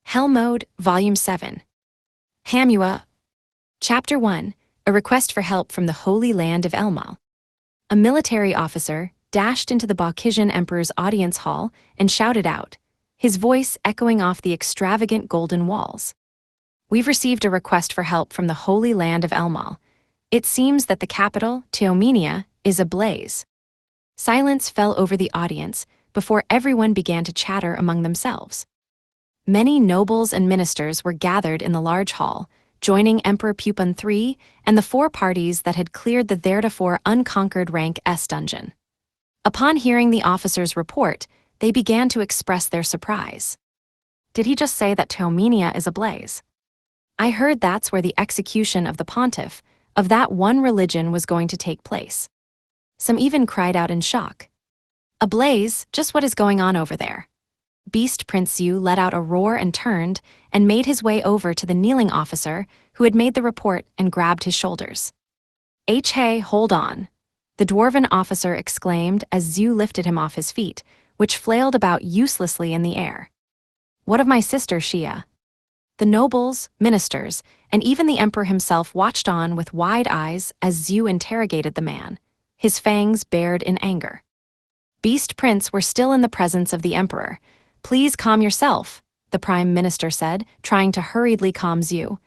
Hell Mode, Volume 7. Hamua. Chapter 1. A Request for Help from the Holy Land of Elmal. A military officer dashed into the Baukijan Emperor's audience hall and shouted out, his voice echoing off the extravagant golden walls. "We've received a request for help from the Holy Land of Elmal. It seems that the capital, Teomenia, is ablaze." Silence fell over the audience before everyone began to chatter among themselves. Many nobles and ministers were gathered in the large hall, joining Emperor Pupun III and the four parties that had cleared the theretofore unconquered Rank S dungeon. Upon hearing the officer's report, they began to express their surprise. "Did he just say that Teomenia is ablaze? I heard that's where the execution of the pontiff of that one religion was going to take place." Some even cried out in shock. "Ablaze? Just what is going on over there?" Beast Prince Yu let out a roar and turned and made his way over to the kneeling officer who had made the report and grabbed his shoulders. "Hey, hold on," the dwarven officer exclaimed as Zhu lifted him off his feet, which flailed about uselessly in the air. "What of my sister Xia?" The nobles, ministers, and even the emperor himself watched on with wide eyes as Zhu interrogated the man, his fangs bared in anger. Beast Prince were still in the presence of the emperor. "Please calm yourself," the prime minister said, trying to hurriedly calm Zhu.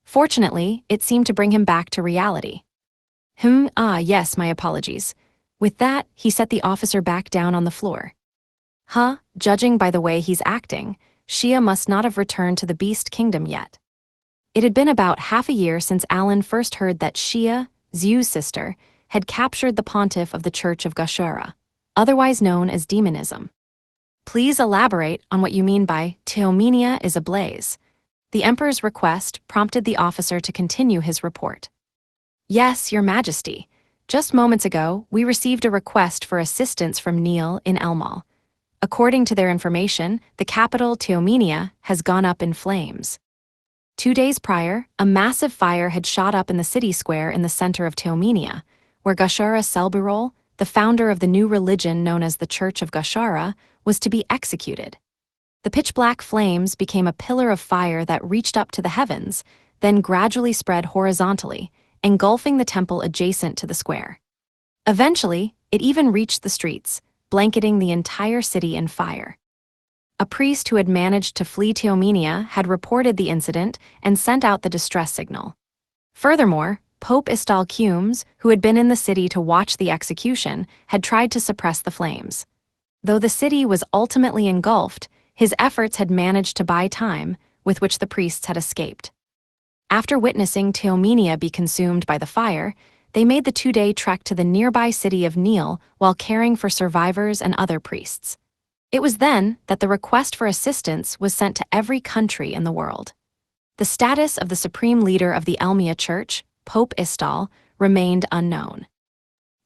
Fortunately, it seemed to bring him back to reality. Yes, my apologies." With that, he set the officer back down on the floor. Judging by the way he's acting, Xia must not have returned to the Beast Kingdom yet. It had been about half a year since Alan first heard that Xia, Zhu's sister, had captured the pontiff of the Church of Gashara, otherwise known as demonism. "Please elaborate on what you mean by Teomenia is ablaze." The emperor's request prompted the officer to continue his report. "Yes, your majesty. Just moments ago, we received a request for assistance from Neil in Elmal. According to their information, the capital, Teomenia, has gone up in flames. 2 days prior, a massive fire had shot up in the city square in the center of Teomenia, where Gashara Selbirol, the founder of the new religion known as the Church of Gashara, was to be executed. The pitch-black flames became a pillar of fire that reached up to the heavens, then gradually spread horizontally, engulfing the temple adjacent to the square. Eventually, it even reached the streets, blanketing the entire city in fire. A priest who had managed to flee Teomenia had reported the incident and sent out the distress signal. Furthermore, Pope Istal Cumes, who had been in the city to watch the execution, had tried to suppress the flames. Though the city was ultimately engulfed, his efforts had managed to buy time, with which the priests had escaped. After witnessing Teomenia be consumed by the fire, they made the 2-day trek to the nearby city of Neil while caring for survivors and other priests. It was then that the request for assistance was sent to every country in the world. The status of the supreme leader of the Elmia Church, Pope Istal, remained unknown.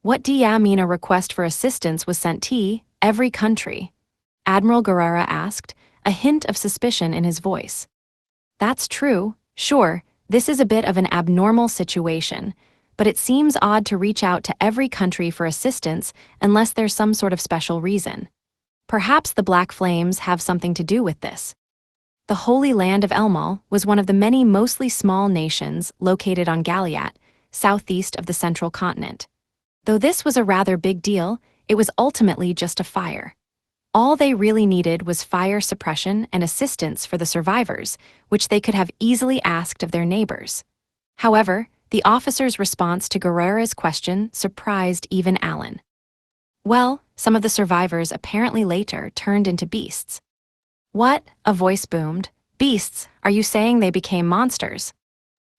"What do ya mean a request for assistance was sent to every country?" Admiral Guerrera asked, a hint of suspicion in his voice. "That's true, sure, this is a bit of an abnormal situation, but it seems odd to reach out to every country for assistance unless there's some sort of special reason. Perhaps the Black Flames have something to do with this." The Holy Land of Elmal was one of the many mostly small nations located on Galiat, southeast of the central continent. Though this was a rather big deal, it was ultimately just a fire. All they really needed was fire suppression and assistance for the survivors, which they could have easily asked of their neighbors. However, the officer's response to Guerrera's question surprised even Alan. "Well, some of the survivors apparently later turned into beasts." "What?" a voice boomed. "Beasts? Are you saying they became monsters?"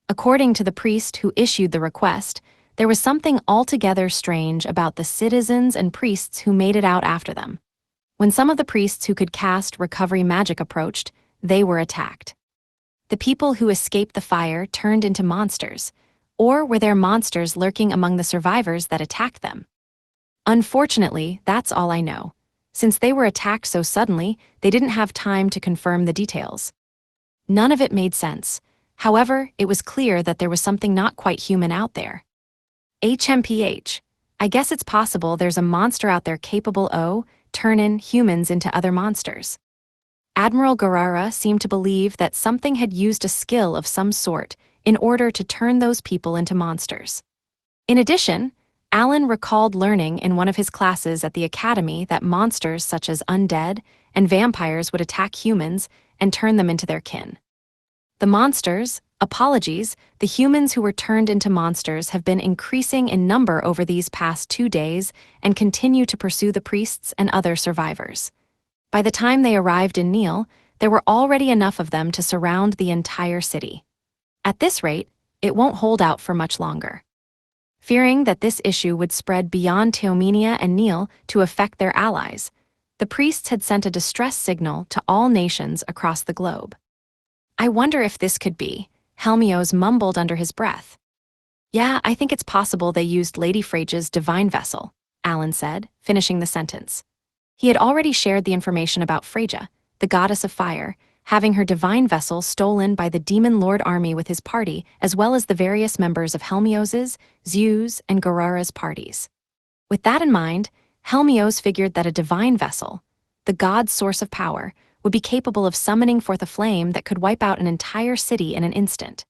According to the priest who issued the request, there was something altogether strange about the citizens and priests who made it out after them. When some of the priests who could cast recovery magic approached, they were attacked. The people who escaped the fire turned into monsters, or were there monsters lurking among the survivors that attacked them? Unfortunately, that's all I know. Since they were attacked so suddenly, they didn't have time to confirm the details. None of it made sense. However, it was clear that there was something not quite human out there. I guess it's possible there's a monster out there capable of turning humans into other monsters." Admiral Garara seemed to believe that something had used a skill of some sort in order to turn those people into monsters. In addition, Alan recalled learning in one of his classes at the academy that monsters such as undead and vampires would attack humans and turn them into their kin. The humans who were turned into monsters have been increasing in number over these past 2 days and continue to pursue the priests and other survivors. By the time they arrived in Neil, there were already enough of them to surround the entire city. At this rate, it won't hold out for much longer. Fearing that this issue would spread beyond Teomenia and Neil to affect their allies, the priests had sent a distress signal to all nations across the globe. I wonder if this could be, Helmios mumbled under his breath. Yeah, I think it's possible they used Lady Freja's divine vessel, Alan said, finishing the sentence. He had already shared the information about Freja, the goddess of fire, having her divine vessel stolen by the Demon Lord army with his party, as well as the various members of Helmios's, Zeus, and Garara's parties. With that in mind, Helmios figured that a divine vessel, the god's source of power, would be capable of summoning forth a flame that could wipe out an entire city in an instant.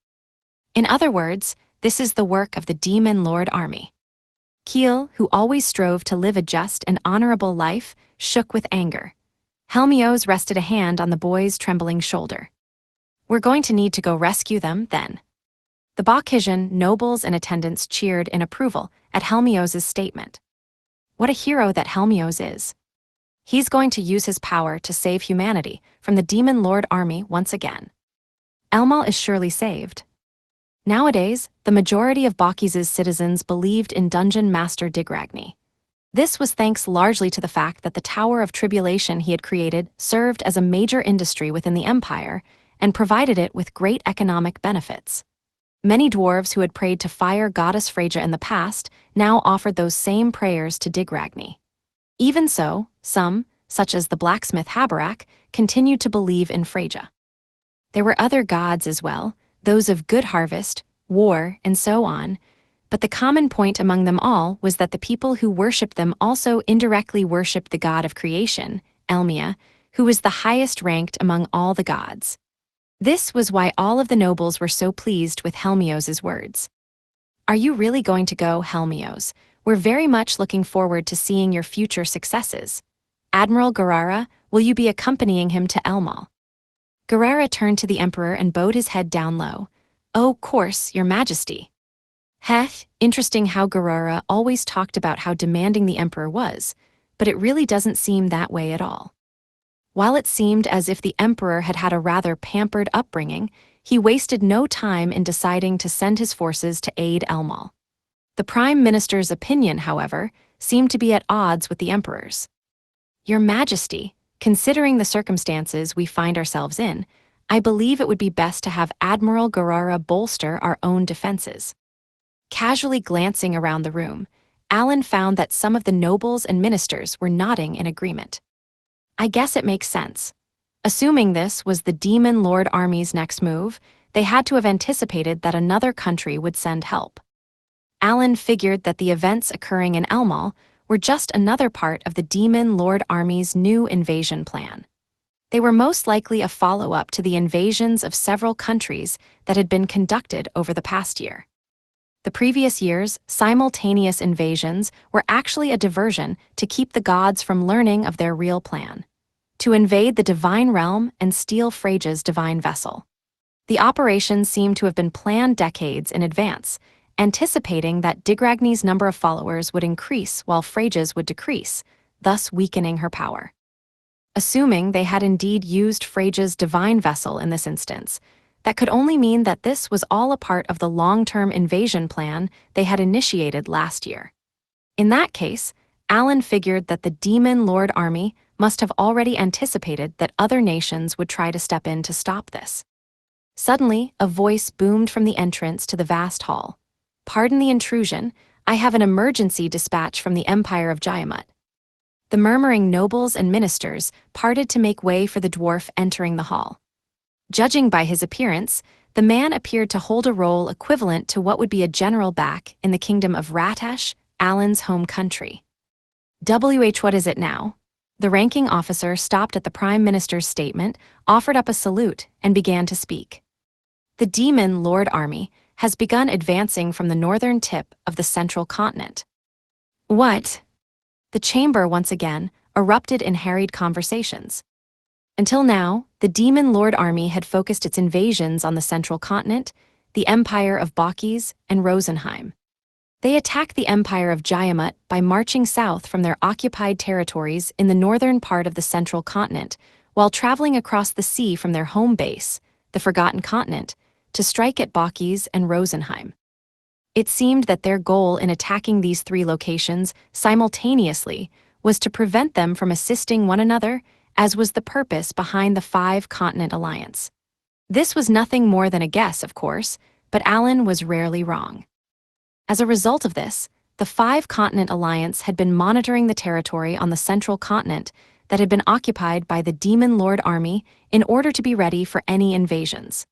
In other words, this is the work of the Demon Lord army. Kiel, who always strove to live a just and honorable life, shook with anger. Helmios rested a hand on the boy's trembling shoulder. We're going to need to go rescue them, then. The Bokhijan nobles and attendants cheered in approval at Helmios' statement. What a hero that Helmios is. He's going to use his power to save humanity from the Demon Lord army once again. Elmal is surely saved. Nowadays, the majority of Bokhi's citizens believed in Dungeon Master Digragny. This was thanks largely to the fact that the Tower of Tribulation he had created served as a major industry within the Empire and provided it with great economic benefits. Many dwarves who had prayed to fire goddess Freja in the past now offered those same prayers to Digragny. Even so, some, such as the blacksmith Habarak, continued to believe in Freja. There were other gods as well, those of good harvest, war, and so on, but the common point among them all was that the people who worshipped them also indirectly worshipped the god of creation, Elmia, who was the highest ranked among all the gods. This was why all of the nobles were so pleased with Helmios' words. Are you really going to go, Helmios? We're very much looking forward to seeing your future successes. Admiral Garara, will you be accompanying him to Elmal? Garara turned to the emperor and bowed his head down low. Oh, course, your majesty. Heh, interesting how Garara always talked about how demanding the emperor was, but it really doesn't seem that way at all. While it seemed as if the emperor had had a rather pampered upbringing, he wasted no time in deciding to send his forces to aid Elmal. The prime minister's opinion, however, seemed to be at odds with the emperor's. Your majesty, considering the circumstances we find ourselves in, I believe it would be best to have Admiral Garara bolster our own defenses. Casually glancing around the room, Alan found that some of the nobles and ministers were nodding in agreement. I guess it makes sense. Assuming this was the Demon Lord army's next move, they had to have anticipated that another country would send help. Alan figured that the events occurring in Elmal were just another part of the Demon Lord army's new invasion plan. They were most likely a follow-up to the invasions of several countries that had been conducted over the past year. The previous year's simultaneous invasions were actually a diversion to keep the gods from learning of their real plan: to invade the divine realm and steal Freja's divine vessel. The operation seemed to have been planned decades in advance, anticipating that Digragny's number of followers would increase while Freja's would decrease, thus weakening her power. Assuming they had indeed used Freja's divine vessel in this instance, that could only mean that this was all a part of the long-term invasion plan they had initiated last year. In that case, Alan figured that the Demon Lord army must have already anticipated that other nations would try to step in to stop this. Suddenly, a voice boomed from the entrance to the vast hall. Pardon the intrusion, I have an emergency dispatch from the Empire of Jayamut. The murmuring nobles and ministers parted to make way for the dwarf entering the hall. Judging by his appearance, the man appeared to hold a role equivalent to what would be a general back in the kingdom of Ratash, Alan's home country. What is it now? The ranking officer stopped at the Prime Minister's statement, offered up a salute, and began to speak. The Demon Lord Army has begun advancing from the northern tip of the central continent. What? The chamber once again erupted in harried conversations. Until now, the Demon Lord Army had focused its invasions on the central continent, the Empire of Bakis, and Rosenheim. They attacked the Empire of Jayamut by marching south from their occupied territories in the northern part of the central continent, while traveling across the sea from their home base, the Forgotten Continent, to strike at Bakis and Rosenheim. It seemed that their goal in attacking these three locations simultaneously was to prevent them from assisting one another, as was the purpose behind the Five-Continent Alliance. This was nothing more than a guess, of course, but Alan was rarely wrong. As a result of this, the Five-Continent Alliance had been monitoring the territory on the central continent that had been occupied by the Demon Lord Army in order to be ready for any invasions.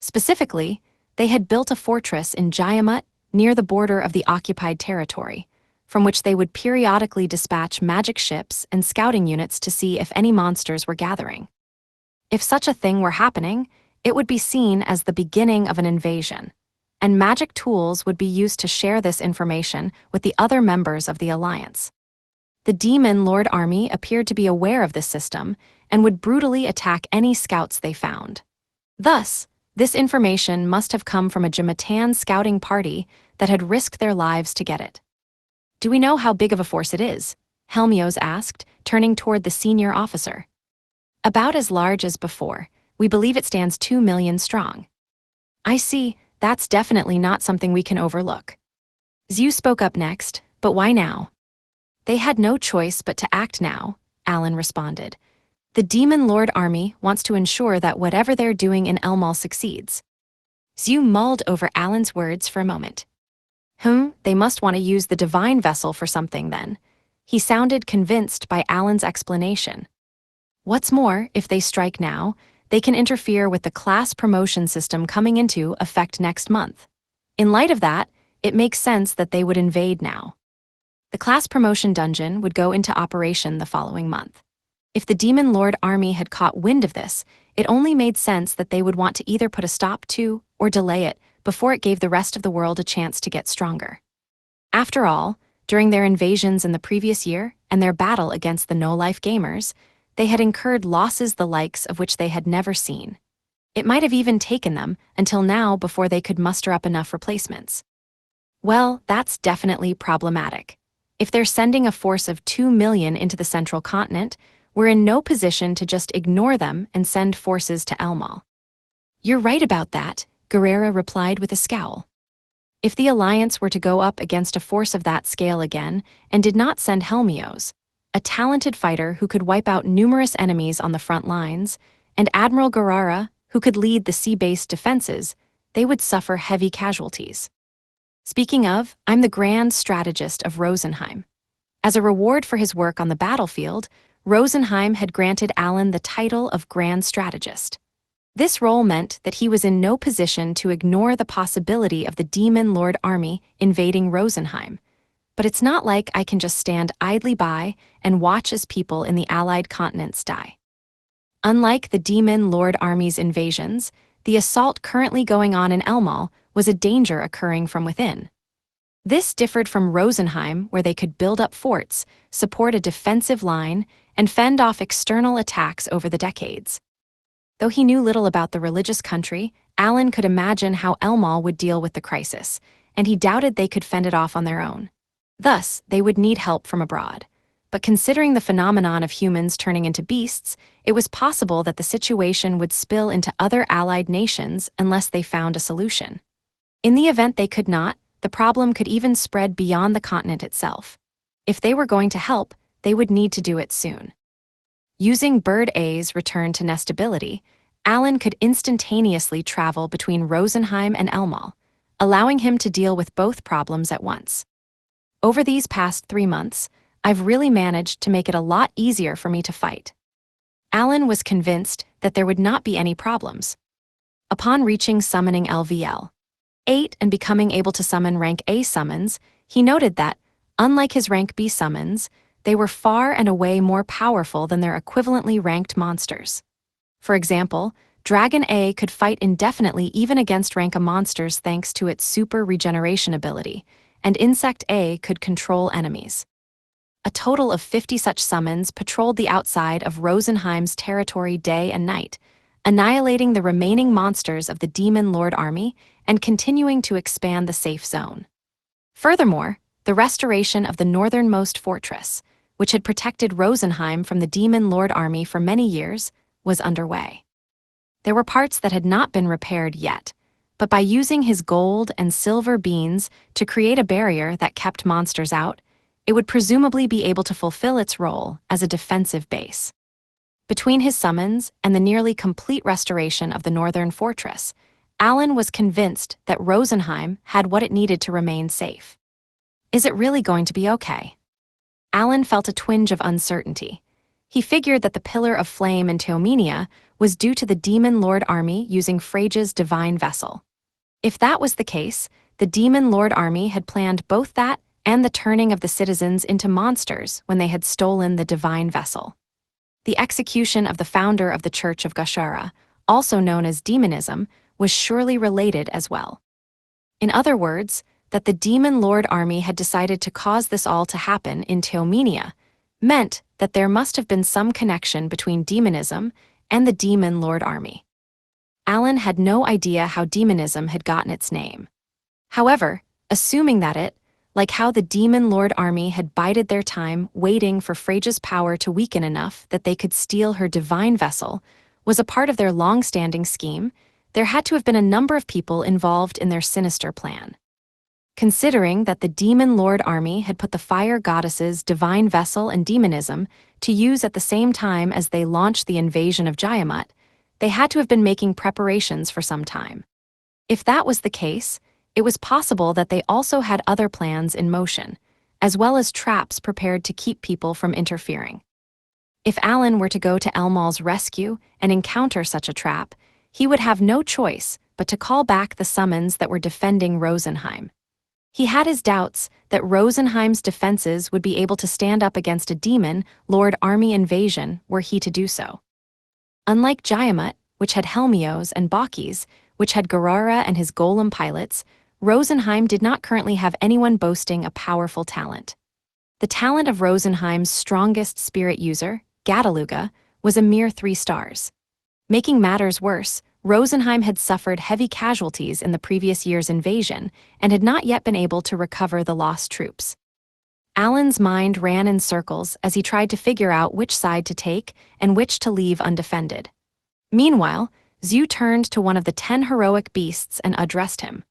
Specifically, they had built a fortress in Jayamut near the border of the occupied territory, from which they would periodically dispatch magic ships and scouting units to see if any monsters were gathering. If such a thing were happening, it would be seen as the beginning of an invasion, and magic tools would be used to share this information with the other members of the Alliance. The Demon Lord Army appeared to be aware of this system and would brutally attack any scouts they found. Thus, this information must have come from a Jamatan scouting party that had risked their lives to get it. "Do we know how big of a force it is?" Helmios asked, turning toward the senior officer. "About as large as before. We believe it stands 2 million strong." "I see. That's definitely not something we can overlook." Zhu spoke up next, "But why now?" "They had no choice but to act now," Alan responded. "The Demon Lord Army wants to ensure that whatever they're doing in Elmal succeeds." Zhu mulled over Alan's words for a moment. They must want to use the divine vessel for something then. He sounded convinced by Alan's explanation. "What's more, if they strike now, they can interfere with the class promotion system coming into effect next month. In light of that, it makes sense that they would invade now. The class promotion dungeon would go into operation the following month. If the Demon Lord Army had caught wind of this, it only made sense that they would want to either put a stop to or delay it before it gave the rest of the world a chance to get stronger. After all, during their invasions in the previous year and their battle against the no-life gamers, they had incurred losses the likes of which they had never seen. It might have even taken them until now before they could muster up enough replacements. Well, that's definitely problematic. If they're sending a force of 2 million into the central continent, we're in no position to just ignore them and send forces to Elmal." "You're right about that," Guerrera replied with a scowl. "If the Alliance were to go up against a force of that scale again and did not send Helmios, a talented fighter who could wipe out numerous enemies on the front lines, and Admiral Guerrera, who could lead the sea-based defenses, they would suffer heavy casualties. Speaking of, I'm the Grand Strategist of Rosenheim. As a reward for his work on the battlefield, Rosenheim had granted Alan the title of Grand Strategist. This role meant that he was in no position to ignore the possibility of the Demon Lord Army invading Rosenheim, but it's not like I can just stand idly by and watch as people in the Allied continents die. Unlike the Demon Lord Army's invasions, the assault currently going on in Elmal was a danger occurring from within. This differed from Rosenheim, where they could build up forts, support a defensive line, and fend off external attacks over the decades. Though he knew little about the religious country, Alan could imagine how Elmal would deal with the crisis, and he doubted they could fend it off on their own. Thus, they would need help from abroad. But considering the phenomenon of humans turning into beasts, it was possible that the situation would spill into other allied nations unless they found a solution. In the event they could not, the problem could even spread beyond the continent itself. If they were going to help, they would need to do it soon. Using Bird A's return to nestability, Alan could instantaneously travel between Rosenheim and Elmal, allowing him to deal with both problems at once. Over these past 3 months, I've really managed to make it a lot easier for me to fight. Alan was convinced that there would not be any problems. Upon reaching summoning LVL 8 and becoming able to summon rank A summons, he noted that, unlike his rank B summons, they were far and away more powerful than their equivalently ranked monsters. For example, Dragon A could fight indefinitely even against rank-A monsters thanks to its super regeneration ability, and Insect A could control enemies. A total of 50 such summons patrolled the outside of Rosenheim's territory day and night, annihilating the remaining monsters of the Demon Lord army and continuing to expand the safe zone. Furthermore, the restoration of the northernmost fortress, which had protected Rosenheim from the Demon Lord army for many years, was underway. There were parts that had not been repaired yet, but by using his gold and silver beans to create a barrier that kept monsters out, it would presumably be able to fulfill its role as a defensive base. Between his summons and the nearly complete restoration of the northern fortress, Alan was convinced that Rosenheim had what it needed to remain safe. Is it really going to be okay? Alan felt a twinge of uncertainty. He figured that the Pillar of Flame in Teomenia was due to the Demon Lord army using Phrage's divine vessel. If that was the case, the Demon Lord army had planned both that and the turning of the citizens into monsters when they had stolen the divine vessel. The execution of the founder of the Church of Gashara, also known as demonism, was surely related as well. In other words, that the Demon Lord army had decided to cause this all to happen in Teomenia meant that there must have been some connection between demonism and the Demon Lord army. Alan had no idea how demonism had gotten its name. However, assuming that it, like how the Demon Lord army had bided their time waiting for Phrage's power to weaken enough that they could steal her divine vessel, was a part of their long-standing scheme, there had to have been a number of people involved in their sinister plan. Considering that the Demon Lord army had put the fire goddess's divine vessel and demonism to use at the same time as they launched the invasion of Jayamut, they had to have been making preparations for some time. If that was the case, it was possible that they also had other plans in motion, as well as traps prepared to keep people from interfering. If Alan were to go to Elmal's rescue and encounter such a trap, he would have no choice but to call back the summons that were defending Rosenheim. He had his doubts that Rosenheim's defenses would be able to stand up against a Demon Lord army invasion were he to do so. Unlike Jayamut, which had Helmios, and Bakis, which had Garara and his golem pilots, Rosenheim did not currently have anyone boasting a powerful talent. The talent of Rosenheim's strongest spirit user, Gadaluga, was a mere 3 stars. Making matters worse, Rosenheim had suffered heavy casualties in the previous year's invasion and had not yet been able to recover the lost troops. Alan's mind ran in circles as he tried to figure out which side to take and which to leave undefended. Meanwhile, Zhu turned to one of the 10 heroic beasts and addressed him.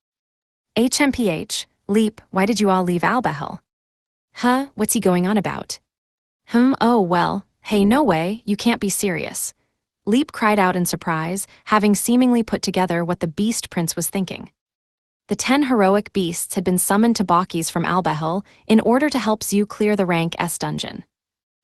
HMPH, Leap, why did you all leave Albahel? Huh, what's he going on about? Oh well, hey, no way, you can't be serious. Leap cried out in surprise, having seemingly put together what the Beast Prince was thinking. The 10 heroic beasts had been summoned to Bakis from Albahel in order to help Zhu clear the rank S dungeon.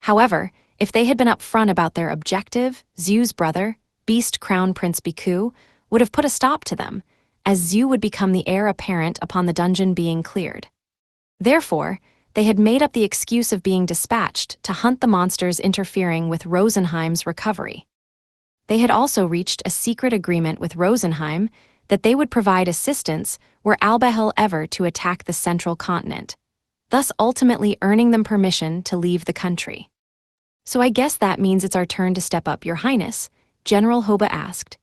However, if they had been upfront about their objective, Zhu's brother, Beast Crown Prince Biku, would have put a stop to them, as Zhu would become the heir apparent upon the dungeon being cleared. Therefore, they had made up the excuse of being dispatched to hunt the monsters interfering with Rosenheim's recovery. They had also reached a secret agreement with Rosenheim that they would provide assistance were Albahel ever to attack the central continent, thus ultimately earning them permission to leave the country. So I guess that means it's our turn to step up, Your Highness, General Hoba asked.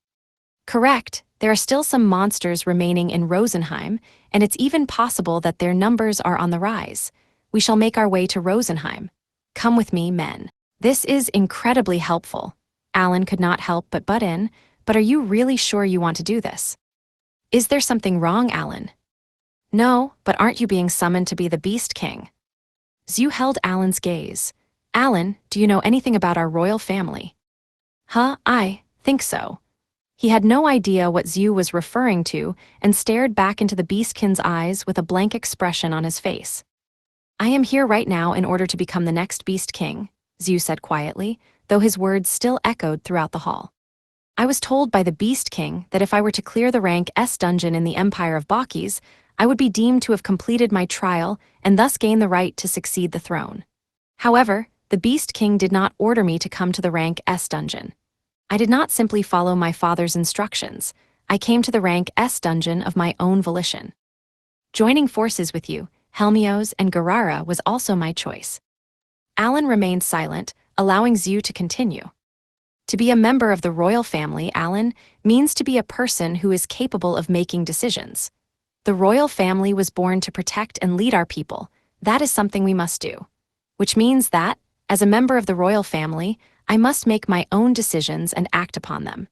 Correct, there are still some monsters remaining in Rosenheim, and it's even possible that their numbers are on the rise. We shall make our way to Rosenheim. Come with me, men. This is incredibly helpful. Alan could not help but butt in, but are you really sure you want to do this? Is there something wrong, Alan? No, but aren't you being summoned to be the Beast King? Zhu held Alan's gaze. Alan, do you know anything about our royal family? I think so. He had no idea what Zhu was referring to and stared back into the Beastkin's eyes with a blank expression on his face. I am here right now in order to become the next Beast King, Zhu said quietly, though his words still echoed throughout the hall. I was told by the Beast King that if I were to clear the rank S dungeon in the Empire of Bakis, I would be deemed to have completed my trial and thus gain the right to succeed the throne. However, the Beast King did not order me to come to the rank S dungeon. I did not simply follow my father's instructions. I came to the rank S dungeon of my own volition. Joining forces with you, Helmios and Garara, was also my choice. Alan remained silent, allowing Zhu to continue. To be a member of the royal family, Alan, means to be a person who is capable of making decisions. The royal family was born to protect and lead our people. That is something we must do. Which means that, as a member of the royal family, I must make my own decisions and act upon them.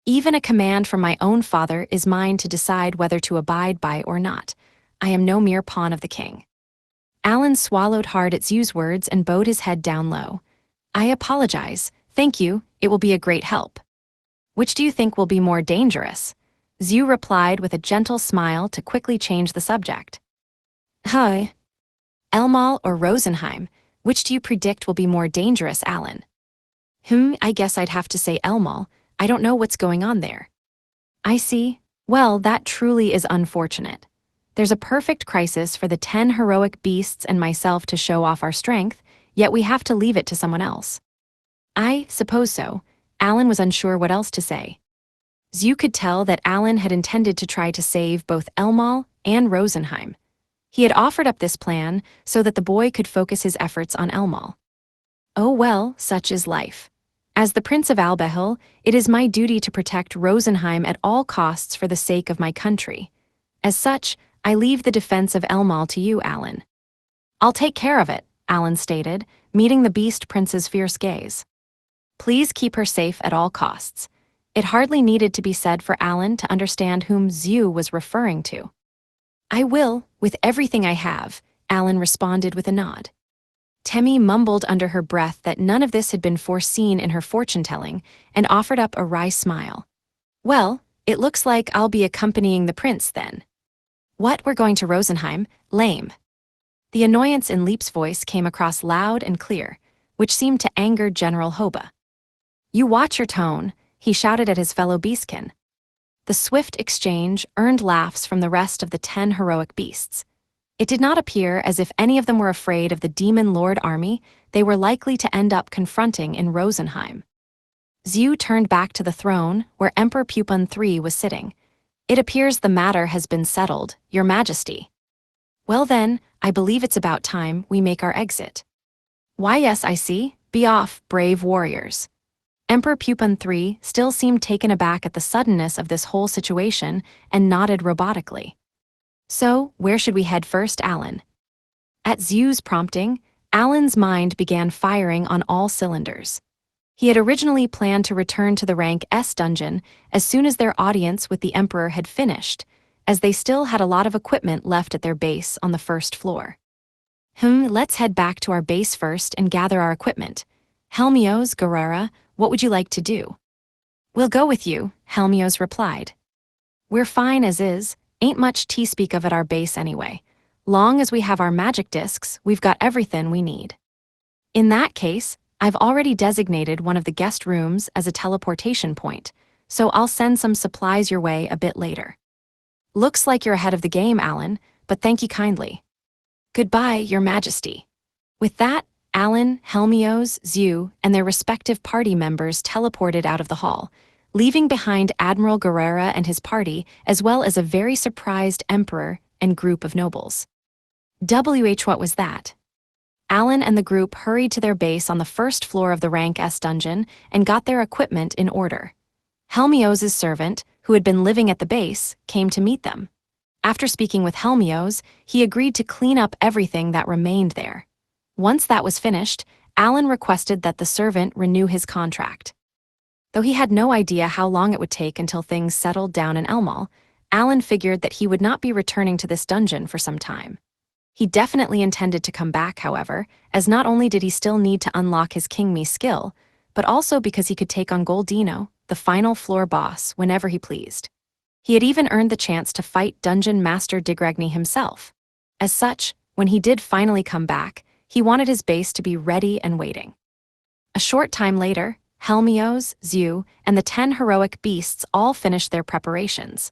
Even a command from my own father is mine to decide whether to abide by or not. I am no mere pawn of the king. Alan swallowed hard at Zhu's words and bowed his head down low. I apologize. Thank you, it will be a great help. Which do you think will be more dangerous? Zhu replied with a gentle smile to quickly change the subject. Hi. Elmal or Rosenheim, which do you predict will be more dangerous, Alan? I guess I'd have to say Elmal. I don't know what's going on there. I see. Well, that truly is unfortunate. There's a perfect crisis for the 10 heroic beasts and myself to show off our strength, yet we have to leave it to someone else. I suppose so. Alan was unsure what else to say. Zhu could tell that Alan had intended to try to save both Elmal and Rosenheim. He had offered up this plan so that the boy could focus his efforts on Elmal. Oh well, such is life. As the Prince of Albehel, it is my duty to protect Rosenheim at all costs for the sake of my country. As such, I leave the defense of Elmal to you, Alan. I'll take care of it, Alan stated, meeting the Beast Prince's fierce gaze. Please keep her safe at all costs. It hardly needed to be said for Alan to understand whom Zhu was referring to. I will, with everything I have, Alan responded with a nod. Temmie mumbled under her breath that none of this had been foreseen in her fortune-telling and offered up a wry smile. Well, it looks like I'll be accompanying the prince then. What, we're going to Rosenheim? Lame. The annoyance in Leap's voice came across loud and clear, which seemed to anger General Hoba. You watch your tone, he shouted at his fellow beastkin. The swift exchange earned laughs from the rest of the 10 heroic beasts. It did not appear as if any of them were afraid of the Demon Lord army they were likely to end up confronting in Rosenheim. Zhu turned back to the throne where Emperor Pupun III was sitting. It appears the matter has been settled, Your Majesty. Well then, I believe it's about time we make our exit. Why yes, I see. Be off, brave warriors. Emperor Pupun III still seemed taken aback at the suddenness of this whole situation and nodded robotically. So, where should we head first, Alan? At Zhu's prompting, Alan's mind began firing on all cylinders. He had originally planned to return to the rank S dungeon as soon as their audience with the Emperor had finished, as they still had a lot of equipment left at their base on the first floor. Let's head back to our base first and gather our equipment. Helmios, Garara, what would you like to do? We'll go with you, Helmios replied. We're fine as is. Ain't much to speak of at our base anyway. Long as we have our magic discs, we've got everything we need. In that case, I've already designated one of the guest rooms as a teleportation point, so I'll send some supplies your way a bit later. Looks like you're ahead of the game, Alan, but thank you kindly. Goodbye, Your Majesty. With that, Alan, Helmios, Zhu, and their respective party members teleported out of the hall, leaving behind Admiral Guerrera and his party, as well as a very surprised emperor and group of nobles. What was that? Alan and the group hurried to their base on the first floor of the Rank S dungeon and got their equipment in order. Helmios' servant, who had been living at the base, came to meet them. After speaking with Helmios, he agreed to clean up everything that remained there. Once that was finished, Alan requested that the servant renew his contract. Though he had no idea how long it would take until things settled down in Elmal, Alan figured that he would not be returning to this dungeon for some time. He definitely intended to come back, however, as not only did he still need to unlock his King Me skill, but also because he could take on Goldino, the final floor boss, whenever he pleased. He had even earned the chance to fight Dungeon Master Digragny himself. As such, when he did finally come back, he wanted his base to be ready and waiting. A short time later, Helmios, Zhu, and the 10 heroic beasts all finished their preparations.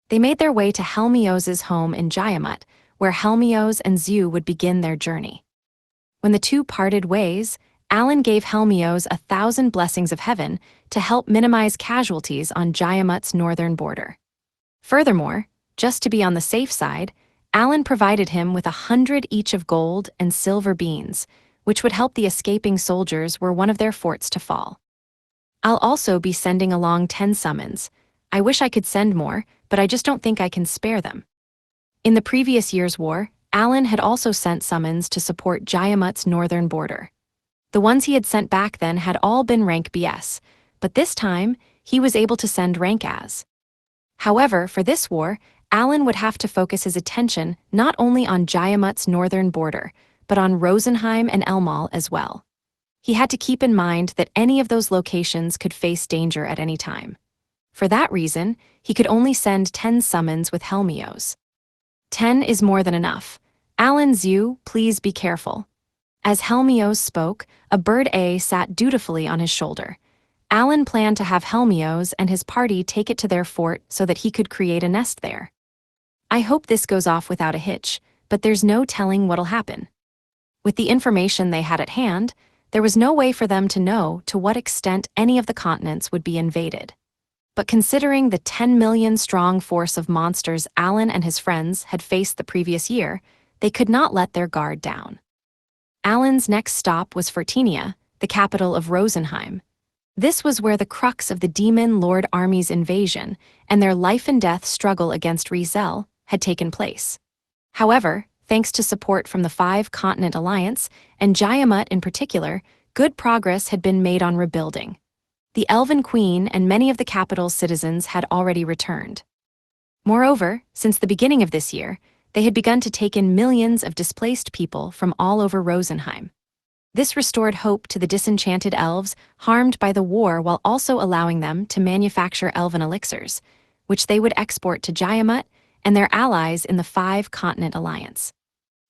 They made their way to Helmios' home in Jayamut, where Helmios and Zhu would begin their journey. When the two parted ways, Alan gave Helmios 1,000 blessings of heaven to help minimize casualties on Jayamut's northern border. Furthermore, just to be on the safe side, Alan provided him with 100 each of gold and silver beans, which would help the escaping soldiers were one of their forts to fall. I'll also be sending along 10 summons. I wish I could send more, but I just don't think I can spare them. In the previous year's war, Alan had also sent summons to support Jayamut's northern border. The ones he had sent back then had all been rank BS, but this time, he was able to send rank as. However, for this war, Alan would have to focus his attention not only on Jayamut's northern border, but on Rosenheim and Elmal as well. He had to keep in mind that any of those locations could face danger at any time. For that reason, he could only send 10 summons with Helmios. 10 is more than enough. Alan Zhu, please be careful. As Helmios spoke, a bird A sat dutifully on his shoulder. Alan planned to have Helmios and his party take it to their fort so that he could create a nest there. I hope this goes off without a hitch, but there's no telling what'll happen. With the information they had at hand, there was no way for them to know to what extent any of the continents would be invaded. But considering the 10 million strong force of monsters Alan and his friends had faced the previous year, they could not let their guard down. Alan's next stop was Fertinia, the capital of Rosenheim. This was where the crux of the Demon Lord Army's invasion and their life-and-death struggle against Rizel had taken place. However, thanks to support from the Five-Continent Alliance, and Jayamut in particular, good progress had been made on rebuilding. The Elven Queen and many of the capital's citizens had already returned. Moreover, since the beginning of this year, they had begun to take in millions of displaced people from all over Rosenheim. This restored hope to the disenchanted elves harmed by the war while also allowing them to manufacture elven elixirs, which they would export to Jayamut and their allies in the Five-Continent Alliance.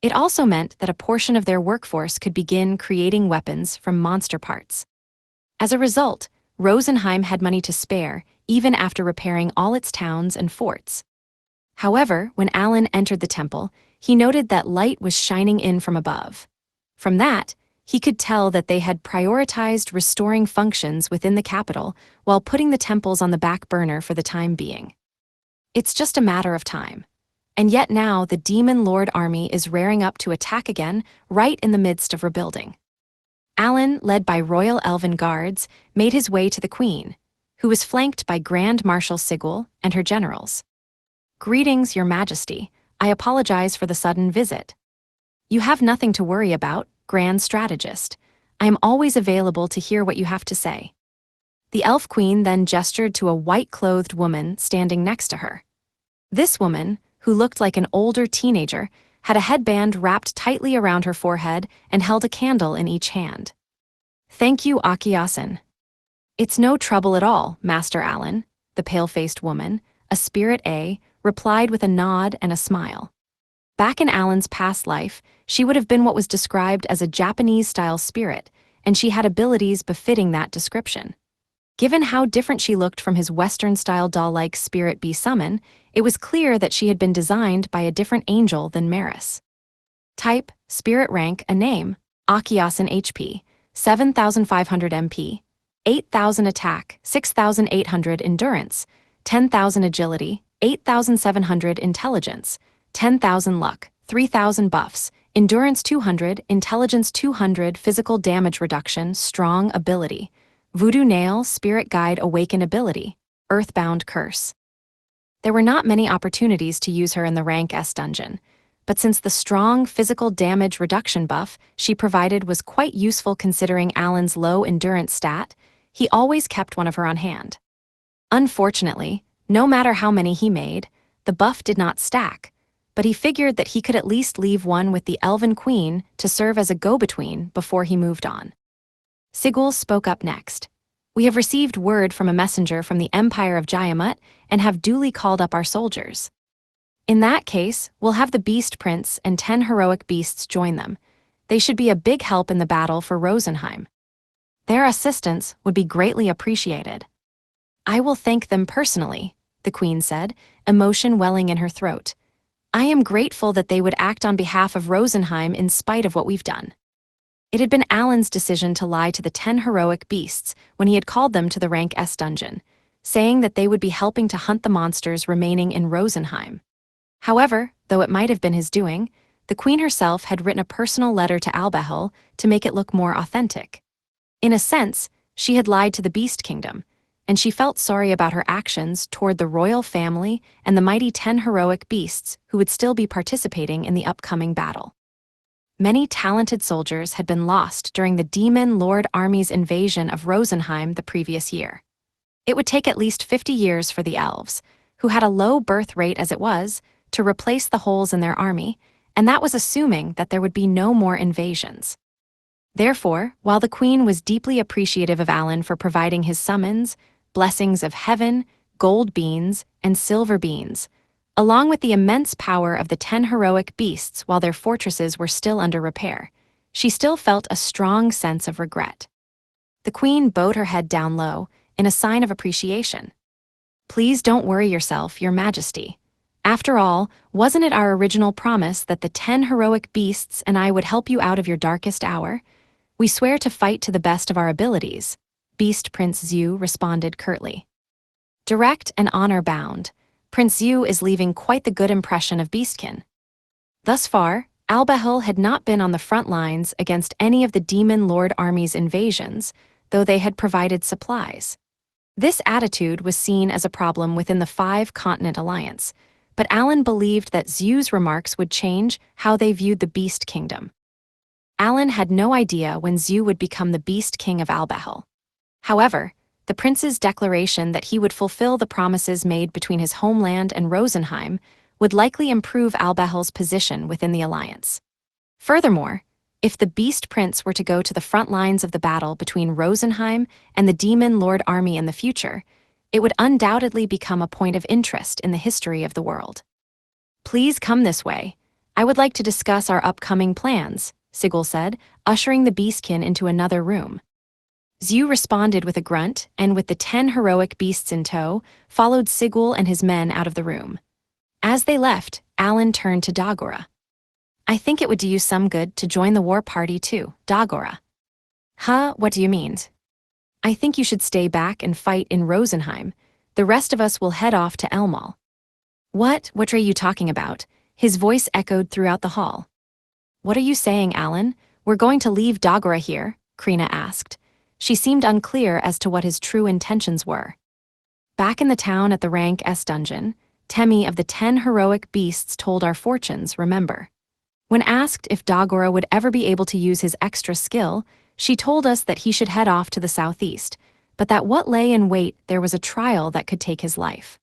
It also meant that a portion of their workforce could begin creating weapons from monster parts. As a result, Rosenheim had money to spare, even after repairing all its towns and forts. However, when Alan entered the temple, he noted that light was shining in from above. From that, he could tell that they had prioritized restoring functions within the capital while putting the temples on the back burner for the time being. It's just a matter of time. And yet now the Demon Lord Army is rearing up to attack again, right in the midst of rebuilding. Alan, led by Royal Elven Guards, made his way to the Queen, who was flanked by Grand Marshal Sigul and her generals. "Greetings, Your Majesty. I apologize for the sudden visit." "You have nothing to worry about, Grand Strategist. I am always available to hear what you have to say." The Elf Queen then gestured to a white-clothed woman standing next to her. This woman, who looked like an older teenager, had a headband wrapped tightly around her forehead and held a candle in each hand. "Thank you, Akiasen." "It's no trouble at all, Master Alan," the pale-faced woman, a Spirit A, replied with a nod and a smile. Back in Alan's past life, she would have been what was described as a Japanese-style spirit, and she had abilities befitting that description. Given how different she looked from his Western-style doll-like Spirit B summon, it was clear that she had been designed by a different angel than Maris. Type, Spirit Rank, a name, Akiasen HP, 7,500 MP, 8,000 Attack, 6,800 Endurance, 10,000 Agility, 8,700 Intelligence, 10,000 Luck, 3,000 Buffs, Endurance 200, Intelligence 200, Physical Damage Reduction, Strong Ability, Voodoo Nail, Spirit Guide Awaken Ability, Earthbound Curse. There were not many opportunities to use her in the Rank S dungeon, but since the strong physical damage reduction buff she provided was quite useful considering Alan's low endurance stat, he always kept one of her on hand. Unfortunately, no matter how many he made, the buff did not stack, but he figured that he could at least leave one with the Elven Queen to serve as a go-between before he moved on. Sigul spoke up next. "We have received word from a messenger from the Empire of Jayamut and have duly called up our soldiers. In that case, we'll have the Beast Prince and 10 heroic beasts join them. They should be a big help in the battle for Rosenheim. Their assistance would be greatly appreciated." "I will thank them personally," the Queen said, emotion welling in her throat. "I am grateful that they would act on behalf of Rosenheim in spite of what we've done." It had been Alan's decision to lie to the 10 heroic beasts when he had called them to the Rank S dungeon, saying that they would be helping to hunt the monsters remaining in Rosenheim. However, though it might have been his doing, the queen herself had written a personal letter to Albehel to make it look more authentic. In a sense, she had lied to the Beast Kingdom, and she felt sorry about her actions toward the royal family and the mighty 10 heroic beasts who would still be participating in the upcoming battle. Many talented soldiers had been lost during the Demon Lord Army's invasion of Rosenheim the previous year. It would take at least 50 years for the elves, who had a low birth rate as it was, to replace the holes in their army, and that was assuming that there would be no more invasions. Therefore, while the queen was deeply appreciative of Alan for providing his summons, blessings of heaven, gold beans, and silver beans, along with the immense power of the 10 heroic beasts while their fortresses were still under repair, she still felt a strong sense of regret. The queen bowed her head down low, in a sign of appreciation. "Please don't worry yourself, your majesty. After all, wasn't it our original promise that the 10 heroic beasts and I would help you out of your darkest hour? We swear to fight to the best of our abilities," Beast Prince Zhu responded curtly. Direct and honor-bound, Prince Zhu is leaving quite the good impression of Beastkin. Thus far, Albehel had not been on the front lines against any of the Demon Lord Army's invasions, though they had provided supplies. This attitude was seen as a problem within the Five-Continent Alliance, but Alan believed that Zhu's remarks would change how they viewed the Beast Kingdom. Alan had no idea when Zhu would become the Beast King of Albehel. However, the prince's declaration that he would fulfill the promises made between his homeland and Rosenheim would likely improve Albehel's position within the alliance. Furthermore, if the Beast Prince were to go to the front lines of the battle between Rosenheim and the Demon Lord Army in the future, it would undoubtedly become a point of interest in the history of the world. "Please come this way. I would like to discuss our upcoming plans," Sigil said, ushering the Beastkin into another room. Zhu responded with a grunt, and with the 10 heroic beasts in tow, followed Sigil and his men out of the room. As they left, Alan turned to Dagora. "I think it would do you some good to join the war party too, Dagora." "Huh, what do you mean?" "I think you should stay back and fight in Rosenheim. The rest of us will head off to Elmal." What are you talking about?" His voice echoed throughout the hall. "What are you saying, Alan? We're going to leave Dagora here?" Krina asked. She seemed unclear as to what his true intentions were. Back in the town at the Rank S dungeon, Temmie of the 10 heroic beasts told our fortunes, remember. When asked if Dagora would ever be able to use his extra skill, she told us that he should head off to the southeast, but that what lay in wait there was a trial that could take his life.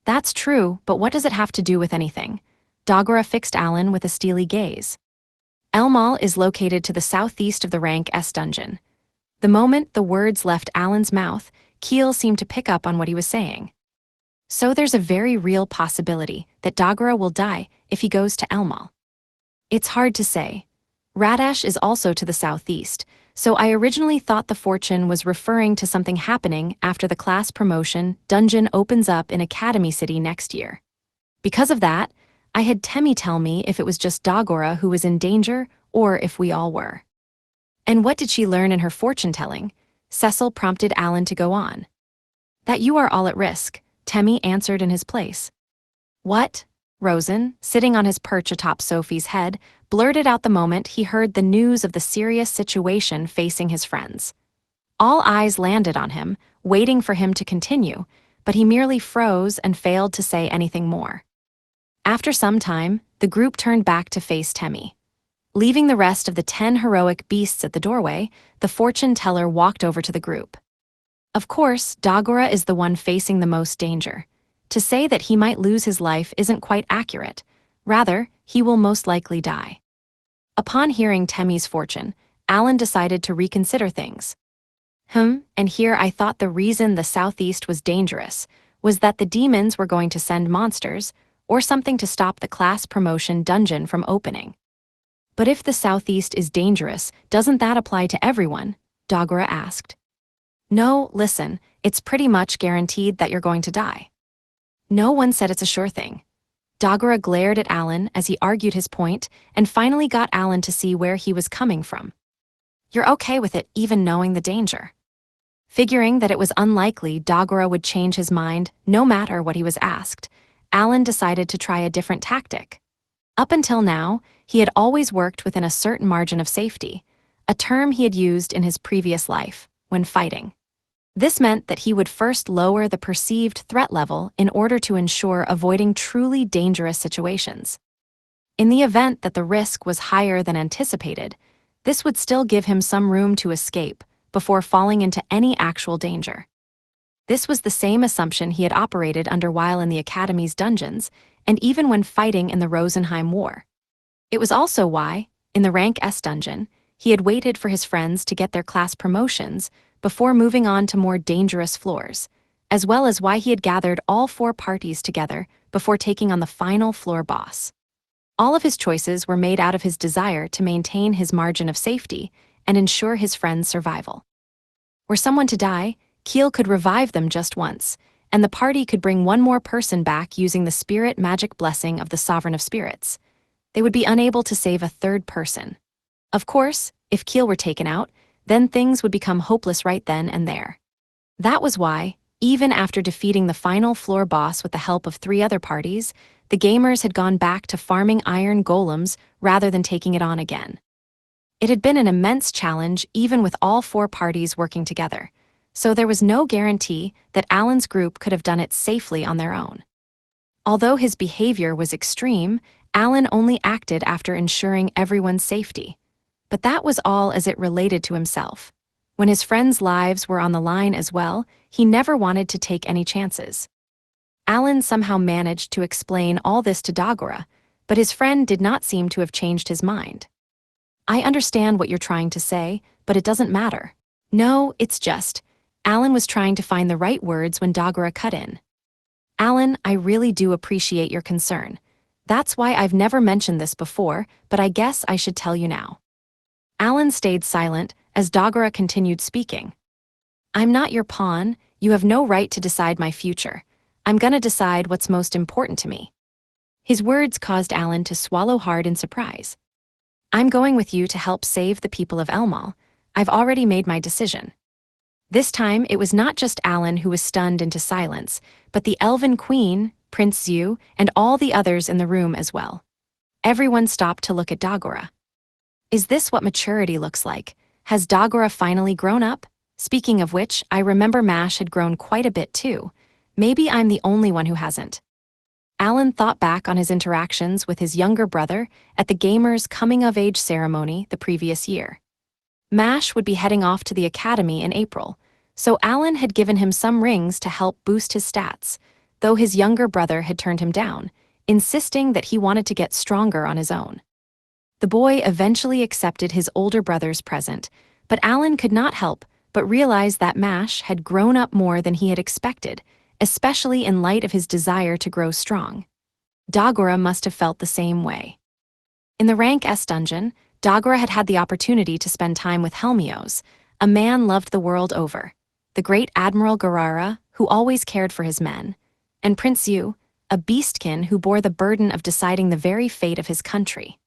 "That's true, but what does it have to do with anything?" Dagora fixed Alan with a steely gaze. "Elmal is located to the southeast of the Rank S dungeon." The moment the words left Alan's mouth, Keel seemed to pick up on what he was saying. "So there's a very real possibility that Dagora will die if he goes to Elmal." "It's hard to say. Radash is also to the southeast, so I originally thought the fortune was referring to something happening after the class promotion dungeon opens up in Academy City next year. Because of that, I had Temmie tell me if it was just Dagora who was in danger or if we all were." "And what did she learn in her fortune-telling?" Cecil prompted Alan to go on. "That you are all at risk," Temmie answered in his place. "What?" Rosen, sitting on his perch atop Sophie's head, blurted out the moment he heard the news of the serious situation facing his friends. All eyes landed on him, waiting for him to continue, but he merely froze and failed to say anything more. After some time, the group turned back to face Temmie. Leaving the rest of the 10 heroic beasts at the doorway, the fortune teller walked over to the group. "Of course, Dagora is the one facing the most danger. To say that he might lose his life isn't quite accurate. Rather, he will most likely die." Upon hearing Temmie's fortune, Alan decided to reconsider things. And here I thought the reason the southeast was dangerous was that the demons were going to send monsters, or something to stop the class promotion dungeon from opening. "But if the southeast is dangerous, doesn't that apply to everyone?" Dagora asked. "No, listen, it's pretty much guaranteed that you're going to die." "No one said it's a sure thing." Dagora glared at Alan as he argued his point and finally got Alan to see where he was coming from. You're okay with it even knowing the danger. Figuring that it was unlikely Dagora would change his mind no matter what he was asked, Alan decided to try a different tactic. Up until now, he had always worked within a certain margin of safety, a term he had used in his previous life, when fighting. This meant that he would first lower the perceived threat level in order to ensure avoiding truly dangerous situations. In the event that the risk was higher than anticipated, this would still give him some room to escape before falling into any actual danger. This was the same assumption he had operated under while in the Academy's dungeons, and even when fighting in the Rosenheim War. It was also why, in the Rank S dungeon, he had waited for his friends to get their class promotions before moving on to more dangerous floors, as well as why he had gathered all 4 parties together before taking on the final floor boss. All of his choices were made out of his desire to maintain his margin of safety and ensure his friends' survival. Were someone to die, Keel could revive them just once, and the party could bring one more person back using the spirit magic blessing of the Sovereign of Spirits. They would be unable to save a third person. Of course, if Keel were taken out, then things would become hopeless right then and there. That was why, even after defeating the final floor boss with the help of 3 other parties, the gamers had gone back to farming iron golems rather than taking it on again. It had been an immense challenge even with all 4 parties working together, so there was no guarantee that Alan's group could have done it safely on their own. Although his behavior was extreme, Alan only acted after ensuring everyone's safety. But that was all as it related to himself. When his friends' lives were on the line as well, he never wanted to take any chances. Alan somehow managed to explain all this to Dagora, but his friend did not seem to have changed his mind. I understand what you're trying to say, but it doesn't matter. No, it's just. Alan was trying to find the right words when Dagora cut in. Alan, I really do appreciate your concern. That's why I've never mentioned this before, but I guess I should tell you now. Alan stayed silent as Dagora continued speaking. I'm not your pawn, you have no right to decide my future. I'm gonna decide what's most important to me. His words caused Alan to swallow hard in surprise. I'm going with you to help save the people of Elmal. I've already made my decision. This time, it was not just Alan who was stunned into silence, but the Elven Queen, Prince Zhu, and all the others in the room as well. Everyone stopped to look at Dagora. Is this what maturity looks like? Has Dagora finally grown up? Speaking of which, I remember Mash had grown quite a bit too. Maybe I'm the only one who hasn't. Alan thought back on his interactions with his younger brother at the Gamers' coming-of-age ceremony the previous year. Mash would be heading off to the academy in April, so Alan had given him some rings to help boost his stats, though his younger brother had turned him down, insisting that he wanted to get stronger on his own. The boy eventually accepted his older brother's present, but Alan could not help but realize that Mash had grown up more than he had expected, especially in light of his desire to grow strong. Dagora must have felt the same way. In the Rank S dungeon, Dagora had had the opportunity to spend time with Helmios, a man loved the world over, the great Admiral Garara, who always cared for his men, and Prince Zhu, a beastkin who bore the burden of deciding the very fate of his country.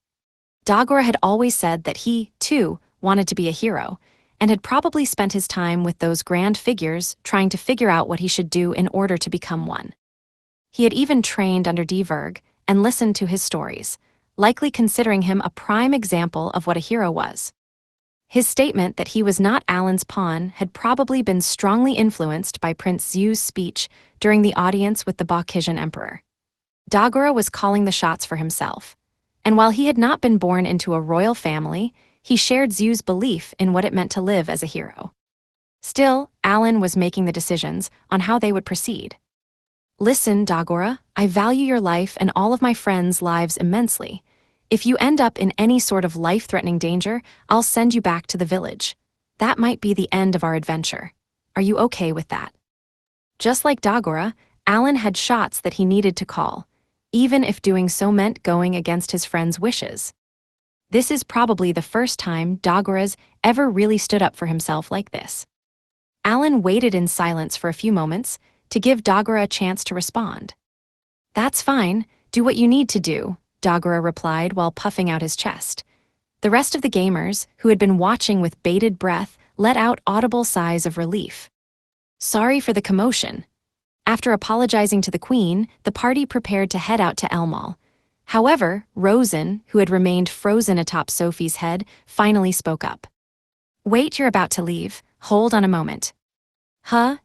Dagora had always said that he, too, wanted to be a hero, and had probably spent his time with those grand figures trying to figure out what he should do in order to become one. He had even trained under Diverg and listened to his stories, likely considering him a prime example of what a hero was. His statement that he was not Alan's pawn had probably been strongly influenced by Prince Zhu's speech during the audience with the Bokhijan Emperor. Dagora was calling the shots for himself, and while he had not been born into a royal family, he shared Zhu's belief in what it meant to live as a hero. Still, Alan was making the decisions on how they would proceed. Listen, Dagora, I value your life and all of my friends' lives immensely. If you end up in any sort of life-threatening danger, I'll send you back to the village. That might be the end of our adventure. Are you okay with that? Just like Dagora, Alan had shots that he needed to call, even if doing so meant going against his friend's wishes. This is probably the first time Dagora's ever really stood up for himself like this. Alan waited in silence for a few moments to give Dagora a chance to respond. That's fine, do what you need to do, Dagora replied while puffing out his chest. The rest of the gamers, who had been watching with bated breath, let out audible sighs of relief. Sorry for the commotion. After apologizing to the queen, the party prepared to head out to Elmal. However, Rosen, who had remained frozen atop Sophie's head, finally spoke up. Wait, you're about to leave. Hold on a moment.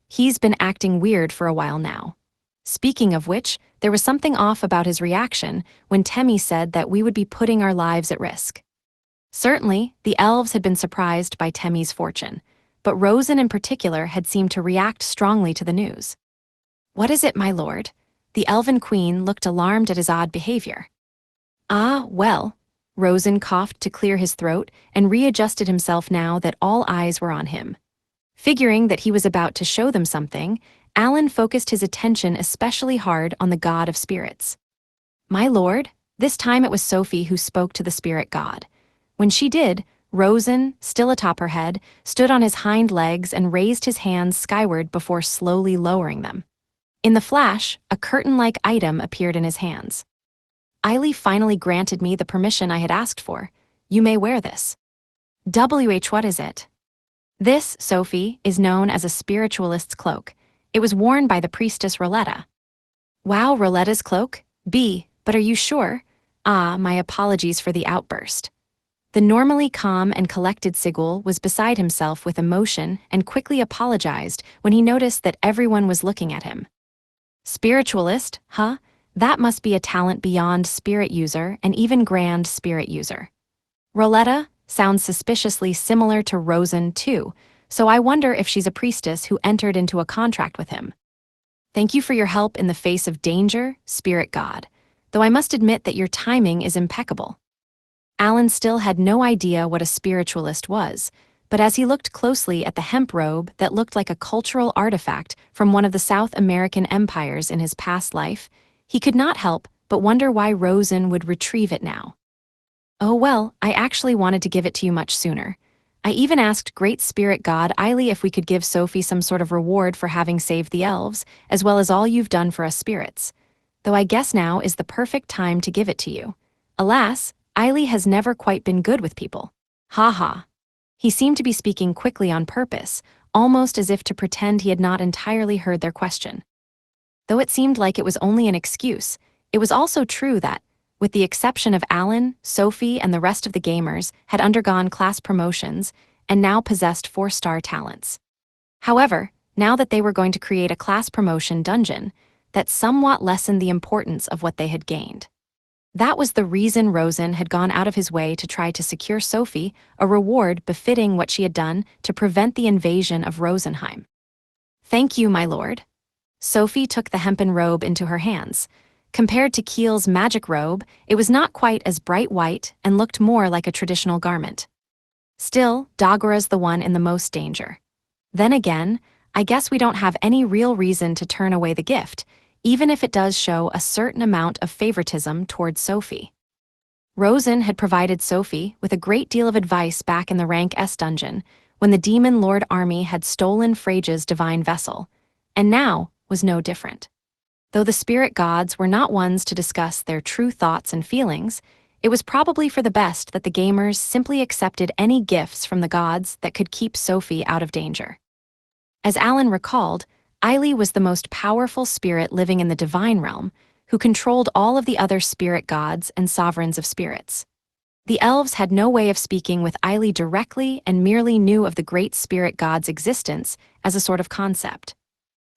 He's been acting weird for a while now. Speaking of which, there was something off about his reaction when Temmie said that we would be putting our lives at risk. Certainly, the elves had been surprised by Temmie's fortune, but Rosen in particular had seemed to react strongly to the news. What is it, my lord? The elven queen looked alarmed at his odd behavior. Well, Rosen coughed to clear his throat and readjusted himself now that all eyes were on him. Figuring that he was about to show them something, Alan focused his attention especially hard on the god of spirits. My lord, this time it was Sophie who spoke to the spirit god. When she did, Rosen, still atop her head, stood on his hind legs and raised his hands skyward before slowly lowering them. In the flash, a curtain-like item appeared in his hands. Eiley finally granted me the permission I had asked for. You may wear this. What is it? This, Sophie, is known as a spiritualist's cloak. It was worn by the priestess Roletta. Wow, Roletta's cloak? But are you sure? My apologies for the outburst. The normally calm and collected Sigil was beside himself with emotion and quickly apologized when he noticed that everyone was looking at him. Spiritualist, That must be a talent beyond spirit user and even grand spirit user. Roletta sounds suspiciously similar to Rosen too, so I wonder if she's a priestess who entered into a contract with him. Thank you for your help in the face of danger, spirit god, though I must admit that your timing is impeccable. Alan still had no idea what a spiritualist was, but as he looked closely at the hemp robe that looked like a cultural artifact from one of the South American empires in his past life, he could not help but wonder why Rosen would retrieve it now. Oh well, I actually wanted to give it to you much sooner. I even asked Great Spirit God Eiley if we could give Sophie some sort of reward for having saved the elves, as well as all you've done for us spirits. Though I guess now is the perfect time to give it to you. Alas, Eiley has never quite been good with people. He seemed to be speaking quickly on purpose, almost as if to pretend he had not entirely heard their question. Though it seemed like it was only an excuse, it was also true that, with the exception of Alan, Sophie, and the rest of the gamers, had undergone class promotions and now possessed 4-star talents. However, now that they were going to create a class promotion dungeon, that somewhat lessened the importance of what they had gained. That was the reason Rosen had gone out of his way to try to secure Sophie a reward befitting what she had done to prevent the invasion of Rosenheim. Thank you, my lord. Sophie took the hempen robe into her hands. Compared to Kiel's magic robe, it was not quite as bright white and looked more like a traditional garment. Still, Dagura's the one in the most danger. Then again, I guess we don't have any real reason to turn away the gift, even if it does show a certain amount of favoritism towards Sophie. Rosen had provided Sophie with a great deal of advice back in the Rank S dungeon when the Demon Lord army had stolen Freya's divine vessel, and now was no different. Though the spirit gods were not ones to discuss their true thoughts and feelings, it was probably for the best that the gamers simply accepted any gifts from the gods that could keep Sophie out of danger. As Alan recalled, Eiley was the most powerful spirit living in the divine realm, who controlled all of the other spirit gods and sovereigns of spirits. The elves had no way of speaking with Eiley directly and merely knew of the great spirit god's existence as a sort of concept.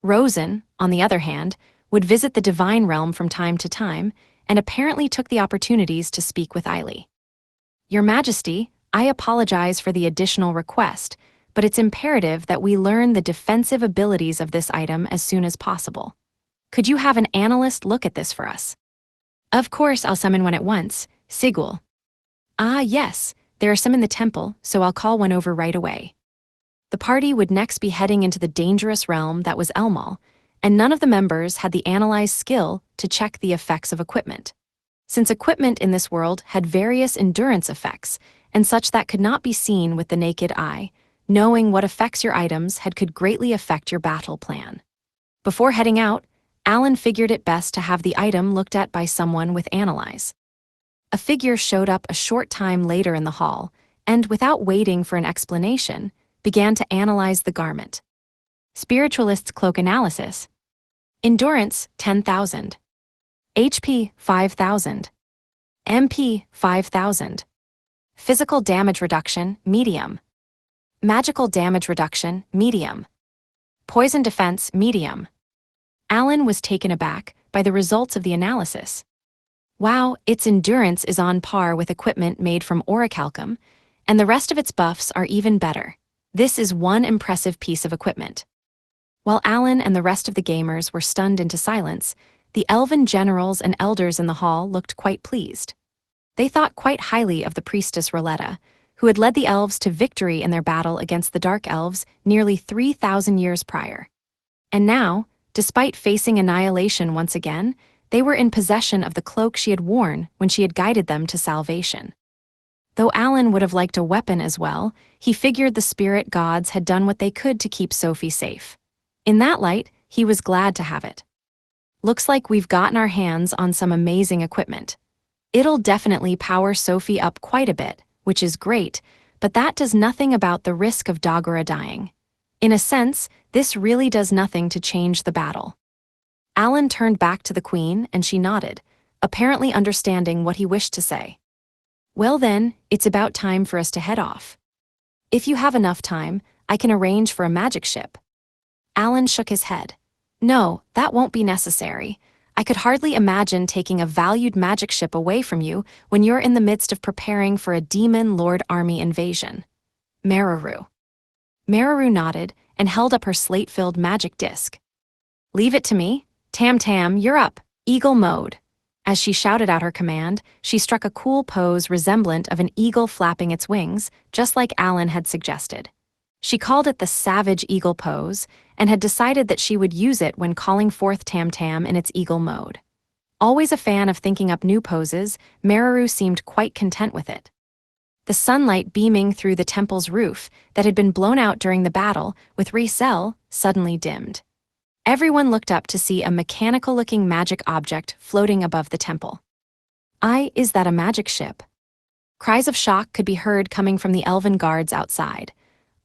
Rosen, on the other hand, would visit the divine realm from time to time and apparently took the opportunities to speak with Eiley. Your Majesty, I apologize for the additional request, but it's imperative that we learn the defensive abilities of this item as soon as possible. Could you have an analyst look at this for us? Of course, I'll summon one at once. Sigil. Yes, there are some in the temple, so I'll call one over right away. The party would next be heading into the dangerous realm that was Elmal, and none of the members had the analyze skill to check the effects of equipment. Since equipment in this world had various endurance effects, and such that could not be seen with the naked eye, knowing what effects your items had could greatly affect your battle plan. Before heading out, Alan figured it best to have the item looked at by someone with analyze. A figure showed up a short time later in the hall, and without waiting for an explanation, began to analyze the garment. Spiritualist's cloak analysis. Endurance 10,000. HP 5,000. MP 5,000. Physical damage reduction medium. Magical damage reduction medium. Poison defense medium. Alan was taken aback by the results of the analysis. Wow, its endurance is on par with equipment made from orichalcum, and the rest of its buffs are even better. This is one impressive piece of equipment. While Alan and the rest of the gamers were stunned into silence, the elven generals and elders in the hall looked quite pleased. They thought quite highly of the priestess Roletta, who had led the elves to victory in their battle against the Dark Elves nearly 3,000 years prior. And now, despite facing annihilation once again, they were in possession of the cloak she had worn when she had guided them to salvation. Though Alan would have liked a weapon as well, he figured the spirit gods had done what they could to keep Sophie safe. In that light, he was glad to have it. Looks like we've gotten our hands on some amazing equipment. It'll definitely power Sophie up quite a bit, which is great, but that does nothing about the risk of Dagora dying. In a sense, this really does nothing to change the battle. Alan turned back to the Queen and she nodded, apparently understanding what he wished to say. Well then, it's about time for us to head off. If you have enough time, I can arrange for a magic ship. Alan shook his head. No, that won't be necessary. I could hardly imagine taking a valued magic ship away from you when you're in the midst of preparing for a demon lord army invasion. Meraru. Meraru nodded and held up her slate-filled magic disc. Leave it to me. Tam Tam, you're up. Eagle mode. As she shouted out her command, she struck a cool pose resemblant of an eagle flapping its wings, just like Alan had suggested. She called it the Savage Eagle pose, and had decided that she would use it when calling forth Tam Tam in its eagle mode. Always a fan of thinking up new poses, Meraru seemed quite content with it. The sunlight beaming through the temple's roof that had been blown out during the battle with Riesel suddenly dimmed. Everyone looked up to see a mechanical-looking magic object floating above the temple. Is that a magic ship? Cries of shock could be heard coming from the elven guards outside.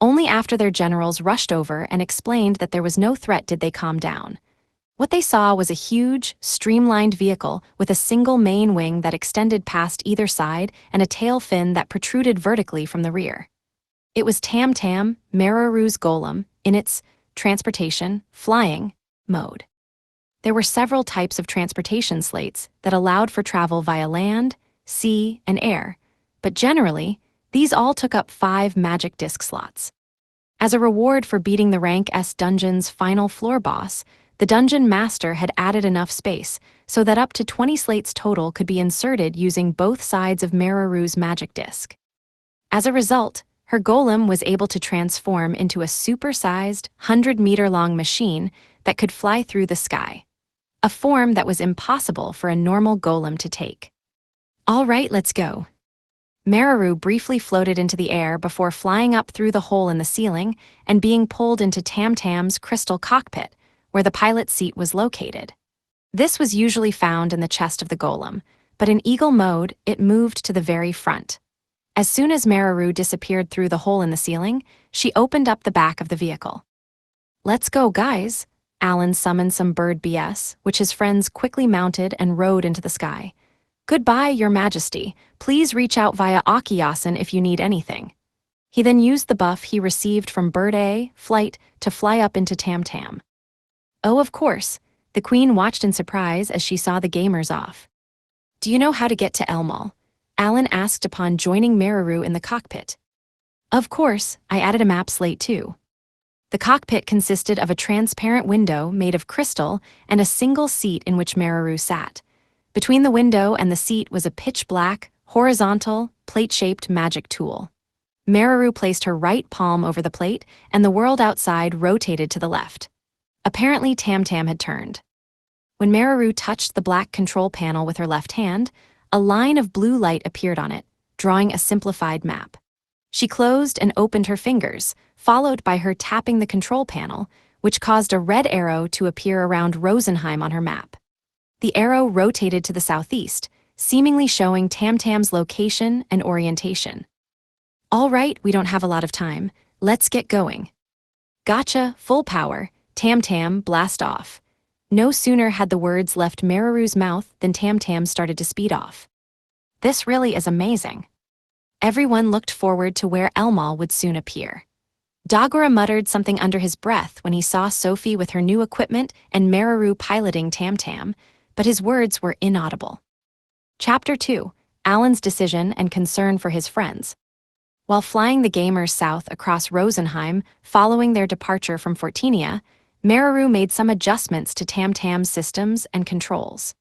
Only after their generals rushed over and explained that there was no threat did they calm down. What they saw was a huge, streamlined vehicle with a single main wing that extended past either side and a tail fin that protruded vertically from the rear. It was Tam Tam, Meraru's golem, in its transportation, flying, mode. There were several types of transportation slates that allowed for travel via land, sea, and air, but generally, these all took up 5 magic disc slots. As a reward for beating the Rank S dungeon's final floor boss, the dungeon master had added enough space so that up to 20 slates total could be inserted using both sides of Meraru's magic disc. As a result, her golem was able to transform into a super-sized, 100-meter-long machine that could fly through the sky, a form that was impossible for a normal golem to take. All right, let's go. Meraru briefly floated into the air before flying up through the hole in the ceiling and being pulled into Tam Tam's crystal cockpit, where the pilot's seat was located. This was usually found in the chest of the golem, but in eagle mode, it moved to the very front. As soon as Meraru disappeared through the hole in the ceiling, she opened up the back of the vehicle. Let's go, guys. Alan summoned some bird BS, which his friends quickly mounted and rode into the sky. Goodbye, Your Majesty. Please reach out via Akiyasen if you need anything. He then used the buff he received from Bird A, Flight, to fly up into Tam Tam. Oh, of course. The Queen watched in surprise as she saw the gamers off. Do you know how to get to Elmal? Alan asked upon joining Meraru in the cockpit. Of course, I added a map slate too. The cockpit consisted of a transparent window made of crystal and a single seat in which Meraru sat. Between the window and the seat was a pitch-black, horizontal, plate-shaped magic tool. Meraru placed her right palm over the plate, and the world outside rotated to the left. Apparently, Tam Tam had turned. When Meraru touched the black control panel with her left hand, a line of blue light appeared on it, drawing a simplified map. She closed and opened her fingers, followed by her tapping the control panel, which caused a red arrow to appear around Rosenheim on her map. The arrow rotated to the southeast, seemingly showing Tamtam's location and orientation. All right, we don't have a lot of time. Let's get going. Gotcha, full power. Tamtam, blast off. No sooner had the words left Mararu's mouth than Tamtam started to speed off. This really is amazing. Everyone looked forward to where Elmal would soon appear. Dagora muttered something under his breath when he saw Sophie with her new equipment and Mararu piloting Tamtam, but his words were inaudible. Chapter 2: Alan's Decision and Concern for His Friends. While flying the gamers south across Rosenheim following their departure from Fortinia, Mararu made some adjustments to Tamtam's systems and controls.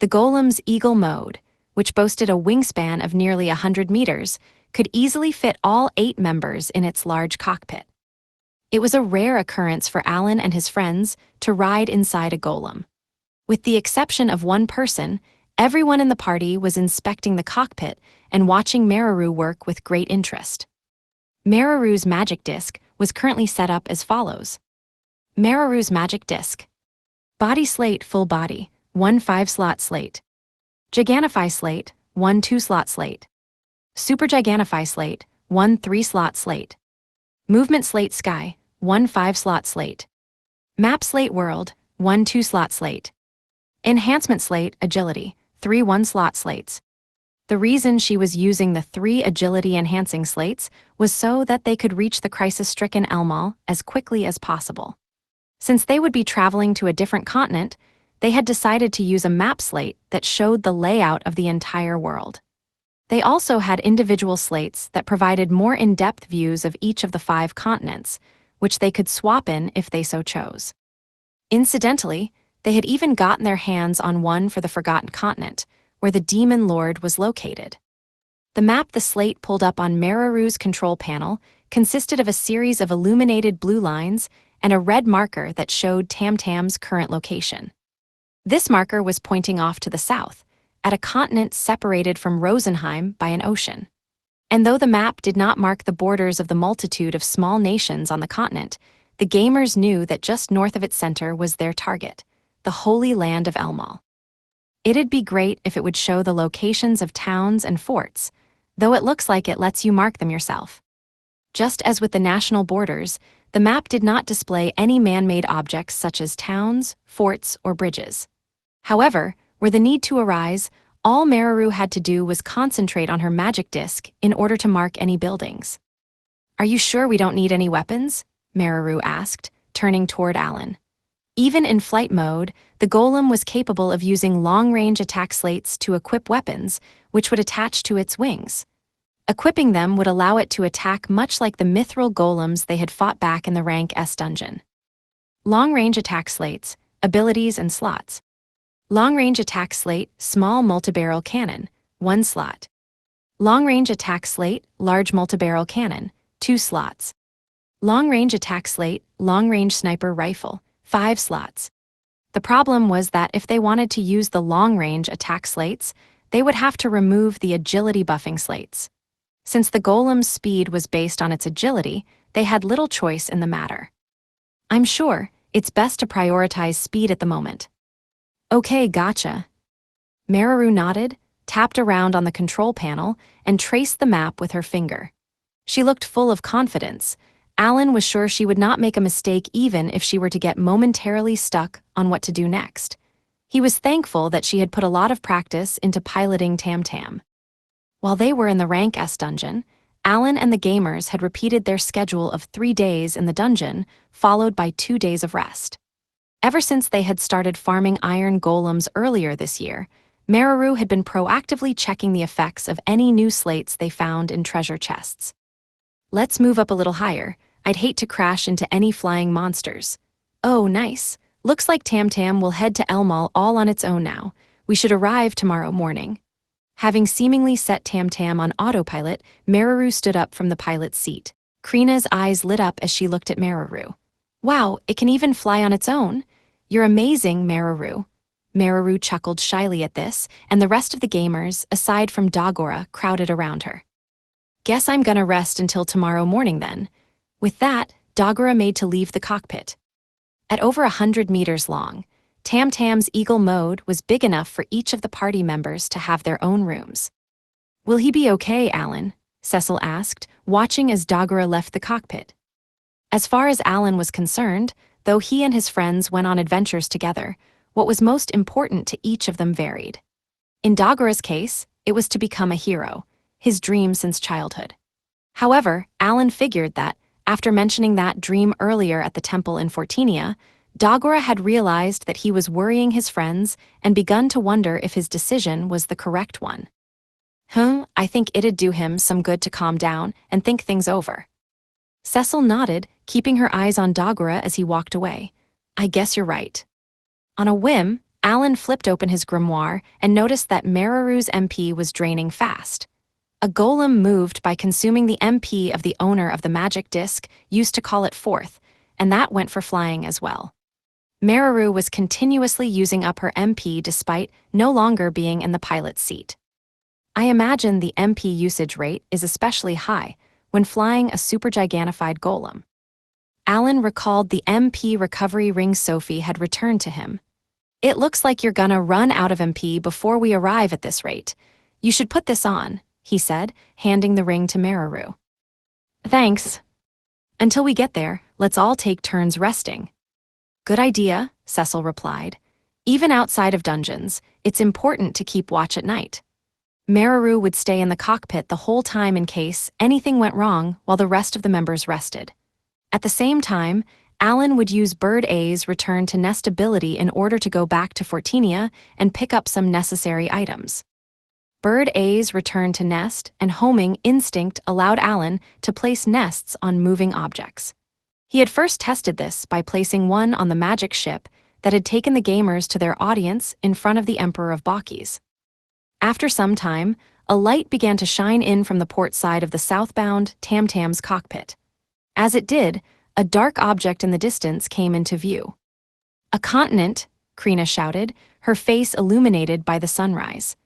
The Golem's Eagle mode, which boasted a wingspan of nearly 100 meters, could easily fit all 8 members in its large cockpit. It was a rare occurrence for Alan and his friends to ride inside a Golem. With the exception of one person, everyone in the party was inspecting the cockpit and watching Mararu work with great interest. Mararu's magic disc was currently set up as follows. Mararu's magic disc. Body slate full body, 1 5-slot slate. Giganify slate, 1 2-slot slate. Super Giganify slate, 1 3-slot slate. Movement slate sky, 1 5-slot slate. Map slate world, 1 2-slot slate. Enhancement slate agility, 3 1-slot slates. The reason she was using the 3 agility-enhancing slates was so that they could reach the crisis-stricken Elmal as quickly as possible. Since they would be traveling to a different continent, they had decided to use a map slate that showed the layout of the entire world. They also had individual slates that provided more in-depth views of each of the 5 continents, which they could swap in if they so chose. Incidentally, they had even gotten their hands on one for the Forgotten Continent, where the Demon Lord was located. The map the slate pulled up on Mararu's control panel consisted of a series of illuminated blue lines and a red marker that showed Tamtam's current location. This marker was pointing off to the south, at a continent separated from Rosenheim by an ocean. And though the map did not mark the borders of the multitude of small nations on the continent, the gamers knew that just north of its center was their target, the Holy Land of Elmal. It'd be great if it would show the locations of towns and forts, though it looks like it lets you mark them yourself. Just as with the national borders, the map did not display any man-made objects such as towns, forts, or bridges. However, were the need to arise, all Mararu had to do was concentrate on her magic disc in order to mark any buildings. "Are you sure we don't need any weapons?" Mararu asked, turning toward Alan. Even in flight mode, the Golem was capable of using long-range attack slates to equip weapons, which would attach to its wings. Equipping them would allow it to attack much like the mithril golems they had fought back in the Rank S dungeon. Long-range attack slates, abilities and slots. Long-range attack slate, small multi-barrel cannon, 1 slot. Long-range attack slate, large multi-barrel cannon, 2 slots. Long-range attack slate, long-range sniper rifle, 5 slots. The problem was that if they wanted to use the long-range attack slates, they would have to remove the agility buffing slates. Since the Golem's speed was based on its agility, they had little choice in the matter. "I'm sure it's best to prioritize speed at the moment." "Okay, gotcha." Mararu nodded, tapped around on the control panel, and traced the map with her finger. She looked full of confidence. Alan was sure she would not make a mistake even if she were to get momentarily stuck on what to do next. He was thankful that she had put a lot of practice into piloting Tamtam. While they were in the Rank S dungeon, Alan and the gamers had repeated their schedule of 3 days in the dungeon, followed by 2 days of rest. Ever since they had started farming iron golems earlier this year, Mararu had been proactively checking the effects of any new slates they found in treasure chests. "Let's move up a little higher. I'd hate to crash into any flying monsters." "Oh, nice. Looks like Tamtam will head to Elmal all on its own now. We should arrive tomorrow morning." Having seemingly set Tamtam on autopilot, Mararu stood up from the pilot's seat. Krina's eyes lit up as she looked at Mararu. "Wow, it can even fly on its own. You're amazing, Mararu." Mararu chuckled shyly at this, and the rest of the gamers, aside from Dagora, crowded around her. "Guess I'm gonna rest until tomorrow morning then." With that, Dagora made to leave the cockpit. At over 100 meters long, Tam Tam's eagle mode was big enough for each of the party members to have their own rooms. "Will he be okay, Alan?" Cecil asked, watching as Dagora left the cockpit. As far as Alan was concerned, though he and his friends went on adventures together, what was most important to each of them varied. In Dagora's case, it was to become a hero, his dream since childhood. However, Alan figured that, after mentioning that dream earlier at the temple in Fortinia, Dagora had realized that he was worrying his friends and begun to wonder if his decision was the correct one. I think it'd do him some good to calm down and think things over." Cecil nodded, keeping her eyes on Dagora as he walked away. "I guess you're right." On a whim, Alan flipped open his grimoire and noticed that Meraru's MP was draining fast. A golem moved by consuming the MP of the owner of the magic disc used to call it forth, and that went for flying as well. Meraru was continuously using up her MP despite no longer being in the pilot's seat. I imagine the MP usage rate is especially high when flying a supergigantified golem. Alan recalled the MP recovery ring Sophie had returned to him. "It looks like you're gonna run out of MP before we arrive at this rate. You should put this on," he said, handing the ring to Meraru. "Thanks. Until we get there, let's all take turns resting." "Good idea," Cecil replied. "Even outside of dungeons, it's important to keep watch at night." Meraru would stay in the cockpit the whole time in case anything went wrong while the rest of the members rested. At the same time, Alan would use Bird A's return to nest ability in order to go back to Fortinia and pick up some necessary items. Bird A's return to nest and homing instinct allowed Alan to place nests on moving objects. He had first tested this by placing one on the magic ship that had taken the gamers to their audience in front of the Emperor of Bakis. After some time, a light began to shine in from the port side of the southbound Tam Tam's cockpit. As it did, a dark object in the distance came into view. "A continent," Krina shouted, her face illuminated by the sunrise.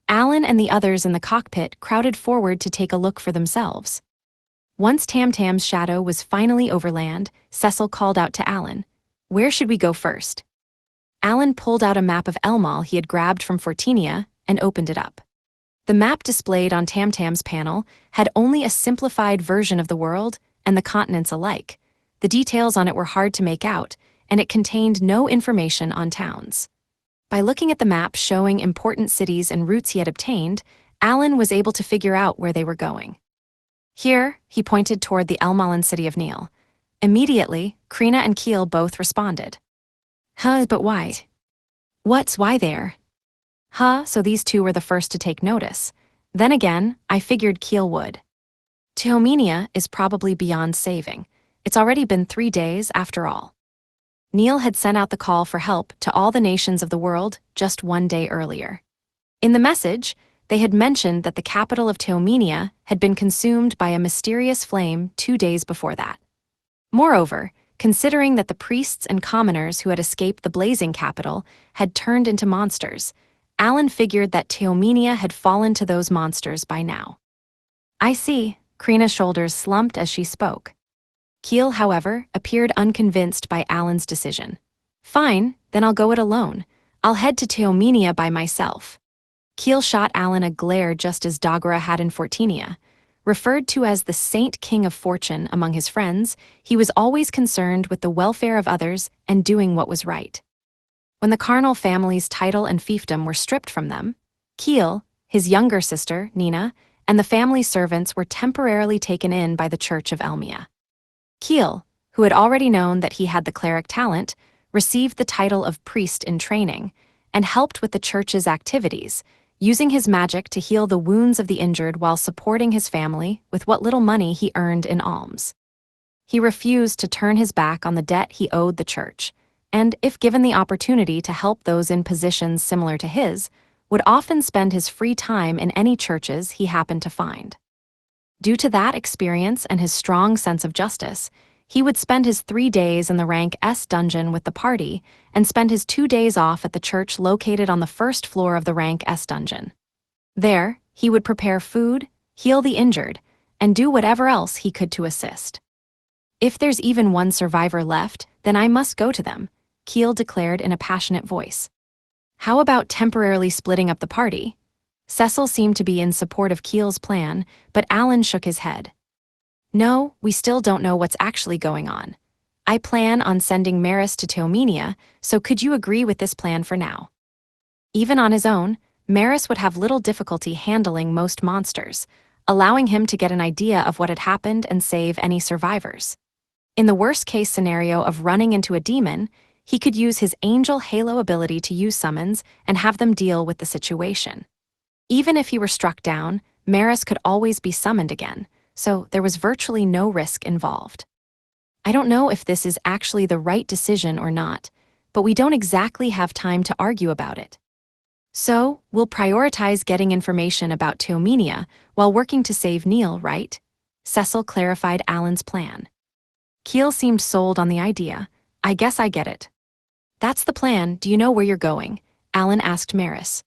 Alan and the others in the cockpit crowded forward to take a look for themselves. Once Tam Tam's shadow was finally over land, Cecil called out to Alan, "Where should we go first?" Alan pulled out a map of Elmal he had grabbed from Fortinia and opened it up. The map displayed on Tam Tam's panel had only a simplified version of the world and the continents alike. The details on it were hard to make out, and it contained no information on towns. By looking at the map showing important cities and routes he had obtained, Alan was able to figure out where they were going. "Here," he pointed toward the Elmalan city of Neil. Immediately, Krina and Keel both responded. But why? What's why there?" So these two were the first to take notice. Then again, I figured Keel would. "Teomenia is probably beyond saving. It's already been 3 days after all." Neil had sent out the call for help to all the nations of the world just 1 day earlier. In the message, they had mentioned that the capital of Teomenia had been consumed by a mysterious flame 2 days before that. Moreover, considering that the priests and commoners who had escaped the blazing capital had turned into monsters, Alan figured that Teomenia had fallen to those monsters by now. "I see," Krina's shoulders slumped as she spoke. Keel, however, appeared unconvinced by Alan's decision. "Fine, then I'll go it alone. I'll head to Teomenia by myself." Keel shot Alan a glare just as Dagora had in Fortinia. Referred to as the Saint King of Fortune among his friends, he was always concerned with the welfare of others and doing what was right. When the Carnal family's title and fiefdom were stripped from them, Keel, his younger sister, Nina, and the family servants were temporarily taken in by the Church of Elmia. Keel, who had already known that he had the cleric talent, received the title of priest in training and helped with the church's activities, using his magic to heal the wounds of the injured while supporting his family with what little money he earned in alms. He refused to turn his back on the debt he owed the church, and if given the opportunity to help those in positions similar to his, would often spend his free time in any churches he happened to find. Due to that experience and his strong sense of justice, he would spend his 3 days in the rank S dungeon with the party and spend his 2 days off at the church located on the first floor of the rank S dungeon. There, he would prepare food, heal the injured, and do whatever else he could to assist. "If there's even one survivor left, then I must go to them," Keel declared in a passionate voice. How about temporarily splitting up the party? Cecil seemed to be in support of Keel's plan, but Alan shook his head. No, we still don't know what's actually going on. I plan on sending Maris to Teomenia, so could you agree with this plan for now? Even on his own, Maris would have little difficulty handling most monsters, allowing him to get an idea of what had happened and save any survivors. In the worst-case scenario of running into a demon, he could use his angel halo ability to use summons and have them deal with the situation. Even if he were struck down, Maris could always be summoned again, so there was virtually no risk involved. I don't know if this is actually the right decision or not, but we don't exactly have time to argue about it. So, we'll prioritize getting information about Teomenia while working to save Neil, right? Cecil clarified Alan's plan. Keel seemed sold on the idea. I guess I get it. That's the plan. Do you know where you're going? Alan asked Maris.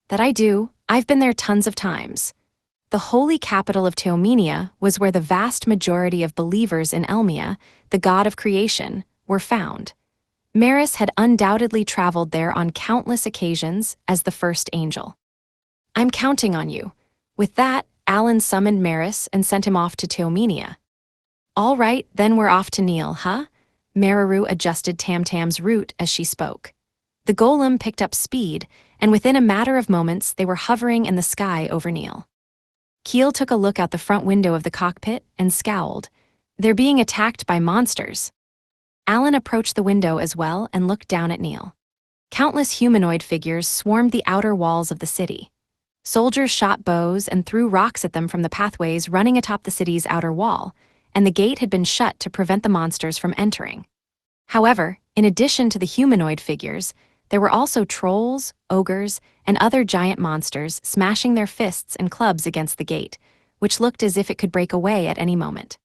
That I do. I've been there tons of times. The holy capital of Teomenia was where the vast majority of believers in Elmia, the god of creation, were found. Maris had undoubtedly traveled there on countless occasions as the first angel. I'm counting on you. With that, Alan summoned Maris and sent him off to Teomenia. All right, then we're off to Neil, huh? Mararu adjusted Tamtam's route as she spoke. The golem picked up speed, and within a matter of moments they were hovering in the sky over Neil. Keel took a look out the front window of the cockpit and scowled. They're being attacked by monsters. Alan approached the window as well and looked down at Neil. Countless humanoid figures swarmed the outer walls of the city. Soldiers shot bows and threw rocks at them from the pathways running atop the city's outer wall, and the gate had been shut to prevent the monsters from entering. However, in addition to the humanoid figures, there were also trolls, ogres, and other giant monsters smashing their fists and clubs against the gate, which looked as if it could break away at any moment.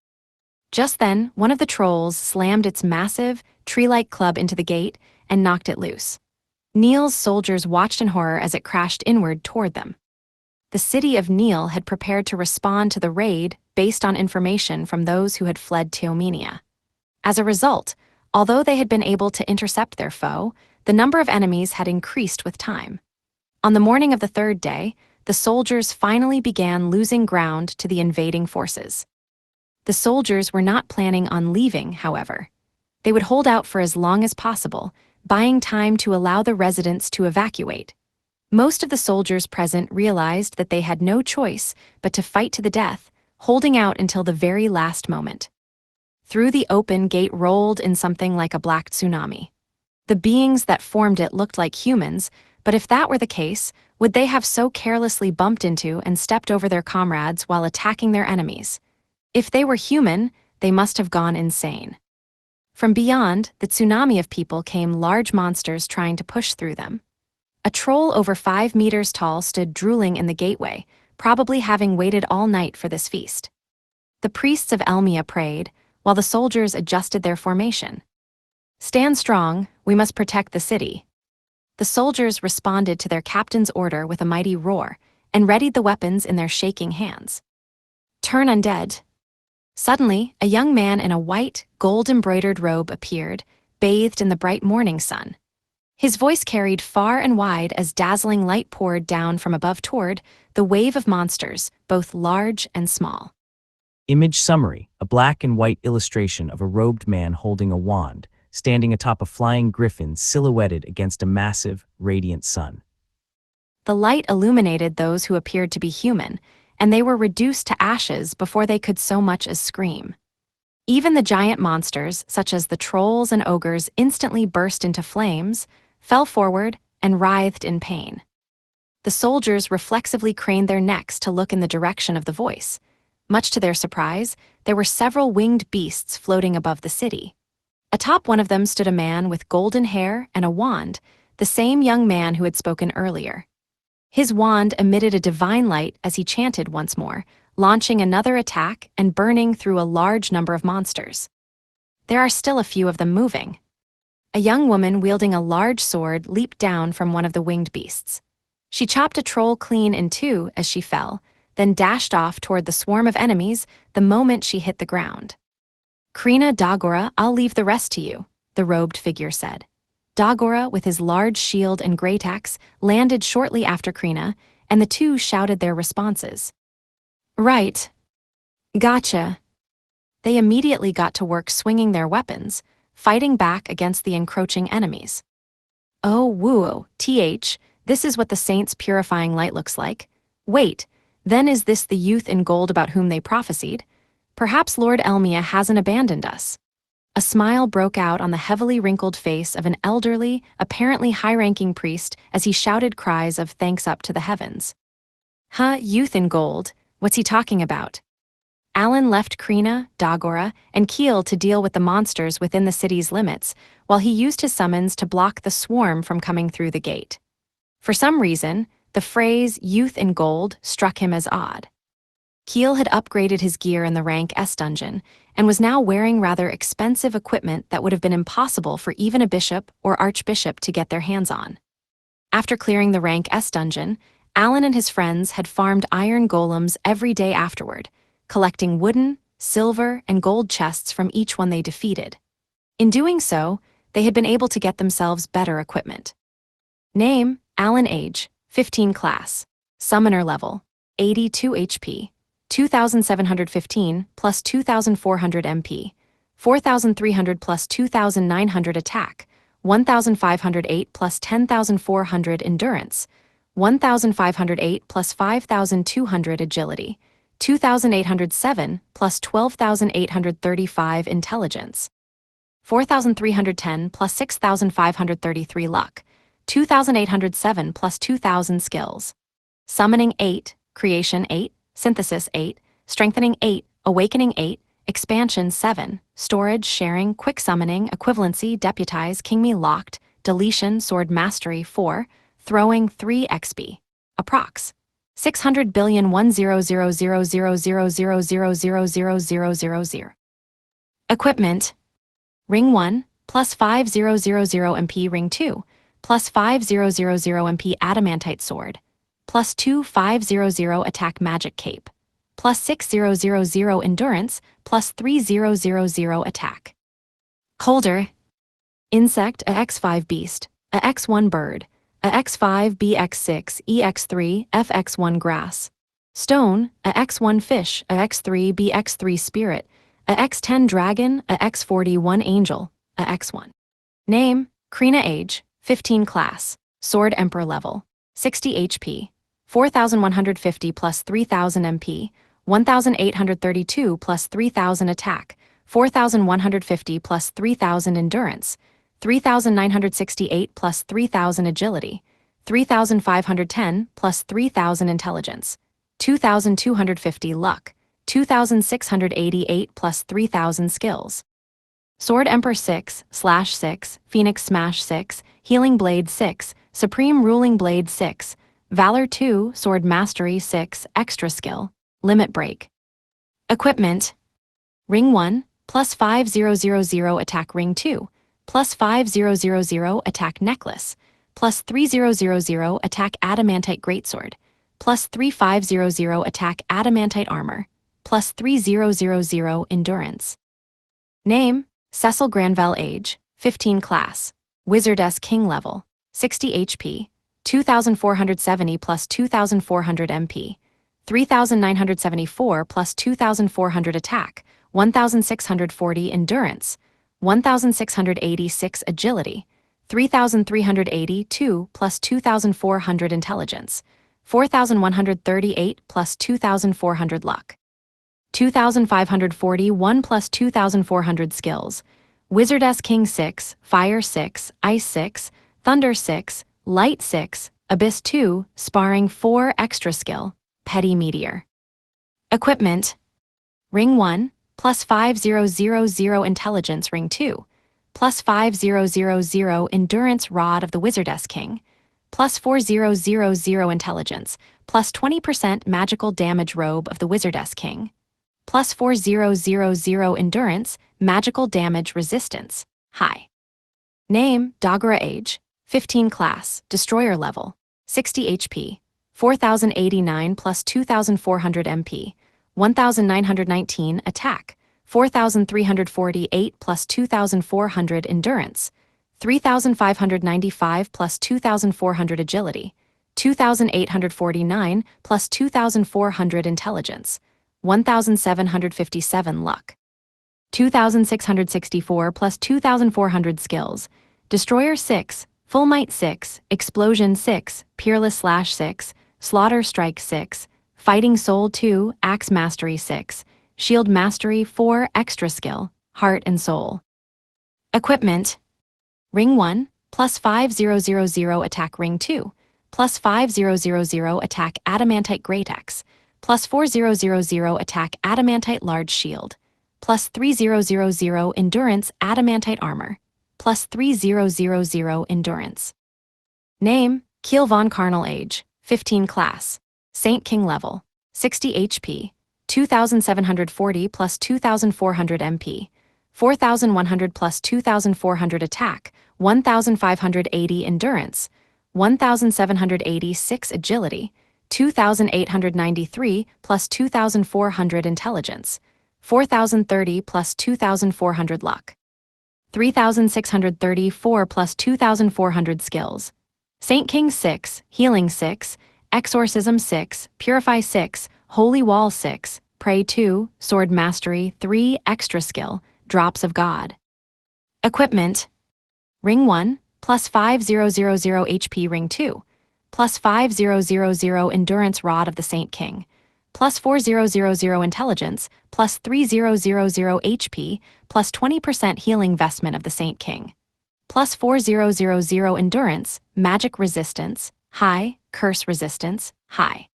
Just then, one of the trolls slammed its massive, tree-like club into the gate and knocked it loose. Neil's soldiers watched in horror as it crashed inward toward them. The city of Neil had prepared to respond to the raid based on information from those who had fled Teomenia. As a result, although they had been able to intercept their foe, the number of enemies had increased with time. On the morning of the third day, the soldiers finally began losing ground to the invading forces. The soldiers were not planning on leaving, however. They would hold out for as long as possible, buying time to allow the residents to evacuate. Most of the soldiers present realized that they had no choice but to fight to the death, holding out until the very last moment. Through the open gate rolled in something like a black tsunami. The beings that formed it looked like humans, but if that were the case, would they have so carelessly bumped into and stepped over their comrades while attacking their enemies? If they were human, they must have gone insane. From beyond, the tsunami of people came large monsters trying to push through them. A troll over 5 meters tall stood drooling in the gateway, probably having waited all night for this feast. The priests of Elmia prayed, while the soldiers adjusted their formation. Stand strong, we must protect the city. The soldiers responded to their captain's order with a mighty roar, and readied the weapons in their shaking hands. Turn undead. Suddenly, a young man in a white, gold-embroidered robe appeared, bathed in the bright morning sun. His voice carried far and wide as dazzling light poured down from above toward the wave of monsters, both large and small. Image summary: a black and white illustration of a robed man holding a wand, standing atop a flying griffin silhouetted against a massive, radiant sun. The light illuminated those who appeared to be human, and they were reduced to ashes before they could so much as scream. Even the giant monsters, such as the trolls and ogres, instantly burst into flames, fell forward, and writhed in pain. The soldiers reflexively craned their necks to look in the direction of the voice. Much to their surprise, there were several winged beasts floating above the city. Atop one of them stood a man with golden hair and a wand, the same young man who had spoken earlier. His wand emitted a divine light as he chanted once more, launching another attack and burning through a large number of monsters. There are still a few of them moving. A young woman wielding a large sword leaped down from one of the winged beasts. She chopped a troll clean in two as she fell, then dashed off toward the swarm of enemies the moment she hit the ground. Krina Dagora, I'll leave the rest to you, the robed figure said. Dagora, with his large shield and great axe, landed shortly after Krina, and the two shouted their responses. Right. Gotcha. They immediately got to work swinging their weapons, fighting back against the encroaching enemies. Oh, woo, this is what the saints' purifying light looks like. Wait, then is this the youth in gold about whom they prophesied? Perhaps Lord Elmia hasn't abandoned us. A smile broke out on the heavily wrinkled face of an elderly, apparently high-ranking priest as he shouted cries of thanks up to the heavens. Huh, youth in gold, what's he talking about? Alan left Krina, Dagora, and Keel to deal with the monsters within the city's limits, while he used his summons to block the swarm from coming through the gate. For some reason, the phrase youth in gold struck him as odd. Keel had upgraded his gear in the rank S dungeon, and was now wearing rather expensive equipment that would have been impossible for even a bishop or archbishop to get their hands on. After clearing the rank S dungeon, Alan and his friends had farmed iron golems every day afterward, collecting wooden, silver, and gold chests from each one they defeated. In doing so, they had been able to get themselves better equipment. Name, Alan age, 15 class. Summoner level, 82 HP. 2,715 plus 2,400 MP. 4,300 plus 2,900 attack. 1,508 plus 10,400 endurance. 1,508 plus 5,200 agility. 2,807 plus 12,835 intelligence. 4,310 plus 6,533 luck. 2,807 plus 2,000 skills. Summoning 8, Creation 8, Synthesis 8, Strengthening 8, Awakening 8, Expansion 7, Storage, Sharing, Quick Summoning, Equivalency, Deputize, King Me Locked, Deletion, Sword Mastery 4, Throwing 3 XP. Approx. 600,100,000,000,000,000,000. Equipment. Ring 1, plus 5,000 MP. Ring 2, plus 5,000 MP Adamantite Sword, plus 2,500 Attack Magic Cape, plus 6,000 Endurance, plus 3,000 Attack. Holder. Insect, a X5 Beast, a X1 Bird, a X5 BX6 EX3 FX1 Grass. Stone, a X1 Fish, a X3 BX3 Spirit, a X10 Dragon, a X41 Angel, a X1. Name, Krina age, 15 class, Sword Emperor level, 60 HP, 4,150 plus 3,000 MP, 1,832 plus 3,000 attack, 4,150 plus 3,000 endurance, 3,968 plus 3,000 agility, 3,510 plus 3,000 intelligence, 2,250 luck, 2,688 plus 3,000 skills. Sword Emperor 6/6, Phoenix Smash 6, Healing Blade 6, Supreme Ruling Blade 6, Valor 2, Sword Mastery 6, Extra Skill, Limit Break. Equipment. Ring 1, plus 5,000 Attack. Ring 2, plus 5,000 Attack Necklace, plus 3,000 Attack Adamantite Greatsword, plus 3,500 Attack Adamantite Armor, plus 3,000 Endurance. Name, Cecil Granville age, 15 class, Wizardess King level, 60 HP, 2,470 plus 2,400 MP, 3,974 plus 2,400 attack, 1,640 endurance, 1,686 agility, 3,382 plus 2,400 intelligence, 4,138 plus 2,400 luck, 2,541 plus 2,400 skills, Wizardess King 6, Fire 6, Ice 6, Thunder 6, Light 6, Abyss 2, Sparring 4 Extra Skill, Petty Meteor. Equipment. Ring 1, plus 5,000 Intelligence. Ring 2, plus 5,000 Endurance Rod of the Wizardess King, plus 4,000 Intelligence, plus 20% Magical Damage Robe of the Wizardess King, plus 4,000 Endurance, Magical Damage Resistance, High. Name, Dagora age, 15 class, Destroyer level, 60 HP, 4,089 plus 2,400 MP, 1,919 attack, 4,348 plus 2,400 endurance, 3,595 plus 2,400 agility, 2,849 plus 2,400 intelligence, 1,757 luck. 2,664 plus 2,400 skills, Destroyer 6, Full Might 6, Explosion 6, Peerless Slash 6, Slaughter Strike 6, Fighting Soul 2, Axe Mastery 6, Shield Mastery 4, Extra Skill, Heart and Soul. Equipment: Ring 1, plus 5000 attack Ring 2, plus 5000 attack Adamantite Great Axe, plus 4000 attack Adamantite Large Shield, plus 3000 Endurance Adamantite Armor, plus 3000 Endurance. Name: Keel von Karnal. Age: 15. Class: Saint King. Level: 60 HP, 2,740 plus 2,400 MP, 4,100 plus 2,400 attack, 1,580 endurance, 1,786 agility, 2,893 plus 2,400 intelligence, 4,030 plus 2,400 luck, 3,634 plus 2,400 skills. Saint King 6, Healing 6, Exorcism 6, Purify 6, Holy Wall 6, Pray 2, Sword Mastery 3, Extra Skill, Drops of God. Equipment: Ring 1, plus 5000 HP. Ring 2, plus 5000 Endurance Rod of the Saint King, plus 4000 Intelligence, plus 3000 HP, plus 20% Healing Vestment of the Saint King, plus 4000 Endurance, Magic Resistance, High, Curse Resistance, High.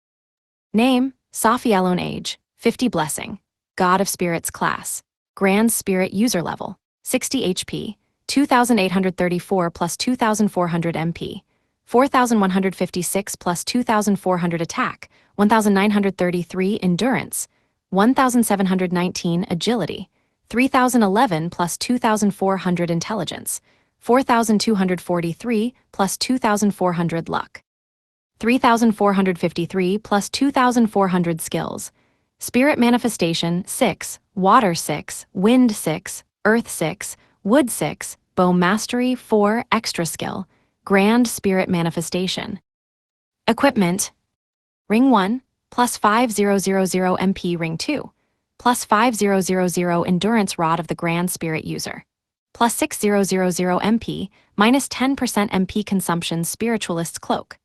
Name: Sophielone. Age: 50. Blessing, God of Spirits. Class: Grand Spirit. User Level: 60 HP, 2,834 plus 2,400 MP, 4,156 plus 2,400 attack, 1,933 endurance, 1,719 agility, 3,011 plus 2,400 intelligence, 4,243 plus 2,400 luck, 3,453 plus 2,400 skills. Spirit Manifestation 6, Water 6, Wind 6, Earth 6, Wood 6, Bow Mastery 4, Extra Skill, Grand Spirit Manifestation. Equipment: Ring 1, plus 5000 MP. Ring 2, plus 5000 Endurance Rod of the Grand Spirit User, plus 6000 MP, minus 10% MP consumption Spiritualist's Cloak,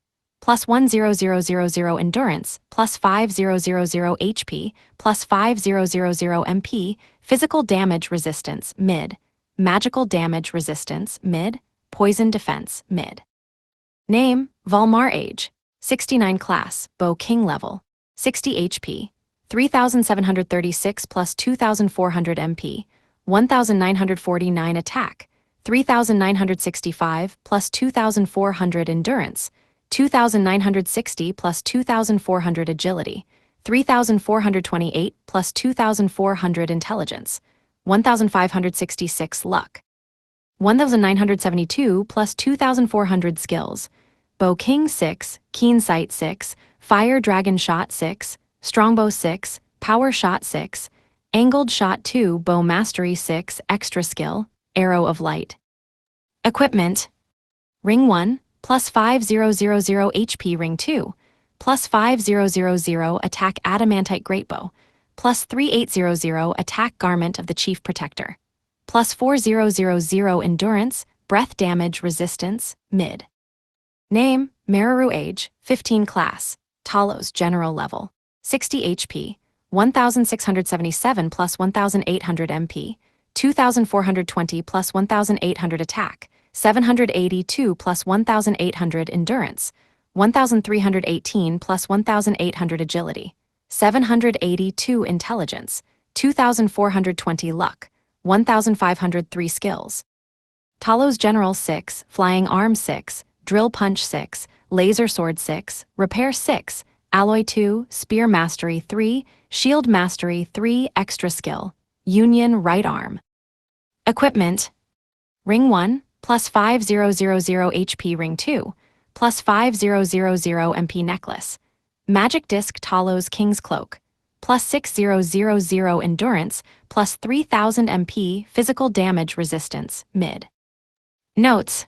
plus 1,000 endurance, plus 5,000 HP, plus 5,000 MP, physical damage resistance, mid, magical damage resistance, mid, poison defense, mid. Name: Valmar. Age: 69. Class: Bow King. Level: 60 HP, 3,736 plus 2,400 MP, 1,949 attack, 3,965 plus 2,400 endurance, 2,960 plus 2,400 agility, 3,428 plus 2,400 intelligence, 1,566 luck, 1,972 plus 2,400 skills. Bow King 6, Keen Sight 6, Fire Dragon Shot 6, Strongbow 6, Power Shot 6, Angled Shot 2, Bow Mastery 6, Extra Skill, Arrow of Light. Equipment: Ring 1, plus 5000 HP. Ring 2, plus 5000 attack Adamantite Greatbow, plus 3800 attack Garment of the Chief Protector, plus 4000 endurance, breath damage resistance, mid. Name: Mararu. Age: 15. Class: Talos. General. Level: 60 HP, 1,677 plus 1,800 MP, 2,420 plus 1,800 attack, 782 plus 1,800 endurance, 1,318 plus 1,800 agility, 782 intelligence, 2,420 luck, 1,503 skills. Talos General 6, Flying Arm 6, Drill Punch 6, Laser Sword 6, Repair 6, Alloy 2, Spear Mastery 3, Shield Mastery 3, Extra Skill, Union Right Arm. Equipment: Ring 1, plus 5000 HP. Ring 2, plus 5000 MP necklace, Magic Disc Talos King's Cloak, plus 6000 endurance, plus 3000 MP physical damage resistance, mid. Notes: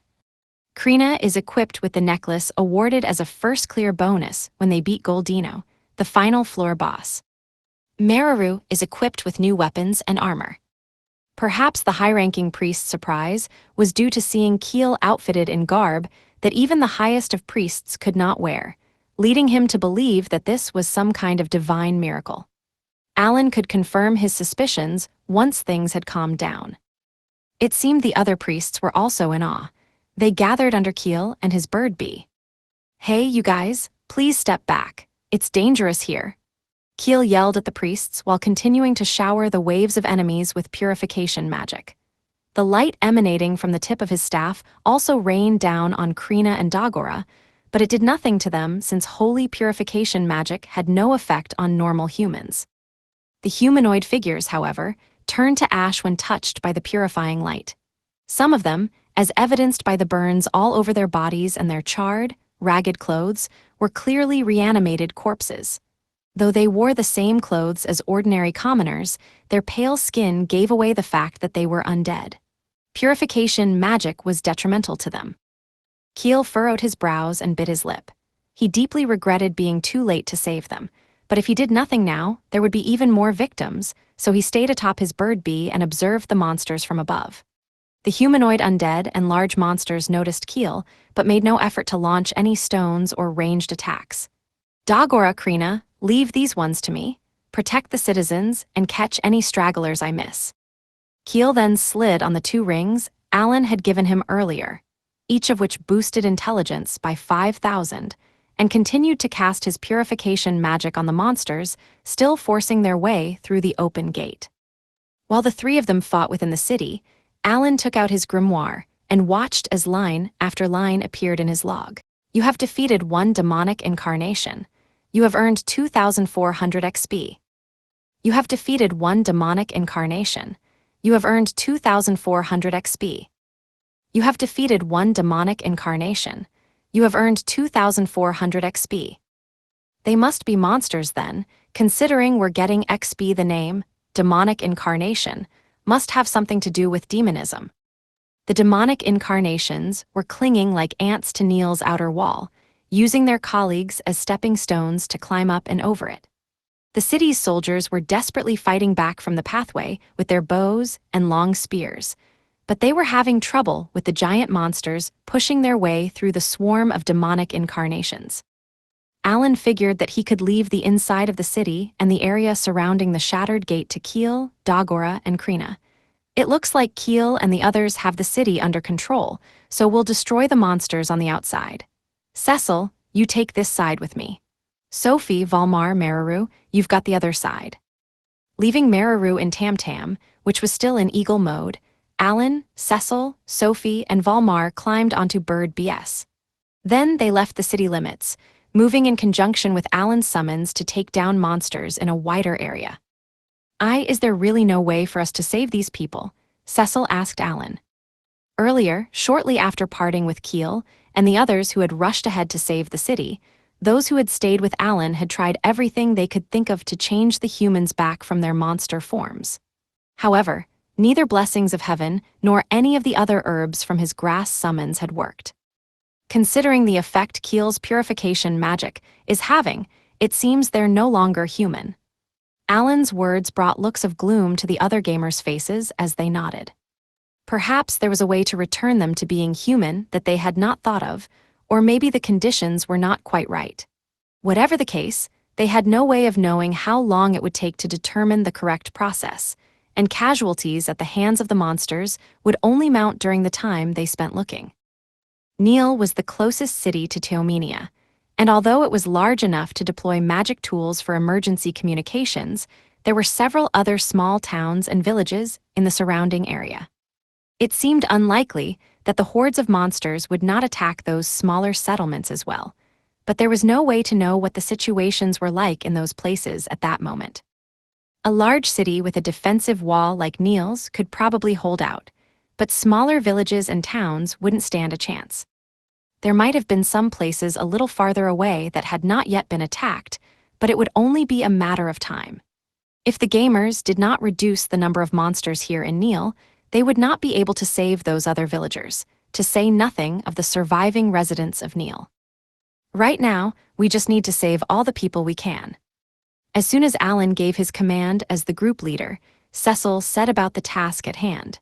Krina is equipped with the necklace awarded as a first clear bonus when they beat Goldino, the final floor boss. Meraru is equipped with new weapons and armor. Perhaps the high-ranking priest's surprise was due to seeing Keel outfitted in garb that even the highest of priests could not wear, leading him to believe that this was some kind of divine miracle. Alan could confirm his suspicions once things had calmed down. It seemed the other priests were also in awe. They gathered under Keel and his bird bee. "Hey, you guys, please step back. It's dangerous here." Keel yelled at the priests while continuing to shower the waves of enemies with purification magic. The light emanating from the tip of his staff also rained down on Krina and Dagora, but it did nothing to them since holy purification magic had no effect on normal humans. The humanoid figures, however, turned to ash when touched by the purifying light. Some of them, as evidenced by the burns all over their bodies and their charred, ragged clothes, were clearly reanimated corpses. Though they wore the same clothes as ordinary commoners, their pale skin gave away the fact that they were undead. Purification magic was detrimental to them. Keel furrowed his brows and bit his lip. He deeply regretted being too late to save them, but if he did nothing now, there would be even more victims, so he stayed atop his bird bee and observed the monsters from above. The humanoid undead and large monsters noticed Keel, but made no effort to launch any stones or ranged attacks. "Dagora, Krina, leave these ones to me. Protect the citizens and catch any stragglers I miss." Keel then slid on the 2 rings Alan had given him earlier, each of which boosted intelligence by 5,000, and continued to cast his purification magic on the monsters, still forcing their way through the open gate. While the 3 of them fought within the city, Alan took out his grimoire and watched as line after line appeared in his log. "You have defeated 1 demonic incarnation. You have earned 2,400 XP. You have defeated 1 demonic incarnation. You have earned 2,400 XP. You have defeated 1 demonic incarnation. You have earned 2,400 XP. They must be monsters then, considering we're getting XP. The name, demonic incarnation, must have something to do with demonism." The demonic incarnations were clinging like ants to Neil's outer wall, using their colleagues as stepping stones to climb up and over it. The city's soldiers were desperately fighting back from the pathway with their bows and long spears, but they were having trouble with the giant monsters pushing their way through the swarm of demonic incarnations. Alan figured that he could leave the inside of the city and the area surrounding the shattered gate to Keel, Dagora, and Krina. "It looks like Keel and the others have the city under control, so we'll destroy the monsters on the outside. Cecil, you take this side with me. Sophie, Valmar, Meraru, you've got the other side." Leaving Meraru in Tam-Tam, which was still in eagle mode, Alan, Cecil, Sophie, and Valmar climbed onto Bird BS. Then they left the city limits, moving in conjunction with Alan's summons to take down monsters in a wider area. Is there really no way for us to save these people?" Cecil asked Alan. Earlier, shortly after parting with Keel and the others who had rushed ahead to save the city, those who had stayed with Alan had tried everything they could think of to change the humans back from their monster forms. However, neither blessings of heaven nor any of the other herbs from his grass summons had worked. Considering the effect Keel's purification magic is having, it seems they're no longer human. Alan's words brought looks of gloom to the other gamers' faces as they nodded. Perhaps there was a way to return them to being human that they had not thought of, or maybe the conditions were not quite right. Whatever the case, they had no way of knowing how long it would take to determine the correct process, and casualties at the hands of the monsters would only mount during the time they spent looking. Neil was the closest city to Teomenia, and although it was large enough to deploy magic tools for emergency communications, there were several other small towns and villages in the surrounding area. It seemed unlikely that the hordes of monsters would not attack those smaller settlements as well, but there was no way to know what the situations were like in those places at that moment. A large city with a defensive wall like Neil's could probably hold out, but smaller villages and towns wouldn't stand a chance. There might have been some places a little farther away that had not yet been attacked, but it would only be a matter of time. If the gamers did not reduce the number of monsters here in Neil, they would not be able to save those other villagers, to say nothing of the surviving residents of Neil. Right now, we just need to save all the people we can. As soon as Alan gave his command as the group leader, Cecil set about the task at hand.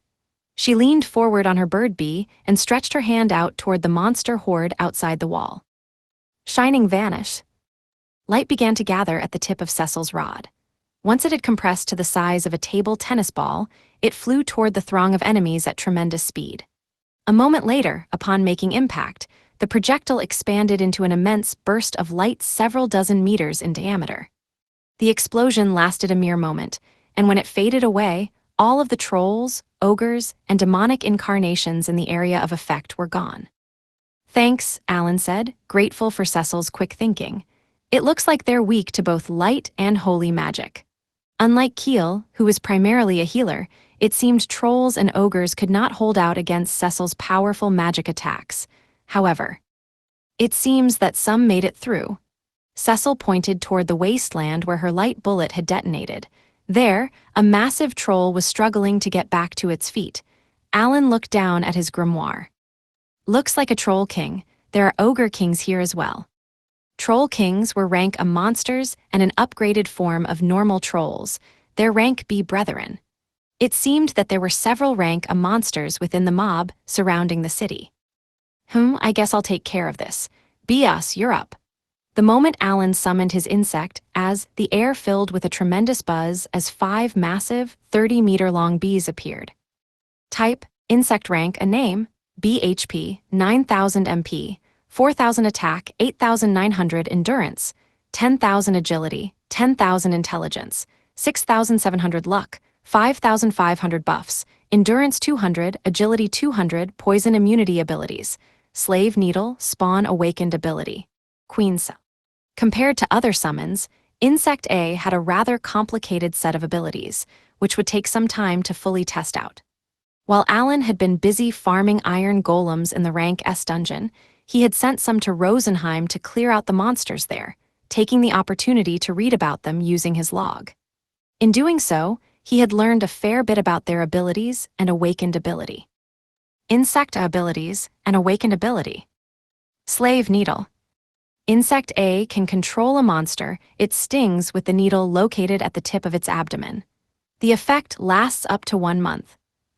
She leaned forward on her bird bee and stretched her hand out toward the monster horde outside the wall. Shining vanished. Light began to gather at the tip of Cecil's rod. Once it had compressed to the size of a table tennis ball, it flew toward the throng of enemies at tremendous speed. A moment later, upon making impact, the projectile expanded into an immense burst of light several dozen meters in diameter. The explosion lasted a mere moment, and when it faded away, all of the trolls, ogres, and demonic incarnations in the area of effect were gone. Thanks, Alan said, grateful for Cecil's quick thinking. It looks like they're weak to both light and holy magic. Unlike Keel, who was primarily a healer, it seemed trolls and ogres could not hold out against Cecil's powerful magic attacks. However, it seems that some made it through. Cecil pointed toward the wasteland where her light bullet had detonated. There, a massive troll was struggling to get back to its feet. Alan looked down at his grimoire. Looks like a troll king. There are ogre kings here as well. Troll kings were rank A monsters and an upgraded form of normal trolls, their rank B brethren. It seemed that there were several rank A monsters within the mob surrounding the city. I guess I'll take care of this. Bias, you're up. The moment Alan summoned his insect, as the air filled with a tremendous buzz as 5 massive, 30-meter-long bees appeared. Type, insect rank, a name, BHP, 9,000 MP, 4,000 attack, 8,900 endurance, 10,000 agility, 10,000 intelligence, 6,700 luck, 5,500 buffs, endurance 200, agility 200, poison immunity abilities, slave needle, spawn awakened ability, queen cell. Compared to other summons, Insect A had a rather complicated set of abilities, which would take some time to fully test out. While Alan had been busy farming iron golems in the rank S dungeon, he had sent some to Rosenheim to clear out the monsters there, taking the opportunity to read about them using his log. In doing so, he had learned a fair bit about their abilities and awakened ability. Insect abilities and awakened ability. Slave needle. Insect A can control a monster. It stings with the needle located at the tip of its abdomen. The effect lasts up to 1 month.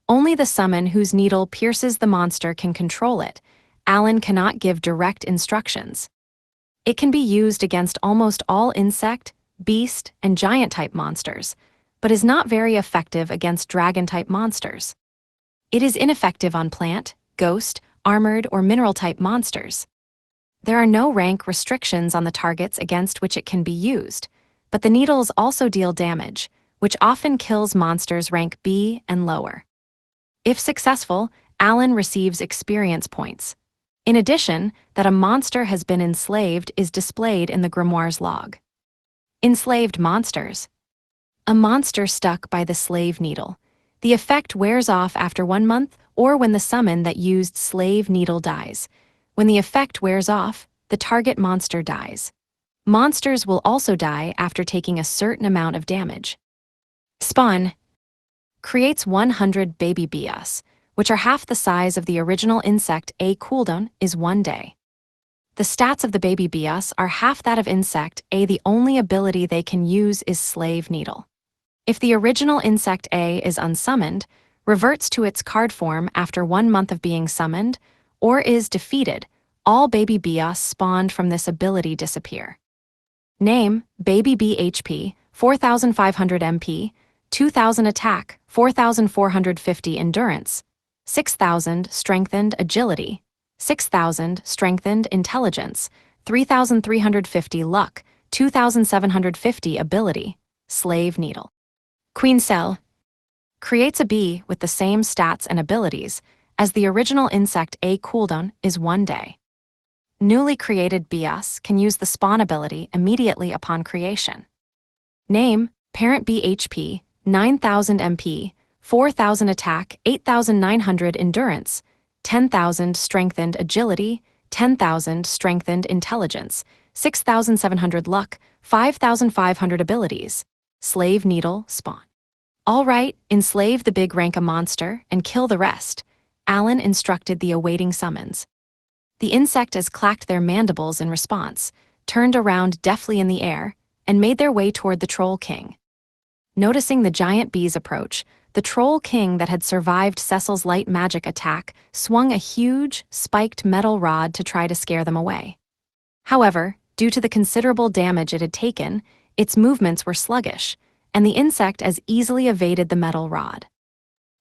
Only the summon whose needle pierces the monster can control it. Alan cannot give direct instructions. It can be used against almost all insect, beast, and giant-type monsters, but is not very effective against dragon-type monsters. It is ineffective on plant, ghost, armored, or mineral-type monsters. There are no rank restrictions on the targets against which it can be used, but the needles also deal damage, which often kills monsters rank B and lower. If successful, Alan receives experience points. In addition, that a monster has been enslaved is displayed in the grimoire's log. Enslaved monsters. A monster stuck by the slave needle. The effect wears off after 1 month or when the summon that used slave needle dies. When the effect wears off, the target monster dies. Monsters will also die after taking a certain amount of damage. Spawn. Creates 100 baby bias, which are half the size of the original insect A. Cooldown is 1 day. The stats of the baby bias are half that of insect A. The only ability they can use is slave needle. If the original insect A is unsummoned, reverts to its card form after 1 month of being summoned, or is defeated, all baby bias spawned from this ability disappear. Name, baby BHP, 4,500 MP, 2,000 attack, 4,450 endurance, 6,000 strengthened agility, 6,000 strengthened intelligence, 3,350 luck, 2,750 ability, slave needle. Queen cell. Creates a bee with the same stats and abilities as the original insect A. Cooldown is 1 day. Newly created bias can use the spawn ability immediately upon creation. Name, parent BHP, 9,000 MP, 4,000 attack, 8,900 endurance, 10,000 strengthened agility, 10,000 strengthened intelligence, 6,700 luck, 5,500 abilities, slave needle spawn. All right, enslave the big rank a monster and kill the rest. Alan instructed the awaiting summons. The insects clacked their mandibles in response, turned around deftly in the air, and made their way toward the Troll King. Noticing the giant bees approach, the Troll King that had survived Cecil's light magic attack swung a huge, spiked metal rod to try to scare them away. However, due to the considerable damage it had taken, its movements were sluggish, and the insect as easily evaded the metal rod.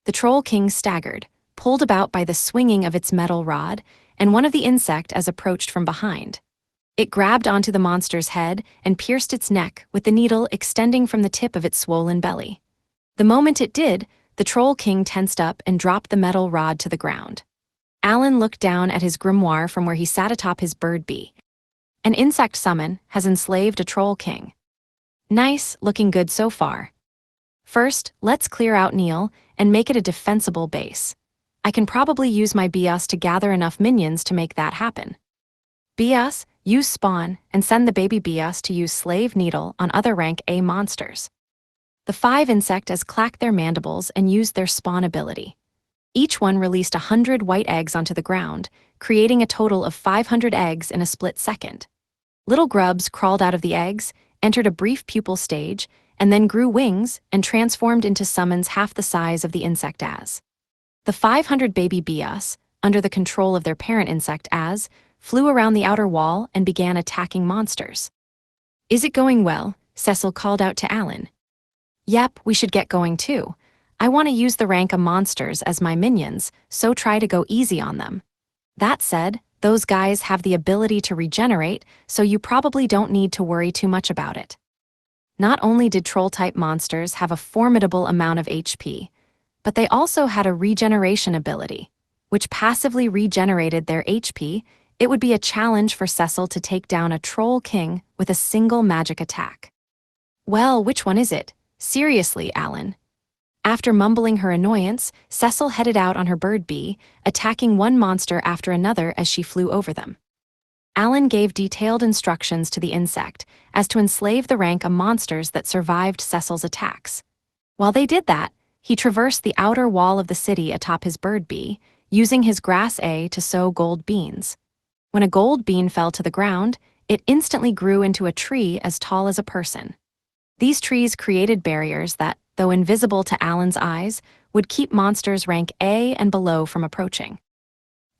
The Troll King staggered, pulled about by the swinging of its metal rod, and one of the insects approached from behind. It grabbed onto the monster's head and pierced its neck with the needle extending from the tip of its swollen belly. The moment it did, the Troll King tensed up and dropped the metal rod to the ground. Alan looked down at his grimoire from where he sat atop his bird bee. An insect summon has enslaved a Troll King. Nice, looking good so far. First, let's clear out Neil and make it a defensible base. I can probably use my Bias to gather enough minions to make that happen. Bias, use Spawn and send the baby Bias to use Slave Needle on other rank A monsters. The 5 insects clacked their mandibles and used their Spawn ability. Each one released 100 white eggs onto the ground, creating a total of 500 eggs in a split second. Little grubs crawled out of the eggs, entered a brief pupal stage, and then grew wings and transformed into summons half the size of the insect as. The 500 baby Bias, under the control of their parent insect as, flew around the outer wall and began attacking monsters. Is it going well? Cecil called out to Alan. Yep, we should get going too. I want to use the rank of monsters as my minions, so try to go easy on them. That said, those guys have the ability to regenerate, so you probably don't need to worry too much about it. Not only did troll-type monsters have a formidable amount of HP, but they also had a regeneration ability, which passively regenerated their HP. It would be a challenge for Cecil to take down a Troll King with a single magic attack. Well, which one is it? Seriously, Alan. After mumbling her annoyance, Cecil headed out on her bird bee, attacking one monster after another as she flew over them. Alan gave detailed instructions to the insect as to enslave the rank of monsters that survived Cecil's attacks. While they did that, he traversed the outer wall of the city atop his bird bee, using his grass A to sow gold beans. When a gold bean fell to the ground, it instantly grew into a tree as tall as a person. These trees created barriers that, though invisible to Alan's eyes, would keep monsters rank A and below from approaching.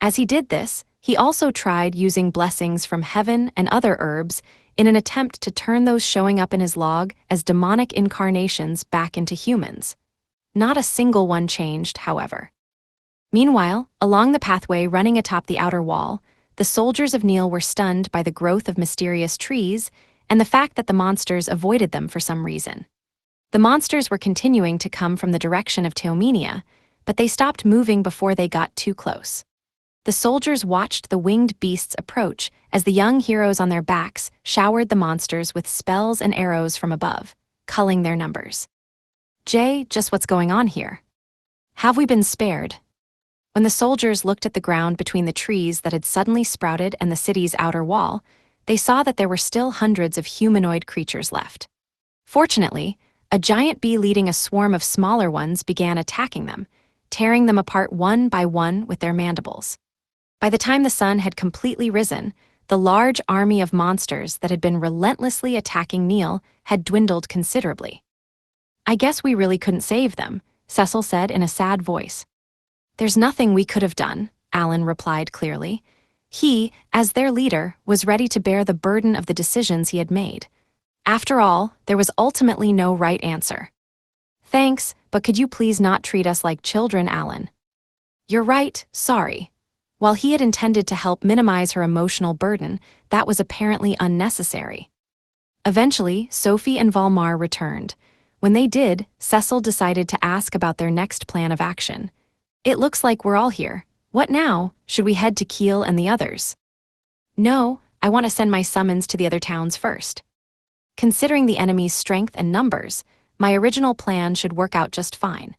As he did this, he also tried using blessings from heaven and other herbs in an attempt to turn those showing up in his log as demonic incarnations back into humans. Not a single one changed, however. Meanwhile, along the pathway running atop the outer wall, the soldiers of Neil were stunned by the growth of mysterious trees and the fact that the monsters avoided them for some reason. The monsters were continuing to come from the direction of Teomenia, but they stopped moving before they got too close. The soldiers watched the winged beasts approach as the young heroes on their backs showered the monsters with spells and arrows from above, culling their numbers. Jay, just what's going on here? Have we been spared? When the soldiers looked at the ground between the trees that had suddenly sprouted and the city's outer wall, they saw that there were still hundreds of humanoid creatures left. Fortunately, a giant bee leading a swarm of smaller ones began attacking them, tearing them apart one by one with their mandibles. By the time the sun had completely risen, the large army of monsters that had been relentlessly attacking Neil had dwindled considerably. I guess we really couldn't save them, Cecil said in a sad voice. There's nothing we could have done, Alan replied clearly. He, as their leader, was ready to bear the burden of the decisions he had made. After all, there was ultimately no right answer. Thanks, but could you please not treat us like children, Alan? You're right, sorry. While he had intended to help minimize her emotional burden, that was apparently unnecessary. Eventually, Sophie and Valmar returned. When they did, Cecil decided to ask about their next plan of action. It looks like we're all here. What now? Should we head to Kiel and the others? No, I want to send my summons to the other towns first. Considering the enemy's strength and numbers, my original plan should work out just fine.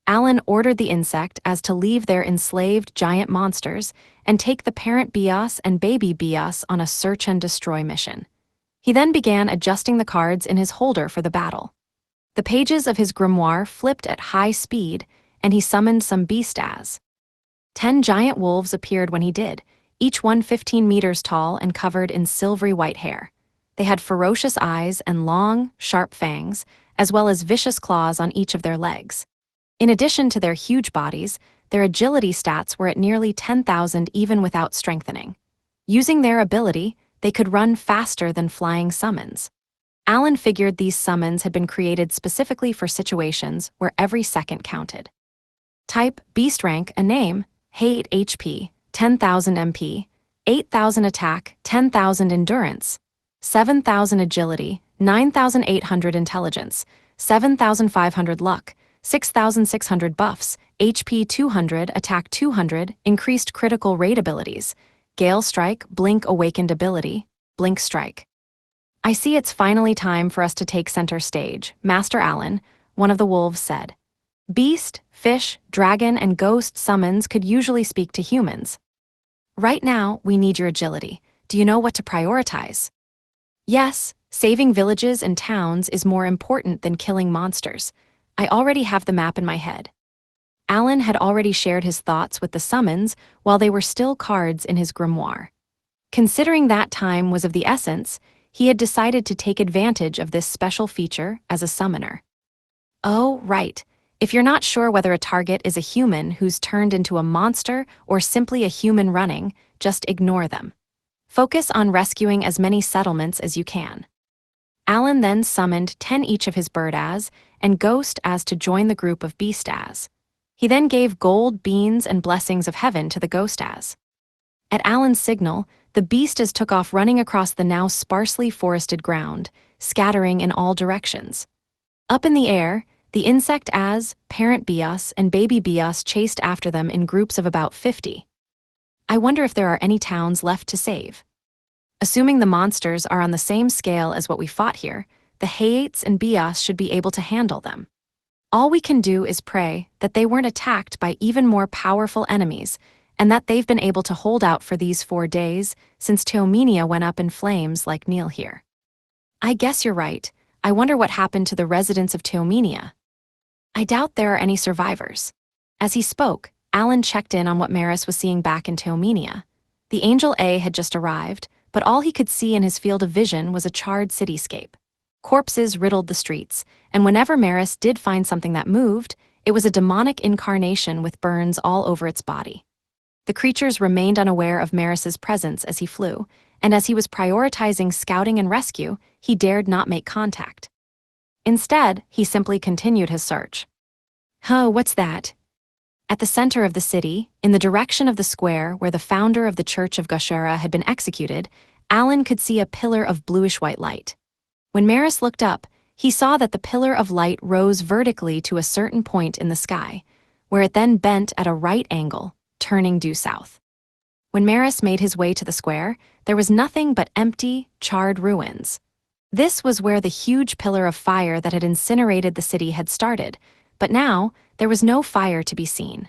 Alan ordered the insect as to leave their enslaved giant monsters and take the parent Bias and baby Bias on a search and destroy mission. He then began adjusting the cards in his holder for the battle. The pages of his grimoire flipped at high speed, and he summoned some beast as. 10 giant wolves appeared when he did, each one 15 meters tall and covered in silvery white hair. They had ferocious eyes and long, sharp fangs, as well as vicious claws on each of their legs. In addition to their huge bodies, their agility stats were at nearly 10,000 even without strengthening. Using their ability, they could run faster than flying summons. Alan figured these summons had been created specifically for situations where every second counted. Type, Beast Rank, a name, 8 HP, 10,000 MP, 8,000 attack, 10,000 endurance, 7,000 agility, 9,800 intelligence, 7,500 luck, 6,600 buffs, HP 200, attack 200, increased critical rate abilities, Gale Strike, Blink Awakened ability, Blink Strike. I see it's finally time for us to take center stage, Master Alan, one of the wolves said. Beast, fish, dragon, and ghost summons could usually speak to humans. Right now, we need your agility. Do you know what to prioritize? Yes, saving villages and towns is more important than killing monsters. I already have the map in my head. Alan had already shared his thoughts with the summons while they were still cards in his grimoire. Considering that time was of the essence, he had decided to take advantage of this special feature as a summoner. Oh, right. If you're not sure whether a target is a human who's turned into a monster or simply a human running, just ignore them. Focus on rescuing as many settlements as you can. Alan then summoned 10 each of his bird as and ghost as to join the group of beast as. He then gave gold, beans, and blessings of heaven to the ghost as. At Alan's signal, the beast as took off running across the now sparsely forested ground, scattering in all directions. Up in the air, the insect as, parent Bias, and baby Bias chased after them in groups of about 50. I wonder if there are any towns left to save. Assuming the monsters are on the same scale as what we fought here, the Hayates and Bias should be able to handle them. All we can do is pray that they weren't attacked by even more powerful enemies, and that they've been able to hold out for these 4 days since Teomenia went up in flames like Neil here. I guess you're right. I wonder what happened to the residents of Teomenia. I doubt there are any survivors. As he spoke, Alan checked in on what Maris was seeing back in Teomenia. The Angel A had just arrived, but all he could see in his field of vision was a charred cityscape. Corpses riddled the streets, and whenever Maris did find something that moved, it was a demonic incarnation with burns all over its body. The creatures remained unaware of Maris's presence as he flew, and as he was prioritizing scouting and rescue, he dared not make contact. Instead, he simply continued his search. Oh, what's that? At the center of the city, in the direction of the square where the founder of the Church of Gashera had been executed, Alan could see a pillar of bluish-white light. When Maris looked up, he saw that the pillar of light rose vertically to a certain point in the sky, where it then bent at a right angle, turning due south. When Maris made his way to the square, there was nothing but empty, charred ruins. This was where the huge pillar of fire that had incinerated the city had started, but now there was no fire to be seen.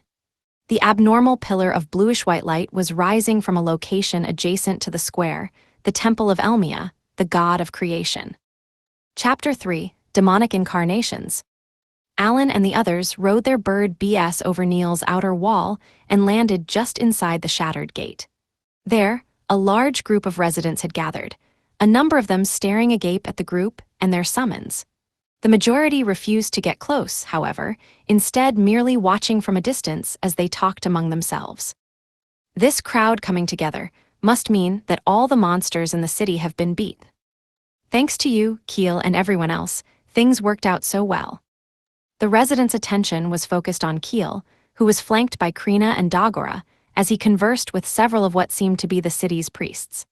The abnormal pillar of bluish-white light was rising from a location adjacent to the square, the Temple of Elmia, the god of creation. Chapter 3, Demonic Incarnations. Alan and the others rode their bird BS over Neil's outer wall and landed just inside the shattered gate. There, a large group of residents had gathered, a number of them staring agape at the group and their summons. The majority refused to get close, however, instead merely watching from a distance as they talked among themselves. This crowd coming together must mean that all the monsters in the city have been beat. Thanks to you, Keel, and everyone else, things worked out so well. The residents' attention was focused on Keel, who was flanked by Krina and Dagora, as he conversed with several of what seemed to be the city's priests.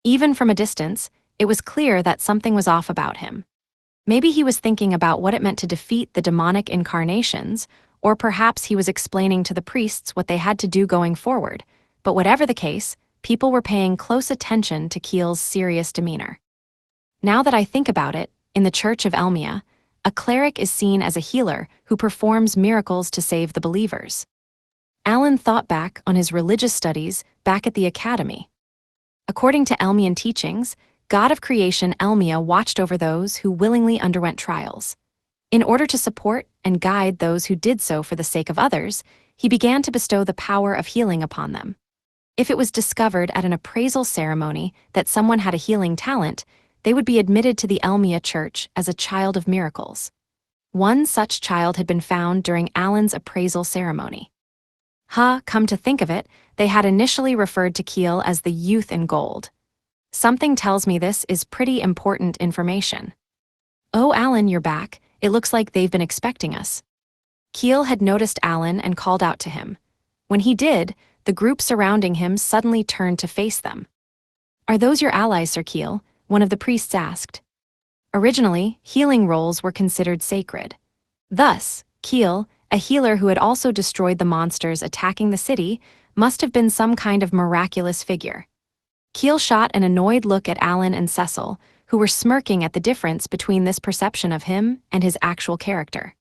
Even from a distance, it was clear that something was off about him. Maybe he was thinking about what it meant to defeat the demonic incarnations, or perhaps he was explaining to the priests what they had to do going forward. But whatever the case, people were paying close attention to Keel's serious demeanor. Now that I think about it, in the Church of Elmia, a cleric is seen as a healer who performs miracles to save the believers. Alan thought back on his religious studies back at the academy. According to Elmian teachings, God of creation Elmia watched over those who willingly underwent trials. In order to support and guide those who did so for the sake of others, he began to bestow the power of healing upon them. If it was discovered at an appraisal ceremony that someone had a healing talent, they would be admitted to the Elmia Church as a child of miracles. One such child had been found during Alan's appraisal ceremony. Come to think of it, they had initially referred to Keel as the youth in gold. Something tells me this is pretty important information. "Oh, Alan, you're back. It looks like they've been expecting us." Keel had noticed Alan and called out to him. When he did, the group surrounding him suddenly turned to face them. "Are those your allies, Sir Keel?" one of the priests asked. Originally, healing roles were considered sacred. Thus, Keel, a healer who had also destroyed the monsters attacking the city, must have been some kind of miraculous figure. Keel shot an annoyed look at Alan and Cecil, who were smirking at the difference between this perception of him and his actual character.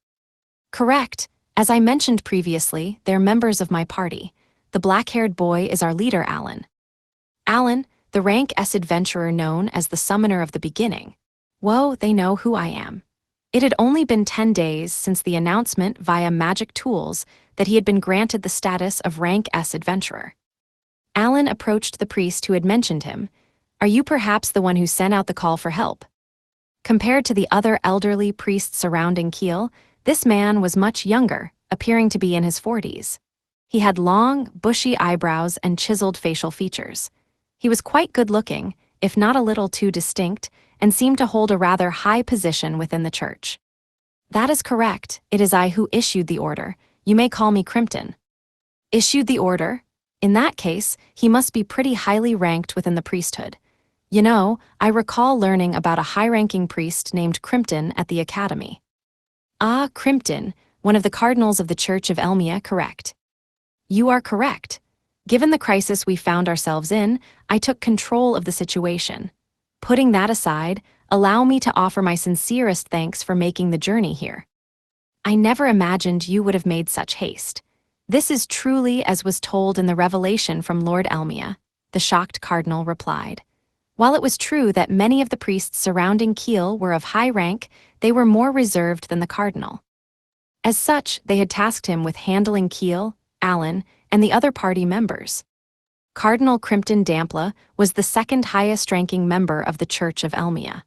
"Correct. As I mentioned previously, they're members of my party. The black-haired boy is our leader, Alan." Alan, the rank S adventurer known as the Summoner of the Beginning. Whoa, they know who I am. It had only been 10 days since the announcement via magic tools that he had been granted the status of rank S adventurer. Alan approached the priest who had mentioned him. "Are you perhaps the one who sent out the call for help?" Compared to the other elderly priests surrounding Keel, this man was much younger, appearing to be in his 40s. He had long, bushy eyebrows and chiseled facial features. He was quite good-looking, if not a little too distinct, and seemed to hold a rather high position within the church. "That is correct. It is I who issued the order. You may call me Crimpton." "Issued the order? In that case, he must be pretty highly ranked within the priesthood. You know, I recall learning about a high-ranking priest named Crimpton at the academy." "Ah, Crimpton, one of the cardinals of the Church of Elmia, correct?" "You are correct. Given the crisis we found ourselves in, I took control of the situation. Putting that aside, allow me to offer my sincerest thanks for making the journey here. I never imagined you would have made such haste. This is truly as was told in the revelation from Lord Elmia," the shocked cardinal replied. While it was true that many of the priests surrounding Keel were of high rank, they were more reserved than the cardinal. As such, they had tasked him with handling Keel, Alan, and the other party members. Cardinal Crimpton Dampla was the second highest-ranking member of the Church of Elmia.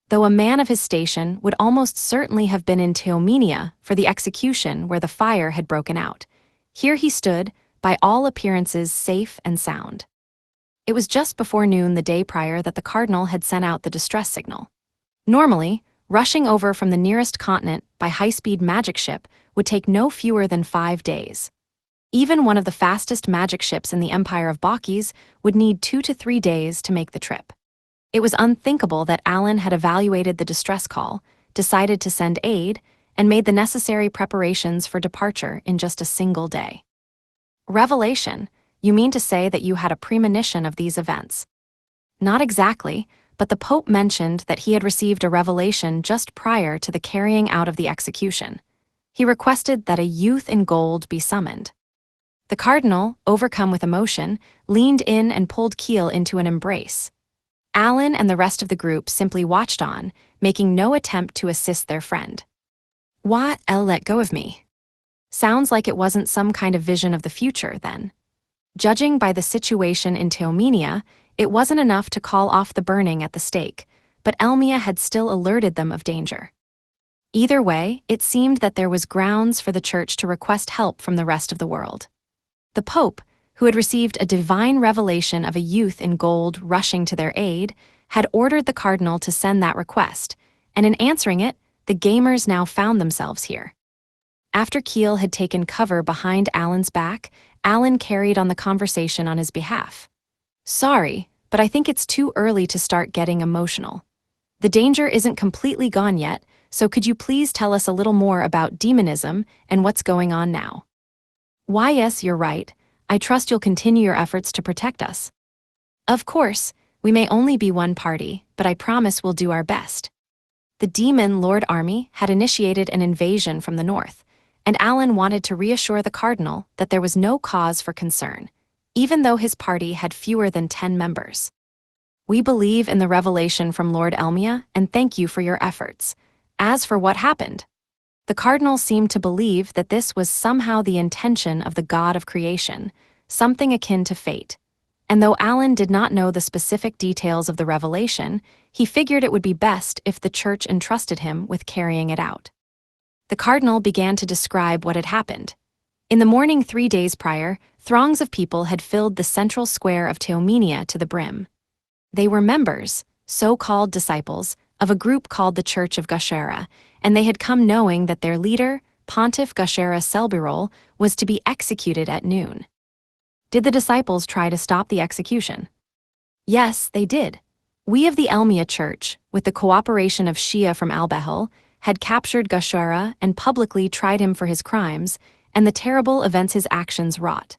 Though a man of his station would almost certainly have been in Teomenia for the execution where the fire had broken out, here he stood, by all appearances safe and sound. It was just before noon the day prior that the cardinal had sent out the distress signal. Normally, rushing over from the nearest continent by high-speed magic ship would take no fewer than 5 days. Even one of the fastest magic ships in the Empire of Bakis would need 2 to 3 days to make the trip. It was unthinkable that Alan had evaluated the distress call, decided to send aid, and made the necessary preparations for departure in just a single day. Revelation? You mean to say that you had a premonition of these events? Not exactly, but the Pope mentioned that he had received a revelation just prior to the carrying out of the execution. He requested that a youth in gold be summoned. The cardinal, overcome with emotion, leaned in and pulled Keel into an embrace. Alan and the rest of the group simply watched on, making no attempt to assist their friend. "What? Let go of me." Sounds like it wasn't some kind of vision of the future, then. Judging by the situation in Teomenia, it wasn't enough to call off the burning at the stake, but Elmia had still alerted them of danger. Either way, it seemed that there was grounds for the church to request help from the rest of the world. The Pope, who had received a divine revelation of a youth in gold rushing to their aid, had ordered the cardinal to send that request, and in answering it, the gamers now found themselves here. After Keel had taken cover behind Alan's back, Alan carried on the conversation on his behalf. "Sorry, but I think it's too early to start getting emotional. The danger isn't completely gone yet, so could you please tell us a little more about demonism and what's going on now?" "Why, yes, you're right. I trust you'll continue your efforts to protect us." "Of course, we may only be one party, but I promise we'll do our best." The demon Lord Army had initiated an invasion from the north, and Alan wanted to reassure the cardinal that there was no cause for concern, even though his party had fewer than 10 members. "We believe in the revelation from Lord Elmia and thank you for your efforts. As for what happened..." The cardinal seemed to believe that this was somehow the intention of the God of creation, something akin to fate. And though Alan did not know the specific details of the revelation, he figured it would be best if the church entrusted him with carrying it out. The cardinal began to describe what had happened. In the morning 3 days prior, throngs of people had filled the central square of Theomenia to the brim. They were members, so-called disciples, of a group called the Church of Gashera, and they had come knowing that their leader, Pontiff Gashera Selbirol, was to be executed at noon. Did the disciples try to stop the execution? Yes, they did. We of the Elmia Church, with the cooperation of Shia from Al-Bahal, had captured Gashera and publicly tried him for his crimes and the terrible events his actions wrought.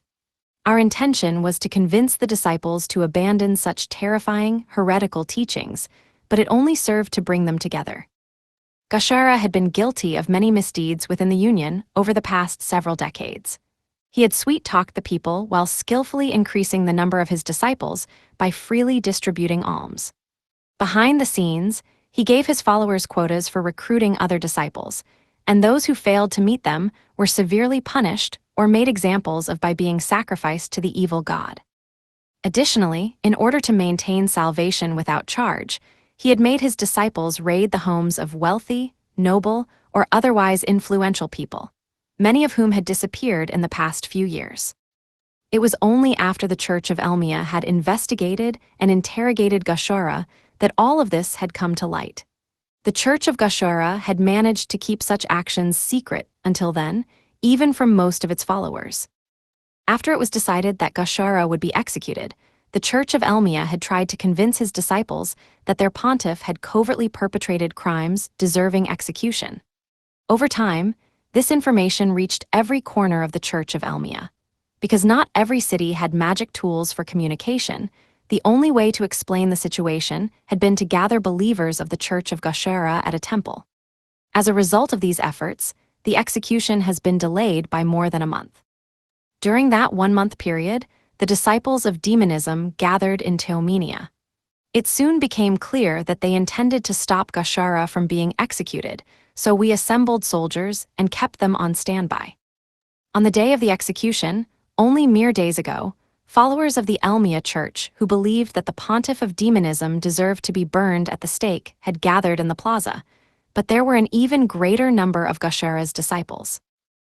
Our intention was to convince the disciples to abandon such terrifying, heretical teachings, but it only served to bring them together. Gashera had been guilty of many misdeeds within the Union over the past several decades. He had sweet-talked the people while skillfully increasing the number of his disciples by freely distributing alms. Behind the scenes, he gave his followers quotas for recruiting other disciples, and those who failed to meet them were severely punished or made examples of by being sacrificed to the evil god. Additionally, in order to maintain salvation without charge, he had made his disciples raid the homes of wealthy, noble, or otherwise influential people, many of whom had disappeared in the past few years. It was only after the Church of Elmia had investigated and interrogated Gashera that all of this had come to light. The Church of Gashera had managed to keep such actions secret until then, even from most of its followers. After it was decided that Gashera would be executed, the Church of Elmia had tried to convince his disciples that their pontiff had covertly perpetrated crimes deserving execution. Over time, this information reached every corner of the Church of Elmia. Because not every city had magic tools for communication, the only way to explain the situation had been to gather believers of the Church of Gashera at a temple. As a result of these efforts, the execution has been delayed by more than a month. During that 1-month period, the disciples of demonism gathered in Theomenia. It soon became clear that they intended to stop Gashera from being executed, so we assembled soldiers and kept them on standby. On the day of the execution, only mere days ago, followers of the Elmia Church who believed that the pontiff of demonism deserved to be burned at the stake had gathered in the plaza, but there were an even greater number of Gashera's disciples.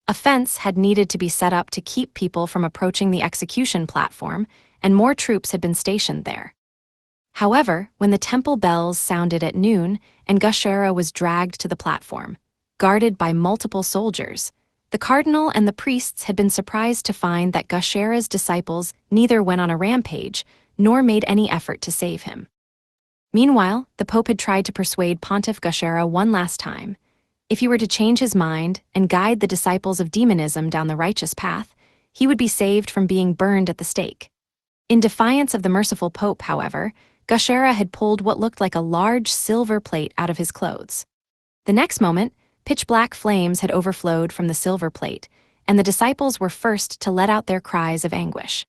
A fence had needed to be set up to keep people from approaching the execution platform, and more troops had been stationed there. However, when the temple bells sounded at noon and Gashera was dragged to the platform, guarded by multiple soldiers, the cardinal and the priests had been surprised to find that Gashera's disciples neither went on a rampage nor made any effort to save him. Meanwhile, the Pope had tried to persuade Pontiff Gashera one last time. If he were to change his mind and guide the disciples of demonism down the righteous path, he would be saved from being burned at the stake. In defiance of the merciful Pope, however, Gashera had pulled what looked like a large silver plate out of his clothes. The next moment, pitch-black flames had overflowed from the silver plate, and the disciples were first to let out their cries of anguish.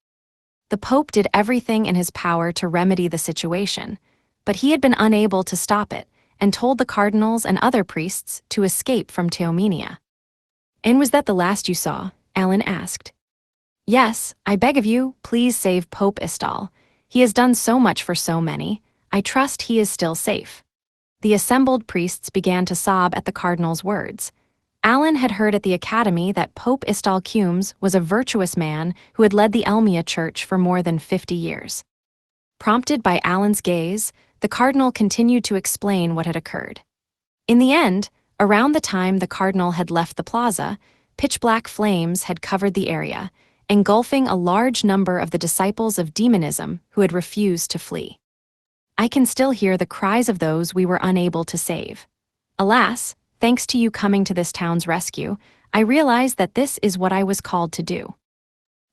The Pope did everything in his power to remedy the situation, but he had been unable to stop it and told the cardinals and other priests to escape from Theomenia. "And was that the last you saw?" Alan asked. "Yes, I beg of you, please save Pope Istal. He has done so much for so many. I trust he is still safe." The assembled priests began to sob at the cardinal's words. Alan had heard at the academy that Pope Istal Cumes was a virtuous man who had led the Elmia Church for more than 50 years. Prompted by Alan's gaze, the cardinal continued to explain what had occurred. In the end, around the time the cardinal had left the plaza, pitch-black flames had covered the area, engulfing a large number of the disciples of demonism who had refused to flee. I can still hear the cries of those we were unable to save. Alas, thanks to you coming to this town's rescue, I realize that this is what I was called to do.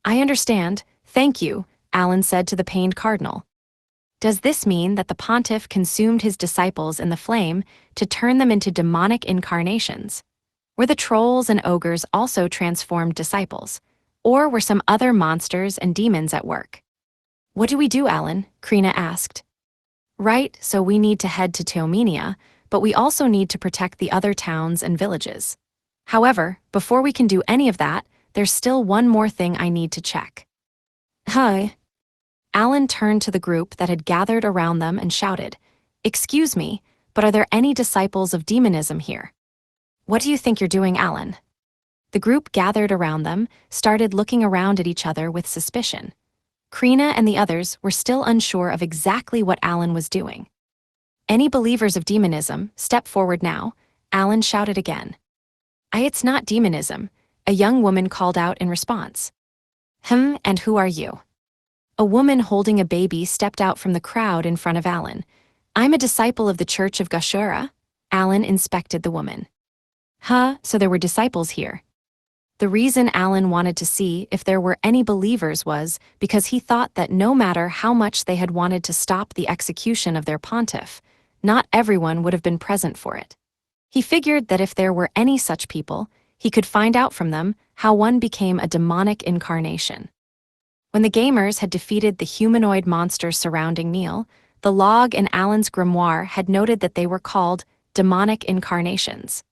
"I understand, thank you," Alan said to the pained cardinal. "Does this mean that the pontiff consumed his disciples in the flame to turn them into demonic incarnations? Were the trolls and ogres also transformed disciples? Or were some other monsters and demons at work?" "What do we do, Alan?" Krina asked. "Right, so we need to head to Theomenia, but we also need to protect the other towns and villages. However, before we can do any of that, there's still one more thing I need to check. Hi. Alan turned to the group that had gathered around them and shouted, "Excuse me, but are there any disciples of demonism here?" "What do you think you're doing, Alan?" The group gathered around them started looking around at each other with suspicion. Krina and the others were still unsure of exactly what Alan was doing. "Any believers of demonism, step forward now," Alan shouted again. "It's not demonism," a young woman called out in response. And who are you?" A woman holding a baby stepped out from the crowd in front of Alan. "I'm a disciple of the Church of Gashura." Alan inspected the woman. So there were disciples here. The reason Alan wanted to see if there were any believers was because he thought that no matter how much they had wanted to stop the execution of their pontiff, not everyone would have been present for it. He figured that if there were any such people, he could find out from them how one became a demonic incarnation. When the gamers had defeated the humanoid monsters surrounding Neil, the log in Alan's grimoire had noted that they were called demonic incarnations.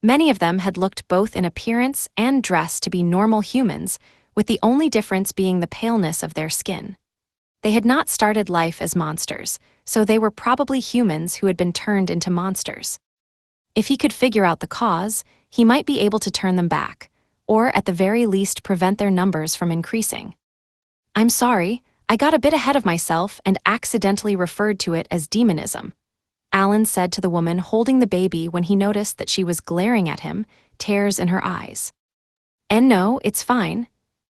Many of them had looked both in appearance and dress to be normal humans, with the only difference being the paleness of their skin. They had not started life as monsters, so they were probably humans who had been turned into monsters. If he could figure out the cause, he might be able to turn them back, or at the very least prevent their numbers from increasing. "I'm sorry, I got a bit ahead of myself and accidentally referred to it as demonism," Alan said to the woman holding the baby when he noticed that she was glaring at him, tears in her eyes. "And no, it's fine."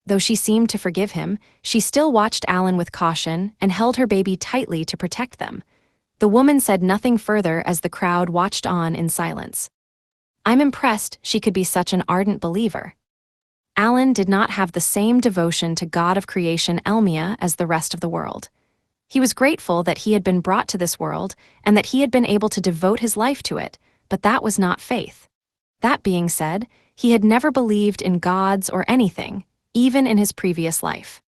Though she seemed to forgive him, she still watched Alan with caution and held her baby tightly to protect them. The woman said nothing further as the crowd watched on in silence. "I'm impressed she could be such an ardent believer." Alan did not have the same devotion to God of creation Elmia as the rest of the world. He was grateful that he had been brought to this world and that he had been able to devote his life to it, but that was not faith. That being said, he had never believed in gods or anything, even in his previous life.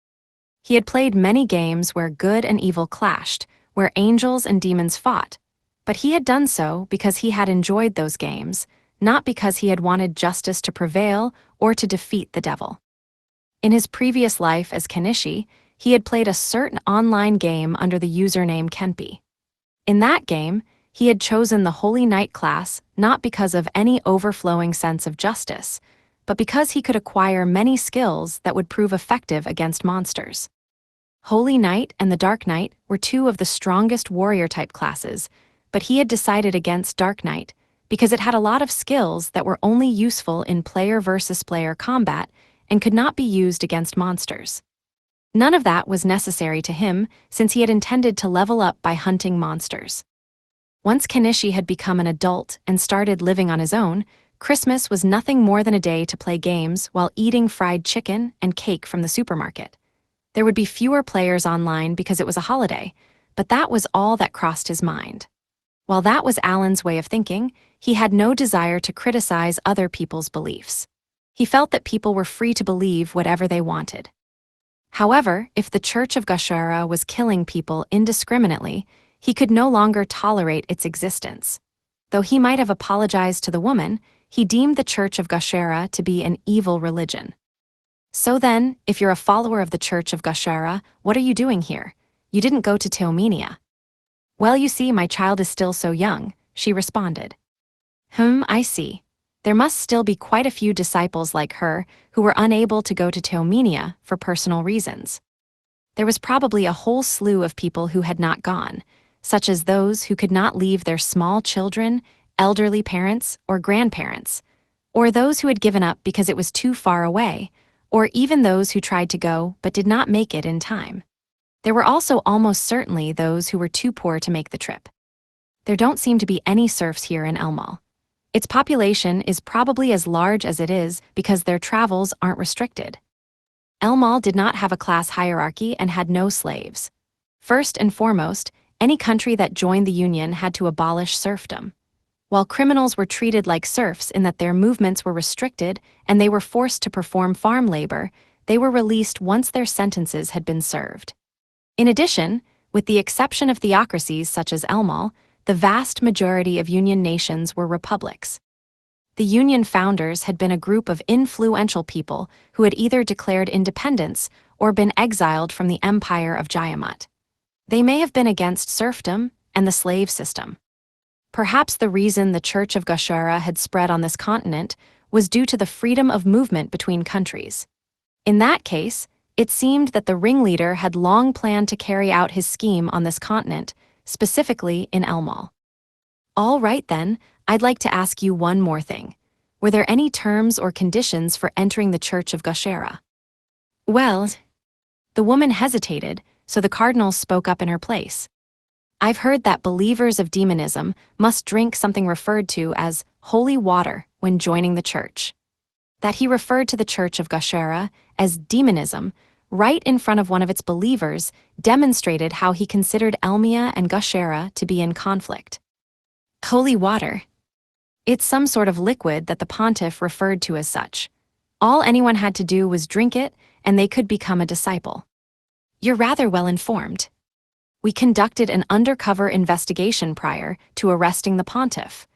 He had played many games where good and evil clashed, where angels and demons fought, but he had done so because he had enjoyed those games, not because he had wanted justice to prevail or to defeat the devil. In his previous life as Kenishi, he had played a certain online game under the username Kenpi. In that game, he had chosen the Holy Knight class not because of any overflowing sense of justice, but because he could acquire many skills that would prove effective against monsters. Holy Knight and the Dark Knight were two of the strongest warrior-type classes, but he had decided against Dark Knight because it had a lot of skills that were only useful in player-versus-player combat and could not be used against monsters. None of that was necessary to him since he had intended to level up by hunting monsters. Once Kenishi had become an adult and started living on his own, Christmas was nothing more than a day to play games while eating fried chicken and cake from the supermarket. There would be fewer players online because it was a holiday, but that was all that crossed his mind. While that was Alan's way of thinking, he had no desire to criticize other people's beliefs. He felt that people were free to believe whatever they wanted. However, if the Church of Gashura was killing people indiscriminately, he could no longer tolerate its existence. Though he might have apologized to the woman, he deemed the Church of Gashura to be an evil religion. "So then, if you're a follower of the Church of Gashura, what are you doing here? You didn't go to Teomenia." "Well, you see, my child is still so young," she responded. I see. There must still be quite a few disciples like her who were unable to go to Teomenia for personal reasons. There was probably a whole slew of people who had not gone, such as those who could not leave their small children, elderly parents, or grandparents, or those who had given up because it was too far away, or even those who tried to go but did not make it in time. There were also almost certainly those who were too poor to make the trip. There don't seem to be any serfs here in Elmal. Its population is probably as large as it is because their travels aren't restricted. Elmal did not have a class hierarchy and had no slaves. First and foremost, any country that joined the Union had to abolish serfdom. While criminals were treated like serfs in that their movements were restricted and they were forced to perform farm labor, they were released once their sentences had been served. In addition, with the exception of theocracies such as Elmal, the vast majority of Union nations were republics. The Union founders had been a group of influential people who had either declared independence or been exiled from the empire of Jayamut. They may have been against serfdom and the slave system. Perhaps the reason the Church of Gashara had spread on this continent was due to the freedom of movement between countries. In that case, it seemed that the ringleader had long planned to carry out his scheme on this continent, specifically in Elmal. All right then, I'd like to ask you one more thing. Were there any terms or conditions for entering the Church of Gashara? Well, the woman hesitated, so the cardinal spoke up in her place. I've heard that believers of demonism must drink something referred to as holy water when joining the church. That he referred to the Church of Gashara as demonism right in front of one of its believers demonstrated how he considered Elmia and Gashara to be in conflict. Holy water. It's some sort of liquid that the pontiff referred to as such. All anyone had to do was drink it, and they could become a disciple. You're rather well informed. We conducted an undercover investigation prior to arresting the pontiff.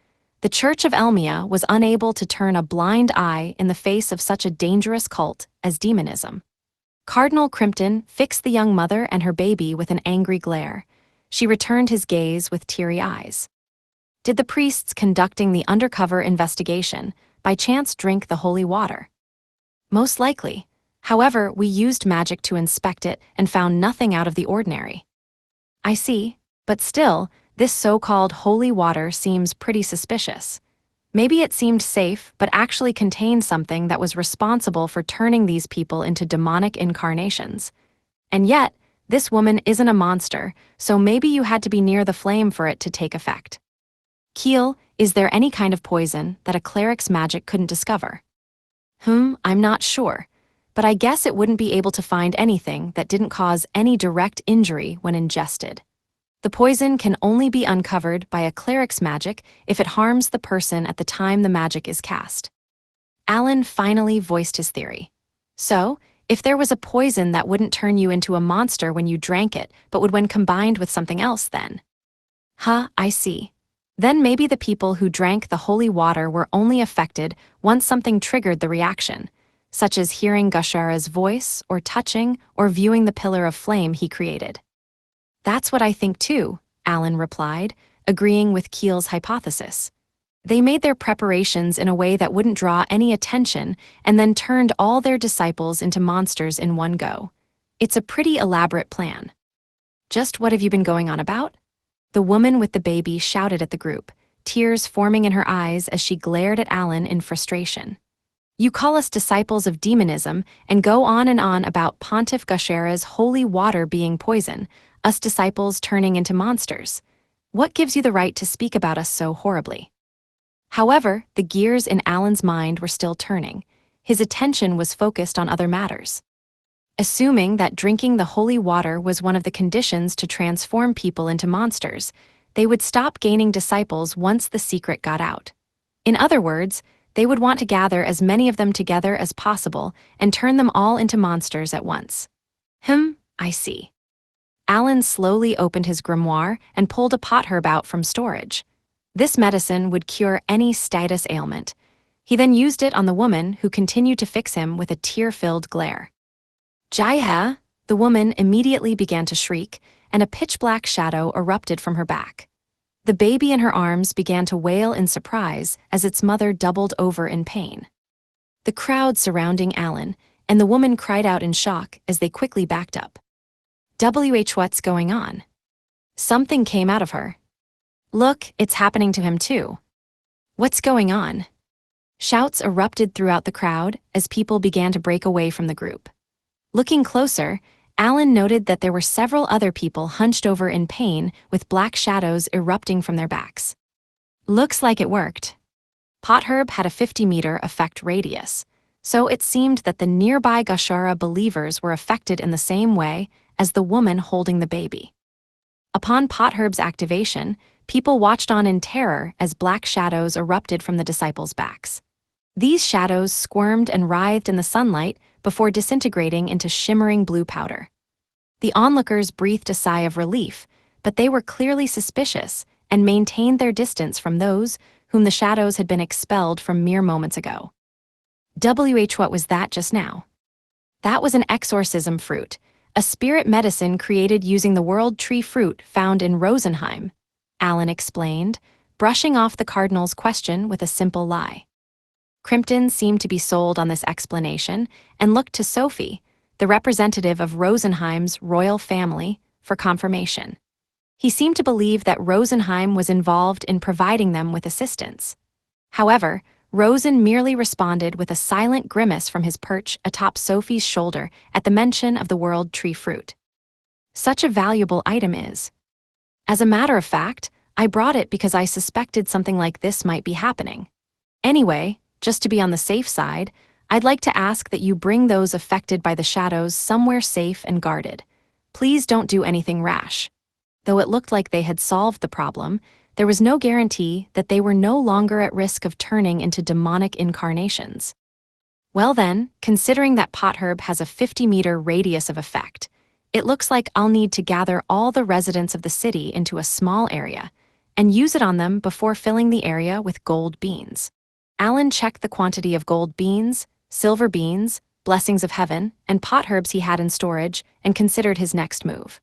The Church of Elmia was unable to turn a blind eye in the face of such a dangerous cult as demonism. Cardinal Crimpton fixed the young mother and her baby with an angry glare. She returned his gaze with teary eyes. Did the priests conducting the undercover investigation by chance drink the holy water? Most likely. However, we used magic to inspect it and found nothing out of the ordinary. I see, but still, this so-called holy water seems pretty suspicious. Maybe it seemed safe, but actually contained something that was responsible for turning these people into demonic incarnations. And yet, this woman isn't a monster, so maybe you had to be near the flame for it to take effect. Keel, is there any kind of poison that a cleric's magic couldn't discover? I'm not sure, but I guess it wouldn't be able to find anything that didn't cause any direct injury when ingested. The poison can only be uncovered by a cleric's magic if it harms the person at the time the magic is cast. Alan finally voiced his theory. So, if there was a poison that wouldn't turn you into a monster when you drank it, but would when combined with something else then? I see. Then maybe the people who drank the holy water were only affected once something triggered the reaction, such as hearing Gashara's voice, or touching, or viewing the pillar of flame he created. That's what I think too, Alan replied, agreeing with Keel's hypothesis. They made their preparations in a way that wouldn't draw any attention and then turned all their disciples into monsters in one go. It's a pretty elaborate plan. Just what have you been going on about? The woman with the baby shouted at the group, tears forming in her eyes as she glared at Alan in frustration. You call us disciples of demonism and go on and on about Pontiff Gashara's holy water being poison, us disciples turning into monsters. What gives you the right to speak about us so horribly? However, the gears in Alan's mind were still turning. His attention was focused on other matters. Assuming that drinking the holy water was one of the conditions to transform people into monsters, they would stop gaining disciples once the secret got out. In other words, they would want to gather as many of them together as possible and turn them all into monsters at once. I see. Alan slowly opened his grimoire and pulled a potherb out from storage. This medicine would cure any status ailment. He then used it on the woman who continued to fix him with a tear-filled glare. Jaiha! The woman immediately began to shriek, and a pitch-black shadow erupted from her back. The baby in her arms began to wail in surprise as its mother doubled over in pain. The crowd surrounding Alan, and the woman cried out in shock as they quickly backed up. What's going on? Something came out of her. Look, it's happening to him too. What's going on? Shouts erupted throughout the crowd as people began to break away from the group. Looking closer, Alan noted that there were several other people hunched over in pain with black shadows erupting from their backs. Looks like it worked. Potherb had a 50-meter effect radius, so it seemed that the nearby Gashara believers were affected in the same way as the woman holding the baby. Upon Potherb's activation, people watched on in terror as black shadows erupted from the disciples' backs. These shadows squirmed and writhed in the sunlight before disintegrating into shimmering blue powder. The onlookers breathed a sigh of relief, but they were clearly suspicious and maintained their distance from those whom the shadows had been expelled from mere moments ago. What was that just now? That was an exorcism fruit, a spirit medicine created using the world tree fruit found in Rosenheim, Alan explained, brushing off the cardinal's question with a simple lie. Crimpton seemed to be sold on this explanation and looked to Sophie, the representative of Rosenheim's royal family, for confirmation. He seemed to believe that Rosenheim was involved in providing them with assistance. However, Rosen merely responded with a silent grimace from his perch atop Sophie's shoulder at the mention of the world tree fruit. Such a valuable item is. As a matter of fact, I brought it because I suspected something like this might be happening. Anyway, just to be on the safe side, I'd like to ask that you bring those affected by the shadows somewhere safe and guarded. Please don't do anything rash. Though it looked like they had solved the problem, there was no guarantee that they were no longer at risk of turning into demonic incarnations. Well then, considering that Potherb has a 50-meter radius of effect, it looks like I'll need to gather all the residents of the city into a small area and use it on them before filling the area with gold beans. Alan checked the quantity of gold beans, silver beans, blessings of heaven, and potherbs he had in storage and considered his next move.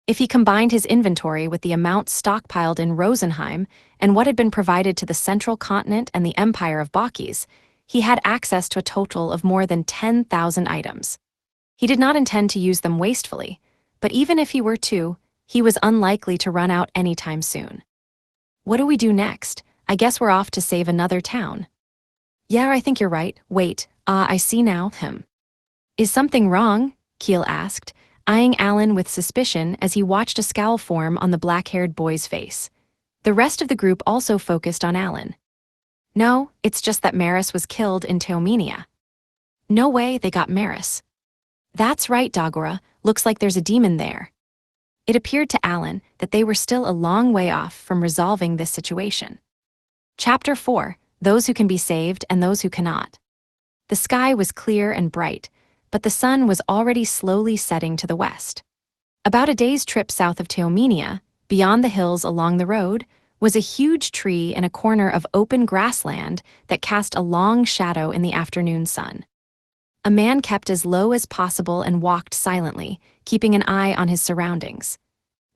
If he combined his inventory with the amount stockpiled in Rosenheim and what had been provided to the central continent and the empire of Bakis, he had access to a total of more than 10,000 items. He did not intend to use them wastefully, but even if he were to, he was unlikely to run out anytime soon. What do we do next? I guess we're off to save another town. Yeah, I think you're right. Wait, I see now. Is something wrong? Keel asked, eyeing Alan with suspicion as he watched a scowl form on the black-haired boy's face. The rest of the group also focused on Alan. No, it's just that Maris was killed in Teomenia. No way they got Maris. That's right, Dagora, looks like there's a demon there. It appeared to Alan that they were still a long way off from resolving this situation. Chapter 4, Those Who Can Be Saved and Those Who Cannot. The sky was clear and bright, but the sun was already slowly setting to the west. About a day's trip south of Teomenia, beyond the hills along the road, was a huge tree in a corner of open grassland that cast a long shadow in the afternoon sun. A man kept as low as possible and walked silently, keeping an eye on his surroundings.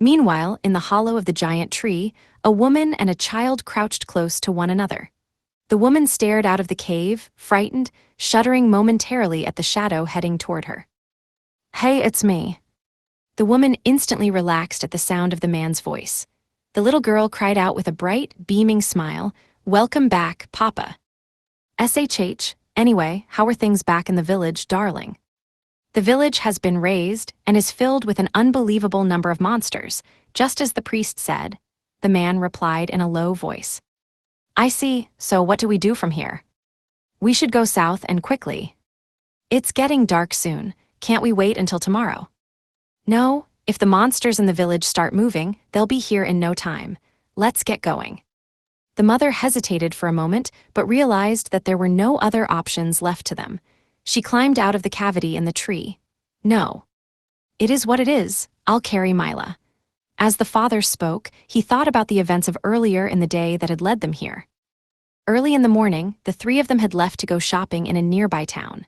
Meanwhile, in the hollow of the giant tree, a woman and a child crouched close to one another. The woman stared out of the cave, frightened, shuddering momentarily at the shadow heading toward her. Hey, it's me. The woman instantly relaxed at the sound of the man's voice. The little girl cried out with a bright, beaming smile, "Welcome back, Papa." SHH, anyway, how are things back in the village, darling? The village has been razed and is filled with an unbelievable number of monsters, just as the priest said, the man replied in a low voice. I see, so what do we do from here? We should go south and quickly. It's getting dark soon, can't we wait until tomorrow? No, if the monsters in the village start moving, they'll be here in no time. Let's get going. The mother hesitated for a moment, but realized that there were no other options left to them. She climbed out of the cavity in the tree. No. It is what it is, I'll carry Mila. As the father spoke, he thought about the events of earlier in the day that had led them here. Early in the morning, the three of them had left to go shopping in a nearby town.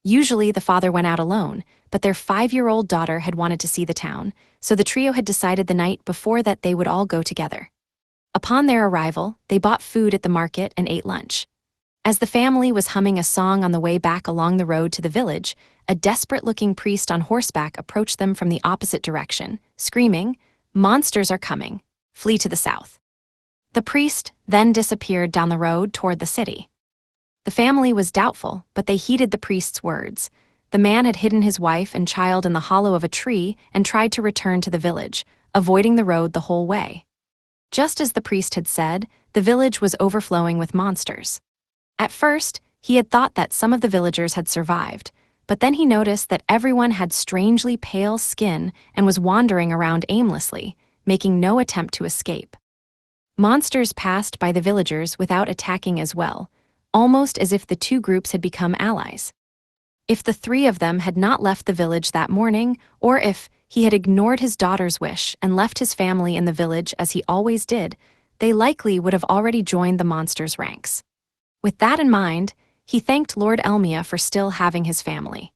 Usually the father went out alone, but their 5-year-old daughter had wanted to see the town, so the trio had decided the night before that they would all go together. Upon their arrival, they bought food at the market and ate lunch. As the family was humming a song on the way back along the road to the village, a desperate-looking priest on horseback approached them from the opposite direction, screaming, "Monsters are coming. Flee to the south." The priest then disappeared down the road toward the city. The family was doubtful, but they heeded the priest's words. The man had hidden his wife and child in the hollow of a tree and tried to return to the village, avoiding the road the whole way. Just as the priest had said, the village was overflowing with monsters. At first, he had thought that some of the villagers had survived, but then he noticed that everyone had strangely pale skin and was wandering around aimlessly, making no attempt to escape. Monsters passed by the villagers without attacking as well, almost as if the two groups had become allies. If the three of them had not left the village that morning, or if he had ignored his daughter's wish and left his family in the village as he always did, they likely would have already joined the monster's ranks. With that in mind, he thanked Lord Elmia for still having his family.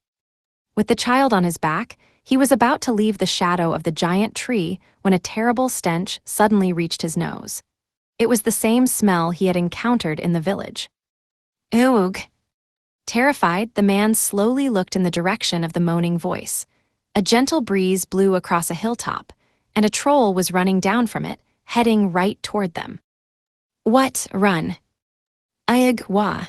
With the child on his back, he was about to leave the shadow of the giant tree when a terrible stench suddenly reached his nose. It was the same smell he had encountered in the village. Oog! Terrified, the man slowly looked in the direction of the moaning voice. A gentle breeze blew across a hilltop, and a troll was running down from it, heading right toward them. What, run? Ayag wah.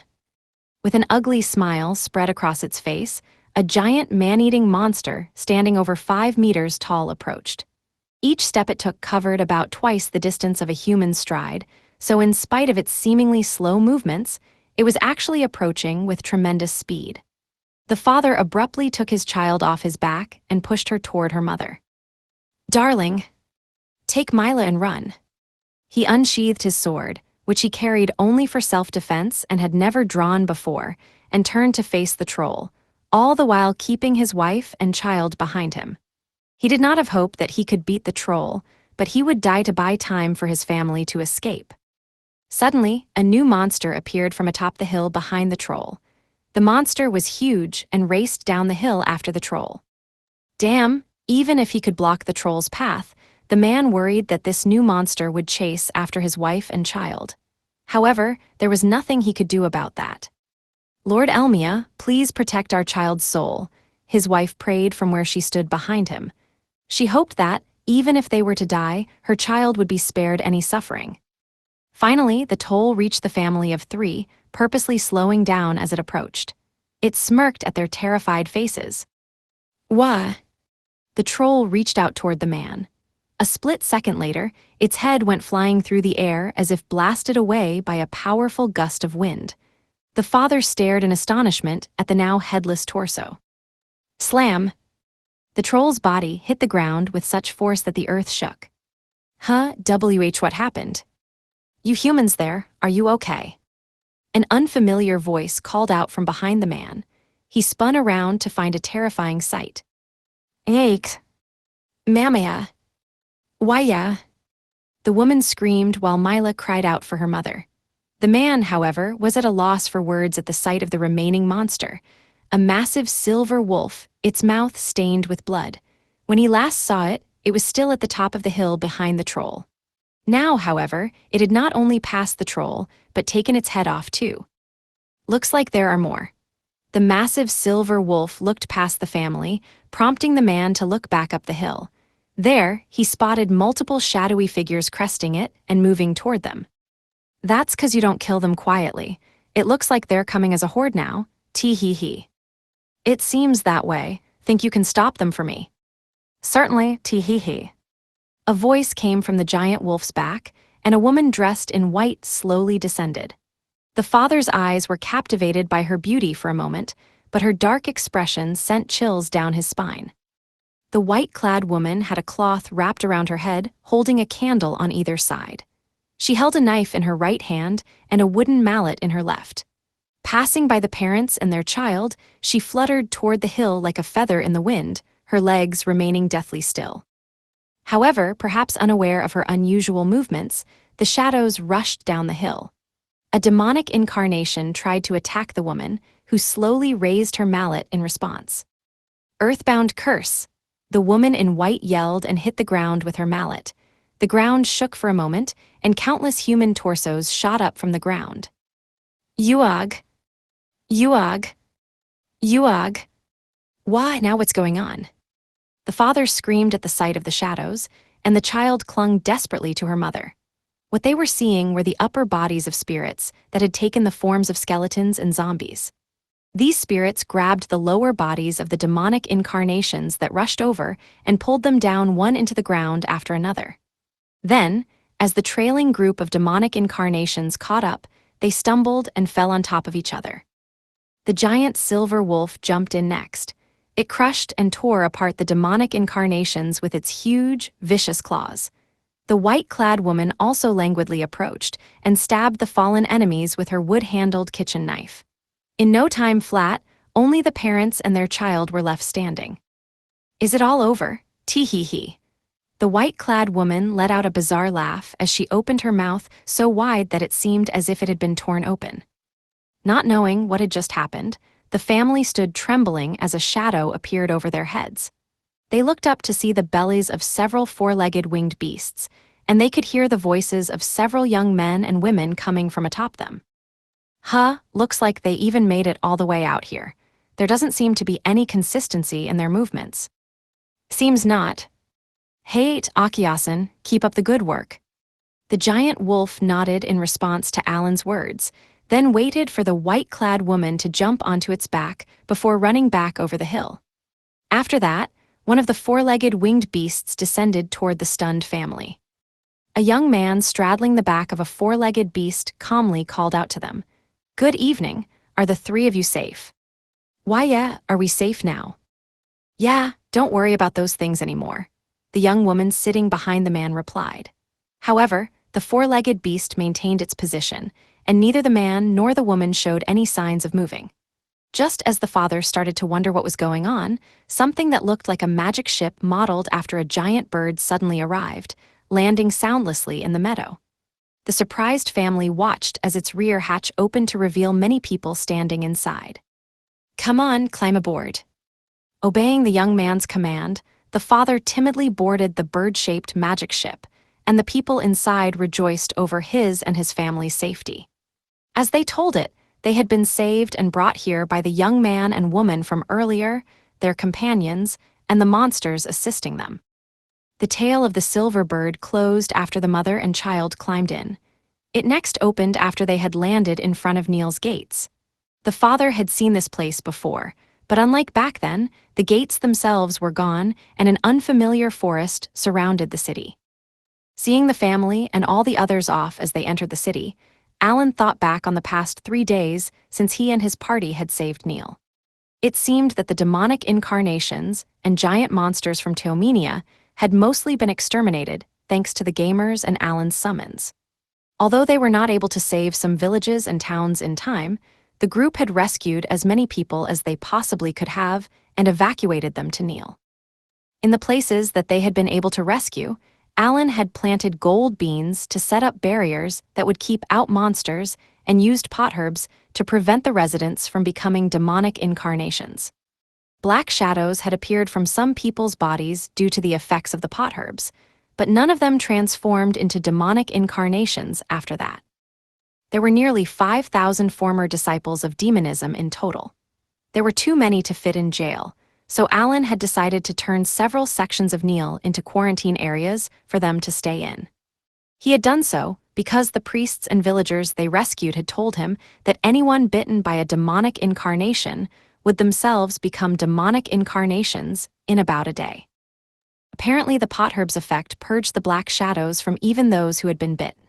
With an ugly smile spread across its face, a giant man-eating monster standing over 5 meters tall approached. Each step it took covered about twice the distance of a human stride, so in spite of its seemingly slow movements, it was actually approaching with tremendous speed. The father abruptly took his child off his back and pushed her toward her mother. Darling, take Mila and run. He unsheathed his sword, which he carried only for self-defense and had never drawn before, and turned to face the troll, all the while keeping his wife and child behind him. He did not have hope that he could beat the troll, but he would die to buy time for his family to escape. Suddenly, a new monster appeared from atop the hill behind the troll. The monster was huge and raced down the hill after the troll. Damn, even if he could block the troll's path, the man worried that this new monster would chase after his wife and child. However, there was nothing he could do about that. Lord Elmia, please protect our child's soul, his wife prayed from where she stood behind him. She hoped that, even if they were to die, her child would be spared any suffering. Finally, the toll reached the family of 3, purposely slowing down as it approached. It smirked at their terrified faces. Wah! The troll reached out toward the man. A split second later, its head went flying through the air as if blasted away by a powerful gust of wind. The father stared in astonishment at the now headless torso. Slam! The troll's body hit the ground with such force that the earth shook. What happened? You humans there, are you okay? An unfamiliar voice called out from behind the man. He spun around to find a terrifying sight. Eek! Mamaya! Waya! The woman screamed while Mila cried out for her mother. The man, however, was at a loss for words at the sight of the remaining monster, a massive silver wolf, its mouth stained with blood. When he last saw it, it was still at the top of the hill behind the troll. Now, however, it had not only passed the troll, but taken its head off too. Looks like there are more. The massive silver wolf looked past the family, prompting the man to look back up the hill. There, he spotted multiple shadowy figures cresting it and moving toward them. That's 'cause you don't kill them quietly. It looks like they're coming as a horde now. Tee-hee-hee. It seems that way. Think you can stop them for me? Certainly, tee-hee-hee. A voice came from the giant wolf's back, and a woman dressed in white slowly descended. The father's eyes were captivated by her beauty for a moment, but her dark expression sent chills down his spine. The white-clad woman had a cloth wrapped around her head, holding a candle on either side. She held a knife in her right hand and a wooden mallet in her left. Passing by the parents and their child, she fluttered toward the hill like a feather in the wind, her legs remaining deathly still. However, perhaps unaware of her unusual movements, the shadows rushed down the hill. A demonic incarnation tried to attack the woman, who slowly raised her mallet in response. Earthbound curse! The woman in white yelled and hit the ground with her mallet. The ground shook for a moment, and countless human torsos shot up from the ground. Yuag! Yuag! Yuag! Why, now what's going on? The father screamed at the sight of the shadows, and the child clung desperately to her mother. What they were seeing were the upper bodies of spirits that had taken the forms of skeletons and zombies. These spirits grabbed the lower bodies of the demonic incarnations that rushed over and pulled them down one into the ground after another. Then, as the trailing group of demonic incarnations caught up, they stumbled and fell on top of each other. The giant silver wolf jumped in next. It crushed and tore apart the demonic incarnations with its huge, vicious claws. The white-clad woman also languidly approached and stabbed the fallen enemies with her wood-handled kitchen knife. In no time flat, only the parents and their child were left standing. Is it all over? Tee-hee-hee. The white-clad woman let out a bizarre laugh as she opened her mouth so wide that it seemed as if it had been torn open. Not knowing what had just happened, the family stood trembling as a shadow appeared over their heads. They looked up to see the bellies of several four-legged winged beasts, and they could hear the voices of several young men and women coming from atop them. Looks like they even made it all the way out here. There doesn't seem to be any consistency in their movements. Seems not. Hey, Akiasen, keep up the good work. The giant wolf nodded in response to Alan's words, then waited for the white-clad woman to jump onto its back before running back over the hill. After that, one of the four-legged winged beasts descended toward the stunned family. A young man straddling the back of a four-legged beast calmly called out to them, "Good evening, are the three of you safe?" "Why, yeah, are we safe now?" "Yeah, don't worry about those things anymore," the young woman sitting behind the man replied. However, the four-legged beast maintained its position, and neither the man nor the woman showed any signs of moving. Just as the father started to wonder what was going on, something that looked like a magic ship modeled after a giant bird suddenly arrived, landing soundlessly in the meadow. The surprised family watched as its rear hatch opened to reveal many people standing inside. "Come on, climb aboard." Obeying the young man's command, the father timidly boarded the bird-shaped magic ship, and the people inside rejoiced over his and his family's safety. As they told it, they had been saved and brought here by the young man and woman from earlier, their companions, and the monsters assisting them. The tail of the silver bird closed after the mother and child climbed in. It next opened after they had landed in front of Neil's gates. The father had seen this place before, but unlike back then, the gates themselves were gone and an unfamiliar forest surrounded the city. Seeing the family and all the others off as they entered the city, Alan thought back on the past 3 days since he and his party had saved Neil. It seemed that the demonic incarnations and giant monsters from Teomenia had mostly been exterminated thanks to the gamers and Alan's summons. Although they were not able to save some villages and towns in time, the group had rescued as many people as they possibly could have and evacuated them to Neil. In the places that they had been able to rescue, Alan had planted gold beans to set up barriers that would keep out monsters and used potherbs to prevent the residents from becoming demonic incarnations. Black shadows had appeared from some people's bodies due to the effects of the potherbs, but none of them transformed into demonic incarnations after that. There were nearly 5,000 former disciples of demonism in total. There were too many to fit in jail, so Alan had decided to turn several sections of Neil into quarantine areas for them to stay in. He had done so because the priests and villagers they rescued had told him that anyone bitten by a demonic incarnation would themselves become demonic incarnations in about a day. Apparently, the potherbs effect purged the black shadows from even those who had been bitten.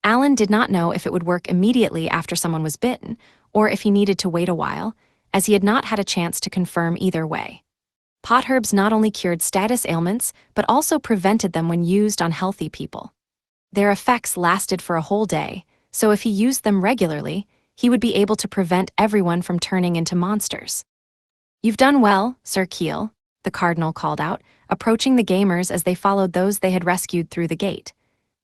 Alan did not know if it would work immediately after someone was bitten, or if he needed to wait a while, as he had not had a chance to confirm either way. Potherbs not only cured status ailments, but also prevented them when used on healthy people. Their effects lasted for a whole day, so if he used them regularly, he would be able to prevent everyone from turning into monsters. "You've done well, Sir Keel," the cardinal called out, approaching the gamers as they followed those they had rescued through the gate.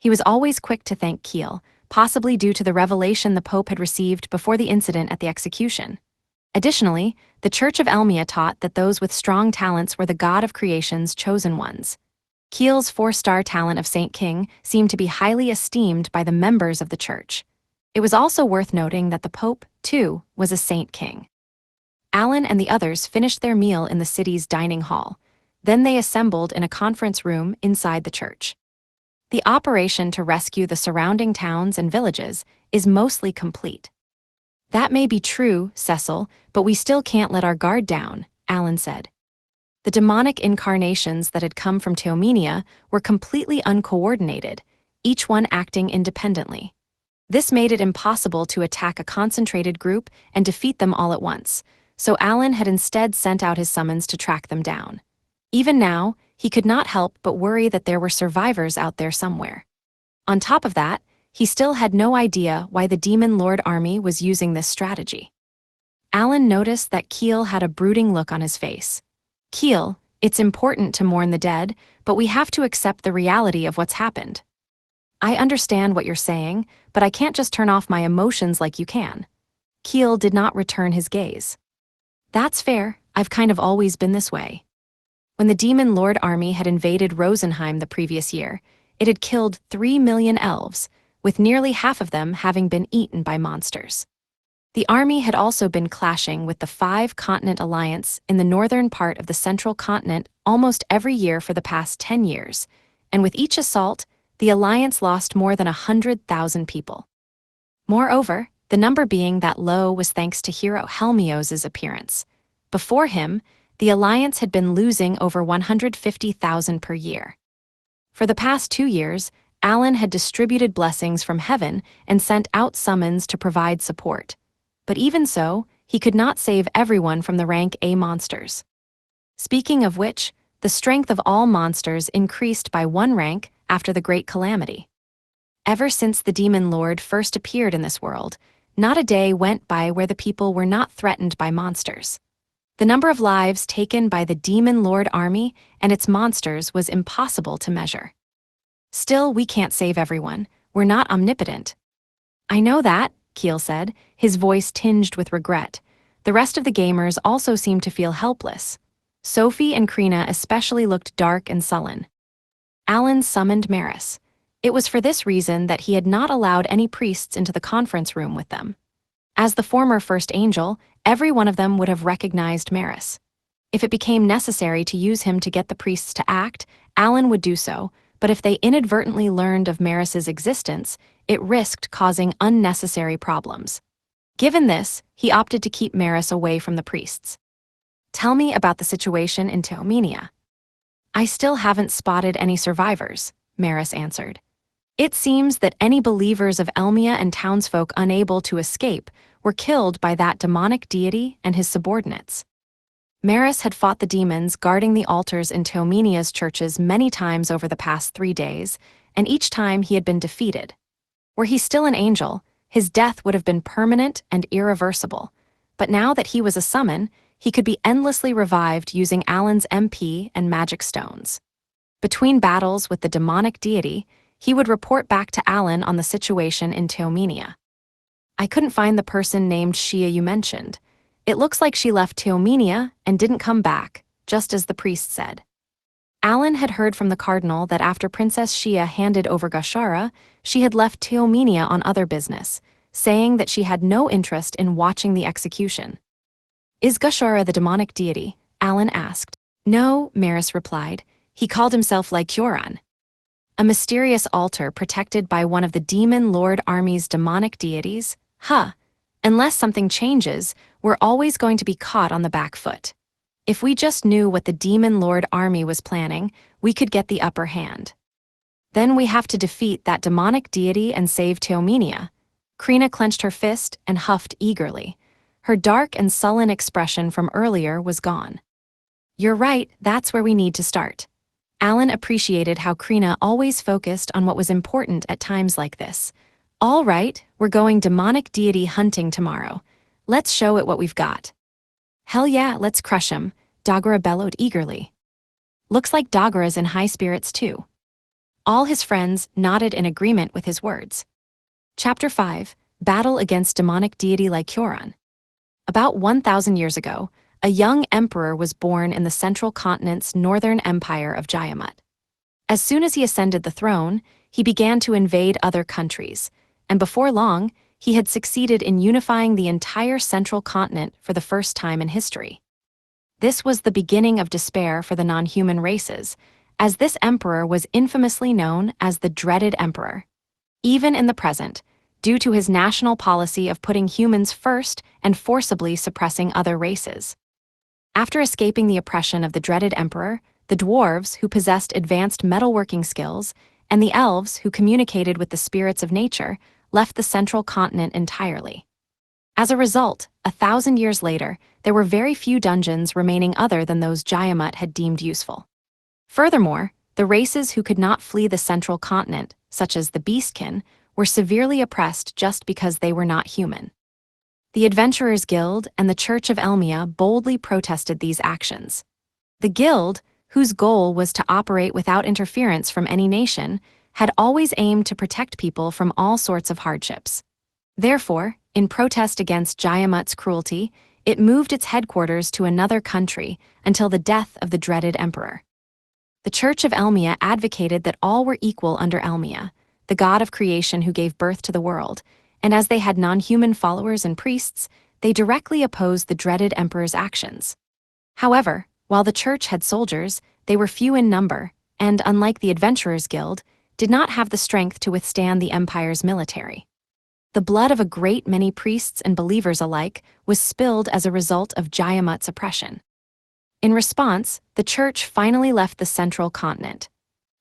He was always quick to thank Keel, possibly due to the revelation the Pope had received before the incident at the execution. Additionally, the Church of Elmia taught that those with strong talents were the God of creation's chosen ones. Keel's 4-star talent of Saint King seemed to be highly esteemed by the members of the church. It was also worth noting that the Pope, too, was a Saint King. Alan and the others finished their meal in the city's dining hall. Then they assembled in a conference room inside the church. The operation to rescue the surrounding towns and villages is mostly complete. "That may be true, Cecil, but we still can't let our guard down," Alan said. The demonic incarnations that had come from Teomenia were completely uncoordinated, each one acting independently. This made it impossible to attack a concentrated group and defeat them all at once, so Alan had instead sent out his summons to track them down. Even now, he could not help but worry that there were survivors out there somewhere. On top of that, he still had no idea why the Demon Lord army was using this strategy. Alan noticed that Keel had a brooding look on his face. "Keel, It's important to mourn the dead, but we have to accept the reality of what's happened. I understand what you're saying, but I can't just turn off my emotions like you can. Keel did not return his gaze. That's fair, I've kind of always been this way. When the Demon Lord army had invaded Rosenheim the previous year, it had killed 3 million elves, with nearly half of them having been eaten by monsters. The army had also been clashing with the Five-Continent Alliance in the northern part of the central continent almost every year for the past 10 years, and with each assault, the alliance lost more than 100,000 people. Moreover, the number being that low was thanks to hero Helmios' appearance. Before him, the alliance had been losing over 150,000 per year. For the past 2 years, Alan had distributed blessings from heaven and sent out summons to provide support. But even so, he could not save everyone from the rank A monsters. Speaking of which, the strength of all monsters increased by 1 rank after the Great Calamity. Ever since the Demon Lord first appeared in this world, not a day went by where the people were not threatened by monsters. The number of lives taken by the Demon Lord army and its monsters was impossible to measure. Still, we can't save everyone. We're not omnipotent. I know that, Keel said, his voice tinged with regret. The rest of the gamers also seemed to feel helpless. Sophie and Krina especially looked dark and sullen. Alan summoned Maris. It was for this reason that he had not allowed any priests into the conference room with them. As the former first angel, every one of them would have recognized Maris. If it became necessary to use him to get the priests to act, Alan would do so, but if they inadvertently learned of Maris's existence, it risked causing unnecessary problems. Given this, he opted to keep Maris away from the priests. Tell me about the situation in Teomenia. I still haven't spotted any survivors, Maris answered. It seems that any believers of Elmia and townsfolk unable to escape were killed by that demonic deity and his subordinates. Maris had fought the demons guarding the altars in Teomenia's churches many times over the past 3 days, and each time he had been defeated. Were he still an angel, his death would have been permanent and irreversible, but now that he was a summon, he could be endlessly revived using Alan's MP and magic stones. Between battles with the demonic deity, he would report back to Alan on the situation in Teomenia. I couldn't find the person named Shia you mentioned. It looks like she left Teomenia and didn't come back, just as the priest said. Alan had heard from the cardinal that after Princess Shia handed over Gashara, she had left Teomenia on other business, saying that she had no interest in watching the execution. Is Gashara the demonic deity? Alan asked. No, Maris replied. He called himself Lycoran. A mysterious altar protected by one of the Demon Lord army's demonic deities? Unless something changes, we're always going to be caught on the back foot. If we just knew what the Demon Lord army was planning, we could get the upper hand. Then we have to defeat that demonic deity and save Teomenia. Krina clenched her fist and huffed eagerly. Her dark and sullen expression from earlier was gone. You're right, that's where we need to start. Alan appreciated how Krina always focused on what was important at times like this. All right, we're going demonic deity hunting tomorrow. Let's show it what we've got. Hell yeah, let's crush him, Dagora bellowed eagerly. Looks like Dagora's in high spirits too. All his friends nodded in agreement with his words. Chapter 5, Battle Against Demonic Deity Lycoran. About 1,000 years ago, a young emperor was born in the central continent's northern empire of Jayamut. As soon as he ascended the throne, he began to invade other countries, and before long, he had succeeded in unifying the entire central continent for the first time in history. This was the beginning of despair for the non-human races, as this emperor was infamously known as the Dreaded Emperor. Even in the present, due to his national policy of putting humans first and forcibly suppressing other races. After escaping the oppression of the Dreaded Emperor, the dwarves, who possessed advanced metalworking skills, and the elves, who communicated with the spirits of nature, left the central continent entirely. As a result, 1,000 years later, there were very few dungeons remaining other than those Jayamut had deemed useful. Furthermore, the races who could not flee the central continent, such as the Beastkin, were severely oppressed just because they were not human. The Adventurers Guild and the Church of Elmia boldly protested these actions. The Guild, whose goal was to operate without interference from any nation, had always aimed to protect people from all sorts of hardships. Therefore, in protest against Jayamut's cruelty, it moved its headquarters to another country until the death of the dreaded emperor. The Church of Elmia advocated that all were equal under Elmia, the god of creation who gave birth to the world, and as they had non-human followers and priests, they directly opposed the dreaded emperor's actions. However, while the church had soldiers, they were few in number, and, unlike the Adventurers Guild, did not have the strength to withstand the empire's military. The blood of a great many priests and believers alike was spilled as a result of Jayamut's oppression. In response, the church finally left the central continent.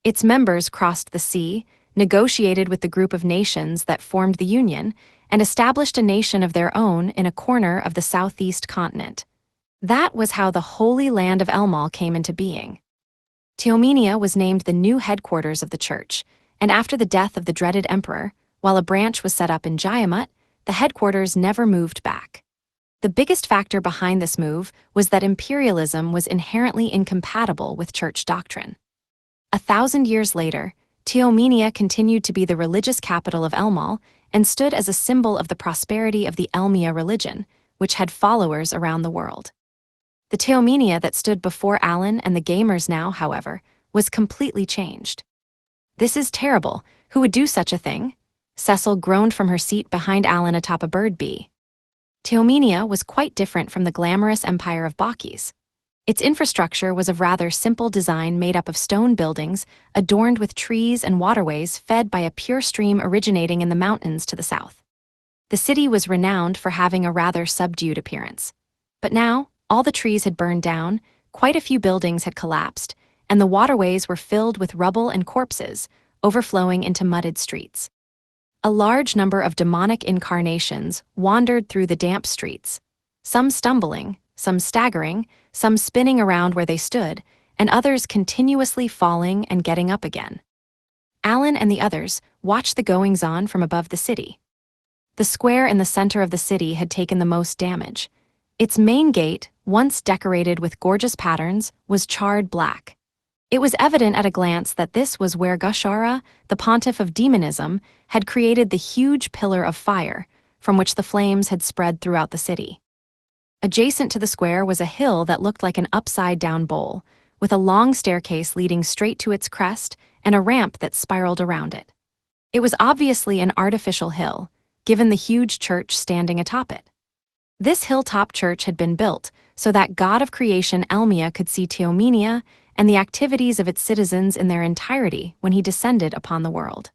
Its members crossed the sea, negotiated with the group of nations that formed the Union, and established a nation of their own in a corner of the southeast continent. That was how the Holy Land of Elmal came into being. Teomenia was named the new headquarters of the church, and after the death of the dreaded emperor, while a branch was set up in Jayamut, the headquarters never moved back. The biggest factor behind this move was that imperialism was inherently incompatible with church doctrine. 1,000 years later, Teomenia continued to be the religious capital of Elmal and stood as a symbol of the prosperity of the Elmia religion, which had followers around the world. The Teomenia that stood before Alan and the gamers now, however, was completely changed. "This is terrible. Who would do such a thing?" Cecil groaned from her seat behind Alan atop a bird bee. Teomenia was quite different from the glamorous empire of Bakis. Its infrastructure was of rather simple design made up of stone buildings adorned with trees and waterways fed by a pure stream originating in the mountains to the south. The city was renowned for having a rather subdued appearance. But now, all the trees had burned down, quite a few buildings had collapsed, and the waterways were filled with rubble and corpses, overflowing into mudded streets. A large number of demonic incarnations wandered through the damp streets, some stumbling, some staggering, some spinning around where they stood, and others continuously falling and getting up again. Alan and the others watched the goings-on from above the city. The square in the center of the city had taken the most damage. Its main gate, once decorated with gorgeous patterns, was charred black. It was evident at a glance that this was where Gushara, the pontiff of demonism, had created the huge pillar of fire, from which the flames had spread throughout the city. Adjacent to the square was a hill that looked like an upside-down bowl, with a long staircase leading straight to its crest and a ramp that spiraled around it. It was obviously an artificial hill, given the huge church standing atop it. This hilltop church had been built so that God of creation Elmia could see Teomenia and the activities of its citizens in their entirety when he descended upon the world.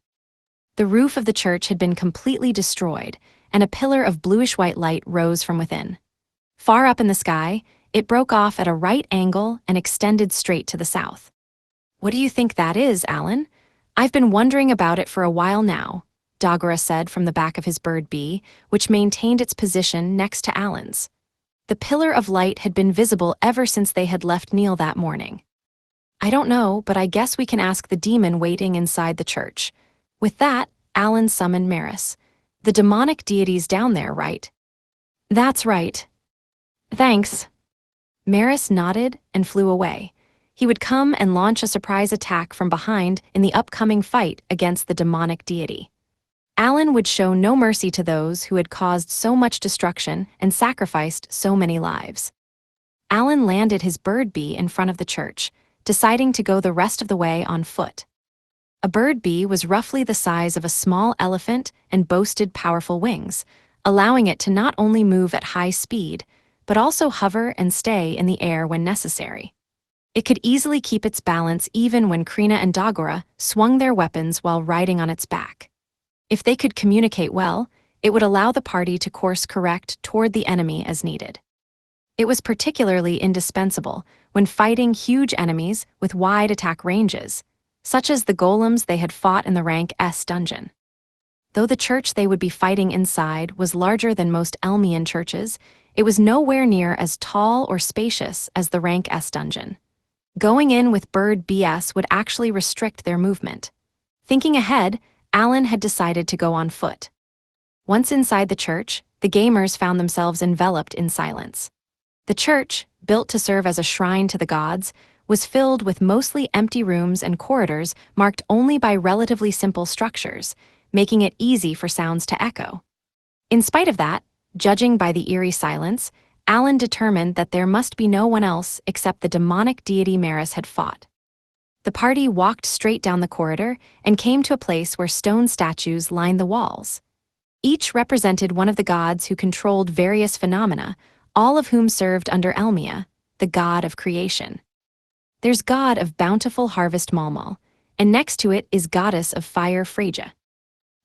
The roof of the church had been completely destroyed, and a pillar of bluish-white light rose from within. Far up in the sky, it broke off at a right angle and extended straight to the south. "What do you think that is, Alan? I've been wondering about it for a while now," Dagora said from the back of his bird bee, which maintained its position next to Alan's. The pillar of light had been visible ever since they had left Neil that morning. "I don't know, but I guess we can ask the demon waiting inside the church." With that, Alan summoned Maris. "The demonic deity's down there, right?" "That's right." "Thanks." Maris nodded and flew away. He would come and launch a surprise attack from behind in the upcoming fight against the demonic deity. Alan would show no mercy to those who had caused so much destruction and sacrificed so many lives. Alan landed his bird bee in front of the church, deciding to go the rest of the way on foot. A bird bee was roughly the size of a small elephant and boasted powerful wings, allowing it to not only move at high speed, but also hover and stay in the air when necessary. It could easily keep its balance even when Krina and Dagora swung their weapons while riding on its back. If they could communicate well, it would allow the party to course correct toward the enemy as needed. It was particularly indispensable when fighting huge enemies with wide attack ranges, such as the golems they had fought in the Rank S dungeon. Though the church they would be fighting inside was larger than most Elmian churches, it was nowhere near as tall or spacious as the Rank S dungeon. Going in with Bird BS would actually restrict their movement. Thinking ahead, Alan had decided to go on foot. Once inside the church, the gamers found themselves enveloped in silence. The church, built to serve as a shrine to the gods, was filled with mostly empty rooms and corridors marked only by relatively simple structures, making it easy for sounds to echo. In spite of that, judging by the eerie silence, Alan determined that there must be no one else except the demonic deity Maris had fought. The party walked straight down the corridor and came to a place where stone statues lined the walls. Each represented one of the gods who controlled various phenomena, all of whom served under Elmia, the god of creation. There's god of bountiful harvest Malmal, and next to it is goddess of fire Freyja.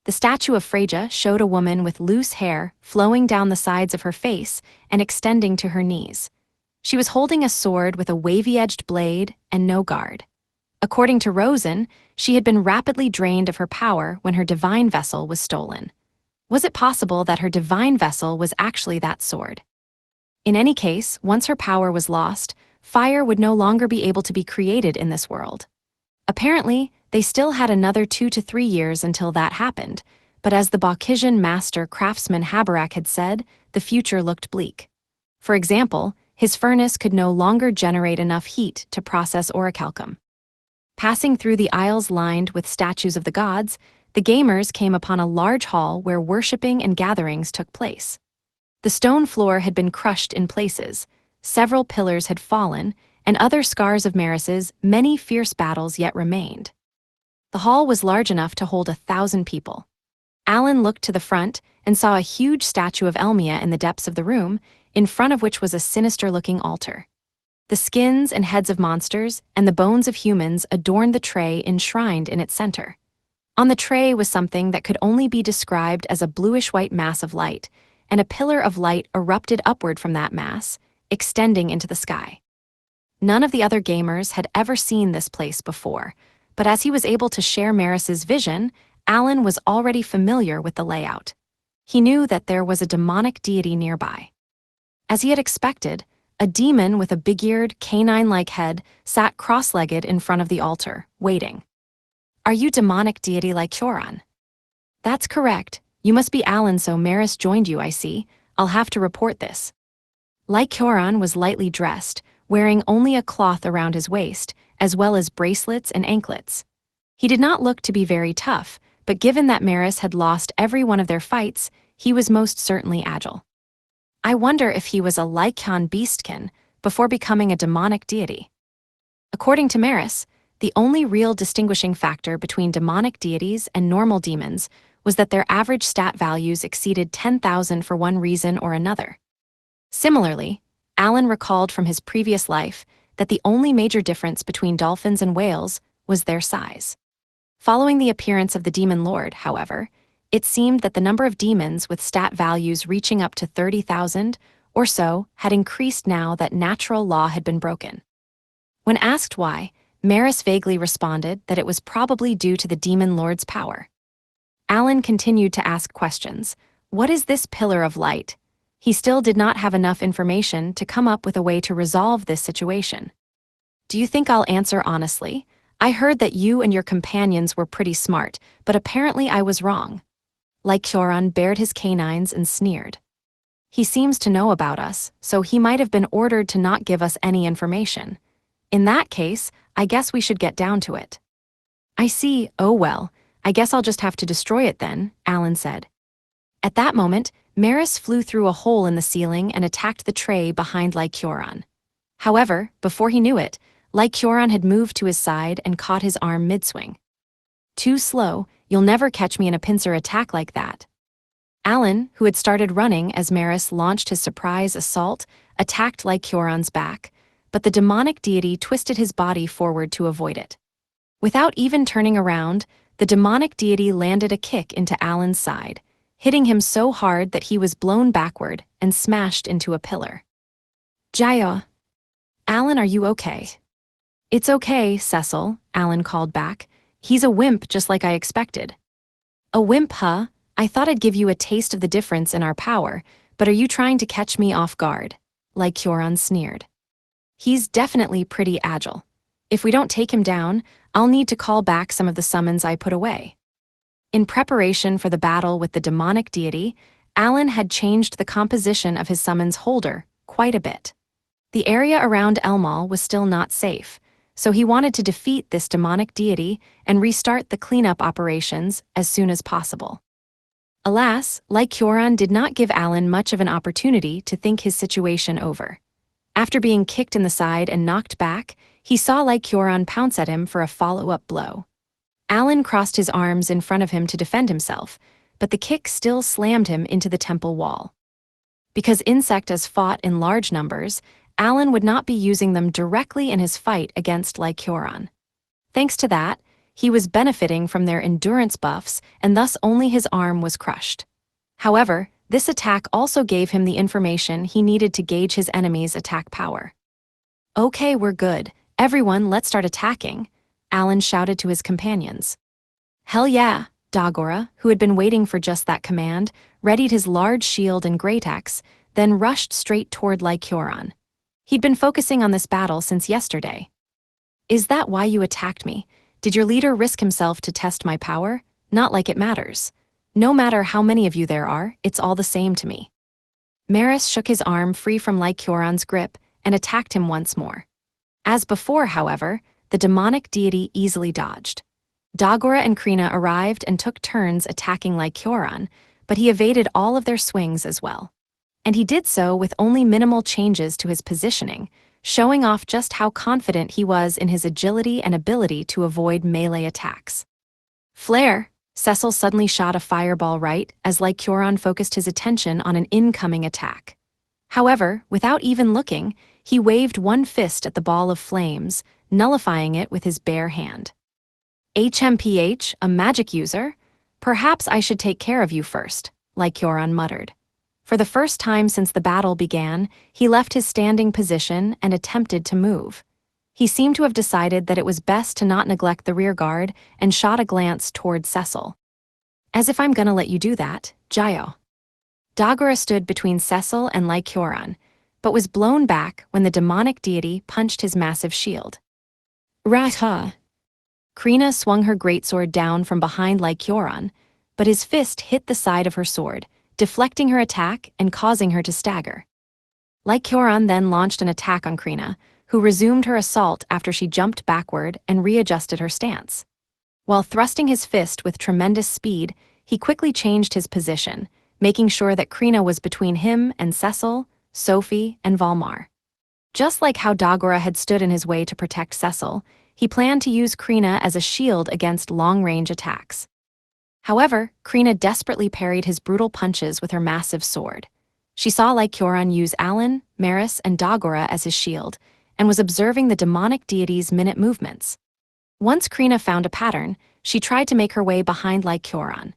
The statue of Freyja showed a woman with loose hair flowing down the sides of her face and extending to her knees. She was holding a sword with a wavy-edged blade and no guard. According to Rosen, she had been rapidly drained of her power when her divine vessel was stolen. Was it possible that her divine vessel was actually that sword? In any case, once her power was lost, fire would no longer be able to be created in this world. Apparently, they still had another 2 to 3 years until that happened, but as the Baucasian master craftsman Habarak had said, the future looked bleak. For example, his furnace could no longer generate enough heat to process orichalcum. Passing through the aisles lined with statues of the gods, the gamers came upon a large hall where worshipping and gatherings took place. The stone floor had been crushed in places, several pillars had fallen, and other scars of Maris's many fierce battles yet remained. The hall was large enough to hold 1,000 people. Alan looked to the front and saw a huge statue of Elmia in the depths of the room, in front of which was a sinister-looking altar. The skins and heads of monsters and the bones of humans adorned the tray enshrined in its center. On the tray was something that could only be described as a bluish-white mass of light, and a pillar of light erupted upward from that mass, extending into the sky. None of the other gamers had ever seen this place before, but as he was able to share Maris's vision, Alan was already familiar with the layout. He knew that there was a demonic deity nearby. As he had expected, a demon with a big-eared, canine-like head sat cross-legged in front of the altar, waiting. "Are you demonic deity like Choron?" "That's correct. You must be Alan, so Maris joined you, I see. I'll have to report this." Like Choron was lightly dressed, wearing only a cloth around his waist, as well as bracelets and anklets. He did not look to be very tough, but given that Maris had lost every one of their fights, he was most certainly agile. I wonder if he was a Lycaon beastkin before becoming a demonic deity. According to Maris, the only real distinguishing factor between demonic deities and normal demons was that their average stat values exceeded 10,000 for one reason or another. Similarly, Alan recalled from his previous life that the only major difference between dolphins and whales was their size. Following the appearance of the Demon Lord, however, it seemed that the number of demons with stat values reaching up to 30,000 or so had increased now that natural law had been broken. When asked why, Maris vaguely responded that it was probably due to the Demon Lord's power. Alan continued to ask questions. What is this pillar of light? He still did not have enough information to come up with a way to resolve this situation. "Do you think I'll answer honestly? I heard that you and your companions were pretty smart, but apparently I was wrong." Like Choron bared his canines and sneered. "He seems to know about us, so he might have been ordered to not give us any information. In that case, I guess we should get down to it." "I see. Oh well, I guess I'll just have to destroy it then," Alan said. At that moment, Maris flew through a hole in the ceiling and attacked the tray behind Lycoron. However, before he knew it, Lycoron had moved to his side and caught his arm mid-swing. "Too slow, you'll never catch me in a pincer attack like that." Alan, who had started running as Maris launched his surprise assault, attacked Lycoron's back, but the demonic deity twisted his body forward to avoid it. Without even turning around, the demonic deity landed a kick into Alan's side, hitting him so hard that he was blown backward and smashed into a pillar. "Jaya. Alan, are you okay?" "It's okay, Cecil," Alan called back. "He's a wimp just like I expected." "A wimp, huh? I thought I'd give you a taste of the difference in our power, but are you trying to catch me off guard?" Lycoron sneered. "He's definitely pretty agile. If we don't take him down, I'll need to call back some of the summons I put away." In preparation for the battle with the demonic deity, Alan had changed the composition of his summons holder quite a bit. The area around Elmal was still not safe, so he wanted to defeat this demonic deity and restart the cleanup operations as soon as possible. Alas, Lycoron did not give Alan much of an opportunity to think his situation over. After being kicked in the side and knocked back, he saw Lycoron pounce at him for a follow-up blow. Alan crossed his arms in front of him to defend himself, but the kick still slammed him into the temple wall. Because insects fought in large numbers, Alan would not be using them directly in his fight against Lycoron. Thanks to that, he was benefiting from their endurance buffs, and thus only his arm was crushed. However, this attack also gave him the information he needed to gauge his enemy's attack power. "Okay, we're good. Everyone, let's start attacking," Alan shouted to his companions. "Hell yeah!" Dagora, who had been waiting for just that command, readied his large shield and great axe, then rushed straight toward Lycoron. He'd been focusing on this battle since yesterday. "Is that why you attacked me? Did your leader risk himself to test my power? Not like it matters. No matter how many of you there are, it's all the same to me." Maris shook his arm free from Lycoron's grip and attacked him once more. As before, however, the demonic deity easily dodged. Dagora and Krina arrived and took turns attacking Lycoron, but he evaded all of their swings as well. And he did so with only minimal changes to his positioning, showing off just how confident he was in his agility and ability to avoid melee attacks. Flare! Cecil suddenly shot a fireball right as Lycoron focused his attention on an incoming attack. However, without even looking, he waved one fist at the ball of flames, nullifying it with his bare hand. "HMPH, a magic user? Perhaps I should take care of you first," Lycoron muttered. For the first time since the battle began, he left his standing position and attempted to move. He seemed to have decided that it was best to not neglect the rear guard and shot a glance toward Cecil. "As if I'm gonna let you do that, Jayo." Dagora stood between Cecil and Lycoron, but was blown back when the demonic deity punched his massive shield. "Rata!" Krina swung her greatsword down from behind Lycoron, but his fist hit the side of her sword, deflecting her attack and causing her to stagger. Lycoron then launched an attack on Krina, who resumed her assault after she jumped backward and readjusted her stance. While thrusting his fist with tremendous speed, he quickly changed his position, making sure that Krina was between him and Cecil, Sophie, and Valmar. Just like how Dagora had stood in his way to protect Cecil, he planned to use Krina as a shield against long-range attacks. However, Krina desperately parried his brutal punches with her massive sword. She saw Lycoron use Alan, Maris, and Dagora as his shield, and was observing the demonic deity's minute movements. Once Krina found a pattern, she tried to make her way behind Lycoron.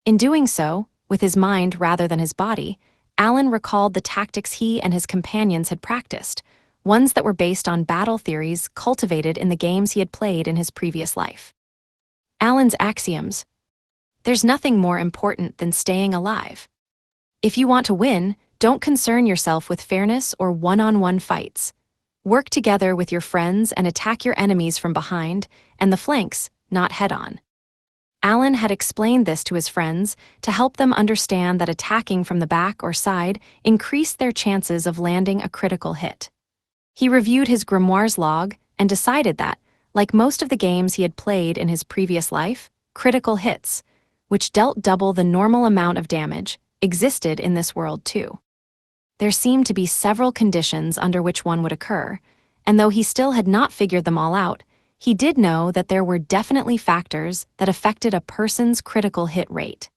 In doing so, with his mind rather than his body, Alan recalled the tactics he and his companions had practiced, ones that were based on battle theories cultivated in the games he had played in his previous life. Alan's axioms: "There's nothing more important than staying alive. If you want to win, don't concern yourself with fairness or one-on-one fights. Work together with your friends and attack your enemies from behind and the flanks, not head-on." Alan had explained this to his friends to help them understand that attacking from the back or side increased their chances of landing a critical hit. He reviewed his grimoire's log and decided that, like most of the games he had played in his previous life, critical hits, which dealt double the normal amount of damage, existed in this world too. There seemed to be several conditions under which one would occur, and though he still had not figured them all out, he did know that there were definitely factors that affected a person's critical hit rate.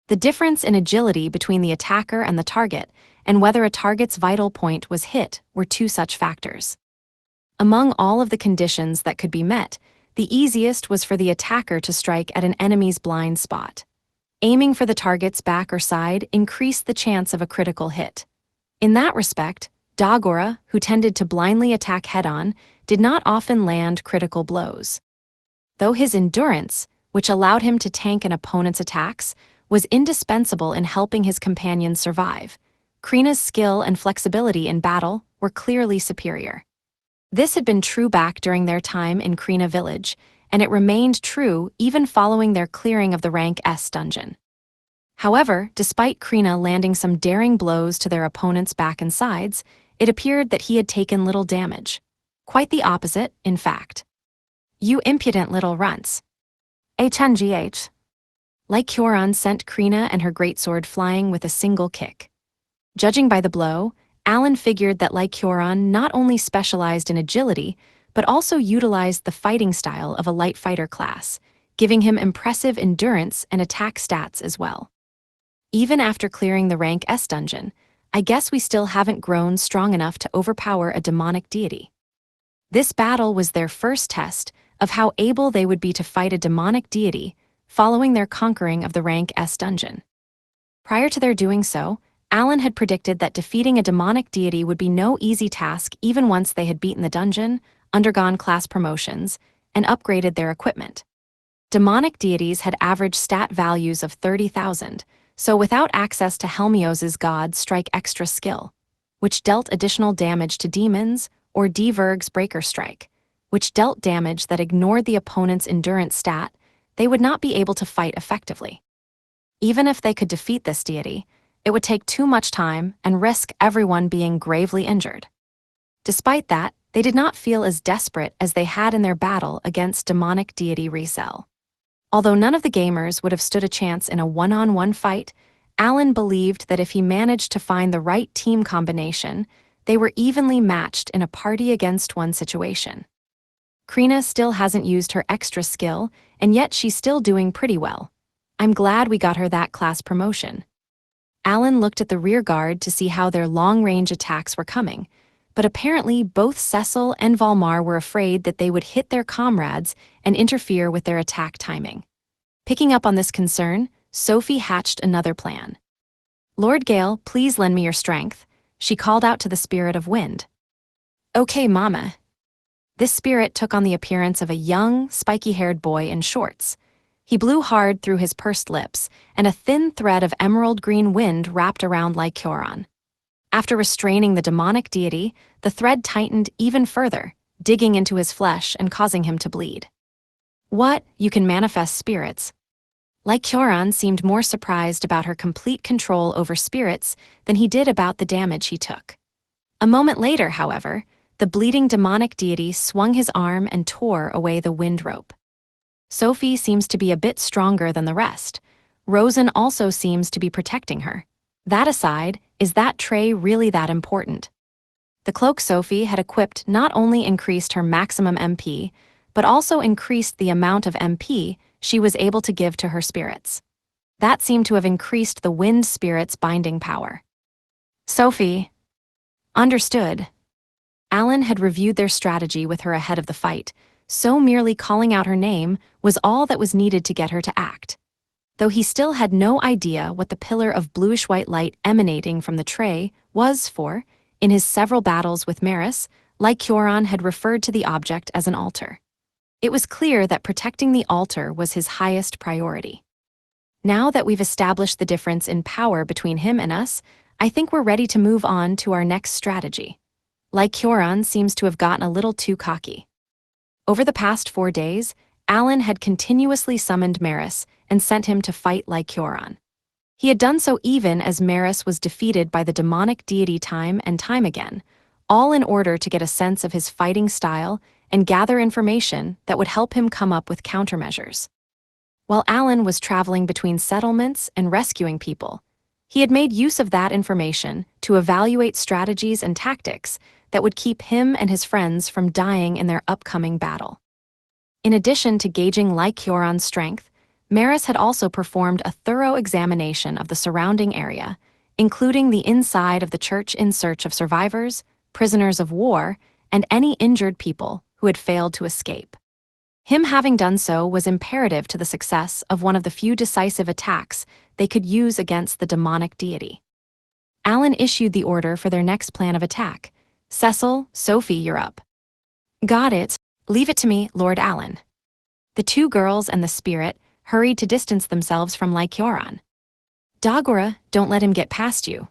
The difference in agility between the attacker and the target, and whether a target's vital point was hit, were two such factors. Among all of the conditions that could be met, the easiest was for the attacker to strike at an enemy's blind spot. Aiming for the target's back or side increased the chance of a critical hit. In that respect, Dagora, who tended to blindly attack head-on, did not often land critical blows. Though his endurance, which allowed him to tank an opponent's attacks, was indispensable in helping his companions survive, Krina's skill and flexibility in battle were clearly superior. This had been true back during their time in Krina Village, and it remained true even following their clearing of the Rank S dungeon. However, despite Krina landing some daring blows to their opponent's back and sides, it appeared that he had taken little damage. Quite the opposite, in fact. You impudent little runts. HNGH. Lycoron sent Krina and her greatsword flying with a single kick. Judging by the blow, Alan figured that Lycoron not only specialized in agility, but also utilized the fighting style of a light fighter class, giving him impressive endurance and attack stats as well. Even after clearing the rank S dungeon, I guess we still haven't grown strong enough to overpower a demonic deity. This battle was their first test of how able they would be to fight a demonic deity following their conquering of the rank S dungeon. Prior to their doing so, Alan had predicted that defeating a demonic deity would be no easy task even once they had beaten the dungeon, undergone class promotions, and upgraded their equipment. Demonic deities had average stat values of 30,000, so without access to Helmios' god Strike Extra skill, which dealt additional damage to demons, or D-Verg's Breaker Strike, which dealt damage that ignored the opponent's endurance stat, they would not be able to fight effectively. Even if they could defeat this deity, it would take too much time and risk everyone being gravely injured. Despite that, they did not feel as desperate as they had in their battle against demonic deity Resell. Although none of the gamers would have stood a chance in a one-on-one fight, Alan believed that if he managed to find the right team combination, they were evenly matched in a party-against-one situation. Krina still hasn't used her extra skill, and yet she's still doing pretty well. I'm glad we got her that class promotion. Alan looked at the rear guard to see how their long-range attacks were coming, but apparently both Cecil and Valmar were afraid that they would hit their comrades and interfere with their attack timing. Picking up on this concern, Sophie hatched another plan. Lord Gale, please lend me your strength, she called out to the spirit of wind. Okay, Mama. This spirit took on the appearance of a young, spiky-haired boy in shorts. He blew hard through his pursed lips, and a thin thread of emerald green wind wrapped around Lycoron. After restraining the demonic deity, the thread tightened even further, digging into his flesh and causing him to bleed. What? You can manifest spirits. Lycoron seemed more surprised about her complete control over spirits than he did about the damage he took. A moment later, however, the bleeding demonic deity swung his arm and tore away the wind rope. Sophie seems to be a bit stronger than the rest. Rosen also seems to be protecting her. That aside, is that tray really that important? The cloak Sophie had equipped not only increased her maximum MP, but also increased the amount of MP she was able to give to her spirits. That seemed to have increased the wind spirit's binding power. Sophie. Understood. Alan had reviewed their strategy with her ahead of the fight, so merely calling out her name was all that was needed to get her to act. Though he still had no idea what the pillar of bluish-white light emanating from the tray was for, in his several battles with Maris, Lycoron had referred to the object as an altar. It was clear that protecting the altar was his highest priority. Now that we've established the difference in power between him and us, I think we're ready to move on to our next strategy. Lycoron seems to have gotten a little too cocky. Over the past 4 days, Alan had continuously summoned Maris and sent him to fight Lycoron. He had done so even as Maris was defeated by the demonic deity time and time again, all in order to get a sense of his fighting style and gather information that would help him come up with countermeasures. While Alan was traveling between settlements and rescuing people, he had made use of that information to evaluate strategies and tactics that would keep him and his friends from dying in their upcoming battle. In addition to gauging Lycoron's strength, Maris had also performed a thorough examination of the surrounding area, including the inside of the church in search of survivors, prisoners of war, and any injured people who had failed to escape. Him having done so was imperative to the success of one of the few decisive attacks they could use against the demonic deity. Alan issued the order for their next plan of attack. Cecil, Sophie, you're up. Got it. Leave it to me, Lord Alan. The two girls and the spirit hurried to distance themselves from Lycoron. Dagora, don't let him get past you.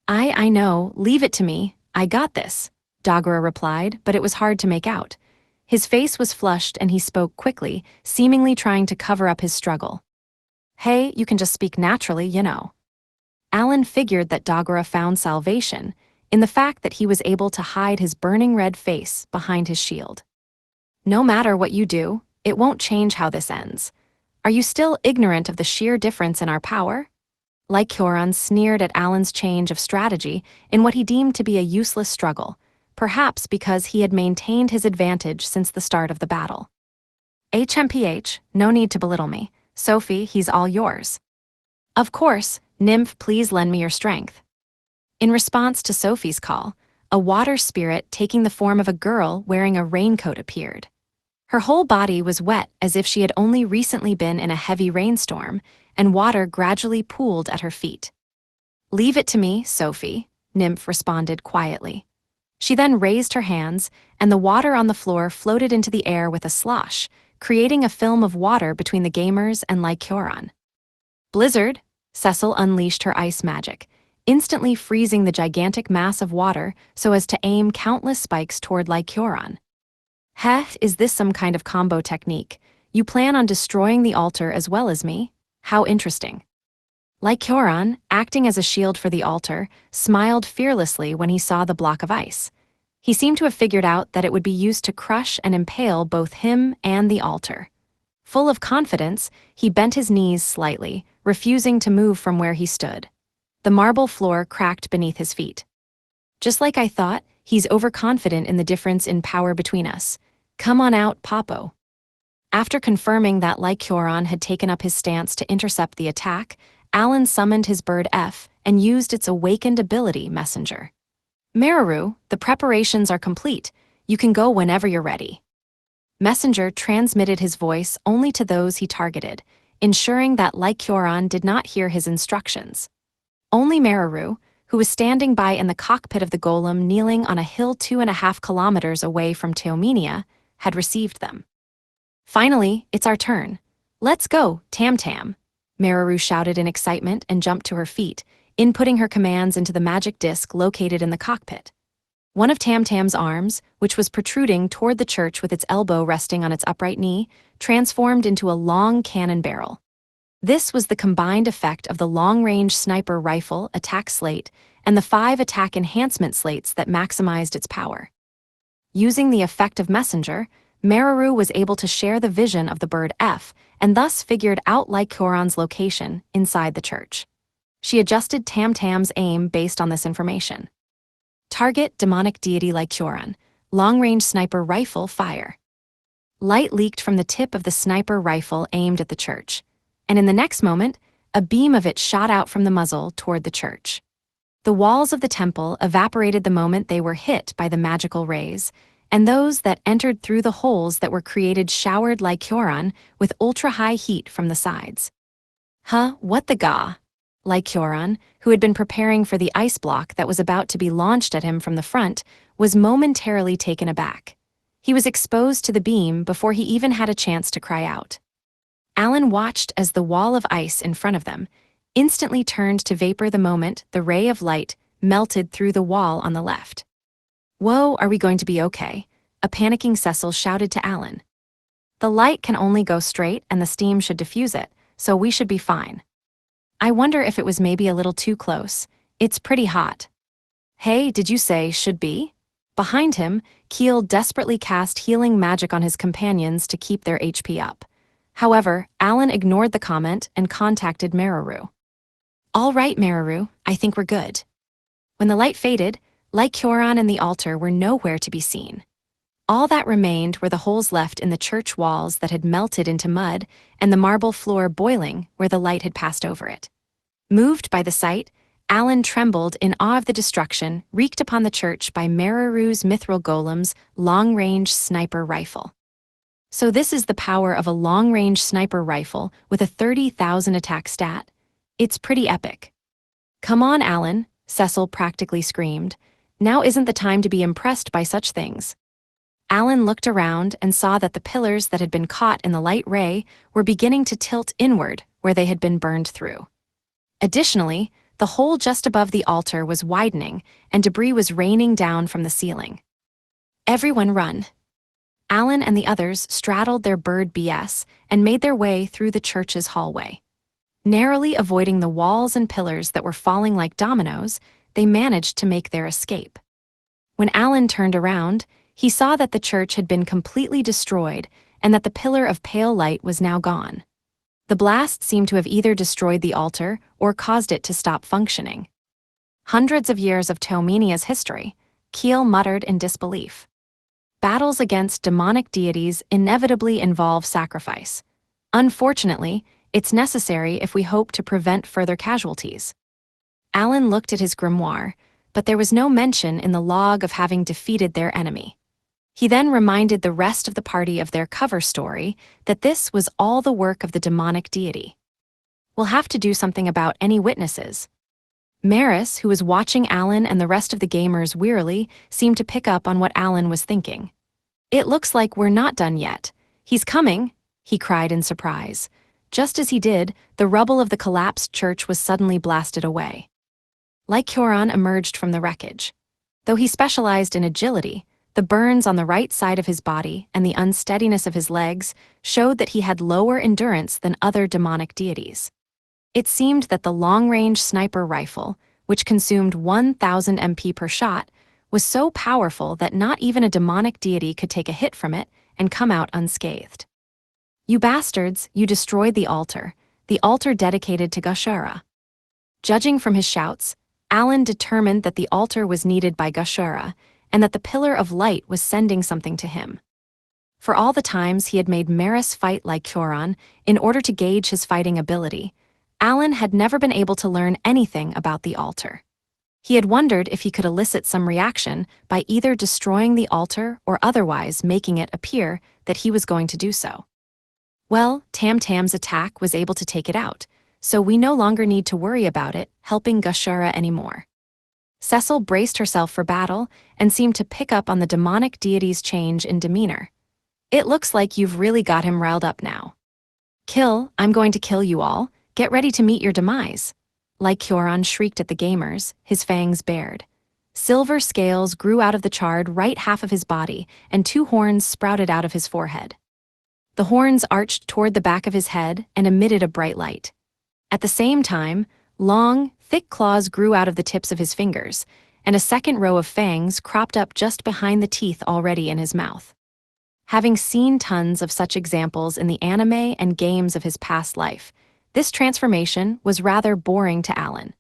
I know, leave it to me, I got this, Dagora replied, but it was hard to make out. His face was flushed and he spoke quickly, seemingly trying to cover up his struggle. Hey, you can just speak naturally, you know. Alan figured that Dagora found salvation, in the fact that he was able to hide his burning red face behind his shield. No matter what you do, it won't change how this ends. Are you still ignorant of the sheer difference in our power? Lycoron sneered at Alan's change of strategy in what he deemed to be a useless struggle, perhaps because he had maintained his advantage since the start of the battle. HMPH, no need to belittle me. Sophie, he's all yours. Of course, Nymph, please lend me your strength. In response to Sophie's call, a water spirit taking the form of a girl wearing a raincoat appeared. Her whole body was wet as if she had only recently been in a heavy rainstorm, and water gradually pooled at her feet. Leave it to me, Sophie, Nymph responded quietly. She then raised her hands, and the water on the floor floated into the air with a slosh, creating a film of water between the gamers and Lycoron. Blizzard, Cecil unleashed her ice magic, instantly freezing the gigantic mass of water so as to aim countless spikes toward Lycoron. Heh, is this some kind of combo technique? You plan on destroying the altar as well as me? How interesting. Lycoron, acting as a shield for the altar, smiled fearlessly when he saw the block of ice. He seemed to have figured out that it would be used to crush and impale both him and the altar. Full of confidence, he bent his knees slightly, refusing to move from where he stood. The marble floor cracked beneath his feet. Just like I thought, he's overconfident in the difference in power between us. Come on out, Popo. After confirming that Lycoron had taken up his stance to intercept the attack, Alan summoned his bird F and used its awakened ability, Messenger. Meraru, the preparations are complete. You can go whenever you're ready. Messenger transmitted his voice only to those he targeted, ensuring that Lycoron did not hear his instructions. Only Meraru, who was standing by in the cockpit of the golem kneeling on a hill 2.5 kilometers away from Teomenia, had received them. Finally, it's our turn. Let's go, Tam Tam, Meraru shouted in excitement and jumped to her feet, inputting her commands into the magic disc located in the cockpit. One of Tam Tam's arms, which was protruding toward the church with its elbow resting on its upright knee, transformed into a long cannon barrel. This was the combined effect of the long-range sniper rifle attack slate and the 5 attack enhancement slates that maximized its power. Using the effect of Messenger, Meraru was able to share the vision of the bird F and thus figured out Lycoron's location inside the church. She adjusted Tam Tam's aim based on this information. Target demonic deity Lycoron, long-range sniper rifle fire. Light leaked from the tip of the sniper rifle aimed at the church, and in the next moment, a beam of it shot out from the muzzle toward the church. The walls of the temple evaporated the moment they were hit by the magical rays, and those that entered through the holes that were created showered Lycoron with ultra-high heat from the sides. Huh, what the gah? Lycoron, who had been preparing for the ice block that was about to be launched at him from the front, was momentarily taken aback. He was exposed to the beam before he even had a chance to cry out. Alan watched as the wall of ice in front of them instantly turned to vapor the moment the ray of light melted through the wall on the left. Whoa, are we going to be okay? A panicking Cecil shouted to Alan. The light can only go straight and the steam should diffuse it, so we should be fine. I wonder if it was maybe a little too close. It's pretty hot. Hey, did you say should be? Behind him, Keel desperately cast healing magic on his companions to keep their HP up. However, Alan ignored the comment and contacted Meraru. All right, Meraru, I think we're good. When the light faded, Lycoron and the altar were nowhere to be seen. All that remained were the holes left in the church walls that had melted into mud and the marble floor boiling where the light had passed over it. Moved by the sight, Alan trembled in awe of the destruction wreaked upon the church by Meraru's mithril golem's long-range sniper rifle. So this is the power of a long-range sniper rifle with a 30,000 attack stat. It's pretty epic. Come on, Alan, Cecil practically screamed. Now isn't the time to be impressed by such things. Alan looked around and saw that the pillars that had been caught in the light ray were beginning to tilt inward where they had been burned through. Additionally, the hole just above the altar was widening and debris was raining down from the ceiling. Everyone run. Alan and the others straddled their bird BS and made their way through the church's hallway. Narrowly avoiding the walls and pillars that were falling like dominoes, they managed to make their escape. When Alan turned around, he saw that the church had been completely destroyed and that the pillar of pale light was now gone. The blast seemed to have either destroyed the altar or caused it to stop functioning. Hundreds of years of Teomenia's history, Keel muttered in disbelief. Battles against demonic deities inevitably involve sacrifice. Unfortunately, it's necessary if we hope to prevent further casualties. Alan looked at his grimoire, but there was no mention in the log of having defeated their enemy. He then reminded the rest of the party of their cover story that this was all the work of the demonic deity. We'll have to do something about any witnesses. Maris, who was watching Alan and the rest of the gamers wearily, seemed to pick up on what Alan was thinking. "It looks like we're not done yet. He's coming," he cried in surprise. Just as he did, the rubble of the collapsed church was suddenly blasted away. Lycoron emerged from the wreckage. Though he specialized in agility, the burns on the right side of his body and the unsteadiness of his legs showed that he had lower endurance than other demonic deities. It seemed that the long-range sniper rifle, which consumed 1,000 MP per shot, was so powerful that not even a demonic deity could take a hit from it and come out unscathed. "You bastards, you destroyed the altar dedicated to Gashara." Judging from his shouts, Alan determined that the altar was needed by Gashara and that the pillar of light was sending something to him. For all the times he had made Maris fight Lycoron in order to gauge his fighting ability, Alan had never been able to learn anything about the altar. He had wondered if he could elicit some reaction by either destroying the altar or otherwise making it appear that he was going to do so. Well, Tam Tam's attack was able to take it out, so we no longer need to worry about it helping Gashara anymore. Cecil braced herself for battle and seemed to pick up on the demonic deity's change in demeanor. "It looks like you've really got him riled up now. Kill, I'm going to kill you all. Get ready to meet your demise." Lycoron shrieked at the gamers, his fangs bared. Silver scales grew out of the charred right half of his body, and 2 horns sprouted out of his forehead. The horns arched toward the back of his head and emitted a bright light. At the same time, long, thick claws grew out of the tips of his fingers, and a second row of fangs cropped up just behind the teeth already in his mouth. Having seen tons of such examples in the anime and games of his past life, this transformation was rather boring to Alan.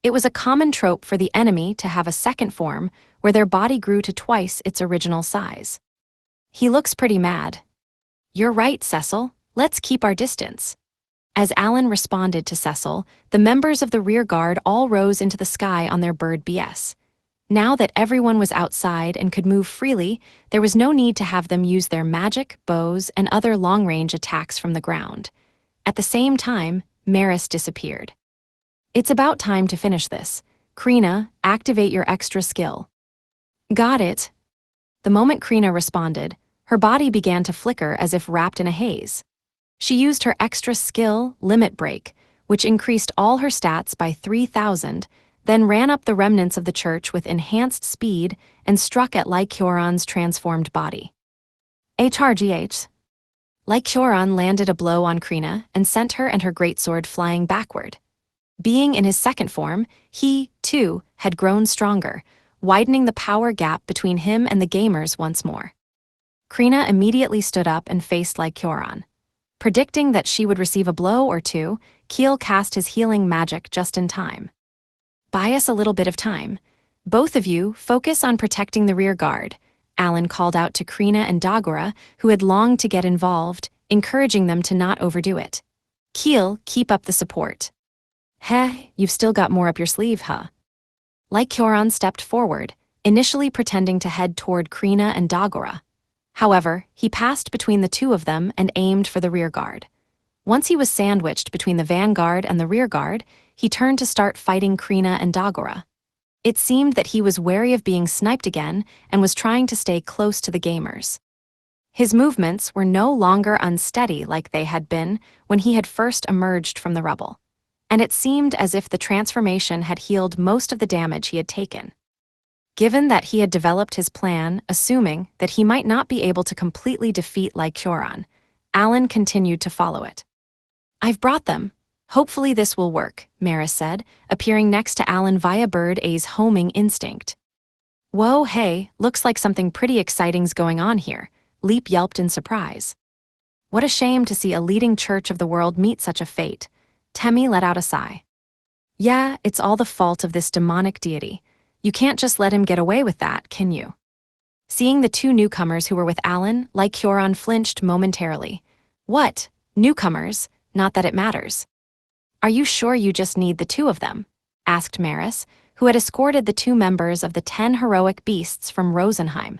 It was a common trope for the enemy to have a second form where their body grew to twice its original size. "He looks pretty mad." "You're right, Cecil. Let's keep our distance." As Alan responded to Cecil, the members of the rear guard all rose into the sky on their bird BS. Now that everyone was outside and could move freely, there was no need to have them use their magic, bows, and other long-range attacks from the ground. At the same time, Maris disappeared. "It's about time to finish this. Krina, activate your extra skill." "Got it." The moment Krina responded, her body began to flicker as if wrapped in a haze. She used her extra skill, Limit Break, which increased all her stats by 3,000, then ran up the remnants of the church with enhanced speed and struck at Lycoron's transformed body. HRGH. Lycoron landed a blow on Krina and sent her and her greatsword flying backward. Being in his second form, he, too, had grown stronger, widening the power gap between him and the gamers once more. Krina immediately stood up and faced Lycoron. Predicting that she would receive a blow or two, Keel cast his healing magic just in time. "Buy us a little bit of time. Both of you focus on protecting the rear guard," Alan called out to Krina and Dagora, who had longed to get involved, encouraging them to not overdo it. "Keel, keep up the support." "Heh, you've still got more up your sleeve, huh?" Lycoron stepped forward, initially pretending to head toward Krina and Dagora. However, he passed between the two of them and aimed for the rear guard. Once he was sandwiched between the vanguard and the rear guard, he turned to start fighting Krina and Dagora. It seemed that he was wary of being sniped again and was trying to stay close to the gamers. His movements were no longer unsteady like they had been when he had first emerged from the rubble, and it seemed as if the transformation had healed most of the damage he had taken. Given that he had developed his plan, assuming that he might not be able to completely defeat Lycoron, Alan continued to follow it. "I've brought them. Hopefully this will work, Maris said, appearing next to Alan via Bird A's homing instinct. Whoa, hey, looks like something pretty exciting's going on here, Leap yelped in surprise. What a shame to see a leading church of the world meet such a fate. Temmie let out a sigh. Yeah, it's all the fault of this demonic deity. You can't just let him get away with that, can you? Seeing the two newcomers who were with Alan, Lycoron flinched momentarily. What? Newcomers? Not that it matters. Are you sure you just need the two of them? Asked Maris, who had escorted the two members of the 10 heroic beasts from Rosenheim.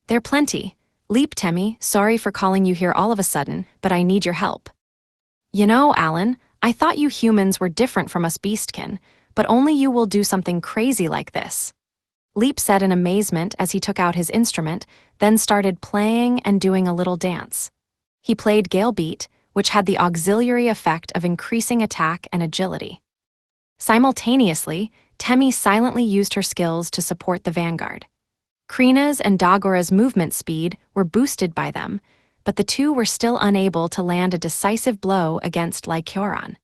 They're plenty. Leap, Temmie, sorry for calling you here all of a sudden, but I need your help. You know, Alan, I thought you humans were different from us beastkin, but only you will do something crazy like this. Leap said in amazement as he took out his instrument, then started playing and doing a little dance. He played Gale Beat, which had the auxiliary effect of increasing attack and agility. Simultaneously, Temmie silently used her skills to support the vanguard. Krina's and Dagora's movement speed were boosted by them, but the two were still unable to land a decisive blow against Lycoron.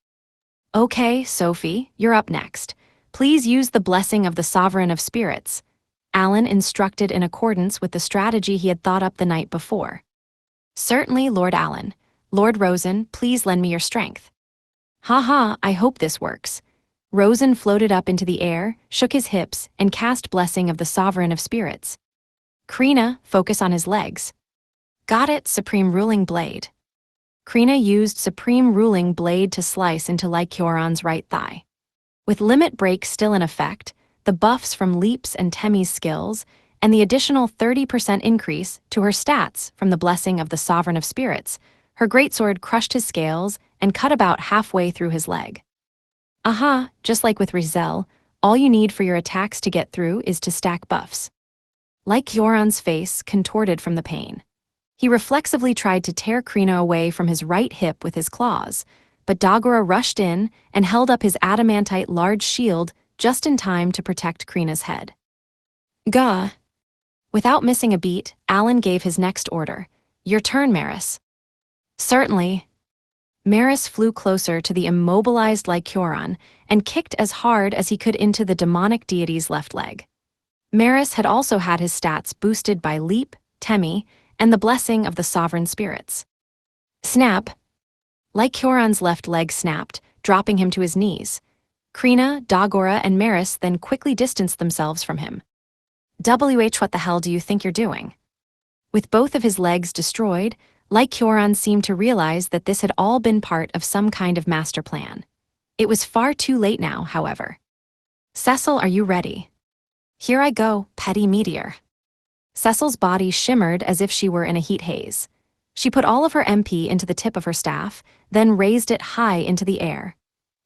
Okay, Sophie, you're up next. Please use the blessing of the Sovereign of Spirits, Alan instructed in accordance with the strategy he had thought up the night before. Certainly, Lord Alan. Lord Rosen, please lend me your strength. Ha, I hope this works. Rosen floated up into the air, shook his hips, and cast Blessing of the Sovereign of Spirits. Krina, focus on his legs. Got it, Supreme Ruling Blade. Krina used Supreme Ruling Blade to slice into Lycoron's right thigh. With Limit Break still in effect, the buffs from Leap's and Temmie's skills, and the additional 30% increase to her stats from the Blessing of the Sovereign of Spirits, her greatsword crushed his scales and cut about halfway through his leg. Aha, just like with Rizel, all you need for your attacks to get through is to stack buffs. Lycoron's face contorted from the pain. He reflexively tried to tear Krina away from his right hip with his claws, but Dagora rushed in and held up his adamantite large shield just in time to protect Krina's head. Gah! Without missing a beat, Alan gave his next order. Your turn, Maris. Certainly. Maris flew closer to the immobilized Lycoron and kicked as hard as he could into the demonic deity's left leg. Maris had also had his stats boosted by Leap, Temmie, and the Blessing of the Sovereign Spirits. Snap! Lycoron's left leg snapped, dropping him to his knees. Krina, Dagora, and Maris then quickly distanced themselves from him. What the hell do you think you're doing? With both of his legs destroyed, Lycoron seemed to realize that this had all been part of some kind of master plan. It was far too late now, however. Cecil, are you ready? Here I go, petty meteor. Cecil's body shimmered as if she were in a heat haze. She put all of her MP into the tip of her staff, then raised it high into the air.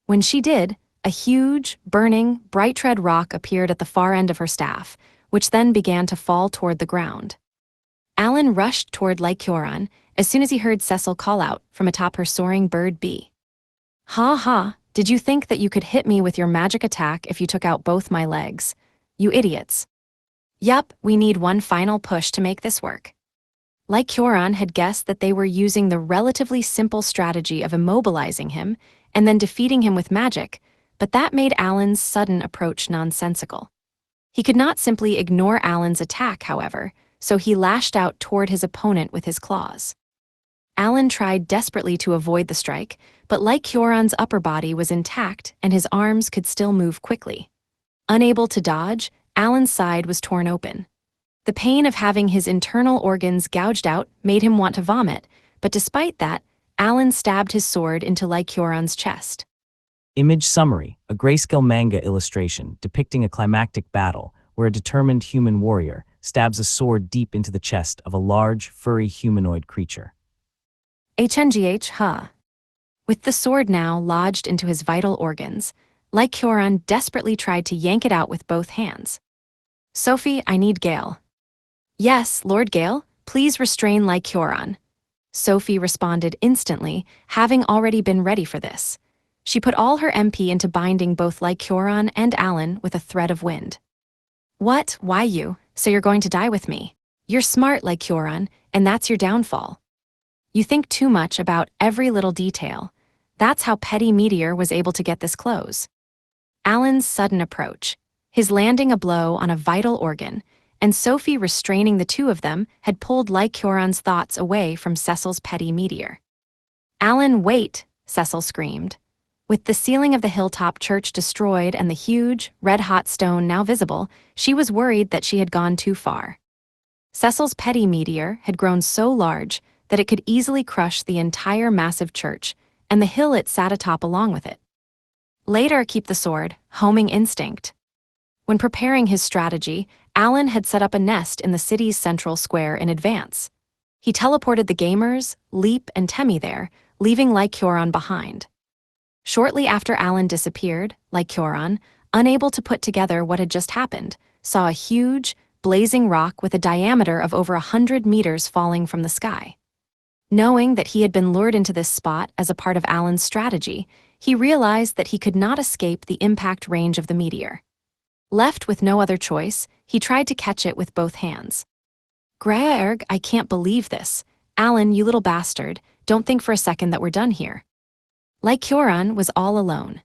When she did, a huge, burning, bright red rock appeared at the far end of her staff, which then began to fall toward the ground. Alan rushed toward Lycoron as soon as he heard Cecil call out from atop her soaring bird bee. Ha, did you think that you could hit me with your magic attack if you took out both my legs? You idiots. Yup, we need one final push to make this work. Lycoron had guessed that they were using the relatively simple strategy of immobilizing him and then defeating him with magic, but that made Alan's sudden approach nonsensical. He could not simply ignore Alan's attack, however, so he lashed out toward his opponent with his claws. Alan tried desperately to avoid the strike, but Lycoron's upper body was intact and his arms could still move quickly. Unable to dodge, Alan's side was torn open. The pain of having his internal organs gouged out made him want to vomit, but despite that, Alan stabbed his sword into Lycoron's chest. Image summary, a grayscale manga illustration depicting a climactic battle where a determined human warrior stabs a sword deep into the chest of a large, furry humanoid creature. HNGH. With the sword now lodged into his vital organs, Lycoron desperately tried to yank it out with both hands. Sophie, I need Gale. Yes, Lord Gale, please restrain Lycoron. Sophie responded instantly, having already been ready for this. She put all her MP into binding both Lycoron and Alan with a thread of wind. What? Why you? So you're going to die with me? You're smart, Lycoron, and that's your downfall. You think too much about every little detail. That's how Petty Meteor was able to get this close. Alan's sudden approach, his landing a blow on a vital organ, and Sophie restraining the two of them had pulled Lycoron's thoughts away from Cecil's Petty Meteor. "Alan, wait!" Cecil screamed. With the ceiling of the hilltop church destroyed and the huge, red-hot stone now visible, she was worried that she had gone too far. Cecil's Petty Meteor had grown so large that it could easily crush the entire massive church and the hill it sat atop along with it. Later, keep the sword, homing instinct. When preparing his strategy, Alan had set up a nest in the city's central square in advance. He teleported the gamers, Leap and Temmie there, leaving Lycoron behind. Shortly after Alan disappeared, Lycoron, unable to put together what had just happened, saw a huge, blazing rock with a diameter of over 100 meters falling from the sky. Knowing that he had been lured into this spot as a part of Alan's strategy, he realized that he could not escape the impact range of the meteor. Left with no other choice, he tried to catch it with both hands. "Graerg, I can't believe this. Alan, you little bastard, don't think for a second that we're done here." Lycoron was all alone.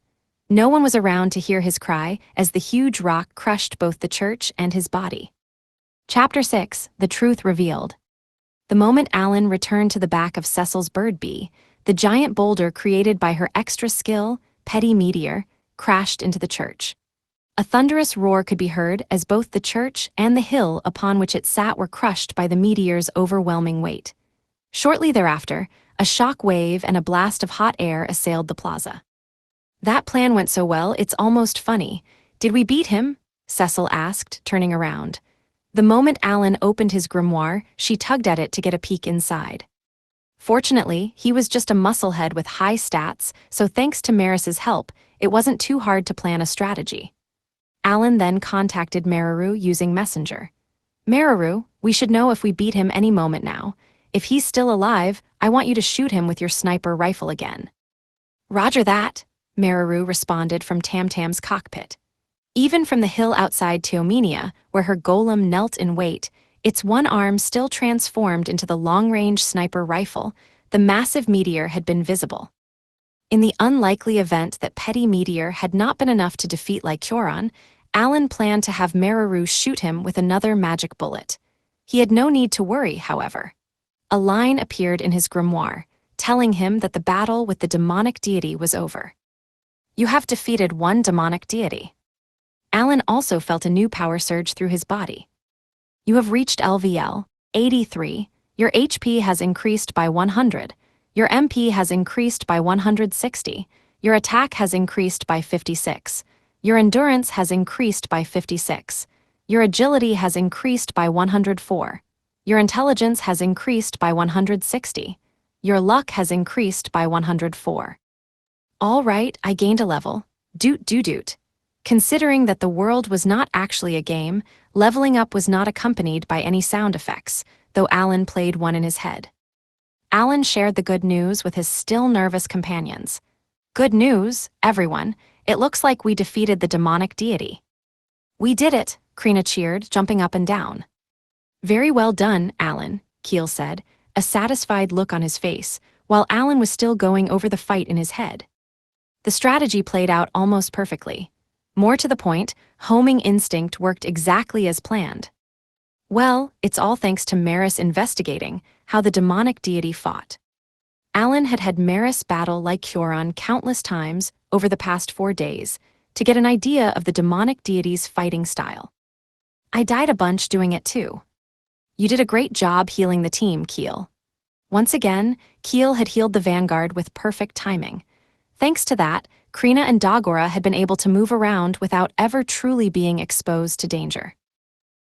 No one was around to hear his cry as the huge rock crushed both the church and his body. Chapter 6, The Truth Revealed. The moment Alan returned to the back of Cecil's bird bee, the giant boulder created by her extra skill, Petty Meteor, crashed into the church. A thunderous roar could be heard as both the church and the hill upon which it sat were crushed by the meteor's overwhelming weight. Shortly thereafter, a shock wave and a blast of hot air assailed the plaza. "That plan went so well, it's almost funny. Did we beat him?" Cecil asked, turning around. The moment Alan opened his grimoire, she tugged at it to get a peek inside. Fortunately, he was just a musclehead with high stats, so thanks to Maris's help, it wasn't too hard to plan a strategy. Alan then contacted Meraru using Messenger. "Meraru, we should know if we beat him any moment now. If he's still alive, I want you to shoot him with your sniper rifle again." "Roger that," Meraru responded from Tamtam's cockpit. Even from the hill outside Teomenia, where her golem knelt in wait, its one arm still transformed into the long-range sniper rifle, the massive meteor had been visible. In the unlikely event that Petty Meteor had not been enough to defeat Lycoron, Alan planned to have Meraru shoot him with another magic bullet. He had no need to worry, however. A line appeared in his grimoire, telling him that the battle with the demonic deity was over. "You have defeated one demonic deity." Alan also felt a new power surge through his body. "You have reached LVL 83. Your HP has increased by 100. Your MP has increased by 160. Your attack has increased by 56. Your endurance has increased by 56. Your agility has increased by 104. Your intelligence has increased by 160. Your luck has increased by 104. All right, I gained a level. Doot doot doot." Considering that the world was not actually a game, leveling up was not accompanied by any sound effects, though Alan played one in his head. Alan shared the good news with his still nervous companions. "Good news, everyone. It looks like we defeated the demonic deity." "We did it," Krina cheered, jumping up and down. "Very well done, Alan," Keel said, a satisfied look on his face, while Alan was still going over the fight in his head. The strategy played out almost perfectly. More to the point, homing instinct worked exactly as planned. Well, it's all thanks to Maris investigating how the demonic deity fought. Alan had Maris battle Lycoron countless times over the past 4 days to get an idea of the demonic deity's fighting style. "I died a bunch doing it too." "You did a great job healing the team, Keel." Once again, Keel had healed the Vanguard with perfect timing. Thanks to that, Krina and Dagora had been able to move around without ever truly being exposed to danger.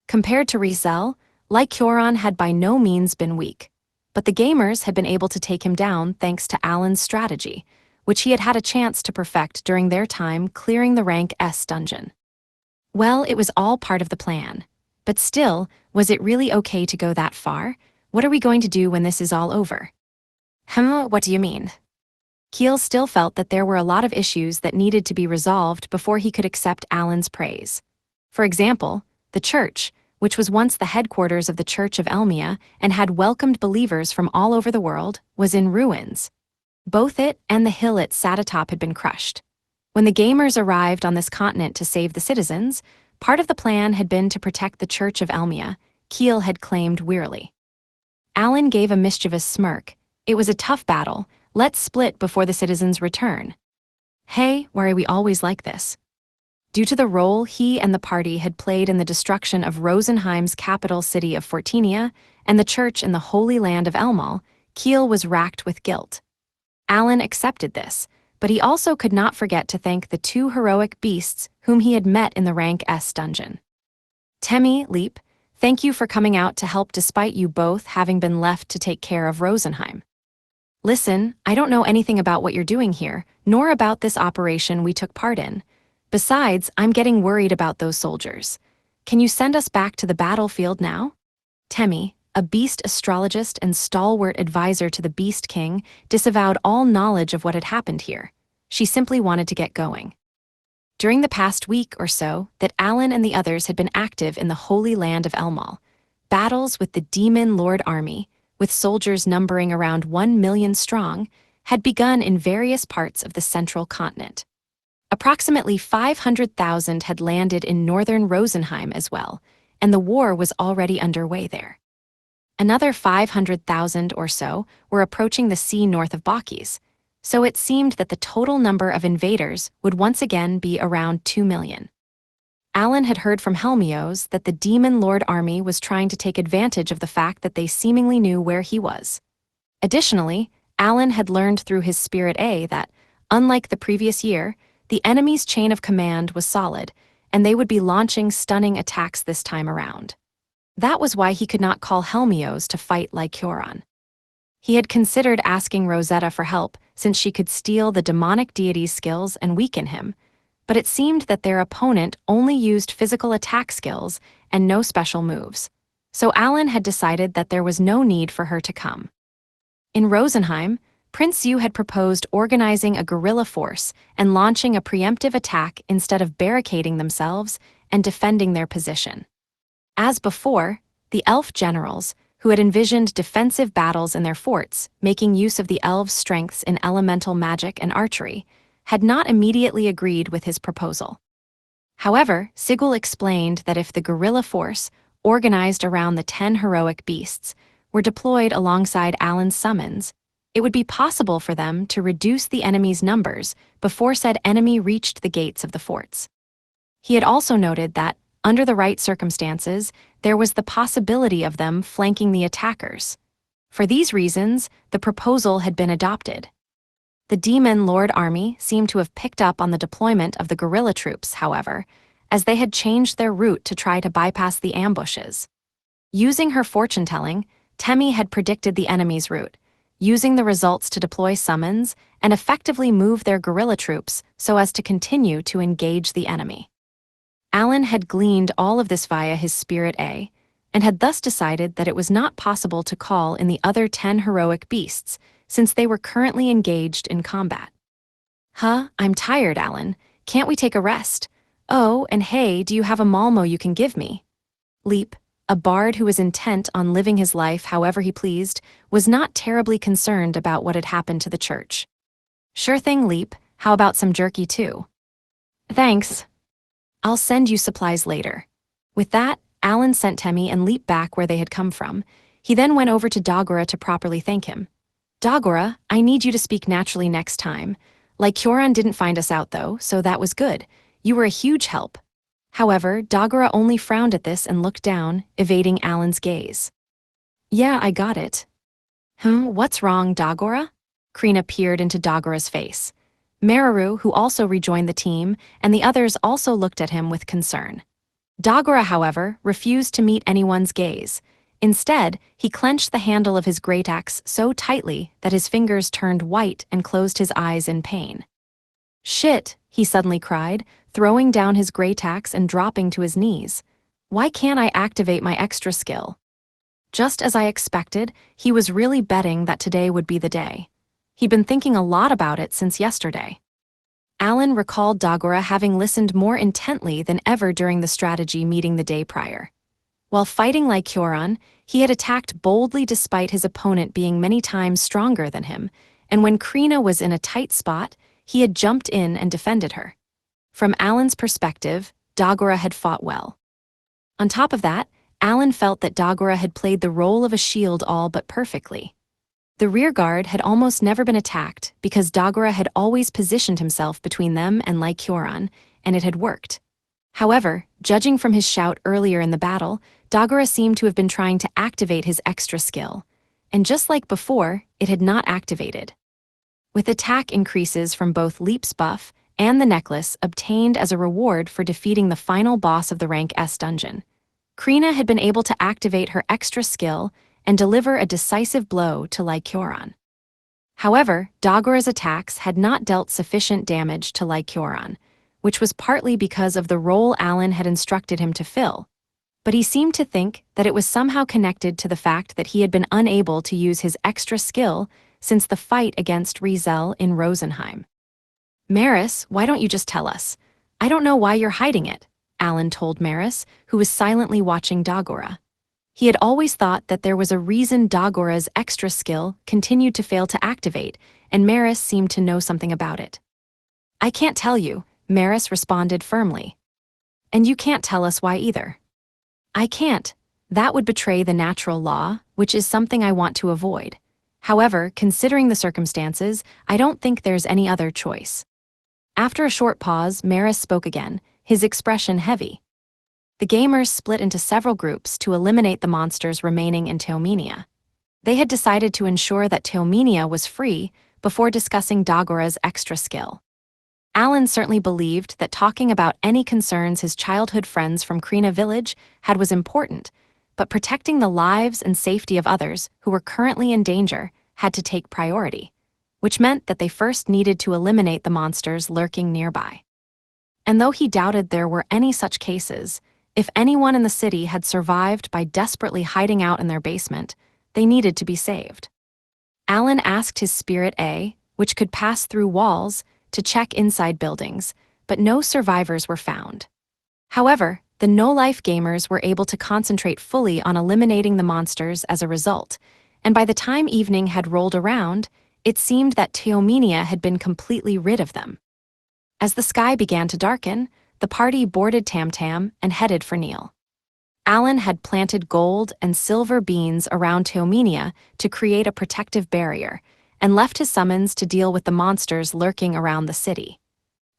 Compared to Rizel, Lycoron had by no means been weak, but the gamers had been able to take him down thanks to Alan's strategy, which he had had a chance to perfect during their time clearing the rank S dungeon. Well, it was all part of the plan. But still, was it really okay to go that far? What are we going to do when this is all over? What do you mean? Keel still felt that there were a lot of issues that needed to be resolved before he could accept Alan's praise. For example, the church, which was once the headquarters of the Church of Elmia and had welcomed believers from all over the world, was in ruins. Both it and the hill it sat atop had been crushed. When the gamers arrived on this continent to save the citizens, part of the plan had been to protect the Church of Elmia, Keel had claimed wearily. Alan gave a mischievous smirk. It was a tough battle. Let's split before the citizens return. Hey, why are we always like this? Due to the role he and the party had played in the destruction of Rosenheim's capital city of Fortinia and the church in the Holy Land of Elmal, Keel was racked with guilt. Alan accepted this, but he also could not forget to thank the two heroic beasts whom he had met in the Rank S dungeon. Temmie, Leap, thank you for coming out to help despite you both having been left to take care of Rosenheim. Listen, I don't know anything about what you're doing here, nor about this operation we took part in. Besides, I'm getting worried about those soldiers. Can you send us back to the battlefield now? Temmie, a beast astrologist and stalwart advisor to the Beast King, disavowed all knowledge of what had happened here. She simply wanted to get going. During the past week or so that Alan and the others had been active in the Holy Land of Elmal, battles with the Demon Lord Army, with soldiers numbering around 1 million strong, had begun in various parts of the central continent. Approximately 500,000 had landed in northern Rosenheim as well, and the war was already underway there. Another 500,000 or so were approaching the sea north of Bakis, so it seemed that the total number of invaders would once again be around 2 million. Alan had heard from Helmios that the Demon Lord Army was trying to take advantage of the fact that they seemingly knew where he was. Additionally, Alan had learned through his Spirit A that, unlike the previous year, the enemy's chain of command was solid, and they would be launching stunning attacks this time around. That was why he could not call Helmios to fight Lycoron. He had considered asking Rosetta for help since she could steal the demonic deity's skills and weaken him, but it seemed that their opponent only used physical attack skills and no special moves, so Alan had decided that there was no need for her to come. In Rosenheim, Prince Yu had proposed organizing a guerrilla force and launching a preemptive attack instead of barricading themselves and defending their position. As before, the elf generals, who had envisioned defensive battles in their forts, making use of the elves' strengths in elemental magic and archery, had not immediately agreed with his proposal. However, Sigil explained that if the guerrilla force, organized around the 10 heroic beasts, were deployed alongside Alan's summons, it would be possible for them to reduce the enemy's numbers before said enemy reached the gates of the forts. He had also noted that, under the right circumstances, there was the possibility of them flanking the attackers. For these reasons, the proposal had been adopted. The Demon Lord Army seemed to have picked up on the deployment of the guerrilla troops, however, as they had changed their route to try to bypass the ambushes. Using her fortune-telling, Temmie had predicted the enemy's route, using the results to deploy summons and effectively move their guerrilla troops so as to continue to engage the enemy. Alan had gleaned all of this via his Spirit A, and had thus decided that it was not possible to call in the other 10 heroic beasts, since they were currently engaged in combat. I'm tired, Alan. Can't we take a rest? Oh, and hey, do you have a Malmo you can give me? Leap, a bard who was intent on living his life however he pleased, was not terribly concerned about what had happened to the church. Sure thing, Leap. How about some jerky too? Thanks. I'll send you supplies later. With that, Alan sent Temmie and Leap back where they had come from. He then went over to Dagora to properly thank him. Dagora, I need you to speak naturally next time. Lycoron didn't find us out though, so that was good. You were a huge help. However, Dagora only frowned at this and looked down, evading Alan's gaze. Yeah, I got it. What's wrong, Dagora? Krina peered into Dagora's face. Meraru, who also rejoined the team, and the others also looked at him with concern. Dagora, however, refused to meet anyone's gaze. Instead, he clenched the handle of his great axe so tightly that his fingers turned white and closed his eyes in pain. Shit, he suddenly cried, throwing down his great axe and dropping to his knees. Why can't I activate my extra skill? Just as I expected, he was really betting that today would be the day. He'd been thinking a lot about it since yesterday. Alan recalled Dagora having listened more intently than ever during the strategy meeting the day prior. While fighting Lycoron, he had attacked boldly despite his opponent being many times stronger than him, and when Krina was in a tight spot, he had jumped in and defended her. From Alan's perspective, Dagora had fought well. On top of that, Alan felt that Dagora had played the role of a shield all but perfectly. The rearguard had almost never been attacked because Dagora had always positioned himself between them and Lycoron, and it had worked. However, judging from his shout earlier in the battle, Dagora seemed to have been trying to activate his extra skill, and just like before, it had not activated. With attack increases from both Leap's buff and the necklace obtained as a reward for defeating the final boss of the Rank S dungeon, Krina had been able to activate her extra skill and deliver a decisive blow to Lycoron. However, Dagora's attacks had not dealt sufficient damage to Lycoron, which was partly because of the role Alan had instructed him to fill, but he seemed to think that it was somehow connected to the fact that he had been unable to use his extra skill since the fight against Rizel in Rosenheim. "Maris, why don't you just tell us? I don't know why you're hiding it," Alan told Maris, who was silently watching Dagora. He had always thought that there was a reason Dagora's extra skill continued to fail to activate, and Maris seemed to know something about it. "I can't tell you," Maris responded firmly. "And you can't tell us why either." "I can't. That would betray the natural law, which is something I want to avoid. However, considering the circumstances, I don't think there's any other choice." After a short pause, Maris spoke again, his expression heavy. The gamers split into several groups to eliminate the monsters remaining in Teomenia. They had decided to ensure that Teomenia was free before discussing Dagora's extra skill. Alan certainly believed that talking about any concerns his childhood friends from Krina village had was important, but protecting the lives and safety of others who were currently in danger had to take priority, which meant that they first needed to eliminate the monsters lurking nearby. And though he doubted there were any such cases, if anyone in the city had survived by desperately hiding out in their basement, they needed to be saved. Alan asked his Spirit A, which could pass through walls, to check inside buildings, but no survivors were found. However, the no-life gamers were able to concentrate fully on eliminating the monsters as a result, and by the time evening had rolled around, it seemed that Teomenia had been completely rid of them. As the sky began to darken, the party boarded Tam-Tam and headed for Neil. Alan had planted gold and silver beans around Teomenia to create a protective barrier, and left his summons to deal with the monsters lurking around the city.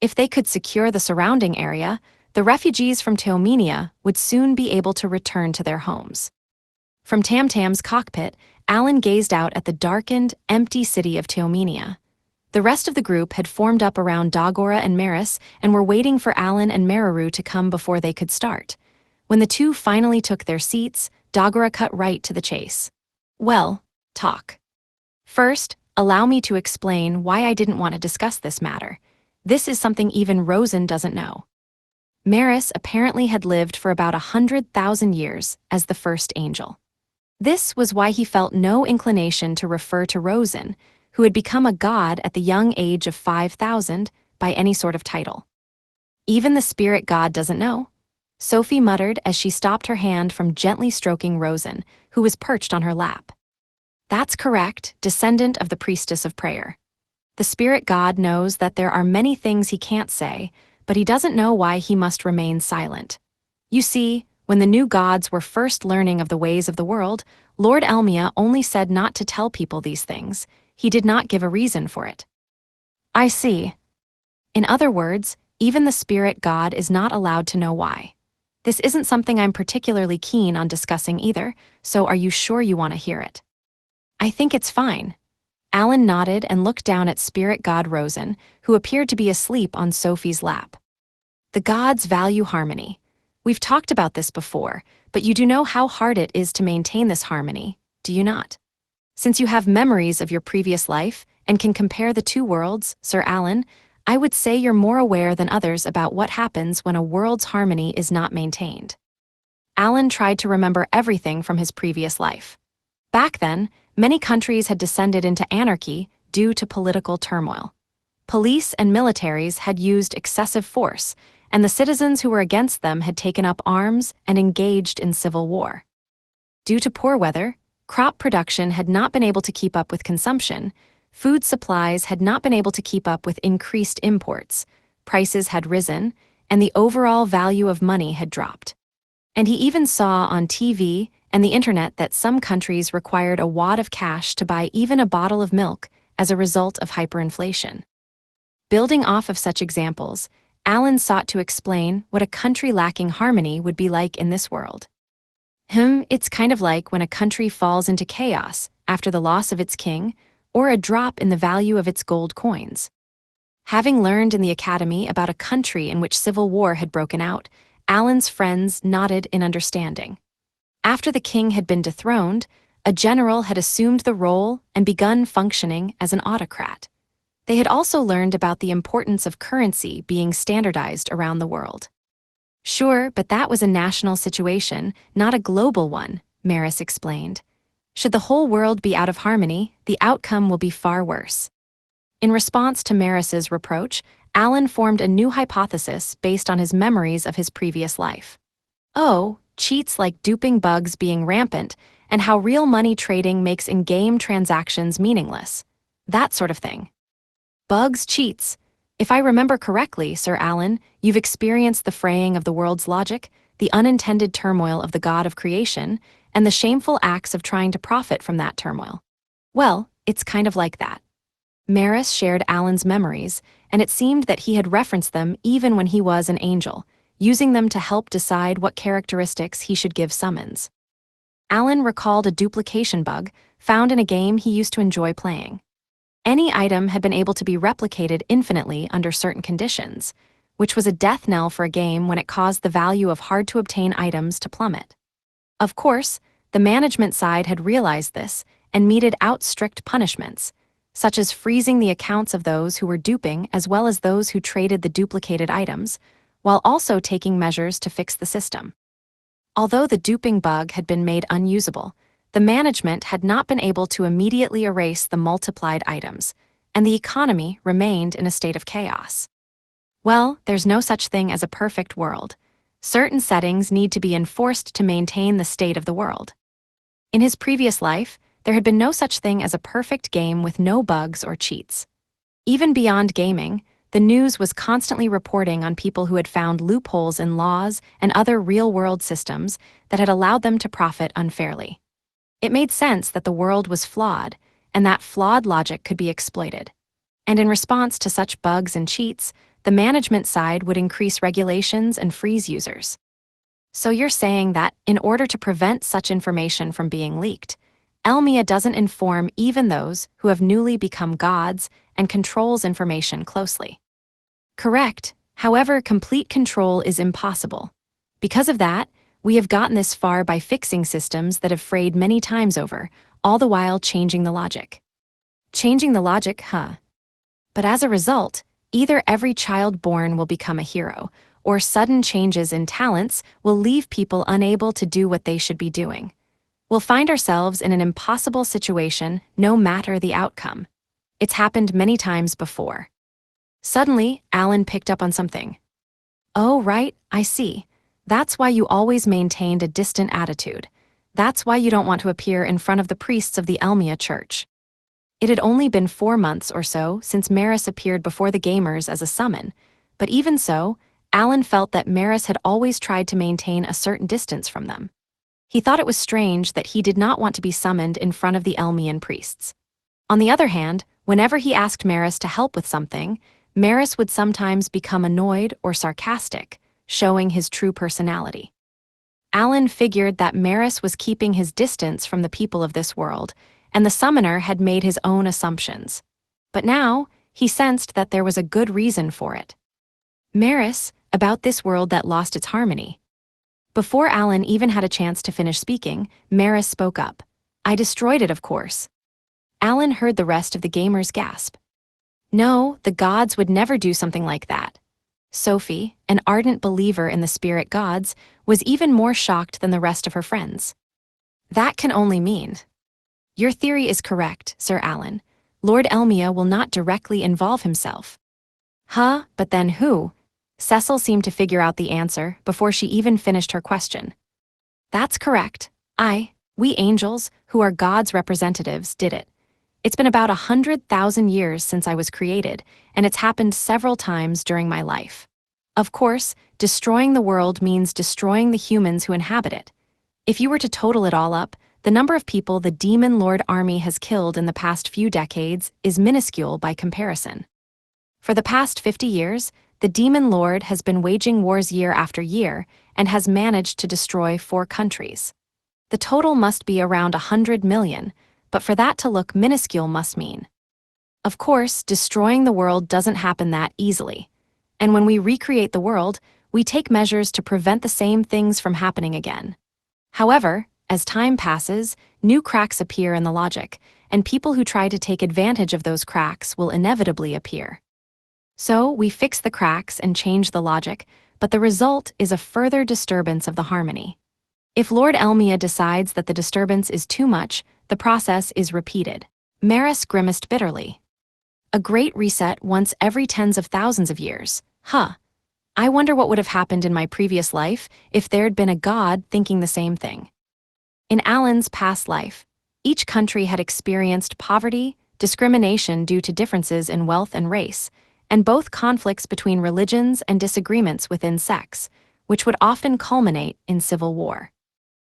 If they could secure the surrounding area, the refugees from Teomenia would soon be able to return to their homes. From Tam-Tam's cockpit, Alan gazed out at the darkened, empty city of Teomenia. The rest of the group had formed up around Dagora and Maris and were waiting for Alan and Mararu to come before they could start. When the two finally took their seats, Dagora cut right to the chase. "Well, talk. First, allow me to explain why I didn't want to discuss this matter. This is something even Rosen doesn't know." Maris apparently had lived for about 100,000 years as the first angel. This was why he felt no inclination to refer to Rosen, who had become a god at the young age of 5,000, by any sort of title. "Even the spirit god doesn't know," Sophie muttered as she stopped her hand from gently stroking Rosen, who was perched on her lap. "That's correct, descendant of the priestess of prayer. The spirit god knows that there are many things he can't say, but he doesn't know why he must remain silent. You see, when the new gods were first learning of the ways of the world, Lord Elmia only said not to tell people these things. He did not give a reason for it." "I see." In other words, even the spirit god is not allowed to know why. This isn't something I'm particularly keen on discussing either, so are you sure you want to hear it? "I think it's fine." Alan nodded and looked down at spirit god Rosen, who appeared to be asleep on Sophie's lap. "The gods value harmony. We've talked about this before, but you do know how hard it is to maintain this harmony, do you not? Since you have memories of your previous life and can compare the two worlds, Sir Alan, I would say you're more aware than others about what happens when a world's harmony is not maintained." Alan tried to remember everything from his previous life. Back then, many countries had descended into anarchy due to political turmoil. Police and militaries had used excessive force, and the citizens who were against them had taken up arms and engaged in civil war. Due to poor weather, crop production had not been able to keep up with consumption, Food supplies had not been able to keep up with increased imports, prices had risen, and the overall value of money had dropped. And he even saw on TV and the internet that some countries required a wad of cash to buy even a bottle of milk as a result of hyperinflation. Building off of such examples, Allen sought to explain what a country lacking harmony would be like in this world. It's kind of like when a country falls into chaos after the loss of its king, or a drop in the value of its gold coins. Having learned in the academy about a country in which civil war had broken out, Allen's friends nodded in understanding. After the king had been dethroned, a general had assumed the role and begun functioning as an autocrat. They had also learned about the importance of currency being standardized around the world. Sure, but that was a national situation, not a global one, Maris explained. Should the whole world be out of harmony, the outcome will be far worse. In response to Maris's reproach, Allen formed a new hypothesis based on his memories of his previous life. Oh, cheats like duping bugs being rampant, and how real money trading makes in-game transactions meaningless. That sort of thing. Bugs, cheats. If I remember correctly, Sir Allen, you've experienced the fraying of the world's logic, the unintended turmoil of the God of creation, and the shameful acts of trying to profit from that turmoil. Well, it's kind of like that. Maris shared Allen's memories, and it seemed that he had referenced them even when he was an angel, using them to help decide what characteristics he should give summons. Allen recalled a duplication bug found in a game he used to enjoy playing. Any item had been able to be replicated infinitely under certain conditions, which was a death knell for a game when it caused the value of hard-to-obtain items to plummet. Of course, the management side had realized this and meted out strict punishments, such as freezing the accounts of those who were duping as well as those who traded the duplicated items, while also taking measures to fix the system. Although the duping bug had been made unusable, the management had not been able to immediately erase the multiplied items, and the economy remained in a state of chaos. Well, there's no such thing as a perfect world. Certain settings need to be enforced to maintain the state of the world. In his previous life, there had been no such thing as a perfect game with no bugs or cheats. Even beyond gaming, the news was constantly reporting on people who had found loopholes in laws and other real-world systems that had allowed them to profit unfairly. It made sense that the world was flawed, and that flawed logic could be exploited. And in response to such bugs and cheats, the management side would increase regulations and freeze users. So you're saying that, in order to prevent such information from being leaked, Elmia doesn't inform even those who have newly become gods and controls information closely. Correct. However, complete control is impossible. Because of that, we have gotten this far by fixing systems that have frayed many times over, all the while changing the logic. Changing the logic, huh? But as a result, either every child born will become a hero, or sudden changes in talents will leave people unable to do what they should be doing. We'll find ourselves in an impossible situation no matter the outcome. It's happened many times before. Suddenly, Allen picked up on something. Oh, right, I see. That's why you always maintained a distant attitude. That's why you don't want to appear in front of the priests of the Elmia Church. It had only been 4 months or so since Maris appeared before the gamers as a summon, but even so, Allen felt that Maris had always tried to maintain a certain distance from them. He thought it was strange that he did not want to be summoned in front of the Elmian priests. On the other hand, whenever he asked Maris to help with something, Maris would sometimes become annoyed or sarcastic, showing his true personality. Allen figured that Maris was keeping his distance from the people of this world, and the summoner had made his own assumptions. But now, he sensed that there was a good reason for it. Maris, about this world that lost its harmony. Before Allen even had a chance to finish speaking, Maris spoke up. I destroyed it, of course. Allen heard the rest of the gamers gasp. No, the gods would never do something like that. Sophie, an ardent believer in the spirit gods, was even more shocked than the rest of her friends. That can only mean. Your theory is correct, Sir Allen. Lord Elmia will not directly involve himself. Huh, but then who? Cecil seemed to figure out the answer before she even finished her question. That's correct. We angels, who are God's representatives, did it. It's been about 100,000 years since I was created, and it's happened several times during my life. Of course, destroying the world means destroying the humans who inhabit it. If you were to total it all up, the number of people the Demon Lord army has killed in the past few decades is minuscule by comparison. For the past 50 years, the Demon Lord has been waging wars year after year and has managed to destroy 4 countries. The total must be around 100 million, but for that to look minuscule must mean. Of course, destroying the world doesn't happen that easily. And when we recreate the world, we take measures to prevent the same things from happening again. However, as time passes, new cracks appear in the logic, and people who try to take advantage of those cracks will inevitably appear. So, we fix the cracks and change the logic, but the result is a further disturbance of the harmony. If Lord Elmia decides that the disturbance is too much, the process is repeated. Maris grimaced bitterly. A great reset once every tens of thousands of years. Huh. I wonder what would have happened in my previous life if there'd been a god thinking the same thing. In Alan's past life, each country had experienced poverty, discrimination due to differences in wealth and race, and both conflicts between religions and disagreements within sects, which would often culminate in civil war.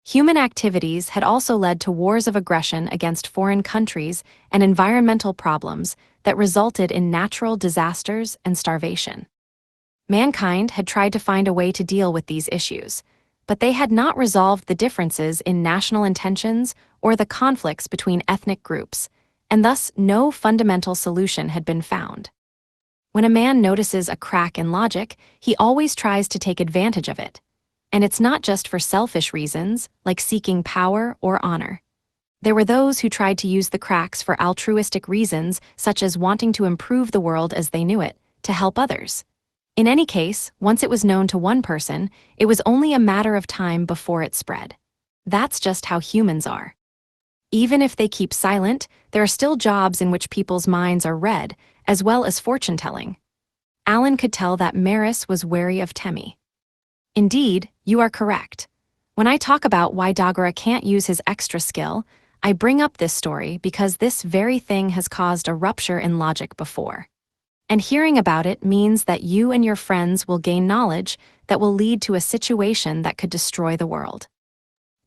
Human activities had also led to wars of aggression against foreign countries and environmental problems that resulted in natural disasters and starvation. Mankind had tried to find a way to deal with these issues, but they had not resolved the differences in national intentions or the conflicts between ethnic groups, and thus no fundamental solution had been found. When a man notices a crack in logic, he always tries to take advantage of it. And it's not just for selfish reasons, like seeking power or honor. There were those who tried to use the cracks for altruistic reasons, such as wanting to improve the world as they knew it, to help others. In any case, once it was known to one person, it was only a matter of time before it spread. That's just how humans are. Even if they keep silent, there are still jobs in which people's minds are read, as well as fortune-telling. Alan could tell that Maris was wary of Temmie. Indeed, you are correct. When I talk about why Dagora can't use his extra skill, I bring up this story because this very thing has caused a rupture in logic before. And hearing about it means that you and your friends will gain knowledge that will lead to a situation that could destroy the world.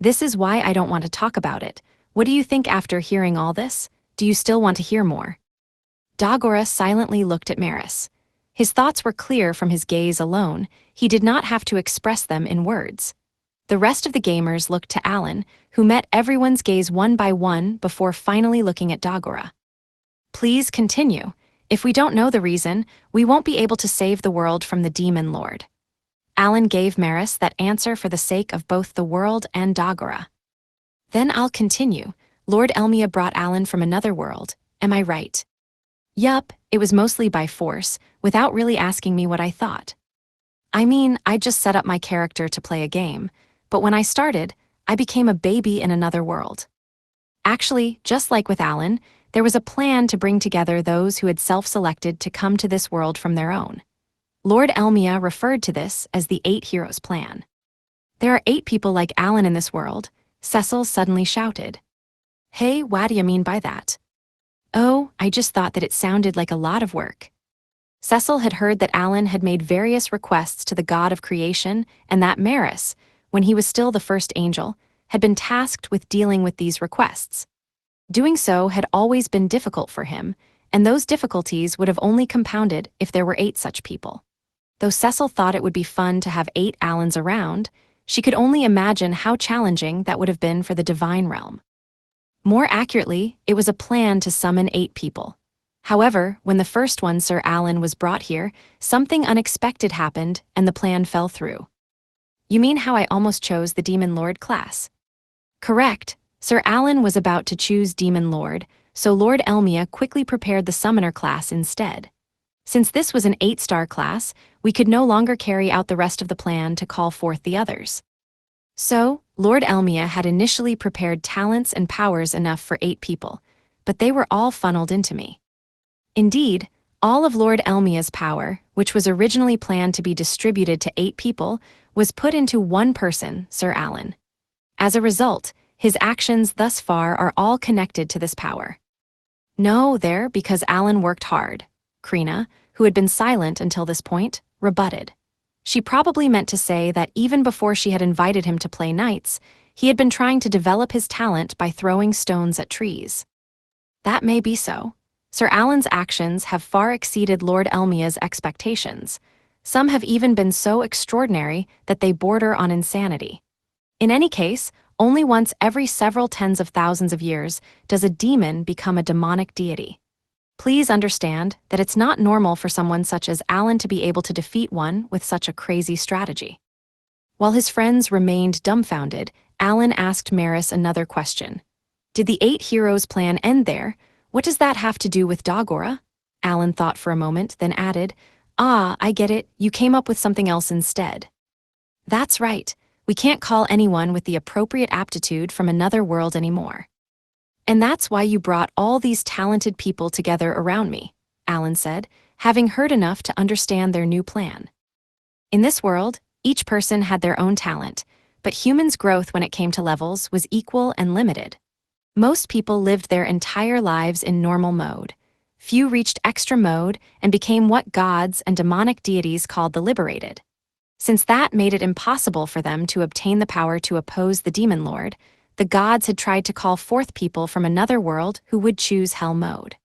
This is why I don't want to talk about it. What do you think after hearing all this? Do you still want to hear more? Dagora silently looked at Maris. His thoughts were clear from his gaze alone. He did not have to express them in words. The rest of the gamers looked to Alan, who met everyone's gaze one by one before finally looking at Dagora. Please continue. If we don't know the reason, we won't be able to save the world from the Demon Lord. Alan gave Maris that answer for the sake of both the world and Dagora. Then I'll continue. Lord Elmia brought Alan from another world. Am I right? Yup, it was mostly by force, without really asking me what I thought. I mean, I just set up my character to play a game, but when I started, I became a baby in another world. Actually, just like with Alan, there was a plan to bring together those who had self-selected to come to this world from their own. Lord Elmia referred to this as the 8 Heroes Plan. There are 8 people like Alan in this world, Cecil suddenly shouted. Hey, what do you mean by that? Oh, I just thought that it sounded like a lot of work. Cecil had heard that Alan had made various requests to the god of creation and that Maris, when he was still the first angel, had been tasked with dealing with these requests. Doing so had always been difficult for him, and those difficulties would have only compounded if there were 8 such people. Though Cecil thought it would be fun to have 8 Alans around, she could only imagine how challenging that would have been for the divine realm. More accurately, it was a plan to summon 8 people. However, when the first one, Sir Alan, was brought here, something unexpected happened and the plan fell through. You mean how I almost chose the Demon Lord class? Correct. Sir Alan was about to choose Demon Lord, so Lord Elmia quickly prepared the Summoner class instead. Since this was an 8-star class, we could no longer carry out the rest of the plan to call forth the others. So, Lord Elmia had initially prepared talents and powers enough for 8 people, but they were all funneled into me. Indeed, all of Lord Elmia's power, which was originally planned to be distributed to 8 people, was put into one person, Sir Alan. As a result, his actions thus far are all connected to this power. No, there, because Alan worked hard. Krina, who had been silent until this point, rebutted. She probably meant to say that even before she had invited him to play knights, he had been trying to develop his talent by throwing stones at trees. That may be so. Sir Alan's actions have far exceeded Lord Elmia's expectations. Some have even been so extraordinary that they border on insanity. In any case, only once every several tens of thousands of years does a demon become a demonic deity. Please understand that it's not normal for someone such as Alan to be able to defeat one with such a crazy strategy. While his friends remained dumbfounded, Alan asked Maris another question. Did the 8 heroes' plan end there? What does that have to do with Dagora? Alan thought for a moment, then added, Ah, I get it, you came up with something else instead. That's right, we can't call anyone with the appropriate aptitude from another world anymore. And that's why you brought all these talented people together around me, Alan said, having heard enough to understand their new plan. In this world, each person had their own talent, but humans' growth when it came to levels was equal and limited. Most people lived their entire lives in normal mode. Few reached extra mode and became what gods and demonic deities called the liberated. Since that made it impossible for them to obtain the power to oppose the demon lord, the gods had tried to call forth people from another world who would choose hell mode.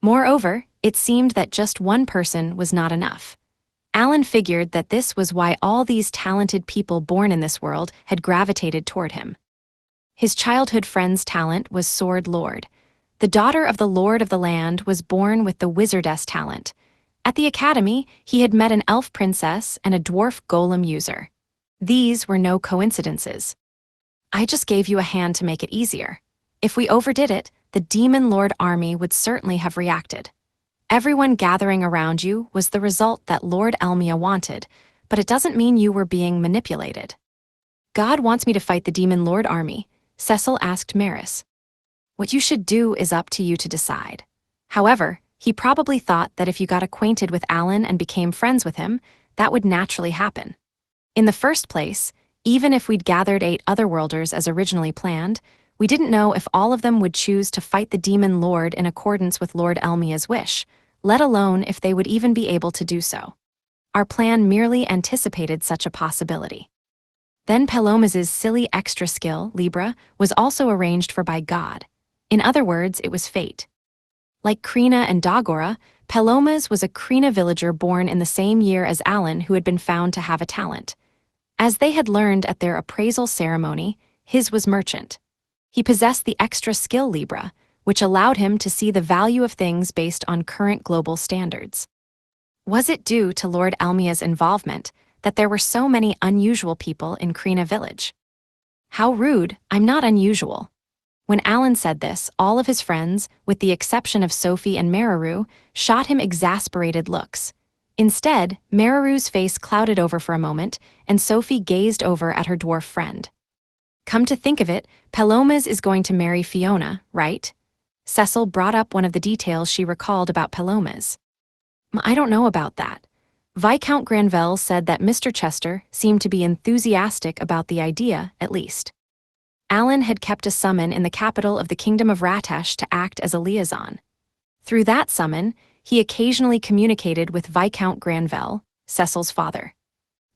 Moreover, it seemed that just one person was not enough. Alan figured that this was why all these talented people born in this world had gravitated toward him. His childhood friend's talent was Sword Lord. The daughter of the Lord of the Land was born with the Wizardess talent. At the academy, he had met an elf princess and a dwarf golem user. These were no coincidences. I just gave you a hand to make it easier. If we overdid it, the Demon Lord army would certainly have reacted. Everyone gathering around you was the result that Lord Elmia wanted, but it doesn't mean you were being manipulated. God wants me to fight the Demon Lord army, Cecil asked Maris. What you should do is up to you to decide. However, he probably thought that if you got acquainted with Alan and became friends with him, that would naturally happen. In the first place, even if we'd gathered 8 otherworlders as originally planned, we didn't know if all of them would choose to fight the Demon Lord in accordance with Lord Elmia's wish, let alone if they would even be able to do so. Our plan merely anticipated such a possibility. Then Palomas' silly extra skill, Libra, was also arranged for by God. In other words, it was fate. Like Krina and Dagora, Palomas was a Krina villager born in the same year as Alan who had been found to have a talent. As they had learned at their appraisal ceremony, his was merchant. He possessed the extra skill Libra, which allowed him to see the value of things based on current global standards. Was it due to Lord Elmia's involvement that there were so many unusual people in Krina village? How rude, I'm not unusual. When Alan said this, all of his friends, with the exception of Sophie and Mararu, shot him exasperated looks. Instead, Mararu's face clouded over for a moment, and Sophie gazed over at her dwarf friend. Come to think of it, Palomas is going to marry Fiona, right? Cecil brought up one of the details she recalled about Palomas. I don't know about that. Viscount Granvelle said that Mr. Chester seemed to be enthusiastic about the idea, at least. Alan had kept a summon in the capital of the Kingdom of Ratash to act as a liaison. Through that summon, he occasionally communicated with Viscount Granvelle, Cecil's father.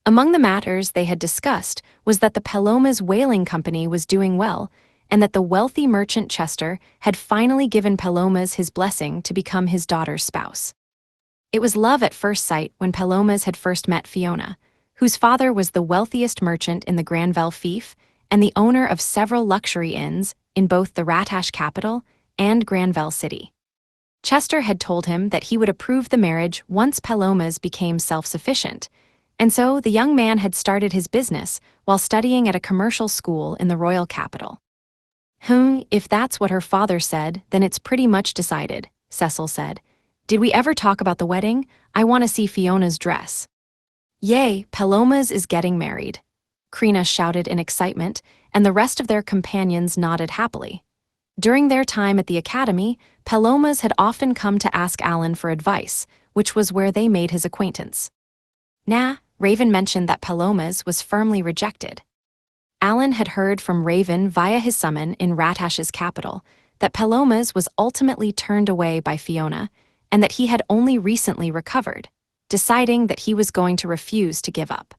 Among the matters they had discussed was that the Palomas Whaling Company was doing well, and that the wealthy merchant Chester had finally given Palomas his blessing to become his daughter's spouse. It was love at first sight when Palomas had first met Fiona, whose father was the wealthiest merchant in the Granvelle fief and the owner of several luxury inns in both the Ratash capital and Granvelle city. Chester had told him that he would approve the marriage once Palomas became self-sufficient, and so the young man had started his business while studying at a commercial school in the royal capital. If that's what her father said, then it's pretty much decided, Cecil said. Did we ever talk about the wedding? I want to see Fiona's dress. Yay, Palomas is getting married. Krina shouted in excitement, and the rest of their companions nodded happily. During their time at the academy, Palomas had often come to ask Alan for advice, which was where they made his acquaintance. Nah, Raven mentioned that Palomas was firmly rejected. Alan had heard from Raven via his summon in Ratash's capital that Palomas was ultimately turned away by Fiona and that he had only recently recovered, deciding that he was going to refuse to give up.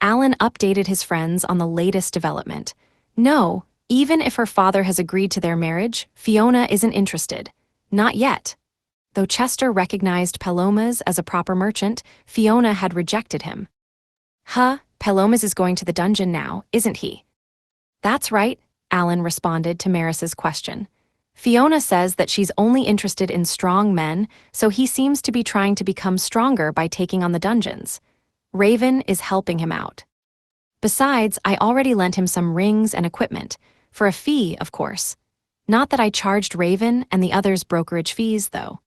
Alan updated his friends on the latest development. No, even if her father has agreed to their marriage, Fiona isn't interested. Not yet. Though Chester recognized Palomas as a proper merchant, Fiona had rejected him. Palomas is going to the dungeon now, isn't he? That's right, Alan responded to Maris's question. Fiona says that she's only interested in strong men, so he seems to be trying to become stronger by taking on the dungeons. Raven is helping him out. Besides, I already lent him some rings and equipment, for a fee, of course. Not that I charged Raven and the others brokerage fees, though.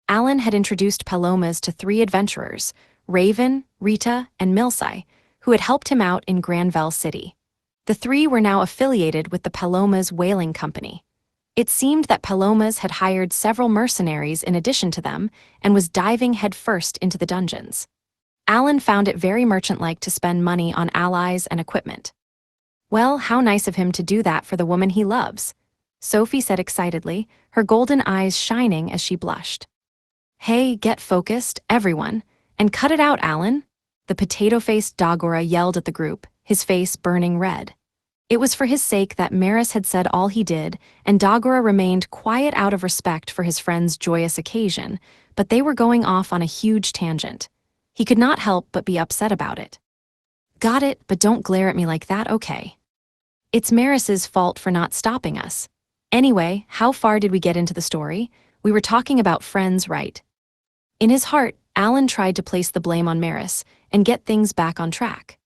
Alan had introduced Palomas to 3 adventurers, Raven, Rita, and Milsai, who had helped him out in Granville City. The 3 were now affiliated with the Palomas Whaling Company. It seemed that Palomas had hired several mercenaries in addition to them and was diving headfirst into the dungeons. Alan found it very merchant-like to spend money on allies and equipment. Well, how nice of him to do that for the woman he loves, Sophie said excitedly, her golden eyes shining as she blushed. Hey, get focused, everyone, and cut it out, Alan, the potato-faced Dagora yelled at the group, his face burning red. It was for his sake that Maris had said all he did, and Dagora remained quiet out of respect for his friend's joyous occasion, but they were going off on a huge tangent. He could not help but be upset about it. Got it, but don't glare at me like that, okay? It's Maris's fault for not stopping us. Anyway, how far did we get into the story? We were talking about friends, right? In his heart, Alan tried to place the blame on Maris and get things back on track.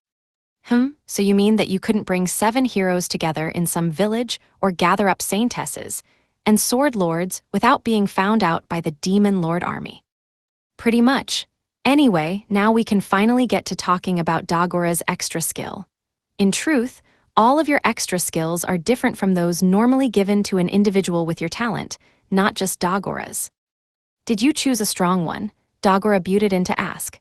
So you mean that you couldn't bring 7 heroes together in some village or gather up saintesses and sword lords without being found out by the demon lord army? Pretty much. Anyway, now we can finally get to talking about Dagora's extra skill. In truth, all of your extra skills are different from those normally given to an individual with your talent, not just Dagora's. Did you choose a strong one? Dagora butted in to ask.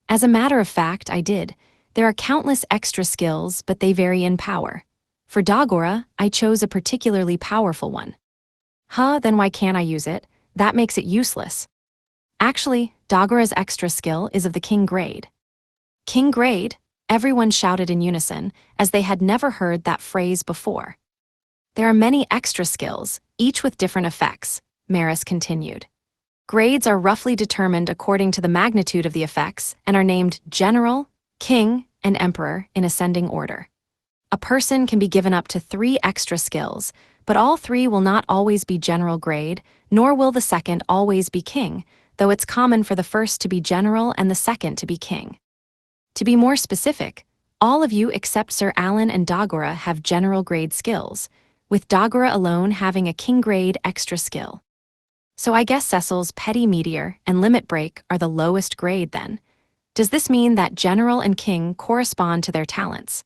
As a matter of fact, I did. There are countless extra skills, but they vary in power. For Dagora, I chose a particularly powerful one. Then why can't I use it? That makes it useless. Actually, Dagora's extra skill is of the king grade. King grade? Everyone shouted in unison, as they had never heard that phrase before. There are many extra skills, each with different effects, Maris continued. Grades are roughly determined according to the magnitude of the effects and are named General, King, and Emperor in ascending order. A person can be given up to 3 extra skills, but all 3 will not always be general grade, nor will the second always be king, though it's common for the first to be general and the second to be king. To be more specific, all of you except Sir Alan and Dagora have general grade skills, with Dagora alone having a king grade extra skill. So I guess Cecil's Petty Meteor and Limit Break are the lowest grade then. Does this mean that General and King correspond to their talents?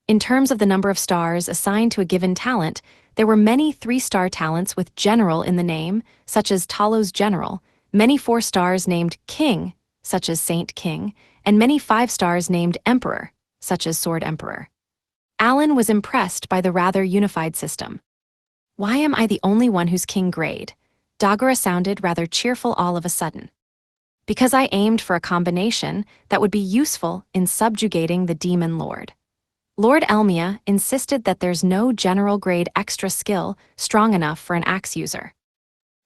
In terms of the number of stars assigned to a given talent, there were many 3-star talents with General in the name, such as Talos General, many 4 stars named King, such as Saint King, and many 5 stars named Emperor, such as Sword Emperor. Alan was impressed by the rather unified system. Why am I the only one who's king grade? Dagora sounded rather cheerful all of a sudden. Because I aimed for a combination that would be useful in subjugating the demon lord. Lord Elmia insisted that there's no general grade extra skill strong enough for an axe user.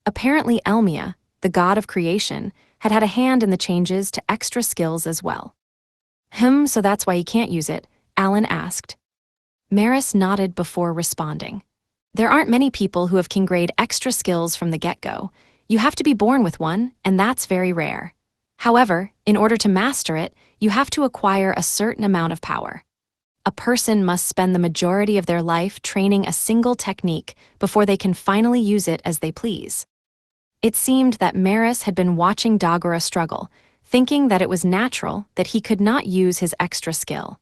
Apparently Elmia, the god of creation, had had a hand in the changes to extra skills as well. So that's why you can't use it? Alan asked. Maris nodded before responding. There aren't many people who have king grade extra skills from the get-go. You have to be born with one, and that's very rare. However, in order to master it, you have to acquire a certain amount of power. A person must spend the majority of their life training a single technique before they can finally use it as they please. It seemed that Maris had been watching Dagora struggle, thinking that it was natural that he could not use his extra skill.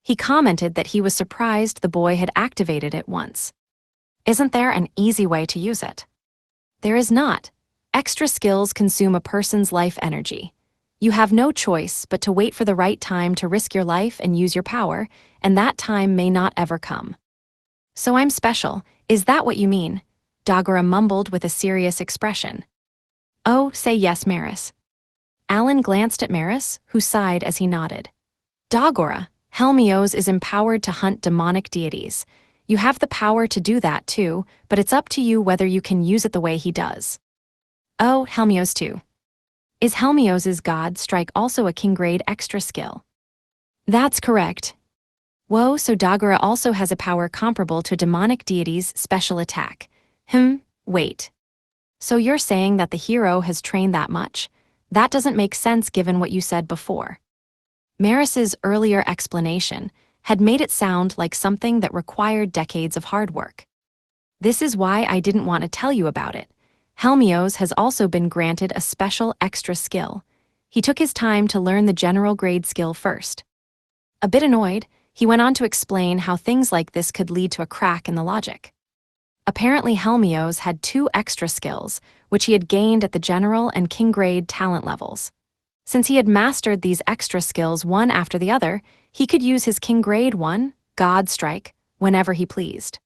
He commented that he was surprised the boy had activated it once. Isn't there an easy way to use it? There is not. Extra skills consume a person's life energy. You have no choice but to wait for the right time to risk your life and use your power, and that time may not ever come. So I'm special, is that what you mean? Dagora mumbled with a serious expression. Oh, say yes, Maris. Alan glanced at Maris, who sighed as he nodded. Dagora, Helmios is empowered to hunt demonic deities. You have the power to do that too, but it's up to you whether you can use it the way he does. Oh, Helmios too. Is Helmios' god strike also a king grade extra skill? That's correct. Whoa, so Dagora also has a power comparable to demonic deity's special attack. Wait. So you're saying that the hero has trained that much? That doesn't make sense given what you said before. Maris's earlier explanation had made it sound like something that required decades of hard work. This is why I didn't want to tell you about it. Helmios has also been granted a special extra skill. He took his time to learn the general grade skill first. A bit annoyed, he went on to explain how things like this could lead to a crack in the logic. Apparently Helmios had 2 extra skills, which he had gained at the general and king grade talent levels. Since he had mastered these extra skills one after the other, he could use his king grade 1, God Strike, whenever he pleased.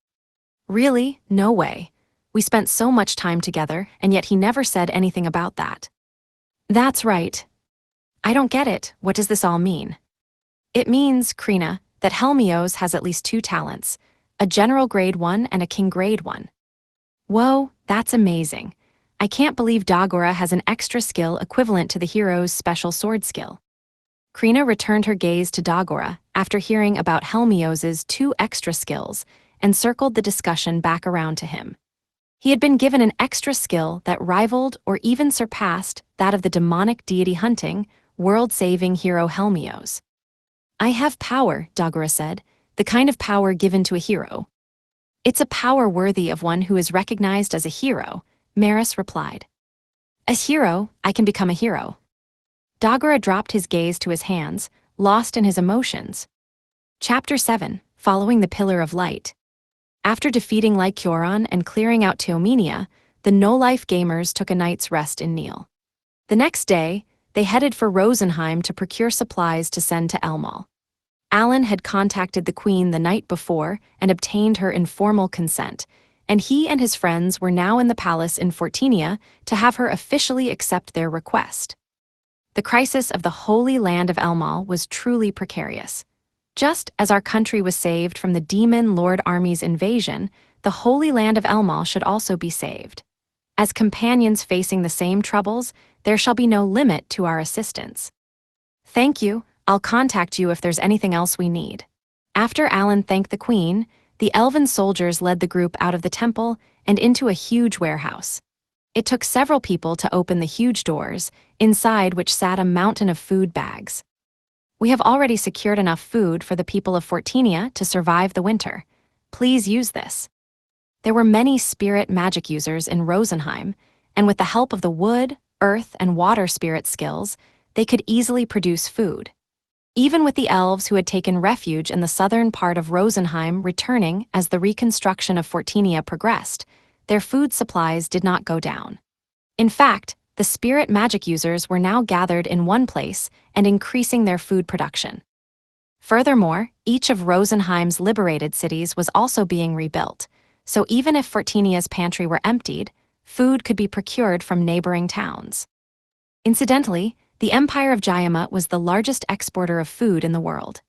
Really? No way. We spent so much time together, and yet he never said anything about that. That's right. I don't get it. What does this all mean? It means, Krina, that Helmios has at least 2 talents, a general grade 1 and a king grade 1. Whoa, that's amazing. I can't believe Dagora has an extra skill equivalent to the hero's special sword skill. Krina returned her gaze to Dagora after hearing about Helmios' 2 extra skills and circled the discussion back around to him. He had been given an extra skill that rivaled or even surpassed that of the demonic deity hunting, world-saving hero Helmios. I have power, Dagora said, the kind of power given to a hero. It's a power worthy of one who is recognized as a hero, Maris replied. A hero, I can become a hero. Dagora dropped his gaze to his hands, lost in his emotions. Chapter 7, Following the Pillar of Light. After defeating Lycoron and clearing out Teomenia, the no-life gamers took a night's rest in Neil. The next day, they headed for Rosenheim to procure supplies to send to Elmal. Alan had contacted the Queen the night before and obtained her informal consent, and he and his friends were now in the palace in Fortinia to have her officially accept their request. The crisis of the Holy Land of Elmal was truly precarious. Just as our country was saved from the demon Lord Army's invasion, the Holy Land of Elmal should also be saved. As companions facing the same troubles, there shall be no limit to our assistance. Thank you. I'll contact you if there's anything else we need. After Alan thanked the Queen, the elven soldiers led the group out of the temple and into a huge warehouse. It took several people to open the huge doors, inside which sat a mountain of food bags. We have already secured enough food for the people of Fortinia to survive the winter. Please use this. There were many spirit magic users in Rosenheim, and with the help of the wood, earth, and water spirit skills, they could easily produce food. Even with the elves who had taken refuge in the southern part of Rosenheim returning as the reconstruction of Fortinia progressed, their food supplies did not go down. In fact, the spirit magic users were now gathered in one place and increasing their food production. Furthermore, each of Rosenheim's liberated cities was also being rebuilt, so even if Fortinia's pantry were emptied, food could be procured from neighboring towns. Incidentally, the Empire of Jayama was the largest exporter of food in the world.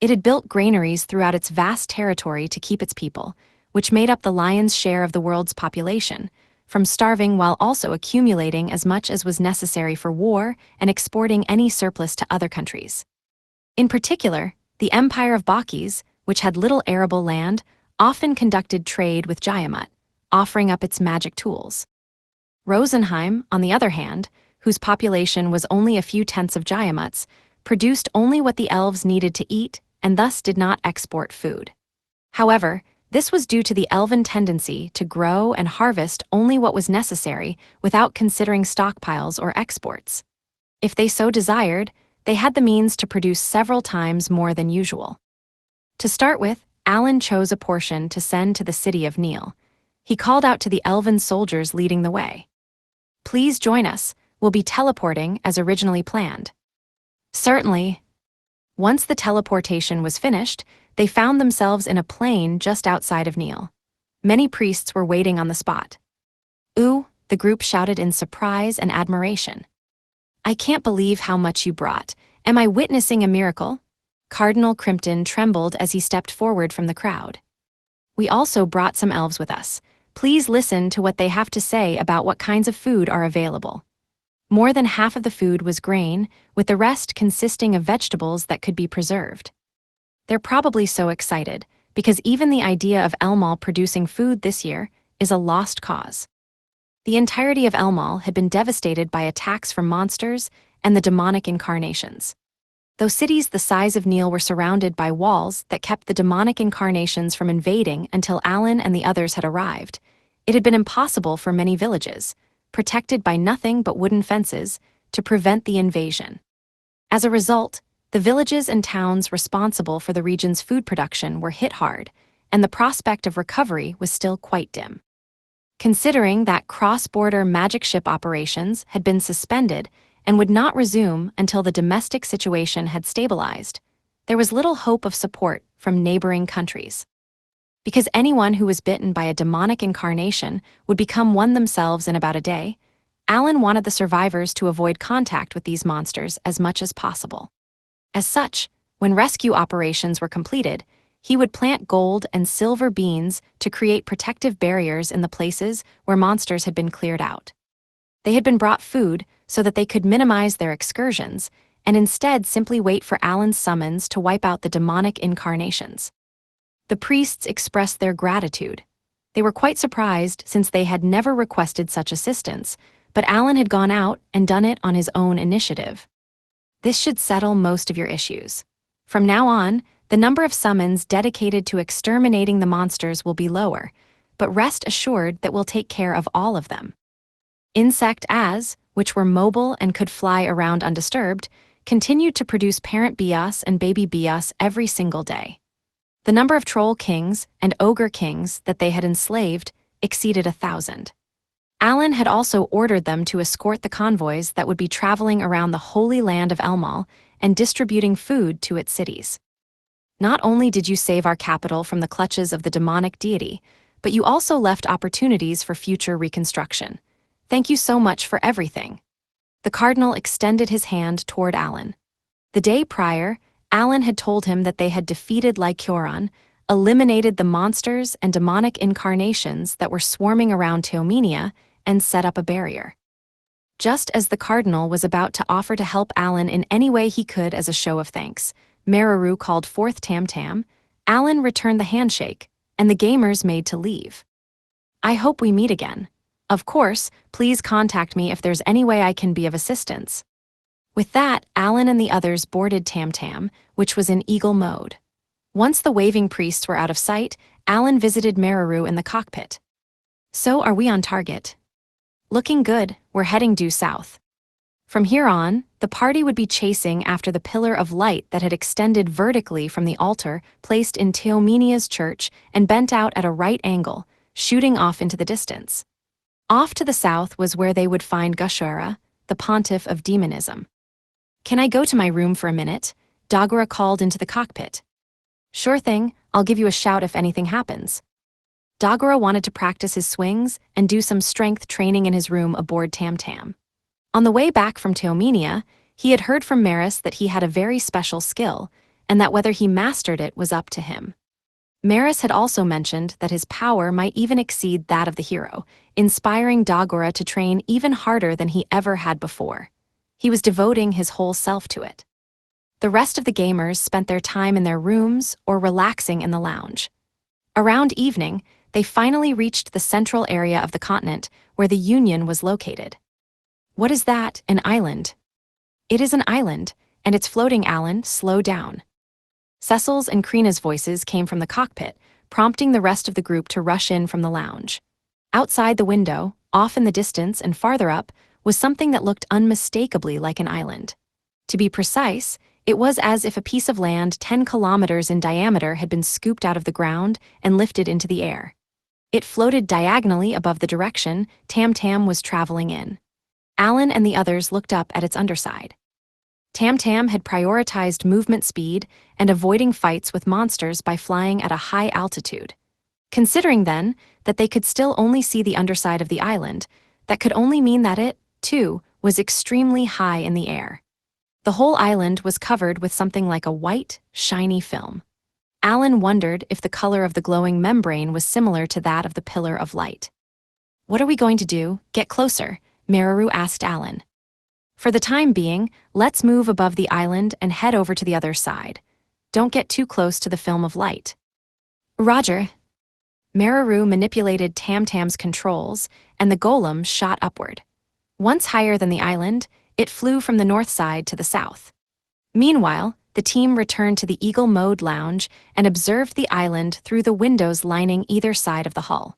It had built granaries throughout its vast territory to keep its people, which made up the lion's share of the world's population, from starving while also accumulating as much as was necessary for war and exporting any surplus to other countries. In particular, the Empire of Bakis, which had little arable land, often conducted trade with Jayamut, offering up its magic tools. Rosenheim, on the other hand, whose population was only a few tenths of Jayamut's, produced only what the elves needed to eat and thus did not export food. However, this was due to the elven tendency to grow and harvest only what was necessary without considering stockpiles or exports. If they so desired, they had the means to produce several times more than usual. To start with, Alan chose a portion to send to the city of Neil. He called out to the elven soldiers leading the way. Please join us. We'll be teleporting as originally planned. Certainly. Once the teleportation was finished, they found themselves in a plain just outside of Neil. Many priests were waiting on the spot. "Ooh," the group shouted in surprise and admiration. "I can't believe how much you brought. Am I witnessing a miracle?" Cardinal Crimpton trembled as he stepped forward from the crowd. "We also brought some elves with us. Please listen to what they have to say about what kinds of food are available." More than half of the food was grain, with the rest consisting of vegetables that could be preserved. They're probably so excited, because even the idea of Elmal producing food this year is a lost cause. The entirety of Elmal had been devastated by attacks from monsters and the demonic incarnations. Though cities the size of Neil were surrounded by walls that kept the demonic incarnations from invading until Alan and the others had arrived, it had been impossible for many villages, protected by nothing but wooden fences, to prevent the invasion. As a result, the villages and towns responsible for the region's food production were hit hard, and the prospect of recovery was still quite dim. Considering that cross-border magic ship operations had been suspended and would not resume until the domestic situation had stabilized, there was little hope of support from neighboring countries. Because anyone who was bitten by a demonic incarnation would become one themselves in about a day, Alan wanted the survivors to avoid contact with these monsters as much as possible. As such, when rescue operations were completed, he would plant gold and silver beans to create protective barriers in the places where monsters had been cleared out. They had been brought food so that they could minimize their excursions and instead simply wait for Alan's summons to wipe out the demonic incarnations. The priests expressed their gratitude. They were quite surprised since they had never requested such assistance, but Alan had gone out and done it on his own initiative. "This should settle most of your issues. From now on, the number of summons dedicated to exterminating the monsters will be lower, but rest assured that we'll take care of all of them." Insect As, which were mobile and could fly around undisturbed, continued to produce parent Bias and baby Bias every single day. The number of troll kings and ogre kings that they had enslaved exceeded 1,000. Alan had also ordered them to escort the convoys that would be traveling around the holy land of Elmal and distributing food to its cities. "Not only did you save our capital from the clutches of the demonic deity, but you also left opportunities for future reconstruction. Thank you so much for everything." The cardinal extended his hand toward Alan. The day prior, Alan had told him that they had defeated Lycoron, eliminated the monsters and demonic incarnations that were swarming around Teomenia, and set up a barrier. Just as the cardinal was about to offer to help Alan in any way he could as a show of thanks, Mararu called forth Tam Tam, Alan returned the handshake, and the gamers made to leave. "I hope we meet again. Of course, please contact me if there's any way I can be of assistance." With that, Alan and the others boarded Tam Tam, which was in eagle mode. Once the waving priests were out of sight, Alan visited Mararu in the cockpit. "So are we on target?" "Looking good, we're heading due south." From here on, the party would be chasing after the pillar of light that had extended vertically from the altar placed in Teomenia's church and bent out at a right angle, shooting off into the distance. Off to the south was where they would find Gushara, the pontiff of demonism. "Can I go to my room for a minute?" Dagora called into the cockpit. "Sure thing, I'll give you a shout if anything happens." Dagora wanted to practice his swings and do some strength training in his room aboard Tam Tam. On the way back from Teomenia, he had heard from Maris that he had a very special skill, and that whether he mastered it was up to him. Maris had also mentioned that his power might even exceed that of the hero, inspiring Dagora to train even harder than he ever had before. He was devoting his whole self to it. The rest of the gamers spent their time in their rooms or relaxing in the lounge. Around evening, they finally reached the central area of the continent where the Union was located. "What is that, an island?" "It is an island, and it's floating, Alan, slow down." Cecil's and Krina's voices came from the cockpit, prompting the rest of the group to rush in from the lounge. Outside the window, off in the distance and farther up, was something that looked unmistakably like an island. To be precise, it was as if a piece of land 10 kilometers in diameter had been scooped out of the ground and lifted into the air. It floated diagonally above the direction Tam Tam was traveling in. Alan and the others looked up at its underside. Tam Tam had prioritized movement speed and avoiding fights with monsters by flying at a high altitude. Considering then that they could still only see the underside of the island, that could only mean that it, too, was extremely high in the air. The whole island was covered with something like a white, shiny film. Alan wondered if the color of the glowing membrane was similar to that of the pillar of light. "What are we going to do? Get closer," Mararu asked Alan. "For the time being, let's move above the island and head over to the other side. Don't get too close to the film of light." "Roger." Mararu manipulated Tamtam's controls, and the golem shot upward. Once higher than the island, it flew from the north side to the south. Meanwhile, the team returned to the Eagle Mode Lounge and observed the island through the windows lining either side of the hull.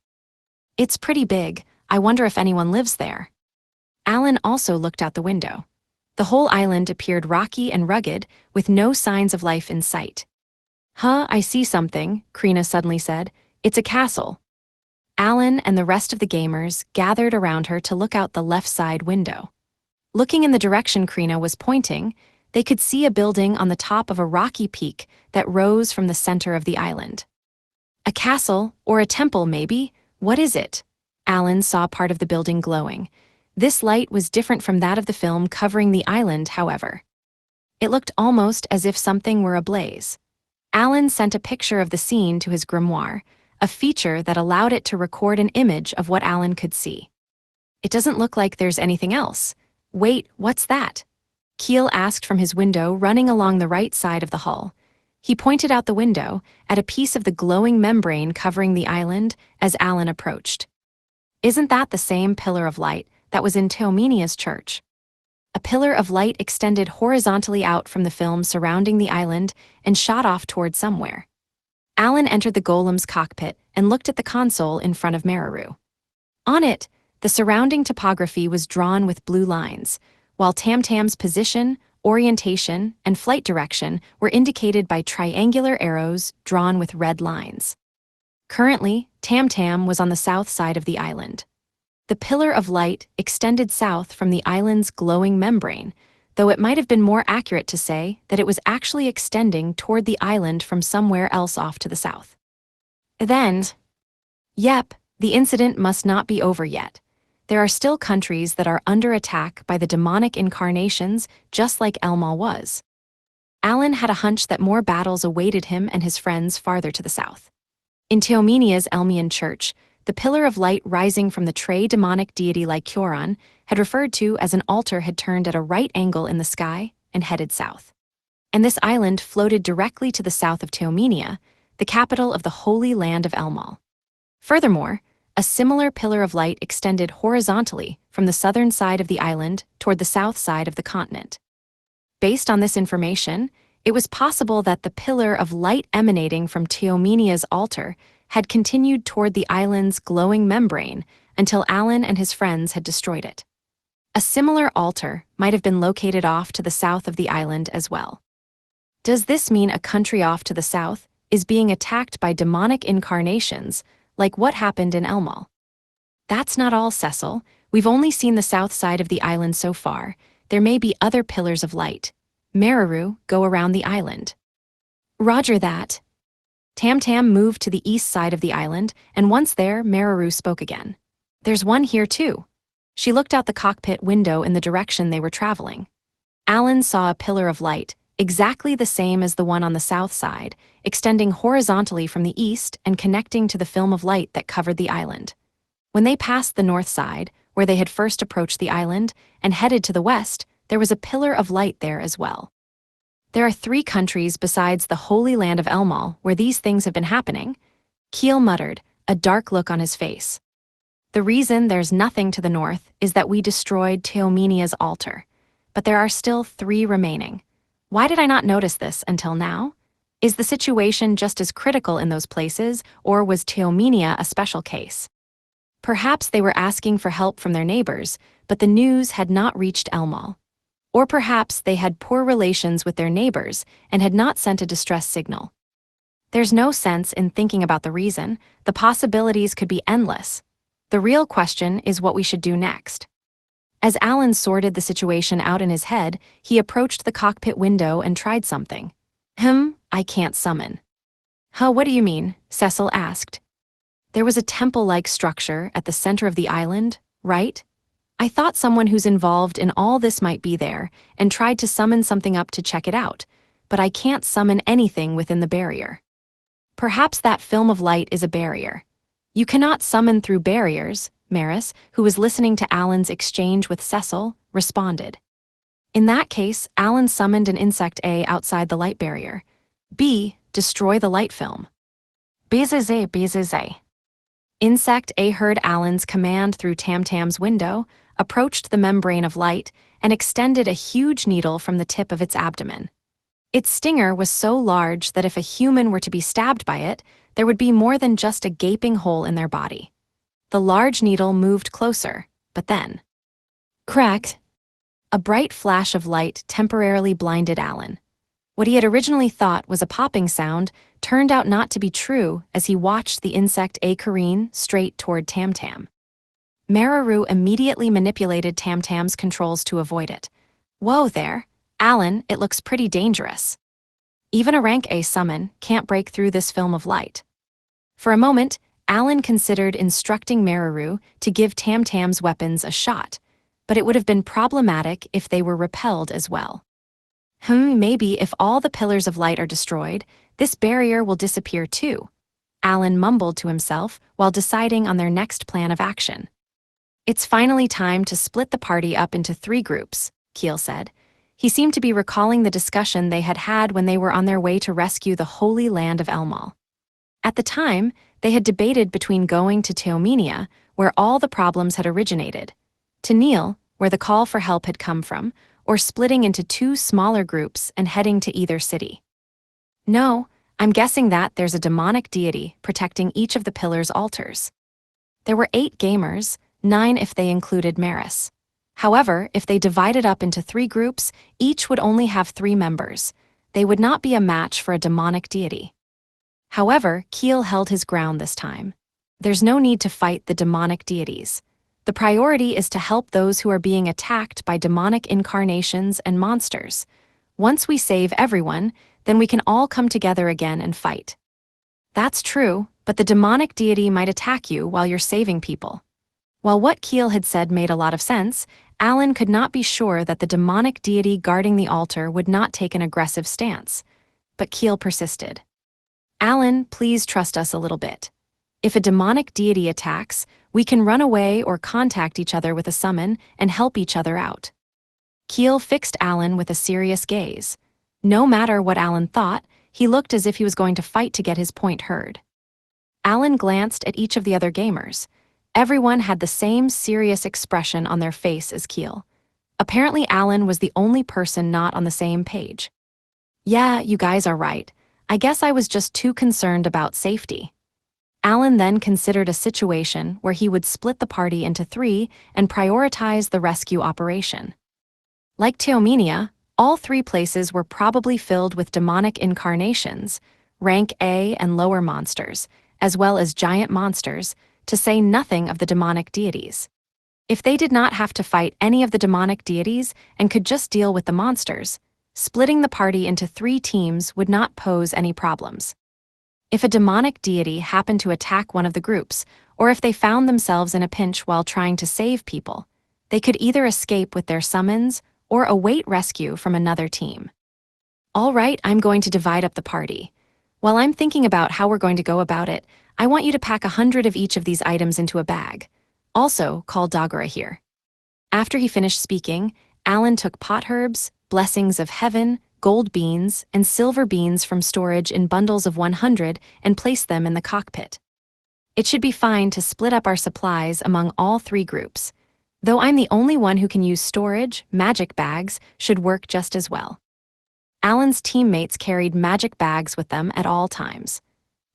"It's pretty big. I wonder if anyone lives there." Alan also looked out the window. The whole island appeared rocky and rugged, with no signs of life in sight. I see something," Krina suddenly said. "It's a castle." Alan and the rest of the gamers gathered around her to look out the left side window. Looking in the direction Krina was pointing, they could see a building on the top of a rocky peak that rose from the center of the island. "A castle, or a temple maybe? What is it?" Alan saw part of the building glowing. This light was different from that of the film covering the island, however. It looked almost as if something were ablaze. Alan sent a picture of the scene to his grimoire, a feature that allowed it to record an image of what Alan could see. "It doesn't look like there's anything else." "Wait, what's that?" Keel asked from his window running along the right side of the hull. He pointed out the window at a piece of the glowing membrane covering the island as Alan approached. "Isn't that the same pillar of light that was in Teomenia's church?" A pillar of light extended horizontally out from the film surrounding the island and shot off toward somewhere. Alan entered the golem's cockpit and looked at the console in front of Mararu. On it, the surrounding topography was drawn with blue lines, while Tamtam's position, orientation, and flight direction were indicated by triangular arrows drawn with red lines. Currently, Tamtam was on the south side of the island. The pillar of light extended south from the island's glowing membrane, though it might have been more accurate to say that it was actually extending toward the island from somewhere else off to the south. Then, yep, the incident must not be over yet. There are still countries that are under attack by the demonic incarnations, just like Elmal was. Alan had a hunch that more battles awaited him and his friends farther to the south. In Teomenia's Elmian church, the pillar of light rising from the Trey demonic deity Lycoron had referred to as an altar had turned at a right angle in the sky and headed south. And this island floated directly to the south of Teomenia, the capital of the Holy Land of Elmal. Furthermore, a similar pillar of light extended horizontally from the southern side of the island toward the south side of the continent. Based on this information, it was possible that the pillar of light emanating from Teomenia's altar had continued toward the island's glowing membrane until Alan and his friends had destroyed it. A similar altar might have been located off to the south of the island as well. Does this mean a country off to the south is being attacked by demonic incarnations, like what happened in Elmal? That's not all, Cecil. We've only seen the south side of the island so far. There may be other pillars of light. Mararu go around the island. Roger that. Tamtam moved to the east side of the island, and once there, Mararu spoke again. There's one here too. She looked out the cockpit window in the direction they were traveling. Alan saw a pillar of light, exactly the same as the one on the south side, extending horizontally from the east and connecting to the film of light that covered the island. When they passed the north side, where they had first approached the island, and headed to the west, there was a pillar of light there as well. There are 3 countries besides the Holy Land of Elmal where these things have been happening, Keel muttered, a dark look on his face. The reason there's nothing to the north is that we destroyed Teomenia's altar, but there are still 3 remaining. Why did I not notice this until now? Is the situation just as critical in those places, or was Teomenia a special case? Perhaps they were asking for help from their neighbors, but the news had not reached Elmal. Or perhaps they had poor relations with their neighbors and had not sent a distress signal. There's no sense in thinking about the reason. The possibilities could be endless. The real question is what we should do next. As Alan sorted the situation out in his head, he approached the cockpit window and tried something. I can't summon. What do you mean? Cecil asked. There was a temple-like structure at the center of the island, right? I thought someone who's involved in all this might be there and tried to summon something up to check it out, but I can't summon anything within the barrier. Perhaps that film of light is a barrier. You cannot summon through barriers, Maris, who was listening to Alan's exchange with Cecil, responded. In that case, Alan summoned an insect A outside the light barrier. B, destroy the light film. Bzzz, bzzz. Insect A heard Alan's command through Tamtam's window, approached the membrane of light, and extended a huge needle from the tip of its abdomen. Its stinger was so large that if a human were to be stabbed by it, there would be more than just a gaping hole in their body. The large needle moved closer, but then... Crack! A bright flash of light temporarily blinded Alan. What he had originally thought was a popping sound turned out not to be true as he watched the insect A careen straight toward Tamtam. Mararu immediately manipulated Tamtam's controls to avoid it. Whoa there, Alan, it looks pretty dangerous. Even a rank A summon can't break through this film of light. For a moment, Alan considered instructing Mararu to give Tamtam's weapons a shot, but it would have been problematic if they were repelled as well. Maybe if all the pillars of light are destroyed, this barrier will disappear too, Alan mumbled to himself while deciding on their next plan of action. It's finally time to split the party up into 3 groups, Keel said. He seemed to be recalling the discussion they had had when they were on their way to rescue the Holy Land of Elmal. At the time, they had debated between going to Teomenia, where all the problems had originated, to Neil, where the call for help had come from, or splitting into 2 smaller groups and heading to either city. No, I'm guessing that there's a demonic deity protecting each of the pillars' altars. There were 8 gamers, 9 if they included Maris. However, if they divided up into 3 groups, each would only have 3 members. They would not be a match for a demonic deity. However, Keel held his ground this time. There's no need to fight the demonic deities. The priority is to help those who are being attacked by demonic incarnations and monsters. Once we save everyone, then we can all come together again and fight. That's true, but the demonic deity might attack you while you're saving people. While what Keel had said made a lot of sense, Alan could not be sure that the demonic deity guarding the altar would not take an aggressive stance. But Keel persisted. Alan, please trust us a little bit. If a demonic deity attacks, we can run away or contact each other with a summon and help each other out. Keel fixed Alan with a serious gaze. No matter what Alan thought, he looked as if he was going to fight to get his point heard. Alan glanced at each of the other gamers. Everyone had the same serious expression on their face as Keel. Apparently Alan was the only person not on the same page. Yeah, you guys are right. I guess I was just too concerned about safety. Alan then considered a situation where he would split the party into 3 and prioritize the rescue operation. Like Teomenia, all 3 places were probably filled with demonic incarnations, rank A and lower monsters, as well as giant monsters, to say nothing of the demonic deities. If they did not have to fight any of the demonic deities and could just deal with the monsters, splitting the party into 3 teams would not pose any problems. If a demonic deity happened to attack one of the groups, or if they found themselves in a pinch while trying to save people, they could either escape with their summons or await rescue from another team. All right, I'm going to divide up the party. While I'm thinking about how we're going to go about it, I want you to pack 100 of each of these items into a bag. Also, call Dagora here. After he finished speaking, Alan took potherbs, blessings of heaven, gold beans, and silver beans from storage in bundles of 100 and placed them in the cockpit. It should be fine to split up our supplies among all 3 groups. Though I'm the only one who can use storage, magic bags should work just as well. Alan's teammates carried magic bags with them at all times.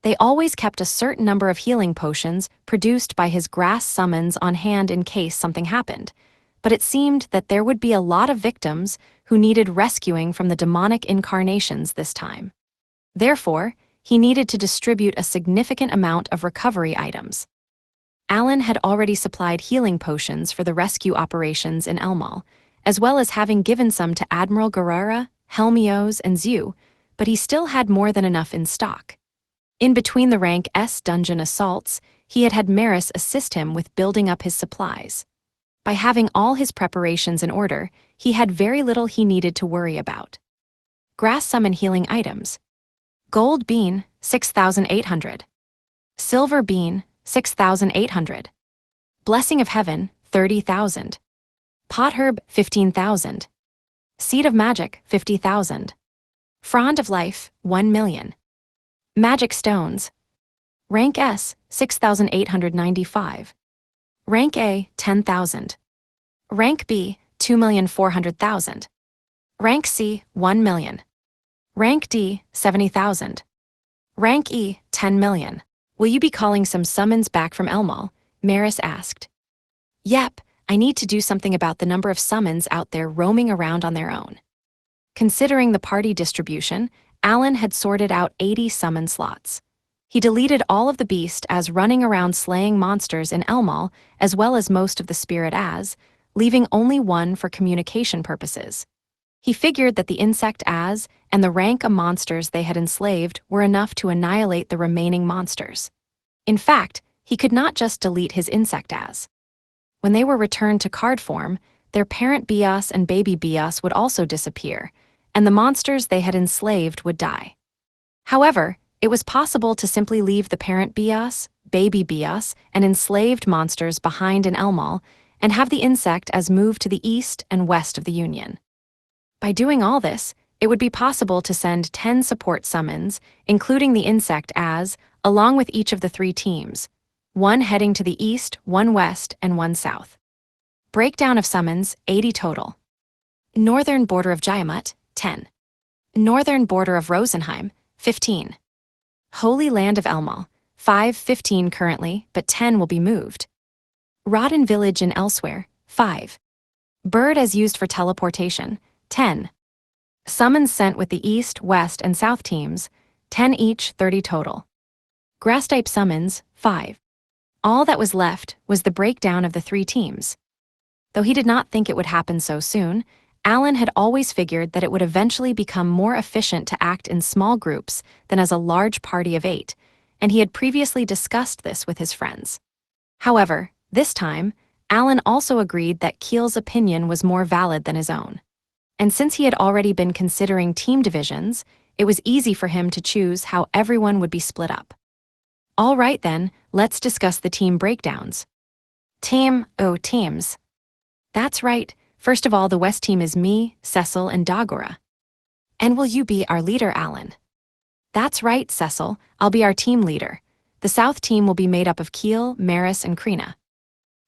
They always kept a certain number of healing potions produced by his grass summons on hand in case something happened, but it seemed that there would be a lot of victims who needed rescuing from the demonic incarnations this time. Therefore, he needed to distribute a significant amount of recovery items. Alan had already supplied healing potions for the rescue operations in Elmal, as well as having given some to Admiral Guerrera, Helmios, and Zhu, but he still had more than enough in stock. In between the rank S dungeon assaults, he had had Maris assist him with building up his supplies. By having all his preparations in order, he had very little he needed to worry about. Grass summon healing items. Gold bean, 6,800. Silver bean, 6,800. Blessing of heaven, 30,000. Potherb, 15,000. Seed of magic, 50,000. Frond of life, 1 million. Magic stones. Rank S, 6,895. Rank A, 10,000. Rank B, 2,400,000. Rank C, 1 million. Rank D, 70,000. Rank E, 10 million. Will you be calling some summons back from Elmal? Maris asked. Yep, I need to do something about the number of summons out there roaming around on their own. Considering the party distribution, Alan had sorted out 80 summon slots. He deleted all of the beast as running around slaying monsters in Elmal, as well as most of the spirit as, leaving only one for communication purposes. He figured that the insect as and the rank of monsters they had enslaved were enough to annihilate the remaining monsters. In fact, he could not just delete his insect as. When they were returned to card form, their parent Bios and baby Bios would also disappear, and the monsters they had enslaved would die. However, it was possible to simply leave the parent Bios, baby Bios, and enslaved monsters behind in Elmal and have the insect as move to the east and west of the Union. By doing all this, it would be possible to send 10 support summons, including the insect as, along with each of the 3 teams, 1 heading to the east, 1 west, and 1 south. Breakdown of summons, 80 total. Northern border of Jayamut, 10. Northern border of Rosenheim, 15. Holy Land of Elmal, 15 currently, but 10 will be moved. Rodden Village and elsewhere, 5. Bird as used for teleportation, 10. Summons sent with the east, west, and south teams, 10 each, 30 total. Grass type summons, 5. All that was left was the breakdown of the 3 teams. Though he did not think it would happen so soon, Alan had always figured that it would eventually become more efficient to act in small groups than as a large party of 8, and he had previously discussed this with his friends. However, this time, Alan also agreed that Keel's opinion was more valid than his own. And since he had already been considering team divisions, it was easy for him to choose how everyone would be split up. All right then, let's discuss the team breakdowns. Teams. That's right. First of all, the West team is me, Cecil, and Dagora. And will you be our leader, Alan? That's right, Cecil. I'll be our team leader. The South team will be made up of Keel, Maris, and Krina.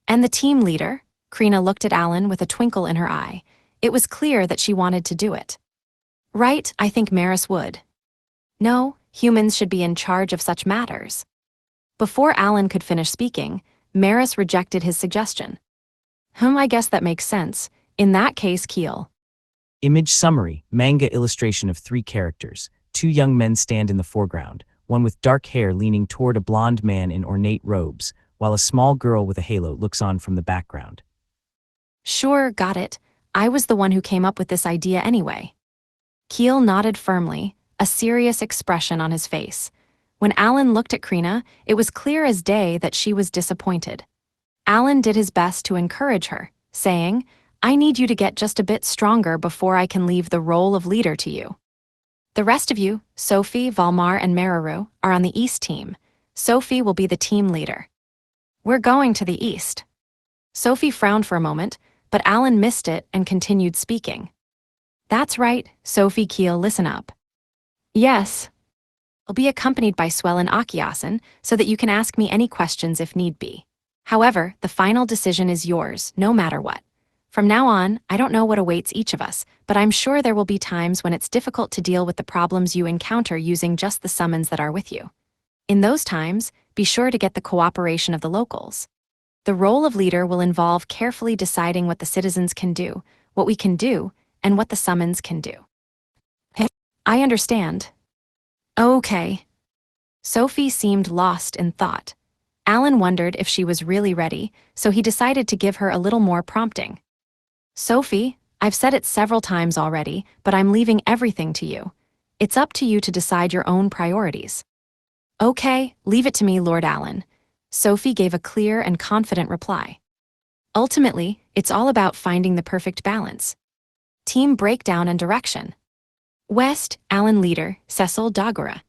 And the team leader? Krina looked at Alan with a twinkle in her eye. It was clear that she wanted to do it. Right, I think Maris would. No, humans should be in charge of such matters. Before Alan could finish speaking, Maris rejected his suggestion. I guess that makes sense. In that case, Keel. Image summary, manga illustration of 3 characters. 2 young men stand in the foreground, one with dark hair leaning toward a blonde man in ornate robes, while a small girl with a halo looks on from the background. Sure, got it. I was the one who came up with this idea anyway. Keel nodded firmly, a serious expression on his face. When Alan looked at Krina, it was clear as day that she was disappointed. Alan did his best to encourage her, saying, I need you to get just a bit stronger before I can leave the role of leader to you. The rest of you, Sophie, Valmar, and Mararu, are on the East team. Sophie will be the team leader. We're going to the East. Sophie frowned for a moment, but Alan missed it and continued speaking. That's right, Sophie Keel, listen up. Yes. I'll be accompanied by Swell and Akiasen so that you can ask me any questions if need be. However, the final decision is yours, no matter what. From now on, I don't know what awaits each of us, but I'm sure there will be times when it's difficult to deal with the problems you encounter using just the summons that are with you. In those times, be sure to get the cooperation of the locals. The role of leader will involve carefully deciding what the citizens can do, what we can do, and what the summons can do. I understand. Okay. Sophie seemed lost in thought. Alan wondered if she was really ready, so he decided to give her a little more prompting. Sophie, I've said it several times already, but I'm leaving everything to you. It's up to you to decide your own priorities. Okay, leave it to me, Lord Allen. Sophie gave a clear and confident reply. Ultimately, it's all about finding the perfect balance. Team breakdown and direction. West, Allen leader, Cecil Dagora.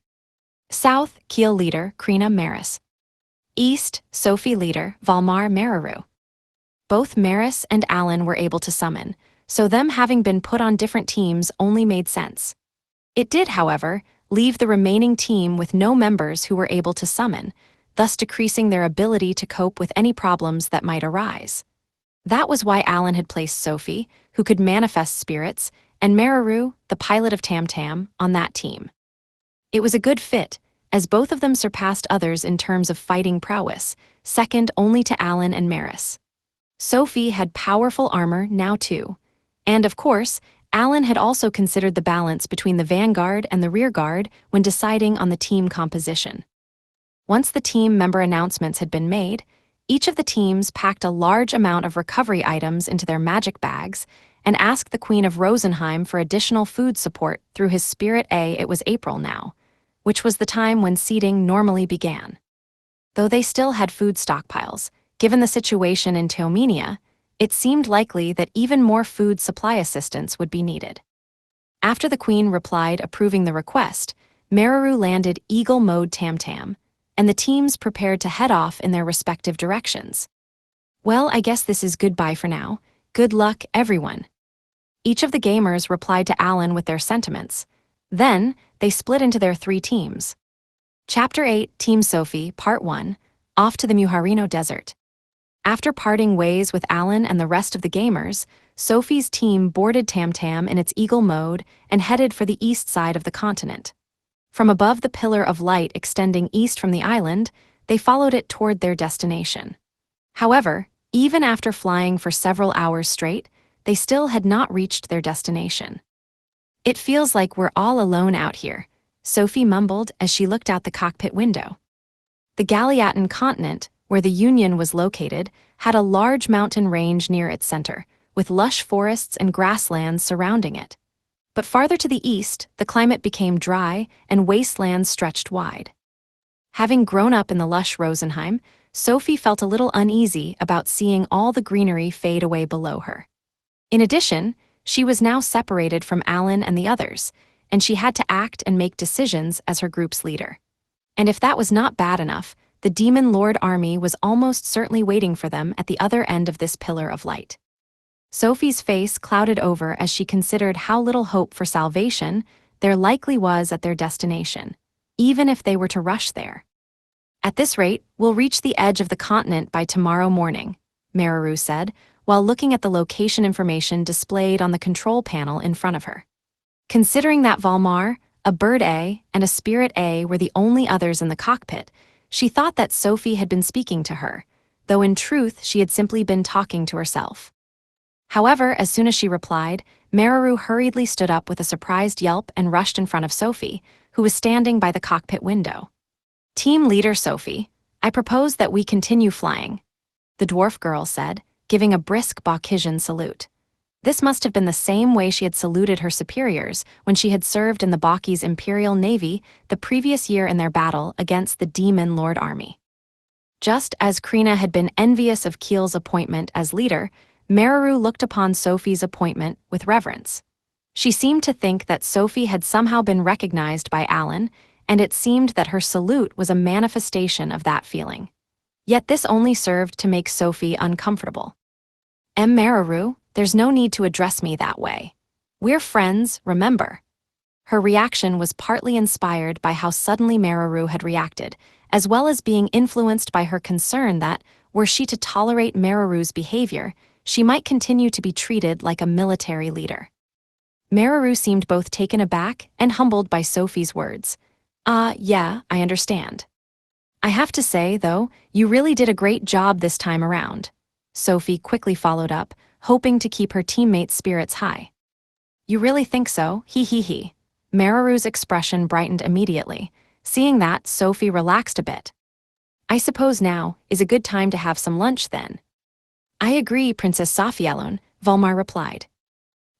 South, Kiel leader, Krina Maris. East, Sophie leader, Valmar Mararu. Both Maris and Allen were able to summon, so them having been put on different teams only made sense. It did, however, leave the remaining team with no members who were able to summon, thus decreasing their ability to cope with any problems that might arise. That was why Allen had placed Sophie, who could manifest spirits, and Mararu, the pilot of Tam Tam, on that team. It was a good fit, as both of them surpassed others in terms of fighting prowess, second only to Allen and Maris. Sophie had powerful armor now too, and of course, Allen had also considered the balance between the vanguard and the rearguard when deciding on the team composition. Once the team member announcements had been made, each of the teams packed a large amount of recovery items into their magic bags and asked the Queen of Rosenheim for additional food support through his Spirit A. It was April now, which was the time when seeding normally began. Though they still had food stockpiles, given the situation in Teomenia, it seemed likely that even more food supply assistance would be needed. After the Queen replied approving the request, Mararu landed Eagle Mode Tam Tam, and the teams prepared to head off in their respective directions. Well, I guess this is goodbye for now. Good luck, everyone. Each of the gamers replied to Allen with their sentiments. Then, they split into their 3 teams. Chapter 8, Team Sophie, Part 1, Off to the Muharino Desert. After parting ways with Allen and the rest of the gamers, Sophie's team boarded Tam Tam in its Eagle mode and headed for the east side of the continent. From above the pillar of light extending east from the island, they followed it toward their destination. However, even after flying for several hours straight, they still had not reached their destination. It feels like we're all alone out here, Sophie mumbled as she looked out the cockpit window. The Galiatan continent, where the Union was located, had a large mountain range near its center, with lush forests and grasslands surrounding it. But farther to the east, the climate became dry and wastelands stretched wide. Having grown up in the lush Rosenheim, Sophie felt a little uneasy about seeing all the greenery fade away below her. In addition, she was now separated from Allen and the others, and she had to act and make decisions as her group's leader. And if that was not bad enough, the Demon Lord army was almost certainly waiting for them at the other end of this pillar of light. Sophie's face clouded over as she considered how little hope for salvation there likely was at their destination, even if they were to rush there. At this rate, we'll reach the edge of the continent by tomorrow morning, Mararu said, while looking at the location information displayed on the control panel in front of her. Considering that Valmar, a Bird A, and a Spirit A were the only others in the cockpit, she thought that Sophie had been speaking to her, though in truth she had simply been talking to herself. However, as soon as she replied, Mararu hurriedly stood up with a surprised yelp and rushed in front of Sophie, who was standing by the cockpit window. Team leader Sophie, I propose that we continue flying, the dwarf girl said, giving a brisk Baucasian salute. This must have been the same way she had saluted her superiors when she had served in the Baki's Imperial Navy the previous year in their battle against the Demon Lord army. Just as Krina had been envious of Kiel's appointment as leader, Mararu looked upon Sophie's appointment with reverence. She seemed to think that Sophie had somehow been recognized by Allen, and it seemed that her salute was a manifestation of that feeling. Yet this only served to make Sophie uncomfortable. Mararu, there's no need to address me that way. We're friends, remember. Her reaction was partly inspired by how suddenly Mararu had reacted, as well as being influenced by her concern that, were she to tolerate Mararu's behavior, she might continue to be treated like a military leader. Mararu seemed both taken aback and humbled by Sophie's words. Yeah, I understand. I have to say, though, you really did a great job this time around. Sophie quickly followed up, hoping to keep her teammates' spirits high. You really think so? He. Mararu's expression brightened immediately. Seeing that, Sophie relaxed a bit. I suppose now is a good time to have some lunch then. I agree, Princess Sophielon, Valmar replied.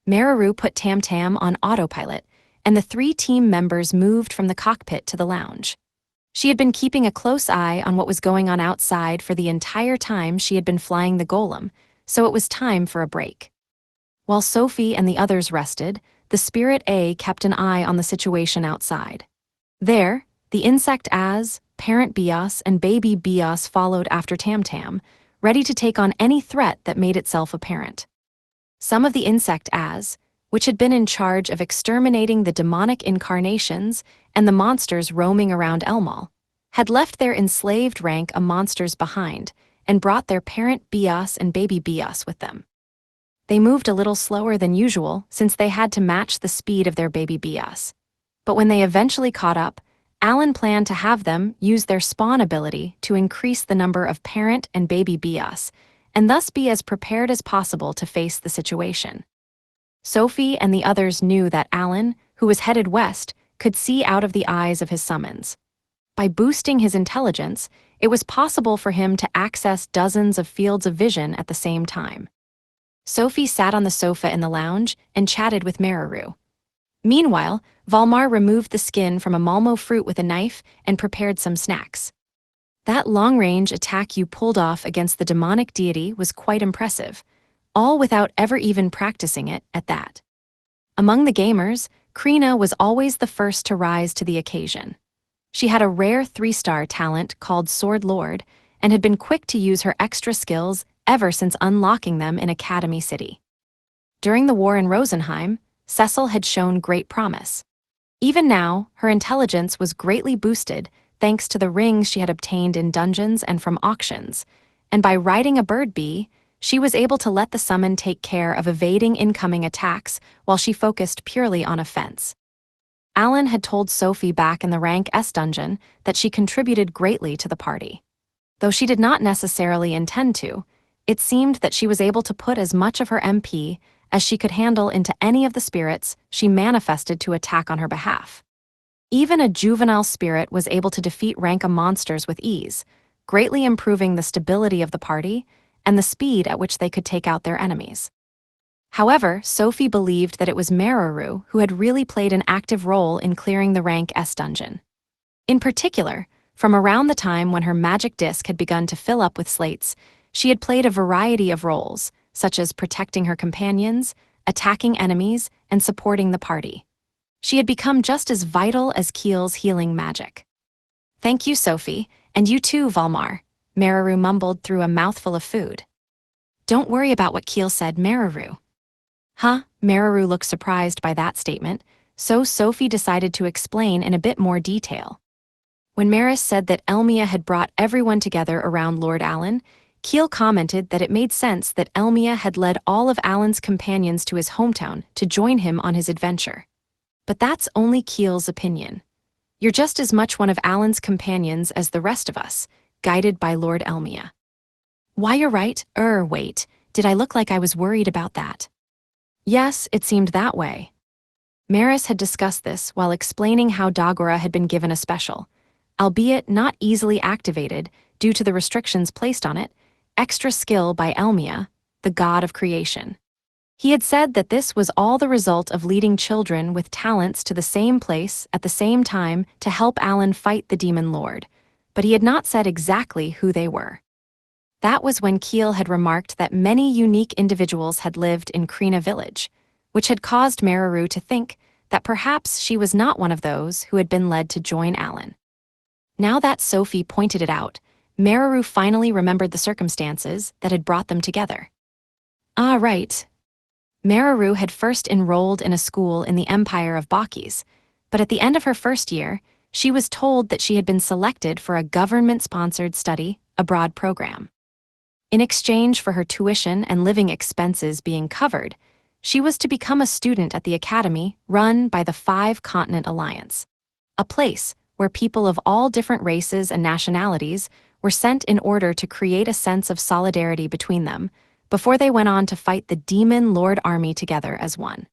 Mararu put Tam Tam on autopilot, and the 3 team members moved from the cockpit to the lounge. She had been keeping a close eye on what was going on outside for the entire time she had been flying the golem, so it was time for a break. While Sophie and the others rested, the Spirit A kept an eye on the situation outside. There, the insect Az, parent Bios, and baby Bios followed after Tam Tam, ready to take on any threat that made itself apparent. Some of the insect Az, which had been in charge of exterminating the demonic incarnations and the monsters roaming around Elmal, had left their enslaved rank of monsters behind and brought their parent Bios and baby Bios with them. They moved a little slower than usual since they had to match the speed of their baby Bios. But when they eventually caught up, Alan planned to have them use their spawn ability to increase the number of parent and baby Bios, and thus be as prepared as possible to face the situation. Sophie and the others knew that Alan, who was headed west, could see out of the eyes of his summons. By boosting his intelligence, it was possible for him to access dozens of fields of vision at the same time. Sophie sat on the sofa in the lounge and chatted with Mararu. Meanwhile, Valmar removed the skin from a malmo fruit with a knife and prepared some snacks. That long-range attack you pulled off against the demonic deity was quite impressive, all without ever even practicing it at that. Among the gamers, Krina was always the first to rise to the occasion. She had a rare 3-star talent called Sword Lord and had been quick to use her extra skills ever since unlocking them in Academy City. During the war in Rosenheim, Cecil had shown great promise. Even now, her intelligence was greatly boosted thanks to the rings she had obtained in dungeons and from auctions, and by riding a bird bee, she was able to let the summon take care of evading incoming attacks while she focused purely on offense. Alan had told Sophie back in the rank S dungeon that she contributed greatly to the party. Though she did not necessarily intend to, it seemed that she was able to put as much of her MP as she could handle into any of the spirits she manifested to attack on her behalf. Even a juvenile spirit was able to defeat rank of monsters with ease, greatly improving the stability of the party and the speed at which they could take out their enemies. However, Sophie believed that it was Mararu who had really played an active role in clearing the rank S dungeon. In particular, from around the time when her magic disc had begun to fill up with slates, she had played a variety of roles, such as protecting her companions, attacking enemies, and supporting the party. She had become just as vital as Keel's healing magic. "Thank you, Sophie, and you too, Valmar," Mararu mumbled through a mouthful of food. "Don't worry about what Keel said, Mararu." Huh? Mararu looked surprised by that statement, so Sophie decided to explain in a bit more detail. When Maris said that Elmia had brought everyone together around Lord Alan, Keel commented that it made sense that Elmia had led all of Alan's companions to his hometown to join him on his adventure. But that's only Keel's opinion. You're just as much one of Alan's companions as the rest of us, guided by Lord Elmia. Why, you're right. Wait, did I look like I was worried about that? Yes, it seemed that way. Maris had discussed this while explaining how Dagora had been given a special, albeit not easily activated due to the restrictions placed on it, extra skill by Elmia, the god of creation. He had said that this was all the result of leading children with talents to the same place at the same time to help Alan fight the demon lord, but he had not said exactly who they were. That was when Keel had remarked that many unique individuals had lived in Krina village, which had caused Mararu to think that perhaps she was not one of those who had been led to join Alan. Now that Sophie pointed it out, Mararu finally remembered the circumstances that had brought them together. Ah, right. Mararu had first enrolled in a school in the Empire of Bakis, but at the end of her first year, she was told that she had been selected for a government-sponsored study abroad program. In exchange for her tuition and living expenses being covered, she was to become a student at the academy run by the Five Continent Alliance, a place where people of all different races and nationalities were sent in order to create a sense of solidarity between them before they went on to fight the Demon Lord army together as one.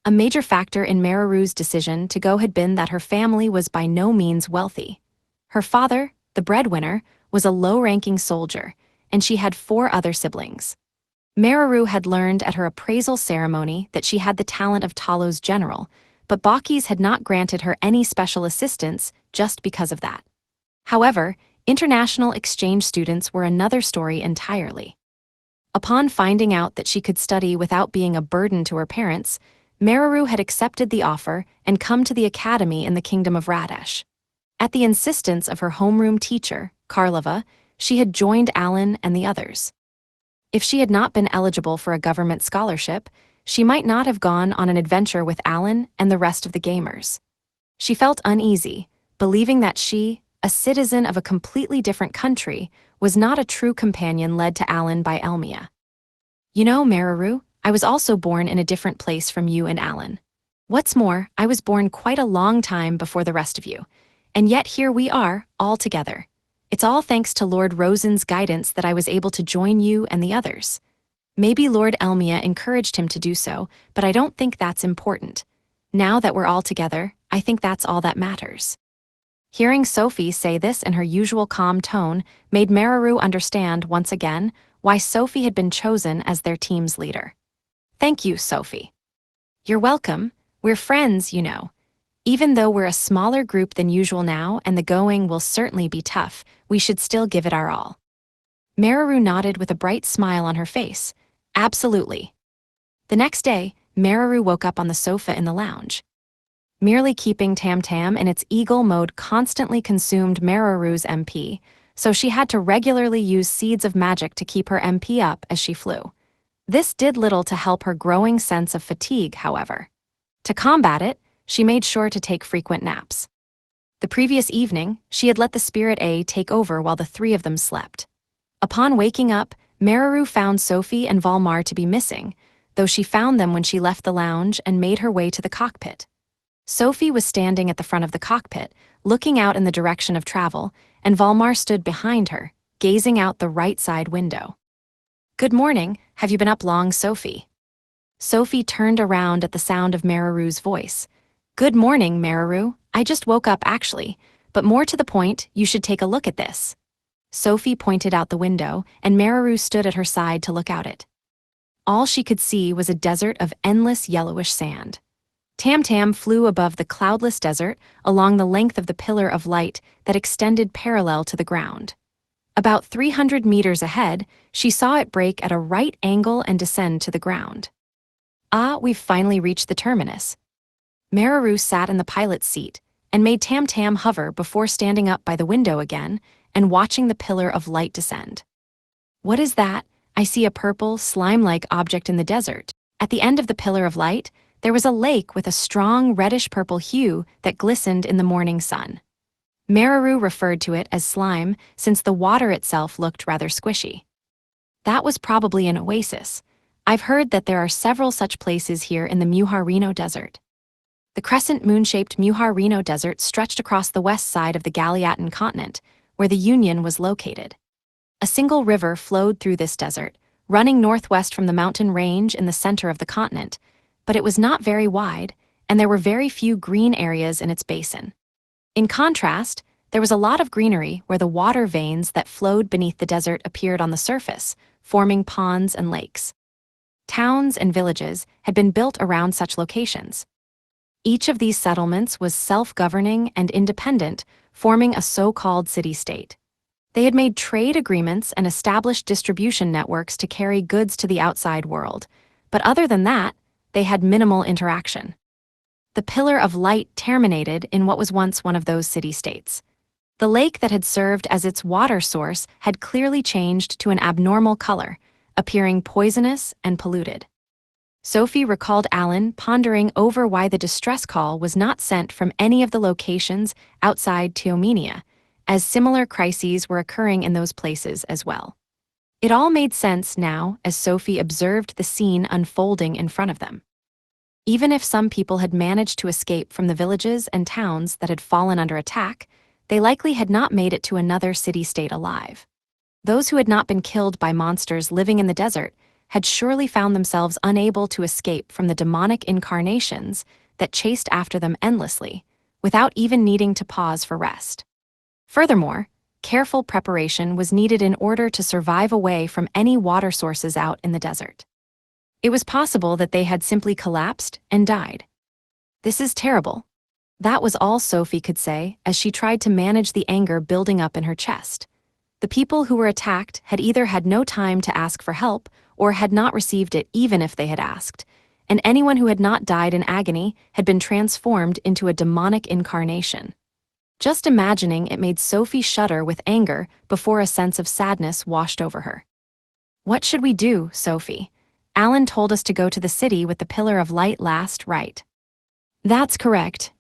A major factor in Mararu's decision to go had been that her family was by no means wealthy. Her father, the breadwinner, was a low-ranking soldier, and she had 4 other siblings. Mararu had learned at her appraisal ceremony that she had the talent of Talos general, but Bakis had not granted her any special assistance just because of that. However, international exchange students were another story entirely. Upon finding out that she could study without being a burden to her parents, Meraru had accepted the offer and come to the academy in the kingdom of Radesh. At the insistence of her homeroom teacher, Karlova, she had joined Alan and the others. If she had not been eligible for a government scholarship, she might not have gone on an adventure with Alan and the rest of the gamers. She felt uneasy, believing that she, a citizen of a completely different country, was not a true companion led to Alan by Elmia. You know, Meraru, I was also born in a different place from you and Alan. What's more, I was born quite a long time before the rest of you, and yet here we are, all together. It's all thanks to Lord Rosen's guidance that I was able to join you and the others. Maybe Lord Elmia encouraged him to do so, but I don't think that's important. Now that we're all together, I think that's all that matters. Hearing Sophie say this in her usual calm tone made Meraru understand once again why Sophie had been chosen as their team's leader. Thank you, Sophie. You're welcome. We're friends, you know. Even though we're a smaller group than usual now and the going will certainly be tough, we should still give it our all. Meraru nodded with a bright smile on her face. Absolutely. The next day, Meraru woke up on the sofa in the lounge. Merely keeping Tam Tam in its eagle mode constantly consumed Meraru's MP, so she had to regularly use seeds of magic to keep her MP up as she flew. This did little to help her growing sense of fatigue, however. To combat it, she made sure to take frequent naps. The previous evening, she had let the Spirit A take over while the three of them slept. Upon waking up, Meraru found Sophie and Valmar to be missing, though she found them when she left the lounge and made her way to the cockpit. Sophie was standing at the front of the cockpit, looking out in the direction of travel, and Valmar stood behind her, gazing out the right side window. Good morning, have you been up long, Sophie? Sophie turned around at the sound of Meraru's voice. Good morning, Meraru. I just woke up actually, but more to the point, you should take a look at this. Sophie pointed out the window, and Meraru stood at her side to look out it. All she could see was a desert of endless yellowish sand. Tam Tam flew above the cloudless desert along the length of the pillar of light that extended parallel to the ground. About 300 meters ahead, she saw it break at a right angle and descend to the ground. Ah, we've finally reached the terminus. Meraru sat in the pilot's seat and made Tam Tam hover before standing up by the window again and watching the pillar of light descend. What is that? I see a purple, slime-like object in the desert. At the end of the pillar of light, there was a lake with a strong reddish-purple hue that glistened in the morning sun. Meraru referred to it as slime since the water itself looked rather squishy. That was probably an oasis. I've heard that there are several such places here in the Muharino Desert. The crescent moon-shaped Muharino Desert stretched across the west side of the Galiatan continent, where the Union was located. A single river flowed through this desert, running northwest from the mountain range in the center of the continent, but it was not very wide, and there were very few green areas in its basin. In contrast, there was a lot of greenery where the water veins that flowed beneath the desert appeared on the surface, forming ponds and lakes. Towns and villages had been built around such locations. Each of these settlements was self-governing and independent, forming a so-called city-state. They had made trade agreements and established distribution networks to carry goods to the outside world, but other than that, they had minimal interaction. The pillar of light terminated in what was once one of those city-states. The lake that had served as its water source had clearly changed to an abnormal color, appearing poisonous and polluted. Sophie recalled Alan pondering over why the distress call was not sent from any of the locations outside Teomenia, as similar crises were occurring in those places as well. It all made sense now as Sophie observed the scene unfolding in front of them. Even if some people had managed to escape from the villages and towns that had fallen under attack, they likely had not made it to another city-state alive. Those who had not been killed by monsters living in the desert had surely found themselves unable to escape from the demonic incarnations that chased after them endlessly, without even needing to pause for rest. Furthermore, careful preparation was needed in order to survive away from any water sources out in the desert. It was possible that they had simply collapsed and died. This is terrible. That was all Sophie could say as she tried to manage the anger building up in her chest. The people who were attacked had either had no time to ask for help or had not received it even if they had asked, and anyone who had not died in agony had been transformed into a demonic incarnation. Just imagining it made Sophie shudder with anger before a sense of sadness washed over her. "What should we do, Sophie? Alan told us to go to the city with the Pillar of Light last, right?" "That's correct."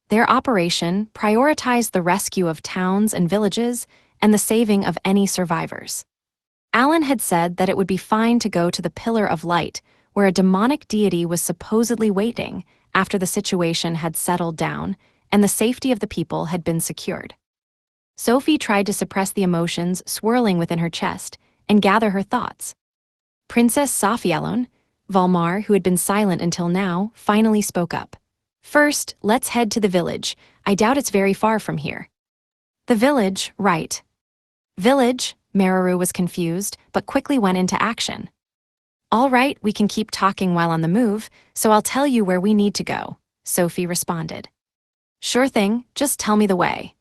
Their operation prioritized the rescue of towns and villages and the saving of any survivors. Alan had said that it would be fine to go to the Pillar of Light, where a demonic deity was supposedly waiting after the situation had settled down and the safety of the people had been secured. Sophie tried to suppress the emotions swirling within her chest and gather her thoughts. Princess Sophielon, Valmar, who had been silent until now, finally spoke up. "First, let's head to the village. I doubt it's very far from here." "The village, right." "Village?" Mararu was confused, but quickly went into action. "All right, we can keep talking while on the move, so I'll tell you where we need to go," Sophie responded. "Sure thing, just tell me the way."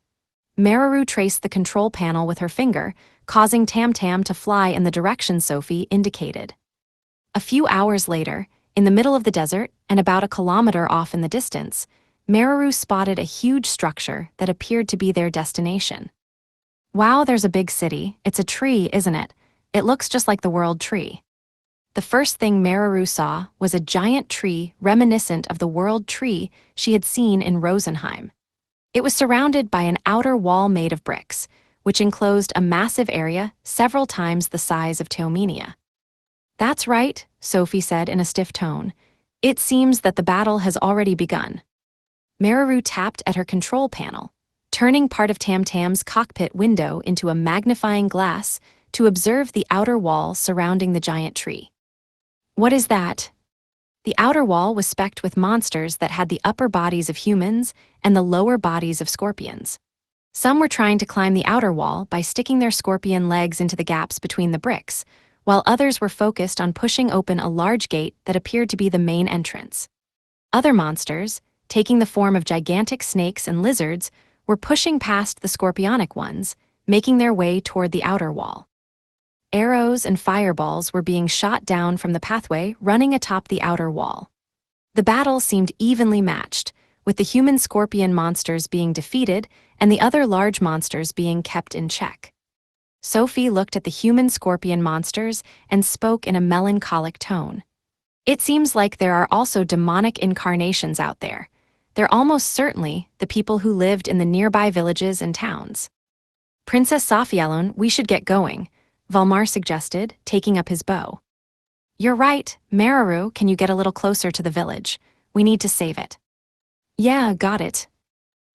Mararu traced the control panel with her finger, causing Tam Tam to fly in the direction Sophie indicated. A few hours later, in the middle of the desert and about a kilometer off in the distance, Mararu spotted a huge structure that appeared to be their destination. "Wow, there's a big city. It's a tree, isn't it? It looks just like the World Tree." The first thing Mararu saw was a giant tree reminiscent of the World Tree she had seen in Rosenheim. It was surrounded by an outer wall made of bricks, which enclosed a massive area several times the size of Teomenia. "That's right," Sophie said in a stiff tone. "It seems that the battle has already begun." Mararu tapped at her control panel, turning part of Tam Tam's cockpit window into a magnifying glass to observe the outer wall surrounding the giant tree. "What is that?" The outer wall was specked with monsters that had the upper bodies of humans and the lower bodies of scorpions. Some were trying to climb the outer wall by sticking their scorpion legs into the gaps between the bricks, while others were focused on pushing open a large gate that appeared to be the main entrance. Other monsters, taking the form of gigantic snakes and lizards, were pushing past the scorpionic ones, making their way toward the outer wall. Arrows and fireballs were being shot down from the pathway running atop the outer wall. The battle seemed evenly matched, with the human scorpion monsters being defeated and the other large monsters being kept in check. Sophie looked at the human scorpion monsters and spoke in a melancholic tone. "It seems like there are also demonic incarnations out there. They're almost certainly the people who lived in the nearby villages and towns." "Princess Sophielon, we should get going," Valmar suggested, taking up his bow. "You're right. Mararu, can you get a little closer to the village? We need to save it." "Yeah, got it."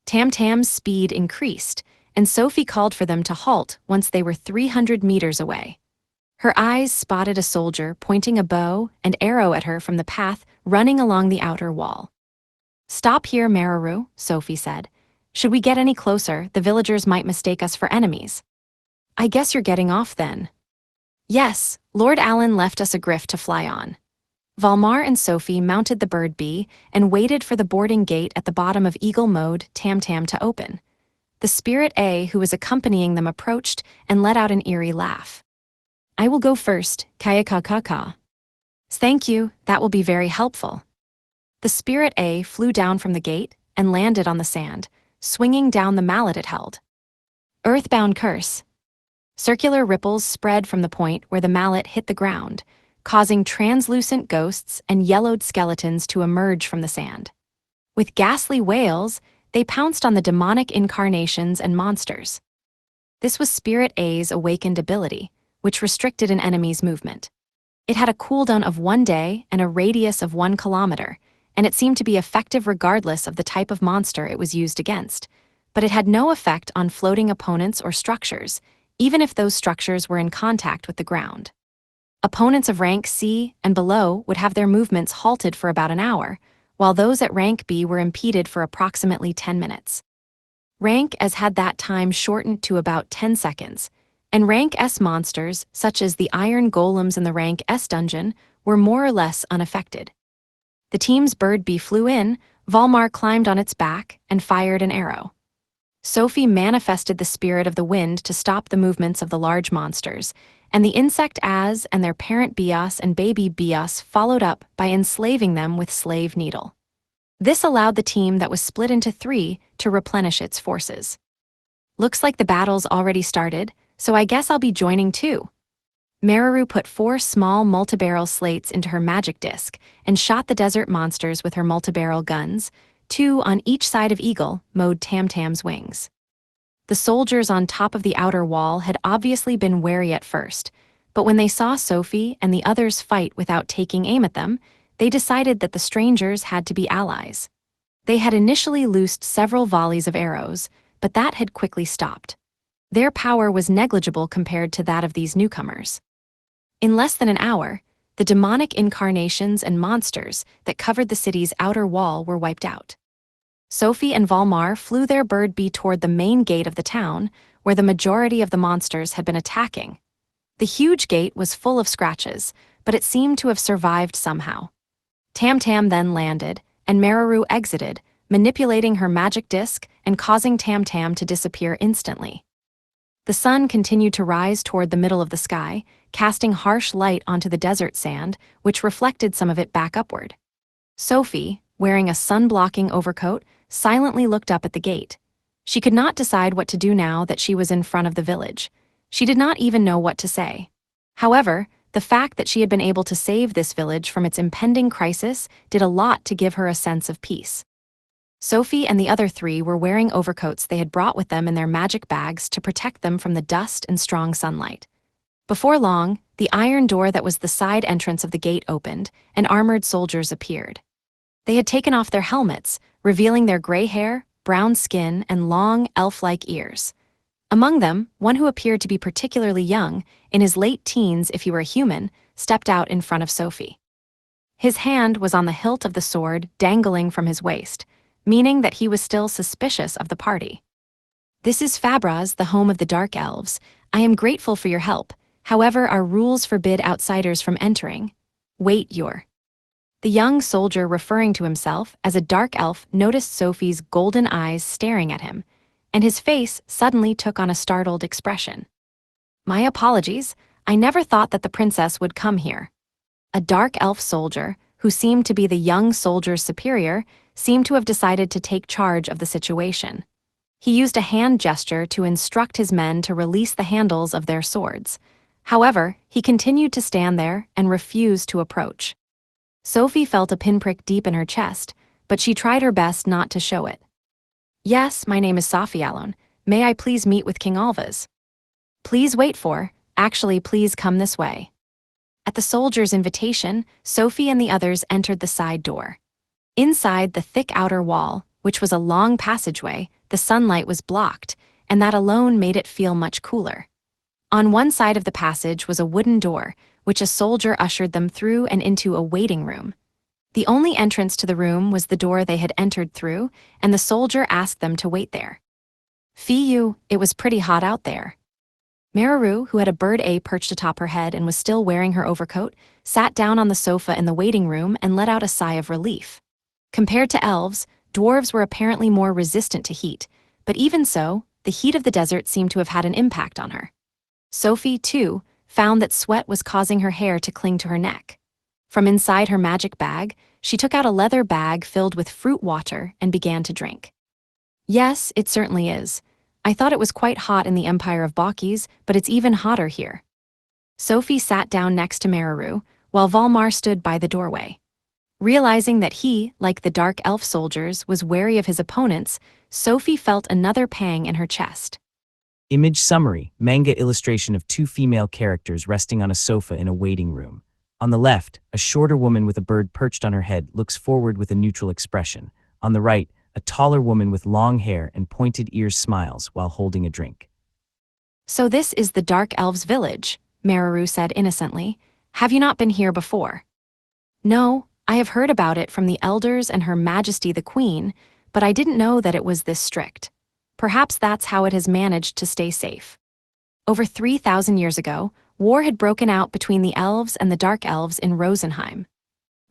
Tam Tam's speed increased, and Sophie called for them to halt once they were 300 meters away. Her eyes spotted a soldier pointing a bow and arrow at her from the path running along the outer wall. "Stop here, Mararu," Sophie said. "Should we get any closer, the villagers might mistake us for enemies." "I guess you're getting off then." "Yes, Lord Alan left us a griff to fly on." Valmar and Sophie mounted the bird bee and waited for the boarding gate at the bottom of Eagle Mode Tam Tam to open. The Spirit A, who was accompanying them, approached and let out an eerie laugh. "I will go first, Kayakakaka." "Thank you, that will be very helpful." The Spirit A flew down from the gate and landed on the sand, swinging down the mallet it held. Earthbound curse. Circular ripples spread from the point where the mallet hit the ground, causing translucent ghosts and yellowed skeletons to emerge from the sand. With ghastly wails, they pounced on the demonic incarnations and monsters. This was Spirit A's awakened ability, which restricted an enemy's movement. It had a cooldown of 1 day and a radius of 1 kilometer, and it seemed to be effective regardless of the type of monster it was used against, but it had no effect on floating opponents or structures, even if those structures were in contact with the ground. Opponents of rank C and below would have their movements halted for about an hour, while those at rank B were impeded for approximately 10 minutes. Rank S had that time shortened to about 10 seconds, and rank S monsters, such as the iron golems in the rank S dungeon, were more or less unaffected. The team's bird bee flew in, Volmar climbed on its back and fired an arrow. Sophie manifested the spirit of the wind to stop the movements of the large monsters, and the insect Az and their parent Bias and baby Bias followed up by enslaving them with slave needle. This allowed the team that was split into three to replenish its forces. Looks like the battle's already started, so I guess I'll be joining too. Meraru put 4 small multi-barrel slates into her magic disc and shot the desert monsters with her multi-barrel guns, 2 on each side of Eagle mowed Tamtam's wings. The soldiers on top of the outer wall had obviously been wary at first, but when they saw Sophie and the others fight without taking aim at them, they decided that the strangers had to be allies. They had initially loosed several volleys of arrows, but that had quickly stopped. Their power was negligible compared to that of these newcomers. In less than an hour, the demonic incarnations and monsters that covered the city's outer wall were wiped out. Sophie and Volmar flew their bird bee toward the main gate of the town, where the majority of the monsters had been attacking. The huge gate was full of scratches, but it seemed to have survived somehow. Tamtam then landed, and Meraru exited, manipulating her magic disc and causing Tamtam to disappear instantly. The sun continued to rise toward the middle of the sky, casting harsh light onto the desert sand, which reflected some of it back upward. Sophie, wearing a sun-blocking overcoat, silently looked up at the gate. She could not decide what to do now that she was in front of the village. She did not even know what to say. However, the fact that she had been able to save this village from its impending crisis did a lot to give her a sense of peace. Sophie and the other 3 were wearing overcoats they had brought with them in their magic bags to protect them from the dust and strong sunlight. Before long, the iron door that was the side entrance of the gate opened, and armored soldiers appeared. They had taken off their helmets, revealing their gray hair, brown skin, and long, elf-like ears. Among them, one who appeared to be particularly young, in his late teens if he were a human, stepped out in front of Sophie. His hand was on the hilt of the sword dangling from his waist, meaning that he was still suspicious of the party. "This is Fabraz, the home of the Dark Elves. I am grateful for your help. However, our rules forbid outsiders from entering. Wait, you're..." The young soldier, referring to himself as a dark elf, noticed Sophie's golden eyes staring at him, and his face suddenly took on a startled expression. "My apologies, I never thought that the princess would come here." A dark elf soldier, who seemed to be the young soldier's superior, seemed to have decided to take charge of the situation. He used a hand gesture to instruct his men to release the handles of their swords. However, he continued to stand there and refused to approach. Sophie felt a pinprick deep in her chest, but she tried her best not to show it. "Yes, my name is Sophie Alone. May I please meet with King Alvaz?" "Please wait for, actually please come this way." At the soldier's invitation, Sophie and the others entered the side door. Inside the thick outer wall, which was a long passageway, the sunlight was blocked, and that alone made it feel much cooler. On one side of the passage was a wooden door, which a soldier ushered them through and into a waiting room. The only entrance to the room was the door they had entered through, and the soldier asked them to wait there. "Fiyu, it was pretty hot out there." Meraru, who had a bird A perched atop her head and was still wearing her overcoat, sat down on the sofa in the waiting room and let out a sigh of relief. Compared to elves, dwarves were apparently more resistant to heat, but even so, the heat of the desert seemed to have had an impact on her. Sophie, too, found that sweat was causing her hair to cling to her neck. From inside her magic bag, she took out a leather bag filled with fruit water and began to drink. "Yes, it certainly is. I thought it was quite hot in the Empire of Bakis, but it's even hotter here." Sophie sat down next to Meraru, while Volmar stood by the doorway. Realizing that he, like the dark elf soldiers, was wary of his opponents, Sophie felt another pang in her chest. Image summary, manga illustration of 2 female characters resting on a sofa in a waiting room. On the left, a shorter woman with a bird perched on her head looks forward with a neutral expression. On the right, a taller woman with long hair and pointed ears smiles while holding a drink. "So this is the Dark Elves' village," Meraru said innocently. "Have you not been here before?" "No, I have heard about it from the elders and Her Majesty the Queen, but I didn't know that it was this strict. Perhaps that's how it has managed to stay safe." Over 3,000 years ago, war had broken out between the elves and the Dark Elves in Rosenheim.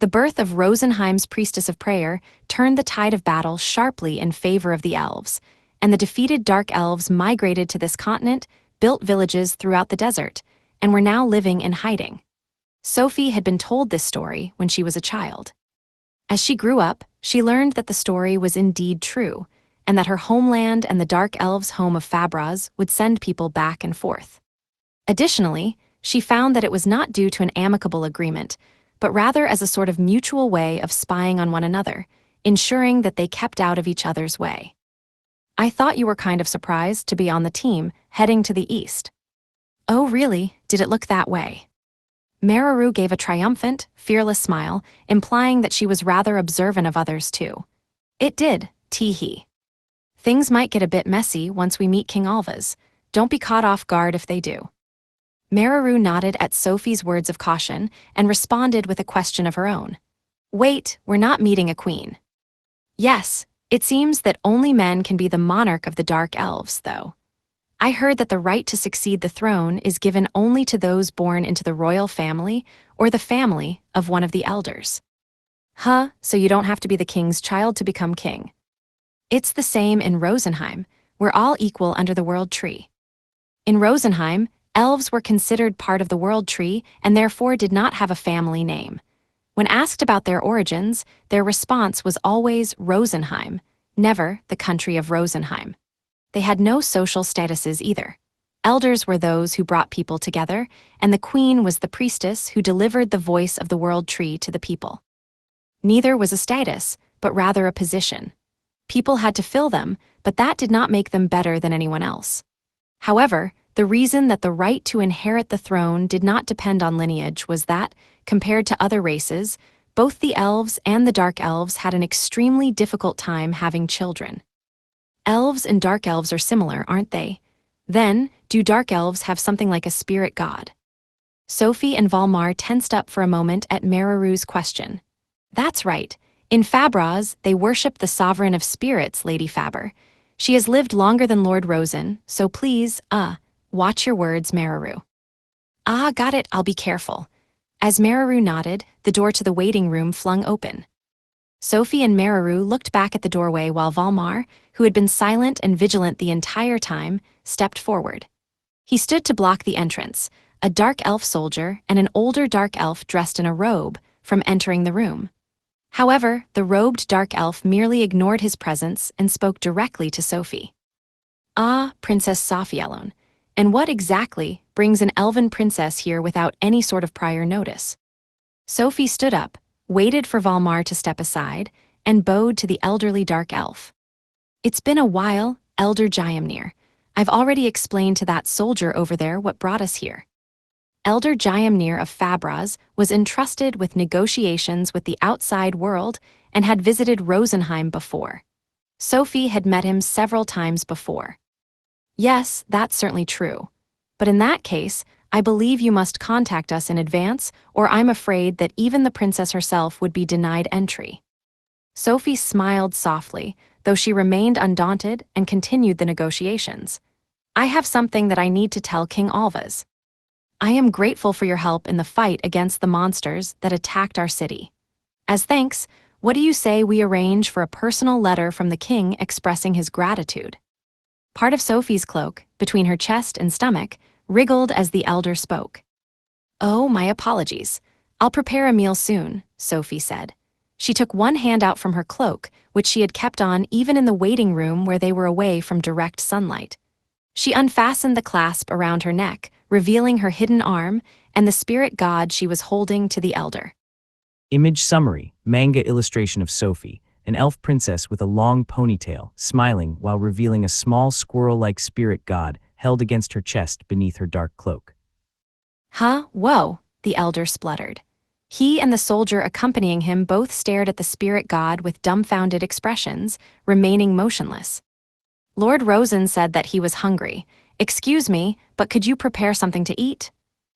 The birth of Rosenheim's Priestess of Prayer turned the tide of battle sharply in favor of the elves, and the defeated Dark Elves migrated to this continent, built villages throughout the desert, and were now living in hiding. Sophie had been told this story when she was a child. As she grew up, she learned that the story was indeed true, and that her homeland and the Dark Elves' home of Fabraz would send people back and forth. Additionally, she found that it was not due to an amicable agreement, but rather as a sort of mutual way of spying on one another, ensuring that they kept out of each other's way. I thought you were kind of surprised to be on the team heading to the east. Oh really, did it look that way? Mararu gave a triumphant, fearless smile, implying that she was rather observant of others too. It did, tee-hee. Things might get a bit messy once we meet King Alvaz. Don't be caught off guard if they do. Mararu nodded at Sophie's words of caution and responded with a question of her own. Wait, we're not meeting a queen. Yes, it seems that only men can be the monarch of the Dark Elves, though. I heard that the right to succeed the throne is given only to those born into the royal family or the family of one of the elders. Huh, so you don't have to be the king's child to become king. It's the same in Rosenheim. We're all equal under the World Tree. In Rosenheim, elves were considered part of the World Tree and therefore did not have a family name. When asked about their origins, their response was always Rosenheim, never the country of Rosenheim. They had no social statuses either. Elders were those who brought people together, and the queen was the priestess who delivered the voice of the World Tree to the people. Neither was a status, but rather a position. People had to fill them, but that did not make them better than anyone else. However, the reason that the right to inherit the throne did not depend on lineage was that, compared to other races, both the elves and the dark elves had an extremely difficult time having children. Elves and dark elves are similar, aren't they? Then, do dark elves have something like a spirit god? Sophie and Valmar tensed up for a moment at Mararu's question. That's right. In Fabraz, they worship the sovereign of spirits, Lady Faber. She has lived longer than Lord Rosen, so please, watch your words, Mararu. Ah, got it, I'll be careful. As Mararu nodded, the door to the waiting room flung open. Sophie and Mararu looked back at the doorway while Valmar, who had been silent and vigilant the entire time, stepped forward. He stood to block the entrance, a dark elf soldier and an older dark elf dressed in a robe, from entering the room. However, the robed dark elf merely ignored his presence and spoke directly to Sophie. Ah, Princess Sophielon, and what exactly brings an elven princess here without any sort of prior notice? Sophie stood up, waited for Valmar to step aside, and bowed to the elderly dark elf. It's been a while, Elder Jayamnir. I've already explained to that soldier over there what brought us here. Elder Jayamnir of Fabraz was entrusted with negotiations with the outside world and had visited Rosenheim before. Sophie had met him several times before. Yes, that's certainly true. But in that case, I believe you must contact us in advance, or I'm afraid that even the princess herself would be denied entry. Sophie smiled softly, though she remained undaunted and continued the negotiations. I have something that I need to tell King Alvaz. I am grateful for your help in the fight against the monsters that attacked our city. As thanks, what do you say we arrange for a personal letter from the king expressing his gratitude? Part of Sophie's cloak, between her chest and stomach, wriggled as the elder spoke. Oh, my apologies. I'll prepare a meal soon, Sophie said. She took one hand out from her cloak, which she had kept on even in the waiting room where they were away from direct sunlight. She unfastened the clasp around her neck, revealing her hidden arm and the spirit god she was holding to the elder. Image summary, manga illustration of Sophie, an elf princess with a long ponytail, smiling while revealing a small squirrel-like spirit god held against her chest beneath her dark cloak. Huh? Whoa, the elder spluttered. He and the soldier accompanying him both stared at the spirit god with dumbfounded expressions, remaining motionless. Lord Rosen said that he was hungry. Excuse me, but could you prepare something to eat?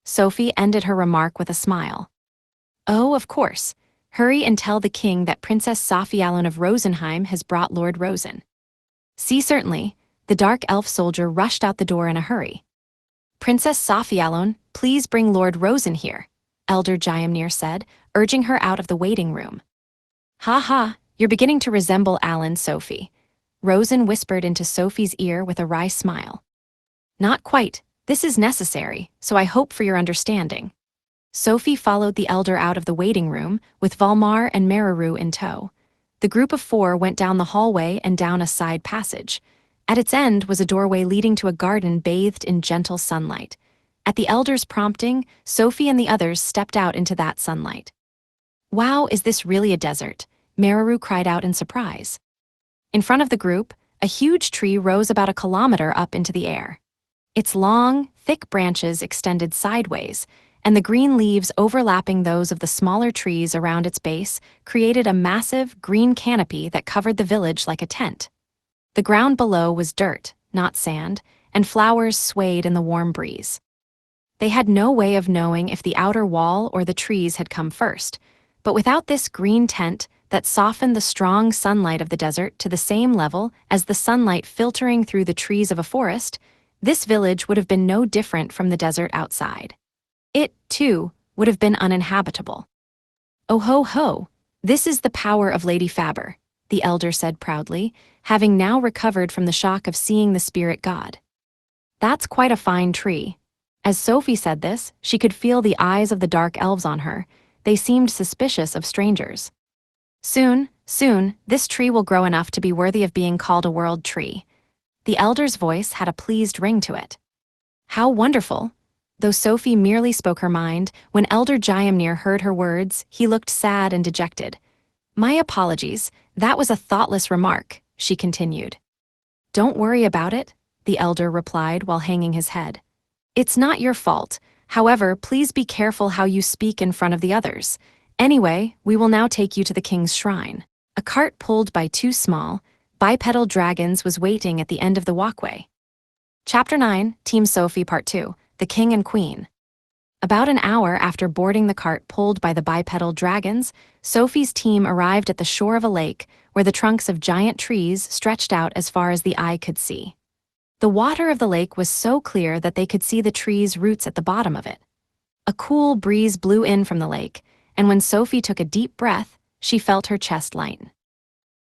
Sophie ended her remark with a smile. Oh, of course. Hurry and tell the king that Princess Sophielon of Rosenheim has brought Lord Rosen. See, certainly. The dark elf soldier rushed out the door in a hurry. Princess Sophielon, please bring Lord Rosen here. Elder Jayamnir said, urging her out of the waiting room. Ha ha, you're beginning to resemble Alan Sophie. Rosen whispered into Sophie's ear with a wry smile. Not quite. This is necessary, so I hope for your understanding. Sophie followed the elder out of the waiting room, with Valmar and Mararu in tow. The group of four went down the hallway and down a side passage. At its end was a doorway leading to a garden bathed in gentle sunlight. At the elder's prompting, Sophie and the others stepped out into that sunlight. Wow, is this really a desert? Mararu cried out in surprise. In front of the group, a huge tree rose about a kilometer up into the air. Its long, thick branches extended sideways, and the green leaves overlapping those of the smaller trees around its base created a massive, green canopy that covered the village like a tent. The ground below was dirt, not sand, and flowers swayed in the warm breeze. They had no way of knowing if the outer wall or the trees had come first, but without this green tent that softened the strong sunlight of the desert to the same level as the sunlight filtering through the trees of a forest, this village would have been no different from the desert outside. It, too, would have been uninhabitable. Oh ho ho, this is the power of Lady Faber, the elder said proudly, having now recovered from the shock of seeing the spirit god. That's quite a fine tree. As Sophie said this, she could feel the eyes of the dark elves on her. They seemed suspicious of strangers. Soon, this tree will grow enough to be worthy of being called a world tree. The elder's voice had a pleased ring to it. How wonderful! Though Sophie merely spoke her mind, when Elder Jayamnir heard her words, he looked sad and dejected. My apologies, that was a thoughtless remark, she continued. Don't worry about it, the elder replied while hanging his head. It's not your fault. However, please be careful how you speak in front of the others. Anyway, we will now take you to the king's shrine. A cart pulled by two small, bipedal dragons was waiting at the end of the walkway. Chapter 9, Team Sophie Part 2, The King and Queen. About an hour after boarding the cart pulled by the bipedal dragons, Sophie's team arrived at the shore of a lake where the trunks of giant trees stretched out as far as the eye could see. The water of the lake was so clear that they could see the trees' roots at the bottom of it. A cool breeze blew in from the lake, and when Sophie took a deep breath, she felt her chest lighten.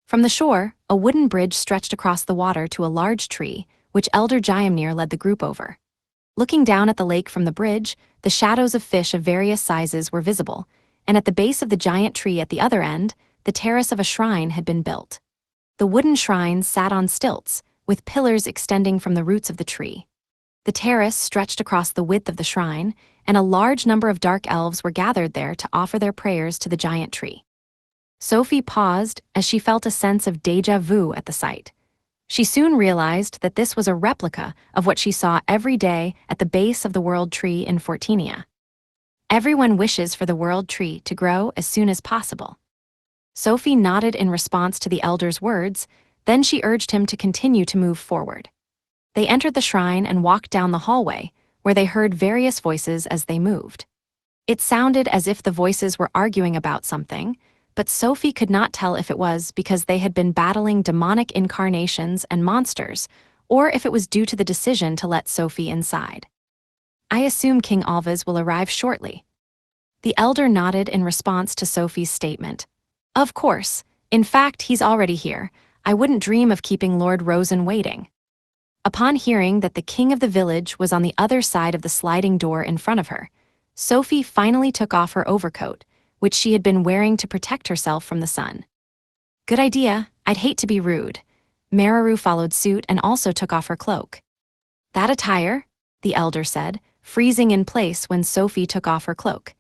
From the shore, a wooden bridge stretched across the water to a large tree, which Elder Jayamnir led the group over. Looking down at the lake from the bridge, the shadows of fish of various sizes were visible, and at the base of the giant tree at the other end, the terrace of a shrine had been built. The wooden shrine sat on stilts, with pillars extending from the roots of the tree. The terrace stretched across the width of the shrine, and a large number of dark elves were gathered there to offer their prayers to the giant tree. Sophie paused as she felt a sense of déjà vu at the sight. She soon realized that this was a replica of what she saw every day at the base of the World Tree in Fortinia. Everyone wishes for the World Tree to grow as soon as possible. Sophie nodded in response to the elder's words, then she urged him to continue to move forward. They entered the shrine and walked down the hallway, where they heard various voices as they moved. It sounded as if the voices were arguing about something, but Sophie could not tell if it was because they had been battling demonic incarnations and monsters, or if it was due to the decision to let Sophie inside. I assume King Alvaz will arrive shortly. The elder nodded in response to Sophie's statement. Of course. In fact, he's already here. I wouldn't dream of keeping Lord Rosen waiting. Upon hearing that the king of the village was on the other side of the sliding door in front of her, Sophie finally took off her overcoat, which she had been wearing to protect herself from the sun. Good idea, I'd hate to be rude. Mararu followed suit and also took off her cloak. That attire? The elder said, freezing in place when Sophie took off her cloak.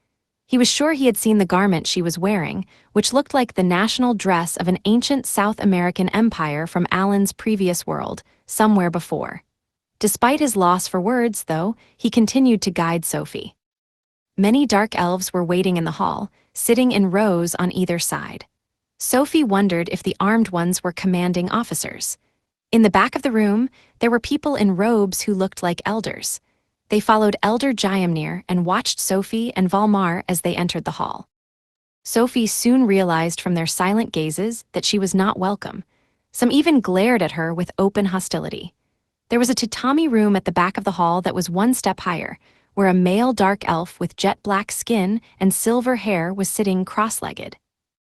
He was sure he had seen the garment she was wearing, which looked like the national dress of an ancient South American empire from Alan's previous world, somewhere before. Despite his loss for words, though, he continued to guide Sophie. Many dark elves were waiting in the hall, sitting in rows on either side. Sophie wondered if the armed ones were commanding officers. In the back of the room, there were people in robes who looked like elders. They followed Elder Jayamnir and watched Sophie and Valmar as they entered the hall. Sophie soon realized from their silent gazes that she was not welcome. Some even glared at her with open hostility. There was a tatami room at the back of the hall that was one step higher, where a male dark elf with jet black skin and silver hair was sitting cross-legged.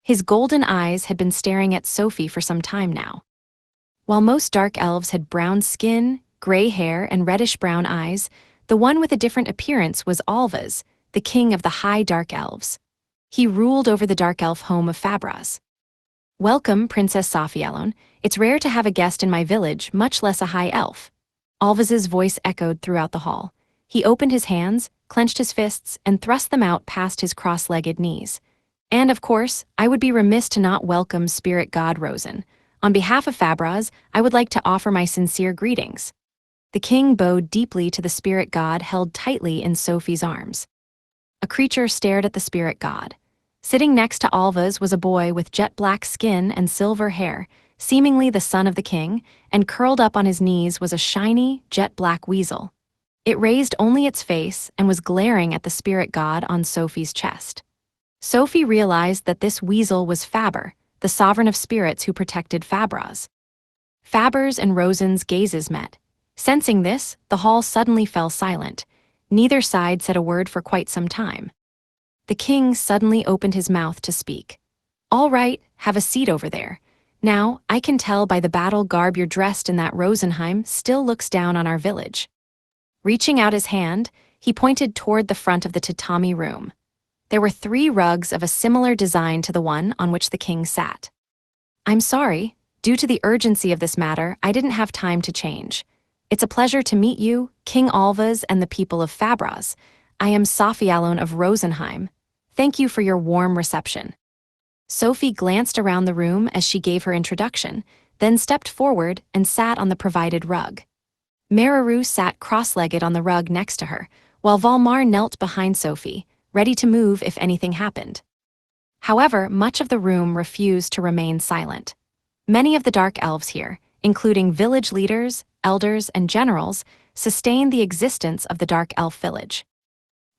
His golden eyes had been staring at Sophie for some time now. While most dark elves had brown skin, gray hair, and reddish-brown eyes, the one with a different appearance was Alvaz, the king of the High Dark Elves. He ruled over the dark elf home of Fabraz. "Welcome, Princess Sophielon. It's rare to have a guest in my village, much less a high elf." Alvaz's voice echoed throughout the hall. He opened his hands, clenched his fists, and thrust them out past his cross-legged knees. "And of course, I would be remiss to not welcome Spirit God Rosen. On behalf of Fabraz, I would like to offer my sincere greetings." The king bowed deeply to the spirit god held tightly in Sophie's arms. A creature stared at the spirit god. Sitting next to Alvaz was a boy with jet-black skin and silver hair, seemingly the son of the king, and curled up on his knees was a shiny, jet-black weasel. It raised only its face and was glaring at the spirit god on Sophie's chest. Sophie realized that this weasel was Faber, the sovereign of spirits who protected Fabraz. Faber's and Rosen's gazes met. Sensing this, the hall suddenly fell silent. Neither side said a word for quite some time. The king suddenly opened his mouth to speak. "All right, have a seat over there. Now, I can tell by the battle garb you're dressed in that Rosenheim still looks down on our village." Reaching out his hand, he pointed toward the front of the tatami room. There were 3 rugs of a similar design to the one on which the king sat. "I'm sorry, due to the urgency of this matter, I didn't have time to change. It's a pleasure to meet you, King Alvaz and the people of Fabraz. I am Sophielon of Rosenheim. Thank you for your warm reception." Sophie glanced around the room as she gave her introduction, then stepped forward and sat on the provided rug. Meraru sat cross-legged on the rug next to her, while Valmar knelt behind Sophie, ready to move if anything happened. However, much of the room refused to remain silent. Many of the dark elves here, including village leaders, elders, and generals, sustained the existence of the dark elf village.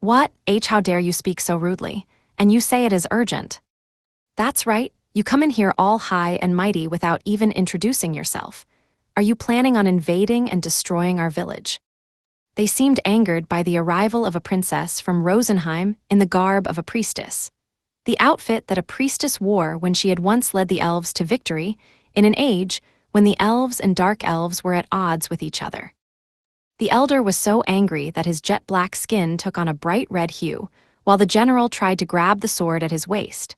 "What, how dare you speak so rudely? And you say it is urgent." "That's right, you come in here all high and mighty without even introducing yourself. Are you planning on invading and destroying our village?" They seemed angered by the arrival of a princess from Rosenheim in the garb of a priestess. The outfit that a priestess wore when she had once led the elves to victory, in an age when the elves and dark elves were at odds with each other. The elder was so angry that his jet-black skin took on a bright red hue, while the general tried to grab the sword at his waist.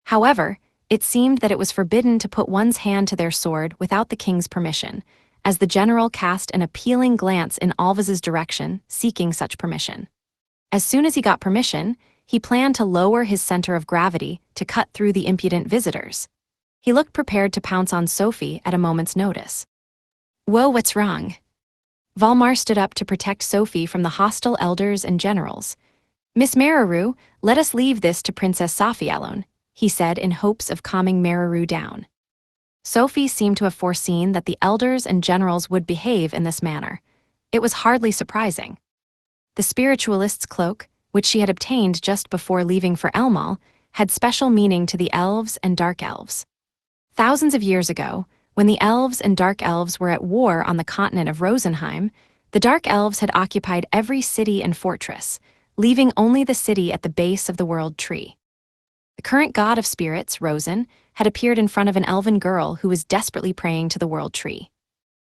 However, it seemed that it was forbidden to put one's hand to their sword without the king's permission, as the general cast an appealing glance in Alvaz's direction, seeking such permission. As soon as he got permission, he planned to lower his center of gravity to cut through the impudent visitors. He looked prepared to pounce on Sophie at a moment's notice. "Whoa, what's wrong?" Valmar stood up to protect Sophie from the hostile elders and generals. "Miss Meraru, let us leave this to Princess Sophielon," he said in hopes of calming Meraru down. Sophie seemed to have foreseen that the elders and generals would behave in this manner. It was hardly surprising. The spiritualist's cloak, which she had obtained just before leaving for Elmal, had special meaning to the elves and dark elves. Thousands of years ago, when the elves and dark elves were at war on the continent of Rosenheim, the dark elves had occupied every city and fortress, leaving only the city at the base of the world tree. The current god of spirits, Rosen, had appeared in front of an elven girl who was desperately praying to the world tree.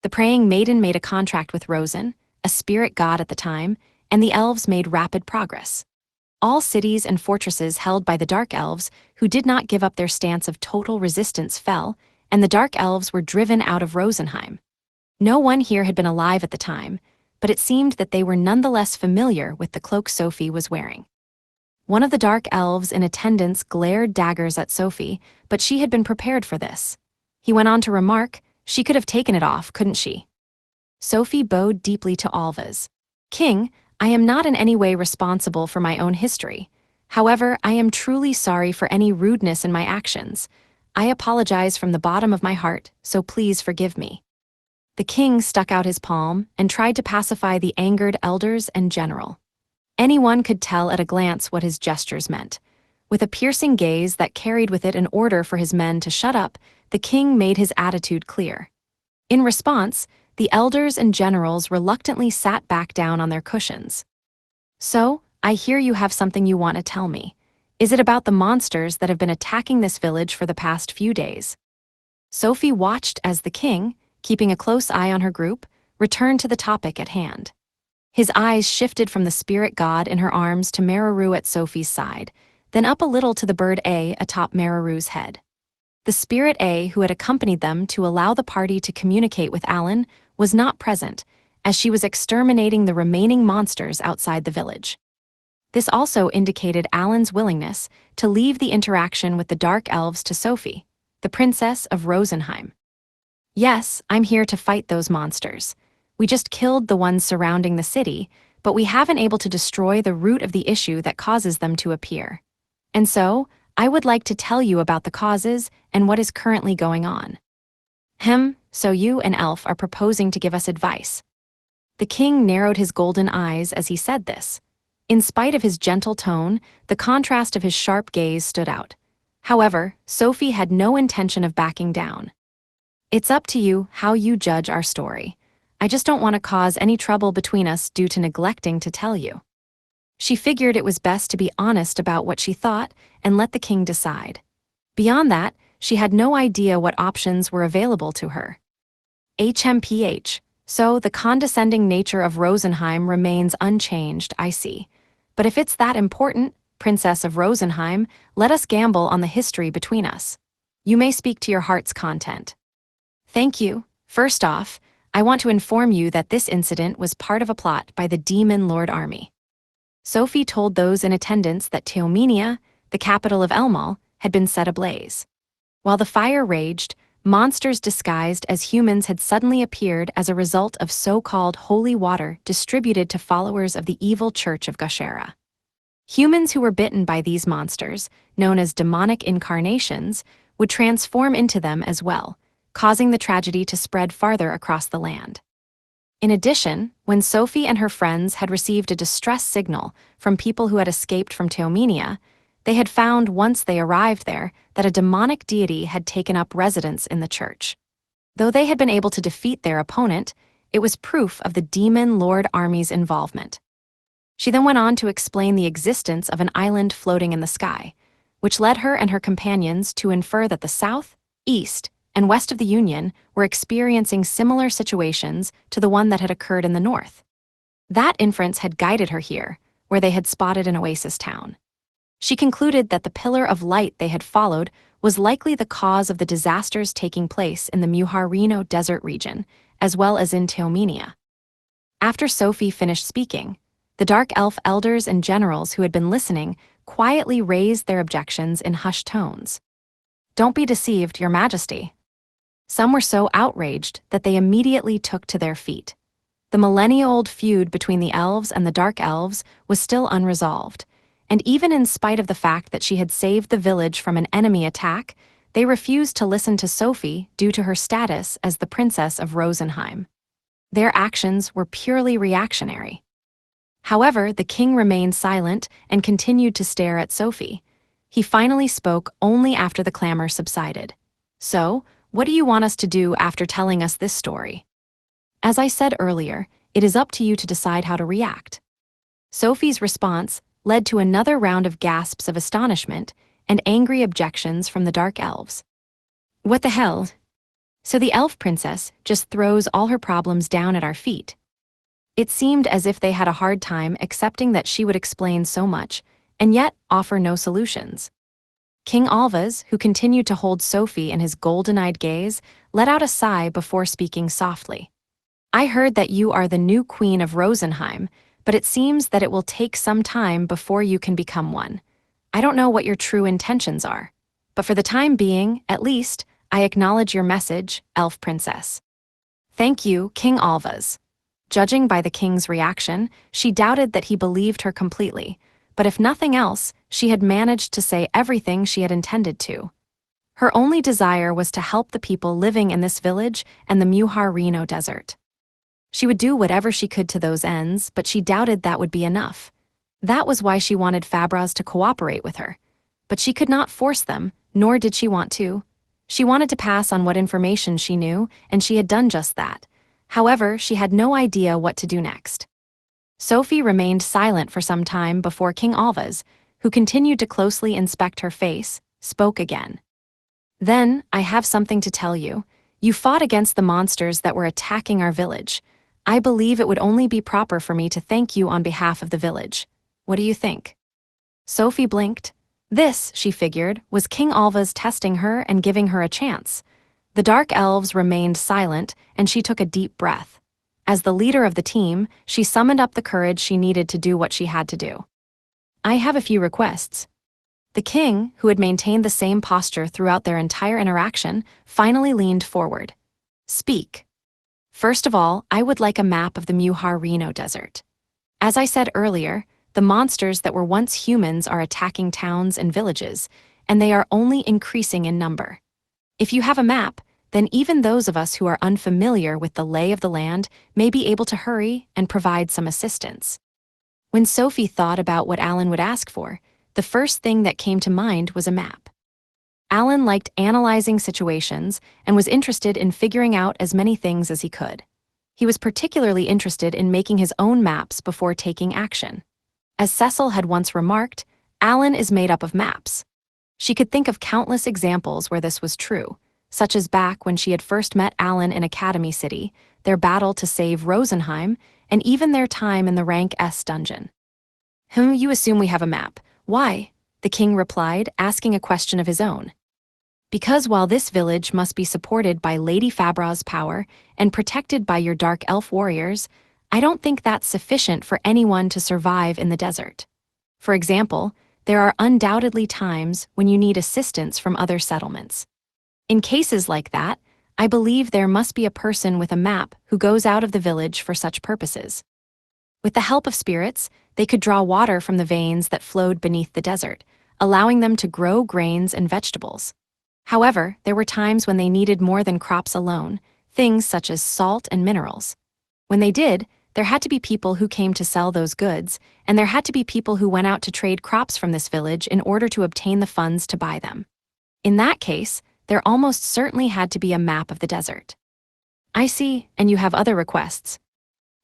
The praying maiden made a contract with Rosen, a spirit god at the time, and the elves made rapid progress. All cities and fortresses held by the dark elves who did not give up their stance of total resistance fell, and the dark elves were driven out of Rosenheim. No one here had been alive at the time, but it seemed that they were nonetheless familiar with the cloak Sophie was wearing. One of the dark elves in attendance glared daggers at Sophie, but she had been prepared for this. He went on to remark, "She could have taken it off, couldn't she?" Sophie bowed deeply to Alvaz. "King, I am not in any way responsible for my own history. However, I am truly sorry for any rudeness in my actions. I apologize from the bottom of my heart, so please forgive me." The king stuck out his palm and tried to pacify the angered elders and general. Anyone could tell at a glance what his gestures meant. With a piercing gaze that carried with it an order for his men to shut up, the king made his attitude clear. In response, the elders and generals reluctantly sat back down on their cushions. So, I hear you have something you want to tell me. Is it about the monsters that have been attacking this village for the past few days? Sophie watched as the king, keeping a close eye on her group, returned to the topic at hand. His eyes shifted from the spirit god in her arms to Mararu at Sophie's side, then up a little to the bird A atop Mararu's head. The spirit A who had accompanied them to allow the party to communicate with Alan was not present, as she was exterminating the remaining monsters outside the village. This also indicated Alan's willingness to leave the interaction with the Dark Elves to Sophie, the Princess of Rosenheim. Yes, I'm here to fight those monsters. We just killed the ones surrounding the city, but we haven't able to destroy the root of the issue that causes them to appear. And so, I would like to tell you about the causes and what is currently going on. So you and Elf are proposing to give us advice. The king narrowed his golden eyes as he said this. In spite of his gentle tone, the contrast of his sharp gaze stood out. However, Sophie had no intention of backing down. It's up to you how you judge our story. I just don't want to cause any trouble between us due to neglecting to tell you. She figured it was best to be honest about what she thought and let the king decide. Beyond that, she had no idea what options were available to her. HMPH. So the condescending nature of Rosenheim remains unchanged, I see. But if it's that important, Princess of Rosenheim, let us gamble on the history between us. You may speak to your heart's content. Thank you. First off, I want to inform you that this incident was part of a plot by the Demon Lord Army. Sophie told those in attendance that Teomenia, the capital of Elmal, had been set ablaze. While the fire raged, monsters disguised as humans had suddenly appeared as a result of so-called holy water distributed to followers of the evil Church of Gashera. Humans who were bitten by these monsters, known as demonic incarnations, would transform into them as well, causing the tragedy to spread farther across the land. In addition, when Sophie and her friends had received a distress signal from people who had escaped from Teomenia, they had found once they arrived there that a demonic deity had taken up residence in the church. Though they had been able to defeat their opponent, it was proof of the Demon Lord Army's involvement. She then went on to explain the existence of an island floating in the sky, which led her and her companions to infer that the south, east, and west of the Union were experiencing similar situations to the one that had occurred in the north. That inference had guided her here, where they had spotted an oasis town. She concluded that the pillar of light they had followed was likely the cause of the disasters taking place in the Muharino desert region, as well as in Teomenia. After Sophie finished speaking, the Dark Elf elders and generals who had been listening quietly raised their objections in hushed tones. Don't be deceived, Your Majesty. Some were so outraged that they immediately took to their feet. The millennia-old feud between the elves and the Dark Elves was still unresolved, and even in spite of the fact that she had saved the village from an enemy attack, they refused to listen to Sophie due to her status as the Princess of Rosenheim. Their actions were purely reactionary. However, the king remained silent and continued to stare at Sophie. He finally spoke only after the clamor subsided. So, what do you want us to do after telling us this story? As I said earlier, it is up to you to decide how to react. Sophie's response led to another round of gasps of astonishment and angry objections from the Dark Elves. What the hell? So the elf princess just throws all her problems down at our feet. It seemed as if they had a hard time accepting that she would explain so much, and yet offer no solutions. King Alvaz, who continued to hold Sophie in his golden-eyed gaze, let out a sigh before speaking softly. I heard that you are the new queen of Rosenheim, but it seems that it will take some time before you can become one. I don't know what your true intentions are, but for the time being, at least, I acknowledge your message, Elf Princess. Thank you, King Alvaz. Judging by the king's reaction, she doubted that he believed her completely, but if nothing else, she had managed to say everything she had intended to. Her only desire was to help the people living in this village and the Muharino desert. She would do whatever she could to those ends, but she doubted that would be enough. That was why she wanted Fabraz to cooperate with her. But she could not force them, nor did she want to. She wanted to pass on what information she knew, and she had done just that. However, she had no idea what to do next. Sophie remained silent for some time before King Alvaz, who continued to closely inspect her face, spoke again. Then, I have something to tell you. You fought against the monsters that were attacking our village. I believe it would only be proper for me to thank you on behalf of the village. What do you think? Sophie blinked. This, she figured, was King Alvaz testing her and giving her a chance. The dark elves remained silent, and she took a deep breath. As the leader of the team, she summoned up the courage she needed to do what she had to do. I have a few requests. The king, who had maintained the same posture throughout their entire interaction, finally leaned forward. Speak. First of all, I would like a map of the Muhar Reno Desert. As I said earlier, the monsters that were once humans are attacking towns and villages, and they are only increasing in number. If you have a map, then even those of us who are unfamiliar with the lay of the land may be able to hurry and provide some assistance. When Sophie thought about what Alan would ask for, the first thing that came to mind was a map. Alan liked analyzing situations and was interested in figuring out as many things as he could. He was particularly interested in making his own maps before taking action. As Cecil had once remarked, Alan is made up of maps. She could think of countless examples where this was true, such as back when she had first met Alan in Academy City, their battle to save Rosenheim, and even their time in the Rank S dungeon. You assume we have a map. Why? The king replied, asking a question of his own. Because while this village must be supported by Lady Fabre's power and protected by your dark elf warriors, I don't think that's sufficient for anyone to survive in the desert. For example, there are undoubtedly times when you need assistance from other settlements. In cases like that, I believe there must be a person with a map who goes out of the village for such purposes. With the help of spirits, they could draw water from the veins that flowed beneath the desert, allowing them to grow grains and vegetables. However, there were times when they needed more than crops alone, things such as salt and minerals. When they did, there had to be people who came to sell those goods, and there had to be people who went out to trade crops from this village in order to obtain the funds to buy them. In that case, there almost certainly had to be a map of the desert. I see, and you have other requests.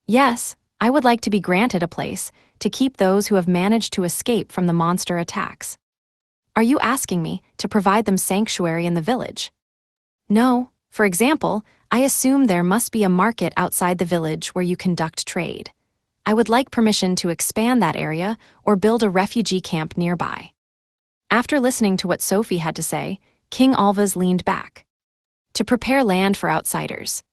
Yes, I would like to be granted a place to keep those who have managed to escape from the monster attacks. Are you asking me to provide them sanctuary in the village? No, for example, I assume there must be a market outside the village where you conduct trade. I would like permission to expand that area or build a refugee camp nearby. After listening to what Sophie had to say, King Alvaz leaned back. To prepare land for outsiders.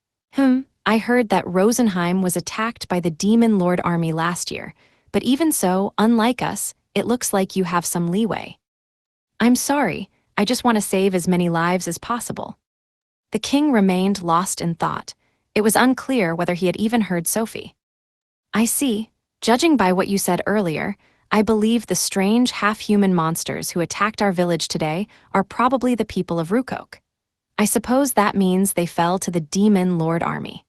I heard that Rosenheim was attacked by the Demon Lord army last year, but even so, unlike us, it looks like you have some leeway. I'm sorry, I just want to save as many lives as possible. The king remained lost in thought. It was unclear whether he had even heard Sophie. I see. Judging by what you said earlier, I believe the strange half-human monsters who attacked our village today are probably the people of Rukok. I suppose that means they fell to the Demon Lord army.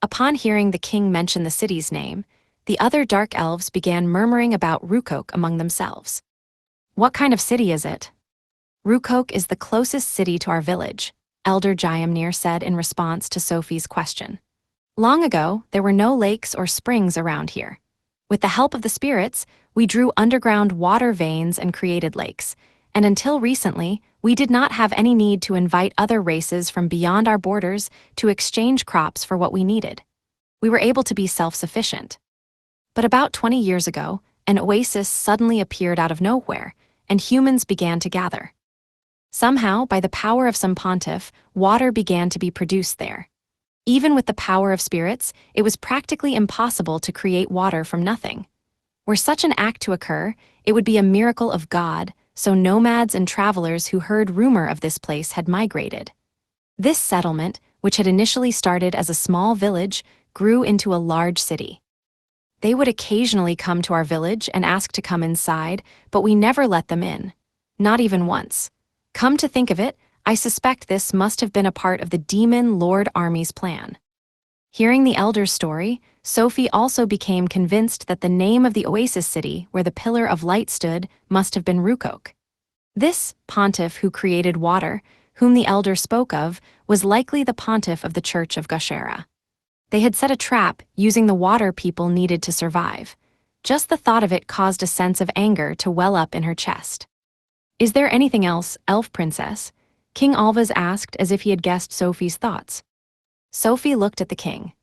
Upon hearing the king mention the city's name, the other dark elves began murmuring about Rukok among themselves. What kind of city is it? Rukok is the closest city to our village, Elder Jayamnir said in response to Sophie's question. Long ago, there were no lakes or springs around here. With the help of the spirits, we drew underground water veins and created lakes, and until recently, we did not have any need to invite other races from beyond our borders to exchange crops for what we needed. We were able to be self-sufficient. But about 20 years ago, an oasis suddenly appeared out of nowhere, and humans began to gather. Somehow, by the power of some pontiff, water began to be produced there. Even with the power of spirits, it was practically impossible to create water from nothing. Were such an act to occur, it would be a miracle of God, so nomads and travelers who heard rumor of this place had migrated. This settlement, which had initially started as a small village, grew into a large city. They would occasionally come to our village and ask to come inside, but we never let them in. Not even once. Come to think of it, I suspect this must have been a part of the Demon Lord army's plan. Hearing the elder's story, Sophie also became convinced that the name of the oasis city where the Pillar of Light stood must have been Rukok. This pontiff who created water, whom the elder spoke of, was likely the pontiff of the Church of Gashera. They had set a trap using the water people needed to survive. Just the thought of it caused a sense of anger to well up in her chest. "Is there anything else, Elf Princess?" King Alvas asked as if he had guessed Sophie's thoughts. Sophie looked at the king.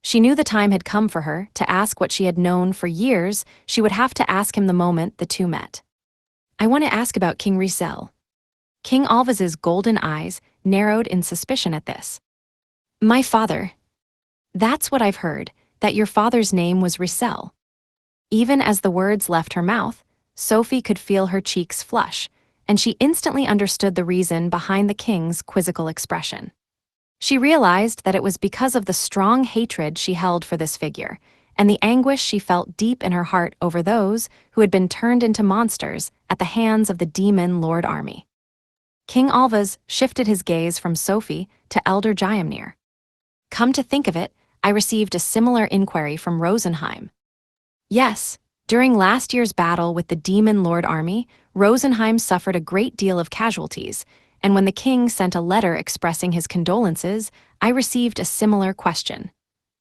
She knew the time had come for her to ask what she had known for years. She would have to ask him the moment the two met. "I want to ask about King Rizel." King Alvas's golden eyes narrowed in suspicion at this. "My father." "That's what I've heard, that your father's name was Rizel." Even as the words left her mouth, Sophie could feel her cheeks flush, and she instantly understood the reason behind the king's quizzical expression. She realized that it was because of the strong hatred she held for this figure, and the anguish she felt deep in her heart over those who had been turned into monsters at the hands of the demon Lord Army. King Alvas shifted his gaze from Sophie to Elder Jayamnir. "Come to think of it, I received a similar inquiry from Rosenheim." "Yes, during last year's battle with the demon Lord Army, Rosenheim suffered a great deal of casualties, and when the king sent a letter expressing his condolences, I received a similar question.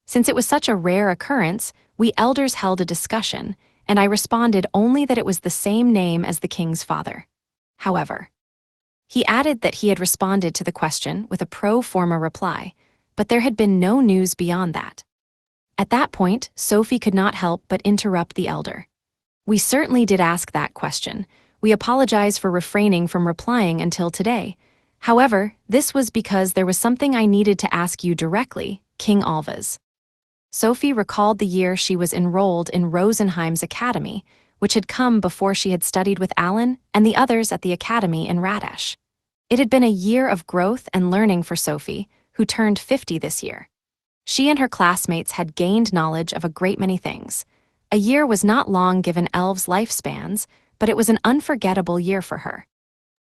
Since it was such a rare occurrence, we elders held a discussion, and I responded only that it was the same name as the king's father. However," he added that he had responded to the question with a pro forma reply, but there had been no news beyond that. At that point, Sophie could not help but interrupt the elder. "We certainly did ask that question. We apologize for refraining from replying until today. However, this was because there was something I needed to ask you directly, King Alvas." Sophie recalled the year she was enrolled in Rosenheim's academy, which had come before she had studied with Alan and the others at the academy in Radesh. It had been a year of growth and learning for Sophie, who turned 50 this year. She and her classmates had gained knowledge of a great many things. A year was not long given elves' lifespans, but it was an unforgettable year for her.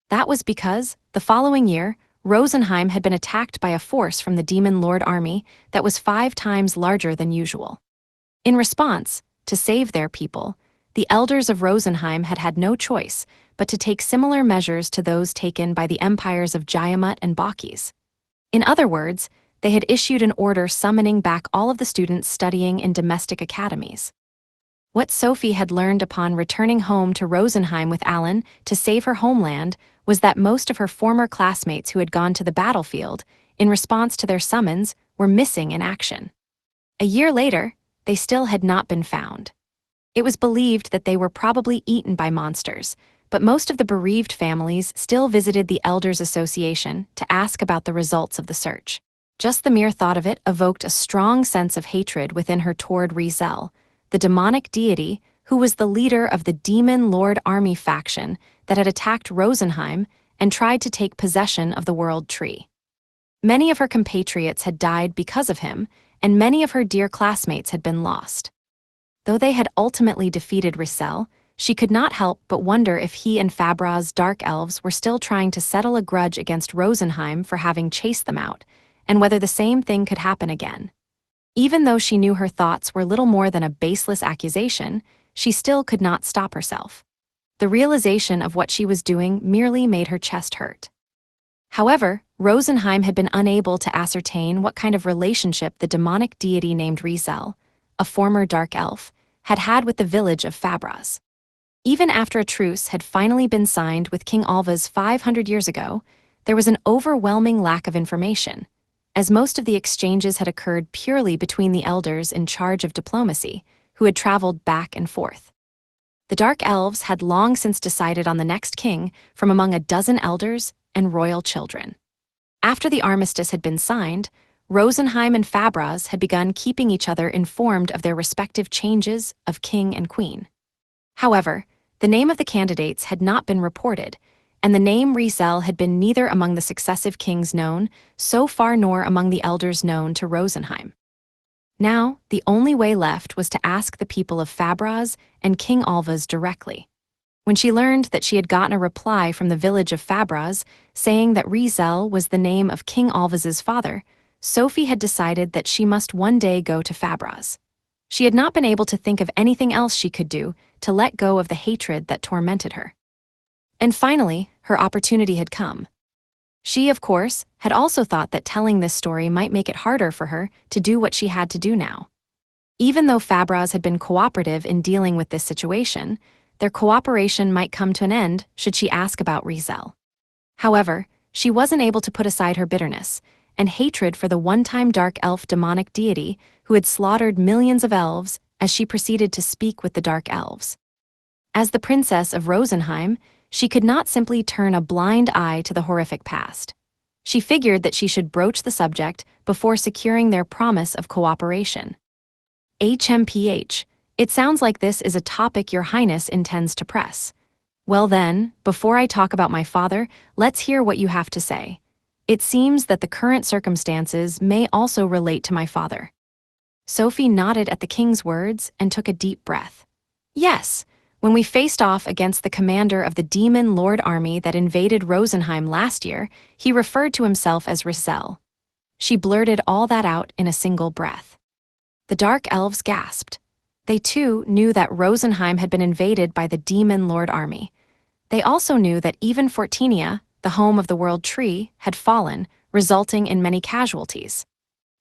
That was because, the following year, Rosenheim had been attacked by a force from the demon Lord Army that was 5 times larger than usual. In response, to save their people, the elders of Rosenheim had had no choice but to take similar measures to those taken by the empires of Jayamut and Bakis. In other words, they had issued an order summoning back all of the students studying in domestic academies. What Sophie had learned upon returning home to Rosenheim with Alan to save her homeland was that most of her former classmates who had gone to the battlefield, in response to their summons, were missing in action. A year later, they still had not been found. It was believed that they were probably eaten by monsters, but most of the bereaved families still visited the Elders Association to ask about the results of the search. Just the mere thought of it evoked a strong sense of hatred within her toward Rizel, the demonic deity who was the leader of the demon Lord Army faction that had attacked Rosenheim and tried to take possession of the World Tree. Many of her compatriots had died because of him, and many of her dear classmates had been lost. Though they had ultimately defeated Rizel, she could not help but wonder if he and Fabraz's dark elves were still trying to settle a grudge against Rosenheim for having chased them out, and whether the same thing could happen again. Even though she knew her thoughts were little more than a baseless accusation, she still could not stop herself. The realization of what she was doing merely made her chest hurt. However, Rosenheim had been unable to ascertain what kind of relationship the demonic deity named Rizel, a former dark elf, had had with the village of Fabraz. Even after a truce had finally been signed with King Alvas 500 years ago, there was an overwhelming lack of information, as most of the exchanges had occurred purely between the elders in charge of diplomacy, who had traveled back and forth. The Dark Elves had long since decided on the next king from among a dozen elders and royal children. After the armistice had been signed, Rosenheim and Fabraz had begun keeping each other informed of their respective changes of king and queen. However, the name of the candidates had not been reported, and the name Rizel had been neither among the successive kings known so far nor among the elders known to Rosenheim. Now, the only way left was to ask the people of Fabraz and King Alvas directly. When she learned that she had gotten a reply from the village of Fabraz saying that Rizel was the name of King Alvas's father, Sophie had decided that she must one day go to Fabraz. She had not been able to think of anything else she could do to let go of the hatred that tormented her. And finally, her opportunity had come. She, of course, had also thought that telling this story might make it harder for her to do what she had to do now. Even though Fabras had been cooperative in dealing with this situation, their cooperation might come to an end should she ask about Rizel. However, she wasn't able to put aside her bitterness and hatred for the one-time dark elf demonic deity who had slaughtered millions of elves as she proceeded to speak with the dark elves. As the princess of Rosenheim, she could not simply turn a blind eye to the horrific past. She figured that she should broach the subject before securing their promise of cooperation. HMPH, it sounds like this is a topic Your Highness intends to press. Well then, before I talk about my father, let's hear what you have to say. It seems that the current circumstances may also relate to my father. Sophie nodded at the king's words and took a deep breath. Yes, when we faced off against the commander of the demon lord army that invaded Rosenheim last year, he referred to himself as Rizel. She blurted all that out in a single breath. The dark elves gasped. They too knew that Rosenheim had been invaded by the demon lord army. They also knew that even Fortinia, the home of the World Tree, had fallen, resulting in many casualties.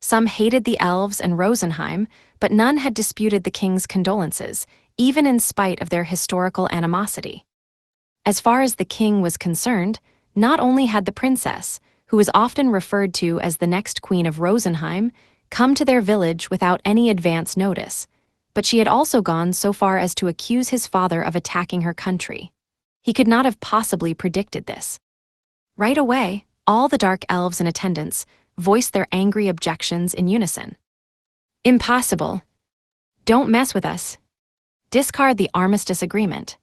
Some hated the elves and Rosenheim, but none had disputed the king's condolences, even in spite of their historical animosity. As far as the king was concerned, not only had the princess, who was often referred to as the next queen of Rosenheim, come to their village without any advance notice, but she had also gone so far as to accuse his father of attacking her country. He could not have possibly predicted this. Right away, all the dark elves in attendance voiced their angry objections in unison. Impossible. Don't mess with us. Discard the armistice agreement.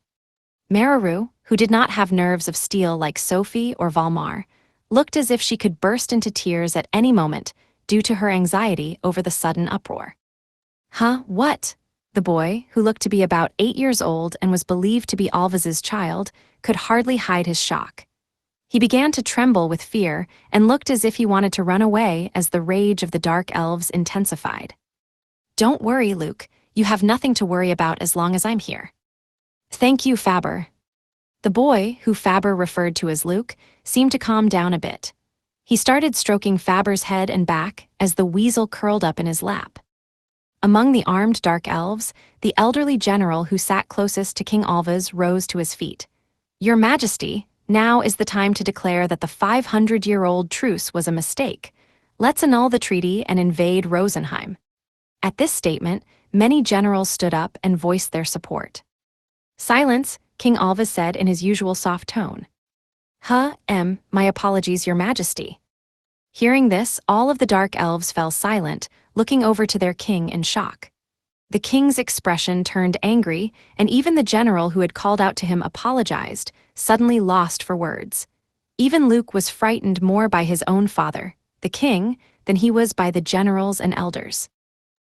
Mararu, who did not have nerves of steel like Sophie or Valmar, looked as if she could burst into tears at any moment due to her anxiety over the sudden uproar. Huh, what? The boy, who looked to be about 8 years old and was believed to be Alvaz's child, could hardly hide his shock. He began to tremble with fear and looked as if he wanted to run away as the rage of the dark elves intensified. Don't worry, Luke. You have nothing to worry about as long as I'm here. Thank you, Faber. The boy, who Faber referred to as Luke, seemed to calm down a bit. He started stroking Faber's head and back as the weasel curled up in his lap. Among the armed dark elves, the elderly general who sat closest to King Alvaz rose to his feet. Your Majesty, now is the time to declare that the 500-year-old truce was a mistake. Let's annul the treaty and invade Rosenheim. At this statement, many generals stood up and voiced their support. Silence, King Alvaz said in his usual soft tone. My apologies, Your Majesty. Hearing this, all of the dark elves fell silent, looking over to their king in shock. The king's expression turned angry, and even the general who had called out to him apologized, suddenly lost for words. Even Luke was frightened more by his own father, the king, than he was by the generals and elders.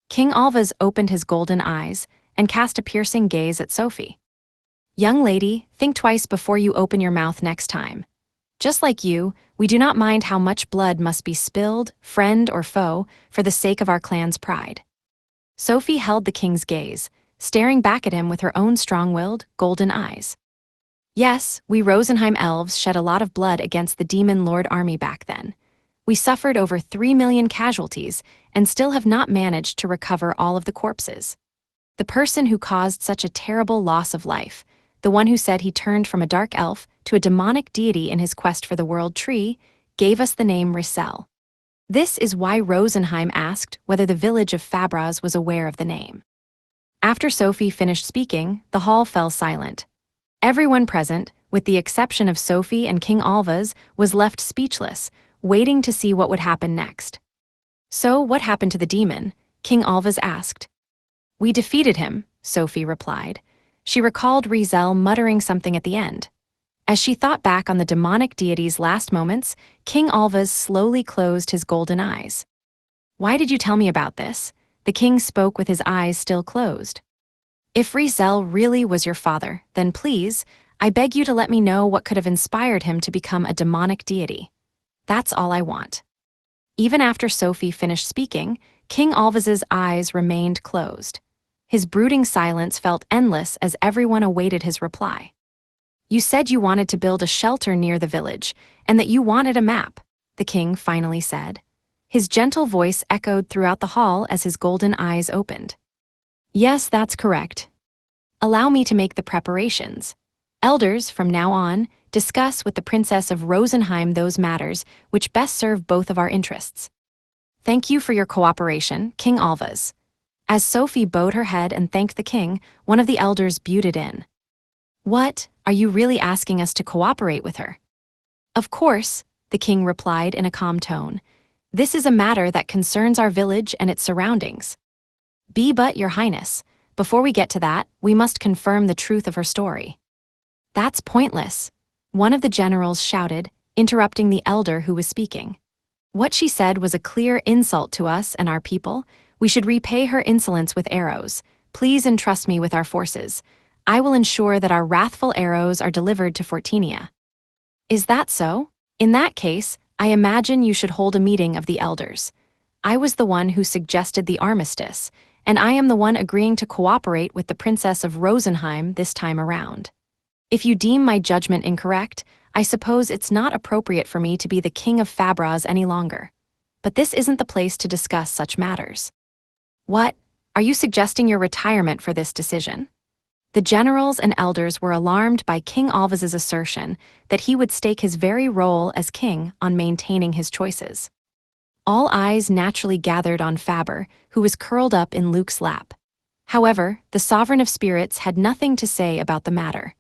King Alvaz opened his golden eyes and cast a piercing gaze at Sophie. Young lady, think twice before you open your mouth next time. Just like you, we do not mind how much blood must be spilled, friend or foe, for the sake of our clan's pride. Sophie held the king's gaze, staring back at him with her own strong-willed, golden eyes. Yes, we Rosenheim elves shed a lot of blood against the demon lord army back then. We suffered over 3 million casualties and still have not managed to recover all of the corpses. The person who caused such a terrible loss of life, the one who said he turned from a dark elf to a demonic deity in his quest for the World Tree, gave us the name Rizel. This is why Rosenheim asked whether the village of Fabras was aware of the name. After Sophie finished speaking, the hall fell silent. Everyone present, with the exception of Sophie and King Alvaz, was left speechless, waiting to see what would happen next. So, what happened to the demon? King Alvaz asked. We defeated him, Sophie replied. She recalled Rizel muttering something at the end. As she thought back on the demonic deity's last moments, King Alvaz slowly closed his golden eyes. Why did you tell me about this? The king spoke with his eyes still closed. If Rizel really was your father, then please, I beg you to let me know what could have inspired him to become a demonic deity. That's all I want. Even after Sophie finished speaking, King Alvaz's eyes remained closed. His brooding silence felt endless as everyone awaited his reply. You said you wanted to build a shelter near the village, and that you wanted a map, the king finally said. His gentle voice echoed throughout the hall as his golden eyes opened. Yes, that's correct. Allow me to make the preparations. Elders, from now on, discuss with the Princess of Rosenheim those matters which best serve both of our interests. Thank you for your cooperation, King Alvas. As Sophie bowed her head and thanked the king, one of the elders buted in. What, are you really asking us to cooperate with her? Of course, the king replied in a calm tone. This is a matter that concerns our village and its surroundings. But, Your Highness, before we get to that, we must confirm the truth of her story. That's pointless, one of the generals shouted, interrupting the elder who was speaking. What she said was a clear insult to us and our people. We should repay her insolence with arrows. Please entrust me with our forces. I will ensure that our wrathful arrows are delivered to Fortinia. Is that so? In that case, I imagine you should hold a meeting of the elders. I was the one who suggested the armistice, and I am the one agreeing to cooperate with the Princess of Rosenheim this time around. If you deem my judgment incorrect, I suppose it's not appropriate for me to be the king of Fabras any longer. But this isn't the place to discuss such matters. What? Are you suggesting your retirement for this decision? The generals and elders were alarmed by King Alvas's assertion that he would stake his very role as king on maintaining his choices. All eyes naturally gathered on Faber, who was curled up in Luke's lap. However, the Sovereign of Spirits had nothing to say about the matter.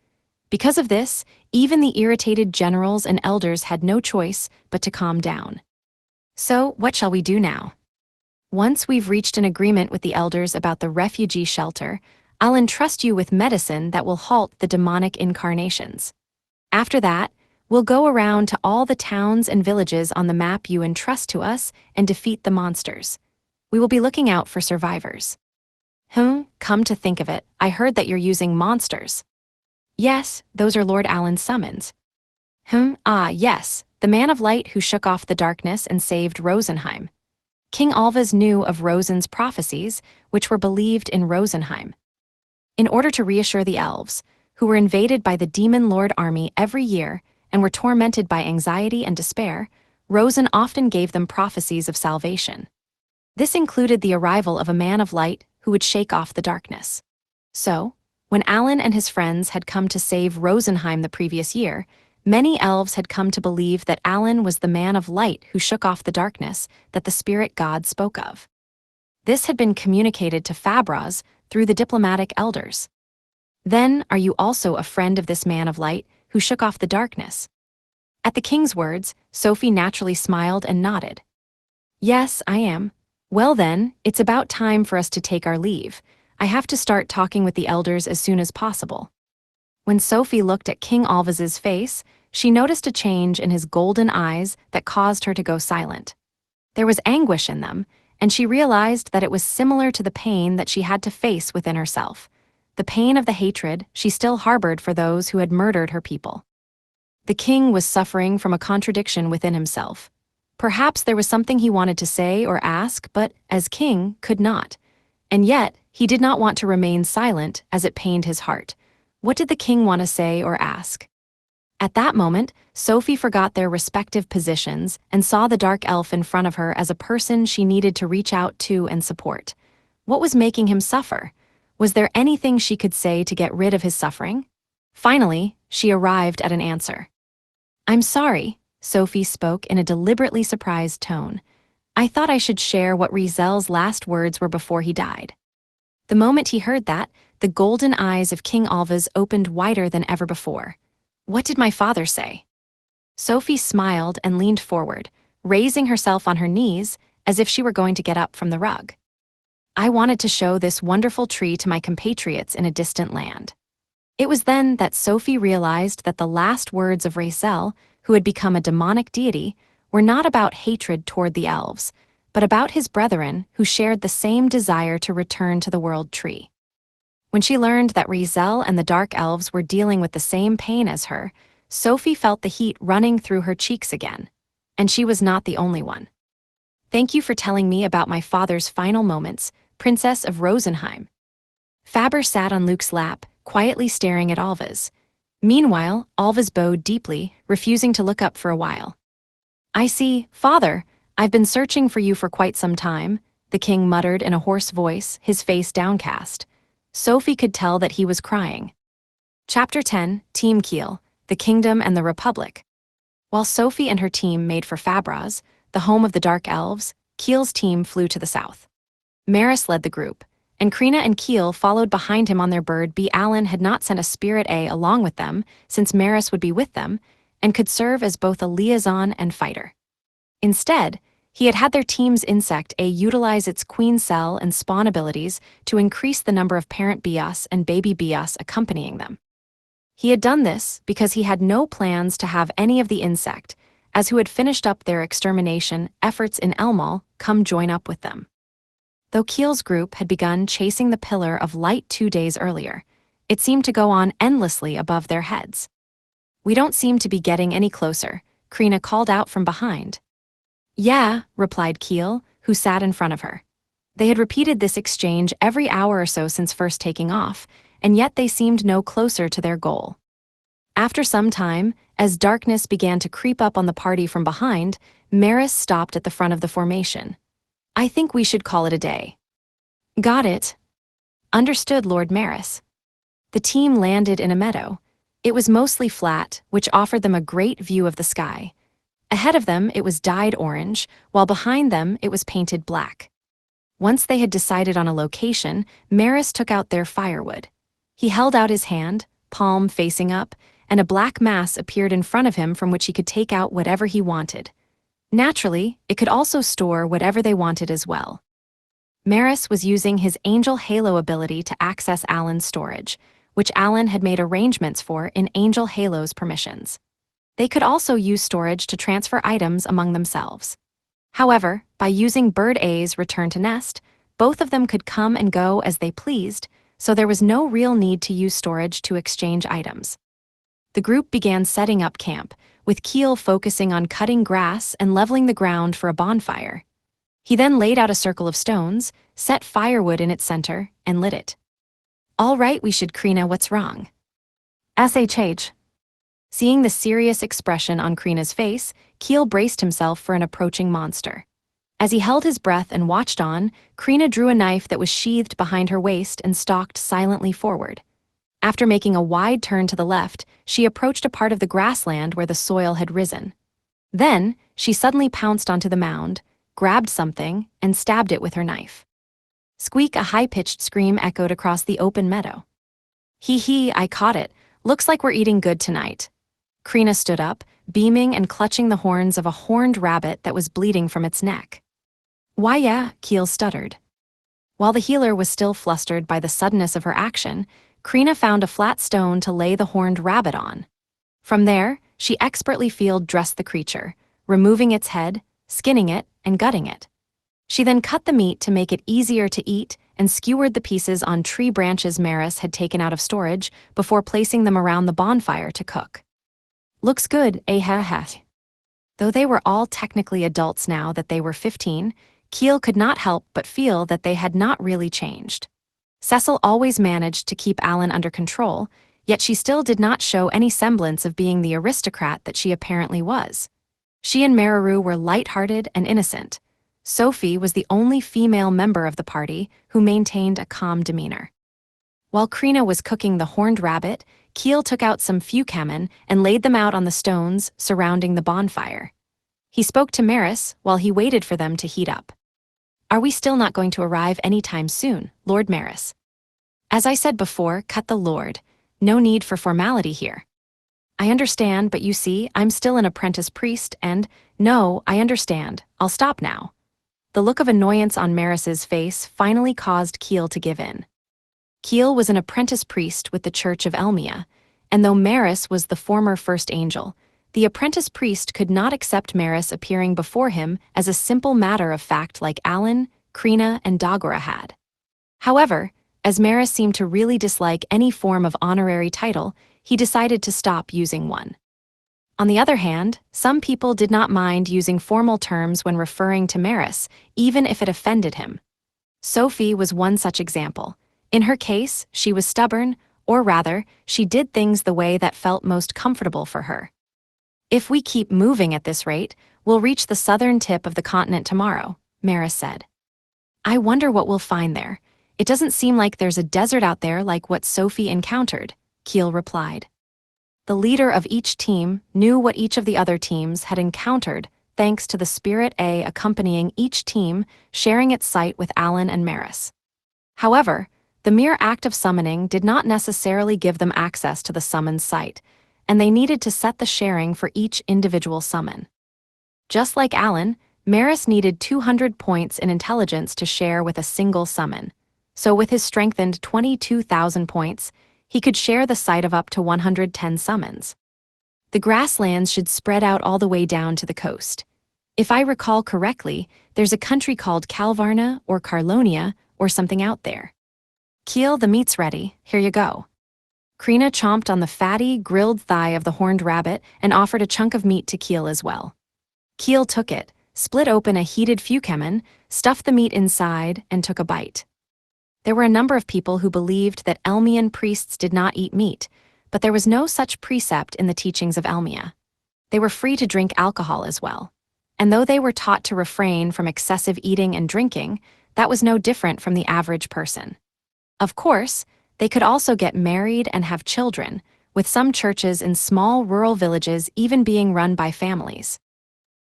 Because of this, even the irritated generals and elders had no choice but to calm down. So, what shall we do now? Once we've reached an agreement with the elders about the refugee shelter, I'll entrust you with medicine that will halt the demonic incarnations. After that, we'll go around to all the towns and villages on the map you entrust to us and defeat the monsters. We will be looking out for survivors. Come to think of it, I heard that you're using monsters. Yes, those are Lord Alan's summons. Yes, the man of light who shook off the darkness and saved Rosenheim. King Alvas knew of Rosen's prophecies, which were believed in Rosenheim. In order to reassure the elves, who were invaded by the demon lord army every year and were tormented by anxiety and despair, Rosen often gave them prophecies of salvation. This included the arrival of a man of light who would shake off the darkness. So, when Alan and his friends had come to save Rosenheim the previous year, many elves had come to believe that Alan was the man of light who shook off the darkness that the spirit god spoke of. This had been communicated to Fabras through the diplomatic elders. Then, are you also a friend of this man of light who shook off the darkness? At the king's words, Sophie naturally smiled and nodded. Yes, I am. Well then, it's about time for us to take our leave. I have to start talking with the elders as soon as possible. When Sophie looked at King Alvas's face, she noticed a change in his golden eyes that caused her to go silent. There was anguish in them, and she realized that it was similar to the pain that she had to face within herself, the pain of the hatred she still harbored for those who had murdered her people. The king was suffering from a contradiction within himself. Perhaps there was something he wanted to say or ask, but, as king, could not. And yet, he did not want to remain silent as it pained his heart. What did the king want to say or ask? At that moment, Sophie forgot their respective positions and saw the dark elf in front of her as a person she needed to reach out to and support. What was making him suffer? Was there anything she could say to get rid of his suffering? Finally, she arrived at an answer. I'm sorry, Sophie spoke in a deliberately surprised tone. I thought I should share what Rizel's last words were before he died. The moment he heard that, the golden eyes of King Alvas opened wider than ever before. What did my father say? Sophie smiled and leaned forward, raising herself on her knees as if she were going to get up from the rug. I wanted to show this wonderful tree to my compatriots in a distant land. It was then that Sophie realized that the last words of Rizel, who had become a demonic deity, were not about hatred toward the elves, but about his brethren who shared the same desire to return to the world tree. When she learned that Rizel and the dark elves were dealing with the same pain as her, Sophie felt the heat running through her cheeks again. And she was not the only one. Thank you for telling me about my father's final moments, Princess of Rosenheim. Faber sat on Luke's lap, quietly staring at Alvas. Meanwhile, Alvis bowed deeply, refusing to look up for a while. "I see, father, I've been searching for you for quite some time," the king muttered in a hoarse voice, his face downcast. Sophie could tell that he was crying. Chapter 10, Team Kiel, the Kingdom and the Republic. While Sophie and her team made for Fabraz, the home of the Dark Elves, Kiel's team flew to the south. Maris led the group, and Krina and Kiel followed behind him on their bird. Alan had not sent a Spirit A along with them, since Maris would be with them, and could serve as both a liaison and fighter. Instead, he had had their team's Insect A utilize its queen cell and spawn abilities to increase the number of parent Bias and baby Bias accompanying them. He had done this because he had no plans to have any of the Insect, as who had finished up their extermination efforts in Elmal, come join up with them. Though Kiel's group had begun chasing the Pillar of Light 2 days earlier, it seemed to go on endlessly above their heads. "We don't seem to be getting any closer," Krina called out from behind. "Yeah," replied Kiel, who sat in front of her. They had repeated this exchange every hour or so since first taking off, and yet they seemed no closer to their goal. After some time, as darkness began to creep up on the party from behind, Maris stopped at the front of the formation. "I think we should call it a day." "Got it." Understood, Lord Maris. The team landed in a meadow. It was mostly flat, which offered them a great view of the sky. Ahead of them, it was dyed orange, while behind them, it was painted black. Once they had decided on a location, Maris took out their firewood. He held out his hand, palm facing up, and a black mass appeared in front of him from which he could take out whatever he wanted. Naturally, it could also store whatever they wanted as well. Maris was using his Angel Halo ability to access Alan's storage, which Alan had made arrangements for in Angel Halo's permissions. They could also use storage to transfer items among themselves. However, by using Bird A's Return to Nest, both of them could come and go as they pleased, so there was no real need to use storage to exchange items. The group began setting up camp, with Kiel focusing on cutting grass and leveling the ground for a bonfire. He then laid out a circle of stones, set firewood in its center, and lit it. "All right, we should Krina, what's wrong?" "SHH." Seeing the serious expression on Krina's face, Kiel braced himself for an approaching monster. As he held his breath and watched on, Krina drew a knife that was sheathed behind her waist and stalked silently forward. After making a wide turn to the left, she approached a part of the grassland where the soil had risen. Then, she suddenly pounced onto the mound, grabbed something, and stabbed it with her knife. Squeak, a high-pitched scream echoed across the open meadow. "Hee, I caught it. Looks like we're eating good tonight." Krina stood up, beaming and clutching the horns of a horned rabbit that was bleeding from its neck. "Why yeah," Kiel stuttered. While the healer was still flustered by the suddenness of her action, Krina found a flat stone to lay the horned rabbit on. From there, she expertly field-dressed the creature, removing its head, skinning it, and gutting it. She then cut the meat to make it easier to eat and skewered the pieces on tree branches Maris had taken out of storage before placing them around the bonfire to cook. "Looks good, eh? Though they were all technically adults now that they were 15, Kiel could not help but feel that they had not really changed. Cecil always managed to keep Alan under control, yet she still did not show any semblance of being the aristocrat that she apparently was. She and Mararu were light-hearted and innocent. Sophie was the only female member of the party who maintained a calm demeanor. While Krina was cooking the horned rabbit, Kiel took out some fukamen and laid them out on the stones surrounding the bonfire. He spoke to Maris while he waited for them to heat up. "Are we still not going to arrive anytime soon, Lord Maris?" "As I said before, cut the Lord. No need for formality here." "I understand, but you see, I'm still an apprentice priest and, no, I understand, I'll stop now." The look of annoyance on Maris's face finally caused Kiel to give in. Kiel was an apprentice priest with the Church of Elmia, and though Maris was the former First Angel, the apprentice priest could not accept Maris appearing before him as a simple matter of fact like Alan, Krina, and Dagora had. However, as Maris seemed to really dislike any form of honorary title, he decided to stop using one. On the other hand, some people did not mind using formal terms when referring to Maris, even if it offended him. Sophie was one such example. In her case, she was stubborn, Or rather, she did things the way that felt most comfortable for her. If we keep moving at this rate, we'll reach the southern tip of the continent tomorrow, Maris said. I wonder what we'll find there. It doesn't seem like there's a desert out there like what Sophie encountered, Keel replied. The leader of each team knew what each of the other teams had encountered thanks to the Spirit A accompanying each team, sharing its sight with Alan and Maris. However, the mere act of summoning did not necessarily give them access to the summoned site, and they needed to set the sharing for each individual summon. Just like Alan, Maris needed 200 points in intelligence to share with a single summon, so with his strengthened 22,000 points, he could share the site of up to 110 summons. The grasslands should spread out all the way down to the coast. If I recall correctly, there's a country called Calvarna or Carlonia or something out there. Keel, the meat's ready. Here you go. Krina chomped on the fatty, grilled thigh of the horned rabbit and offered a chunk of meat to Keel as well. Keel took it, split open a heated fukemen, stuffed the meat inside, and took a bite. There were a number of people who believed that Elmian priests did not eat meat, but there was no such precept in the teachings of Elmia. They were free to drink alcohol as well. And though they were taught to refrain from excessive eating and drinking, that was no different from the average person. Of course, they could also get married and have children, with some churches in small rural villages even being run by families.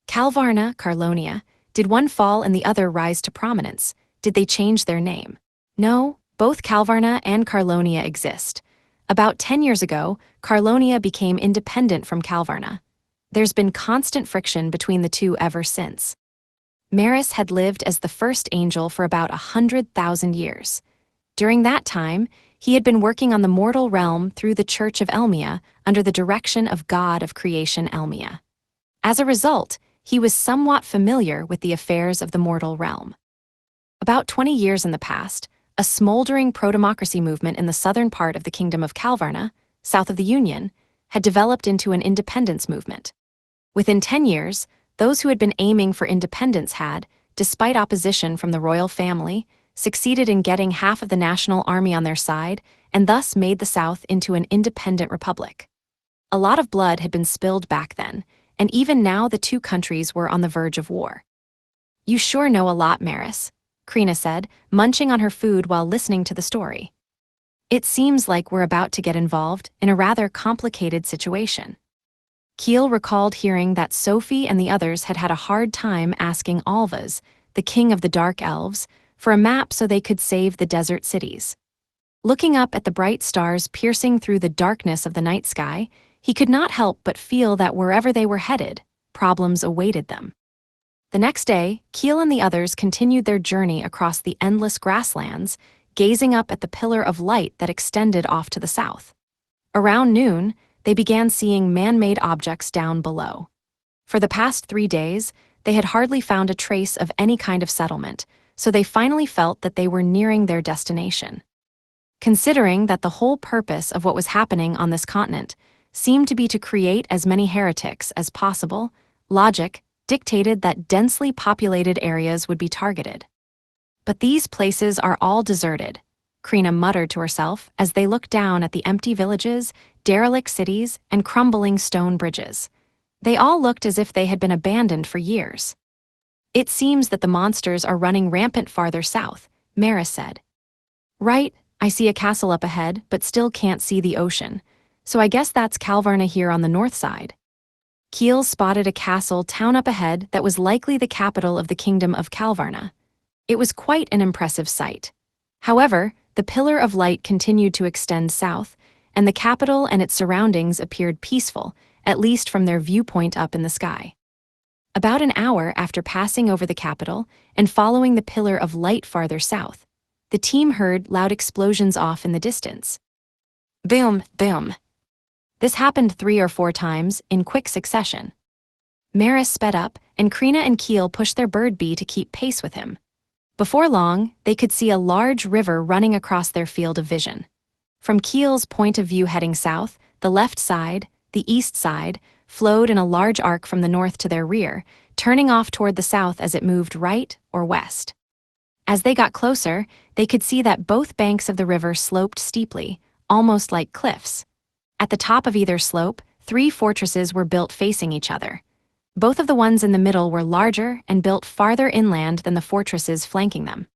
Calvarna, Carlonia, did one fall and the other rise to prominence? Did they change their name? No, both Calvarna and Carlonia exist. About 10 years ago, Carlonia became independent from Calvarna. There's been constant friction between the two ever since. Maris had lived as the first angel for about 100,000 years. During that time, he had been working on the mortal realm through the Church of Elmia under the direction of God of Creation Elmia. As a result, he was somewhat familiar with the affairs of the mortal realm. About 20 years in the past, a smoldering pro-democracy movement in the southern part of the Kingdom of Calvarna, south of the Union, had developed into an independence movement. Within 10 years, those who had been aiming for independence had, despite opposition from the royal family, succeeded in getting half of the national army on their side and thus made the South into an independent republic. A lot of blood had been spilled back then, and even now the two countries were on the verge of war. You sure know a lot, Maris, Krina said, munching on her food while listening to the story. It seems like we're about to get involved in a rather complicated situation. Keel recalled hearing that Sophie and the others had had a hard time asking Alvaz, the king of the Dark Elves, for a map so they could save the desert cities. Looking up at the bright stars piercing through the darkness of the night sky, he could not help but feel that wherever they were headed, problems awaited them. The next day, Keel and the others continued their journey across the endless grasslands, gazing up at the pillar of light that extended off to the south. Around noon, they began seeing man-made objects down below. For the past 3 days, they had hardly found a trace of any kind of settlement, so they finally felt that they were nearing their destination. Considering that the whole purpose of what was happening on this continent seemed to be to create as many heretics as possible, logic dictated that densely populated areas would be targeted. But these places are all deserted, Krina muttered to herself as they looked down at the empty villages, derelict cities, and crumbling stone bridges. They all looked as if they had been abandoned for years. It seems that the monsters are running rampant farther south, Maris said. Right, I see a castle up ahead, but still can't see the ocean. So I guess that's Calvarna here on the north side. Keel spotted a castle town up ahead that was likely the capital of the Kingdom of Calvarna. It was quite an impressive sight. However, the pillar of light continued to extend south, and the capital and its surroundings appeared peaceful, at least from their viewpoint up in the sky. About an hour after passing over the capital and following the pillar of light farther south, the team heard loud explosions off in the distance. Boom, boom. This happened 3 or 4 times in quick succession. Maris sped up, and Krina and Keel pushed their bird bee to keep pace with him. Before long, they could see a large river running across their field of vision. From Keel's point of view heading south, the left side, the east side, flowed in a large arc from the north to their rear, turning off toward the south as it moved right or west. As they got closer, they could see that both banks of the river sloped steeply, almost like cliffs. At the top of either slope, 3 fortresses were built facing each other. Both of the ones in the middle were larger and built farther inland than the fortresses flanking them.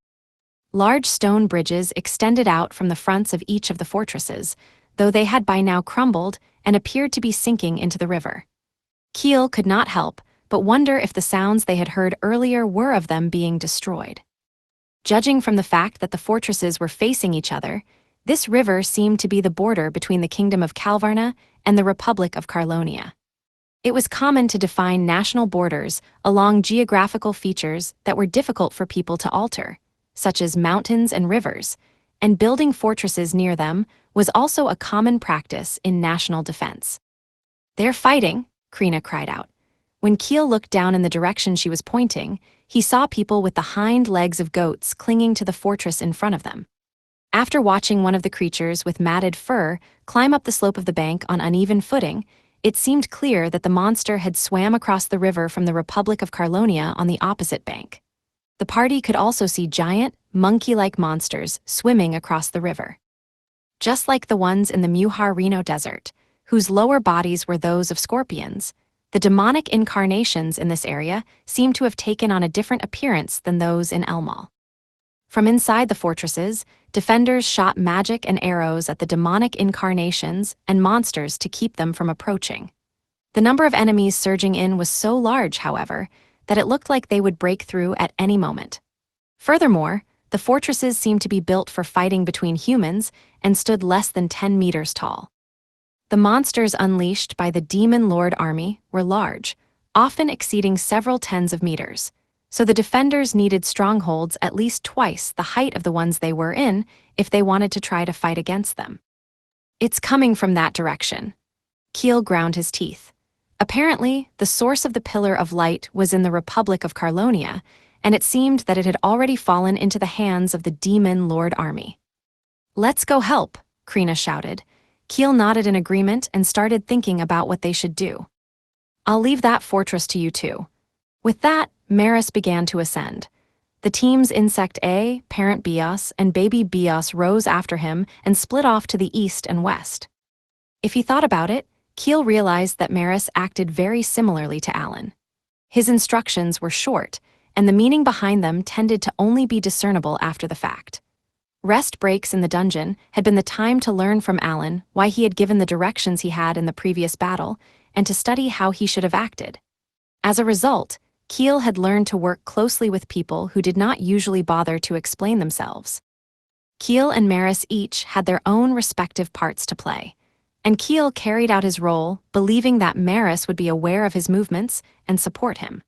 Large stone bridges extended out from the fronts of each of the fortresses, though they had by now crumbled and appeared to be sinking into the river. Kiel could not help but wonder if the sounds they had heard earlier were of them being destroyed. Judging from the fact that the fortresses were facing each other, this river seemed to be the border between the Kingdom of Calvarna and the Republic of Carlonia. It was common to define national borders along geographical features that were difficult for people to alter, such as mountains and rivers, and building fortresses near them was also a common practice in national defense. "They're fighting," Krina cried out. When Kiel looked down in the direction she was pointing, he saw people with the hind legs of goats clinging to the fortress in front of them. After watching one of the creatures with matted fur climb up the slope of the bank on uneven footing, it seemed clear that the monster had swam across the river from the Republic of Carlonia on the opposite bank. The party could also see giant, monkey-like monsters swimming across the river. Just like the ones in the Muhar Reno Desert, whose lower bodies were those of scorpions, the demonic incarnations in this area seemed to have taken on a different appearance than those in Elmal. From inside the fortresses, defenders shot magic and arrows at the demonic incarnations and monsters to keep them from approaching. The number of enemies surging in was so large, however, that it looked like they would break through at any moment. Furthermore, the fortresses seemed to be built for fighting between humans and stood less than 10 meters tall. The monsters unleashed by the Demon Lord army were large, often exceeding several tens of meters, so the defenders needed strongholds at least twice the height of the ones they were in if they wanted to try to fight against them. "It's coming from that direction." Kiel ground his teeth. Apparently, the source of the Pillar of Light was in the Republic of Carlonia, and it seemed that it had already fallen into the hands of the Demon Lord army. "Let's go help," Krina shouted. Kiel nodded in agreement and started thinking about what they should do. "I'll leave that fortress to you two." With that, Maris began to ascend. The teams Insect A, Parent Bios, and Baby Bios rose after him and split off to the east and west. If he thought about it, Kiel realized that Maris acted very similarly to Alan. His instructions were short, and the meaning behind them tended to only be discernible after the fact. Rest breaks in the dungeon had been the time to learn from Alan why he had given the directions he had in the previous battle and to study how he should have acted. As a result, Kiel had learned to work closely with people who did not usually bother to explain themselves. Kiel and Maris each had their own respective parts to play, and Kiel carried out his role believing that Maris would be aware of his movements and support him.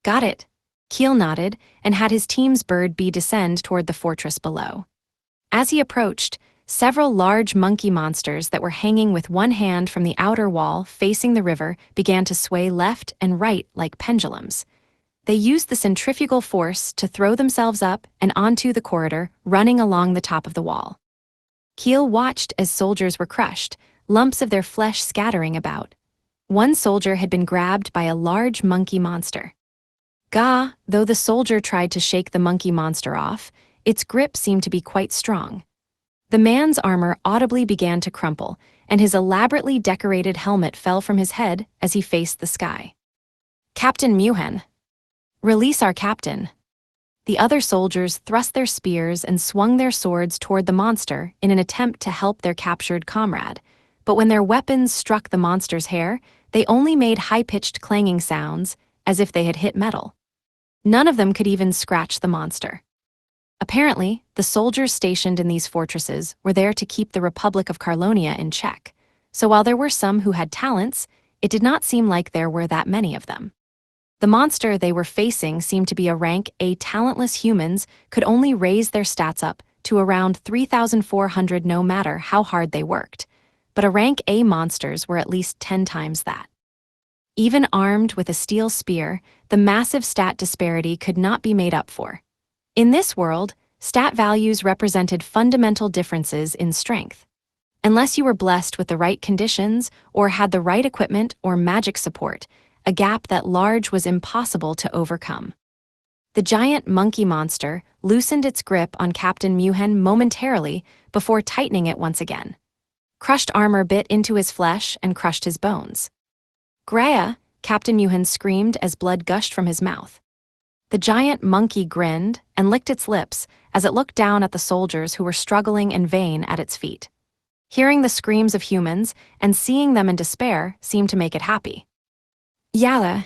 "Got it." Kiel nodded and had his team's bird bee descend toward the fortress below. As he approached, several large monkey monsters that were hanging with one hand from the outer wall facing the river began to sway left and right like pendulums. They used the centrifugal force to throw themselves up and onto the corridor running along the top of the wall. Kiel watched as soldiers were crushed, lumps of their flesh scattering about. One soldier had been grabbed by a large monkey monster. Though the soldier tried to shake the monkey monster off, its grip seemed to be quite strong. The man's armor audibly began to crumple, and his elaborately decorated helmet fell from his head as he faced the sky. "Captain Muhen. Release our captain." The other soldiers thrust their spears and swung their swords toward the monster in an attempt to help their captured comrade, but when their weapons struck the monster's hair, they only made high-pitched clanging sounds as if they had hit metal. None of them could even scratch the monster. Apparently, the soldiers stationed in these fortresses were there to keep the Republic of Carlonia in check, so while there were some who had talents, it did not seem like there were that many of them. The monster they were facing seemed to be a rank A. Talentless humans could only raise their stats up to around 3,400 no matter how hard they worked, but a rank A monsters were at least 10 times that. Even armed with a steel spear, the massive stat disparity could not be made up for. In this world, stat values represented fundamental differences in strength. Unless you were blessed with the right conditions or had the right equipment or magic support, a gap that large was impossible to overcome. The giant monkey monster loosened its grip on Captain Muhen momentarily before tightening it once again. Crushed armor bit into his flesh and crushed his bones. Graya, Captain Yuhan screamed as blood gushed from his mouth. The giant monkey grinned and licked its lips as it looked down at the soldiers who were struggling in vain at its feet. Hearing the screams of humans and seeing them in despair seemed to make it happy. Yala!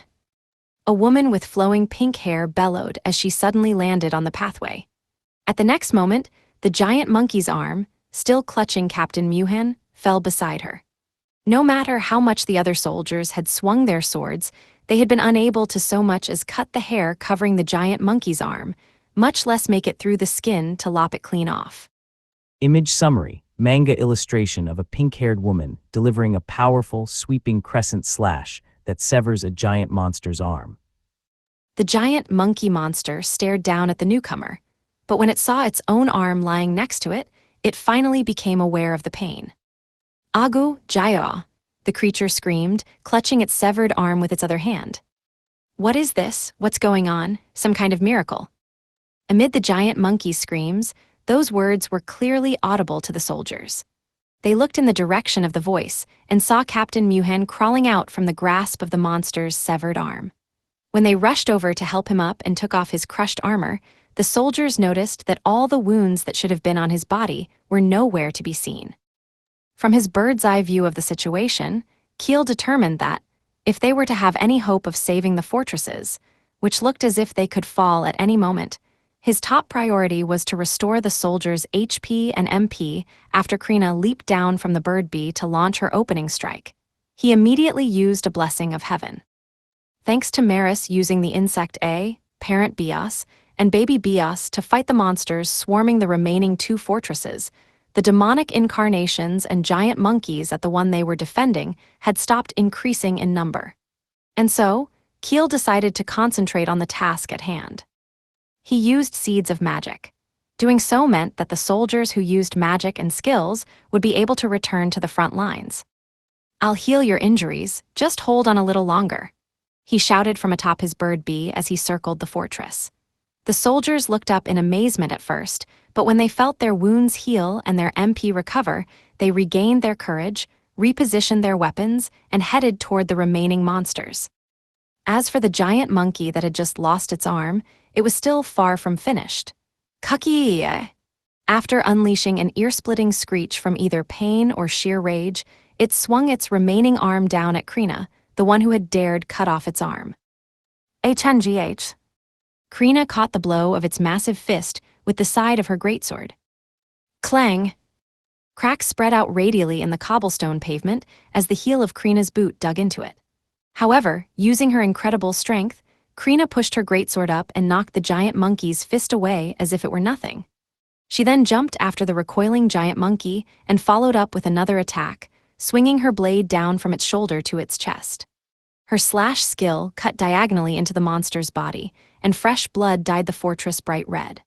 A woman with flowing pink hair bellowed as she suddenly landed on the pathway. At the next moment, the giant monkey's arm, still clutching Captain Yuhan, fell beside her. No matter how much the other soldiers had swung their swords, they had been unable to so much as cut the hair covering the giant monkey's arm, much less make it through the skin to lop it clean off. Image summary: manga illustration of a pink-haired woman delivering a powerful, sweeping crescent slash that severs a giant monster's arm. The giant monkey monster stared down at the newcomer, but when it saw its own arm lying next to it, it finally became aware of the pain. Agu Jaya! The creature screamed, clutching its severed arm with its other hand. What is this? What's going on? Some kind of miracle? Amid the giant monkey's screams, those words were clearly audible to the soldiers. They looked in the direction of the voice and saw Captain Yuhan crawling out from the grasp of the monster's severed arm. When they rushed over to help him up and took off his crushed armor, the soldiers noticed that all the wounds that should have been on his body were nowhere to be seen. From his bird's-eye view of the situation, Keel determined that, if they were to have any hope of saving the fortresses, which looked as if they could fall at any moment, his top priority was to restore the soldiers' HP and MP after Krina leaped down from the bird bee to launch her opening strike. He immediately used a blessing of heaven. Thanks to Maris using the insect A, parent Bios, and baby Bios to fight the monsters swarming the remaining two fortresses, the demonic incarnations and giant monkeys at the one they were defending had stopped increasing in number. And so, Keel decided to concentrate on the task at hand. He used seeds of magic. Doing so meant that the soldiers who used magic and skills would be able to return to the front lines. "I'll heal your injuries, just hold on a little longer," he shouted from atop his bird bee as he circled the fortress. The soldiers looked up in amazement at first, but when they felt their wounds heal and their MP recover, they regained their courage, repositioned their weapons, and headed toward the remaining monsters. As for the giant monkey that had just lost its arm, it was still far from finished. Kaki! After unleashing an ear-splitting screech from either pain or sheer rage, it swung its remaining arm down at Krina, the one who had dared cut off its arm. HNGH. Krina caught the blow of its massive fist with the side of her greatsword. Clang! Cracks spread out radially in the cobblestone pavement as the heel of Krina's boot dug into it. However, using her incredible strength, Krina pushed her greatsword up and knocked the giant monkey's fist away as if it were nothing. She then jumped after the recoiling giant monkey and followed up with another attack, swinging her blade down from its shoulder to its chest. Her slash skill cut diagonally into the monster's body, and fresh blood dyed the fortress bright red.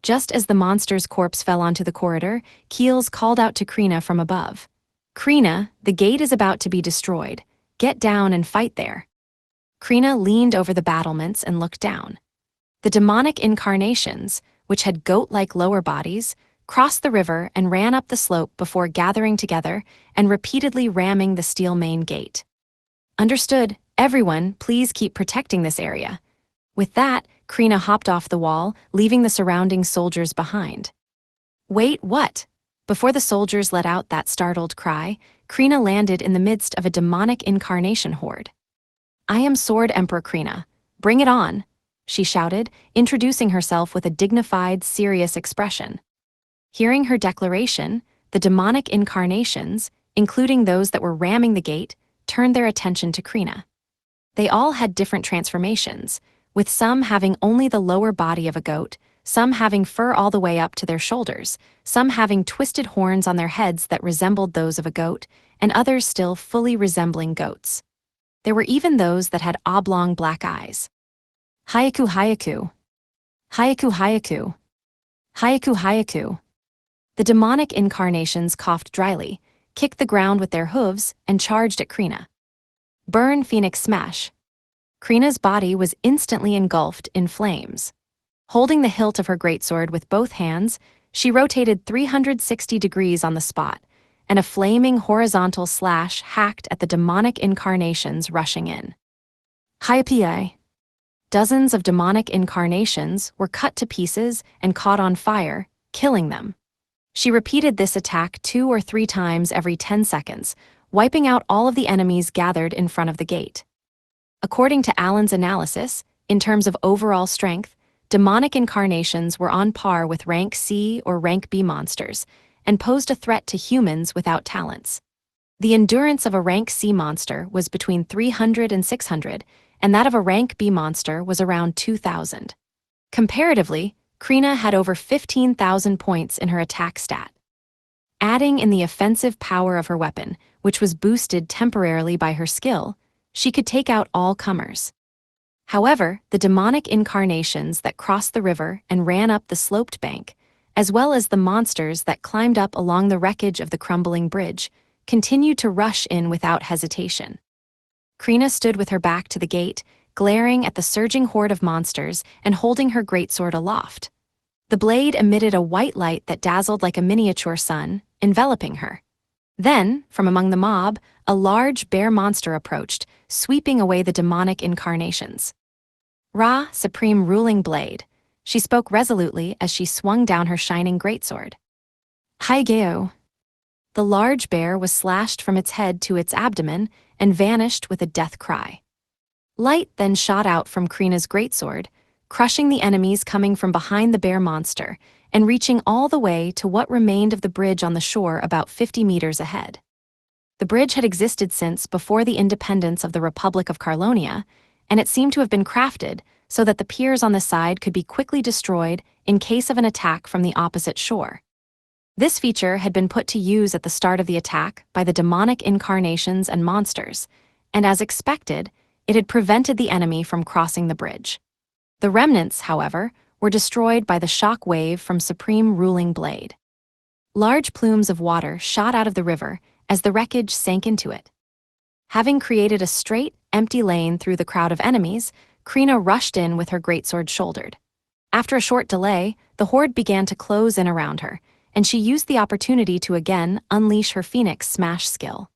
Just as the monster's corpse fell onto the corridor, Keels called out to Krina from above. "Krina, the gate is about to be destroyed. Get down and fight there." Krina leaned over the battlements and looked down. The demonic incarnations, which had goat-like lower bodies, crossed the river and ran up the slope before gathering together and repeatedly ramming the steel main gate. "Understood. Everyone, please keep protecting this area." With that, Krina hopped off the wall, leaving the surrounding soldiers behind. "Wait, what?" Before the soldiers let out that startled cry, Krina landed in the midst of a demonic incarnation horde. "I am Sword Emperor Krina. Bring it on," she shouted, introducing herself with a dignified, serious expression. Hearing her declaration, the demonic incarnations, including those that were ramming the gate, turned their attention to Krina. They all had different transformations, with some having only the lower body of a goat, some having fur all the way up to their shoulders, some having twisted horns on their heads that resembled those of a goat, and others still fully resembling goats. There were even those that had oblong black eyes. Hayaku Hayaku. Hayaku Hayaku. Hayaku Hayaku. The demonic incarnations coughed dryly, kicked the ground with their hooves, and charged at Krina. Burn Phoenix Smash. Krina's body was instantly engulfed in flames. Holding the hilt of her greatsword with both hands, she rotated 360 degrees on the spot, and a flaming horizontal slash hacked at the demonic incarnations rushing in. Hypia. Dozens of demonic incarnations were cut to pieces and caught on fire, killing them. She repeated this attack 2 or 3 times every 10 seconds, wiping out all of the enemies gathered in front of the gate. According to Allen's analysis, in terms of overall strength, demonic incarnations were on par with rank C or rank B monsters, and posed a threat to humans without talents. The endurance of a rank C monster was between 300 and 600, and that of a rank B monster was around 2,000. Comparatively, Krina had over 15,000 points in her attack stat. Adding in the offensive power of her weapon, which was boosted temporarily by her skill, she could take out all comers. However, the demonic incarnations that crossed the river and ran up the sloped bank, as well as the monsters that climbed up along the wreckage of the crumbling bridge, continued to rush in without hesitation. Krina stood with her back to the gate, glaring at the surging horde of monsters and holding her greatsword aloft. The blade emitted a white light that dazzled like a miniature sun, enveloping her. Then, from among the mob, a large bear monster approached, sweeping away the demonic incarnations. Ra, supreme ruling blade. She spoke resolutely as she swung down her shining greatsword. Haigeo. The large bear was slashed from its head to its abdomen and vanished with a death cry. Light then shot out from Krina's greatsword, crushing the enemies coming from behind the bear monster and reaching all the way to what remained of the bridge on the shore about 50 meters ahead. The bridge had existed since before the independence of the Republic of Carlonia, and it seemed to have been crafted so that the piers on the side could be quickly destroyed in case of an attack from the opposite shore. This feature had been put to use at the start of the attack by the demonic incarnations and monsters, and as expected, it had prevented the enemy from crossing the bridge. The remnants, however, were destroyed by the shock wave from Supreme Ruling Blade. Large plumes of water shot out of the river as the wreckage sank into it. Having created a straight, empty lane through the crowd of enemies, Krina rushed in with her greatsword shouldered. After a short delay, the horde began to close in around her, and she used the opportunity to again unleash her Phoenix Smash skill.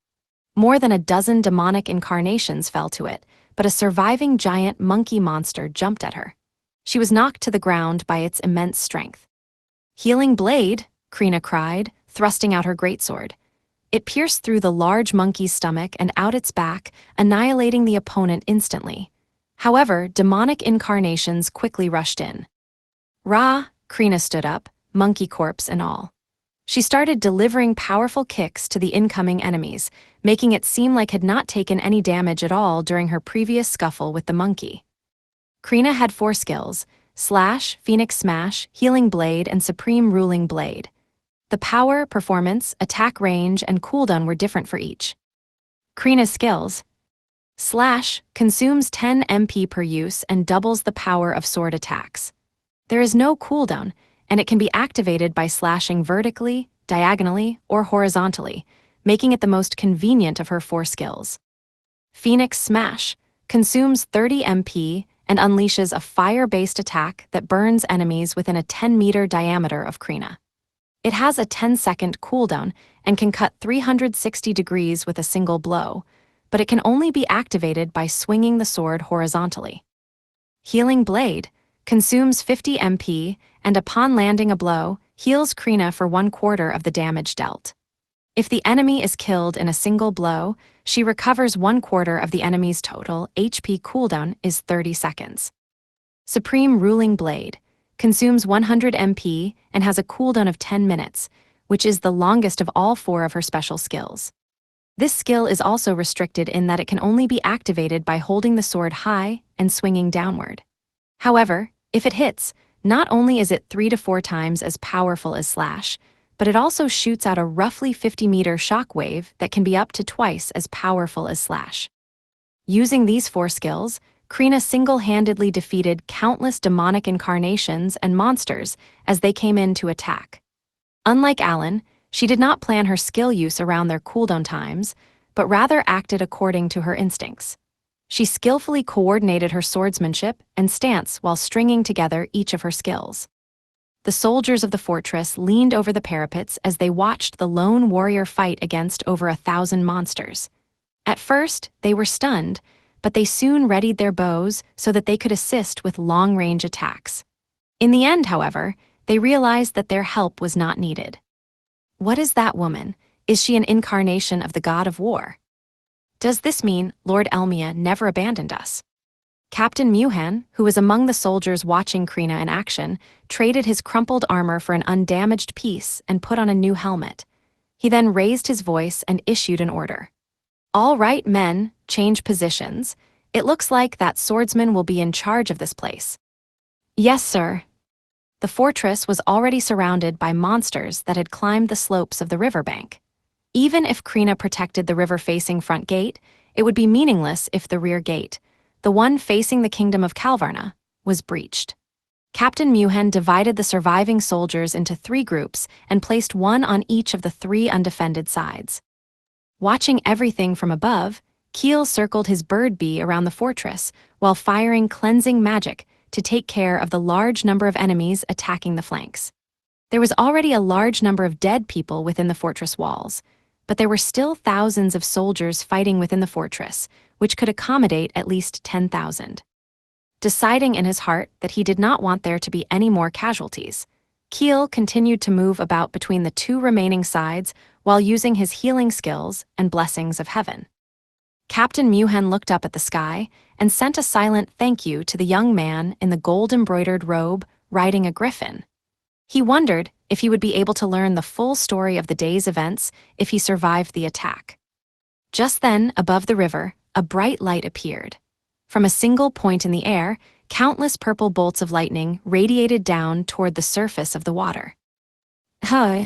More than a dozen demonic incarnations fell to it, but a surviving giant monkey monster jumped at her. She was knocked to the ground by its immense strength. Healing blade, Krina cried, thrusting out her greatsword. It pierced through the large monkey's stomach and out its back, annihilating the opponent instantly. However, demonic incarnations quickly rushed in. Ra, Krina stood up, monkey corpse and all. She started delivering powerful kicks to the incoming enemies, making it seem like had not taken any damage at all during her previous scuffle with the monkey. Krina had 4 skills: Slash, Phoenix Smash, Healing Blade, and Supreme Ruling Blade. The power, performance, attack range, and cooldown were different for each. Krina's skills: Slash consumes 10 MP per use and doubles the power of sword attacks. There is no cooldown, and it can be activated by slashing vertically, diagonally, or horizontally, making it the most convenient of her 4 skills. Phoenix Smash consumes 30 MP and unleashes a fire-based attack that burns enemies within a 10-meter diameter of Krina. It has a 10-second cooldown and can cut 360 degrees with a single blow, but it can only be activated by swinging the sword horizontally. Healing Blade consumes 50 MP and upon landing a blow, heals Krina for 1/4 of the damage dealt. If the enemy is killed in a single blow, she recovers 1/4 of the enemy's total HP. Cooldown is 30 seconds. Supreme Ruling Blade consumes 100 MP and has a cooldown of 10 minutes, which is the longest of all 4 of her special skills. This skill is also restricted in that it can only be activated by holding the sword high and swinging downward. However, if it hits, not only is it 3 to 4 times as powerful as Slash, but it also shoots out a roughly 50-meter shockwave that can be up to twice as powerful as Slash. Using these 4 skills, Krina single-handedly defeated countless demonic incarnations and monsters as they came in to attack. Unlike Allen, she did not plan her skill use around their cooldown times, but rather acted according to her instincts. She skillfully coordinated her swordsmanship and stance while stringing together each of her skills. The soldiers of the fortress leaned over the parapets as they watched the lone warrior fight against over 1,000 monsters. At first, they were stunned, but they soon readied their bows so that they could assist with long-range attacks. In the end, however, they realized that their help was not needed. What is that woman? Is she an incarnation of the god of war? Does this mean Lord Elmia never abandoned us? Captain Muhan, who was among the soldiers watching Krina in action, traded his crumpled armor for an undamaged piece and put on a new helmet. He then raised his voice and issued an order. "All right, men, change positions. It looks like that swordsman will be in charge of this place." "Yes, sir." The fortress was already surrounded by monsters that had climbed the slopes of the riverbank. Even if Krina protected the river-facing front gate, it would be meaningless if the rear gate, the one facing the kingdom of Calvarna, was breached. Captain Muhan divided the surviving soldiers into 3 groups and placed one on each of the 3 undefended sides. Watching everything from above, Keel circled his bird bee around the fortress while firing cleansing magic to take care of the large number of enemies attacking the flanks. There was already a large number of dead people within the fortress walls, but there were still thousands of soldiers fighting within the fortress, which could accommodate at least 10,000. Deciding in his heart that he did not want there to be any more casualties, Keel continued to move about between the 2 remaining sides while using his healing skills and blessings of heaven. Captain Muhan looked up at the sky and sent a silent thank you to the young man in the gold-embroidered robe riding a griffin. He wondered if he would be able to learn the full story of the day's events if he survived the attack. Just then, above the river, a bright light appeared. From a single point in the air, countless purple bolts of lightning radiated down toward the surface of the water. Huh.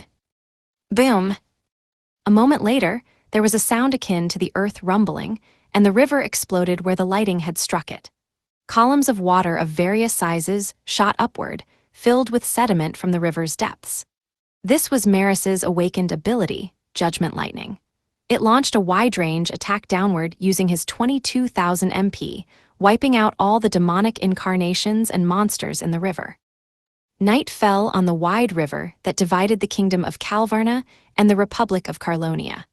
Boom. A moment later, there was a sound akin to the earth rumbling, and the river exploded where the lighting had struck it. Columns of water of various sizes shot upward, filled with sediment from the river's depths. This was Maris's awakened ability, Judgment Lightning. It launched a wide-range attack downward using his 22,000 MP, wiping out all the demonic incarnations and monsters in the river. Night fell on the wide river that divided the kingdom of Calvarna and the Republic of Carlonia.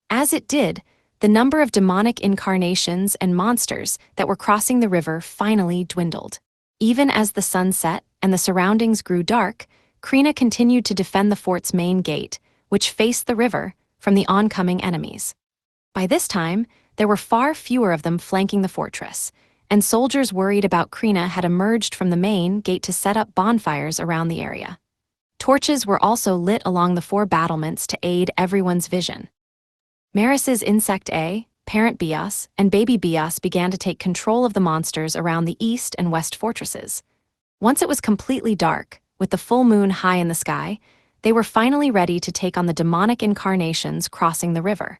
As it did, the number of demonic incarnations and monsters that were crossing the river finally dwindled. Even as the sun set and the surroundings grew dark, Krina continued to defend the fort's main gate, which faced the river, from the oncoming enemies. By this time, there were far fewer of them flanking the fortress, and soldiers worried about Krina had emerged from the main gate to set up bonfires around the area. Torches were also lit along the 4 battlements to aid everyone's vision. Maris's Insect A, Parent Bios, and Baby Bios began to take control of the monsters around the east and west fortresses. Once it was completely dark, with the full moon high in the sky, they were finally ready to take on the demonic incarnations crossing the river.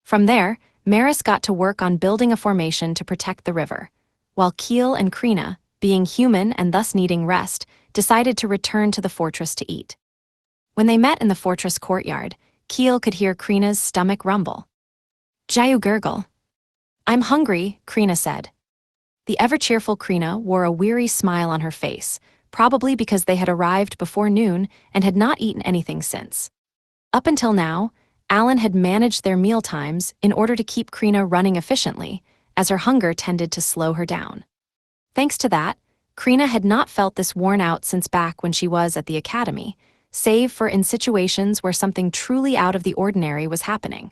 From there, Maris got to work on building a formation to protect the river, while Keel and Krina, being human and thus needing rest, decided to return to the fortress to eat. When they met in the fortress courtyard, Keel could hear Krina's stomach rumble. "Jayu gurgle." "I'm hungry," Krina said. The ever-cheerful Krina wore a weary smile on her face, probably because they had arrived before noon and had not eaten anything since. Up until now, Alan had managed their meal times in order to keep Krina running efficiently, as her hunger tended to slow her down. Thanks to that, Krina had not felt this worn out since back when she was at the academy, save for in situations where something truly out of the ordinary was happening.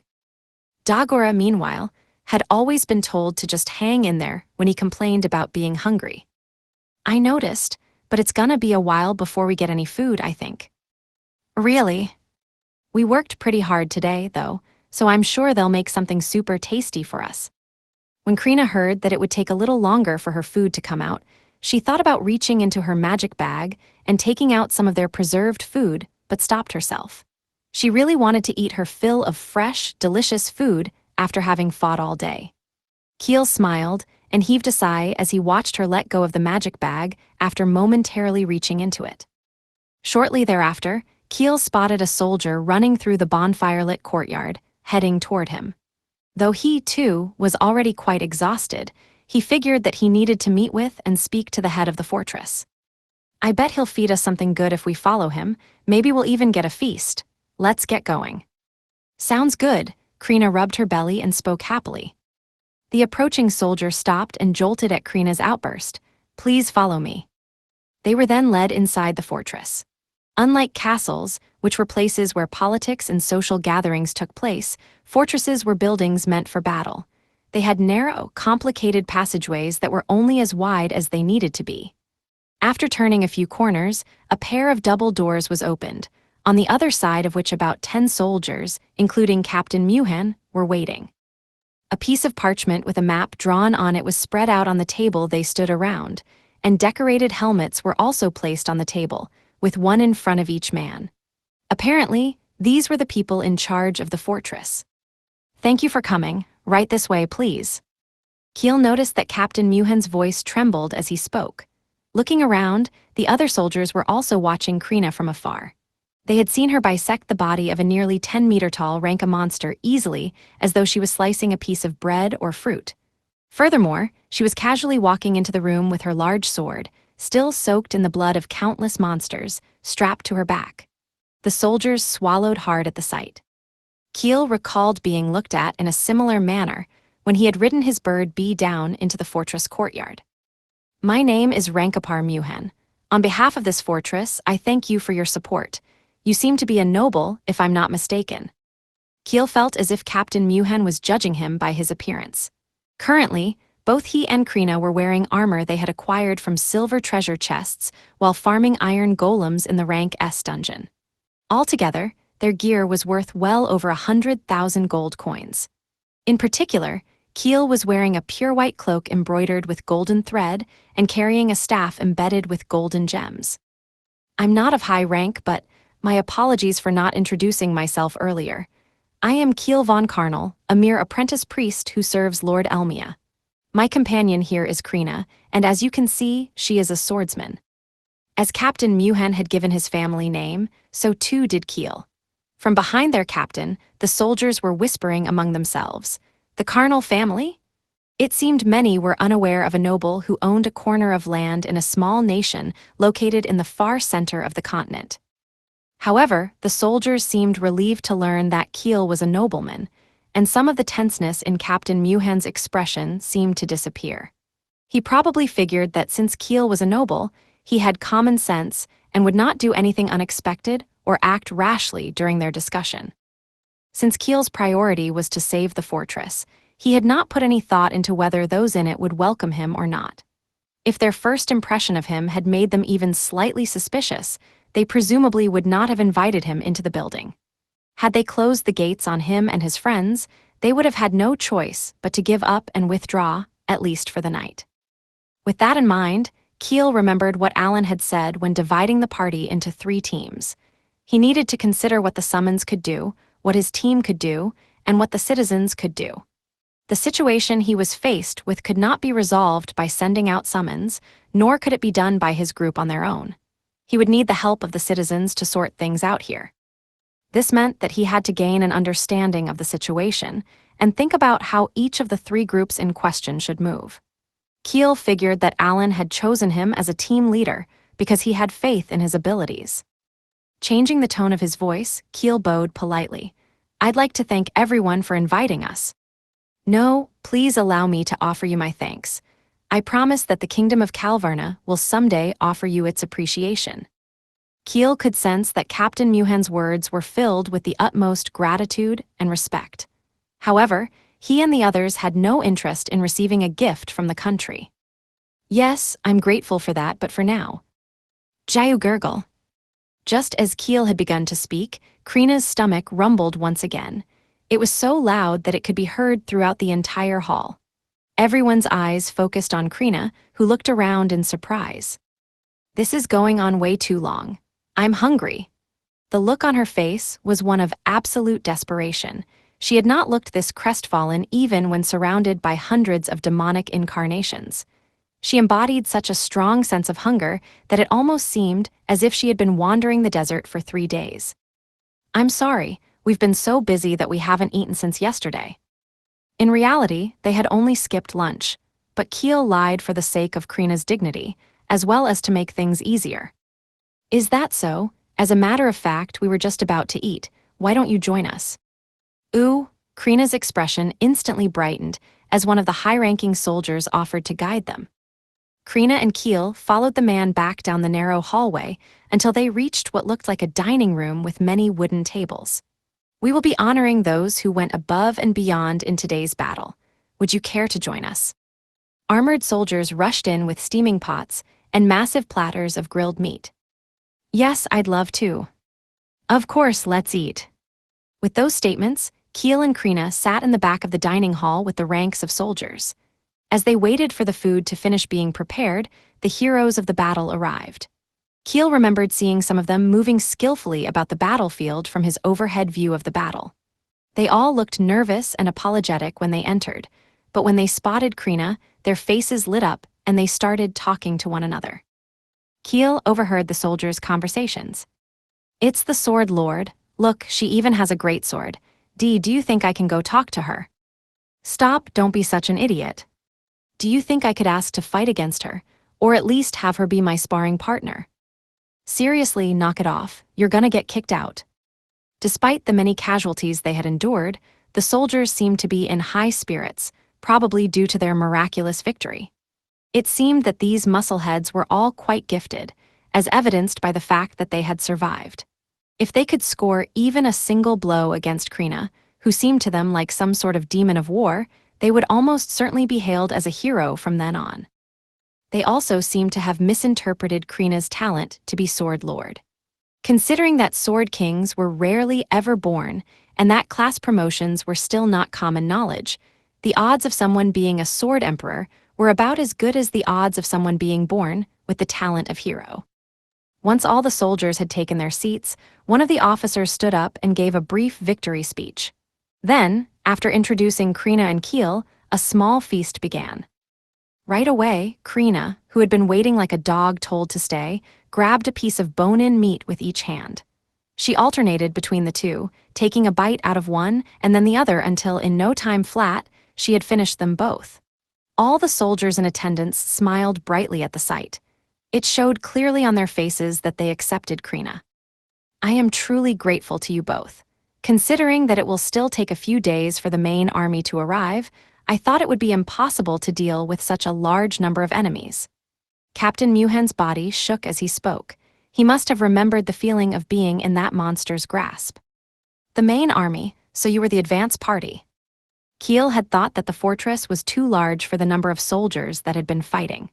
Dagora, meanwhile, had always been told to just hang in there when he complained about being hungry. "I noticed, but it's gonna be a while before we get any food, I think." "Really?" "We worked pretty hard today, though, so I'm sure they'll make something super tasty for us." When Krina heard that it would take a little longer for her food to come out, she thought about reaching into her magic bag and taking out some of their preserved food, but stopped herself. She really wanted to eat her fill of fresh, delicious food after having fought all day. Keel smiled and heaved a sigh as he watched her let go of the magic bag after momentarily reaching into it. Shortly thereafter, Keel spotted a soldier running through the bonfire-lit courtyard, heading toward him. Though he, too, was already quite exhausted, he figured that he needed to meet with and speak to the head of the fortress. I bet he'll feed us something good if we follow him. Maybe we'll even get a feast. Let's get going. Sounds good. Krina rubbed her belly and spoke happily. The approaching soldier stopped and jolted at Krina's outburst. Please follow me. They were then led inside the fortress. Unlike castles, which were places where politics and social gatherings took place, fortresses were buildings meant for battle. They had narrow, complicated passageways that were only as wide as they needed to be. After turning a few corners, a pair of double doors was opened, on the other side of which about 10 soldiers, including Captain Muhan, were waiting. A piece of parchment with a map drawn on it was spread out on the table they stood around, and decorated helmets were also placed on the table, with one in front of each man. Apparently, these were the people in charge of the fortress. Thank you for coming. Right this way, please. Keel noticed that Captain Muhan's voice trembled as he spoke. Looking around, the other soldiers were also watching Krina from afar. They had seen her bisect the body of a nearly 10-meter-tall Ranka monster easily, as though she was slicing a piece of bread or fruit. Furthermore, she was casually walking into the room with her large sword, still soaked in the blood of countless monsters, strapped to her back. The soldiers swallowed hard at the sight. Keel recalled being looked at in a similar manner when he had ridden his bird bee down into the fortress courtyard. My name is Rankapar Muhan. On behalf of this fortress, I thank you for your support. You seem to be a noble, if I'm not mistaken. Keel felt as if Captain Muhan was judging him by his appearance. Currently, both he and Krina were wearing armor they had acquired from silver treasure chests while farming iron golems in the Rank S dungeon. Altogether, their gear was worth well over 100,000 gold coins. In particular, Keel was wearing a pure white cloak embroidered with golden thread and carrying a staff embedded with golden gems. I'm not of high rank, but my apologies for not introducing myself earlier. I am Keel von Karnal, a mere apprentice priest who serves Lord Elmia. My companion here is Krina, and as you can see, she is a swordsman. As Captain Muhan had given his family name, so too did Keel. From behind their captain, the soldiers were whispering among themselves. The Karnal family? It seemed many were unaware of a noble who owned a corner of land in a small nation located in the far center of the continent. However, the soldiers seemed relieved to learn that Keel was a nobleman, and some of the tenseness in Captain Muhan's expression seemed to disappear. He probably figured that since Keel was a noble, he had common sense and would not do anything unexpected or act rashly during their discussion. Since Keel's priority was to save the fortress, he had not put any thought into whether those in it would welcome him or not. If their first impression of him had made them even slightly suspicious, they presumably would not have invited him into the building. Had they closed the gates on him and his friends, they would have had no choice but to give up and withdraw, at least for the night. With that in mind, Keel remembered what Alan had said when dividing the party into 3 teams. He needed to consider what the summons could do, what his team could do, and what the citizens could do. The situation he was faced with could not be resolved by sending out summons, nor could it be done by his group on their own. He would need the help of the citizens to sort things out here. This meant that he had to gain an understanding of the situation and think about how each of the 3 groups in question should move. Keel figured that Alan had chosen him as a team leader because he had faith in his abilities. Changing the tone of his voice, Keel bowed politely. I'd like to thank everyone for inviting us. No, please allow me to offer you my thanks. I promise that the Kingdom of Calvarna will someday offer you its appreciation. Keel could sense that Captain Muhan's words were filled with the utmost gratitude and respect. However, he and the others had no interest in receiving a gift from the country. Yes, I'm grateful for that, but for now. Jayu gurgle. Just as Keel had begun to speak, Krina's stomach rumbled once again. It was so loud that it could be heard throughout the entire hall. Everyone's eyes focused on Krina, who looked around in surprise. This is going on way too long. I'm hungry. The look on her face was one of absolute desperation. She had not looked this crestfallen even when surrounded by hundreds of demonic incarnations. She embodied such a strong sense of hunger that it almost seemed as if she had been wandering the desert for 3 days. I'm sorry, we've been so busy that we haven't eaten since yesterday. In reality, they had only skipped lunch, but Keel lied for the sake of Krina's dignity, as well as to make things easier. Is that so? As a matter of fact, we were just about to eat. Why don't you join us? Ooh, Krina's expression instantly brightened as one of the high-ranking soldiers offered to guide them. Krina and Keel followed the man back down the narrow hallway until they reached what looked like a dining room with many wooden tables. We will be honoring those who went above and beyond in today's battle. Would you care to join us? Armored soldiers rushed in with steaming pots and massive platters of grilled meat. Yes, I'd love to. Of course, let's eat. With those statements, Keel and Krina sat in the back of the dining hall with the ranks of soldiers. As they waited for the food to finish being prepared, the heroes of the battle arrived. Keel remembered seeing some of them moving skillfully about the battlefield from his overhead view of the battle. They all looked nervous and apologetic when they entered, but when they spotted Krina, their faces lit up and they started talking to one another. Keel overheard the soldiers' conversations. It's the Sword Lord. Look, she even has a great sword. Do you think I can go talk to her? Stop, don't be such an idiot. Do you think I could ask to fight against her, or at least have her be my sparring partner? Seriously, knock it off, you're gonna get kicked out. Despite the many casualties they had endured, the soldiers seemed to be in high spirits, probably due to their miraculous victory. It seemed that these muscleheads were all quite gifted, as evidenced by the fact that they had survived. If they could score even a single blow against Krina, who seemed to them like some sort of demon of war, they would almost certainly be hailed as a hero from then on. They also seemed to have misinterpreted Krina's talent to be Sword Lord. Considering that Sword Kings were rarely ever born, and that class promotions were still not common knowledge, the odds of someone being a Sword Emperor were about as good as the odds of someone being born with the talent of hero. Once all the soldiers had taken their seats, one of the officers stood up and gave a brief victory speech. Then, after introducing Krina and Keel, a small feast began. Right away, Krina, who had been waiting like a dog told to stay, grabbed a piece of bone-in meat with each hand. She alternated between the two, taking a bite out of one and then the other until in no time flat, she had finished them both. All the soldiers in attendance smiled brightly at the sight. It showed clearly on their faces that they accepted Krina. I am truly grateful to you both. Considering that it will still take a few days for the main army to arrive, I thought it would be impossible to deal with such a large number of enemies. Captain Muhen's body shook as he spoke. He must have remembered the feeling of being in that monster's grasp. The main army, so you were the advance party. Keel had thought that the fortress was too large for the number of soldiers that had been fighting.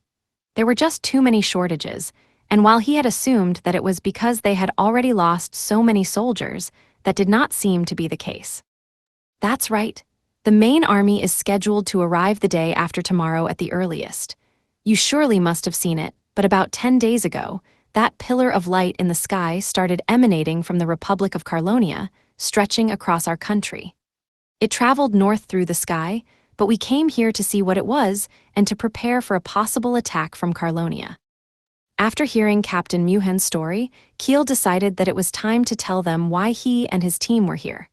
There were just too many shortages, and while he had assumed that it was because they had already lost so many soldiers, that did not seem to be the case. That's right. The main army is scheduled to arrive the day after tomorrow at the earliest. You surely must have seen it, but about 10 days ago, that pillar of light in the sky started emanating from the Republic of Carlonia, stretching across our country. It traveled north through the sky, but we came here to see what it was and to prepare for a possible attack from Carlonia. After hearing Captain Muhen's story, Keel decided that it was time to tell them why he and his team were here.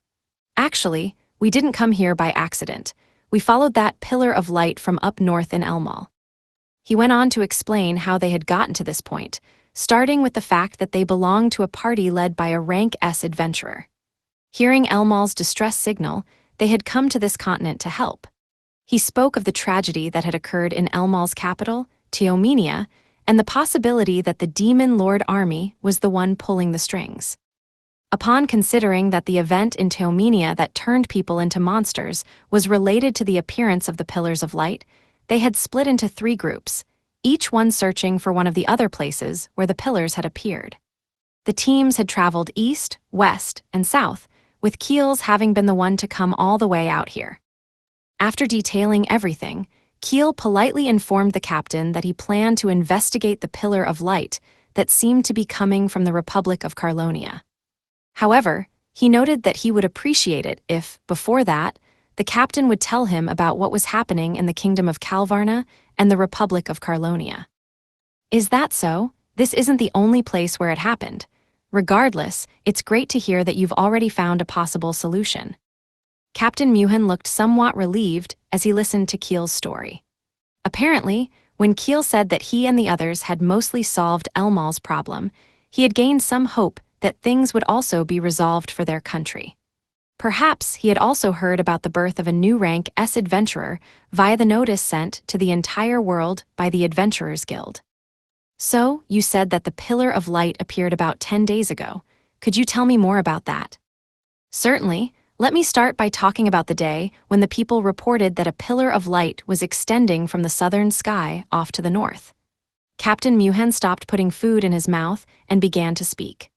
Actually, we didn't come here by accident. We followed that pillar of light from up north in Elmal. He went on to explain how they had gotten to this point, starting with the fact that they belonged to a party led by a rank S adventurer. Hearing Elmal's distress signal, they had come to this continent to help. He spoke of the tragedy that had occurred in Elmal's capital, Teomenia, and the possibility that the Demon Lord army was the one pulling the strings. Upon considering that the event in Teomenia that turned people into monsters was related to the appearance of the Pillars of Light, they had split into 3 groups, each one searching for one of the other places where the pillars had appeared. The teams had traveled east, west, and south, with Keel's having been the one to come all the way out here. After detailing everything, Keel politely informed the captain that he planned to investigate the Pillar of Light that seemed to be coming from the Republic of Carlonia. However, he noted that he would appreciate it if, before that, the captain would tell him about what was happening in the Kingdom of Calvarna and the Republic of Carlonia. Is that so? This isn't the only place where it happened. Regardless, it's great to hear that you've already found a possible solution. Captain Muhen looked somewhat relieved as he listened to Keel's story. Apparently, When Kiel said that he and the others had mostly solved Elmal's problem, he had gained some hope that things would also be resolved for their country. Perhaps he had also heard about the birth of a new rank S-Adventurer via the notice sent to the entire world by the Adventurers Guild. So, you said that the Pillar of Light appeared about 10 days ago. Could you tell me more about that? Certainly. Let me start by talking about the day when the people reported that a pillar of light was extending from the southern sky off to the north. Captain Muhan stopped putting food in his mouth and began to speak.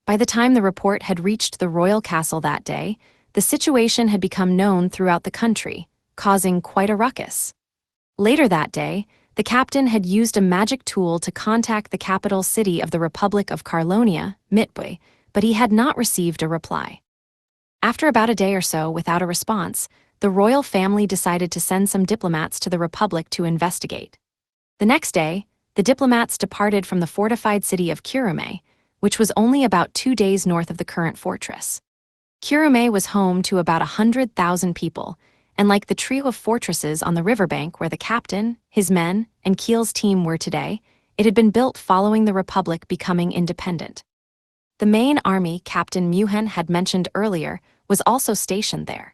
By the time the report had reached the royal castle that day, the situation had become known throughout the country, causing quite a ruckus. Later that day, the captain had used a magic tool to contact the capital city of the Republic of Carlonia, Mitbui, but he had not received a reply. After about a day or so without a response, the royal family decided to send some diplomats to the Republic to investigate. The next day, the diplomats departed from the fortified city of Kurume, which was only about 2 days north of the current fortress. Kurume was home to about 100,000 people, and like the trio of fortresses on the riverbank where the captain, his men, and Kiel's team were today, it had been built following the Republic becoming independent. The main army Captain Muhan had mentioned earlier was also stationed there.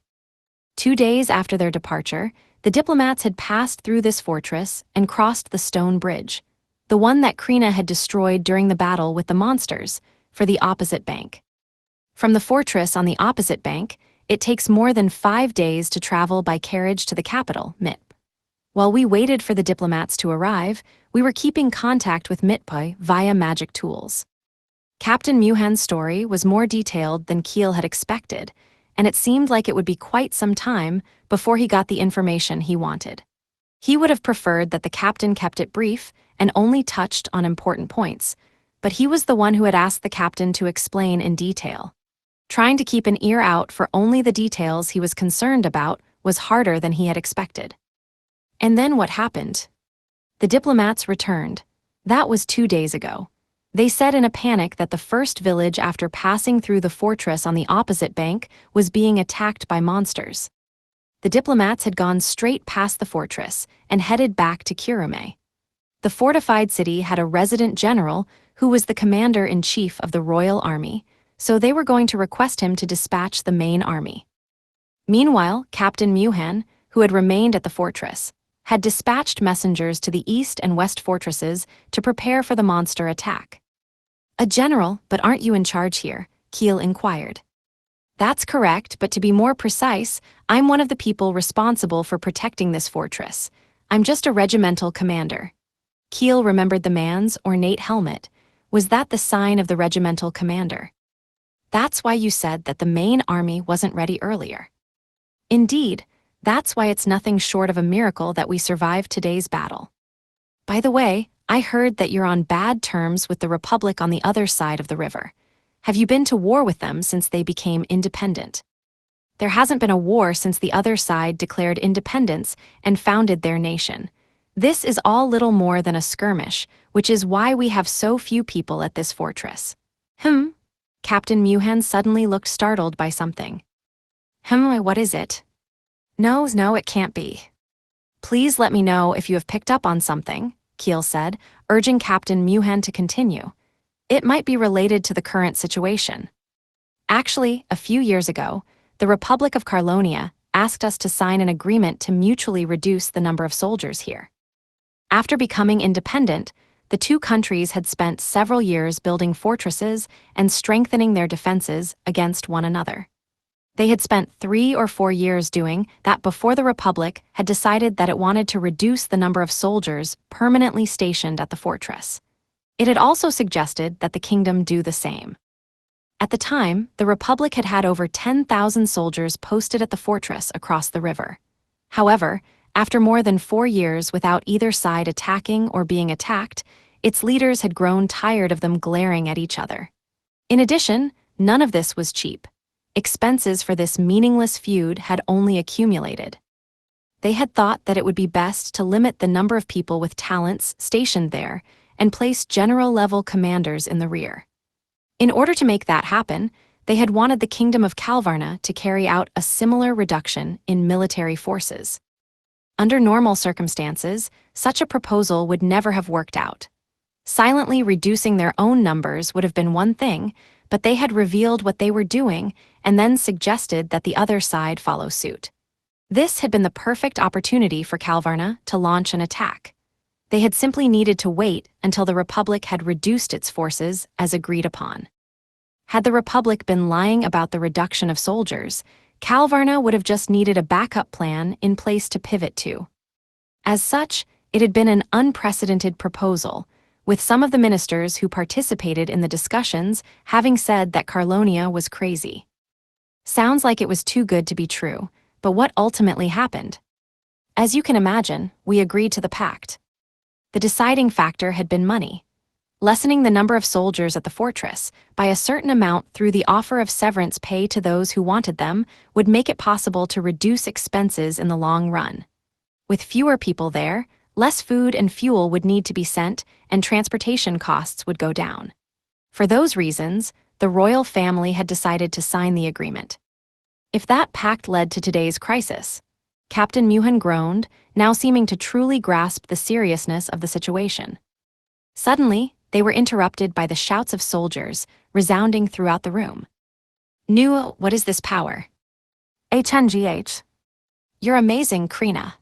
2 days after their departure, the diplomats had passed through this fortress and crossed the stone bridge, the one that Krina had destroyed during the battle with the monsters, for the opposite bank. From the fortress on the opposite bank, it takes more than 5 days to travel by carriage to the capital, Mitp. While we waited for the diplomats to arrive, we were keeping contact with Mitpui via magic tools. Captain Muhan's story was more detailed than Kiel had expected, and it seemed like it would be quite some time before he got the information he wanted. He would have preferred that the captain kept it brief and only touched on important points, but he was the one who had asked the captain to explain in detail. Trying to keep an ear out for only the details he was concerned about was harder than he had expected. And then what happened? The diplomats returned. That was 2 days ago. They said in a panic that the first village after passing through the fortress on the opposite bank was being attacked by monsters. The diplomats had gone straight past the fortress and headed back to Kurume. The fortified city had a resident general who was the commander-in-chief of the royal army, so they were going to request him to dispatch the main army. Meanwhile, Captain Muhan, who had remained at the fortress, had dispatched messengers to the east and west fortresses to prepare for the monster attack. A general, but aren't you in charge here? Kiel inquired. That's correct, but to be more precise, I'm one of the people responsible for protecting this fortress. I'm just a regimental commander. Kiel remembered the man's ornate helmet. Was that the sign of the regimental commander? That's why you said that the main army wasn't ready earlier. Indeed, that's why it's nothing short of a miracle that we survived today's battle. By the way, I heard that you're on bad terms with the Republic on the other side of the river. Have you been to war with them since they became independent? There hasn't been a war since the other side declared independence and founded their nation. This is all little more than a skirmish, which is why we have so few people at this fortress. Captain Muhan suddenly looked startled by something. What is it? No, it can't be. Please let me know if you have picked up on something, Kiel said, urging Captain Muhan to continue. It might be related to the current situation. Actually, a few years ago, the Republic of Carlonia asked us to sign an agreement to mutually reduce the number of soldiers here. After becoming independent, the two countries had spent several years building fortresses and strengthening their defenses against one another. They had spent 3 or 4 years doing that before the Republic had decided that it wanted to reduce the number of soldiers permanently stationed at the fortress. It had also suggested that the kingdom do the same. At the time, the Republic had had over 10,000 soldiers posted at the fortress across the river. However, after more than 4 years without either side attacking or being attacked, its leaders had grown tired of them glaring at each other. In addition, none of this was cheap. Expenses for this meaningless feud had only accumulated. They had thought that it would be best to limit the number of people with talents stationed there and place general-level commanders in the rear. In order to make that happen, they had wanted the Kingdom of Calvarna to carry out a similar reduction in military forces. Under normal circumstances, such a proposal would never have worked out. Silently reducing their own numbers would have been one thing, but they had revealed what they were doing and then suggested that the other side follow suit. This had been the perfect opportunity for Kalvarna to launch an attack. They had simply needed to wait until the Republic had reduced its forces as agreed upon. Had the Republic been lying about the reduction of soldiers, Kalvarna would have just needed a backup plan in place to pivot to. As such, it had been an unprecedented proposal, with some of the ministers who participated in the discussions having said that Carlonia was crazy. Sounds like it was too good to be true, but what ultimately happened? As you can imagine, we agreed to the pact. The deciding factor had been money. Lessening the number of soldiers at the fortress by a certain amount through the offer of severance pay to those who wanted them would make it possible to reduce expenses in the long run. With fewer people there, less food and fuel would need to be sent, and transportation costs would go down. For those reasons, the royal family had decided to sign the agreement. If that pact led to today's crisis, Captain Muhan groaned, now seeming to truly grasp the seriousness of the situation. Suddenly, they were interrupted by the shouts of soldiers, resounding throughout the room. "Nu, what is this power? HNGH. You're amazing, Krina.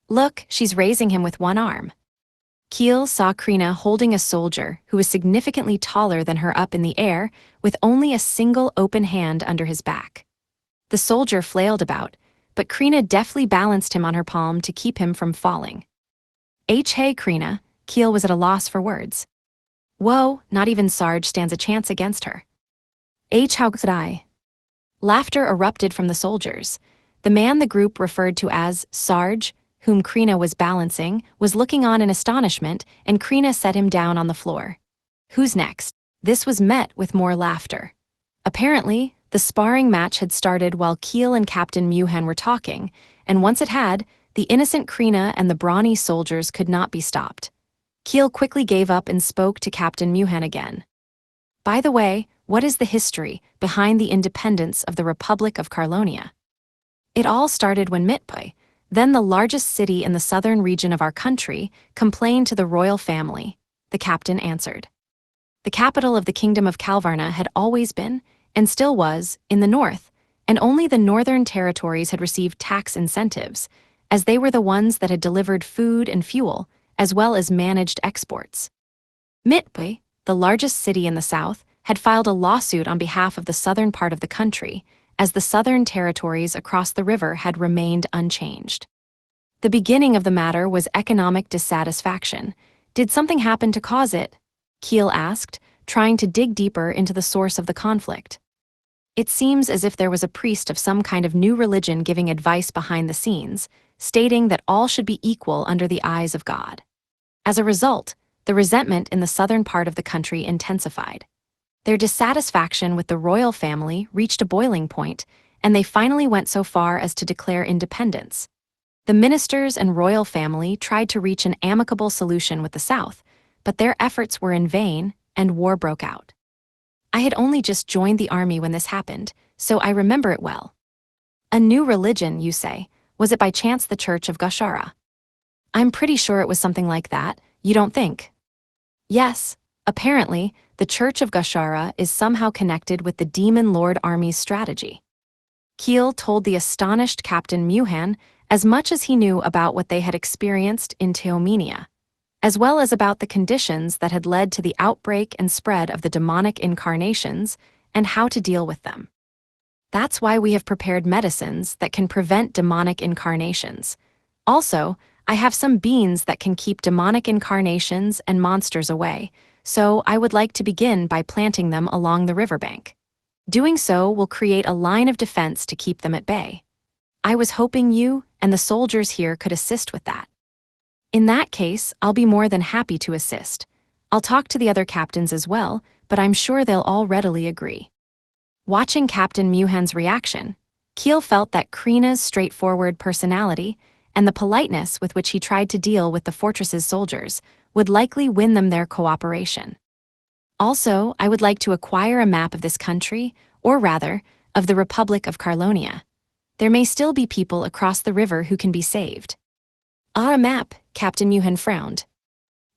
Look, she's raising him with one arm." Keel saw Krina holding a soldier who was significantly taller than her up in the air, with only a single open hand under his back. The soldier flailed about, but Krina deftly balanced him on her palm to keep him from falling. Hey Krina, Keel was at a loss for words. Whoa, not even Sarge stands a chance against her. How could I? Laughter erupted from the soldiers. The man the group referred to as Sarge, whom Krina was balancing, was looking on in astonishment, and Krina set him down on the floor. Who's next? This was met with more laughter. Apparently, the sparring match had started while Keel and Captain Muhan were talking, and once it had, the innocent Krina and the brawny soldiers could not be stopped. Keel quickly gave up and spoke to Captain Muhan again. By the way, what is the history behind the independence of the Republic of Carlonia? It all started when Mitpui, then the largest city in the southern region of our country, complained to the royal family, the captain answered. The capital of the Kingdom of Kalvarna had always been, and still was, in the north, and only the northern territories had received tax incentives, as they were the ones that had delivered food and fuel, as well as managed exports. Mitpui, the largest city in the south, had filed a lawsuit on behalf of the southern part of the country, as the southern territories across the river had remained unchanged. The beginning of the matter was economic dissatisfaction. Did something happen to cause it? Keel asked, trying to dig deeper into the source of the conflict. It seems as if there was a priest of some kind of new religion giving advice behind the scenes, stating that all should be equal under the eyes of God. As a result, the resentment in the southern part of the country intensified. Their dissatisfaction with the royal family reached a boiling point, and they finally went so far as to declare independence. The ministers and royal family tried to reach an amicable solution with the South, but their efforts were in vain, and war broke out. I had only just joined the army when this happened, so I remember it well. A new religion, you say? Was it by chance the Church of Gashara? I'm pretty sure it was something like that, you don't think? Yes, apparently, the Church of Gashara is somehow connected with the Demon Lord Army's strategy. Keel told the astonished Captain Muhan as much as he knew about what they had experienced in Teomenia, as well as about the conditions that had led to the outbreak and spread of the demonic incarnations and how to deal with them. That's why we have prepared medicines that can prevent demonic incarnations. Also, I have some beans that can keep demonic incarnations and monsters away, so I would like to begin by planting them along the riverbank. Doing so will create a line of defense to keep them at bay. I was hoping you and the soldiers here could assist with that. In that case, I'll be more than happy to assist. I'll talk to the other captains as well, but I'm sure they'll all readily agree. Watching Captain Muhan's reaction, Keel felt that Krina's straightforward personality and the politeness with which he tried to deal with the fortress's soldiers would likely win them their cooperation. Also, I would like to acquire a map of this country, or rather, of the Republic of Carlonia. There may still be people across the river who can be saved. A map, Captain Muhan frowned.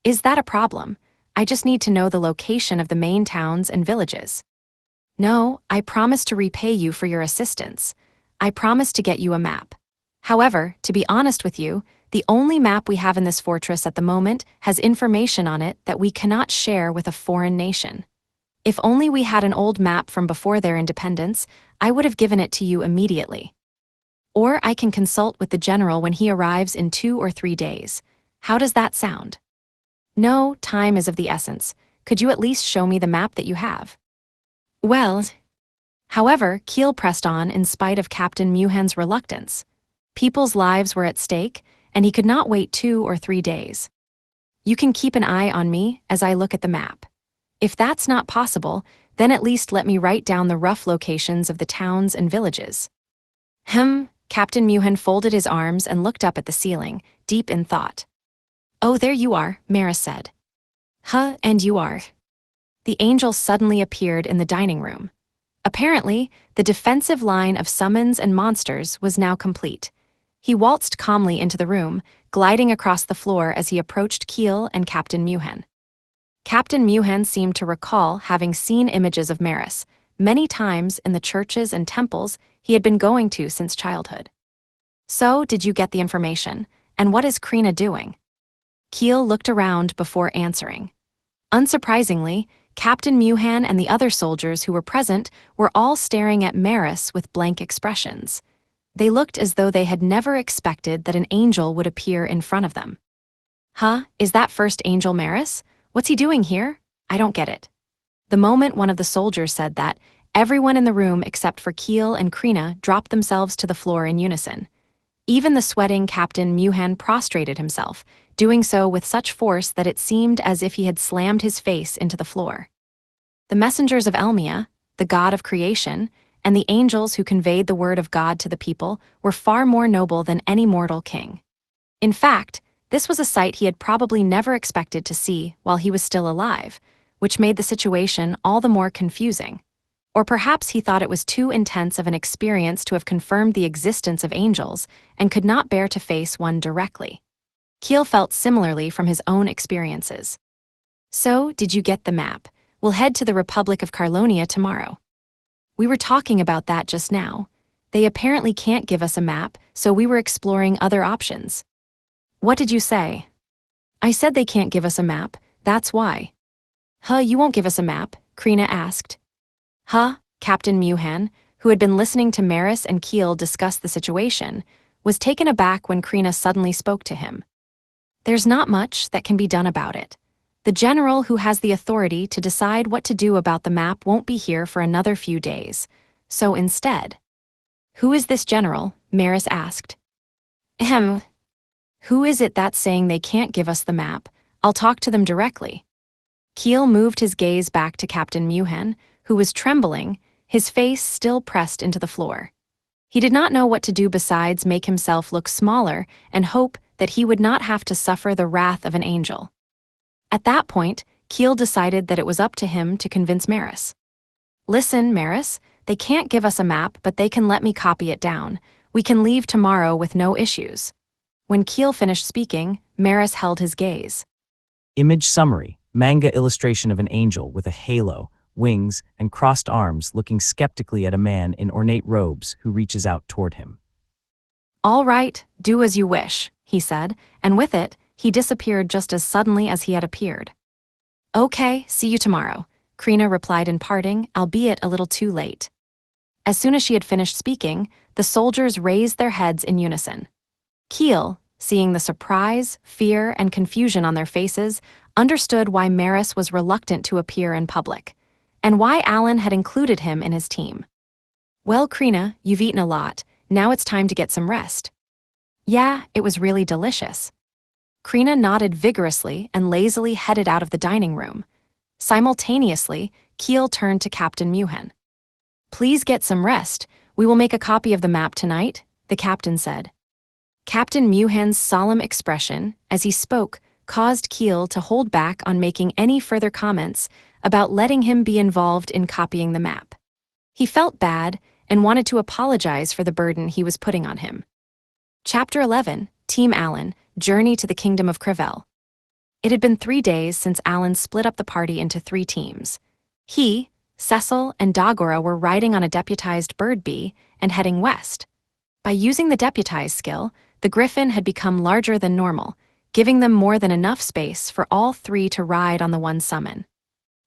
Is that a problem? I just need to know the location of the main towns and villages. No, I promise to repay you for your assistance. I promise to get you a map. However, to be honest with you, the only map we have in this fortress at the moment has information on it that we cannot share with a foreign nation. If only we had an old map from before their independence, I would have given it to you immediately. Or I can consult with the general when he arrives in 2 or 3 days. How does that sound? No, time is of the essence. Could you at least show me the map that you have? Well, however, Keel pressed on in spite of Captain Muhan's reluctance. People's lives were at stake, and he could not wait 2 or 3 days. You can keep an eye on me as I look at the map. If that's not possible, then at least let me write down the rough locations of the towns and villages. Captain Muhan folded his arms and looked up at the ceiling, deep in thought. Oh, there you are, Maris said. And you are. The angel suddenly appeared in the dining room. Apparently, the defensive line of summons and monsters was now complete. He waltzed calmly into the room, gliding across the floor as he approached Keel and Captain Muhan. Captain Muhan seemed to recall having seen images of Maris many times in the churches and temples he had been going to since childhood. So, did you get the information? And what is Krina doing? Keel looked around before answering. Unsurprisingly, Captain Muhan and the other soldiers who were present were all staring at Maris with blank expressions. They looked as though they had never expected that an angel would appear in front of them. Is that first angel Maris? What's he doing here? I don't get it. The moment one of the soldiers said that, everyone in the room except for Keel and Krina dropped themselves to the floor in unison. Even the sweating Captain Muhan prostrated himself, doing so with such force that it seemed as if he had slammed his face into the floor. The messengers of Elmia, the god of creation, and the angels who conveyed the word of God to the people were far more noble than any mortal king. In fact, this was a sight he had probably never expected to see while he was still alive, which made the situation all the more confusing. Or perhaps he thought it was too intense of an experience to have confirmed the existence of angels and could not bear to face one directly. Keel felt similarly from his own experiences. So, did you get the map? We'll head to the Republic of Carlonia tomorrow. We were talking about that just now. They apparently can't give us a map, so we were exploring other options. What did you say? I said they can't give us a map, that's why. You won't give us a map? Krina asked. Captain Muhan, who had been listening to Maris and Keel discuss the situation, was taken aback when Krina suddenly spoke to him. There's not much that can be done about it. The general who has the authority to decide what to do about the map won't be here for another few days. So instead... Who is this general? Maris asked. Who is it that's saying they can't give us the map? I'll talk to them directly. Keel moved his gaze back to Captain Muhan, who was trembling, his face still pressed into the floor. He did not know what to do besides make himself look smaller and hope that he would not have to suffer the wrath of an angel. At that point, Keel decided that it was up to him to convince Maris. Listen, Maris, they can't give us a map, but they can let me copy it down. We can leave tomorrow with no issues. When Keel finished speaking, Maris held his gaze. Image summary, manga illustration of an angel with a halo, wings, and crossed arms looking skeptically at a man in ornate robes who reaches out toward him. All right, do as you wish, he said, and with it, he disappeared just as suddenly as he had appeared. Okay, see you tomorrow, Krina replied in parting, albeit a little too late. As soon as she had finished speaking, the soldiers raised their heads in unison. Keel, seeing the surprise, fear, and confusion on their faces, understood why Maris was reluctant to appear in public, and why Alan had included him in his team. Well, Krina, you've eaten a lot. Now it's time to get some rest. Yeah, it was really delicious. Krina nodded vigorously and lazily headed out of the dining room. Simultaneously, Keel turned to Captain Muhan. Please get some rest. We will make a copy of the map tonight, the captain said. Captain Muhan's solemn expression, as he spoke, caused Keel to hold back on making any further comments about letting him be involved in copying the map. He felt bad and wanted to apologize for the burden he was putting on him. Chapter 11, Team Alan, Journey to the Kingdom of Crivel. It had been 3 days since Alan split up the party into 3 teams. He, Cecil, and Dagora were riding on a deputized bird bee and heading west. By using the deputize skill, the griffin had become larger than normal, giving them more than enough space for all 3 to ride on the one summon.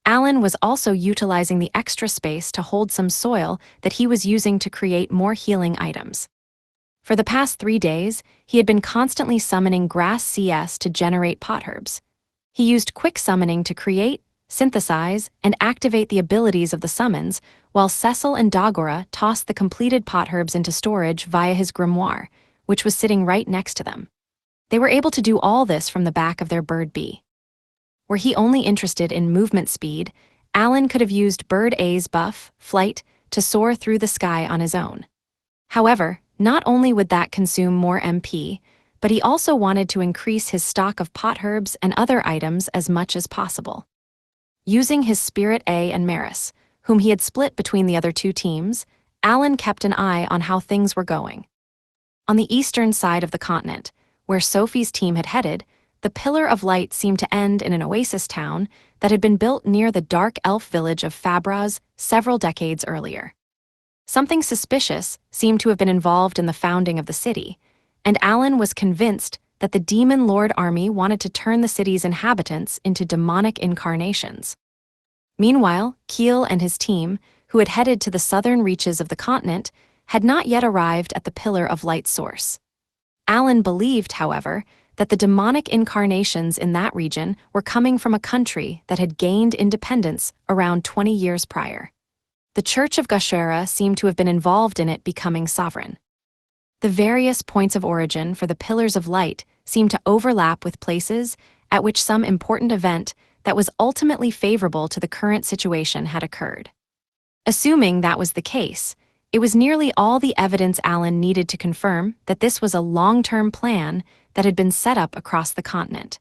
Alan was also utilizing the extra space to hold some soil that he was using to create more healing items. For the past 3 days, he had been constantly summoning grass CS to generate potherbs. He used quick summoning to create, synthesize, and activate the abilities of the summons, while Cecil and Dagora tossed the completed potherbs into storage via his grimoire, which was sitting right next to them. They were able to do all this from the back of their bird bee. Were he only interested in movement speed, Alan could have used Bird A's buff, Flight, to soar through the sky on his own. However, not only would that consume more MP, but he also wanted to increase his stock of potherbs and other items as much as possible. Using his Spirit A and Maris, whom he had split between the other 2 teams, Alan kept an eye on how things were going. On the eastern side of the continent, where Sophie's team had headed, the Pillar of Light seemed to end in an oasis town that had been built near the dark elf village of Fabraz several decades earlier. Something suspicious seemed to have been involved in the founding of the city, and Alan was convinced that the Demon Lord army wanted to turn the city's inhabitants into demonic incarnations. Meanwhile, Keel and his team, who had headed to the southern reaches of the continent, had not yet arrived at the Pillar of Light source. Alan believed, however, that the demonic incarnations in that region were coming from a country that had gained independence around 20 years prior. The Church of Gashera seemed to have been involved in it becoming sovereign. The various points of origin for the Pillars of Light seemed to overlap with places at which some important event that was ultimately favorable to the current situation had occurred. Assuming that was the case, it was nearly all the evidence Alan needed to confirm that this was a long-term plan that had been set up across the continent.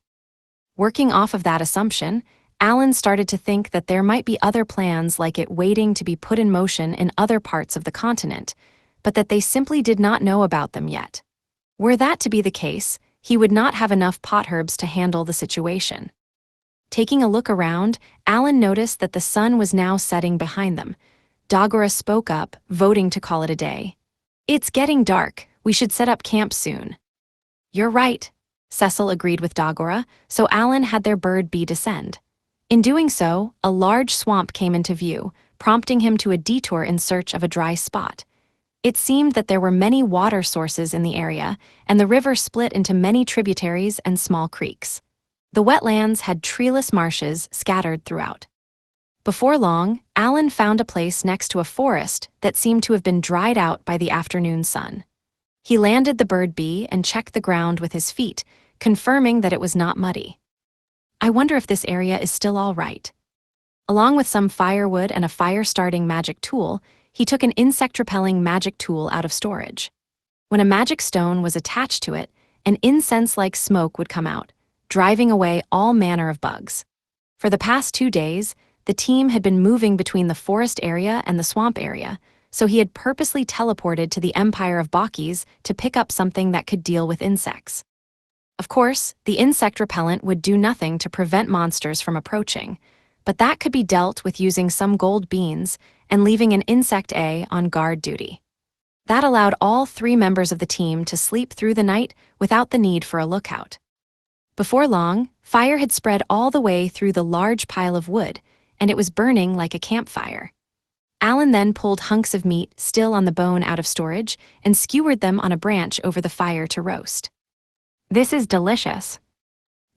Working off of that assumption, Alan started to think that there might be other plans like it waiting to be put in motion in other parts of the continent, but that they simply did not know about them yet. Were that to be the case, he would not have enough potherbs to handle the situation. Taking a look around, Alan noticed that the sun was now setting behind them. Dagora spoke up, voting to call it a day. "It's getting dark. We should set up camp soon." "You're right," Cecil agreed with Dagora, so Alan had their bird bee descend. In doing so, a large swamp came into view, prompting him to a detour in search of a dry spot. It seemed that there were many water sources in the area, and the river split into many tributaries and small creeks. The wetlands had treeless marshes scattered throughout. Before long, Alan found a place next to a forest that seemed to have been dried out by the afternoon sun. He landed the bird bee and checked the ground with his feet, confirming that it was not muddy. "I wonder if this area is still all right." Along with some firewood and a fire-starting magic tool, he took an insect-repelling magic tool out of storage. When a magic stone was attached to it, an incense-like smoke would come out, driving away all manner of bugs. For the past 2 days, the team had been moving between the forest area and the swamp area, so he had purposely teleported to the Empire of Bakis to pick up something that could deal with insects. Of course, the insect repellent would do nothing to prevent monsters from approaching, but that could be dealt with using some gold beans and leaving an Insect A on guard duty. That allowed all 3 members of the team to sleep through the night without the need for a lookout. Before long, fire had spread all the way through the large pile of wood, and it was burning like a campfire. Alan then pulled hunks of meat still on the bone out of storage and skewered them on a branch over the fire to roast. "This is delicious."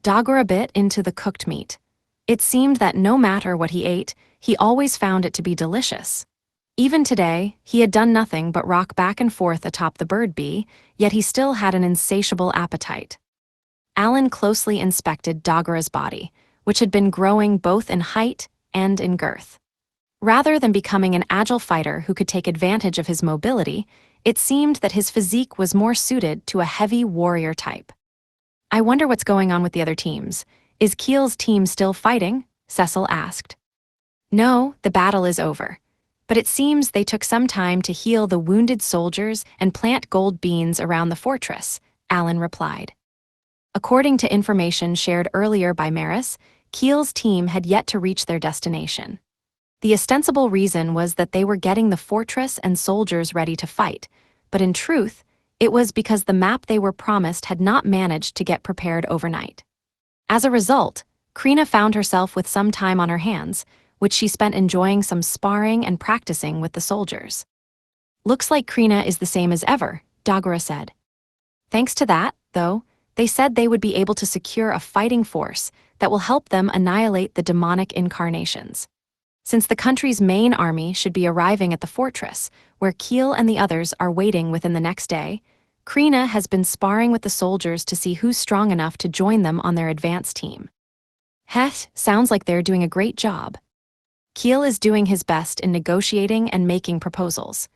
Dagora bit into the cooked meat. It seemed that no matter what he ate, he always found it to be delicious. Even today, he had done nothing but rock back and forth atop the bird bee, yet he still had an insatiable appetite. Alan closely inspected Dagora's body, which had been growing both in height and in girth. Rather than becoming an agile fighter who could take advantage of his mobility, it seemed that his physique was more suited to a heavy warrior type. "I wonder what's going on with the other teams. Is Keel's team still fighting?" Cecil asked. "No, the battle is over. But it seems they took some time to heal the wounded soldiers and plant gold beans around the fortress," Alan replied. According to information shared earlier by Maris, Kiel's team had yet to reach their destination. The ostensible reason was that they were getting the fortress and soldiers ready to fight, but in truth, it was because the map they were promised had not managed to get prepared overnight. As a result, Krina found herself with some time on her hands, which she spent enjoying some sparring and practicing with the soldiers. "Looks like Krina is the same as ever," Dagora said. Thanks to that, though, they said they would be able to secure a fighting force that will help them annihilate the demonic incarnations. Since the country's main army should be arriving at the fortress, where Kiel and the others are waiting within the next day, Krina has been sparring with the soldiers to see who's strong enough to join them on their advance team. Heth, sounds like they're doing a great job. Kiel is doing his best in negotiating and making proposals.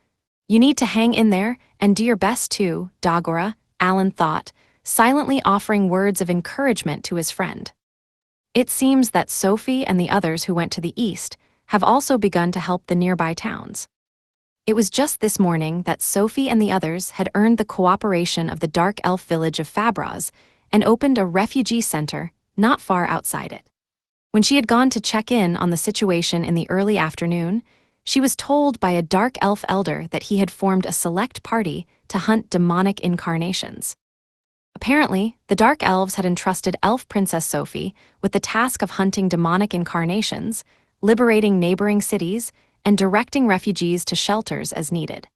You need to hang in there and do your best too, Dagora, Alan thought, silently offering words of encouragement to his friend. It seems that Sophie and the others who went to the east have also begun to help the nearby towns. It was just this morning that Sophie and the others had earned the cooperation of the dark elf village of Fabraz and opened a refugee center not far outside it. When she had gone to check in on the situation in the early afternoon, she was told by a dark elf elder that he had formed a select party to hunt demonic incarnations. Apparently, the dark elves had entrusted elf Princess Sophie with the task of hunting demonic incarnations, liberating neighboring cities, and directing refugees to shelters as needed.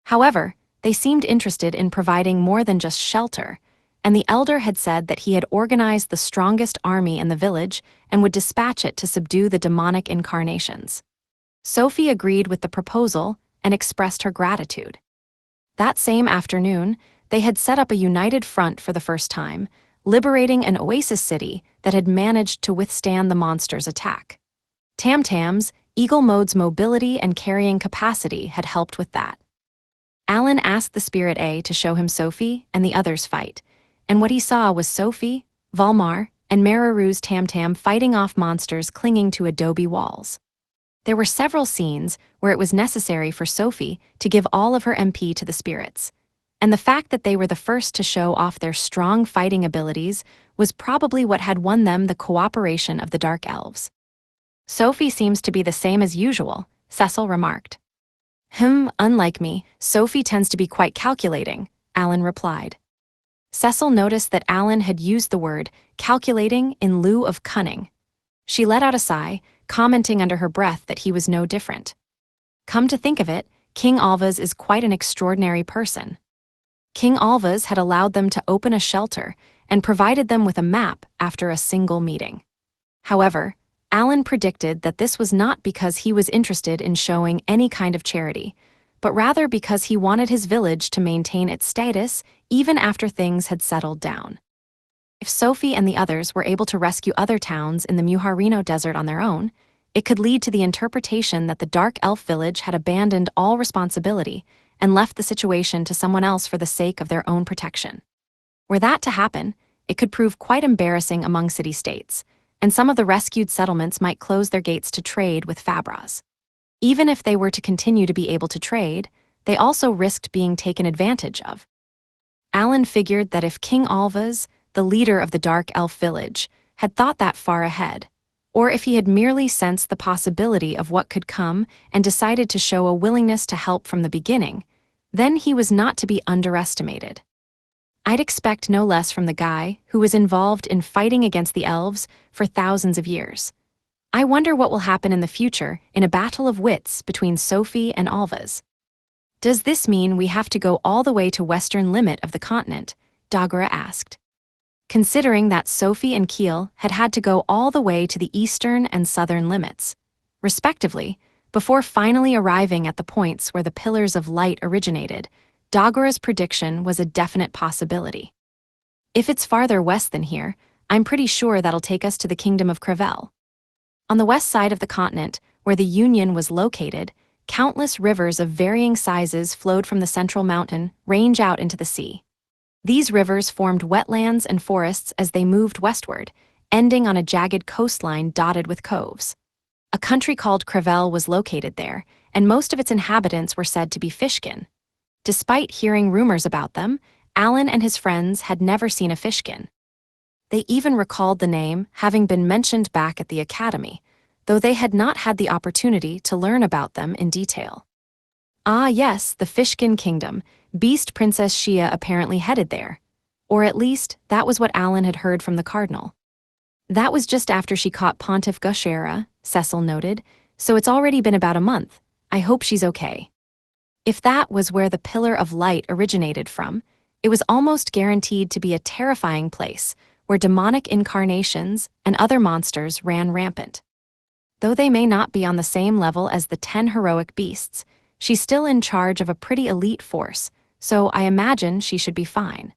However, they seemed interested in providing more than just shelter, and the elder had said that he had organized the strongest army in the village and would dispatch it to subdue the demonic incarnations. Sophie agreed with the proposal and expressed her gratitude. That same afternoon, they had set up a united front for the first time, liberating an oasis city that had managed to withstand the monster's attack. Tam-Tam's Eagle Mode's mobility and carrying capacity had helped with that. Alan asked the Spirit A to show him Sophie and the others fight, and what he saw was Sophie, Valmar, and Mararu's Tam-Tam fighting off monsters clinging to adobe walls. There were several scenes where it was necessary for Sophie to give all of her MP to the spirits, and the fact that they were the first to show off their strong fighting abilities was probably what had won them the cooperation of the Dark Elves. "Sophie seems to be the same as usual," Cecil remarked. Unlike me, Sophie tends to be quite calculating," Alan replied. Cecil noticed that Alan had used the word calculating in lieu of cunning. She let out a sigh, commenting under her breath that he was no different. Come to think of it, King Alvaz is quite an extraordinary person. King Alvaz had allowed them to open a shelter and provided them with a map after a single meeting. However, Alan predicted that this was not because he was interested in showing any kind of charity, but rather because he wanted his village to maintain its status even after things had settled down. If Sophie and the others were able to rescue other towns in the Muharino Desert on their own, it could lead to the interpretation that the Dark Elf village had abandoned all responsibility and left the situation to someone else for the sake of their own protection. Were that to happen, it could prove quite embarrassing among city-states, and some of the rescued settlements might close their gates to trade with Fabraz. Even if they were to continue to be able to trade, they also risked being taken advantage of. Alan figured that if King Alvaz, the leader of the Dark Elf village, had thought that far ahead, or if he had merely sensed the possibility of what could come and decided to show a willingness to help from the beginning, then he was not to be underestimated. I'd expect no less from the guy who was involved in fighting against the elves for thousands of years. I wonder what will happen in the future in a battle of wits between Sophie and Alvaz. Does this mean we have to go all the way to western limit of the continent? Dagora asked. Considering that Sophie and Kiel had had to go all the way to the eastern and southern limits, respectively, before finally arriving at the points where the Pillars of Light originated, Dagora's prediction was a definite possibility. If it's farther west than here, I'm pretty sure that'll take us to the Kingdom of Crevel. On the west side of the continent, where the Union was located, countless rivers of varying sizes flowed from the central mountain range out into the sea. These rivers formed wetlands and forests as they moved westward, ending on a jagged coastline dotted with coves. A country called Crevel was located there, and most of its inhabitants were said to be fishkin. Despite hearing rumors about them, Alan and his friends had never seen a fishkin. They even recalled the name having been mentioned back at the academy, though they had not had the opportunity to learn about them in detail. Ah yes, the Fishkin Kingdom. Beast Princess Shia apparently headed there. Or at least, that was what Alan had heard from the cardinal. That was just after she caught Pontiff Gushera, Cecil noted, so it's already been about a month. I hope she's okay. If that was where the Pillar of Light originated from, it was almost guaranteed to be a terrifying place where demonic incarnations and other monsters ran rampant. Though they may not be on the same level as the 10 heroic beasts, she's still in charge of a pretty elite force, so I imagine she should be fine.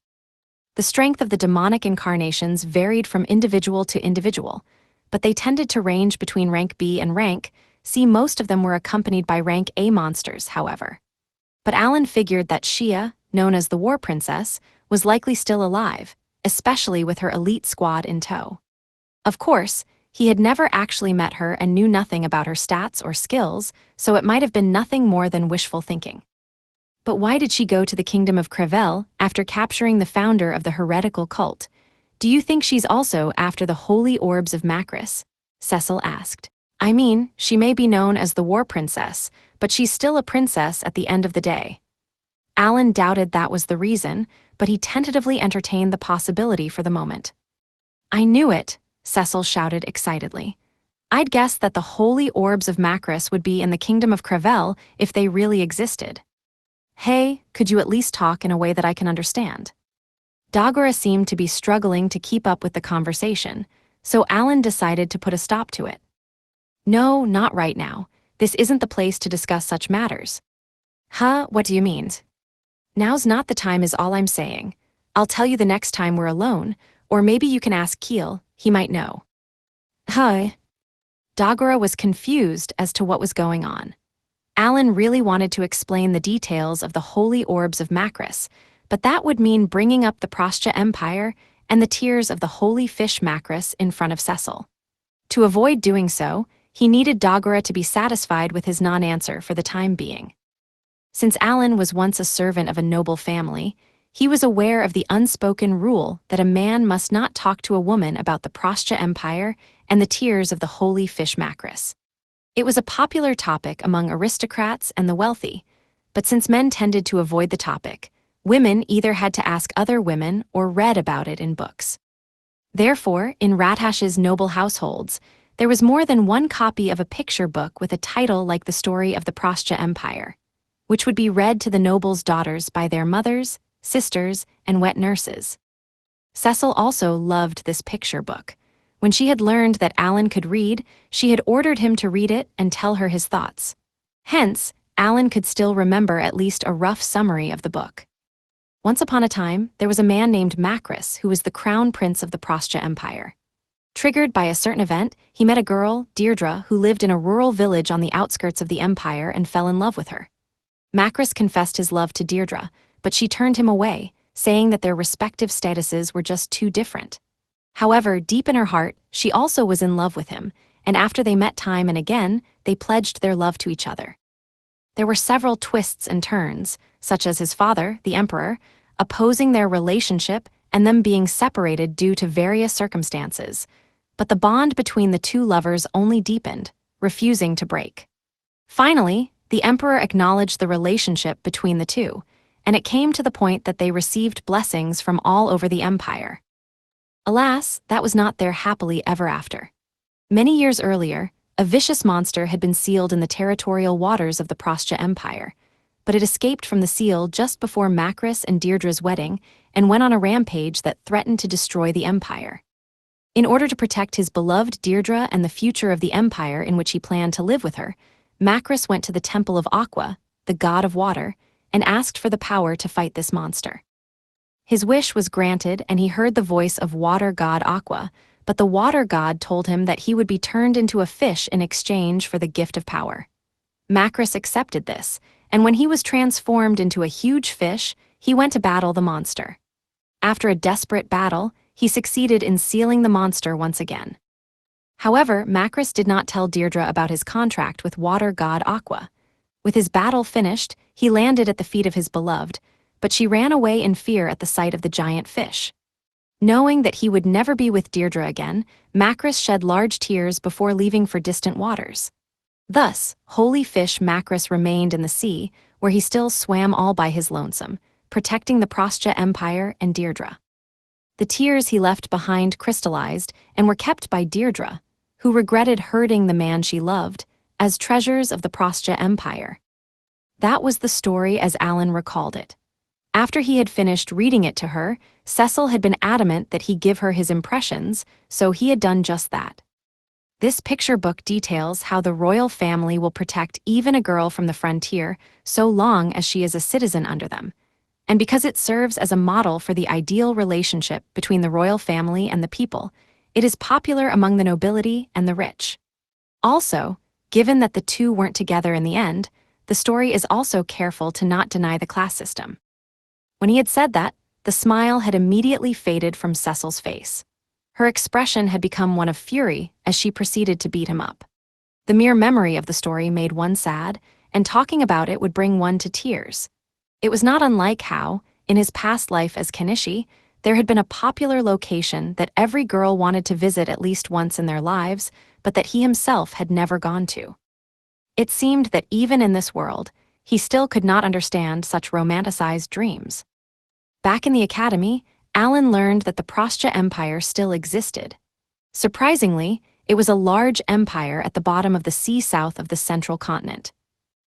The strength of the demonic incarnations varied from individual to individual, but they tended to range between rank B and rank C. Most of them were accompanied by rank A monsters, however. But Alan figured that Shia, known as the War Princess, was likely still alive, especially with her elite squad in tow. Of course, he had never actually met her and knew nothing about her stats or skills, so it might have been nothing more than wishful thinking. But why did she go to the kingdom of Crevel after capturing the founder of the heretical cult? Do you think she's also after the holy orbs of Macris? Cecil asked. I mean, she may be known as the War Princess, but she's still a princess at the end of the day. Alan doubted that was the reason, but he tentatively entertained the possibility for the moment. I knew it, Cecil shouted excitedly. I'd guessed that the holy orbs of Macris would be in the kingdom of Crevel if they really existed. Hey, could you at least talk in a way that I can understand? Dagora seemed to be struggling to keep up with the conversation, so Alan decided to put a stop to it. No, not right now. This isn't the place to discuss such matters. Huh, what do you mean? Now's not the time is all I'm saying. I'll tell you the next time we're alone, or maybe you can ask Keel, he might know. Huh? Dagora was confused as to what was going on. Alan really wanted to explain the details of the holy orbs of Macris, but that would mean bringing up the Prostya Empire and the tears of the holy fish Macris in front of Cecil. To avoid doing so, he needed Dagora to be satisfied with his non-answer for the time being. Since Alan was once a servant of a noble family, he was aware of the unspoken rule that a man must not talk to a woman about the Prostya Empire and the tears of the holy fish Macris. It was a popular topic among aristocrats and the wealthy, but since men tended to avoid the topic, women either had to ask other women or read about it in books. Therefore, in Radhash's noble households, there was more than one copy of a picture book with a title like the story of the Prostya Empire, which would be read to the nobles' daughters by their mothers, sisters, and wet nurses. Cecil also loved this picture book. When she had learned that Alan could read, she had ordered him to read it and tell her his thoughts. Hence, Alan could still remember at least a rough summary of the book. Once upon a time, there was a man named Macris who was the crown prince of the Prostya Empire. Triggered by a certain event, he met a girl, Deirdre, who lived in a rural village on the outskirts of the empire and fell in love with her. Macris confessed his love to Deirdre, but she turned him away, saying that their respective statuses were just too different. However, deep in her heart, she also was in love with him, and after they met time and again, they pledged their love to each other. There were several twists and turns, such as his father, the emperor, opposing their relationship and them being separated due to various circumstances, but the bond between the two lovers only deepened, refusing to break. Finally, the emperor acknowledged the relationship between the two, and it came to the point that they received blessings from all over the empire. Alas, that was not their happily ever after. Many years earlier, a vicious monster had been sealed in the territorial waters of the Prostya Empire, but it escaped from the seal just before Macris and Deirdre's wedding and went on a rampage that threatened to destroy the empire. In order to protect his beloved Deirdre and the future of the empire in which he planned to live with her, Macris went to the Temple of Aqua, the god of water, and asked for the power to fight this monster. His wish was granted and he heard the voice of water god Aqua, but the water god told him that he would be turned into a fish in exchange for the gift of power. Macris accepted this, and when he was transformed into a huge fish, he went to battle the monster. After a desperate battle, he succeeded in sealing the monster once again. However, Macris did not tell Deirdre about his contract with water god Aqua. With his battle finished, he landed at the feet of his beloved, but she ran away in fear at the sight of the giant fish. Knowing that he would never be with Deirdre again, Macris shed large tears before leaving for distant waters. Thus, holy fish Macris remained in the sea, where he still swam all by his lonesome, protecting the Prostja Empire and Deirdre. The tears he left behind crystallized and were kept by Deirdre, who regretted hurting the man she loved, as treasures of the Prostja Empire. That was the story as Alan recalled it. After he had finished reading it to her, Cecil had been adamant that he give her his impressions, so he had done just that. This picture book details how the royal family will protect even a girl from the frontier so long as she is a citizen under them. And because it serves as a model for the ideal relationship between the royal family and the people, it is popular among the nobility and the rich. Also, given that the two weren't together in the end, the story is also careful to not deny the class system. When he had said that, the smile had immediately faded from Cecil's face. Her expression had become one of fury as she proceeded to beat him up. The mere memory of the story made one sad, and talking about it would bring one to tears. It was not unlike how, in his past life as Kanishi, there had been a popular location that every girl wanted to visit at least once in their lives, but that he himself had never gone to. It seemed that even in this world, he still could not understand such romanticized dreams. Back in the academy, Alan learned that the Prostja Empire still existed. Surprisingly, it was a large empire at the bottom of the sea south of the central continent.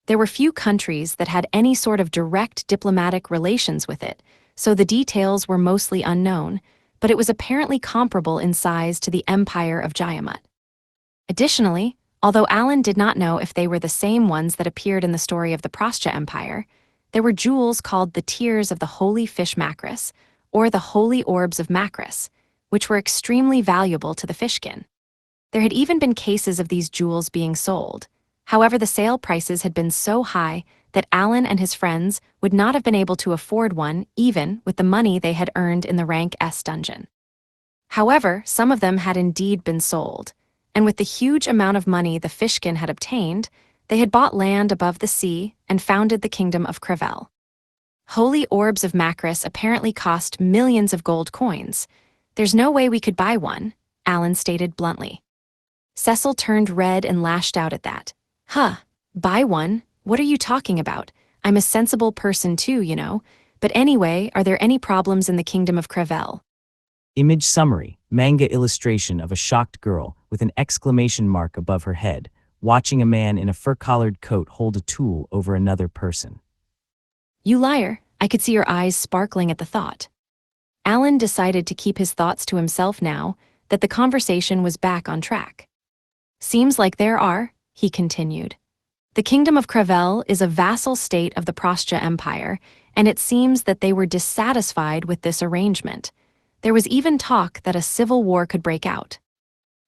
There were few countries that had any sort of direct diplomatic relations with it, so the details were mostly unknown, but it was apparently comparable in size to the Empire of Jayamut. Additionally, although Alan did not know if they were the same ones that appeared in the story of the Prostja Empire, there were jewels called the Tears of the Holy Fish Macris, or the Holy Orbs of Macris, which were extremely valuable to the fishkin. There had even been cases of these jewels being sold. However, the sale prices had been so high that Alan and his friends would not have been able to afford one even with the money they had earned in the Rank S dungeon. However, some of them had indeed been sold, and with the huge amount of money the fishkin had obtained, they had bought land above the sea and founded the Kingdom of Crevel. Holy Orbs of Macris apparently cost millions of gold coins. There's no way we could buy one, Alan stated bluntly. Cecil turned red and lashed out at that. Huh, buy one? What are you talking about? I'm a sensible person too, you know. But anyway, are there any problems in the Kingdom of Crevel? Image summary, manga illustration of a shocked girl with an exclamation mark above her head, watching a man in a fur-collared coat hold a tool over another person. You liar, I could see your eyes sparkling at the thought. Alan decided to keep his thoughts to himself now that the conversation was back on track. Seems like there are, he continued. The Kingdom of Crevel is a vassal state of the Prostja Empire, and it seems that they were dissatisfied with this arrangement. There was even talk that a civil war could break out.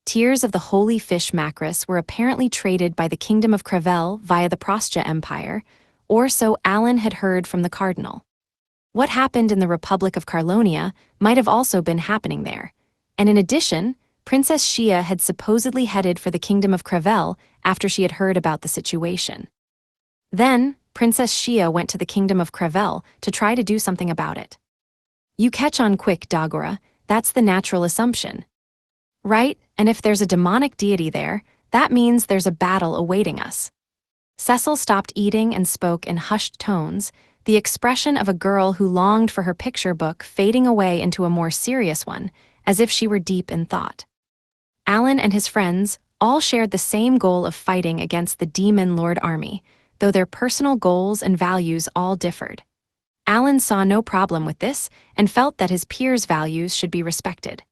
Tears of the Holy Fish Macris were apparently traded by the Kingdom of Crevel via the Prostja Empire, or so Alan had heard from the Cardinal. What happened in the Republic of Carlonia might have also been happening there, and in addition, Princess Shia had supposedly headed for the Kingdom of Crevel after she had heard about the situation. Then, Princess Shia went to the Kingdom of Crevel to try to do something about it. You catch on quick, Dagora, that's the natural assumption. Right, and if there's a demonic deity there, that means there's a battle awaiting us. Cecil stopped eating and spoke in hushed tones, the expression of a girl who longed for her picture book fading away into a more serious one, as if she were deep in thought. Alan and his friends all shared the same goal of fighting against the Demon Lord army, though their personal goals and values all differed. Alan saw no problem with this and felt that his peers' values should be respected.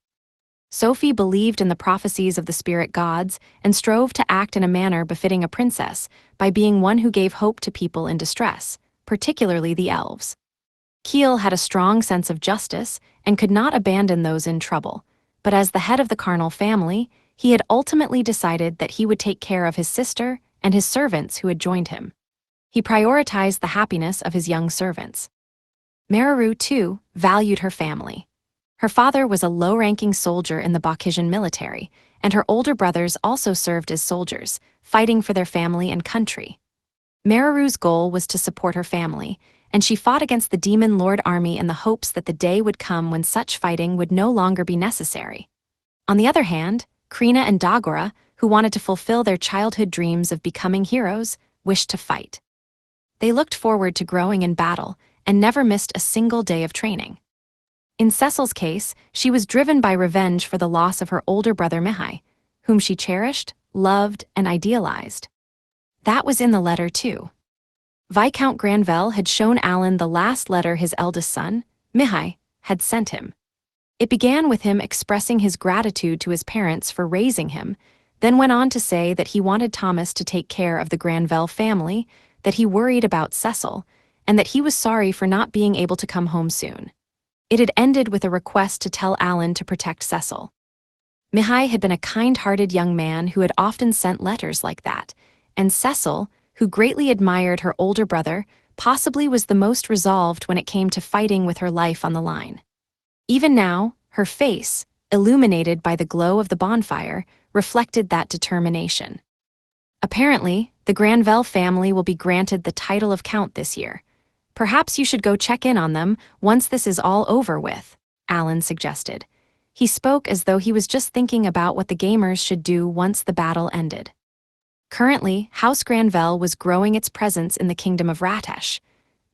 Sophie believed in the prophecies of the spirit gods and strove to act in a manner befitting a princess by being one who gave hope to people in distress, particularly the elves. Keel had a strong sense of justice and could not abandon those in trouble, but as the head of the Carnal family, he had ultimately decided that he would take care of his sister and his servants who had joined him. He prioritized the happiness of his young servants. Meraru, too, valued her family. Her father was a low-ranking soldier in the Bokisian military, and her older brothers also served as soldiers, fighting for their family and country. Meraru's goal was to support her family, and she fought against the demon lord army in the hopes that the day would come when such fighting would no longer be necessary. On the other hand, Krina and Dagora, who wanted to fulfill their childhood dreams of becoming heroes, wished to fight. They looked forward to growing in battle and never missed a single day of training. In Cecil's case, she was driven by revenge for the loss of her older brother Mihai, whom she cherished, loved, and idealized. That was in the letter too. Viscount Granvelle had shown Alan the last letter his eldest son, Mihai, had sent him. It began with him expressing his gratitude to his parents for raising him, then went on to say that he wanted Thomas to take care of the Granvelle family, that he worried about Cecil, and that he was sorry for not being able to come home soon. It had ended with a request to tell Alan to protect Cecil. Mihai had been a kind-hearted young man who had often sent letters like that, and Cecil, who greatly admired her older brother, possibly was the most resolved when it came to fighting with her life on the line. Even now, her face, illuminated by the glow of the bonfire, reflected that determination. Apparently, the Granvelle family will be granted the title of Count this year. Perhaps you should go check in on them once this is all over with, Alan suggested. He spoke as though he was just thinking about what the gamers should do once the battle ended. Currently, House Granvelle was growing its presence in the kingdom of Ratesh.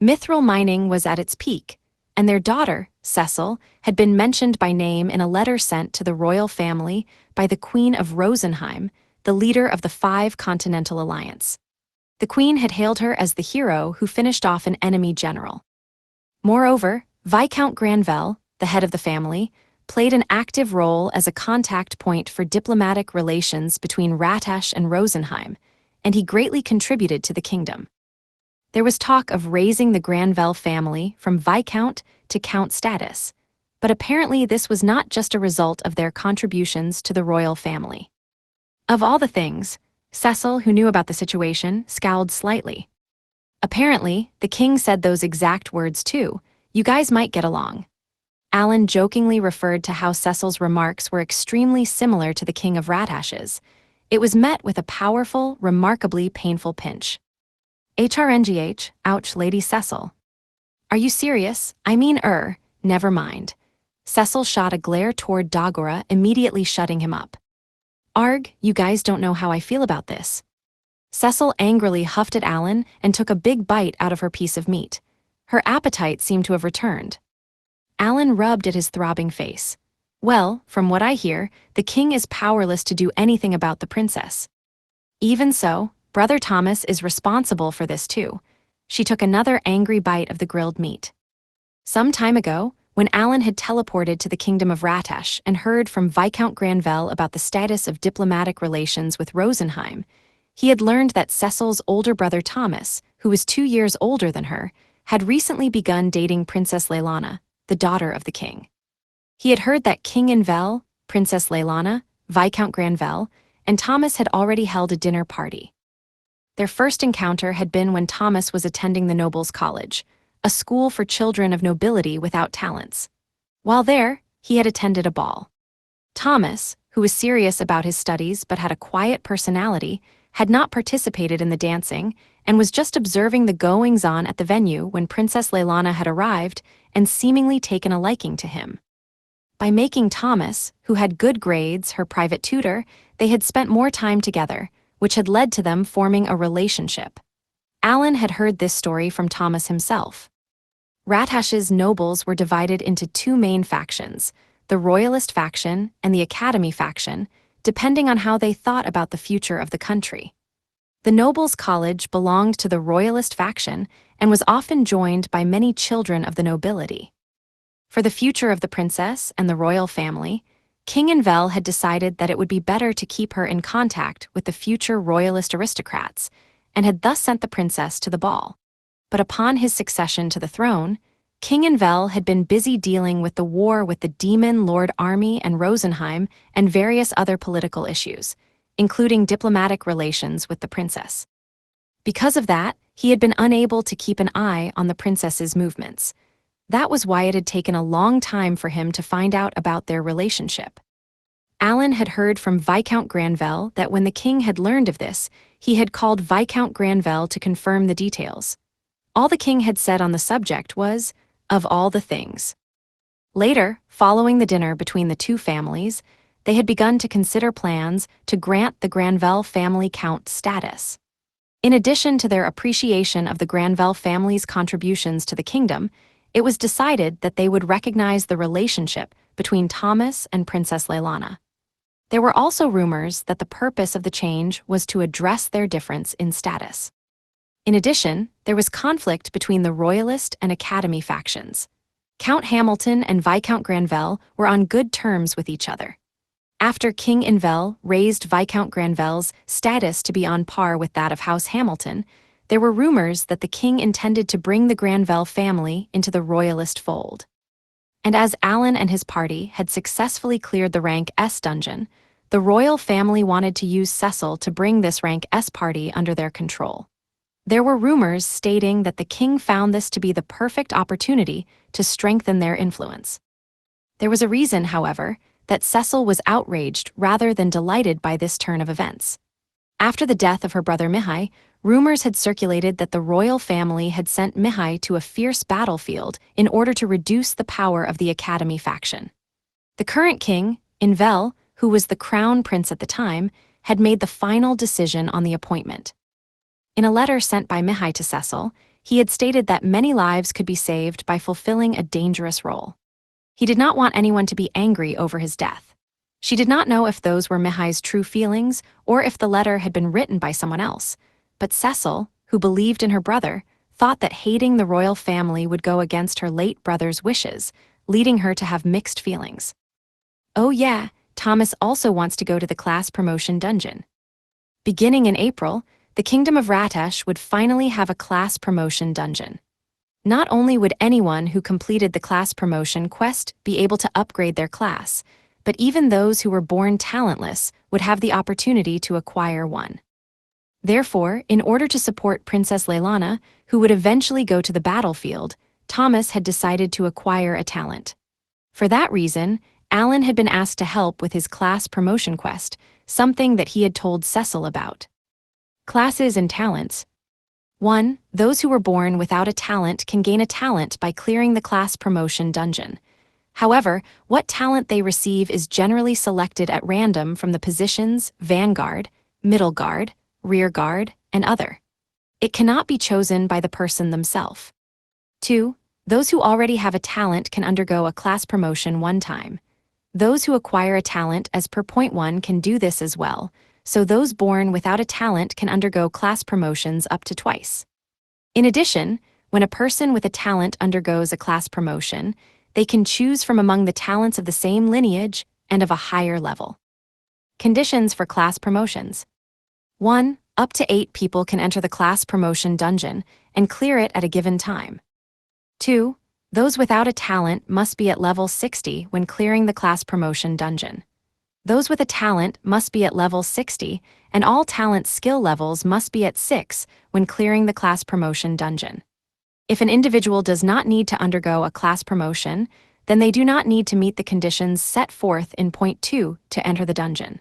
Mithril mining was at its peak, and their daughter, Cecil, had been mentioned by name in a letter sent to the royal family by the Queen of Rosenheim, the leader of the Five Continental Alliance. The Queen had hailed her as the hero who finished off an enemy general. Moreover, Viscount Granvelle, the head of the family, played an active role as a contact point for diplomatic relations between Ratesh and Rosenheim, and he greatly contributed to the kingdom. There was talk of raising the Granvelle family from Viscount to Count status, but apparently this was not just a result of their contributions to the royal family. Of all the things, Cecil, who knew about the situation, scowled slightly. Apparently, the king said those exact words too. You guys might get along. Alan jokingly referred to how Cecil's remarks were extremely similar to the king of Ratesh's. It was met with a powerful, remarkably painful pinch. HRNGH, ouch, Lady Cecil. Are you serious? I mean, never mind. Cecil shot a glare toward Dagora, immediately shutting him up. Arg, you guys don't know how I feel about this. Cecil angrily huffed at Alan and took a big bite out of her piece of meat. Her appetite seemed to have returned. Alan rubbed at his throbbing face. Well, from what I hear, the king is powerless to do anything about the princess. Even so, Brother Thomas is responsible for this too. She took another angry bite of the grilled meat. Some time ago, when Alan had teleported to the kingdom of Ratesh and heard from Viscount Granvelle about the status of diplomatic relations with Rosenheim, he had learned that Cecil's older brother Thomas, who was 2 years older than her, had recently begun dating Princess Leilana, the daughter of the king. He had heard that King Envel, Princess Leilana, Viscount Granvelle, and Thomas had already held a dinner party. Their first encounter had been when Thomas was attending the Nobles' College, a school for children of nobility without talents. While there, he had attended a ball. Thomas, who was serious about his studies but had a quiet personality, had not participated in the dancing and was just observing the goings-on at the venue when Princess Leilana had arrived and seemingly taken a liking to him. By making Thomas, who had good grades, her private tutor, they had spent more time together, which had led to them forming a relationship. Alan had heard this story from Thomas himself. Ratesh's nobles were divided into 2 main factions, the Royalist faction and the Academy faction, depending on how they thought about the future of the country. The Nobles' College belonged to the Royalist faction and was often joined by many children of the nobility. For the future of the princess and the royal family, King Envel had decided that it would be better to keep her in contact with the future royalist aristocrats, and had thus sent the princess to the ball. But upon his succession to the throne, King Envel had been busy dealing with the war with the Demon Lord Army and Rosenheim and various other political issues, including diplomatic relations with the princess. Because of that, he had been unable to keep an eye on the princess's movements. That was why it had taken a long time for him to find out about their relationship. Alan had heard from Viscount Granvelle that when the king had learned of this, he had called Viscount Granvelle to confirm the details. All the king had said on the subject was, "Of all the things." Later, following the dinner between the two families, they had begun to consider plans to grant the Granvelle family count status. In addition to their appreciation of the Granvelle family's contributions to the kingdom, it was decided that they would recognize the relationship between Thomas and Princess Leilani. There were also rumors that the purpose of the change was to address their difference in status. In addition, there was conflict between the Royalist and Academy factions. Count Hamilton and Viscount Granvelle were on good terms with each other. After King Infel raised Viscount Granvelle's status to be on par with that of House Hamilton, there were rumors that the king intended to bring the Granvelle family into the Royalist fold. And as Alan and his party had successfully cleared the rank S dungeon, the royal family wanted to use Cecil to bring this rank S party under their control. There were rumors stating that the king found this to be the perfect opportunity to strengthen their influence. There was a reason, however, that Cecil was outraged rather than delighted by this turn of events. After the death of her brother Mihai, rumors had circulated that the royal family had sent Mihai to a fierce battlefield in order to reduce the power of the Academy faction. The current king, Infel, who was the crown prince at the time, had made the final decision on the appointment. In a letter sent by Mihai to Cecil, he had stated that many lives could be saved by fulfilling a dangerous role. He did not want anyone to be angry over his death. She did not know if those were Mihai's true feelings or if the letter had been written by someone else, but Cecil, who believed in her brother, thought that hating the royal family would go against her late brother's wishes, leading her to have mixed feelings. Oh yeah, Thomas also wants to go to the class promotion dungeon. Beginning in April, the Kingdom of Ratesh would finally have a class promotion dungeon. Not only would anyone who completed the class promotion quest be able to upgrade their class, but even those who were born talentless would have the opportunity to acquire one. Therefore, in order to support Princess Leilani, who would eventually go to the battlefield, Thomas had decided to acquire a talent. For that reason, Alan had been asked to help with his class promotion quest, something that he had told Cecil about. Classes and talents. 1. Those who were born without a talent can gain a talent by clearing the class promotion dungeon. However, what talent they receive is generally selected at random from the positions Vanguard, Middle Guard, Rear Guard, and other. It cannot be chosen by the person themselves. 2. Those who already have a talent can undergo a class promotion one time. Those who acquire a talent as per point 1 can do this as well, so those born without a talent can undergo class promotions up to twice. In addition, when a person with a talent undergoes a class promotion, they can choose from among the talents of the same lineage and of a higher level. Conditions for class promotions. 1. Up to 8 people can enter the class promotion dungeon and clear it at a given time. 2. Those without a talent must be at level 60 when clearing the class promotion dungeon. Those with a talent must be at level 60, and all talent skill levels must be at 6 when clearing the class promotion dungeon. If an individual does not need to undergo a class promotion, then they do not need to meet the conditions set forth in point 2 to enter the dungeon.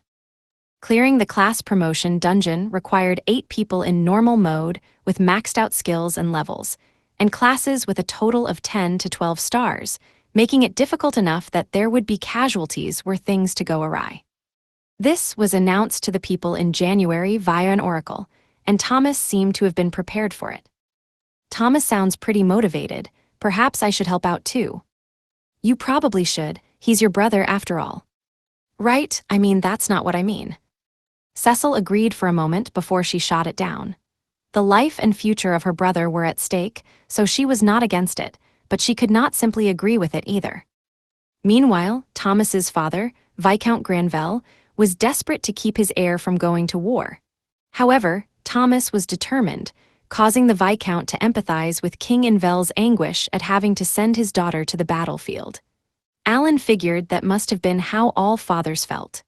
Clearing the class promotion dungeon required 8 people in normal mode with maxed out skills and levels, and classes with a total of 10 to 12 stars, making it difficult enough that there would be casualties were things to go awry. This was announced to the people in January via an oracle, and Thomas seemed to have been prepared for it. Thomas sounds pretty motivated. Perhaps I should help out too. You probably should. He's your brother after all. Right, I mean, that's not what I mean. Cecil agreed for a moment before she shot it down. The life and future of her brother were at stake, so she was not against it, but she could not simply agree with it either. Meanwhile, Thomas's father, Viscount Granvelle, was desperate to keep his heir from going to war. However, Thomas was determined, causing the Viscount to empathize with King Invel's anguish at having to send his daughter to the battlefield. Alan figured that must have been how all fathers felt.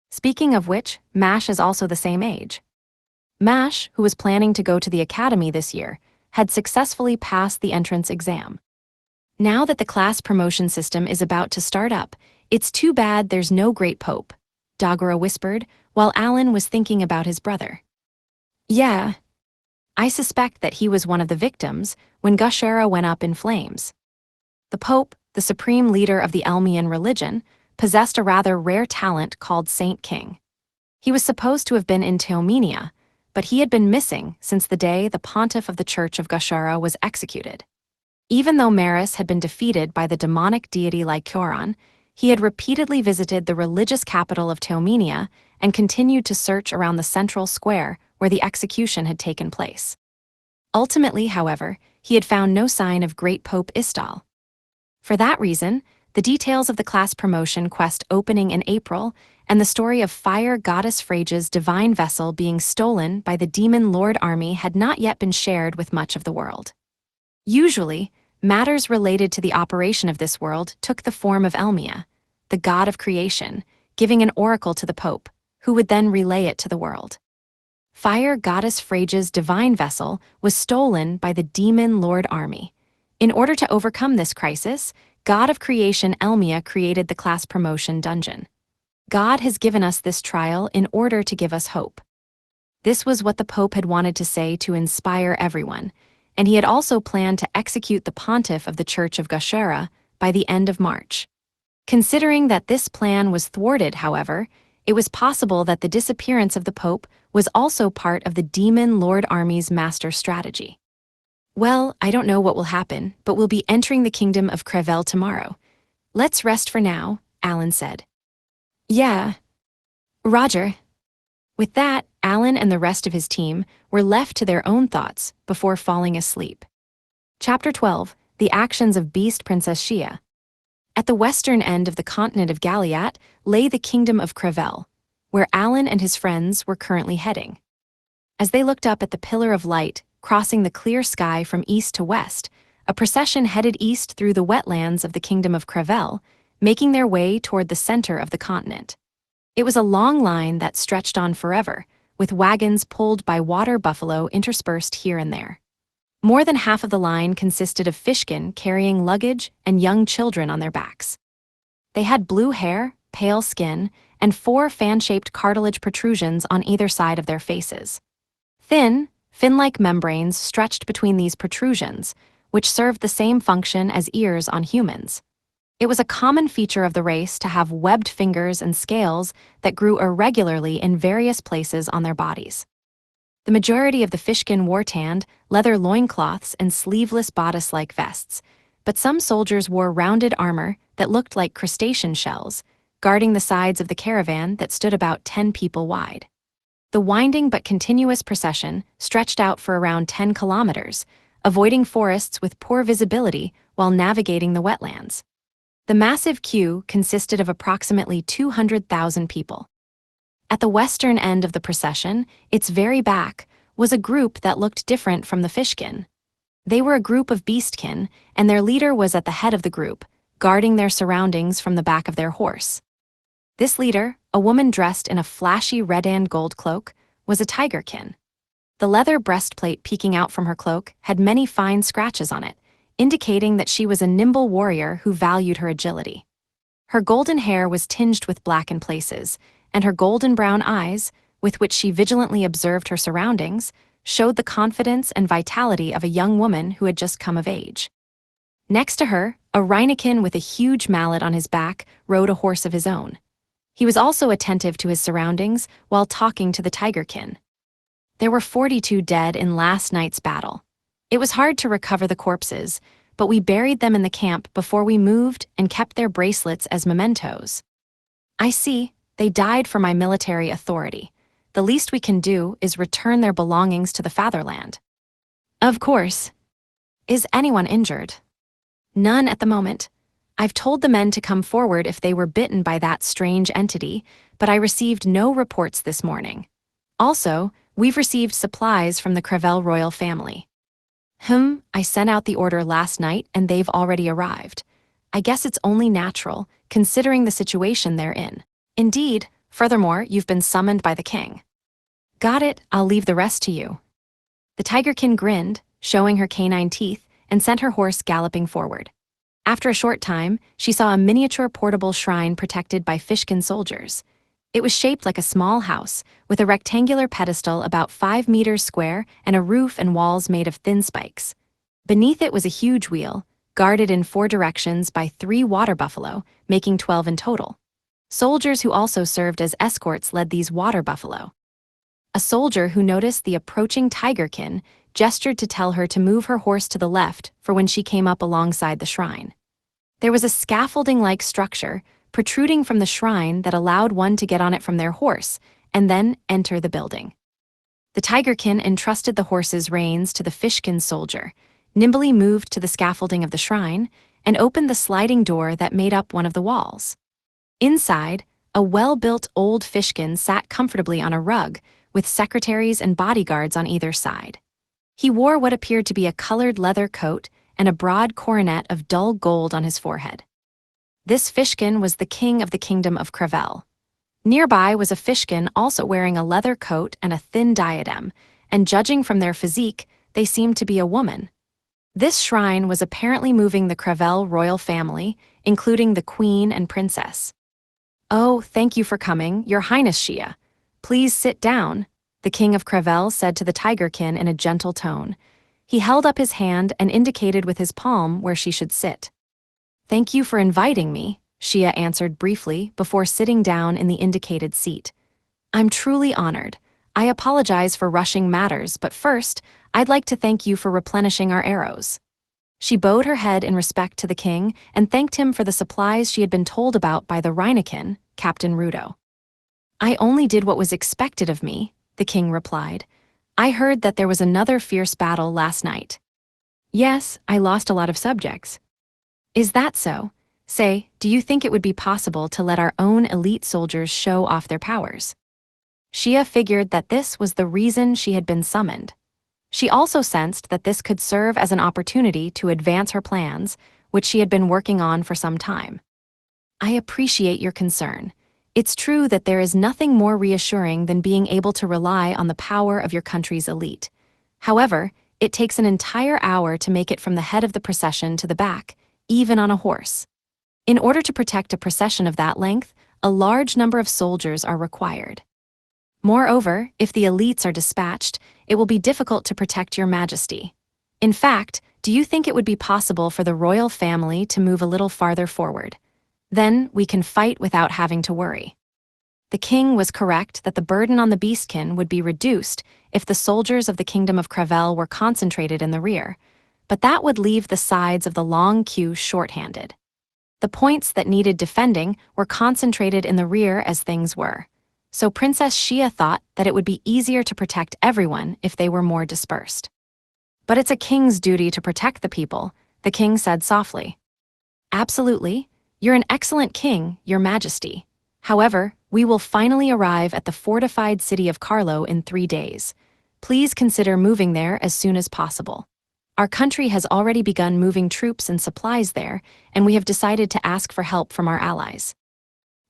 Speaking of which, Mash is also the same age. Mash, who was planning to go to the academy this year, had successfully passed the entrance exam. Now that the class promotion system is about to start up, it's too bad there's no Great Pope, Dagora whispered, while Alan was thinking about his brother. Yeah. I suspect that he was one of the victims when Gashera went up in flames. The Pope, the supreme leader of the Elmian religion, possessed a rather rare talent called Saint King. He was supposed to have been in Teomenia, but he had been missing since the day the pontiff of the Church of Gashera was executed. Even though Maris had been defeated by the demonic deity Lycoron, he had repeatedly visited the religious capital of Teomenia and continued to search around the central square where the execution had taken place. Ultimately, however, he had found no sign of Great Pope Istal. For that reason, the details of the class promotion quest opening in April and the story of fire goddess Phrage's divine vessel being stolen by the demon lord army had not yet been shared with much of the world. Usually, matters related to the operation of this world took the form of Elmia, the god of creation, giving an oracle to the Pope, who would then relay it to the world. Fire goddess Phrage's divine vessel was stolen by the demon lord army. In order to overcome this crisis, God of creation Elmia created the class promotion dungeon. God has given us this trial in order to give us hope. This was what the Pope had wanted to say to inspire everyone, and he had also planned to execute the pontiff of the Church of Gashera by the end of March. Considering that this plan was thwarted, however, it was possible that the disappearance of the Pope was also part of the demon lord army's master strategy. Well, I don't know what will happen, but we'll be entering the kingdom of Crevel tomorrow. Let's rest for now, Alan said. Yeah. Roger. With that, Alan and the rest of his team were left to their own thoughts before falling asleep. Chapter 12, The Actions of Beast Princess Shia. At the western end of the continent of Galiat lay the kingdom of Crevel, where Alan and his friends were currently heading. As they looked up at the pillar of light crossing the clear sky from east to west, a procession headed east through the wetlands of the kingdom of Crevel, making their way toward the center of the continent. It was a long line that stretched on forever, with wagons pulled by water buffalo interspersed here and there. More than half of the line consisted of fishkin carrying luggage and young children on their backs. They had blue hair, pale skin, and 4 fan-shaped cartilage protrusions on either side of their faces. Thin, fin-like membranes stretched between these protrusions, which served the same function as ears on humans. It was a common feature of the race to have webbed fingers and scales that grew irregularly in various places on their bodies. The majority of the fishkin wore tanned, leather loincloths and sleeveless bodice-like vests, but some soldiers wore rounded armor that looked like crustacean shells, guarding the sides of the caravan that stood about 10 people wide. The winding but continuous procession stretched out for around 10 kilometers, avoiding forests with poor visibility while navigating the wetlands. The massive queue consisted of approximately 200,000 people. At the western end of the procession, its very back, was a group that looked different from the fishkin. They were a group of beastkin, and their leader was at the head of the group, guarding their surroundings from the back of their horse. This leader, a woman dressed in a flashy red and gold cloak, was a tigerkin. The leather breastplate peeking out from her cloak had many fine scratches on it, indicating that she was a nimble warrior who valued her agility. Her golden hair was tinged with black in places, and her golden brown eyes, with which she vigilantly observed her surroundings, showed the confidence and vitality of a young woman who had just come of age. Next to her, a Rhinikin with a huge mallet on his back rode a horse of his own. He was also attentive to his surroundings while talking to the tigerkin. There were 42 dead in last night's battle. It was hard to recover the corpses, but we buried them in the camp before we moved and kept their bracelets as mementos. I see, they died for my military authority. The least we can do is return their belongings to the fatherland. Of course. Is anyone injured? None at the moment. I've told the men to come forward if they were bitten by that strange entity, but I received no reports this morning. Also, we've received supplies from the Crevel royal family. I sent out the order last night and they've already arrived. I guess it's only natural, considering the situation they're in. Indeed, furthermore, you've been summoned by the king. Got it, I'll leave the rest to you. The tigerkin grinned, showing her canine teeth, and sent her horse galloping forward. After a short time, she saw a miniature portable shrine protected by fishkin soldiers. It was shaped like a small house, with a rectangular pedestal about 5 meters square and a roof and walls made of thin spikes. Beneath it was a huge wheel, guarded in 4 directions by 3 water buffalo, making 12 in total. Soldiers who also served as escorts led these water buffalo. A soldier who noticed the approaching tigerkin gestured to tell her to move her horse to the left for when she came up alongside the shrine. There was a scaffolding-like structure protruding from the shrine that allowed one to get on it from their horse and then enter the building. The tigerkin entrusted the horse's reins to the fishkin soldier, nimbly moved to the scaffolding of the shrine, and opened the sliding door that made up one of the walls. Inside, a well-built old fishkin sat comfortably on a rug, with secretaries and bodyguards on either side. He wore what appeared to be a colored leather coat and a broad coronet of dull gold on his forehead. This fishkin was the king of the kingdom of Cravel. Nearby was a fishkin also wearing a leather coat and a thin diadem, and judging from their physique, they seemed to be a woman. This shrine was apparently moving the Cravel royal family, including the queen and princess. "Oh, thank you for coming, Your Highness Shia. Please sit down," the king of Cravel said to the tigerkin in a gentle tone. He held up his hand and indicated with his palm where she should sit. "Thank you for inviting me," Shia answered briefly before sitting down in the indicated seat. "I'm truly honored. I apologize for rushing matters, but first, I'd like to thank you for replenishing our arrows." She bowed her head in respect to the king and thanked him for the supplies she had been told about by the Rhinakin, Captain Rudo. "I only did what was expected of me," the king replied. "I heard that there was another fierce battle last night." "Yes, I lost a lot of subjects." "Is that so? Say, do you think it would be possible to let our own elite soldiers show off their powers?" Shia figured that this was the reason she had been summoned. She also sensed that this could serve as an opportunity to advance her plans, which she had been working on for some time. "I appreciate your concern. It's true that there is nothing more reassuring than being able to rely on the power of your country's elite. However, it takes an entire hour to make it from the head of the procession to the back, even on a horse. In order to protect a procession of that length, a large number of soldiers are required. Moreover, if the elites are dispatched, it will be difficult to protect your majesty. In fact, do you think it would be possible for the royal family to move a little farther forward? Then we can fight without having to worry." The king was correct that the burden on the beastkin would be reduced if the soldiers of the kingdom of Cravel were concentrated in the rear, but that would leave the sides of the long queue short-handed. The points that needed defending were concentrated in the rear as things were, so Princess Shia thought that it would be easier to protect everyone if they were more dispersed. "But it's a king's duty to protect the people," the king said softly. "Absolutely. You're an excellent king, Your Majesty. However, we will finally arrive at the fortified city of Carlo in 3 days. Please consider moving there as soon as possible. Our country has already begun moving troops and supplies there, and we have decided to ask for help from our allies."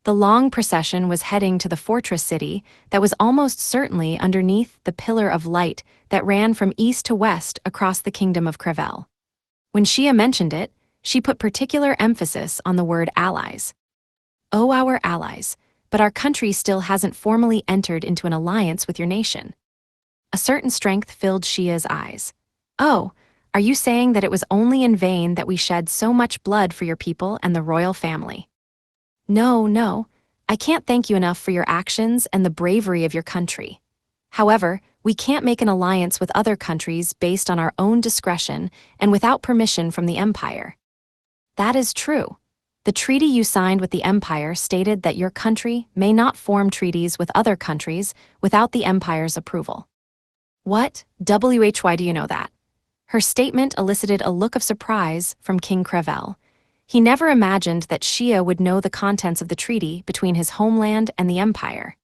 The long procession was heading to the fortress city that was almost certainly underneath the pillar of light that ran from east to west across the kingdom of Cravel. When Shia mentioned it, she put particular emphasis on the word allies. "Oh, our allies, but our country still hasn't formally entered into an alliance with your nation." A certain strength filled Shia's eyes. "Oh, are you saying that it was only in vain that we shed so much blood for your people and the royal family?" No, I can't thank you enough for your actions and the bravery of your country. However, we can't make an alliance with other countries based on our own discretion and without permission from the Empire." "That is true. The treaty you signed with the Empire stated that your country may not form treaties with other countries without the Empire's approval." "What? Why do you know that?" Her statement elicited a look of surprise from King Cravel. He never imagined that Shia would know the contents of the treaty between his homeland and the Empire.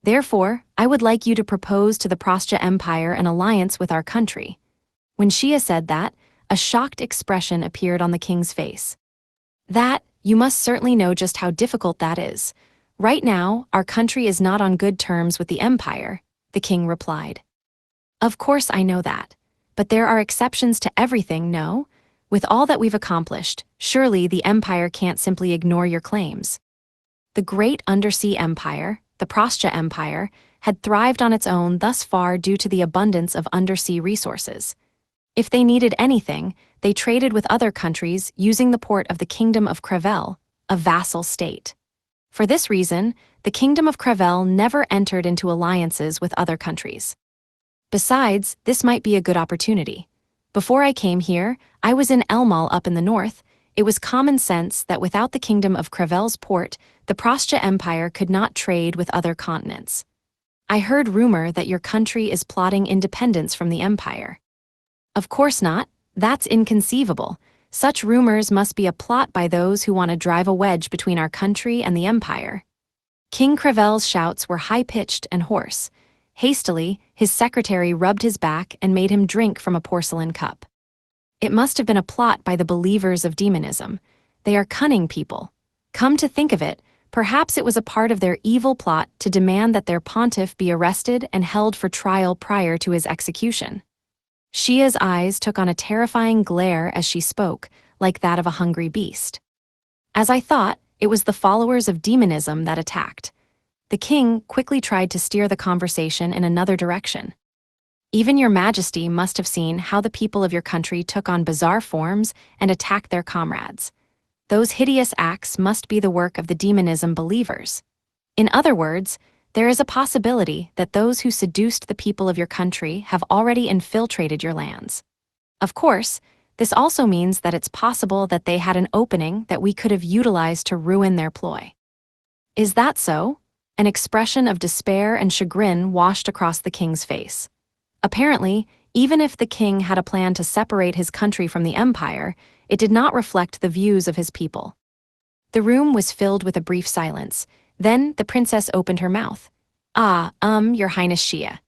"Therefore, I would like you to propose to the Prostya Empire an alliance with our country." When Shia said that, a shocked expression appeared on the king's face. You must certainly know just how difficult that is. Right now, our country is not on good terms with the Empire," the king replied. "Of course I know that. But there are exceptions to everything, no? With all that we've accomplished, surely the Empire can't simply ignore your claims." The great undersea empire, the Prascha Empire, had thrived on its own thus far due to the abundance of undersea resources. If they needed anything, they traded with other countries using the port of the Kingdom of Crevel, a vassal state. For this reason, the Kingdom of Crevel never entered into alliances with other countries. Besides, this might be a good opportunity. Before I came here, I was in Elmal up in the north. It was common sense that without the Kingdom of Crevel's port, the Prascha Empire could not trade with other continents. I heard rumor that your country is plotting independence from the empire. Of course not. That's inconceivable. Such rumors must be a plot by those who want to drive a wedge between our country and the empire. King Crevel's shouts were high-pitched and hoarse. Hastily, his secretary rubbed his back and made him drink from a porcelain cup. It must have been a plot by the believers of demonism. They are cunning people. Come to think of it, perhaps it was a part of their evil plot to demand that their pontiff be arrested and held for trial prior to his execution. Shia's eyes took on a terrifying glare as she spoke, like that of a hungry beast. As I thought, it was the followers of demonism that attacked. The king quickly tried to steer the conversation in another direction. Even your majesty must have seen how the people of your country took on bizarre forms and attacked their comrades. Those hideous acts must be the work of the demonism believers. In other words, there is a possibility that those who seduced the people of your country have already infiltrated your lands. Of course, this also means that it's possible that they had an opening that we could have utilized to ruin their ploy. Is that so? An expression of despair and chagrin washed across the king's face. Apparently, even if the king had a plan to separate his country from the empire, it did not reflect the views of his people. The room was filled with a brief silence. Then the princess opened her mouth. Your Highness Shia.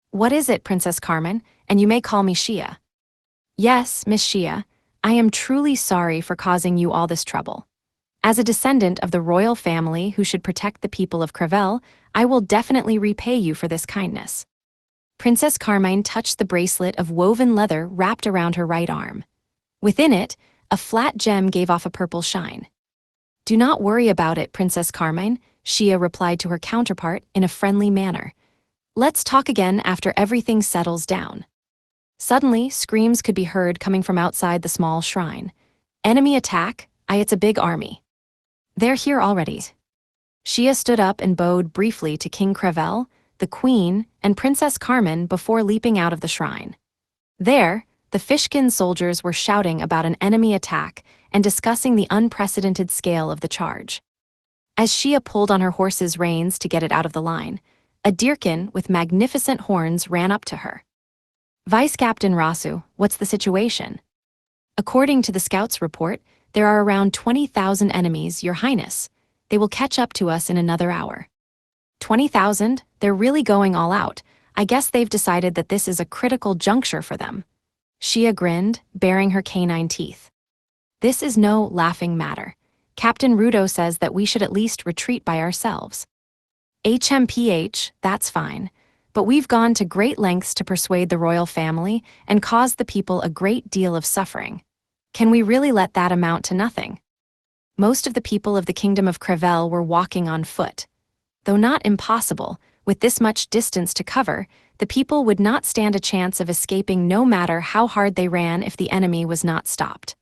What is it, Princess Carmen? And you may call me Shia. Yes, Miss Shia, I am truly sorry for causing you all this trouble. As a descendant of the royal family who should protect the people of Crevel, I will definitely repay you for this kindness. Princess Carmine touched the bracelet of woven leather wrapped around her right arm. Within it, a flat gem gave off a purple shine. Do not worry about it, Princess Carmine, Shia replied to her counterpart in a friendly manner. Let's talk again after everything settles down. Suddenly, screams could be heard coming from outside the small shrine. Enemy attack? It's a big army. They're here already. Shia stood up and bowed briefly to King Crevel, the Queen, and Princess Carmen before leaping out of the shrine. There, the Fishkin soldiers were shouting about an enemy attack and discussing the unprecedented scale of the charge. As Shia pulled on her horse's reins to get it out of the line, a deerkin with magnificent horns ran up to her. Vice Captain Rasu, what's the situation? According to the scouts' report, there are around 20,000 enemies, Your Highness. They will catch up to us in another hour. 20,000? They're really going all out. I guess they've decided that this is a critical juncture for them. Shia grinned, baring her canine teeth. This is no laughing matter. Captain Rudo says that we should at least retreat by ourselves. HMPH, that's fine. But we've gone to great lengths to persuade the royal family and caused the people a great deal of suffering. Can we really let that amount to nothing? Most of the people of the Kingdom of Crevel were walking on foot. Though not impossible, with this much distance to cover, the people would not stand a chance of escaping no matter how hard they ran if the enemy was not stopped.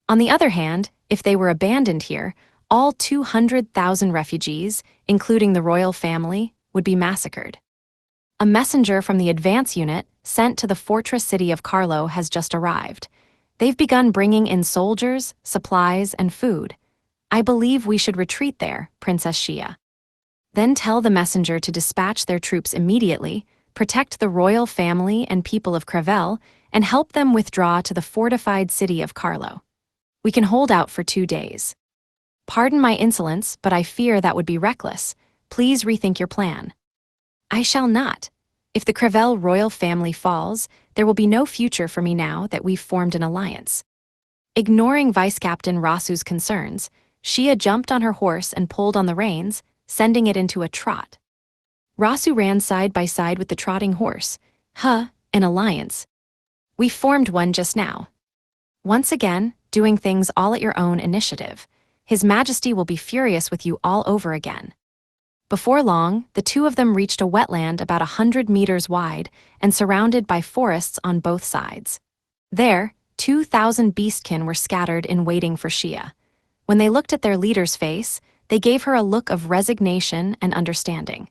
On the other hand, if they were abandoned here, all 200,000 refugees, including the royal family, would be massacred. A messenger from the advance unit, sent to the fortress city of Carlo, has just arrived. They've begun bringing in soldiers, supplies, and food. I believe we should retreat there, Princess Shia. Then tell the messenger to dispatch their troops immediately, protect the royal family and people of Crevel, and help them withdraw to the fortified city of Carlo. We can hold out for 2 days. Pardon my insolence, but I fear that would be reckless. Please rethink your plan. I shall not. If the Crevel royal family falls, there will be no future for me now that we've formed an alliance. Ignoring Vice Captain Rasu's concerns, Shia jumped on her horse and pulled on the reins, sending it into a trot. Rasu ran side by side with the trotting horse. An alliance. We formed one just now. Once again, doing things all at your own initiative. His Majesty will be furious with you all over again." Before long, the two of them reached a wetland about 100 meters wide and surrounded by forests on both sides. There, 2,000 beastkin were scattered in waiting for Shia. When they looked at their leader's face, they gave her a look of resignation and understanding.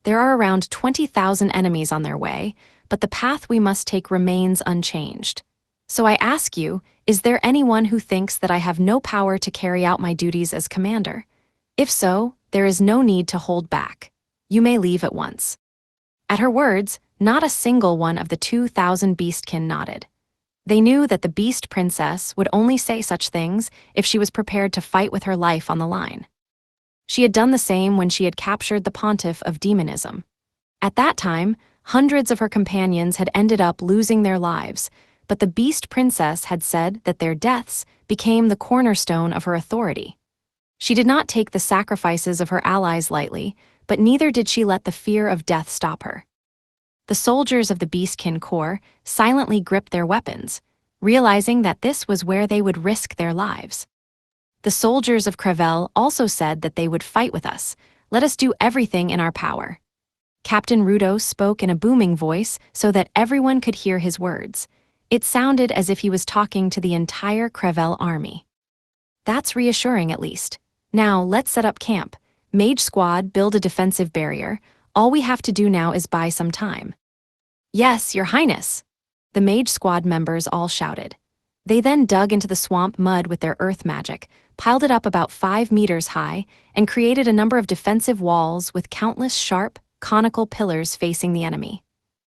"There are around 20,000 enemies on their way, but the path we must take remains unchanged. So I ask you, is there anyone who thinks that I have no power to carry out my duties as commander? If so, there is no need to hold back. You may leave at once." At her words, not a single one of the 2,000 beastkin nodded. They knew that the Beast Princess would only say such things if she was prepared to fight with her life on the line. She had done the same when she had captured the Pontiff of Demonism. At that time, hundreds of her companions had ended up losing their lives, but the Beast Princess had said that their deaths became the cornerstone of her authority. She did not take the sacrifices of her allies lightly, but neither did she let the fear of death stop her. The soldiers of the Beastkin Corps silently gripped their weapons, realizing that this was where they would risk their lives. The soldiers of Crevel also said that they would fight with us. "Let us do everything in our power." Captain Rudo spoke in a booming voice so that everyone could hear his words. It sounded as if he was talking to the entire Crevel army. "That's reassuring at least. Now let's set up camp. Mage Squad, build a defensive barrier. All we have to do now is buy some time." "Yes, Your Highness!" The Mage Squad members all shouted. They then dug into the swamp mud with their earth magic, piled it up about 5 meters high, and created a number of defensive walls with countless sharp, conical pillars facing the enemy.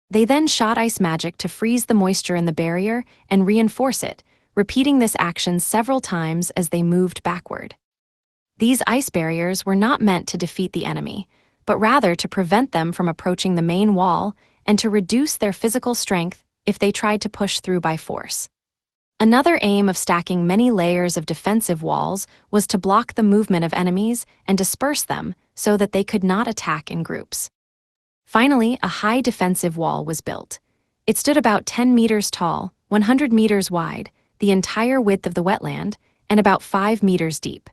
They then shot ice magic to freeze the moisture in the barrier and reinforce it, repeating this action several times as they moved backward. These ice barriers were not meant to defeat the enemy, but rather to prevent them from approaching the main wall and to reduce their physical strength if they tried to push through by force. Another aim of stacking many layers of defensive walls was to block the movement of enemies and disperse them so that they could not attack in groups. Finally, a high defensive wall was built. It stood about 10 meters tall, 100 meters wide, the entire width of the wetland, and about 5 meters deep.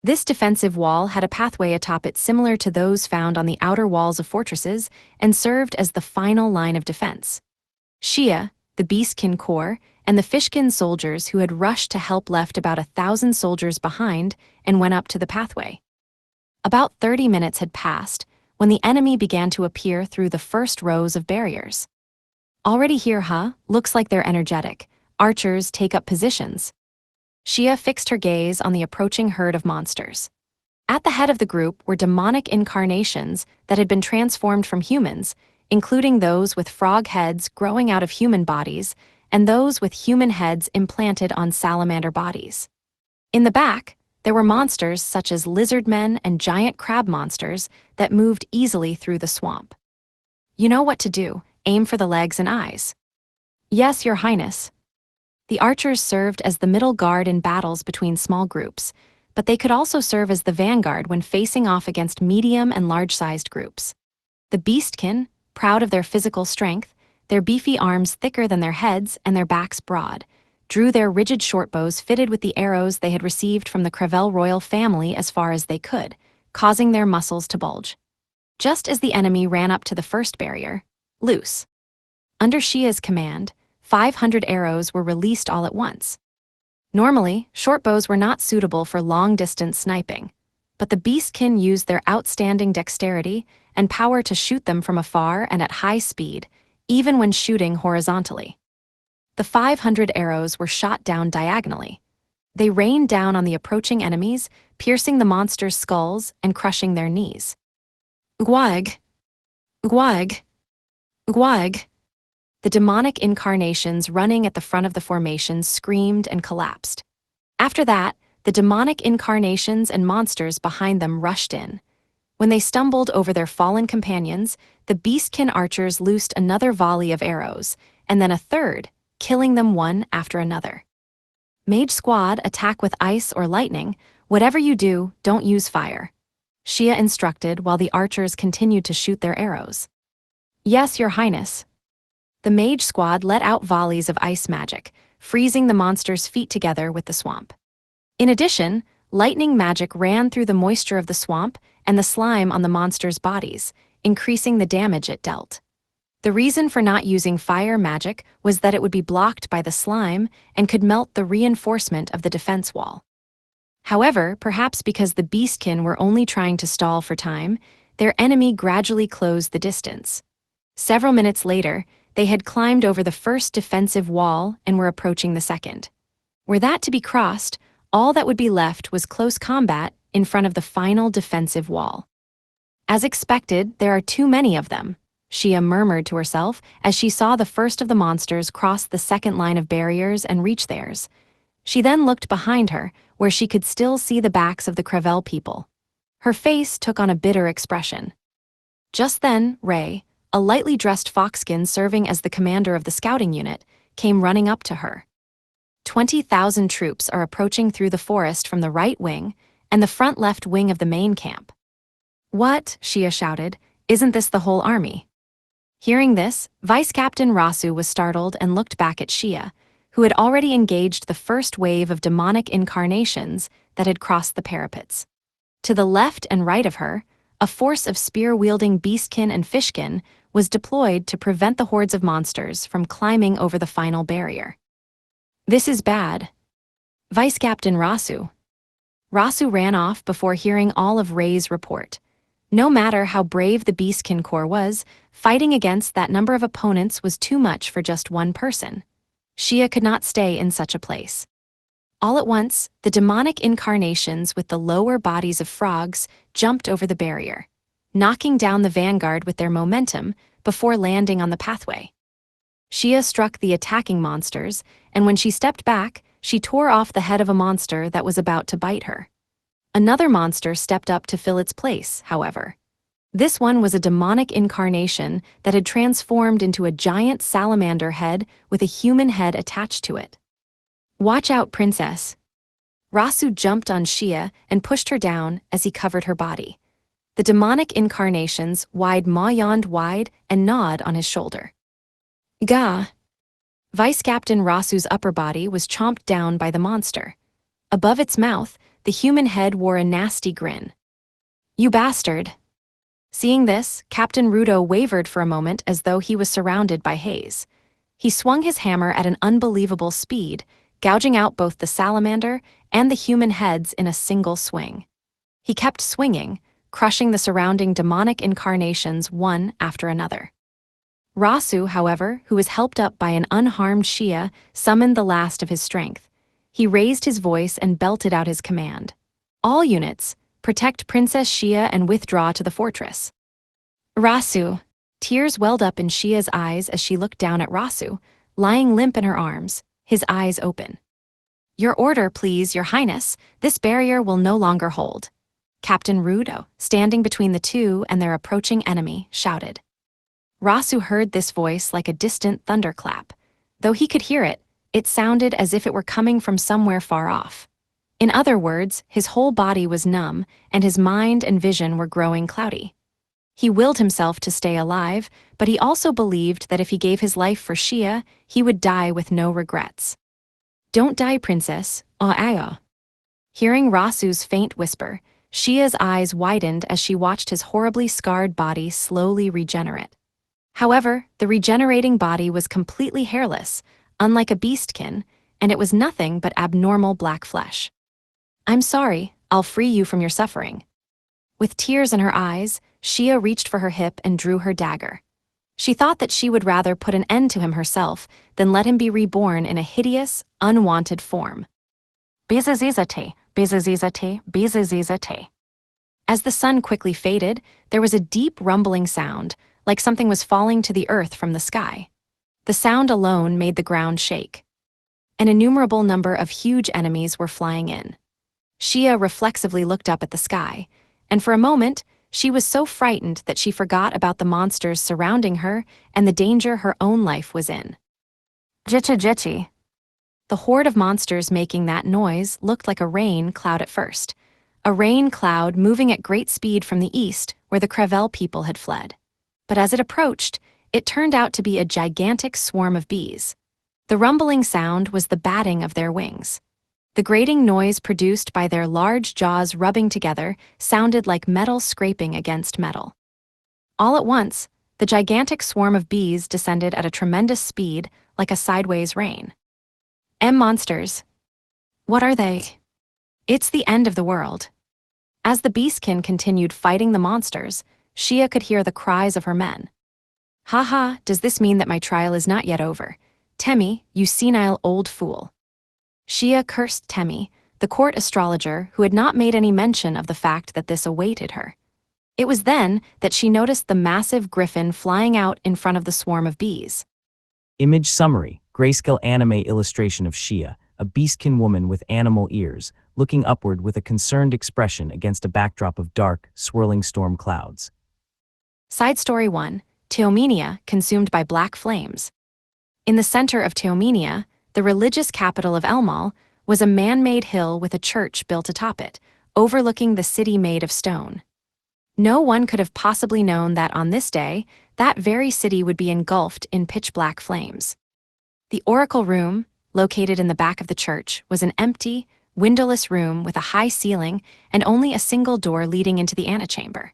This defensive wall had a pathway atop it similar to those found on the outer walls of fortresses and served as the final line of defense. Shia, the Beastkin Corps, and the Fishkin soldiers who had rushed to help left about 1,000 soldiers behind and went up to the pathway. About 30 minutes had passed when the enemy began to appear through the first rows of barriers. "Already here, huh? Looks like they're energetic. Archers, take up positions." Shia fixed her gaze on the approaching herd of monsters. At the head of the group were demonic incarnations that had been transformed from humans, including those with frog heads growing out of human bodies and those with human heads implanted on salamander bodies. In the back, there were monsters such as lizard men and giant crab monsters that moved easily through the swamp. "You know what to do. Aim for the legs and eyes." "Yes, Your Highness." The archers served as the middle guard in battles between small groups, but they could also serve as the vanguard when facing off against medium and large-sized groups. The Beastkin, proud of their physical strength, their beefy arms thicker than their heads and their backs broad, drew their rigid shortbows fitted with the arrows they had received from the Crevel royal family as far as they could, causing their muscles to bulge. Just as the enemy ran up to the first barrier, loose. Under Shia's command, 500 arrows were released all at once. Normally, shortbows were not suitable for long-distance sniping, but the Beastkin used their outstanding dexterity and power to shoot them from afar and at high speed, even when shooting horizontally. The 500 arrows were shot down diagonally. They rained down on the approaching enemies, piercing the monsters' skulls and crushing their knees. Gwag! Gwag! Gwag! The demonic incarnations running at the front of the formation screamed and collapsed. After that, the demonic incarnations and monsters behind them rushed in. When they stumbled over their fallen companions, the Beastkin archers loosed another volley of arrows, and then a third, killing them one after another. "Mage Squad, attack with ice or lightning. Whatever you do, don't use fire," Shia instructed while the archers continued to shoot their arrows. "Yes, Your Highness." The Mage Squad let out volleys of ice magic, freezing the monsters' feet together with the swamp. In addition, Lightning magic ran through the moisture of the swamp and the slime on the monsters' bodies, increasing the damage it dealt. The reason for not using fire magic was that it would be blocked by the slime and could melt the reinforcement of the defense wall. However, perhaps because the beastkin were only trying to stall for time, their enemy gradually closed the distance. Several minutes later, they had climbed over the first defensive wall and were approaching the second. Were that to be crossed, all that would be left was close combat in front of the final defensive wall. As expected, there are too many of them, Shia murmured to herself as she saw the first of the monsters cross the second line of barriers and reach theirs. She then looked behind her, where she could still see the backs of the Crevel people. Her face took on a bitter expression. Just then, Ray, a lightly dressed foxkin serving as the commander of the scouting unit, came running up to her. 20,000 troops are approaching through the forest from the right wing and the front left wing of the main camp. What? Shia shouted. Isn't this the whole army? Hearing this, Vice Captain Rasu was startled and looked back at Shia, who had already engaged the first wave of demonic incarnations that had crossed the parapets. To the left and right of her, a force of spear-wielding beastkin and fishkin was deployed to prevent the hordes of monsters from climbing over the final barrier. This is bad. Vice Captain Rasu. Rasu ran off before hearing all of Ray's report. No matter how brave the Beastkin Corps was, fighting against that number of opponents was too much for just one person. Shia could not stay in such a place. All at once, the demonic incarnations with the lower bodies of frogs jumped over the barrier, knocking down the vanguard with their momentum before landing on the pathway. Shia struck the attacking monsters, and when she stepped back, she tore off the head of a monster that was about to bite her. Another monster stepped up to fill its place, however. This one was a demonic incarnation that had transformed into a giant salamander head with a human head attached to it. Watch out, princess. Rasu jumped on Shia and pushed her down as he covered her body. The demonic incarnations yawned wide and gnawed on his shoulder. Gah! Vice Captain Rasu's upper body was chomped down by the monster. Above its mouth, the human head wore a nasty grin. You bastard! Seeing this, Captain Rudo wavered for a moment as though he was surrounded by haze. He swung his hammer at an unbelievable speed, gouging out both the salamander and the human heads in a single swing. He kept swinging, crushing the surrounding demonic incarnations one after another. Rasu, however, who was helped up by an unharmed Shia, summoned the last of his strength. He raised his voice and belted out his command. All units, protect Princess Shia and withdraw to the fortress. Rasu! Tears welled up in Shia's eyes as she looked down at Rasu, lying limp in her arms, his eyes open. Your order, please, Your Highness. This barrier will no longer hold. Captain Rudo, standing between the two and their approaching enemy, shouted. Rasu heard this voice like a distant thunderclap. Though he could hear it, it sounded as if it were coming from somewhere far off. In other words, his whole body was numb, and his mind and vision were growing cloudy. He willed himself to stay alive, but he also believed that if he gave his life for Shia, he would die with no regrets. Don't die, princess. Ah. Hearing Rasu's faint whisper, Shia's eyes widened as she watched his horribly scarred body slowly regenerate. However, the regenerating body was completely hairless, unlike a beastkin, and it was nothing but abnormal black flesh. I'm sorry, I'll free you from your suffering. With tears in her eyes, Shia reached for her hip and drew her dagger. She thought that she would rather put an end to him herself than let him be reborn in a hideous, unwanted form. Bizazizate, bizazizate, bizazizate. As the sun quickly faded, there was a deep rumbling sound, like something was falling to the earth from the sky. The sound alone made the ground shake. An innumerable number of huge enemies were flying in. Shia reflexively looked up at the sky, and for a moment, she was so frightened that she forgot about the monsters surrounding her and the danger her own life was in. Jitchi. The horde of monsters making that noise looked like a rain cloud at first, a rain cloud moving at great speed from the east where the Crevel people had fled. But as it approached, it turned out to be a gigantic swarm of bees. The rumbling sound was the batting of their wings. The grating noise produced by their large jaws rubbing together sounded like metal scraping against metal. All at once, the gigantic swarm of bees descended at a tremendous speed, like a sideways rain. Monsters. What are they? It's the end of the world. As the beastkin continued fighting the monsters, Shia could hear the cries of her men. "Ha ha, does this mean that my trial is not yet over? Temi, you senile old fool." Shia cursed Temi, the court astrologer who had not made any mention of the fact that this awaited her. It was then that she noticed the massive griffin flying out in front of the swarm of bees. Image summary, grayscale anime illustration of Shia, a beastkin woman with animal ears, looking upward with a concerned expression against a backdrop of dark, swirling storm clouds. Side story 1, Teomenia consumed by black flames. In the center of Teomenia, the religious capital of Elmal, was a man-made hill with a church built atop it, overlooking the city made of stone. No one could have possibly known that on this day, that very city would be engulfed in pitch-black flames. The oracle room, located in the back of the church, was an empty, windowless room with a high ceiling and only a single door leading into the antechamber.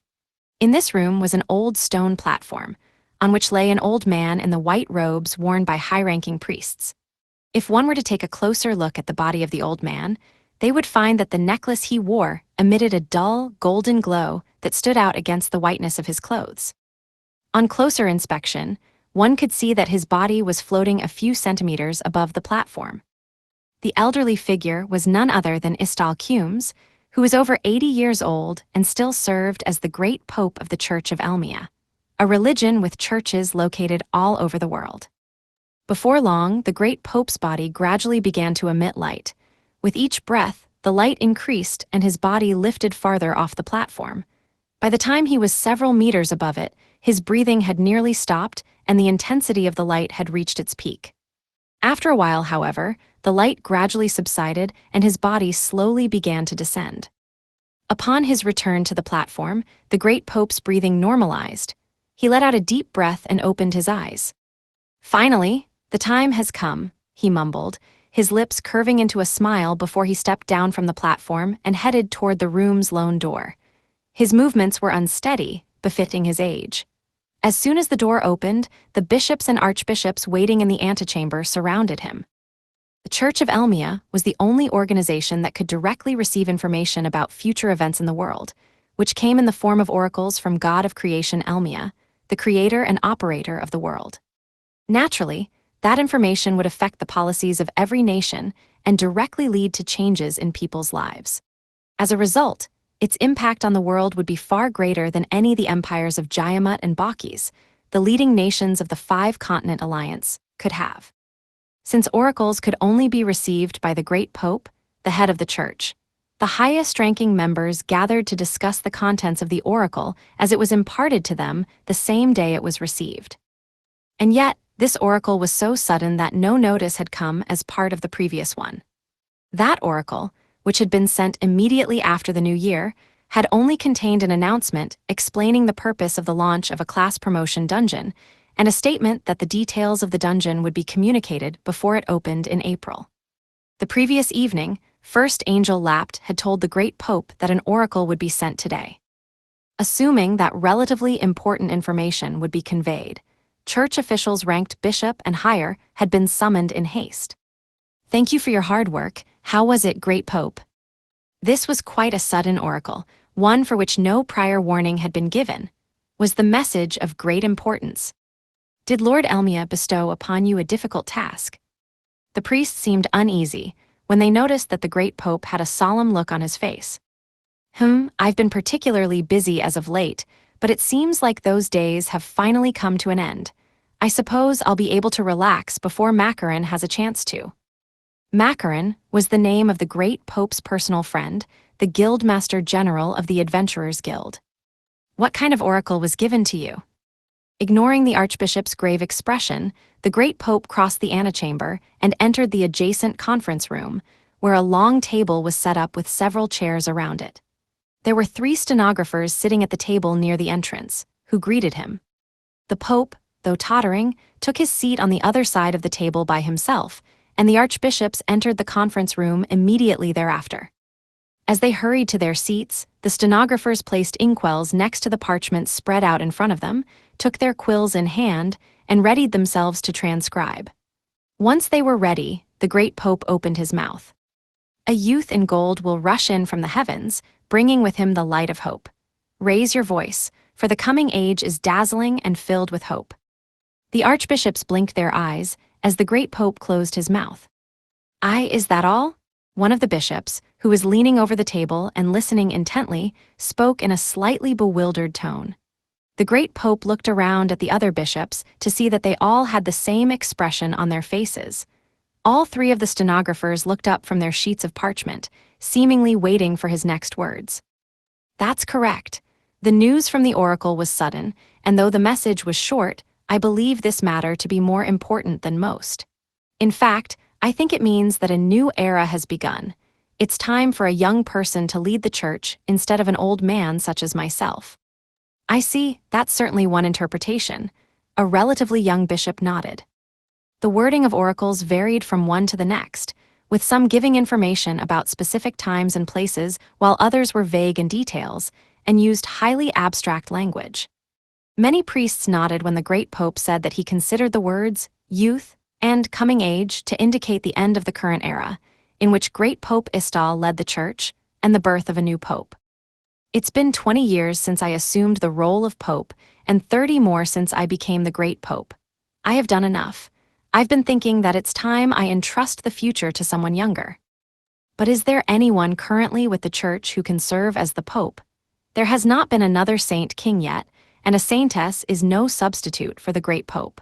In this room was an old stone platform, on which lay an old man in the white robes worn by high-ranking priests. If one were to take a closer look at the body of the old man, they would find that the necklace he wore emitted a dull, golden glow that stood out against the whiteness of his clothes. On closer inspection, one could see that his body was floating a few centimeters above the platform. The elderly figure was none other than Istal Cumes, who was over 80 years old and still served as the great pope of the Church of Elmia, a religion with churches located all over the world. Before long, the great pope's body gradually began to emit light. With each breath, the light increased and his body lifted farther off the platform. By the time he was several meters above it, his breathing had nearly stopped and the intensity of the light had reached its peak. After a while, however, the light gradually subsided and his body slowly began to descend. Upon his return to the platform, the great pope's breathing normalized. He let out a deep breath and opened his eyes. "Finally, the time has come," he mumbled, his lips curving into a smile before he stepped down from the platform and headed toward the room's lone door. His movements were unsteady, befitting his age. As soon as the door opened, the bishops and archbishops waiting in the antechamber surrounded him. The Church of Elmia was the only organization that could directly receive information about future events in the world, which came in the form of oracles from God of Creation Elmia, the creator and operator of the world. Naturally, that information would affect the policies of every nation and directly lead to changes in people's lives. As a result, its impact on the world would be far greater than any of the empires of Jayamut and Bakis, the leading nations of the Five-Continent Alliance, could have. Since oracles could only be received by the great pope, the head of the church, the highest-ranking members gathered to discuss the contents of the oracle as it was imparted to them the same day it was received. And yet, this oracle was so sudden that no notice had come as part of the previous one. That oracle, which had been sent immediately after the new year, had only contained an announcement explaining the purpose of the launch of a class promotion dungeon and a statement that the details of the dungeon would be communicated before it opened in April. The previous evening, First Angel Lapt had told the great pope that an oracle would be sent today. Assuming that relatively important information would be conveyed, church officials ranked bishop and higher had been summoned in haste. "Thank you for your hard work. How was it, great pope?" This was quite a sudden oracle, one for which no prior warning had been given. Was the message of great importance? Did Lord Elmia bestow upon you a difficult task? The priests seemed uneasy when they noticed that the great pope had a solemn look on his face. I've been particularly busy as of late, but it seems like those days have finally come to an end. I suppose I'll be able to relax before Macaron has a chance to." Macaron was the name of the great pope's personal friend, the Guildmaster General of the Adventurers Guild. "What kind of oracle was given to you?" Ignoring the archbishop's grave expression, the great pope crossed the antechamber and entered the adjacent conference room, where a long table was set up with several chairs around it. There were 3 stenographers sitting at the table near the entrance, who greeted him. The pope, though tottering, took his seat on the other side of the table by himself, and the archbishops entered the conference room immediately thereafter. As they hurried to their seats, the stenographers placed inkwells next to the parchments spread out in front of them, took their quills in hand, and readied themselves to transcribe. Once they were ready, the great Pope opened his mouth. A youth in gold will rush in from the heavens, bringing with him the light of hope. Raise your voice, for the coming age is dazzling and filled with hope. The archbishops blinked their eyes as the great Pope closed his mouth. Is that all? One of the bishops, who was leaning over the table and listening intently, spoke in a slightly bewildered tone. The great Pope looked around at the other bishops to see that they all had the same expression on their faces. All three of the stenographers looked up from their sheets of parchment, seemingly waiting for his next words. That's correct. The news from the oracle was sudden, and though the message was short, I believe this matter to be more important than most. In fact, I think it means that a new era has begun. It's time for a young person to lead the church instead of an old man such as myself. I see, that's certainly one interpretation. A relatively young bishop nodded. The wording of oracles varied from one to the next, with some giving information about specific times and places while others were vague in details and used highly abstract language. Many priests nodded when the great Pope said that he considered the words youth and coming age to indicate the end of the current era, in which great Pope Istal led the church, and the birth of a new pope. It's been 20 years since I assumed the role of pope, and 30 more since I became the great pope. I have done enough. I've been thinking that it's time I entrust the future to someone younger. But is there anyone currently with the church who can serve as the pope? There has not been another saint king yet, and a saintess is no substitute for the great pope.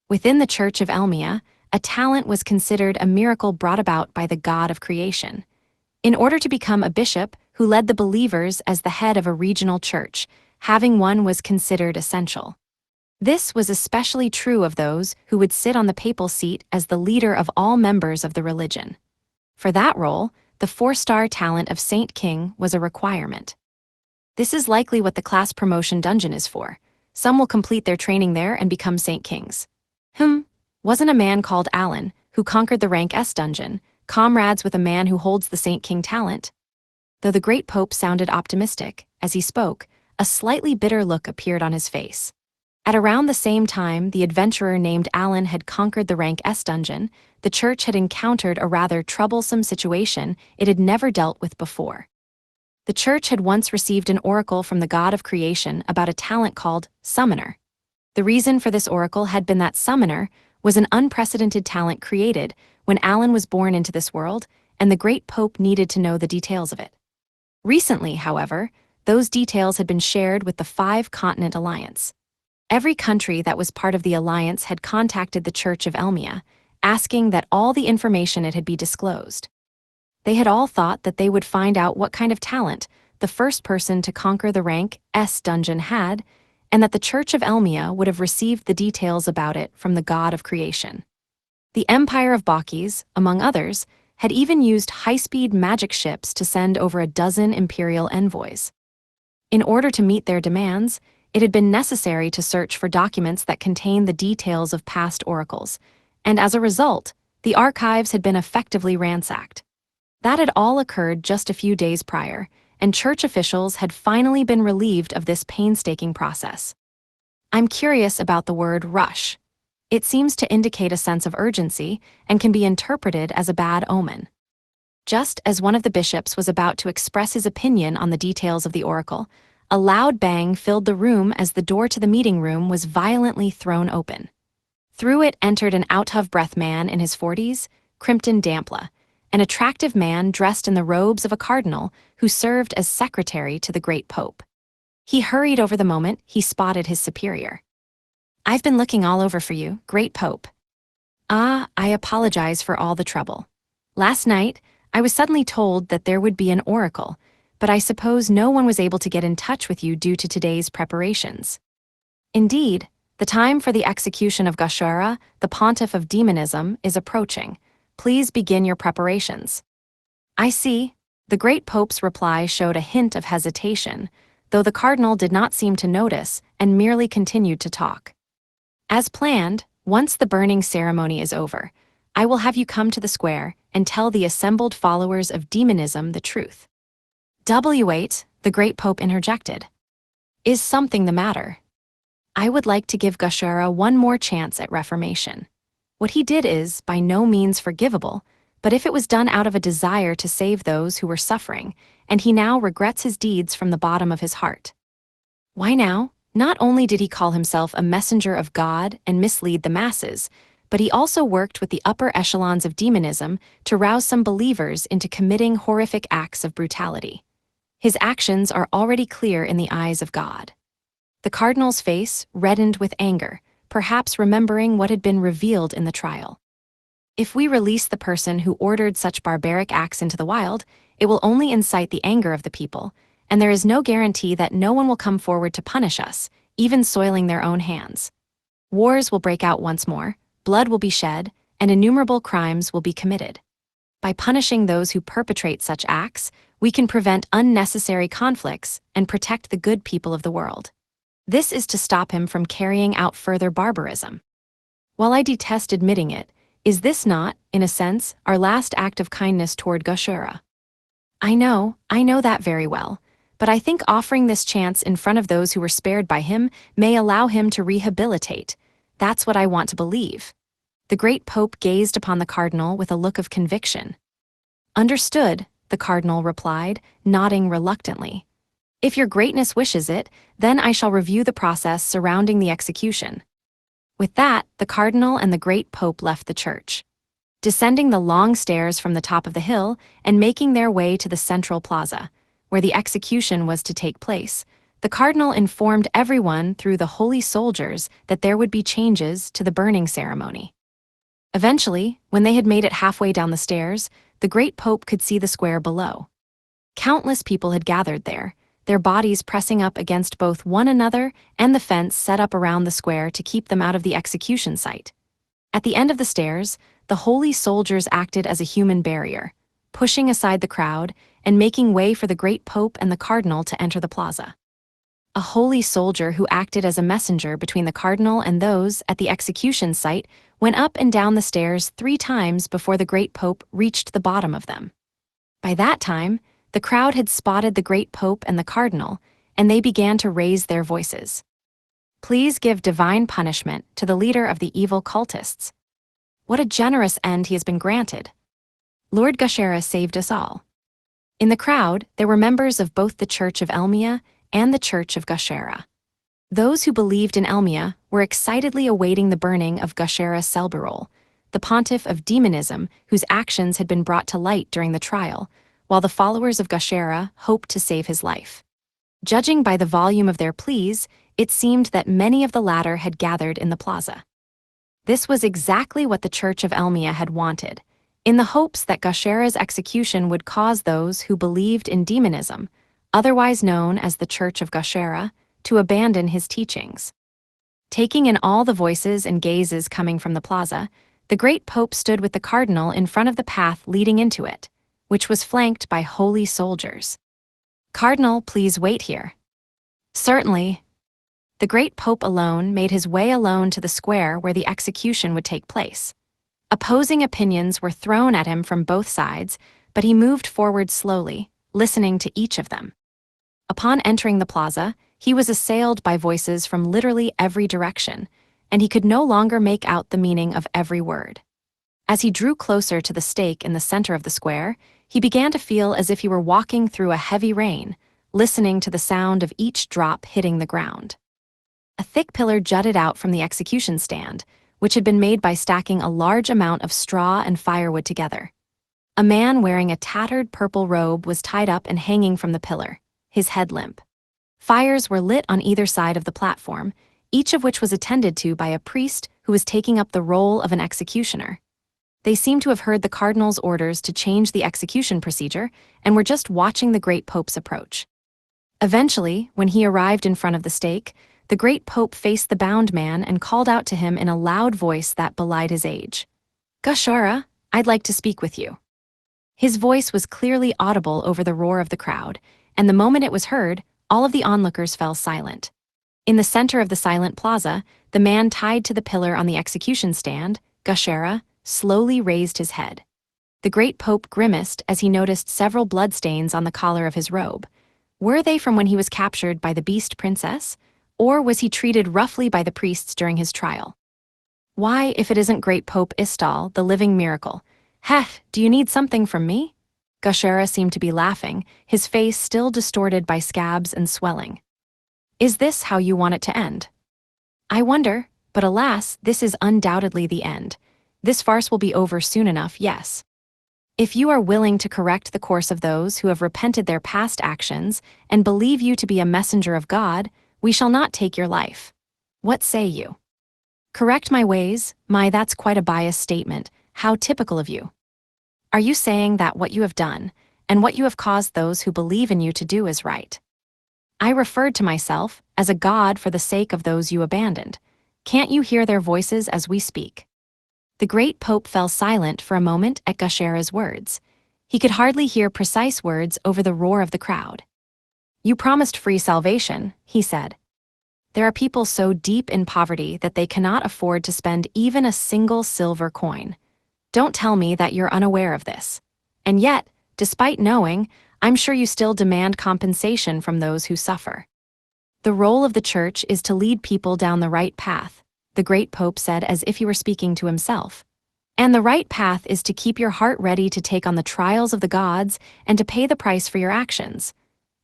Within the Church of Elmia, a talent was considered a miracle brought about by the God of creation. In order to become a bishop who led the believers as the head of a regional church, having one was considered essential. This was especially true of those who would sit on the papal seat as the leader of all members of the religion. For that role, the 4-star talent of Saint King was a requirement. This is likely what the class promotion dungeon is for. Some will complete their training there and become Saint Kings. Wasn't a man called Alan, who conquered the rank S dungeon, comrades with a man who holds the Saint King talent? Though the great Pope sounded optimistic, as he spoke, a slightly bitter look appeared on his face. At around the same time the adventurer named Alan had conquered the rank S dungeon, the church had encountered a rather troublesome situation it had never dealt with before. The church had once received an oracle from the God of creation about a talent called Summoner. The reason for this oracle had been that Summoner was an unprecedented talent created when Alan was born into this world, and the great Pope needed to know the details of it. Recently, however, those details had been shared with the 5-continent alliance. Every country that was part of the alliance had contacted the Church of Elmia, asking that all the information it had be disclosed. They had all thought that they would find out what kind of talent the first person to conquer the rank S dungeon had, and that the Church of Elmia would have received the details about it from the God of creation. The Empire of Bacchis, among others, had even used high-speed magic ships to send over a dozen imperial envoys. In order to meet their demands, it had been necessary to search for documents that contain the details of past oracles, and as a result, the archives had been effectively ransacked. That had all occurred just a few days prior, and church officials had finally been relieved of this painstaking process. I'm curious about the word rush. It seems to indicate a sense of urgency and can be interpreted as a bad omen. Just as one of the bishops was about to express his opinion on the details of the oracle, a loud bang filled the room as the door to the meeting room was violently thrown open. Through it entered an out-of-breath man in his 40s, Crimpton Dampla, an attractive man dressed in the robes of a cardinal who served as secretary to the great Pope. He hurried over the moment he spotted his superior. "I've been looking all over for you, great Pope." "I apologize for all the trouble. Last night, I was suddenly told that there would be an oracle, but I suppose no one was able to get in touch with you due to today's preparations." "Indeed, the time for the execution of Gashara, the pontiff of demonism, is approaching. Please begin your preparations." "I see." The great Pope's reply showed a hint of hesitation, though the cardinal did not seem to notice and merely continued to talk. "As planned, once the burning ceremony is over, I will have you come to the square and tell the assembled followers of demonism the truth." "W8," the great pope interjected. "Is something the matter? I would like to give Gashera one more chance at reformation. What he did is, by no means forgivable, but if it was done out of a desire to save those who were suffering, and he now regrets his deeds from the bottom of his heart." Why now? Not only did he call himself a messenger of God and mislead the masses, but he also worked with the upper echelons of demonism to rouse some believers into committing horrific acts of brutality. His actions are already clear in the eyes of God. The cardinal's face reddened with anger, perhaps remembering what had been revealed in the trial. If we release the person who ordered such barbaric acts into the wild, it will only incite the anger of the people, and there is no guarantee that no one will come forward to punish us, even soiling their own hands. Wars will break out once more, blood will be shed, and innumerable crimes will be committed. By punishing those who perpetrate such acts, we can prevent unnecessary conflicts and protect the good people of the world. This is to stop him from carrying out further barbarism. While I detest admitting it, is this not, in a sense, our last act of kindness toward Gashera? I know that very well, but I think offering this chance in front of those who were spared by him may allow him to rehabilitate. That's what I want to believe. The great pope gazed upon the cardinal with a look of conviction. "Understood," the cardinal replied, nodding reluctantly. "If your greatness wishes it, then I shall review the process surrounding the execution." With that, the cardinal and the great pope left the church, descending the long stairs from the top of the hill and making their way to the central plaza, where the execution was to take place. The cardinal informed everyone through the holy soldiers that there would be changes to the burning ceremony. Eventually, when they had made it halfway down the stairs, the great pope could see the square below. Countless people had gathered there, their bodies pressing up against both one another and the fence set up around the square to keep them out of the execution site. At the end of the stairs, the holy soldiers acted as a human barrier, pushing aside the crowd and making way for the great pope and the cardinal to enter the plaza. A holy soldier who acted as a messenger between the cardinal and those at the execution site went up and down the stairs 3 times before the great pope reached the bottom of them. By that time, the crowd had spotted the great pope and the cardinal, and they began to raise their voices. "Please give divine punishment to the leader of the evil cultists. What a generous end he has been granted. Lord Gashera saved us all." In the crowd, there were members of both the Church of Elmia and the Church of Gashera. Those who believed in Elmia were excitedly awaiting the burning of Gashera Selberol, the pontiff of demonism whose actions had been brought to light during the trial, while the followers of Gashera hoped to save his life. Judging by the volume of their pleas, it seemed that many of the latter had gathered in the plaza. This was exactly what the Church of Elmia had wanted, in the hopes that Gashera's execution would cause those who believed in demonism, otherwise known as the Church of Gashera, to abandon his teachings. Taking in all the voices and gazes coming from the plaza, the great pope stood with the cardinal in front of the path leading into it, which was flanked by holy soldiers. "Cardinal, please wait here." "Certainly." The great pope alone made his way alone to the square where the execution would take place. Opposing opinions were thrown at him from both sides, but he moved forward slowly, listening to each of them. Upon entering the plaza, he was assailed by voices from literally every direction, and he could no longer make out the meaning of every word. As he drew closer to the stake in the center of the square, he began to feel as if he were walking through a heavy rain, listening to the sound of each drop hitting the ground. A thick pillar jutted out from the execution stand, which had been made by stacking a large amount of straw and firewood together. A man wearing a tattered purple robe was tied up and hanging from the pillar, his head limp. Fires were lit on either side of the platform, each of which was attended to by a priest who was taking up the role of an executioner. They seemed to have heard the cardinal's orders to change the execution procedure and were just watching the great pope's approach. Eventually, when he arrived in front of the stake, the great pope faced the bound man and called out to him in a loud voice that belied his age. "Gashera, I'd like to speak with you." His voice was clearly audible over the roar of the crowd, and the moment it was heard, all of the onlookers fell silent. In the center of the silent plaza, the man tied to the pillar on the execution stand, Gashera, slowly raised his head. The great Pope grimaced as he noticed several bloodstains on the collar of his robe. Were they from when he was captured by the Beast Princess? Or was he treated roughly by the priests during his trial? Why, if it isn't great Pope Istal, the living miracle? Heh, do you need something from me? Gashera seemed to be laughing, his face still distorted by scabs and swelling. Is this how you want it to end? I wonder, but alas, this is undoubtedly the end. This farce will be over soon enough, yes. If you are willing to correct the course of those who have repented their past actions and believe you to be a messenger of God, we shall not take your life. What say you? Correct my ways? That's quite a biased statement. How typical of you. Are you saying that what you have done, and what you have caused those who believe in you to do is right? I referred to myself as a god for the sake of those you abandoned. Can't you hear their voices as we speak? The great Pope fell silent for a moment at Gashera's words. He could hardly hear precise words over the roar of the crowd. You promised free salvation, he said. There are people so deep in poverty that they cannot afford to spend even a single silver coin. Don't tell me that you're unaware of this. And yet, despite knowing, I'm sure you still demand compensation from those who suffer. The role of the Church is to lead people down the right path, the great Pope said as if he were speaking to himself. And the right path is to keep your heart ready to take on the trials of the gods and to pay the price for your actions.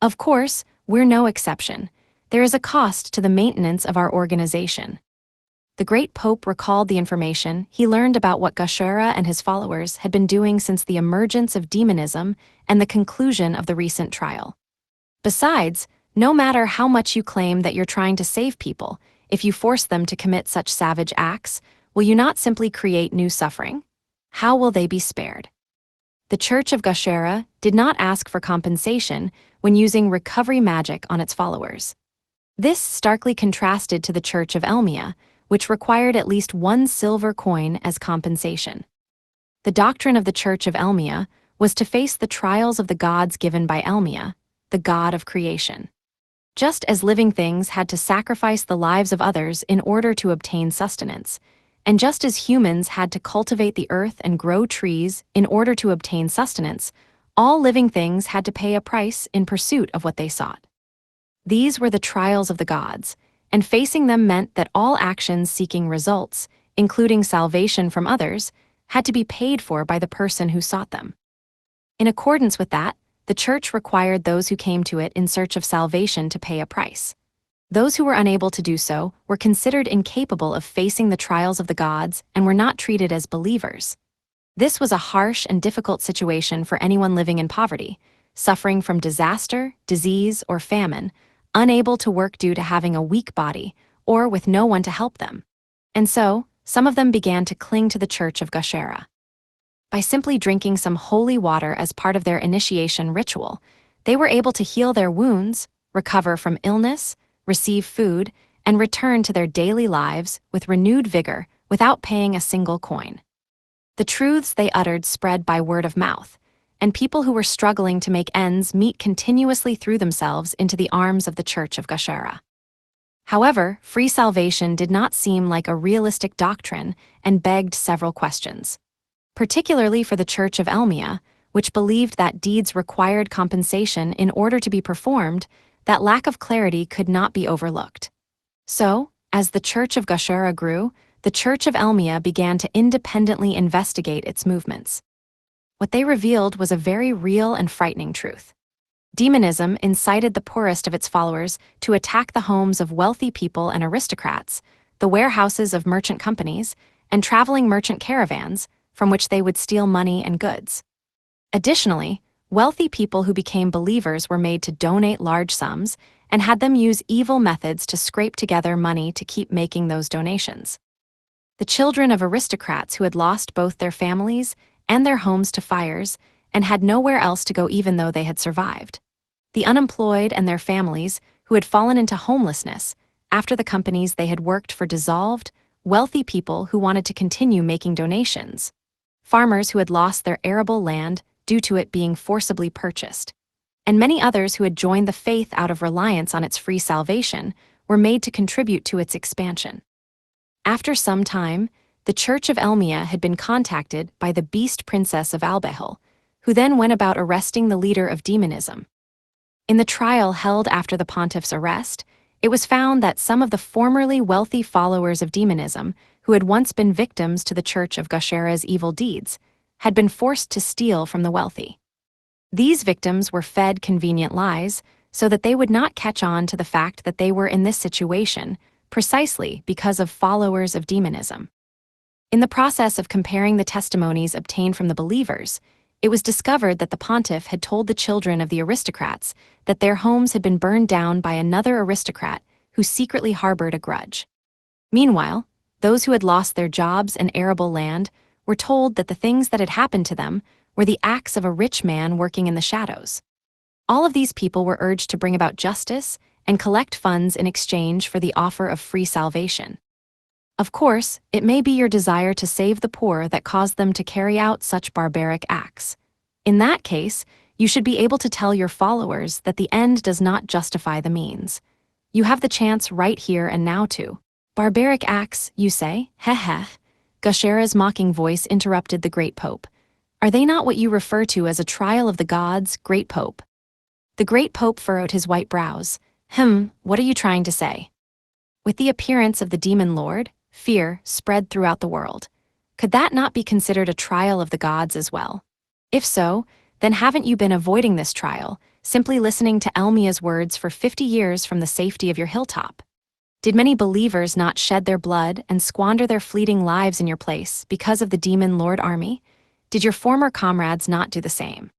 Of course, we're no exception. There is a cost to the maintenance of our organization. The great Pope recalled the information he learned about what Gashera and his followers had been doing since the emergence of demonism and the conclusion of the recent trial. Besides, no matter how much you claim that you're trying to save people, if you force them to commit such savage acts, will you not simply create new suffering? How will they be spared? The Church of Gashera did not ask for compensation when using recovery magic on its followers. This starkly contrasted to the Church of Elmia, which required at least one silver coin as compensation. The doctrine of the Church of Elmia was to face the trials of the gods given by Elmia, the god of creation. Just as living things had to sacrifice the lives of others in order to obtain sustenance, and just as humans had to cultivate the earth and grow trees in order to obtain sustenance, all living things had to pay a price in pursuit of what they sought. These were the trials of the gods, and facing them meant that all actions seeking results, including salvation from others, had to be paid for by the person who sought them. In accordance with that, the Church required those who came to it in search of salvation to pay a price. Those who were unable to do so were considered incapable of facing the trials of the gods and were not treated as believers. This was a harsh and difficult situation for anyone living in poverty, suffering from disaster, disease, or famine, unable to work due to having a weak body, or with no one to help them. And so, some of them began to cling to the Church of Gashera. By simply drinking some holy water as part of their initiation ritual, they were able to heal their wounds, recover from illness, receive food, and return to their daily lives with renewed vigor without paying a single coin. The truths they uttered spread by word of mouth, and people who were struggling to make ends meet continuously threw themselves into the arms of the Church of Gashera. However, free salvation did not seem like a realistic doctrine and begged several questions. Particularly for the Church of Elmia, which believed that deeds required compensation in order to be performed, that lack of clarity could not be overlooked. So, as the Church of Gashera grew, the Church of Elmia began to independently investigate its movements. What they revealed was a very real and frightening truth. Demonism incited the poorest of its followers to attack the homes of wealthy people and aristocrats, the warehouses of merchant companies, and traveling merchant caravans, from which they would steal money and goods. Additionally, wealthy people who became believers were made to donate large sums and had them use evil methods to scrape together money to keep making those donations. The children of aristocrats who had lost both their families and their homes to fires and had nowhere else to go even though they had survived. The unemployed and their families who had fallen into homelessness after the companies they had worked for dissolved, wealthy people who wanted to continue making donations. Farmers who had lost their arable land due to it being forcibly purchased, and many others who had joined the faith out of reliance on its free salvation were made to contribute to its expansion. After some time, the Church of Elmia had been contacted by the Beast Princess of Albehel, who then went about arresting the leader of demonism. In the trial held after the pontiff's arrest, it was found that some of the formerly wealthy followers of demonism, who had once been victims to the Church of Gashera's evil deeds, had been forced to steal from the wealthy. These victims were fed convenient lies so that they would not catch on to the fact that they were in this situation precisely because of followers of demonism. In the process of comparing the testimonies obtained from the believers, it was discovered that the pontiff had told the children of the aristocrats that their homes had been burned down by another aristocrat who secretly harbored a grudge. Meanwhile, those who had lost their jobs and arable land were told that the things that had happened to them were the acts of a rich man working in the shadows. All of these people were urged to bring about justice and collect funds in exchange for the offer of free salvation. Of course, it may be your desire to save the poor that caused them to carry out such barbaric acts. In that case, you should be able to tell your followers that the end does not justify the means. You have the chance right here and now to. Barbaric acts, you say? Heh heh. Gashera's mocking voice interrupted the great pope. Are they not what you refer to as a trial of the gods, great pope? The great pope furrowed his white brows. What are you trying to say? With the appearance of the demon lord, fear spread throughout the world. Could that not be considered a trial of the gods as well? If so, then haven't you been avoiding this trial, simply listening to Elmia's words for 50 years from the safety of your hilltop? Did many believers not shed their blood and squander their fleeting lives in your place because of the demon lord army? Did your former comrades not do the same?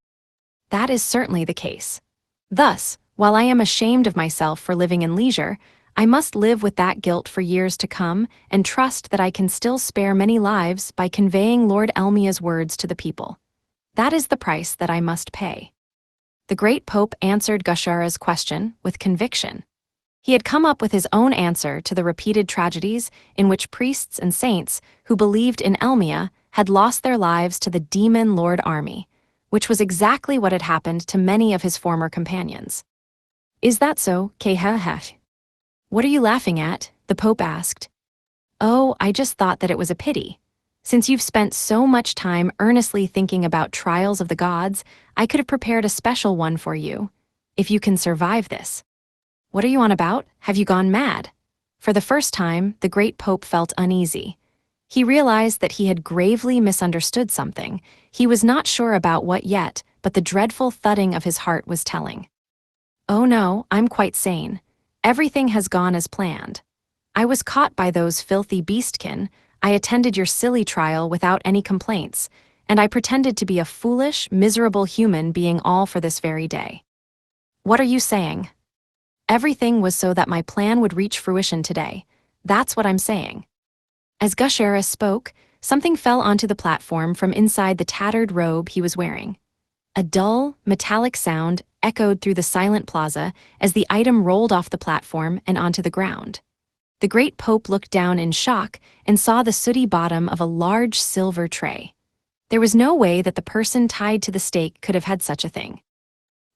That is certainly the case. Thus, while I am ashamed of myself for living in leisure, I must live with that guilt for years to come and trust that I can still spare many lives by conveying Lord Elmia's words to the people. That is the price that I must pay. The great pope answered Gashera's question with conviction. He had come up with his own answer to the repeated tragedies in which priests and saints who believed in Elmia had lost their lives to the demon lord army, which was exactly what had happened to many of his former companions. Is that so, Keheheh? What are you laughing at? The Pope asked. Oh, I just thought that it was a pity. Since you've spent so much time earnestly thinking about trials of the gods, I could have prepared a special one for you. If you can survive this. What are you on about? Have you gone mad? For the first time, the great Pope felt uneasy. He realized that he had gravely misunderstood something. He was not sure about what yet, but the dreadful thudding of his heart was telling. Oh no, I'm quite sane. Everything has gone as planned. I was caught by those filthy beastkin, I attended your silly trial without any complaints, and I pretended to be a foolish, miserable human being all for this very day. What are you saying? Everything was so that my plan would reach fruition today. That's what I'm saying. As Gashera spoke, something fell onto the platform from inside the tattered robe he was wearing. A dull, metallic sound echoed through the silent plaza as the item rolled off the platform and onto the ground. The great pope looked down in shock and saw the sooty bottom of a large silver tray. There was no way that the person tied to the stake could have had such a thing.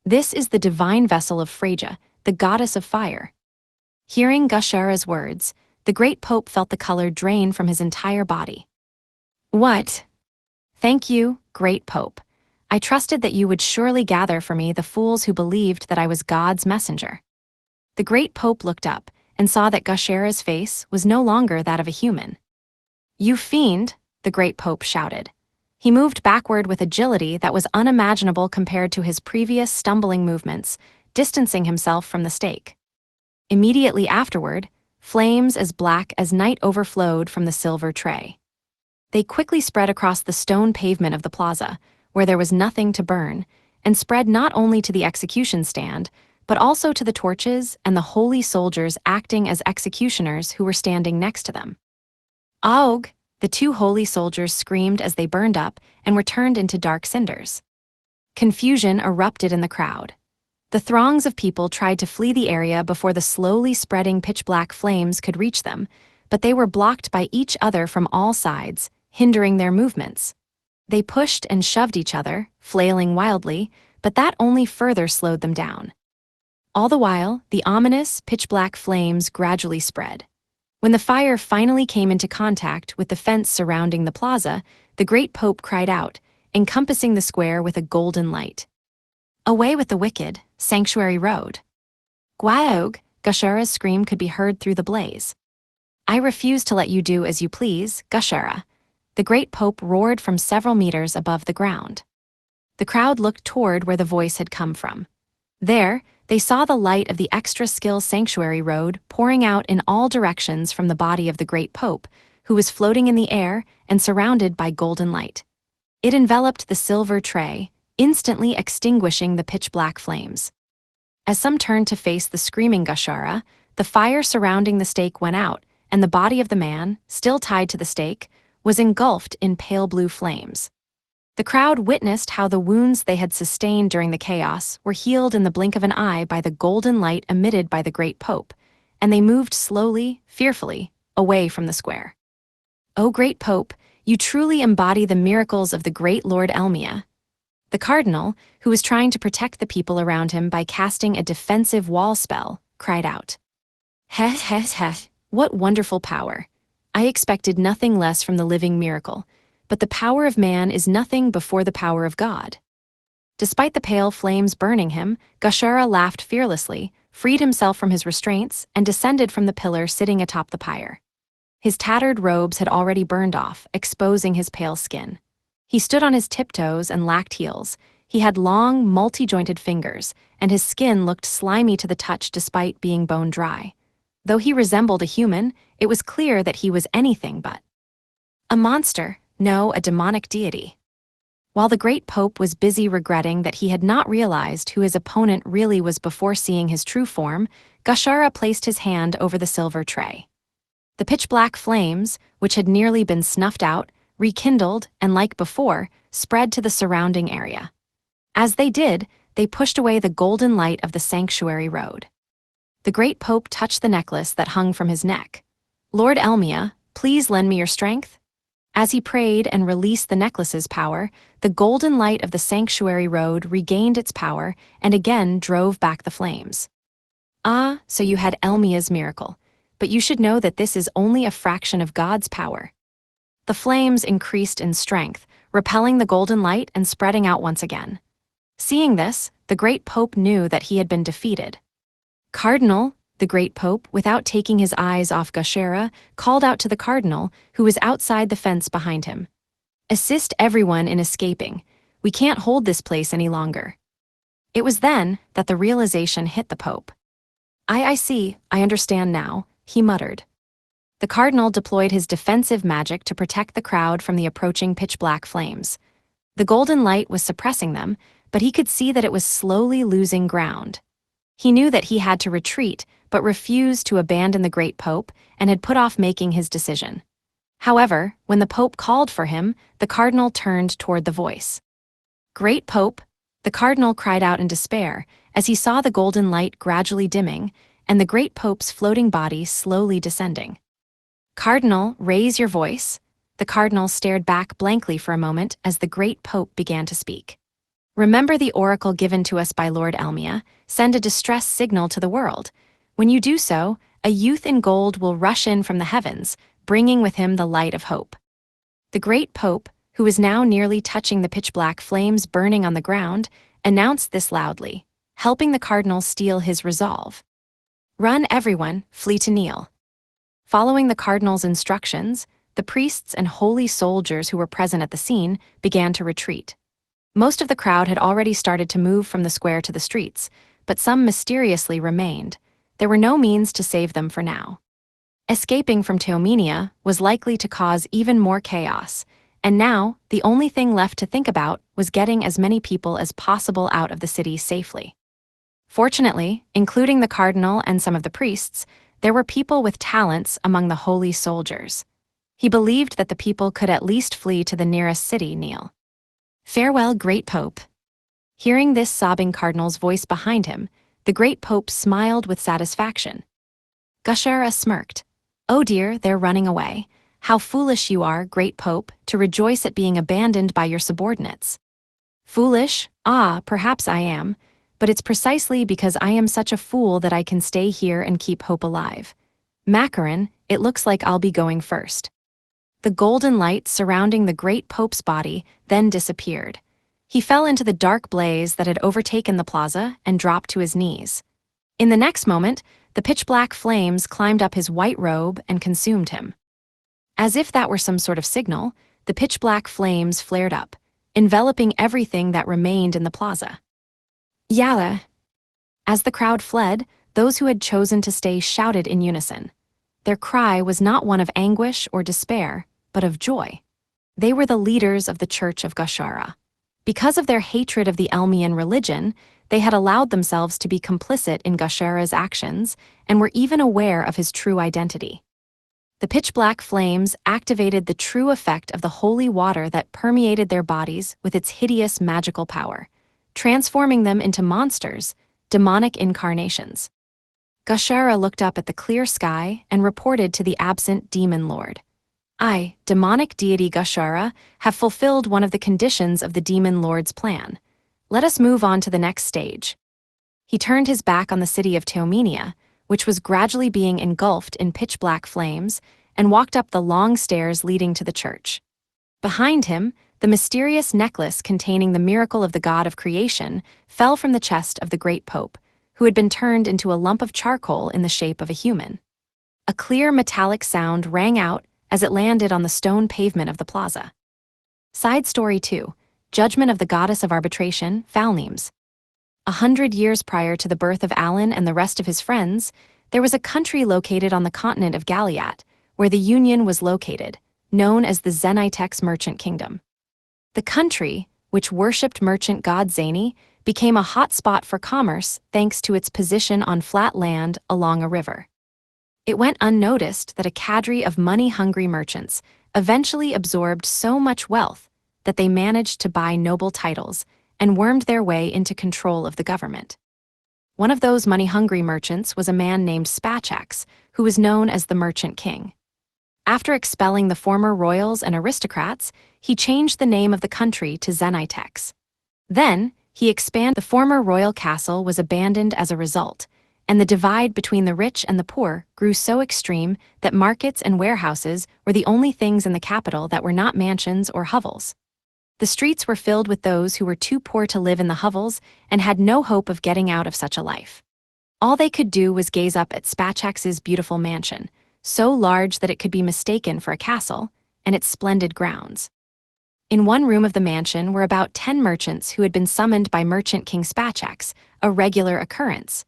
This is the divine vessel of Freja, the goddess of fire. Hearing Gashera's words, the great pope felt the color drain from his entire body. What? Thank you, great pope. I trusted that you would surely gather for me the fools who believed that I was God's messenger. The great pope looked up and saw that Gashera's face was no longer that of a human. You fiend, the great pope shouted. He moved backward with agility that was unimaginable compared to his previous stumbling movements, distancing himself from the stake. Immediately afterward, flames as black as night overflowed from the silver tray. They quickly spread across the stone pavement of the plaza, where there was nothing to burn, and spread not only to the execution stand, but also to the torches and the holy soldiers acting as executioners who were standing next to them. Aug! The two holy soldiers screamed as they burned up and were turned into dark cinders. Confusion erupted in the crowd. The throngs of people tried to flee the area before the slowly spreading pitch-black flames could reach them, but they were blocked by each other from all sides, hindering their movements. They pushed and shoved each other, flailing wildly, but that only further slowed them down. All the while, the ominous, pitch-black flames gradually spread. When the fire finally came into contact with the fence surrounding the plaza, the great Pope cried out, encompassing the square with a golden light. "Away with the wicked, Sanctuary Road." Gwaog, Gashara's scream could be heard through the blaze. "I refuse to let you do as you please, Gashara," the great Pope roared from several meters above the ground. The crowd looked toward where the voice had come from. There, they saw the light of the extra skill Sanctuary Road pouring out in all directions from the body of the great Pope, who was floating in the air and surrounded by golden light. It enveloped the silver tray, instantly extinguishing the pitch-black flames. As some turned to face the screaming Gashara, the fire surrounding the stake went out, and the body of the man, still tied to the stake, was engulfed in pale blue flames. The crowd witnessed how the wounds they had sustained during the chaos were healed in the blink of an eye by the golden light emitted by the great Pope, and they moved slowly, fearfully, away from the square. "O great Pope, you truly embody the miracles of the great Lord Elmia." The cardinal, who was trying to protect the people around him by casting a defensive wall spell, cried out. "Heh heh heh, what wonderful power. I expected nothing less from the living miracle, but the power of man is nothing before the power of God." Despite the pale flames burning him, Gashara laughed fearlessly, freed himself from his restraints, and descended from the pillar sitting atop the pyre. His tattered robes had already burned off, exposing his pale skin. He stood on his tiptoes and lacked heels. He had long, multi-jointed fingers, and his skin looked slimy to the touch despite being bone dry. Though he resembled a human, it was clear that he was anything but a monster, no, a demonic deity. While the great Pope was busy regretting that he had not realized who his opponent really was before seeing his true form, Gashara placed his hand over the silver tray. The pitch-black flames, which had nearly been snuffed out, rekindled, and like before, spread to the surrounding area. As they did, they pushed away the golden light of the Sanctuary Road. The great Pope touched the necklace that hung from his neck. "Lord Elmia, please lend me your strength." As he prayed and released the necklace's power, the golden light of the Sanctuary Road regained its power and again drove back the flames. "Ah, so you had Elmia's miracle, but you should know that this is only a fraction of God's power." The flames increased in strength, repelling the golden light and spreading out once again. Seeing this, the great Pope knew that he had been defeated. "Cardinal," the great Pope, without taking his eyes off Gashara, called out to the cardinal, who was outside the fence behind him. "Assist everyone in escaping. We can't hold this place any longer." It was then that the realization hit the Pope. I see, I understand now," he muttered. The cardinal deployed his defensive magic to protect the crowd from the approaching pitch-black flames. The golden light was suppressing them, but he could see that it was slowly losing ground. He knew that he had to retreat, but refused to abandon the great Pope and had put off making his decision. However, when the Pope called for him, the cardinal turned toward the voice. "Great Pope," the cardinal cried out in despair as he saw the golden light gradually dimming and the great Pope's floating body slowly descending. "Cardinal, raise your voice." The cardinal stared back blankly for a moment as the great Pope began to speak. "Remember the oracle given to us by Lord Elmia. Send a distress signal to the world. When you do so, a youth in gold will rush in from the heavens, bringing with him the light of hope." The great Pope, who was now nearly touching the pitch-black flames burning on the ground, announced this loudly, helping the cardinal steel his resolve. "Run, everyone, flee to kneel." Following the cardinal's instructions, the priests and holy soldiers who were present at the scene began to retreat. Most of the crowd had already started to move from the square to the streets, but some mysteriously remained. There were no means to save them for now. Escaping from Teomenia was likely to cause even more chaos, and now the only thing left to think about was getting as many people as possible out of the city safely. Fortunately, including the cardinal and some of the priests, there were people with talents among the holy soldiers. He believed that the people could at least flee to the nearest city, Neil. "Farewell, great Pope." Hearing this sobbing cardinal's voice behind him, the great Pope smiled with satisfaction. Gashara smirked. "Oh dear, they're running away. How foolish you are, great Pope, to rejoice at being abandoned by your subordinates." "Foolish? Ah, perhaps I am. But it's precisely because I am such a fool that I can stay here and keep hope alive. Macaron, It looks like I'll be going first." The golden light surrounding the great Pope's body then disappeared. He fell into the dark blaze that had overtaken the plaza and dropped to his knees. In the next moment, the pitch-black flames climbed up his white robe and consumed him. As if that were some sort of signal, the pitch-black flames flared up, enveloping everything that remained in the plaza. "Yalla!" As the crowd fled, those who had chosen to stay shouted in unison. Their cry was not one of anguish or despair, but of joy. They were the leaders of the Church of Gashara. Because of their hatred of the Elmian religion, they had allowed themselves to be complicit in Gashara's actions and were even aware of his true identity. The pitch-black flames activated the true effect of the holy water that permeated their bodies with its hideous magical power, transforming them into monsters, demonic incarnations. Gashara looked up at the clear sky and reported to the absent demon lord. "I, demonic deity Gashara, have fulfilled one of the conditions of the demon lord's plan. Let us move on to the next stage." He turned his back on the city of Teomenia, which was gradually being engulfed in pitch-black flames, and walked up the long stairs leading to the church. Behind him, the mysterious necklace containing the miracle of the god of creation fell from the chest of the great pope, who had been turned into a lump of charcoal in the shape of a human. A clear metallic sound rang out as it landed on the stone pavement of the plaza. Side Story 2, Judgment of the Goddess of Arbitration, Falnemes. 100 years prior to the birth of Alan and the rest of his friends, there was a country located on the continent of Galiat, where the Union was located, known as the Zenitex Merchant Kingdom. The country, which worshipped merchant god Zany, became a hot spot for commerce thanks to its position on flat land along a river. It went unnoticed that a cadre of money-hungry merchants eventually absorbed so much wealth that they managed to buy noble titles and wormed their way into control of the government. One of those money-hungry merchants was a man named Spachax, who was known as the Merchant King. After expelling the former royals and aristocrats, he changed the name of the country to Zenitex. Then, he expanded. The former royal castle was abandoned as a result, and the divide between the rich and the poor grew so extreme that markets and warehouses were the only things in the capital that were not mansions or hovels. The streets were filled with those who were too poor to live in the hovels and had no hope of getting out of such a life. All they could do was gaze up at Spachax's beautiful mansion, so large that it could be mistaken for a castle, and its splendid grounds. In one room of the mansion were about 10 merchants who had been summoned by Merchant King Spachax, a regular occurrence.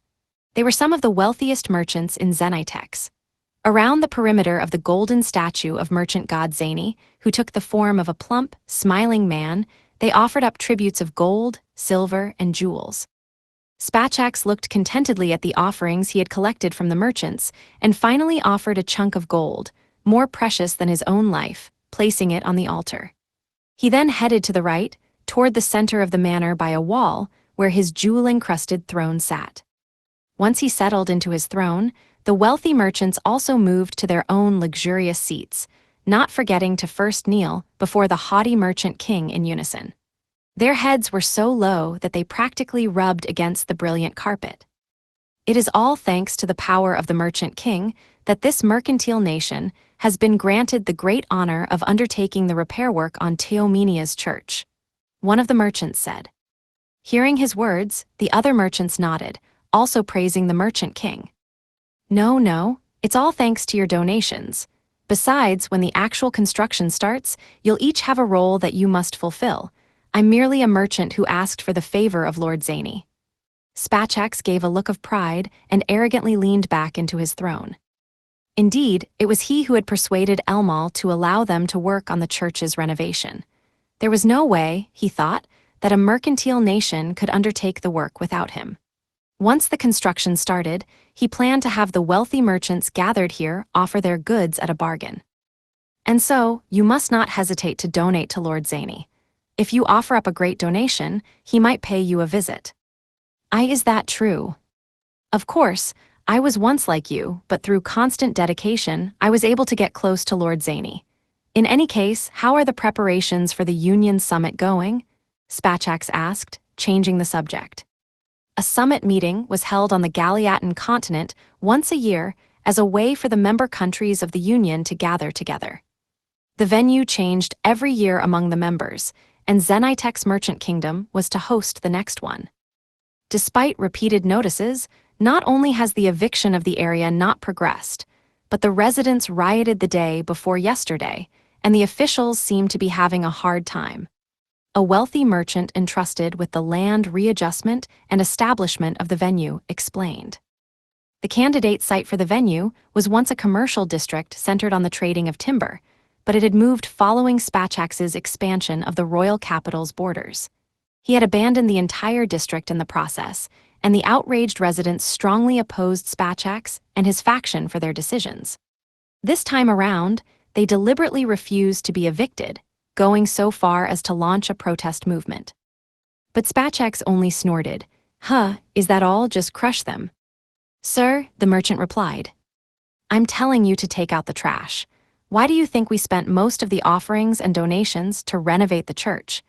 They were some of the wealthiest merchants in Zenitex. Around the perimeter of the golden statue of merchant god Zany, who took the form of a plump, smiling man, they offered up tributes of gold, silver, and jewels. Spachax looked contentedly at the offerings he had collected from the merchants and finally offered a chunk of gold, more precious than his own life, placing it on the altar. He then headed to the right, toward the center of the manor by a wall where his jewel-encrusted throne sat. Once he settled into his throne, the wealthy merchants also moved to their own luxurious seats, not forgetting to first kneel before the haughty merchant king in unison. Their heads were so low that they practically rubbed against the brilliant carpet. It is all thanks to the power of the merchant king that this mercantile nation has been granted the great honor of undertaking the repair work on Teomenia's church. One of the merchants said. Hearing his words, the other merchants nodded, also praising the merchant king. No, it's all thanks to your donations. Besides, when the actual construction starts, you'll each have a role that you must fulfill. I'm merely a merchant who asked for the favor of Lord Zany. Spachax gave a look of pride and arrogantly leaned back into his throne. Indeed, it was he who had persuaded Elmal to allow them to work on the church's renovation. There was no way, he thought, that a mercantile nation could undertake the work without him. Once the construction started, he planned to have the wealthy merchants gathered here offer their goods at a bargain. And so, you must not hesitate to donate to Lord Zany. If you offer up a great donation, he might pay you a visit. Is that true? Of course, I was once like you, but through constant dedication, I was able to get close to Lord Zany. In any case, how are the preparations for the Union Summit going? Spachax asked, changing the subject. A summit meeting was held on the Galiatan continent once a year as a way for the member countries of the Union to gather together. The venue changed every year among the members, and Zenitex Merchant Kingdom was to host the next one. Despite repeated notices, not only has the eviction of the area not progressed, but the residents rioted the day before yesterday, and the officials seem to be having a hard time. A wealthy merchant entrusted with the land readjustment and establishment of the venue explained. The candidate site for the venue was once a commercial district centered on the trading of timber, but it had moved following Spachax's expansion of the royal capital's borders. He had abandoned the entire district in the process, and the outraged residents strongly opposed Spachax and his faction for their decisions. This time around, they deliberately refused to be evicted, going so far as to launch a protest movement. But Spachax only snorted. "Huh, is that all? Just crush them." "Sir," the merchant replied, "I'm telling you to take out the trash. Why do you think we spent most of the offerings and donations to renovate the church?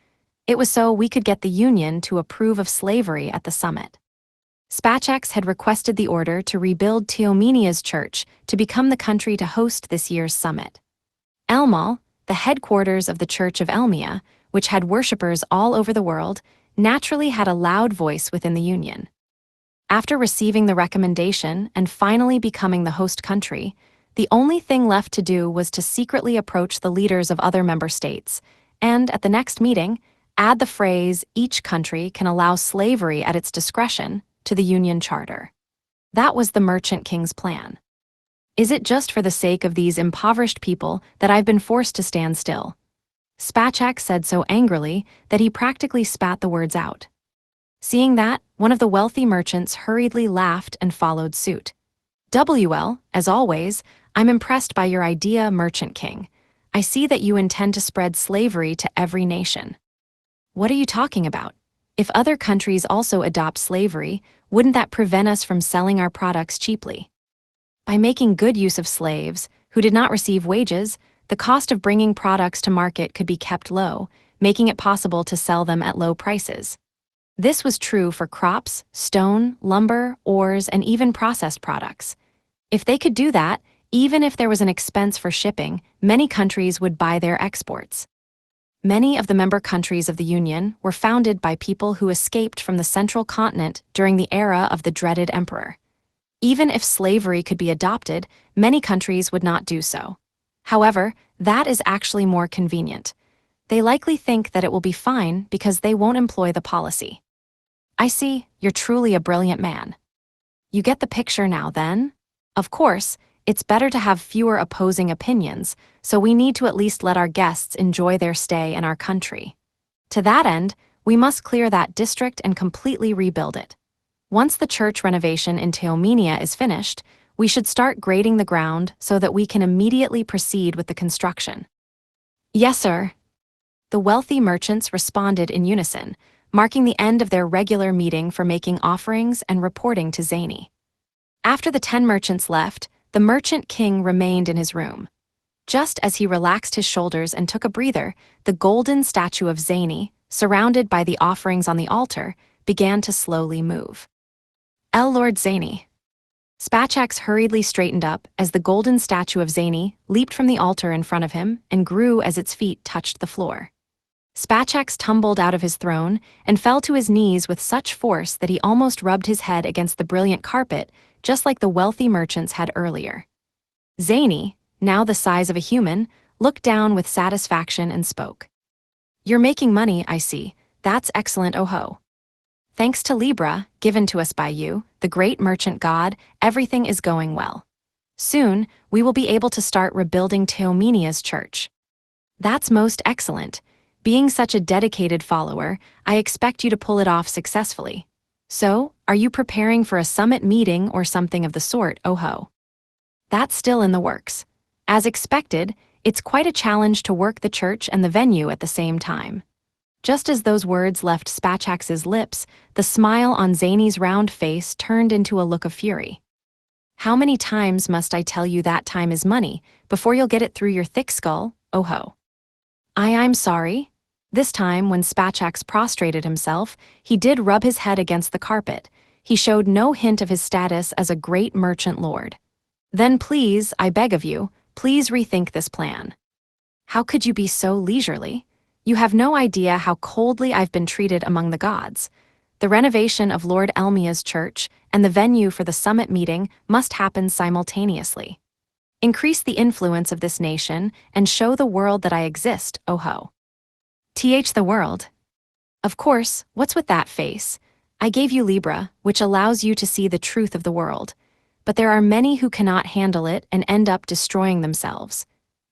It was so we could get the Union to approve of slavery at the summit." Spachax had requested the order to rebuild Teomenia's church to become the country to host this year's summit. Elmal, the headquarters of the Church of Elmia, which had worshippers all over the world, naturally had a loud voice within the Union. After receiving the recommendation and finally becoming the host country, the only thing left to do was to secretly approach the leaders of other member states, and at the next meeting, add the phrase, "Each country can allow slavery at its discretion," to the Union Charter. That was the Merchant King's plan. "Is it just for the sake of these impoverished people that I've been forced to stand still?" Spachax said so angrily that he practically spat the words out. Seeing that, one of the wealthy merchants hurriedly laughed and followed suit. "WL, as always, I'm impressed by your idea, Merchant King. I see that you intend to spread slavery to every nation." "What are you talking about? If other countries also adopt slavery, wouldn't that prevent us from selling our products cheaply?" By making good use of slaves, who did not receive wages, the cost of bringing products to market could be kept low, making it possible to sell them at low prices. This was true for crops, stone, lumber, ores, and even processed products. If they could do that, even if there was an expense for shipping, many countries would buy their exports. Many of the member countries of the Union were founded by people who escaped from the central continent during the era of the dreaded emperor. Even if slavery could be adopted, many countries would not do so. However, that is actually more convenient. They likely think that it will be fine because they won't employ the policy. "I see, you're truly a brilliant man. You get the picture now, then? Of course, it's better to have fewer opposing opinions, so we need to at least let our guests enjoy their stay in our country. To that end, we must clear that district and completely rebuild it. Once the church renovation in Teomenia is finished, we should start grading the ground so that we can immediately proceed with the construction." "Yes, sir." The wealthy merchants responded in unison, marking the end of their regular meeting for making offerings and reporting to Zany. After the 10 merchants left, the Merchant King remained in his room. Just as he relaxed his shoulders and took a breather, the golden statue of Zany, surrounded by the offerings on the altar, began to slowly move. Lord Zany." Spachax hurriedly straightened up as the golden statue of Zany leaped from the altar in front of him and grew as its feet touched the floor. Spachax tumbled out of his throne and fell to his knees with such force that he almost rubbed his head against the brilliant carpet, just like the wealthy merchants had earlier. Zany, now the size of a human, looked down with satisfaction and spoke. "You're making money, I see. That's excellent, Oho. Thanks to Libra, given to us by you, the great merchant god, everything is going well. Soon, we will be able to start rebuilding Teomenia's church." "That's most excellent. Being such a dedicated follower, I expect you to pull it off successfully. So, are you preparing for a summit meeting or something of the sort, Oho?" "That's still in the works. As expected, it's quite a challenge to work the church and the venue at the same time." Just as those words left Spachax's lips, the smile on Zany's round face turned into a look of fury. "How many times must I tell you that time is money before you'll get it through your thick skull, Oho?" I'm sorry." This time, when Spachax prostrated himself, he did rub his head against the carpet. He showed no hint of his status as a great merchant lord. Then please, I beg of you, please rethink this plan. How could you be so leisurely? You have no idea how coldly I've been treated among the gods. The renovation of Lord Elmia's church and the venue for the summit meeting must happen simultaneously. Increase the influence of this nation and show the world that I exist, Oho. The world. Of course, what's with that face? I gave you Libra, which allows you to see the truth of the world. But there are many who cannot handle it and end up destroying themselves.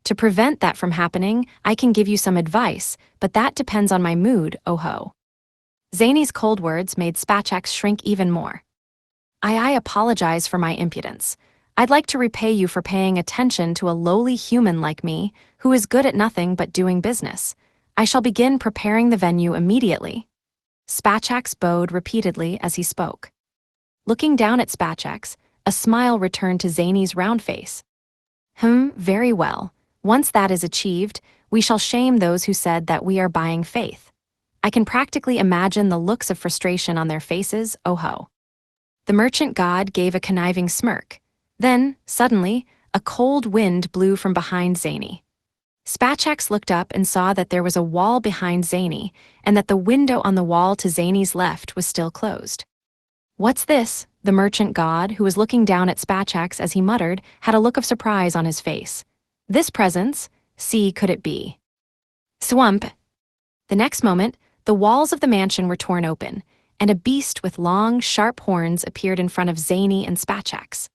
To prevent that from happening, I can give you some advice, but that depends on my mood, Oho. Zany's cold words made Spachax shrink even more. I apologize for my impudence. I'd like to repay you for paying attention to a lowly human like me, who is good at nothing but doing business. I shall begin preparing the venue immediately. Spachax bowed repeatedly as he spoke. Looking down at Spachax, a smile returned to Zany's round face. Very well. Once that is achieved, we shall shame those who said that we are buying faith. I can practically imagine the looks of frustration on their faces, Oho. The merchant god gave a conniving smirk. Then, suddenly, a cold wind blew from behind Zany. Spachax looked up and saw that there was a wall behind Zany, and that the window on the wall to Zany's left was still closed. What's this? The merchant god, who was looking down at Spachax as he muttered, had a look of surprise on his face. This presence, could it be? Swamp. The next moment, the walls of the mansion were torn open, and a beast with long, sharp horns appeared in front of Zany and Spachax.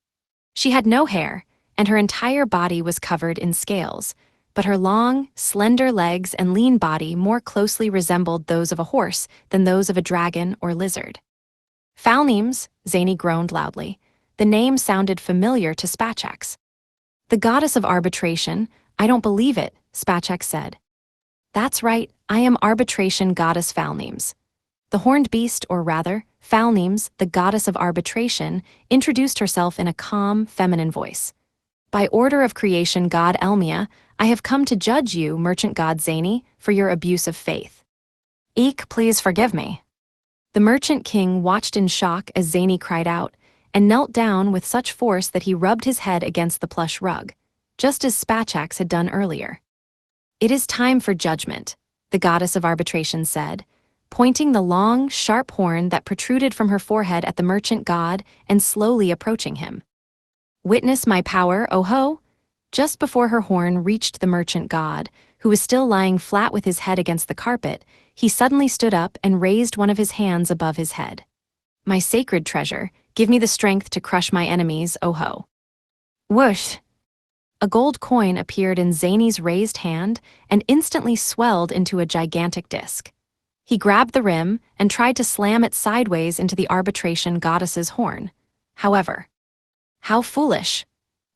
She had no hair, and her entire body was covered in scales, but her long, slender legs and lean body more closely resembled those of a horse than those of a dragon or lizard. Falnemes, Zany groaned loudly. The name sounded familiar to Spachax. The goddess of arbitration, I don't believe it, Spachax said. That's right, I am arbitration goddess Falnemes. The horned beast, or rather, Falnemes, the goddess of arbitration, introduced herself in a calm, feminine voice. By order of creation god Elmia, I have come to judge you, merchant god Zany, for your abuse of faith. Eek, please forgive me. The merchant king watched in shock as Zany cried out, and knelt down with such force that he rubbed his head against the plush rug, just as Spachax had done earlier. It is time for judgment, the goddess of arbitration said, pointing the long, sharp horn that protruded from her forehead at the merchant god and slowly approaching him. Witness my power, Oho! Just before her horn reached the merchant god, who was still lying flat with his head against the carpet, he suddenly stood up and raised one of his hands above his head. My sacred treasure, give me the strength to crush my enemies, Oho. Whoosh! A gold coin appeared in Zany's raised hand and instantly swelled into a gigantic disc. He grabbed the rim and tried to slam it sideways into the arbitration goddess's horn. However, how foolish!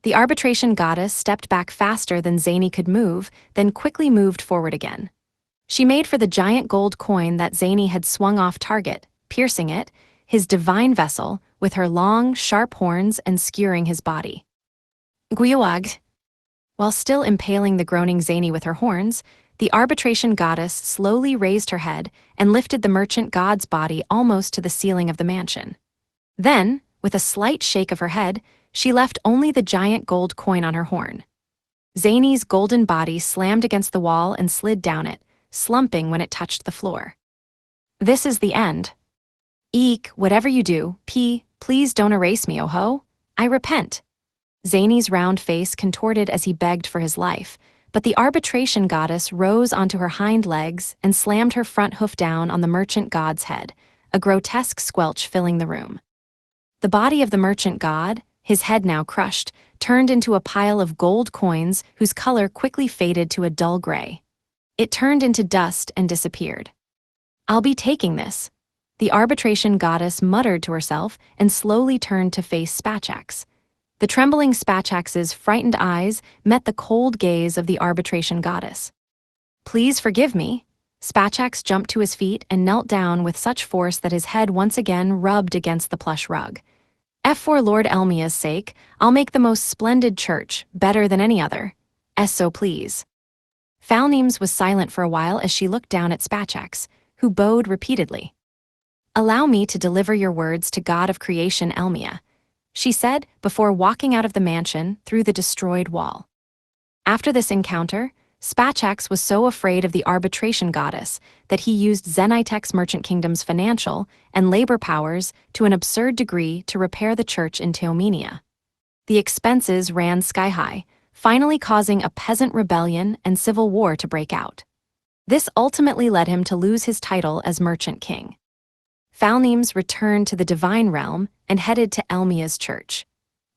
The arbitration goddess stepped back faster than Zany could move, then quickly moved forward again. She made for the giant gold coin that Zany had swung off target, piercing it, his divine vessel, with her long, sharp horns and skewering his body. Guiwag. While still impaling the groaning Zany with her horns, the arbitration goddess slowly raised her head and lifted the merchant god's body almost to the ceiling of the mansion. Then, with a slight shake of her head, she left only the giant gold coin on her horn. Zany's golden body slammed against the wall and slid down it, slumping when it touched the floor. This is the end. Eek, whatever you do, please don't erase me, Oho. I repent. Zany's round face contorted as he begged for his life, but the arbitration goddess rose onto her hind legs and slammed her front hoof down on the merchant god's head, a grotesque squelch filling the room. The body of the merchant god, his head now crushed, turned into a pile of gold coins whose color quickly faded to a dull gray. It turned into dust and disappeared. I'll be taking this. The arbitration goddess muttered to herself and slowly turned to face Spachax. The trembling Spachax's frightened eyes met the cold gaze of the arbitration goddess. Please forgive me. Spachax jumped to his feet and knelt down with such force that his head once again rubbed against the plush rug. For Lord Elmia's sake, I'll make the most splendid church, better than any other. So please. Falnemes was silent for a while as she looked down at Spachax, who bowed repeatedly. Allow me to deliver your words to God of creation Elmia. she said before walking out of the mansion through the destroyed wall. After this encounter, Spachax was so afraid of the arbitration goddess that he used Zenitex Merchant Kingdom's financial and labor powers to an absurd degree to repair the church in Teomenia. The expenses ran sky-high, finally causing a peasant rebellion and civil war to break out. This ultimately led him to lose his title as Merchant King. Falnemes returned to the divine realm and headed to Elmia's church.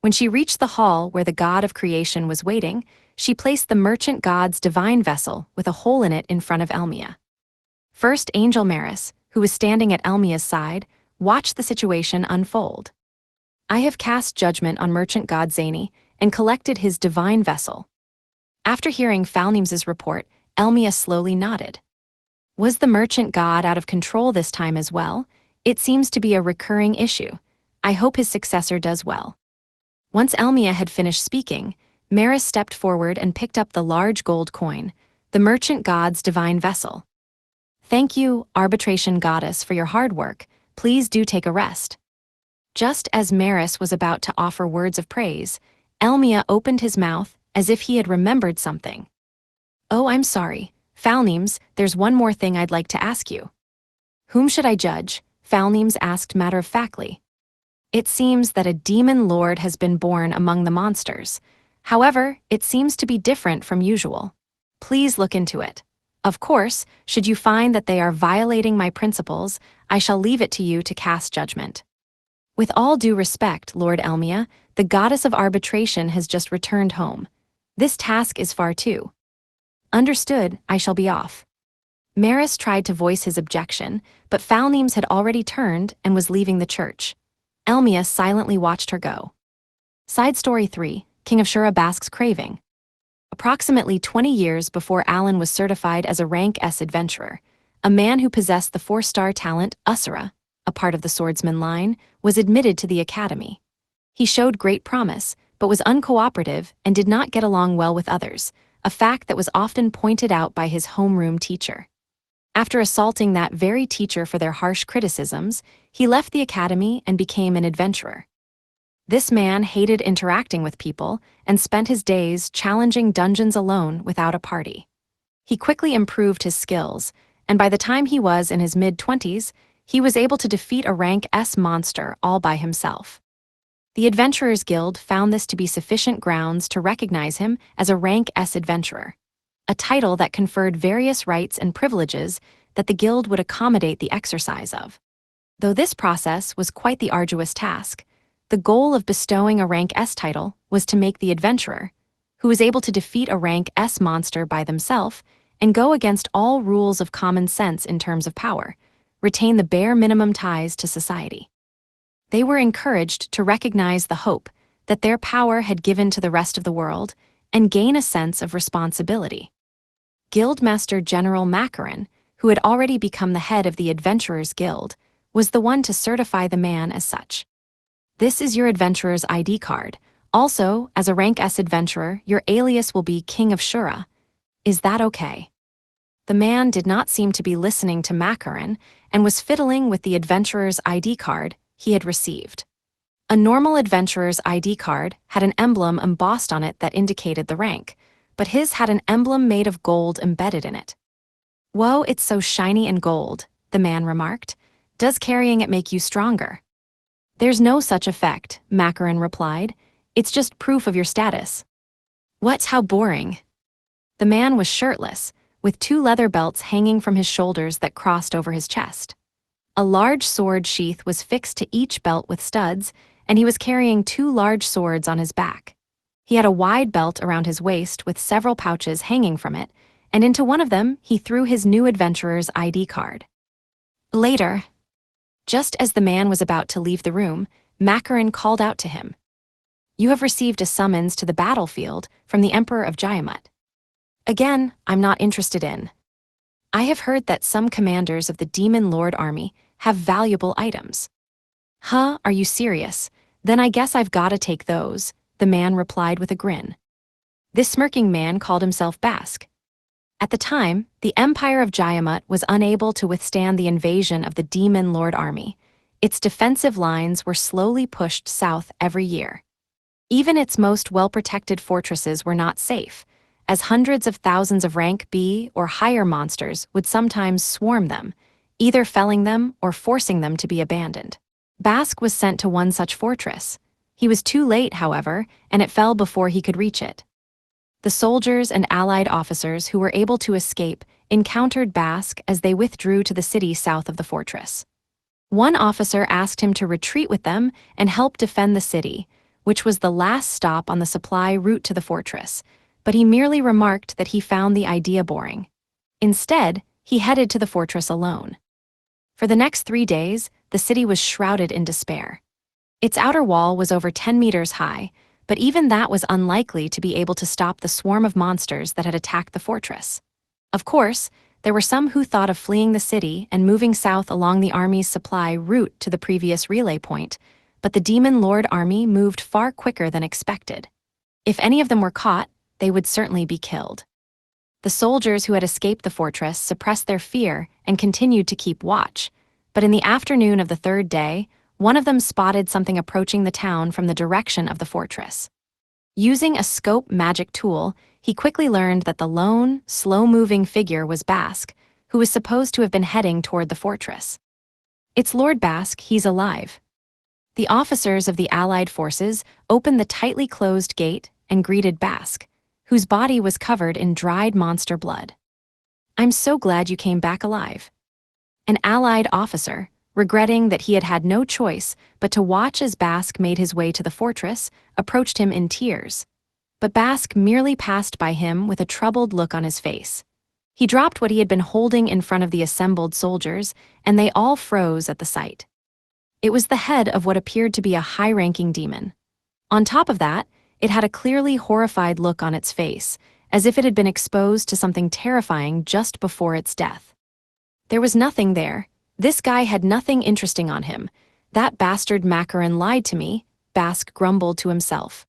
When she reached the hall where the god of creation was waiting, she placed the merchant god's divine vessel with a hole in it in front of Elmia. First Angel Maris, who was standing at Elmia's side, watched the situation unfold. "I have cast judgment on merchant god Zany and collected his divine vessel." After hearing Falnemes' report, Elmia slowly nodded. Was the merchant god out of control this time as well? It seems to be a recurring issue. I hope his successor does well. Once Elmia had finished speaking, Maris stepped forward and picked up the large gold coin, the merchant god's divine vessel. "Thank you, arbitration goddess, for your hard work. Please do take a rest." Just as Maris was about to offer words of praise, Elmia opened his mouth as if he had remembered something. "Oh, I'm sorry. Falnemes, there's one more thing I'd like to ask you." "Whom should I judge?" Falnemes asked matter-of-factly. "It seems that a demon lord has been born among the monsters. However, it seems to be different from usual. Please look into it. Of course, should you find that they are violating my principles, I shall leave it to you to cast judgment." "With all due respect, Lord Elmia, the goddess of arbitration has just returned home. This task is far too." "Understood, I shall be off." Maris tried to voice his objection, but Falnemes had already turned and was leaving the church. Elmia silently watched her go. Side Story 3, King of Shura Basque's Craving. Approximately 20 years before Alan was certified as a Rank S adventurer, a man who possessed the 4-star talent Usura, a part of the swordsman line, was admitted to the academy. He showed great promise, but was uncooperative and did not get along well with others, a fact that was often pointed out by his homeroom teacher. After assaulting that very teacher for their harsh criticisms, he left the academy and became an adventurer. This man hated interacting with people and spent his days challenging dungeons alone without a party. He quickly improved his skills, and by the time he was in his mid-20s, he was able to defeat a Rank S monster all by himself. The Adventurers Guild found this to be sufficient grounds to recognize him as a Rank S adventurer, a title that conferred various rights and privileges that the guild would accommodate the exercise of. Though this process was quite the arduous task, the goal of bestowing a Rank S title was to make the adventurer, who was able to defeat a Rank S monster by themselves and go against all rules of common sense in terms of power, retain the bare minimum ties to society. They were encouraged to recognize the hope that their power had given to the rest of the world and gain a sense of responsibility. Guildmaster General Macaron, who had already become the head of the Adventurers Guild, was the one to certify the man as such. "This is your adventurer's ID card. Also, as a Rank S adventurer, your alias will be King of Shura. Is that okay?" The man did not seem to be listening to Macaron and was fiddling with the adventurer's ID card he had received. A normal adventurer's ID card had an emblem embossed on it that indicated the rank, but his had an emblem made of gold embedded in it. "Whoa, it's so shiny and gold," the man remarked. "Does carrying it make you stronger?" "There's no such effect," Macaron replied. "It's just proof of your status." "What? How boring." The man was shirtless, with 2 leather belts hanging from his shoulders that crossed over his chest. A large sword sheath was fixed to each belt with studs, and he was carrying 2 large swords on his back. He had a wide belt around his waist with several pouches hanging from it, and into one of them he threw his new adventurer's ID card. Later, just as the man was about to leave the room, Macaron called out to him. "You have received a summons to the battlefield from the Emperor of Jayamut." "Again, I'm not interested in." "I have heard that some commanders of the Demon Lord army have valuable items." "Huh, are you serious? Then I guess I've gotta take those," the man replied with a grin. This smirking man called himself Basque. At the time, the Empire of Jayamut was unable to withstand the invasion of the Demon Lord army. its defensive lines were slowly pushed south every year. Even its most well-protected fortresses were not safe, as hundreds of thousands of rank B or higher monsters would sometimes swarm them, either felling them or forcing them to be abandoned. Bask was sent to one such fortress. He was too late, however, and it fell before he could reach it. The soldiers and allied officers who were able to escape encountered Bask as they withdrew to the city south of the fortress. One officer asked him to retreat with them and help defend the city, which was the last stop on the supply route to the fortress, but he merely remarked that he found the idea boring. Instead, he headed to the fortress alone. For the next 3 days, the city was shrouded in despair. Its outer wall was over 10 meters high, but even that was unlikely to be able to stop the swarm of monsters that had attacked the fortress. Of course, there were some who thought of fleeing the city and moving south along the army's supply route to the previous relay point, but the Demon Lord army moved far quicker than expected. If any of them were caught, they would certainly be killed. The soldiers who had escaped the fortress suppressed their fear and continued to keep watch, but in the afternoon of the third day, one of them spotted something approaching the town from the direction of the fortress. Using a scope magic tool, he quickly learned that the lone, slow-moving figure was Bask, who was supposed to have been heading toward the fortress. "It's Lord Bask, he's alive." The officers of the Allied forces opened the tightly closed gate and greeted Bask, whose body was covered in dried monster blood. "I'm so glad you came back alive." An Allied officer, regretting that he had had no choice but to watch as Bask made his way to the fortress, approached him in tears. But Bask merely passed by him with a troubled look on his face. He dropped what he had been holding in front of the assembled soldiers, and they all froze at the sight. It was the head of what appeared to be a high-ranking demon. On top of that, it had a clearly horrified look on its face, as if it had been exposed to something terrifying just before its death. There was nothing there. This guy had nothing interesting on him. "That bastard Macaron lied to me," Bask grumbled to himself.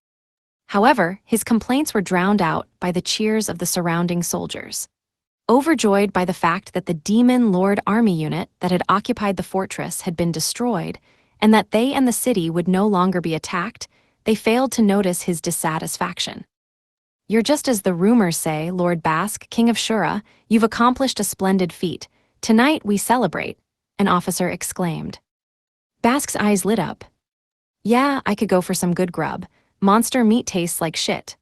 However, his complaints were drowned out by the cheers of the surrounding soldiers. Overjoyed by the fact that the Demon Lord army unit that had occupied the fortress had been destroyed, and that they and the city would no longer be attacked, they failed to notice his dissatisfaction. "You're just as the rumors say, Lord Bask, King of Shura. You've accomplished a splendid feat. Tonight we celebrate," an officer exclaimed. Bask's eyes lit up. "Yeah, I could go for some good grub. Monster meat tastes like shit."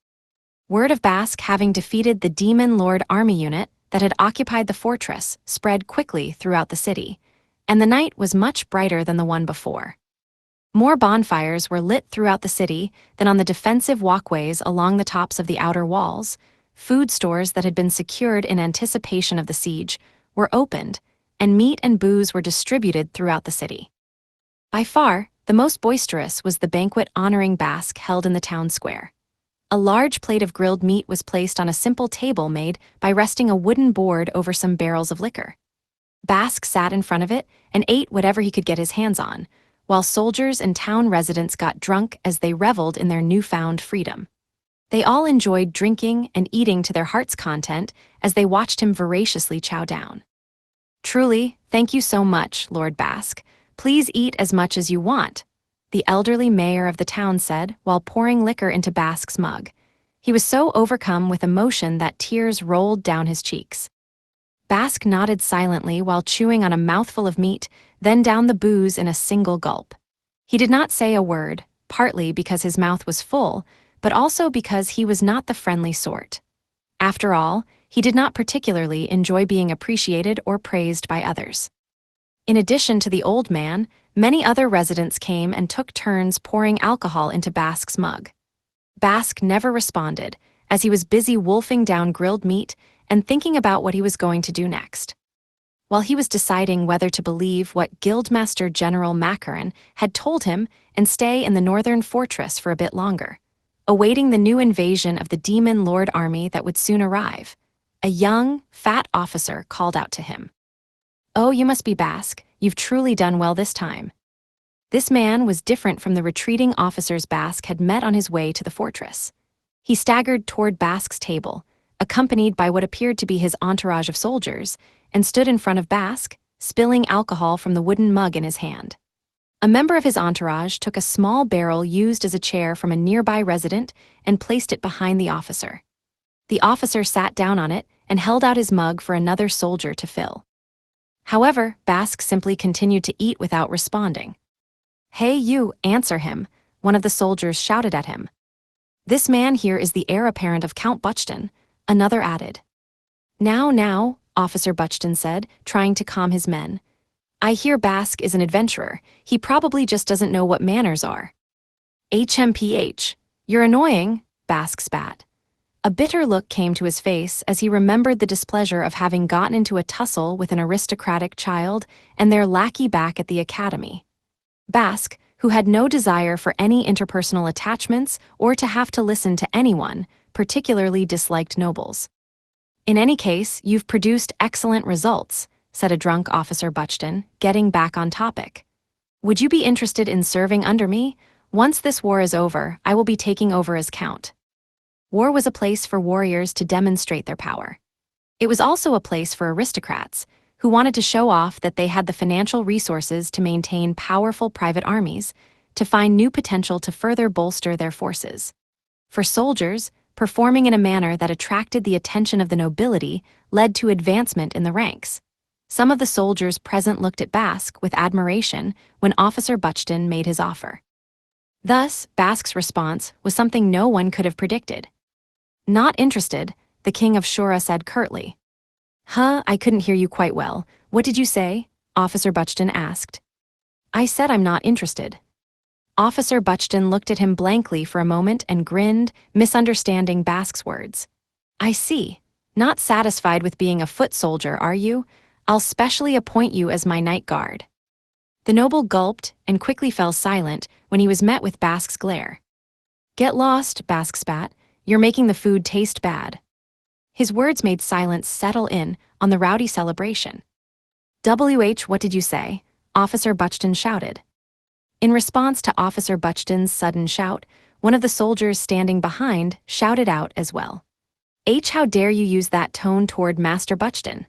Word of Bask having defeated the Demon Lord army unit that had occupied the fortress spread quickly throughout the city, and the night was much brighter than the one before. More bonfires were lit throughout the city than on the defensive walkways along the tops of the outer walls. Food stores that had been secured in anticipation of the siege were opened, and meat and booze were distributed throughout the city. By far, the most boisterous was the banquet honoring Bask held in the town square. A large plate of grilled meat was placed on a simple table made by resting a wooden board over some barrels of liquor. Bask sat in front of it and ate whatever he could get his hands on, while soldiers and town residents got drunk as they reveled in their newfound freedom. They all enjoyed drinking and eating to their heart's content as they watched him voraciously chow down. "Truly, thank you so much, Lord Bask. Please eat as much as you want," the elderly mayor of the town said while pouring liquor into Bask's mug. He was so overcome with emotion that tears rolled down his cheeks. Bask nodded silently while chewing on a mouthful of meat, then down the booze in a single gulp. He did not say a word, partly because his mouth was full, but also because he was not the friendly sort. After all, he did not particularly enjoy being appreciated or praised by others. In addition to the old man, many other residents came and took turns pouring alcohol into Bask's mug. Bask never responded, as he was busy wolfing down grilled meat and thinking about what he was going to do next. While he was deciding whether to believe what Guildmaster General Macaron had told him and stay in the northern fortress for a bit longer, awaiting the new invasion of the Demon Lord army that would soon arrive, a young, fat officer called out to him. "Oh, you must be Bask. You've truly done well this time." This man was different from the retreating officers Bask had met on his way to the fortress. He staggered toward Bask's table, accompanied by what appeared to be his entourage of soldiers, and stood in front of Bask, spilling alcohol from the wooden mug in his hand. A member of his entourage took a small barrel used as a chair from a nearby resident and placed it behind the officer. The officer sat down on it and held out his mug for another soldier to fill. However, Bask simply continued to eat without responding. "Hey you, answer him," one of the soldiers shouted at him. "This man here is the heir apparent of Count Buchton," another added. Now, Officer Buchton said, trying to calm his men. "I hear Bask is an adventurer. He probably just doesn't know what manners are." "HMPH, you're annoying," Bask spat. A bitter look came to his face as he remembered the displeasure of having gotten into a tussle with an aristocratic child and their lackey back at the academy. Bask, who had no desire for any interpersonal attachments or to have to listen to anyone, particularly disliked nobles. "In any case, you've produced excellent results," said a drunk Officer Buchton, getting back on topic. "Would you be interested in serving under me? Once this war is over, I will be taking over as count." War was a place for warriors to demonstrate their power. It was also a place for aristocrats, who wanted to show off that they had the financial resources to maintain powerful private armies, to find new potential to further bolster their forces. For soldiers, performing in a manner that attracted the attention of the nobility led to advancement in the ranks. Some of the soldiers present looked at Bask with admiration when Officer Buchton made his offer. Thus, Bask's response was something no one could have predicted. "Not interested," the king of Shura said curtly. I couldn't hear you quite well. What did you say?" Officer Buchton asked. "I said I'm not interested." Officer Buchton looked at him blankly for a moment and grinned, misunderstanding Bask's words. "I see. Not satisfied with being a foot soldier, are you? I'll specially appoint you as my night guard." The noble gulped and quickly fell silent when he was met with Bask's glare. "Get lost," Bask spat. "You're making the food taste bad." His words made silence settle in on the rowdy celebration. What did you say?" Officer Buchton shouted. In response to Officer Buchton's sudden shout, one of the soldiers standing behind shouted out as well. How dare you use that tone toward Master Buchton?"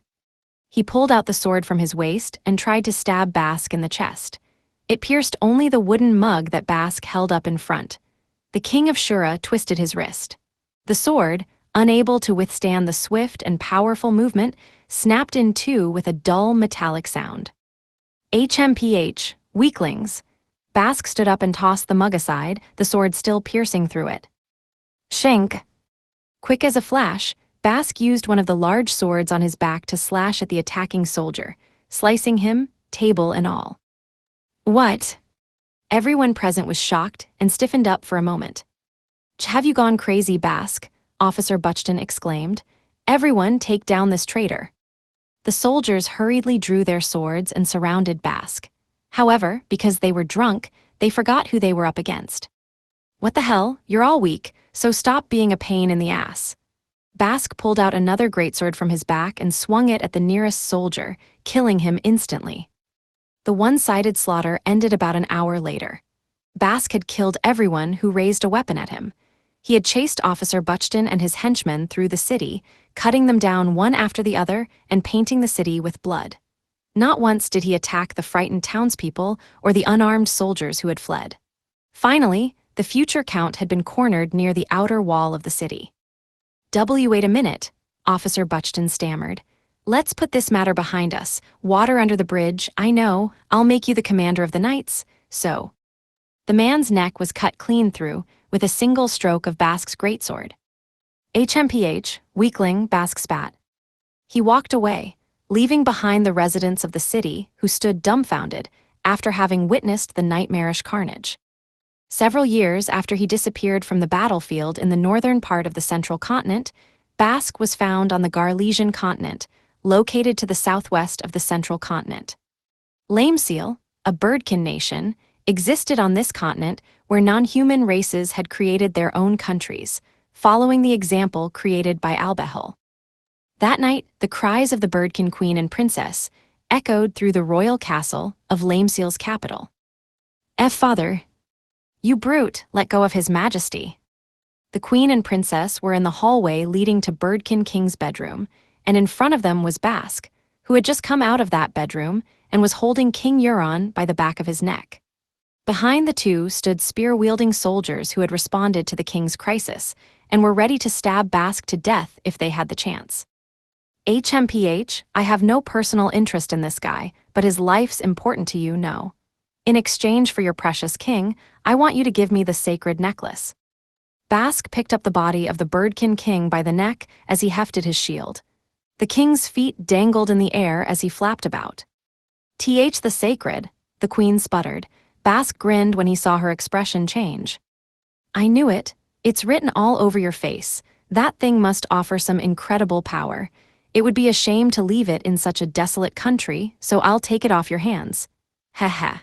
He pulled out the sword from his waist and tried to stab Bask in the chest. It pierced only the wooden mug that Bask held up in front. The king of Shura twisted his wrist. The sword, unable to withstand the swift and powerful movement, snapped in two with a dull metallic sound. "HMPH, weaklings." Bask stood up and tossed the mug aside, the sword still piercing through it. "Shink." Quick as a flash, Bask used one of the large swords on his back to slash at the attacking soldier, slicing him, table and all. "What?" Everyone present was shocked and stiffened up for a moment. "Have you gone crazy, Bask?" Officer Buchton exclaimed. "Everyone take down this traitor." The soldiers hurriedly drew their swords and surrounded Bask. However, because they were drunk, they forgot who they were up against. "What the hell? You're all weak, so stop being a pain in the ass." Bask pulled out another greatsword from his back and swung it at the nearest soldier, killing him instantly. The one-sided slaughter ended about an hour later. Bask had killed everyone who raised a weapon at him. He had chased Officer Buchton and his henchmen through the city, cutting them down one after the other and painting the city with blood. Not once did he attack the frightened townspeople or the unarmed soldiers who had fled. Finally, the future count had been cornered near the outer wall of the city. "Wait a minute," Officer Buchton stammered. "Let's put this matter behind us. Water under the bridge, I know. I'll make you the commander of the knights, so." The man's neck was cut clean through, with a single stroke of Bask's greatsword. "HMPH, weakling," Bask spat. He walked away, leaving behind the residents of the city who stood dumbfounded after having witnessed the nightmarish carnage. Several years after he disappeared from the battlefield in the northern part of the central continent, Bask was found on the Garlesian continent, located to the southwest of the central continent. Lameseal, a birdkin nation, existed on this continent where non-human races had created their own countries, following the example created by Albehel. That night, the cries of the birdkin queen and princess echoed through the royal castle of Lameseal's capital. Father, you brute, let go of his majesty." The queen and princess were in the hallway leading to Birdkin King's bedroom, and in front of them was Bask, who had just come out of that bedroom and was holding King Euron by the back of his neck. Behind the two stood spear-wielding soldiers who had responded to the king's crisis and were ready to stab Bask to death if they had the chance. HMPH, I have no personal interest in this guy, but his life's important to you, no. In exchange for your precious king, I want you to give me the sacred necklace. Bask picked up the body of the Birdkin king by the neck as he hefted his shield. The king's feet dangled in the air as he flapped about. The sacred, the queen sputtered. Bask grinned when he saw her expression change. I knew it. It's written all over your face. That thing must offer some incredible power. It would be a shame to leave it in such a desolate country, so I'll take it off your hands. Heh.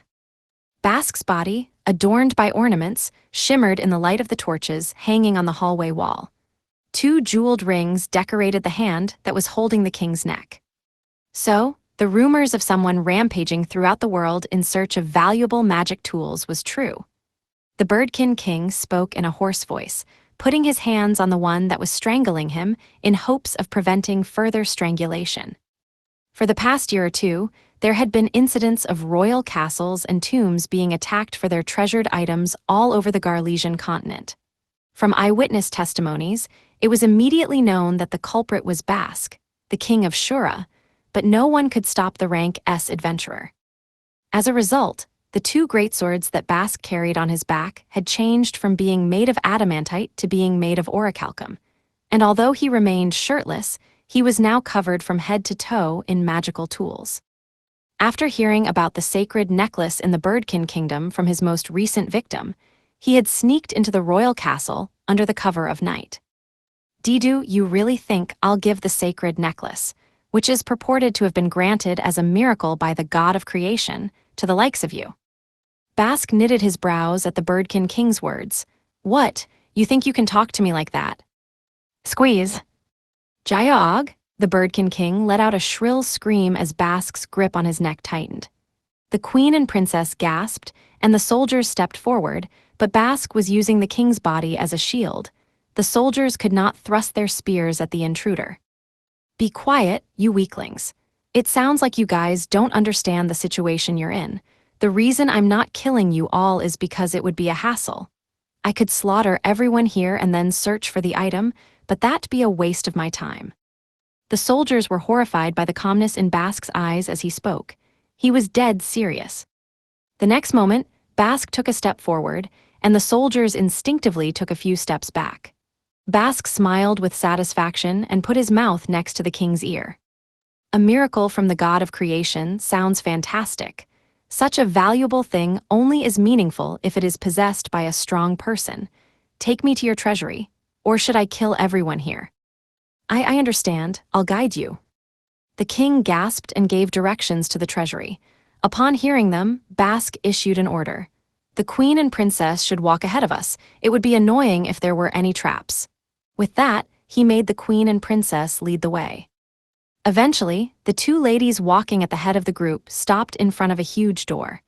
Bask's body, adorned by ornaments, shimmered in the light of the torches hanging on the hallway wall. 2 jeweled rings decorated the hand that was holding the king's neck. So, the rumors of someone rampaging throughout the world in search of valuable magic tools was true. The Birdkin king spoke in a hoarse voice, putting his hands on the one that was strangling him in hopes of preventing further strangulation. For the past year or two, there had been incidents of royal castles and tombs being attacked for their treasured items all over the Garlesian continent. From eyewitness testimonies, it was immediately known that the culprit was Bask, the king of Shura, but no one could stop the rank S adventurer. As a result, the 2 greatswords that Bask carried on his back had changed from being made of adamantite to being made of orichalcum, and although he remained shirtless, he was now covered from head to toe in magical tools. After hearing about the sacred necklace in the Birdkin kingdom from his most recent victim, he had sneaked into the royal castle under the cover of night. Didu, you really think I'll give the sacred necklace, which is purported to have been granted as a miracle by the god of creation, to the likes of you? Bask knitted his brows at the Birdkin king's words. What? You think you can talk to me like that? Squeeze. Jayog, the Birdkin king let out a shrill scream as Bask's grip on his neck tightened. The queen and princess gasped, and the soldiers stepped forward, but Bask was using the king's body as a shield. The soldiers could not thrust their spears at the intruder. Be quiet, you weaklings. It sounds like you guys don't understand the situation you're in. The reason I'm not killing you all is because it would be a hassle. I could slaughter everyone here and then search for the item, but that'd be a waste of my time. The soldiers were horrified by the calmness in Bask's eyes as he spoke. He was dead serious. The next moment, Bask took a step forward, and the soldiers instinctively took a few steps back. Bask smiled with satisfaction and put his mouth next to the king's ear. A miracle from the god of creation sounds fantastic. Such a valuable thing only is meaningful if it is possessed by a strong person. Take me to your treasury, or should I kill everyone here? I understand, I'll guide you. The king gasped and gave directions to the treasury. Upon hearing them, Bask issued an order. The queen and princess should walk ahead of us. It would be annoying if there were any traps. With that, he made the queen and princess lead the way. Eventually, the 2 ladies walking at the head of the group stopped in front of a huge door.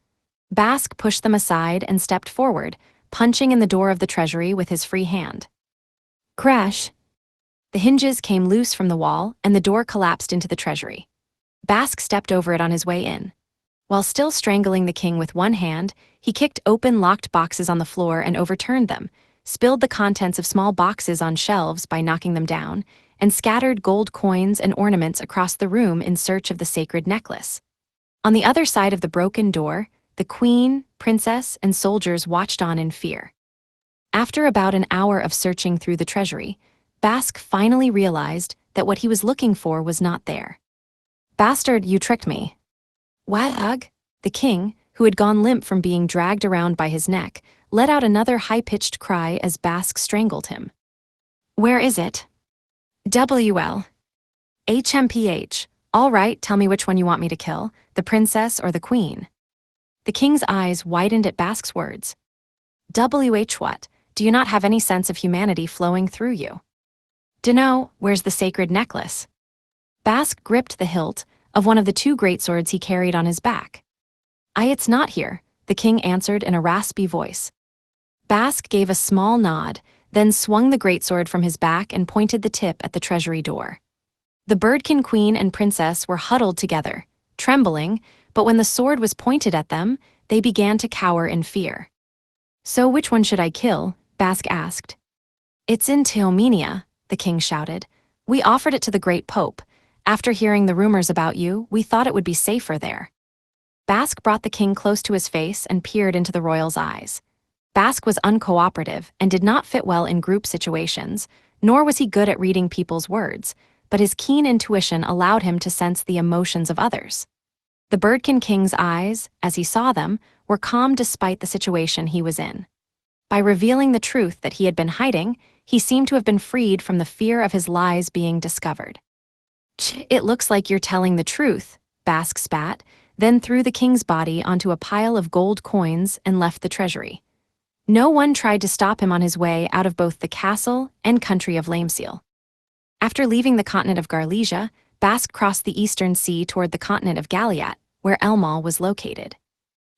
Bask pushed them aside and stepped forward, punching in the door of the treasury with his free hand. Crash! The hinges came loose from the wall, and the door collapsed into the treasury. Bask stepped over it on his way in. While still strangling the king with one hand, he kicked open locked boxes on the floor and overturned them, spilled the contents of small boxes on shelves by knocking them down, and scattered gold coins and ornaments across the room in search of the sacred necklace. On the other side of the broken door, the queen, princess, and soldiers watched on in fear. After about an hour of searching through the treasury, Bask finally realized that what he was looking for was not there. Bastard, you tricked me. Wag! The king, who had gone limp from being dragged around by his neck, let out another high-pitched cry as Bask strangled him. Where is it? WL. HMPH. All right, tell me which one you want me to kill, the princess or the queen. The king's eyes widened at Bask's words. WH what? Do you not have any sense of humanity flowing through you? Dunno, where's the sacred necklace? Bask gripped the hilt of one of the 2 greatswords he carried on his back. It's not here, the king answered in a raspy voice. Bask gave a small nod, then swung the greatsword from his back and pointed the tip at the treasury door. The Birdkin queen and princess were huddled together, trembling, but when the sword was pointed at them, they began to cower in fear. "So which one should I kill?" Basque asked. "It's in Teomenia," the king shouted. "We offered it to the great pope. After hearing the rumors about you, we thought it would be safer there." Basque brought the king close to his face and peered into the royal's eyes. Basque was uncooperative and did not fit well in group situations, nor was he good at reading people's words, but his keen intuition allowed him to sense the emotions of others. The Birdkin King's eyes, as he saw them, were calm despite the situation he was in. By revealing the truth that he had been hiding, he seemed to have been freed from the fear of his lies being discovered. "It looks like you're telling the truth," Basque spat, then threw the king's body onto a pile of gold coins and left the treasury. No one tried to stop him on his way out of both the castle and country of Lameseal. After leaving the continent of Garlesia, Basque crossed the eastern sea toward the continent of Galiat, where Elmal was located.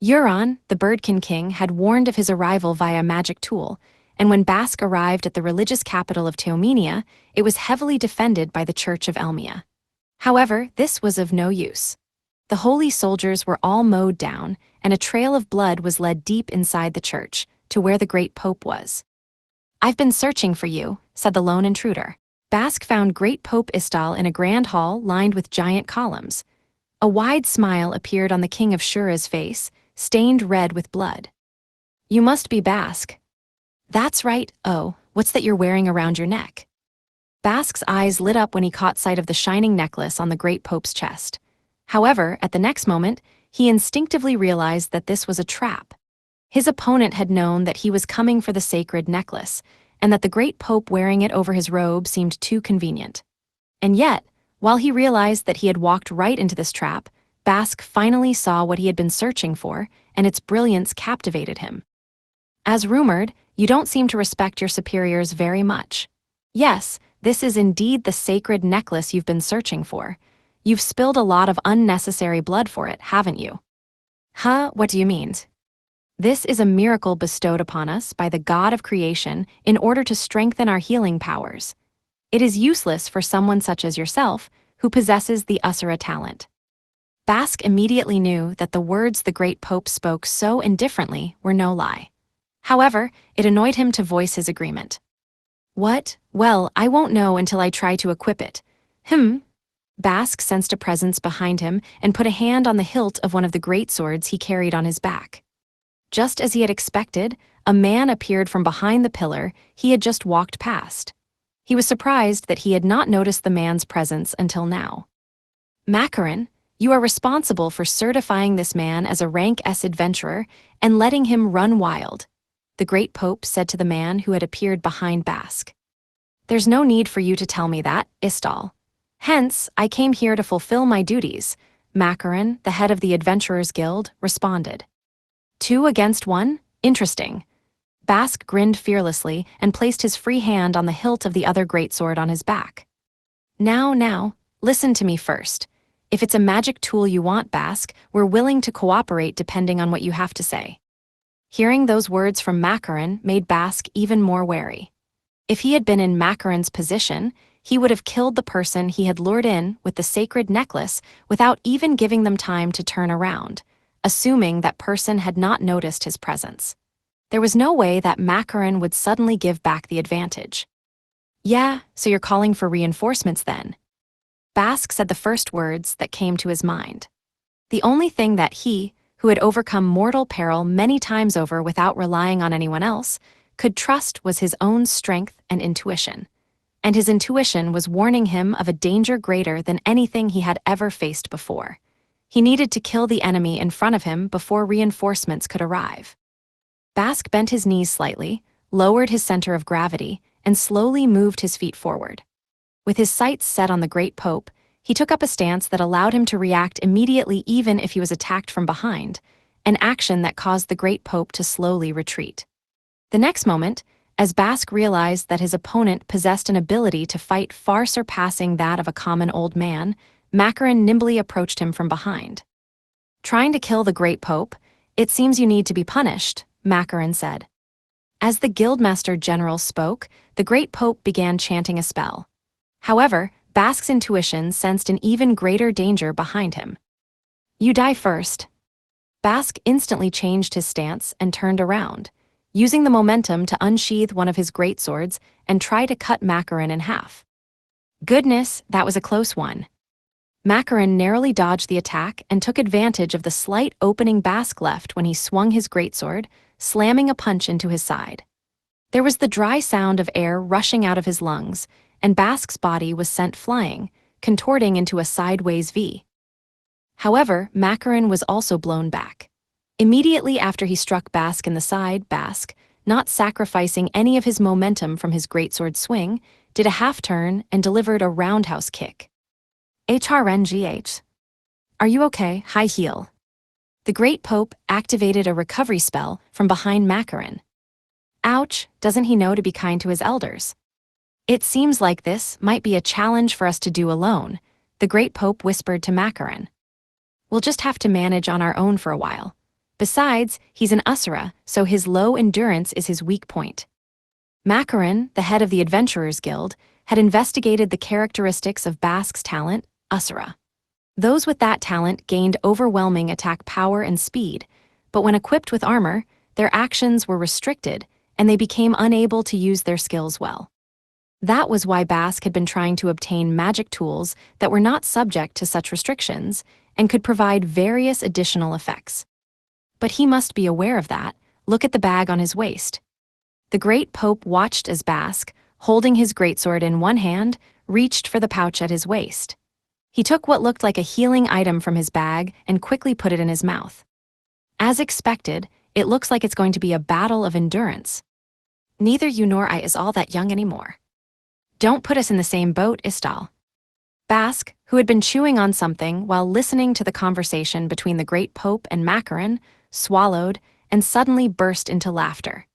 Euron, the Birdkin King, had warned of his arrival via magic tool, and when Basque arrived at the religious capital of Teomenia, it was heavily defended by the Church of Elmia. However, this was of no use. The holy soldiers were all mowed down, and a trail of blood was led deep inside the church, to where the great pope was. "I've been searching for you," said the lone intruder. Basque found Great Pope Istal in a grand hall lined with giant columns. A wide smile appeared on the King of Shura's face, stained red with blood. "You must be Basque." "That's right. Oh, what's that you're wearing around your neck?" Basque's eyes lit up when he caught sight of the shining necklace on the great pope's chest. However, at the next moment, he instinctively realized that this was a trap. His opponent had known that he was coming for the sacred necklace, and that the great pope wearing it over his robe seemed too convenient. And yet, while he realized that he had walked right into this trap, Basque finally saw what he had been searching for, and its brilliance captivated him. "As rumored, you don't seem to respect your superiors very much. Yes, this is indeed the sacred necklace you've been searching for. You've spilled a lot of unnecessary blood for it, haven't you?" "Huh, what do you mean?" "This is a miracle bestowed upon us by the God of creation in order to strengthen our healing powers. It is useless for someone such as yourself, who possesses the Usura talent." Basque immediately knew that the words the great pope spoke so indifferently were no lie. However, it annoyed him to voice his agreement. "What? Well, I won't know until I try to equip it." Basque sensed a presence behind him and put a hand on the hilt of one of the great swords he carried on his back. Just as he had expected, a man appeared from behind the pillar he had just walked past. He was surprised that he had not noticed the man's presence until now. "Macaron, you are responsible for certifying this man as a rank S adventurer and letting him run wild," the great pope said to the man who had appeared behind Basque. "There's no need for you to tell me that, Istal. Hence, I came here to fulfill my duties," Macaron, the head of the Adventurers Guild, responded. "2 against 1? Interesting." Basque grinned fearlessly and placed his free hand on the hilt of the other greatsword on his back. Now, listen to me first. If it's a magic tool you want, Basque, we're willing to cooperate depending on what you have to say." Hearing those words from Macaron made Basque even more wary. If he had been in Macaron's position, he would have killed the person he had lured in with the sacred necklace without even giving them time to turn around, assuming that person had not noticed his presence. There was no way that Macaron would suddenly give back the advantage. "Yeah, so you're calling for reinforcements then?" Basque said the first words that came to his mind. The only thing that he, who had overcome mortal peril many times over without relying on anyone else, could trust was his own strength and intuition. And his intuition was warning him of a danger greater than anything he had ever faced before. He needed to kill the enemy in front of him before reinforcements could arrive. Basque bent his knees slightly, lowered his center of gravity, and slowly moved his feet forward. With his sights set on the great pope, he took up a stance that allowed him to react immediately even if he was attacked from behind, an action that caused the great pope to slowly retreat. The next moment, as Basque realized that his opponent possessed an ability to fight far surpassing that of a common old man, Macaron nimbly approached him from behind. "Trying to kill the great pope? It seems you need to be punished," Macaron said. As the Guildmaster General spoke, the great pope began chanting a spell. However, Basque's intuition sensed an even greater danger behind him. "You die first." Bask instantly changed his stance and turned around, using the momentum to unsheath one of his greatswords and try to cut Makarin in half. Goodness, that was a close one. Makarin narrowly dodged the attack and took advantage of the slight opening Bask left when he swung his greatsword, slamming a punch into his side. There was the dry sound of air rushing out of his lungs, and Bask's body was sent flying, contorting into a sideways V. However, Makarin was also blown back. Immediately after he struck Bask in the side, Bask, not sacrificing any of his momentum from his greatsword swing, did a half-turn and delivered a roundhouse kick. HRNGH. Are you okay, High Heel? The Great Pope activated a recovery spell from behind Makarin. Ouch, doesn't he know to be kind to his elders? It seems like this might be a challenge for us to do alone, the Great Pope whispered to Makarin. We'll just have to manage on our own for a while. Besides, he's an Usura, so his low endurance is his weak point. Makarin, the head of the Adventurers Guild, had investigated the characteristics of Bask's talent, Usura. Those with that talent gained overwhelming attack power and speed, but when equipped with armor, their actions were restricted and they became unable to use their skills well. That was why Bask had been trying to obtain magic tools that were not subject to such restrictions and could provide various additional effects. But he must be aware of that. Look at the bag on his waist. The Great Pope watched as Bask, holding his greatsword in one hand, reached for the pouch at his waist. He took what looked like a healing item from his bag and quickly put it in his mouth. As expected, it looks like it's going to be a battle of endurance. Neither you nor I is all that young anymore. Don't put us in the same boat, Istal. Bask, who had been chewing on something while listening to the conversation between the Great Pope and Makarin, swallowed and suddenly burst into laughter.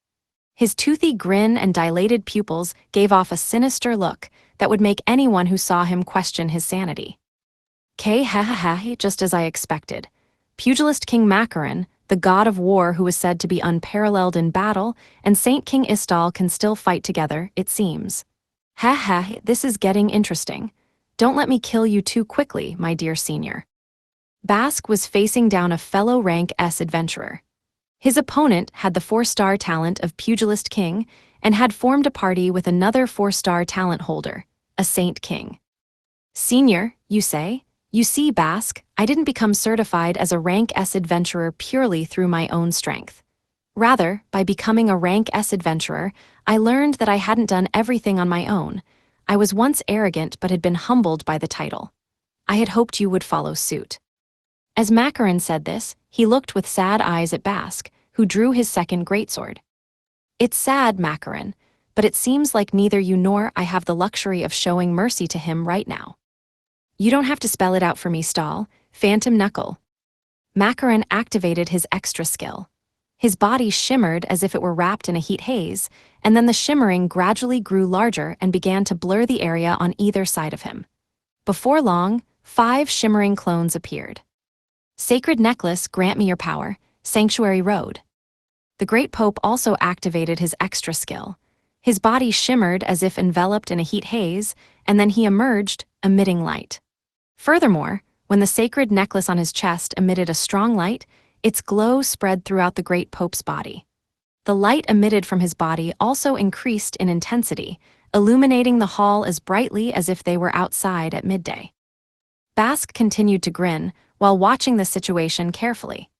His toothy grin and dilated pupils gave off a sinister look that would make anyone who saw him question his sanity. Just as I expected. Pugilist King Makarin, the god of war who was said to be unparalleled in battle, and Saint King Istal can still fight together, it seems. This is getting interesting. Don't let me kill you too quickly, my dear senior. Bask was facing down a fellow rank S adventurer. His opponent had the 4-star talent of Pugilist King and had formed a party with another 4-star talent holder, a Saint King. Senior, you say? You see, Bask, I didn't become certified as a rank S adventurer purely through my own strength. Rather, by becoming a rank S adventurer, I learned that I hadn't done everything on my own. I was once arrogant but had been humbled by the title. I had hoped you would follow suit. As Makarin said this, he looked with sad eyes at Bask, who drew his second greatsword. It's sad, Makarin, but it seems like neither you nor I have the luxury of showing mercy to him right now. You don't have to spell it out for me, Stahl. Phantom Knuckle. Makarin activated his extra skill. His body shimmered as if it were wrapped in a heat haze, and then the shimmering gradually grew larger and began to blur the area on either side of him. Before long, 5 shimmering clones appeared. Sacred Necklace, grant me your power. Sanctuary Road. The Great Pope also activated his extra skill. His body shimmered as if enveloped in a heat haze, and then he emerged, emitting light. Furthermore, when the sacred necklace on his chest emitted a strong light, its glow spread throughout the Great Pope's body. The light emitted from his body also increased in intensity, illuminating the hall as brightly as if they were outside at midday. Bask continued to grin while watching the situation carefully.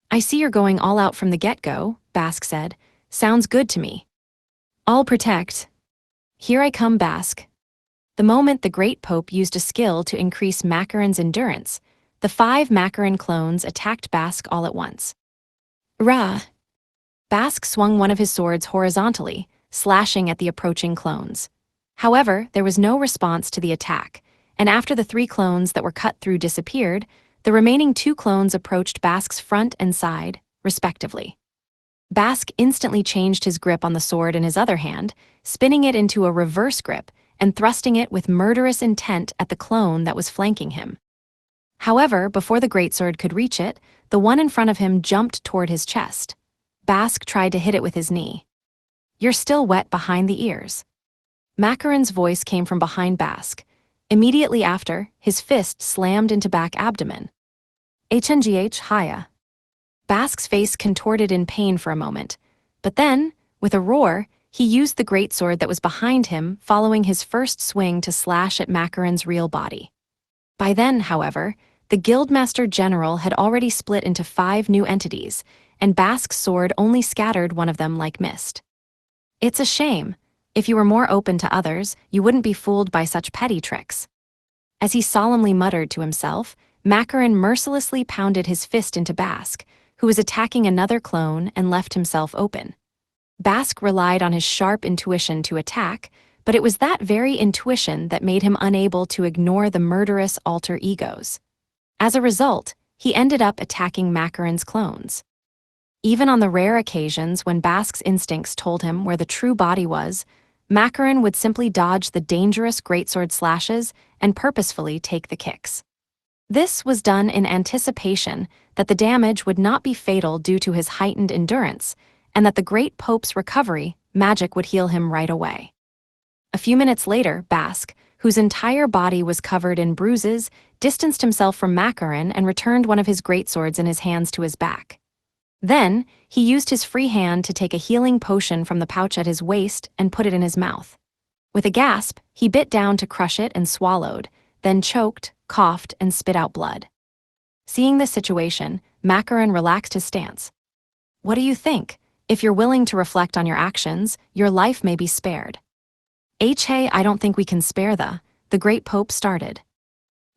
I see you're going all out from the get-go, Bask said. Sounds good to me. I'll protect. Here I come, Bask. The moment the Great Pope used a skill to increase Makarin's endurance, the 5 Makarin clones attacked Bask all at once. Rah! Bask swung one of his swords horizontally, slashing at the approaching clones. However, there was no response to the attack, and after the 3 clones that were cut through disappeared, the remaining 2 clones approached Bask's front and side, respectively. Bask instantly changed his grip on the sword in his other hand, spinning it into a reverse grip and thrusting it with murderous intent at the clone that was flanking him. However, before the greatsword could reach it, the one in front of him jumped toward his chest. Bask tried to hit it with his knee. You're still wet behind the ears. Makarin's voice came from behind Bask. Immediately after, his fist slammed into back abdomen. HNGH Haya. Bask's face contorted in pain for a moment, but then, with a roar, he used the greatsword that was behind him following his first swing to slash at Macaron's real body. By then, however, the Guildmaster General had already split into 5 new entities, and Bask's sword only scattered one of them like mist. It's a shame. If you were more open to others, you wouldn't be fooled by such petty tricks. As he solemnly muttered to himself, Macaron mercilessly pounded his fist into Bask, who was attacking another clone and left himself open. Bask relied on his sharp intuition to attack, but it was that very intuition that made him unable to ignore the murderous alter egos. As a result, he ended up attacking Macaron's clones. Even on the rare occasions when Bask's instincts told him where the true body was, Macaron would simply dodge the dangerous greatsword slashes and purposefully take the kicks. This was done in anticipation that the damage would not be fatal due to his heightened endurance, and that the Great Pope's recovery magic would heal him right away. A few minutes later, Bask, whose entire body was covered in bruises, distanced himself from Macaron and returned one of his greatswords in his hands to his back. Then, he used his free hand to take a healing potion from the pouch at his waist and put it in his mouth. With a gasp, he bit down to crush it and swallowed, then choked, coughed, and spit out blood. Seeing this situation, Macaron relaxed his stance. "What do you think? If you're willing to reflect on your actions, your life may be spared." "Hey, I don't think we can spare the Great Pope started."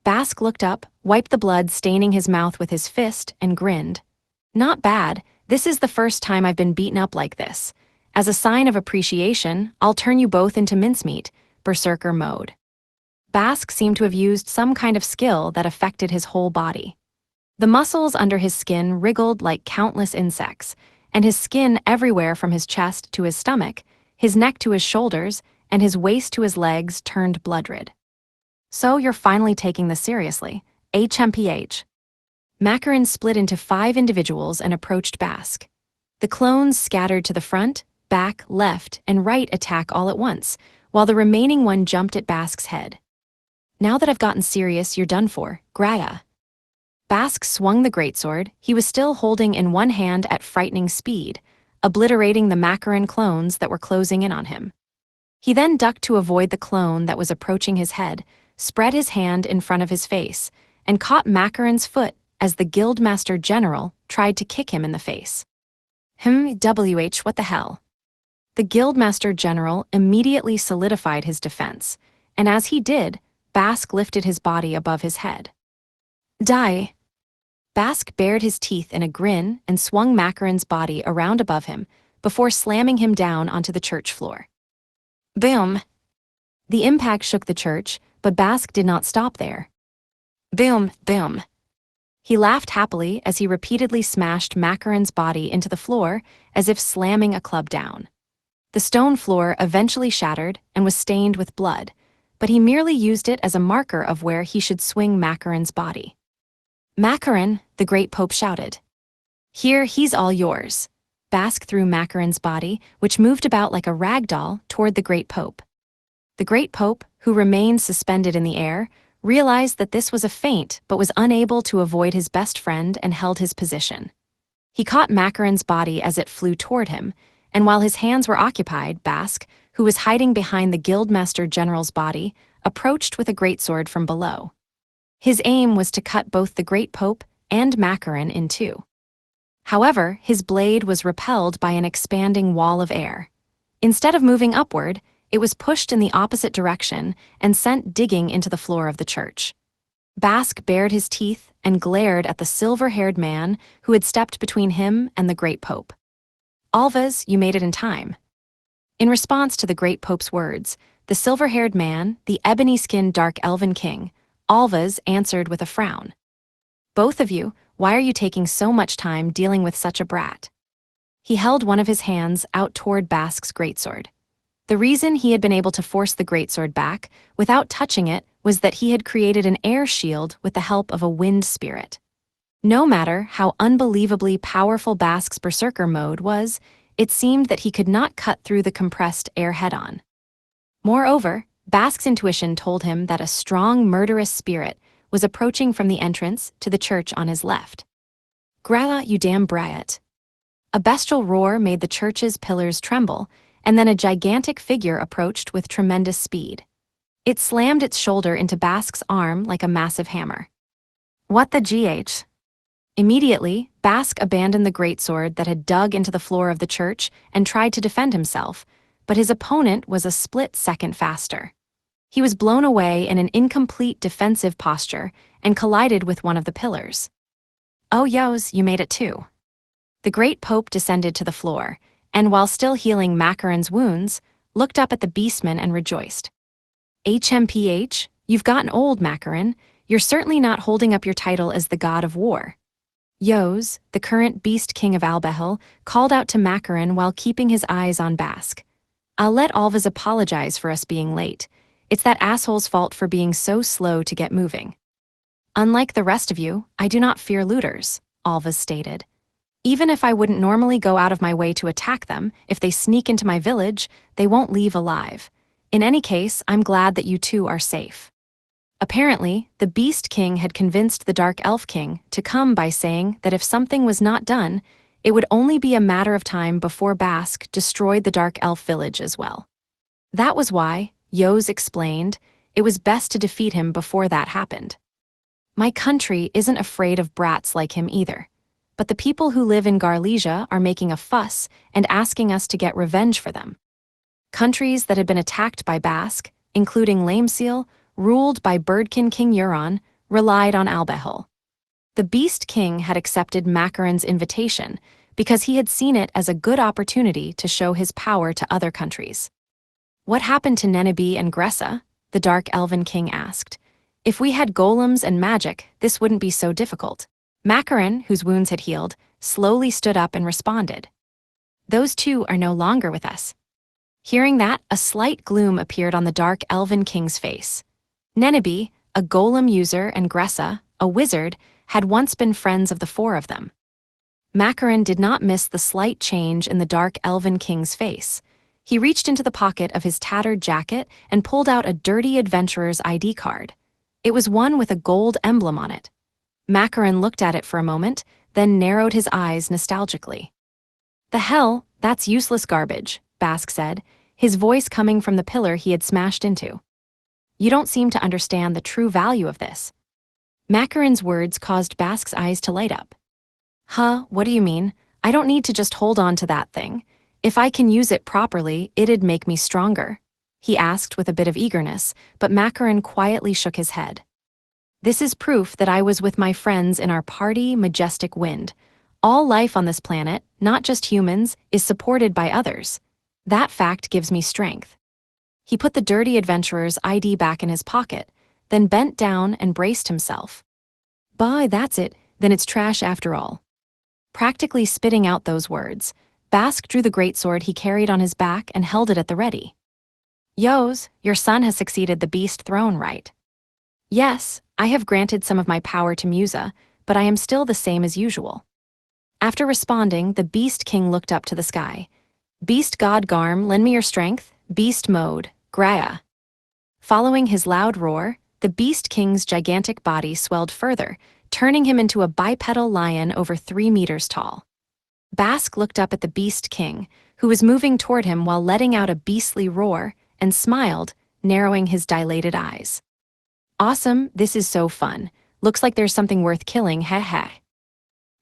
Bask looked up, wiped the blood staining his mouth with his fist, and grinned. "Not bad. This is the first time I've been beaten up like this. As a sign of appreciation, I'll turn you both into mincemeat, berserker mode." Bask seemed to have used some kind of skill that affected his whole body. The muscles under his skin wriggled like countless insects, and his skin everywhere from his chest to his stomach, his neck to his shoulders, and his waist to his legs turned blood-red. "So you're finally taking this seriously. HMPH. Macaron split into 5 individuals and approached Bask. The clones scattered to the front, back, left, and right attack all at once, while the remaining one jumped at Bask's head. "Now that I've gotten serious, you're done for, Graya." Bask swung the greatsword he was still holding in one hand at frightening speed, obliterating the Macaron clones that were closing in on him. He then ducked to avoid the clone that was approaching his head, spread his hand in front of his face, and caught Macaron's foot as the Guildmaster General tried to kick him in the face. What the hell? The Guildmaster General immediately solidified his defense, and as he did, Bask lifted his body above his head. "Die." Bask bared his teeth in a grin and swung Macaron's body around above him before slamming him down onto the church floor. Boom! The impact shook the church, but Bask did not stop there. Boom, boom. He laughed happily as he repeatedly smashed Macaron's body into the floor as if slamming a club down. The stone floor eventually shattered and was stained with blood, but he merely used it as a marker of where he should swing Macaron's body. "Macaron," the Great Pope shouted. "Here, he's all yours." Bask threw Macaron's body, which moved about like a rag doll, toward the Great Pope. The Great Pope, who remained suspended in the air, realized that this was a feint but was unable to avoid his best friend and held his position. He caught Macaron's body as it flew toward him, and while his hands were occupied, Bask, who was hiding behind the Guildmaster General's body, approached with a greatsword from below. His aim was to cut both the Great Pope and Macaron in two. However, his blade was repelled by an expanding wall of air. Instead of moving upward, it was pushed in the opposite direction and sent digging into the floor of the church. Bask bared his teeth and glared at the silver-haired man who had stepped between him and the Great Pope. "Alvas, you made it in time." In response to the Great Pope's words, the silver-haired man, the ebony-skinned dark elven king, Alvas, answered with a frown. "Both of you, why are you taking so much time dealing with such a brat?" He held one of his hands out toward Bask's greatsword. The reason he had been able to force the greatsword back without touching it was that he had created an air shield with the help of a wind spirit. No matter how unbelievably powerful Bask's berserker mode was, it seemed that he could not cut through the compressed air head-on. Moreover, Bask's intuition told him that a strong, murderous spirit was approaching from the entrance to the church on his left. Grella, you damn brat. A bestial roar made the church's pillars tremble, and then a gigantic figure approached with tremendous speed. It slammed its shoulder into Bask's arm like a massive hammer. What the GH? Immediately, Bask abandoned the greatsword that had dug into the floor of the church and tried to defend himself, but his opponent was a split second faster. He was blown away in an incomplete defensive posture and collided with one of the pillars. Oh yos, you made it too. The great pope descended to the floor, and while still healing Macaron's wounds, looked up at the beastman and rejoiced. HMPH, you've gotten old, Macaron. You're certainly not holding up your title as the god of war. Yos, the current beast king of Albehel, called out to Macaron while keeping his eyes on Bask. I'll let Alvaz apologize for us being late. It's that asshole's fault for being so slow to get moving. Unlike the rest of you, I do not fear looters, Alvaz stated. Even if I wouldn't normally go out of my way to attack them, if they sneak into my village, they won't leave alive. In any case, I'm glad that you two are safe. Apparently, the Beast King had convinced the Dark Elf King to come by saying that if something was not done, it would only be a matter of time before Bask destroyed the Dark Elf village as well. That was why, Yos explained, it was best to defeat him before that happened. My country isn't afraid of brats like him either, but the people who live in Garlesia are making a fuss and asking us to get revenge for them. Countries that had been attacked by Bask, including Lameseal, ruled by Birdkin King Euron, relied on Albehel. The Beast King had accepted Macaron's invitation because he had seen it as a good opportunity to show his power to other countries. What happened to Nenebe and Gressa? The Dark Elven King asked. If we had golems and magic, this wouldn't be so difficult. Macaron, whose wounds had healed, slowly stood up and responded. Those two are no longer with us. Hearing that, a slight gloom appeared on the Dark Elven King's face. Nenebe, a golem user, and Gressa, a wizard, had once been friends of the four of them. Macaron did not miss the slight change in the Dark Elven King's face. He reached into the pocket of his tattered jacket and pulled out a dirty adventurer's ID card. It was one with a gold emblem on it. Macaron looked at it for a moment, then narrowed his eyes nostalgically. The hell, that's useless garbage, Bask said, his voice coming from the pillar he had smashed into. You don't seem to understand the true value of this. Macaron's words caused Bask's eyes to light up. Huh, what do you mean? I don't need to just hold on to that thing. If I can use it properly, it'd make me stronger, he asked with a bit of eagerness, but Macaron quietly shook his head. This is proof that I was with my friends in our party, Majestic Wind. All life on this planet, not just humans, is supported by others. That fact gives me strength. He put the dirty adventurer's ID back in his pocket, then bent down and braced himself. By that's it, then it's trash after all. Practically spitting out those words, Bask drew the greatsword he carried on his back and held it at the ready. Yos, your son has succeeded the beast throne, right? Yes, I have granted some of my power to Musa, but I am still the same as usual. After responding, the Beast King looked up to the sky. Beast God Garm, lend me your strength. Beast mode, Graya. Following his loud roar, the Beast King's gigantic body swelled further, turning him into a bipedal lion over 3 meters tall. Bask looked up at the Beast King, who was moving toward him while letting out a beastly roar, and smiled, narrowing his dilated eyes. Awesome, this is so fun. Looks like there's something worth killing, heh heh.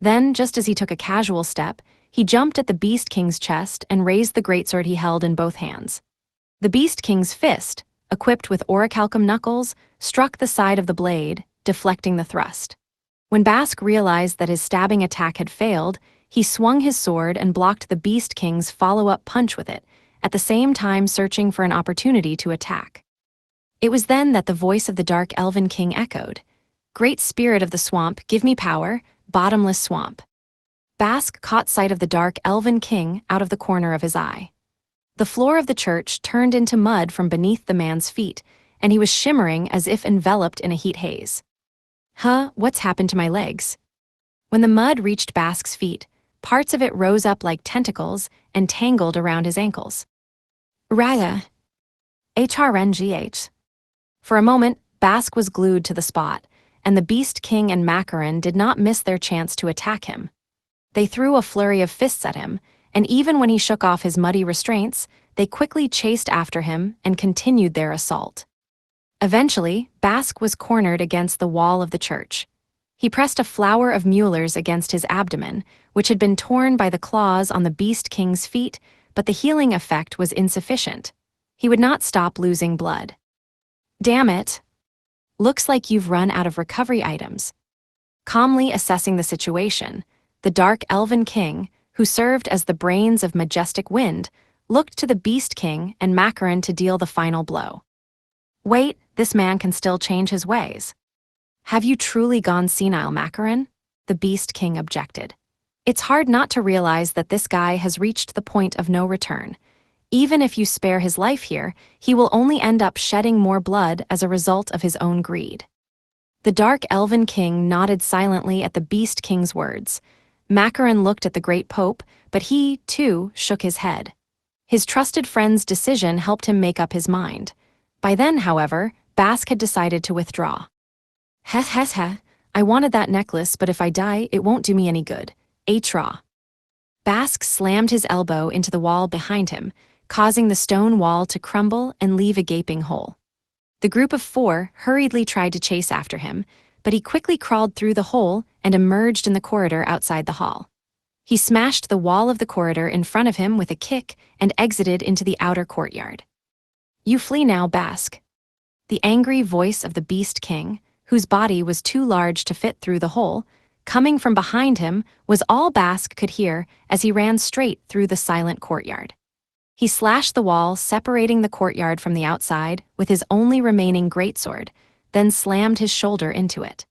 Then, just as he took a casual step, he jumped at the Beast King's chest and raised the greatsword he held in both hands. The Beast King's fist, equipped with orichalcum knuckles, struck the side of the blade, deflecting the thrust. When Bask realized that his stabbing attack had failed, he swung his sword and blocked the Beast King's follow-up punch with it, at the same time searching for an opportunity to attack. It was then that the voice of the Dark Elven King echoed, "Great Spirit of the Swamp, give me power, bottomless swamp." Bask caught sight of the Dark Elven King out of the corner of his eye. The floor of the church turned into mud from beneath the man's feet, and he was shimmering as if enveloped in a heat haze. Huh, what's happened to my legs? When the mud reached Bask's feet, parts of it rose up like tentacles and tangled around his ankles. Raya. HRNGH. For a moment, Bask was glued to the spot, and the Beast King and Macaron did not miss their chance to attack him. They threw a flurry of fists at him, and even when he shook off his muddy restraints, they quickly chased after him and continued their assault. Eventually, Bask was cornered against the wall of the church. He pressed a flower of Mueller's against his abdomen, which had been torn by the claws on the Beast King's feet, but the healing effect was insufficient. He would not stop losing blood. Damn it! Looks like you've run out of recovery items. Calmly assessing the situation, the Dark Elven King, who served as the brains of Majestic Wind, looked to the Beast King and Macaron to deal the final blow. Wait, this man can still change his ways. Have you truly gone senile, Macaron? The Beast King objected. It's hard not to realize that this guy has reached the point of no return. Even if you spare his life here, he will only end up shedding more blood as a result of his own greed. The Dark Elven King nodded silently at the Beast King's words. Macaron looked at the Great Pope, but he, too, shook his head. His trusted friend's decision helped him make up his mind. By then, however, Bask had decided to withdraw. Heh, I wanted that necklace, but if I die, it won't do me any good. Atra. Bask slammed his elbow into the wall behind him, causing the stone wall to crumble and leave a gaping hole. The group of 4 hurriedly tried to chase after him, but he quickly crawled through the hole and emerged in the corridor outside the hall. He smashed the wall of the corridor in front of him with a kick and exited into the outer courtyard. You flee now, Bask. The angry voice of the Beast King, whose body was too large to fit through the hole, coming from behind him, was all Bask could hear as he ran straight through the silent courtyard. He slashed the wall, separating the courtyard from the outside with his only remaining greatsword, then slammed his shoulder into it.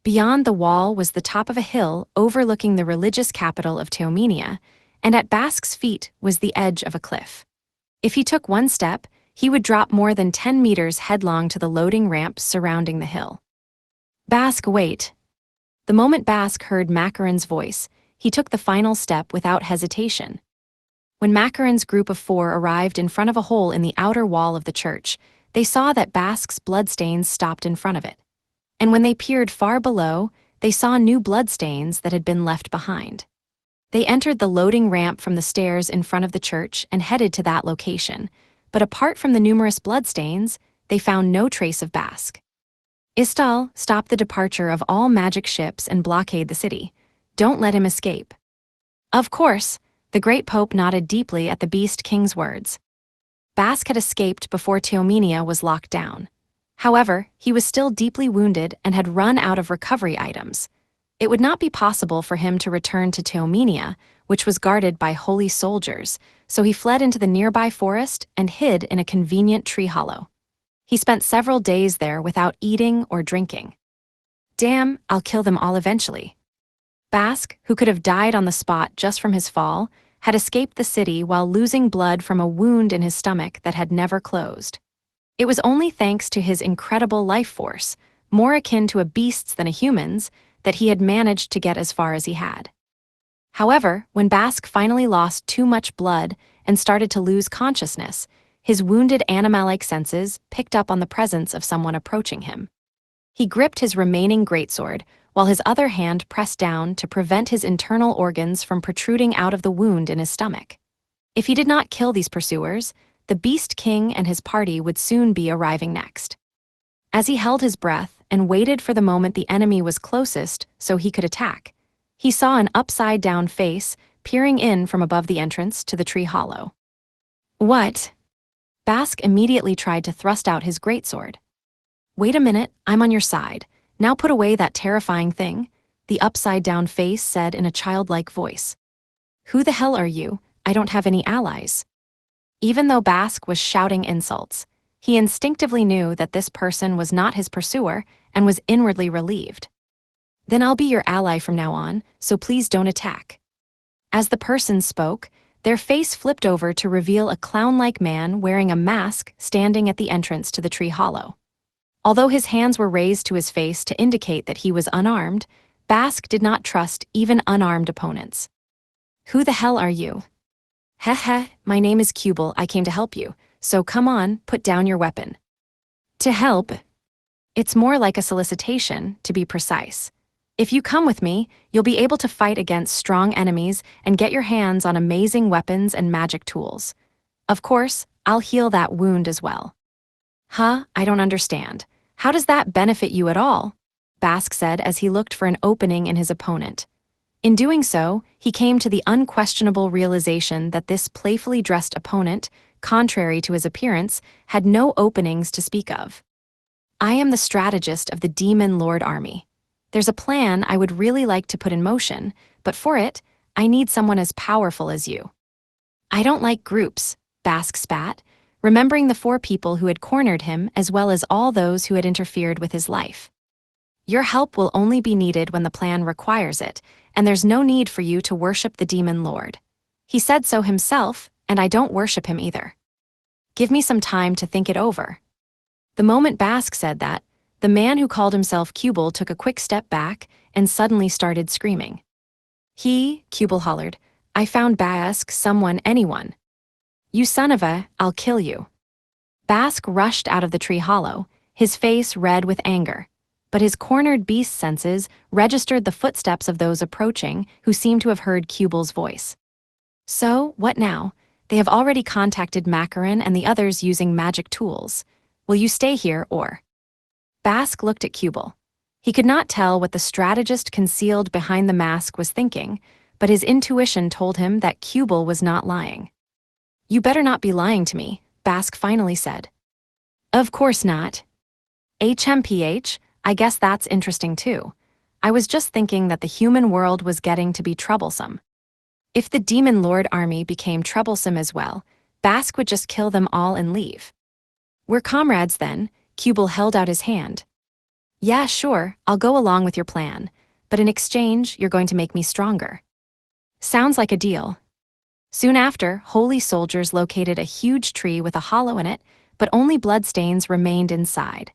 Beyond the wall was the top of a hill overlooking the religious capital of Teomenia, and at Bask's feet was the edge of a cliff. If he took one step, he would drop more than 10 meters headlong to the loading ramps surrounding the hill. Bask, wait. The moment Bask heard Macaron's voice, he took the final step without hesitation. When Macaron's group of 4 arrived in front of a hole in the outer wall of the church, they saw that Bask's bloodstains stopped in front of it. And when they peered far below, they saw new bloodstains that had been left behind. They entered the loading ramp from the stairs in front of the church and headed to that location, but apart from the numerous bloodstains, they found no trace of Bask. Istal, stop the departure of all magic ships and blockade the city. Don't let him escape. Of course, the Great Pope nodded deeply at the Beast King's words. Bask had escaped before Teomenia was locked down. However, he was still deeply wounded and had run out of recovery items. It would not be possible for him to return to Teomenia, which was guarded by holy soldiers, so he fled into the nearby forest and hid in a convenient tree hollow. He spent several days there without eating or drinking. Damn, I'll kill them all eventually. Bask, who could have died on the spot just from his fall, had escaped the city while losing blood from a wound in his stomach that had never closed. It was only thanks to his incredible life force, more akin to a beast's than a human's, that he had managed to get as far as he had. However, when Bask finally lost too much blood and started to lose consciousness, his wounded animal-like senses picked up on the presence of someone approaching him. He gripped his remaining greatsword, while his other hand pressed down to prevent his internal organs from protruding out of the wound in his stomach. If he did not kill these pursuers, the Beast King and his party would soon be arriving next. As he held his breath and waited for the moment the enemy was closest so he could attack, he saw an upside-down face peering in from above the entrance to the tree hollow. What? Bask immediately tried to thrust out his greatsword. Wait a minute, I'm on your side. Now put away that terrifying thing, the upside-down face said in a childlike voice. Who the hell are you? I don't have any allies. Even though Bask was shouting insults, he instinctively knew that this person was not his pursuer and was inwardly relieved. Then I'll be your ally from now on, so please don't attack. As the person spoke, their face flipped over to reveal a clown-like man wearing a mask standing at the entrance to the tree hollow. Although his hands were raised to his face to indicate that he was unarmed, Bask did not trust even unarmed opponents. Who the hell are you? Heh, my name is Kubel, I came to help you, so come on, put down your weapon. To help? It's more like a solicitation, to be precise. If you come with me, you'll be able to fight against strong enemies and get your hands on amazing weapons and magic tools. Of course, I'll heal that wound as well." "Huh? I don't understand. How does that benefit you at all?" Bask said as he looked for an opening in his opponent. In doing so, he came to the unquestionable realization that this playfully dressed opponent, contrary to his appearance, had no openings to speak of. "I am the strategist of the Demon Lord Army. There's a plan I would really like to put in motion, but for it, I need someone as powerful as you." "I don't like groups," Bask spat, remembering the 4 people who had cornered him as well as all those who had interfered with his life. "Your help will only be needed when the plan requires it, and there's no need for you to worship the Demon Lord. He said so himself, and I don't worship him either. Give me some time to think it over." The moment Bask said that, the man who called himself Kubel took a quick step back and suddenly started screaming. Kubel hollered, "I found Bask, someone, anyone. You son of a, I'll kill you." Bask rushed out of the tree hollow, his face red with anger. But his cornered beast senses registered the footsteps of those approaching who seemed to have heard Kubel's voice. "So, what now? They have already contacted Macaron and the others using magic tools. Will you stay here or?" Bask looked at Kubel. He could not tell what the strategist concealed behind the mask was thinking, but his intuition told him that Kubel was not lying. "You better not be lying to me," Bask finally said. "Of course not. HMPH, I guess that's interesting too. I was just thinking that the human world was getting to be troublesome. If the Demon Lord Army became troublesome as well, Bask would just kill them all and leave." "We're comrades then," Kubel held out his hand. "Yeah, sure, I'll go along with your plan, but in exchange, you're going to make me stronger." "Sounds like a deal." Soon after, holy soldiers located a huge tree with a hollow in it, but only bloodstains remained inside.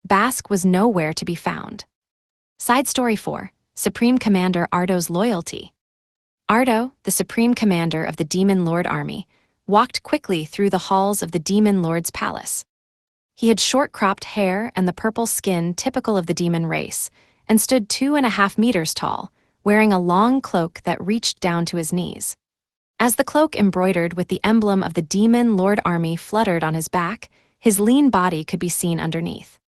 Bask was nowhere to be found. Side Story 4, Supreme Commander Ardo's Loyalty. Ardo, the Supreme Commander of the Demon Lord Army, walked quickly through the halls of the Demon Lord's palace. He had short-cropped hair and the purple skin typical of the demon race, and stood 2.5 meters tall, wearing a long cloak that reached down to his knees. As the cloak embroidered with the emblem of the Demon Lord Army fluttered on his back, his lean body could be seen underneath.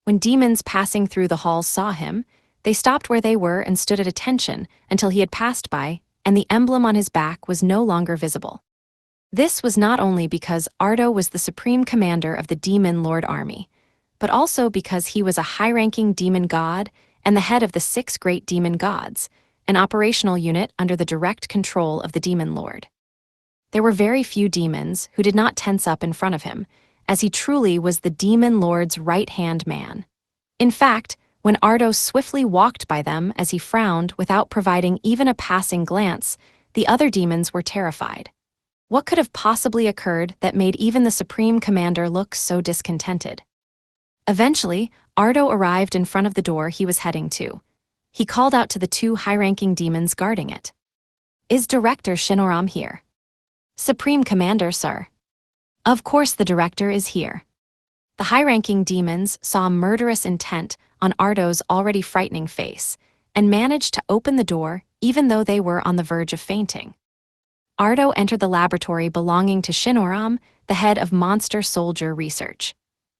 When demons passing through the halls saw him, they stopped where they were and stood at attention until he had passed by, and the emblem on his back was no longer visible. This was not only because Ardo was the supreme commander of the Demon Lord Army, but also because he was a high-ranking demon god and the head of the 6 great demon gods, an operational unit under the direct control of the Demon Lord. There were very few demons who did not tense up in front of him, as he truly was the Demon Lord's right-hand man. In fact, when Ardo swiftly walked by them as he frowned without providing even a passing glance, the other demons were terrified. What could have possibly occurred that made even the Supreme Commander look so discontented? Eventually, Ardo arrived in front of the door he was heading to. He called out to the 2 high-ranking demons guarding it. "Is Director Shinoram here?" "Supreme Commander, sir." "Of course the director is here." The high-ranking demons saw murderous intent on Ardo's already frightening face, and managed to open the door even though they were on the verge of fainting. Ardo entered the laboratory belonging to Shinoram, the head of Monster Soldier Research.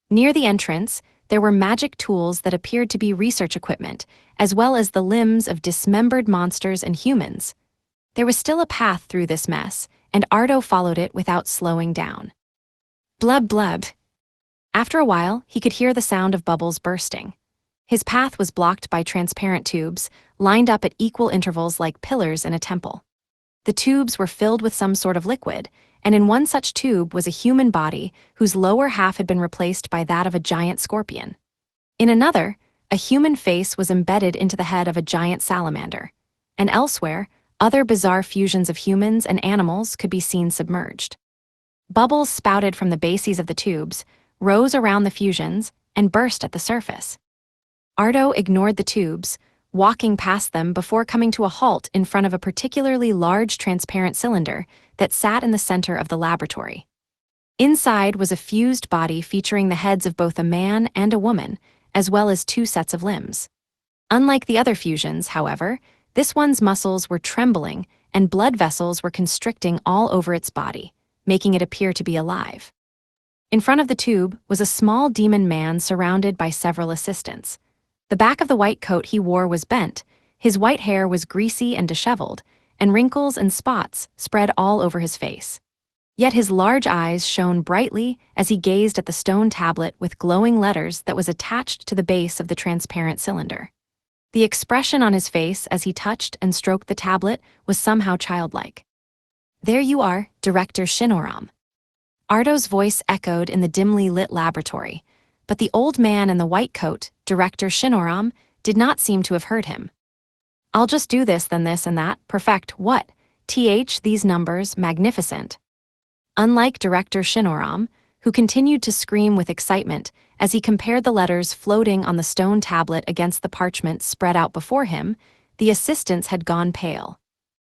Near the entrance, there were magic tools that appeared to be research equipment, as well as the limbs of dismembered monsters and humans. There was still a path through this mess, and Ardo followed it without slowing down. Blub blub. After a while, he could hear the sound of bubbles bursting. His path was blocked by transparent tubes, lined up at equal intervals like pillars in a temple. The tubes were filled with some sort of liquid, and in one such tube was a human body whose lower half had been replaced by that of a giant scorpion. In another, a human face was embedded into the head of a giant salamander, and elsewhere, other bizarre fusions of humans and animals could be seen submerged. Bubbles spouted from the bases of the tubes, rose around the fusions, and burst at the surface. Ardo ignored the tubes, walking past them before coming to a halt in front of a particularly large transparent cylinder that sat in the center of the laboratory. Inside was a fused body featuring the heads of both a man and a woman, as well as 2 sets of limbs. Unlike the other fusions, however, this one's muscles were trembling and blood vessels were constricting all over its body, making it appear to be alive. In front of the tube was a small demon man surrounded by several assistants. The back of the white coat he wore was bent, his white hair was greasy and disheveled, and wrinkles and spots spread all over his face. Yet his large eyes shone brightly as he gazed at the stone tablet with glowing letters that was attached to the base of the transparent cylinder. The expression on his face as he touched and stroked the tablet was somehow childlike. "There you are, Director Shinoram." Ardo's voice echoed in the dimly lit laboratory, but the old man in the white coat, Director Shinoram, did not seem to have heard him. "I'll just do this, then this and that, perfect what? These numbers, magnificent." Unlike Director Shinoram, who continued to scream with excitement as he compared the letters floating on the stone tablet against the parchment spread out before him, the assistants had gone pale.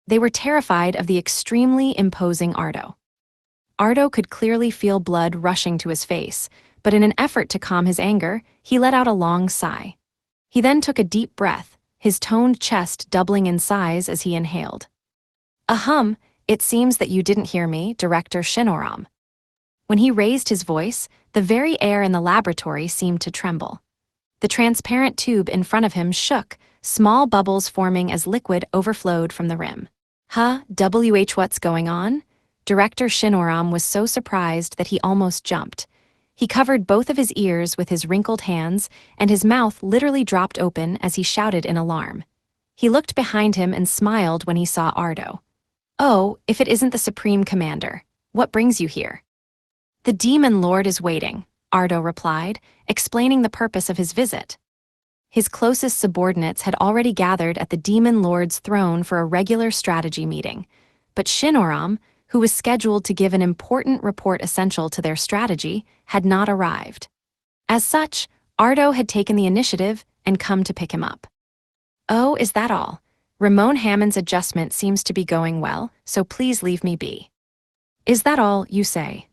They were terrified of the extremely imposing Ardo. Ardo could clearly feel blood rushing to his face, but in an effort to calm his anger, he let out a long sigh. He then took a deep breath, his toned chest doubling in size as he inhaled. "Ahem, it seems that you didn't hear me, Director Shinoram." When he raised his voice, the very air in the laboratory seemed to tremble. The transparent tube in front of him shook, small bubbles forming as liquid overflowed from the rim. What's going on? Director Shinoram was so surprised that he almost jumped. He covered both of his ears with his wrinkled hands, and his mouth literally dropped open as he shouted in alarm. He looked behind him and smiled when he saw Ardo. "Oh, if it isn't the Supreme Commander. What brings you here?" "The Demon Lord is waiting," Ardo replied, explaining the purpose of his visit. His closest subordinates had already gathered at the Demon Lord's throne for a regular strategy meeting, but Shinoram, who was scheduled to give an important report essential to their strategy, had not arrived. As such, Ardo had taken the initiative and come to pick him up. "Oh, is that all? Ramon Hammond's adjustment seems to be going well, so please leave me be." "Is that all, you say?"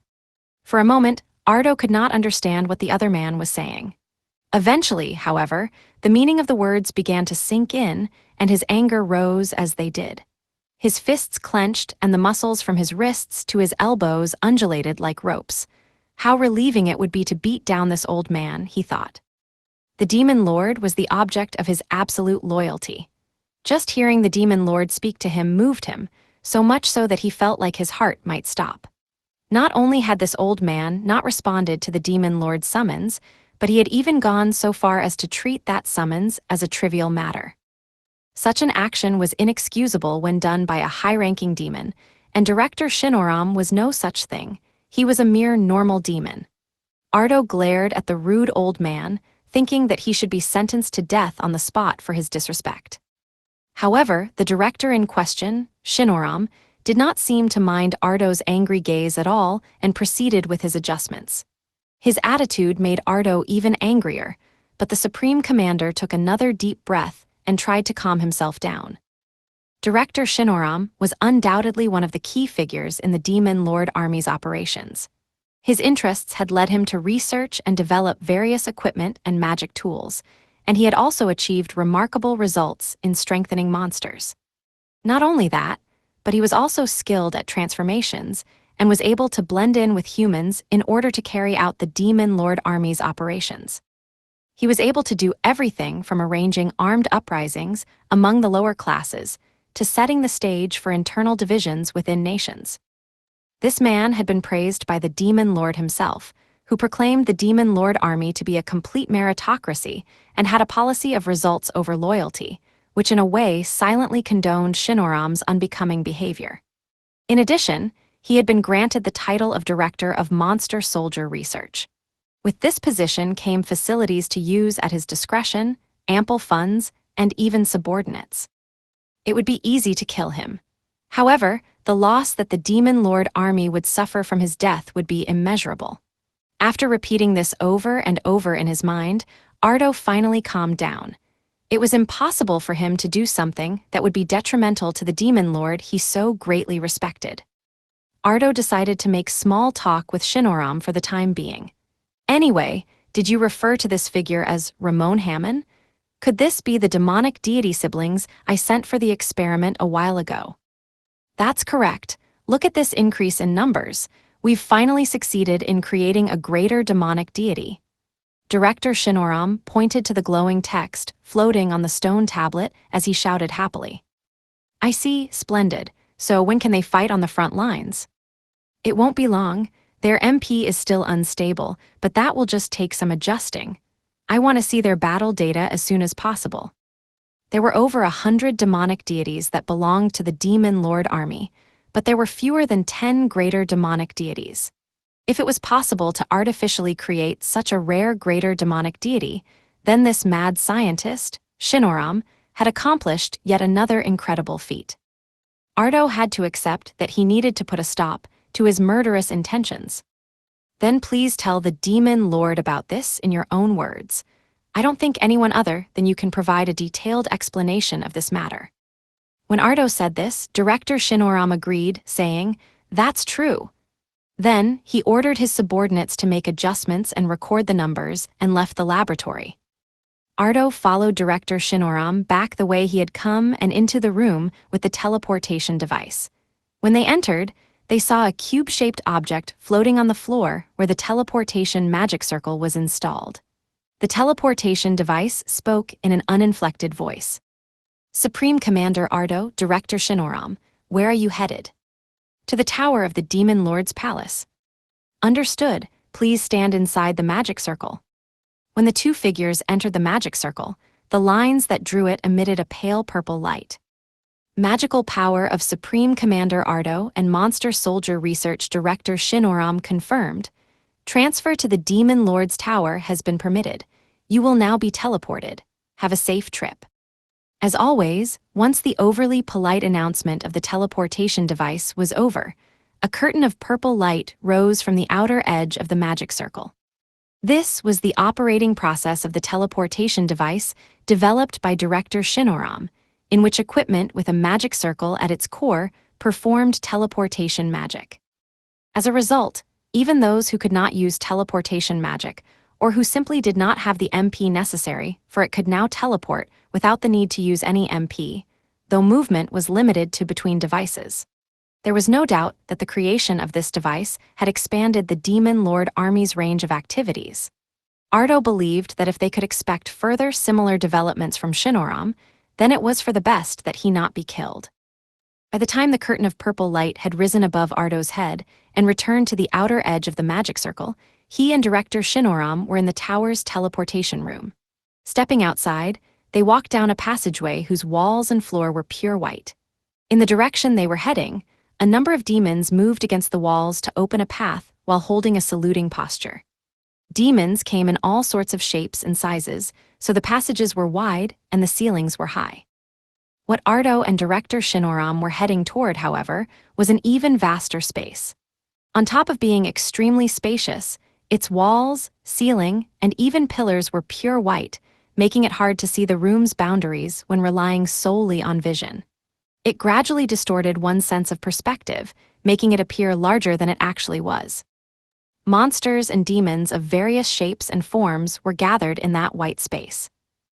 For a moment, Ardo could not understand what the other man was saying. Eventually, however, the meaning of the words began to sink in, and his anger rose as they did. His fists clenched and the muscles from his wrists to his elbows undulated like ropes. How relieving it would be to beat down this old man, he thought. The Demon Lord was the object of his absolute loyalty. Just hearing the Demon Lord speak to him moved him, so much so that he felt like his heart might stop. Not only had this old man not responded to the Demon Lord's summons, but he had even gone so far as to treat that summons as a trivial matter. Such an action was inexcusable when done by a high-ranking demon, and Director Shinoram was no such thing. He was a mere normal demon. Ardo glared at the rude old man, thinking that he should be sentenced to death on the spot for his disrespect. However, the director in question, Shinoram, did not seem to mind Ardo's angry gaze at all and proceeded with his adjustments. His attitude made Ardo even angrier, but the Supreme Commander took another deep breath and tried to calm himself down. Director Shinoram was undoubtedly one of the key figures in the Demon Lord Army's operations. His interests had led him to research and develop various equipment and magic tools, and he had also achieved remarkable results in strengthening monsters. Not only that, but he was also skilled at transformations and was able to blend in with humans in order to carry out the Demon Lord Army's operations. He was able to do everything from arranging armed uprisings among the lower classes to setting the stage for internal divisions within nations. This man had been praised by the Demon Lord himself, who proclaimed the Demon Lord Army to be a complete meritocracy and had a policy of results over loyalty, which in a way silently condoned Shinoram's unbecoming behavior. In addition, he had been granted the title of Director of Monster Soldier Research. With this position came facilities to use at his discretion, ample funds, and even subordinates. It would be easy to kill him. However, the loss that the Demon Lord Army would suffer from his death would be immeasurable. After repeating this over and over in his mind, Ardo finally calmed down. It was impossible for him to do something that would be detrimental to the Demon Lord he so greatly respected. Ardo decided to make small talk with Shinoram for the time being. "Anyway, did you refer to this figure as Ramon Hammond? Could this be the demonic deity siblings I sent for the experiment a while ago? That's correct. Look at this increase in numbers. We've finally succeeded in creating a greater demonic deity. Director Shinoram pointed to the glowing text floating on the stone tablet as he shouted happily. I see, splendid. So when can they fight on the front lines? It won't be long. Their MP is still unstable, but that will just take some adjusting. I want to see their battle data as soon as possible. There were over 100 demonic deities that belonged to the Demon Lord army, but there were fewer than 10 greater demonic deities. If it was possible to artificially create such a rare greater demonic deity, then this mad scientist, Shinoram, had accomplished yet another incredible feat. Ardo had to accept that he needed to put a stop to his murderous intentions. Then please tell the Demon Lord about this in your own words. I don't think anyone other than you can provide a detailed explanation of this matter. When Ardo said this, Director Shinoram agreed, saying, That's true. Then, he ordered his subordinates to make adjustments and record the numbers and left the laboratory. Ardo followed Director Shinoram back the way he had come and into the room with the teleportation device. When they entered, they saw a cube-shaped object floating on the floor where the teleportation magic circle was installed. The teleportation device spoke in an uninflected voice. Supreme Commander Ardo, Director Shinoram, where are you headed? To the tower of the Demon Lord's palace. Understood, please stand inside the magic circle. When the two figures entered the magic circle, the lines that drew it emitted a pale purple light. Magical power of Supreme Commander Ardo and Monster Soldier Research Director Shinoram confirmed. Transfer to the Demon Lord's tower has been permitted. You will now be teleported. Have a safe trip. As always, once the overly polite announcement of the teleportation device was over, a curtain of purple light rose from the outer edge of the magic circle. This was the operating process of the teleportation device developed by Director Shinoram, in which equipment with a magic circle at its core performed teleportation magic. As a result, even those who could not use teleportation magic, or who simply did not have the MP necessary for it, could now teleport without the need to use any MP, though movement was limited to between devices. There was no doubt that the creation of this device had expanded the Demon Lord Army's range of activities. Ardo believed that if they could expect further similar developments from Shinoram, then it was for the best that he not be killed. By the time the curtain of purple light had risen above Ardo's head and returned to the outer edge of the magic circle, he and Director Shinoram were in the tower's teleportation room. Stepping outside, they walked down a passageway whose walls and floor were pure white. In the direction they were heading, a number of demons moved against the walls to open a path while holding a saluting posture. Demons came in all sorts of shapes and sizes, so the passages were wide and the ceilings were high. What Ardo and Director Shinoram were heading toward, however, was an even vaster space. On top of being extremely spacious, its walls, ceiling, and even pillars were pure white, making it hard to see the room's boundaries when relying solely on vision. It gradually distorted one's sense of perspective, making it appear larger than it actually was. Monsters and demons of various shapes and forms were gathered in that white space.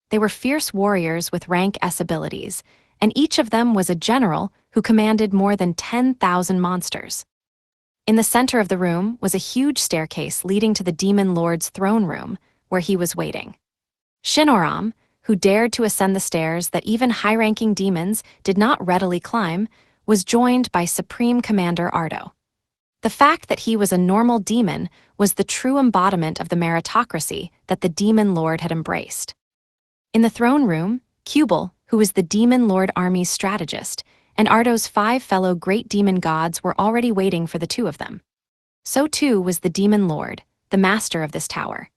They were fierce warriors with rank S abilities, and each of them was a general who commanded more than 10,000 monsters. In the center of the room was a huge staircase leading to the Demon Lord's throne room, where he was waiting. Shinoram, who dared to ascend the stairs that even high-ranking demons did not readily climb, was joined by Supreme Commander Ardo. The fact that he was a normal demon was the true embodiment of the meritocracy that the Demon Lord had embraced. In the throne room, Kubel, who was the Demon Lord Army's strategist, and Ardo's 5 fellow great demon gods were already waiting for the two of them. So too was the Demon Lord, the master of this tower.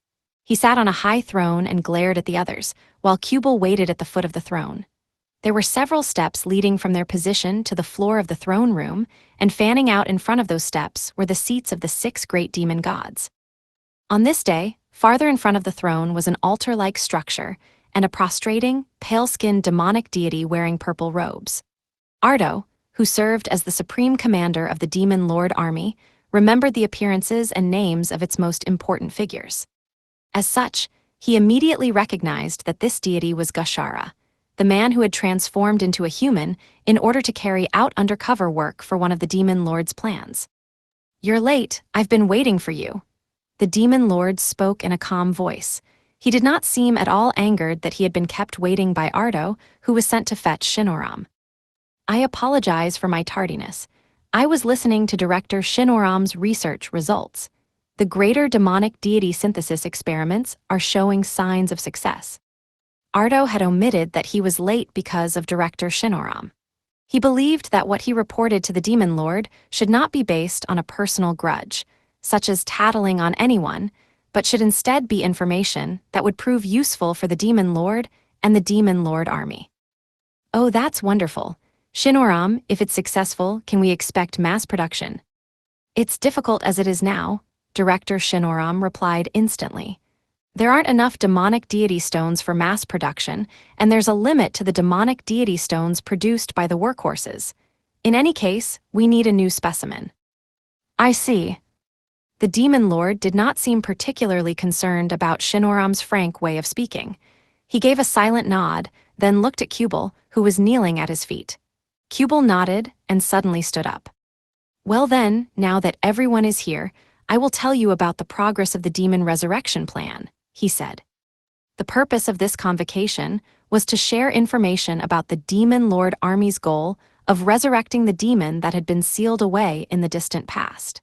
He sat on a high throne and glared at the others, while Kubel waited at the foot of the throne. There were several steps leading from their position to the floor of the throne room, and fanning out in front of those steps were the seats of the 6 great demon gods. On this day, farther in front of the throne was an altar-like structure and a prostrating, pale-skinned demonic deity wearing purple robes. Ardo, who served as the supreme commander of the Demon Lord Army, remembered the appearances and names of its most important figures. As such, He immediately recognized that this deity was Gashara, the man who had transformed into a human in order to carry out undercover work for one of the demon lord's plans. "You're late, I've been waiting for you." The demon lord spoke in a calm voice. He did not seem at all angered that he had been kept waiting by Ardo, who was sent to fetch Shinoram. "I apologize for my tardiness. I was listening to Director Shinoram's research results. The greater demonic deity synthesis experiments are showing signs of success." Ardo had omitted that he was late because of Director Shinoram. He believed that what he reported to the Demon Lord should not be based on a personal grudge, such as tattling on anyone, but should instead be information that would prove useful for the Demon Lord and the Demon Lord army. "Oh, that's wonderful. Shinoram, if it's successful, can we expect mass production?" "It's difficult as it is now," Director Shinoram replied instantly. "There aren't enough demonic deity stones for mass production, and there's a limit to the demonic deity stones produced by the workhorses. In any case, we need a new specimen." "I see." The Demon Lord did not seem particularly concerned about Shinoram's frank way of speaking. He gave a silent nod, then looked at Kubal, who was kneeling at his feet. Kubal nodded and suddenly stood up. "Well then, now that everyone is here, I will tell you about the progress of the demon resurrection plan," he said. The purpose of this convocation was to share information about the Demon Lord Army's goal of resurrecting the demon that had been sealed away in the distant past.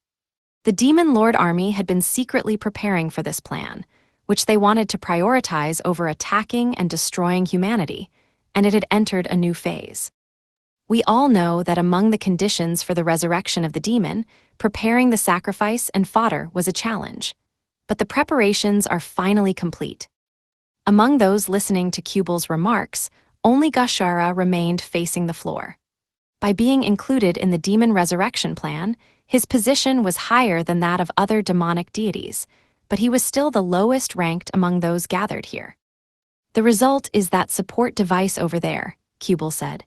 The Demon Lord Army had been secretly preparing for this plan, which they wanted to prioritize over attacking and destroying humanity, and it had entered a new phase. We all know that among the conditions for the resurrection of the demon, preparing the sacrifice and fodder was a challenge. But the preparations are finally complete. Among those listening to Kubal's remarks, only Gashara remained facing the floor. By being included in the demon resurrection plan, his position was higher than that of other demonic deities, but he was still the lowest ranked among those gathered here. "The result is that support device over there," Kubal said.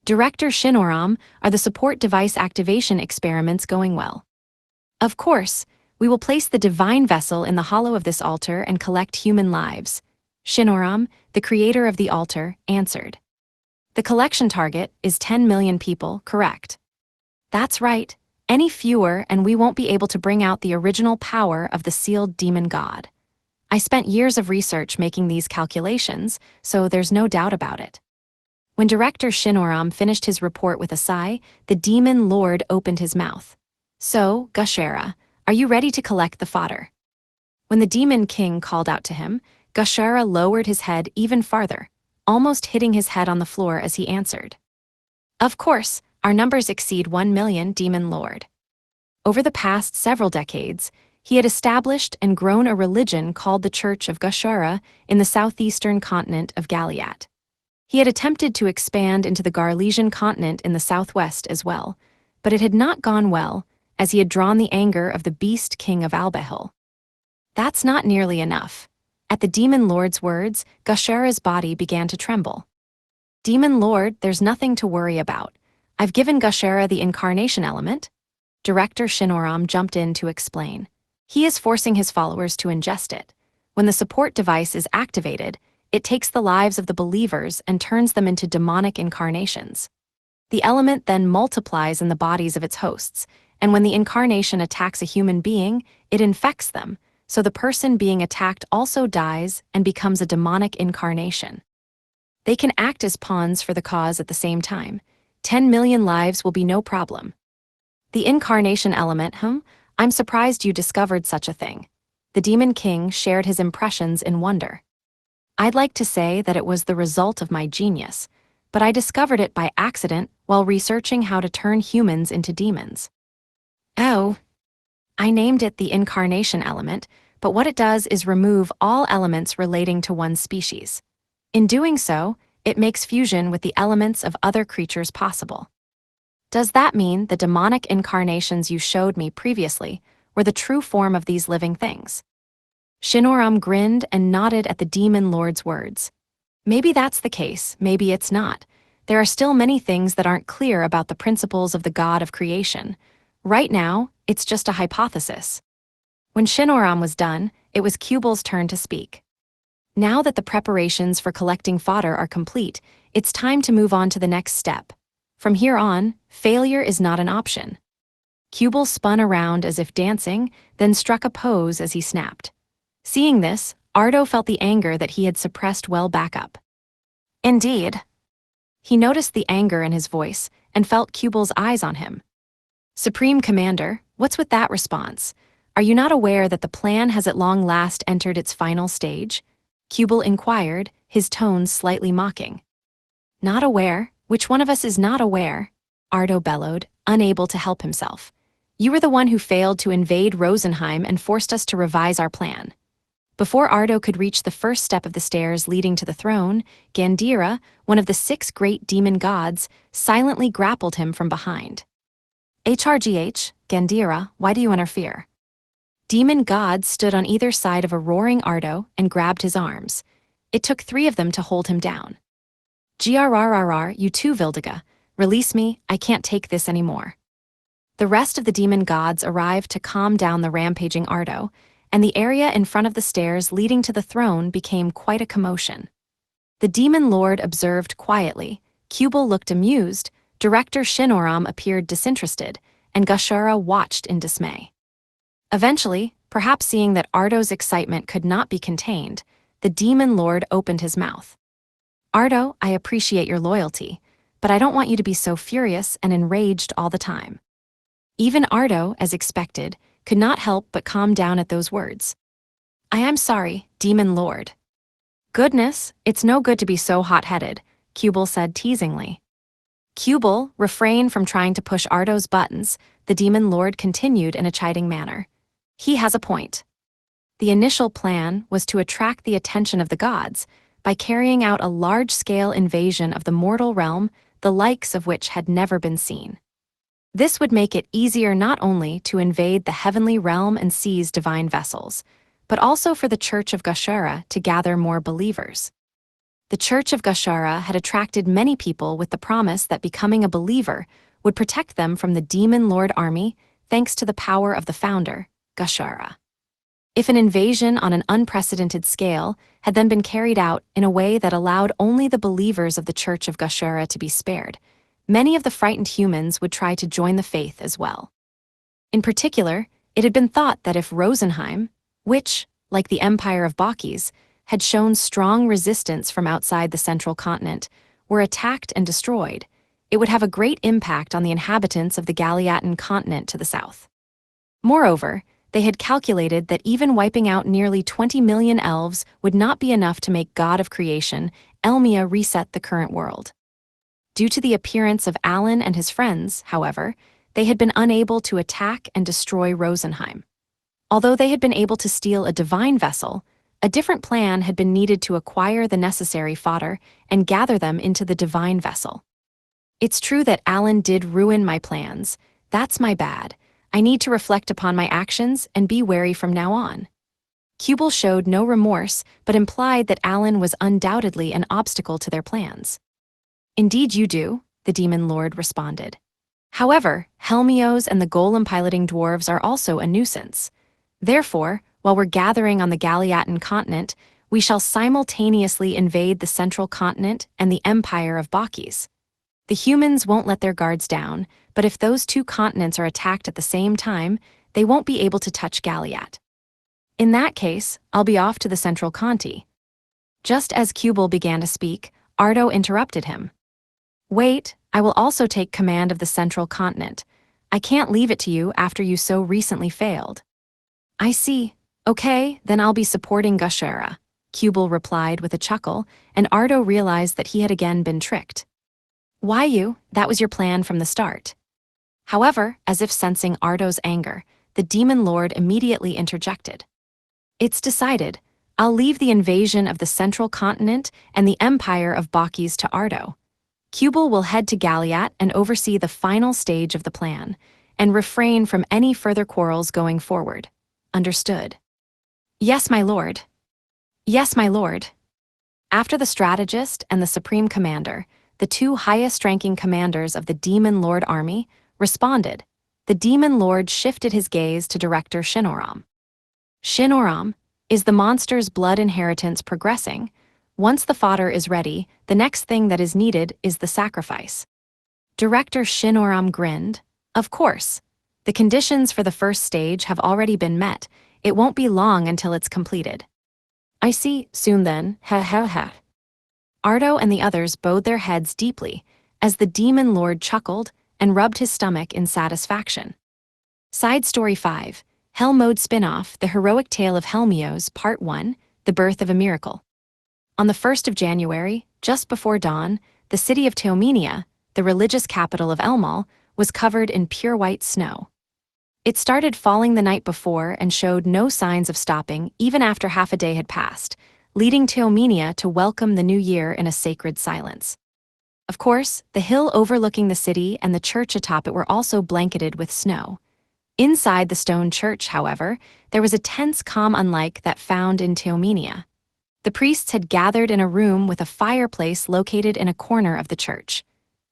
"Director Shinoram, are the support device activation experiments going well?" "Of course, we will place the divine vessel in the hollow of this altar and collect human lives," Shinoram, the creator of the altar, answered. "The collection target is 10 million people, correct?" "That's right. Any fewer and we won't be able to bring out the original power of the sealed demon god. I spent years of research making these calculations, so there's no doubt about it." When Director Shinoram finished his report with a sigh, the Demon Lord opened his mouth. "So, Gashara, are you ready to collect the fodder?" When the Demon King called out to him, Gashara lowered his head even farther, almost hitting his head on the floor as he answered. "Of course, our numbers exceed 1 million, Demon Lord." Over the past several decades, he had established and grown a religion called the Church of Gashara in the southeastern continent of Galiat. He had attempted to expand into the Garlesian continent in the southwest as well, but it had not gone well, as he had drawn the anger of the Beast King of Albehil. That's not nearly enough. At the Demon Lord's words, Gashara's body began to tremble. "Demon Lord, there's nothing to worry about. I've given Gashara the incarnation element." Director Shinoram jumped in to explain. "He is forcing his followers to ingest it. When the support device is activated, it takes the lives of the believers and turns them into demonic incarnations. The element then multiplies in the bodies of its hosts, and when the incarnation attacks a human being, it infects them, so the person being attacked also dies and becomes a demonic incarnation. They can act as pawns for the cause at the same time. 10 million lives will be no problem." "The incarnation element, I'm surprised you discovered such a thing." The Demon King shared his impressions in wonder. "I'd like to say that it was the result of my genius, but I discovered it by accident while researching how to turn humans into demons." "Oh." "I named it the incarnation element, but what it does is remove all elements relating to one species. In doing so, it makes fusion with the elements of other creatures possible." "Does that mean the demonic incarnations you showed me previously were the true form of these living things?" Shinoram grinned and nodded at the Demon Lord's words. "Maybe that's the case, maybe it's not. There are still many things that aren't clear about the principles of the God of creation. Right now, it's just a hypothesis." When Shinoram was done, it was Kubal's turn to speak. Now that the preparations for collecting fodder are complete, it's time to move on to the next step. From here on, failure is not an option. Kubel spun around as if dancing, then struck a pose as he snapped. Seeing this, Ardo felt the anger that he had suppressed well back up. Indeed. He noticed the anger in his voice and felt Kubel's eyes on him. Supreme Commander, what's with that response? Are you not aware that the plan has at long last entered its final stage? Kubel inquired, his tones slightly mocking. Not aware? Which one of us is not aware? Ardo bellowed, unable to help himself. You were the one who failed to invade Rosenheim and forced us to revise our plan. Before Ardo could reach the first step of the stairs leading to the throne, Gandira, one of the 6 great demon gods, silently grappled him from behind. HRGH, Gandira, why do you interfere? Demon gods stood on either side of a roaring Ardo and grabbed his arms. It took 3 of them to hold him down. GRRRR, you too, Vildiga. Release me, I can't take this anymore. The rest of the demon gods arrived to calm down the rampaging Ardo, and the area in front of the stairs leading to the throne became quite a commotion. The demon lord observed quietly, Kubel looked amused, Director Shinoram appeared disinterested, and Gashara watched in dismay. Eventually, perhaps seeing that Ardo's excitement could not be contained, the demon lord opened his mouth. Ardo, I appreciate your loyalty, but I don't want you to be so furious and enraged all the time. Even Ardo, as expected, could not help but calm down at those words. I am sorry, Demon Lord. Goodness, it's no good to be so hot-headed, Kubel said teasingly. Kubel, refrain from trying to push Ardo's buttons, the Demon Lord continued in a chiding manner. He has a point. The initial plan was to attract the attention of the gods by carrying out a large-scale invasion of the mortal realm, the likes of which had never been seen. This would make it easier not only to invade the heavenly realm and seize divine vessels, but also for the Church of Gashara to gather more believers. The Church of Gashara had attracted many people with the promise that becoming a believer would protect them from the Demon Lord army thanks to the power of the founder, Gashara. If an invasion on an unprecedented scale had then been carried out in a way that allowed only the believers of the Church of Gashara to be spared, many of the frightened humans would try to join the faith as well. In particular, it had been thought that if Rosenheim, which, like the Empire of Bakis, had shown strong resistance from outside the central continent, were attacked and destroyed, it would have a great impact on the inhabitants of the Galiatan continent to the south. Moreover, they had calculated that even wiping out nearly 20 million elves would not be enough to make God of Creation, Elmia, reset the current world. Due to the appearance of Alan and his friends, however, they had been unable to attack and destroy Rosenheim. Although they had been able to steal a divine vessel, a different plan had been needed to acquire the necessary fodder and gather them into the divine vessel. It's true that Alan did ruin my plans. That's my bad. I need to reflect upon my actions and be wary from now on. Kubel showed no remorse, but implied that Alan was undoubtedly an obstacle to their plans. Indeed you do, the Demon Lord responded. However, Helmios and the golem-piloting dwarves are also a nuisance. Therefore, while we're gathering on the Galiatan continent, we shall simultaneously invade the central continent and the Empire of Bakis. The humans won't let their guards down, but if those 2 continents are attacked at the same time, they won't be able to touch Galiat. In that case, I'll be off to the central Conti. Just as Kubel began to speak, Ardo interrupted him. Wait, I will also take command of the central continent. I can't leave it to you after you so recently failed. I see. Okay, then I'll be supporting Gashara, Kubel replied with a chuckle, and Ardo realized that he had again been tricked. Why you? That was your plan from the start. However, as if sensing Ardo's anger, the Demon Lord immediately interjected. It's decided. I'll leave the invasion of the central continent and the Empire of Bakis to Ardo. Kubel will head to Galiat and oversee the final stage of the plan, and refrain from any further quarrels going forward. Understood? Yes, my lord. Yes, my lord. After the strategist and the supreme commander, the 2 highest-ranking commanders of the Demon Lord army, responded. The Demon Lord shifted his gaze to Director Shinoram. Shinoram, Is the monster's blood inheritance progressing? Once the fodder is ready, the next thing that is needed is the sacrifice. Director Shinoram grinned. Of course. The conditions for the first stage have already been met. It won't be long until it's completed. I see, soon then, ha ha ha. Ardo and the others bowed their heads deeply as the demon lord chuckled and rubbed his stomach in satisfaction. Side Story 5, Hell Mode Spin-Off, The Heroic Tale of Helmios, Part 1, The Birth of a Miracle. On the 1st of January, just before dawn, the city of Teomenia, the religious capital of Elmal, was covered in pure white snow. It started falling the night before and showed no signs of stopping even after half a day had passed, leading Teomenia to welcome the new year in a sacred silence. Of course, the hill overlooking the city and the church atop it were also blanketed with snow. Inside the stone church, however, there was a tense calm unlike that found in Teomenia. The priests had gathered in a room with a fireplace located in a corner of the church.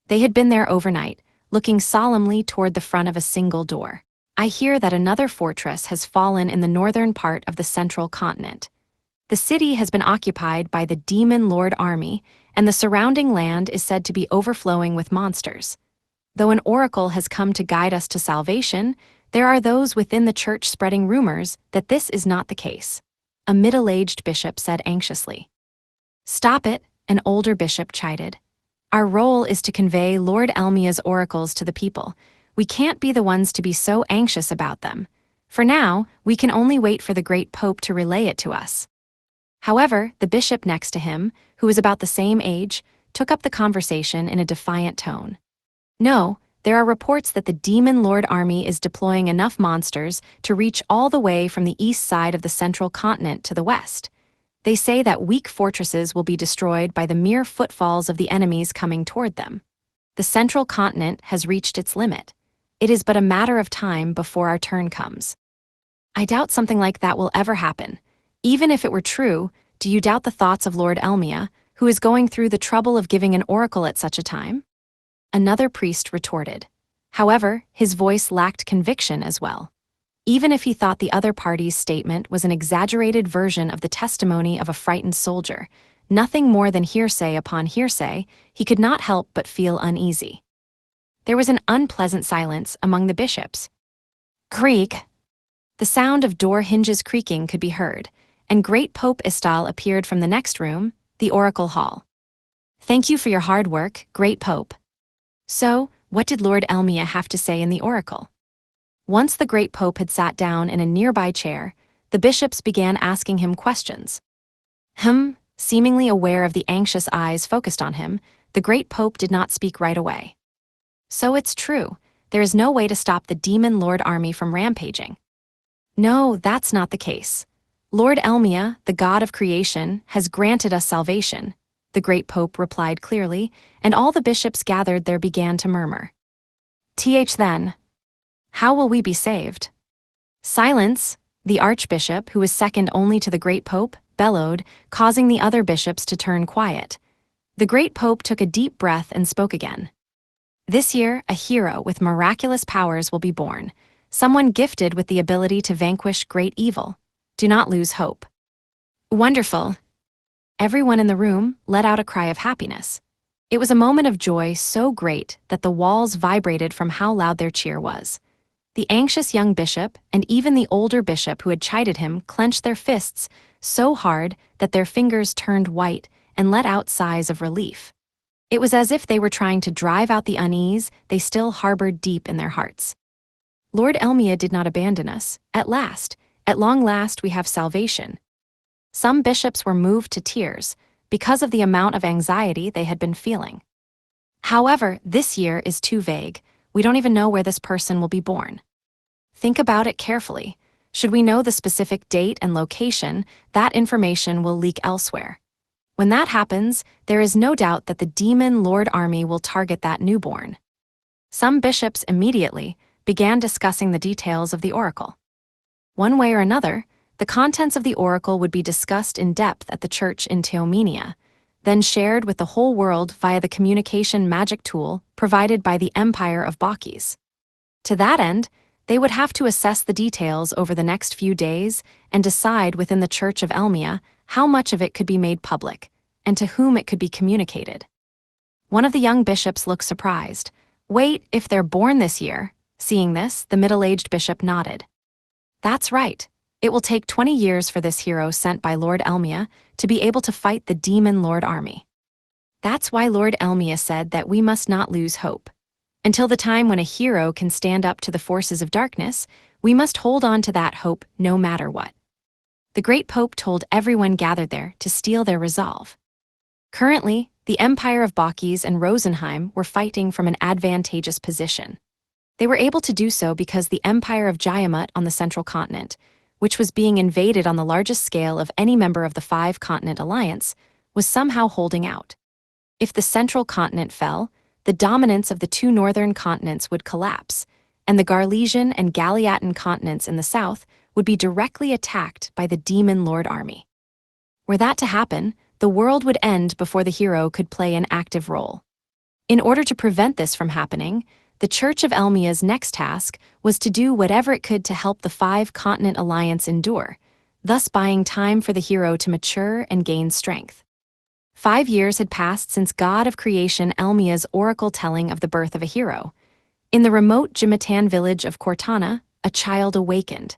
They had been there overnight, looking solemnly toward the front of a single door. I hear that another fortress has fallen in the northern part of the central continent. The city has been occupied by the Demon Lord army, and the surrounding land is said to be overflowing with monsters. Though an oracle has come to guide us to salvation, there are those within the church spreading rumors that this is not the case. A middle-aged bishop said anxiously. Stop it, an older bishop chided. Our role is to convey Lord Elmia's oracles to the people. We can't be the ones to be so anxious about them. For now, we can only wait for the great pope to relay it to us. However, the bishop next to him, who was about the same age, took up the conversation in a defiant tone. No, there are reports that the Demon Lord army is deploying enough monsters to reach all the way from the east side of the central continent to the west. They say that weak fortresses will be destroyed by the mere footfalls of the enemies coming toward them. The central continent has reached its limit. It is but a matter of time before our turn comes. I doubt something like that will ever happen. Even if it were true, do you doubt the thoughts of Lord Elmia, who is going through the trouble of giving an oracle at such a time? Another priest retorted. However, his voice lacked conviction as well. Even if he thought the other party's statement was an exaggerated version of the testimony of a frightened soldier, nothing more than hearsay upon hearsay, he could not help but feel uneasy. There was an unpleasant silence among the bishops. Creak! The sound of door hinges creaking could be heard, and Great Pope Istal appeared from the next room, the Oracle Hall. Thank you for your hard work, Great Pope. So, what did Lord Elmia have to say in the oracle? Once the Great Pope had sat down in a nearby chair, the bishops began asking him questions. Seemingly aware of the anxious eyes focused on him, the Great Pope did not speak right away. So it's true, there is no way to stop the Demon Lord army from rampaging. No, that's not the case. Lord Elmia, the god of creation, has granted us salvation, the Great Pope replied clearly, and all the bishops gathered there began to murmur. Then. How will we be saved? Silence, the Archbishop, who was second only to the Great Pope, bellowed, causing the other bishops to turn quiet. The Great Pope took a deep breath and spoke again. This year, a hero with miraculous powers will be born, someone gifted with the ability to vanquish great evil. Do not lose hope. Wonderful. Everyone in the room let out a cry of happiness. It was a moment of joy so great that the walls vibrated from how loud their cheer was. The anxious young bishop and even the older bishop who had chided him clenched their fists so hard that their fingers turned white and let out sighs of relief. It was as if they were trying to drive out the unease they still harbored deep in their hearts. Lord Elmia did not abandon us. At long last we have salvation. Some bishops were moved to tears because of the amount of anxiety they had been feeling. However, this year is too vague. We don't even know where this person will be born. Think about it carefully. Should we know the specific date and location, that information will leak elsewhere. When that happens, there is no doubt that the Demon Lord army will target that newborn. Some bishops immediately began discussing the details of the oracle. One way or another, the contents of the oracle would be discussed in depth at the church in Teomenia, then shared with the whole world via the communication magic tool provided by the Empire of Bakis. To that end, They would have to assess the details over the next few days and decide within the Church of Elmia how much of it could be made public and to whom it could be communicated. One of the young bishops looked surprised. Wait, if they're born this year? Seeing this, the middle-aged bishop nodded. That's right. It will take 20 years for this hero sent by Lord Elmia to be able to fight the demon Lord army. That's why Lord Elmia said that we must not lose hope. Until the time when a hero can stand up to the forces of darkness, we must hold on to that hope no matter what. The great Pope told everyone gathered there to steel their resolve. Currently, the Empire of Bocchese and Rosenheim were fighting from an advantageous position. They were able to do so because the Empire of Jayamut on the central continent, which was being invaded on the largest scale of any member of the Five-Continent Alliance, was somehow holding out. If the central continent fell, the dominance of the two northern continents would collapse, and the Garlesian and Galiatan continents in the south would be directly attacked by the Demon Lord army. Were that to happen, the world would end before the hero could play an active role. In order to prevent this from happening, the Church of Elmia's next task was to do whatever it could to help the Five-Continent Alliance endure, thus buying time for the hero to mature and gain strength. 5 years had passed since God of Creation Elmia's oracle telling of the birth of a hero. In the remote Jimatan village of Cortana, a child awakened.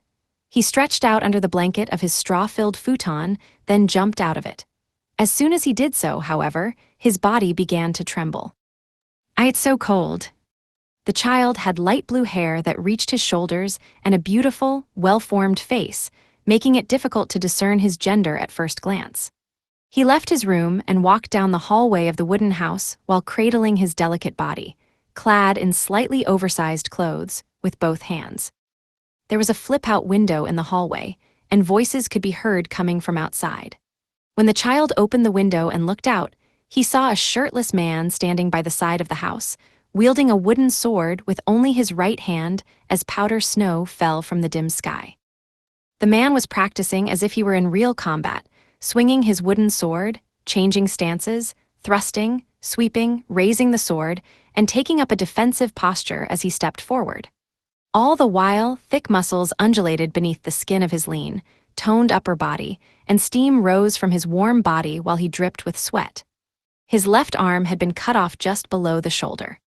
He stretched out under the blanket of his straw-filled futon, then jumped out of it. As soon as he did so, however, his body began to tremble. "It's so cold." The child had light blue hair that reached his shoulders and a beautiful, well-formed face, making it difficult to discern his gender at first glance. He left his room and walked down the hallway of the wooden house while cradling his delicate body, clad in slightly oversized clothes, with both hands. There was a flip-out window in the hallway, and voices could be heard coming from outside. When the child opened the window and looked out, he saw a shirtless man standing by the side of the house, wielding a wooden sword with only his right hand as powder snow fell from the dim sky. The man was practicing as if he were in real combat, swinging his wooden sword, changing stances, thrusting, sweeping, raising the sword, and taking up a defensive posture as he stepped forward. All the while, thick muscles undulated beneath the skin of his lean, toned upper body, and steam rose from his warm body while he dripped with sweat. His left arm had been cut off just below the shoulder.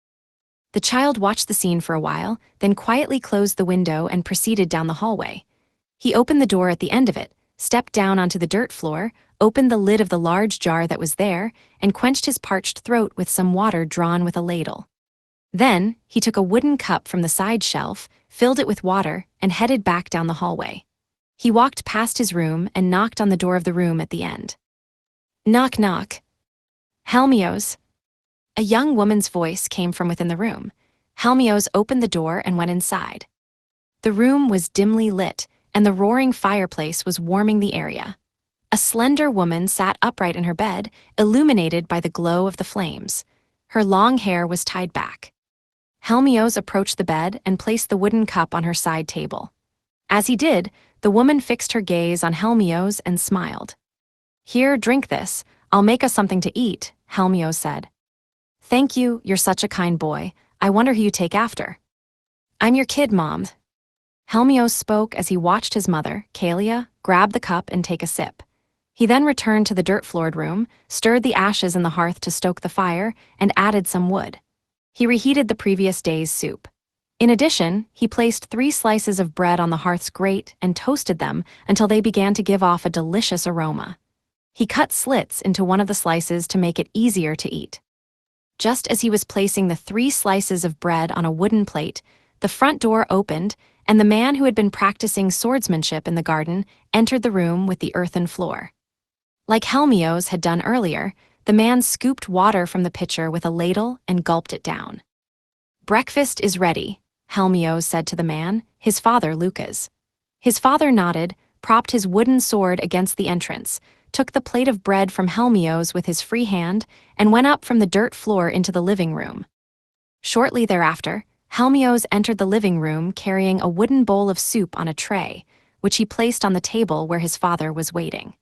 The child watched the scene for a while, then quietly closed the window and proceeded down the hallway. He opened the door at the end of it, stepped down onto the dirt floor, opened the lid of the large jar that was there, and quenched his parched throat with some water drawn with a ladle. Then, he took a wooden cup from the side shelf, filled it with water, and headed back down the hallway. He walked past his room and knocked on the door of the room at the end. "Knock, knock." "Helmios." A young woman's voice came from within the room. Helmios opened the door and went inside. The room was dimly lit, and the roaring fireplace was warming the area. A slender woman sat upright in her bed, illuminated by the glow of the flames. Her long hair was tied back. Helmios approached the bed and placed the wooden cup on her side table. As he did, the woman fixed her gaze on Helmios and smiled. "Here, drink this. I'll make us something to eat," Helmios said. "Thank you, you're such a kind boy. I wonder who you take after." "I'm your kid, Mom." Helmios spoke as he watched his mother, Kalia, grab the cup and take a sip. He then returned to the dirt-floored room, stirred the ashes in the hearth to stoke the fire, and added some wood. He reheated the previous day's soup. In addition, he placed 3 slices of bread on the hearth's grate and toasted them until they began to give off a delicious aroma. He cut slits into one of the slices to make it easier to eat. Just as he was placing the 3 slices of bread on a wooden plate, the front door opened, and the man who had been practicing swordsmanship in the garden entered the room with the earthen floor. Like Helmios had done earlier, the man scooped water from the pitcher with a ladle and gulped it down. "Breakfast is ready," Helmios said to the man, his father Lucas. His father nodded, propped his wooden sword against the entrance, took the plate of bread from Helmios with his free hand, and went up from the dirt floor into the living room. Shortly thereafter, Helmios entered the living room carrying a wooden bowl of soup on a tray, which he placed on the table where his father was waiting.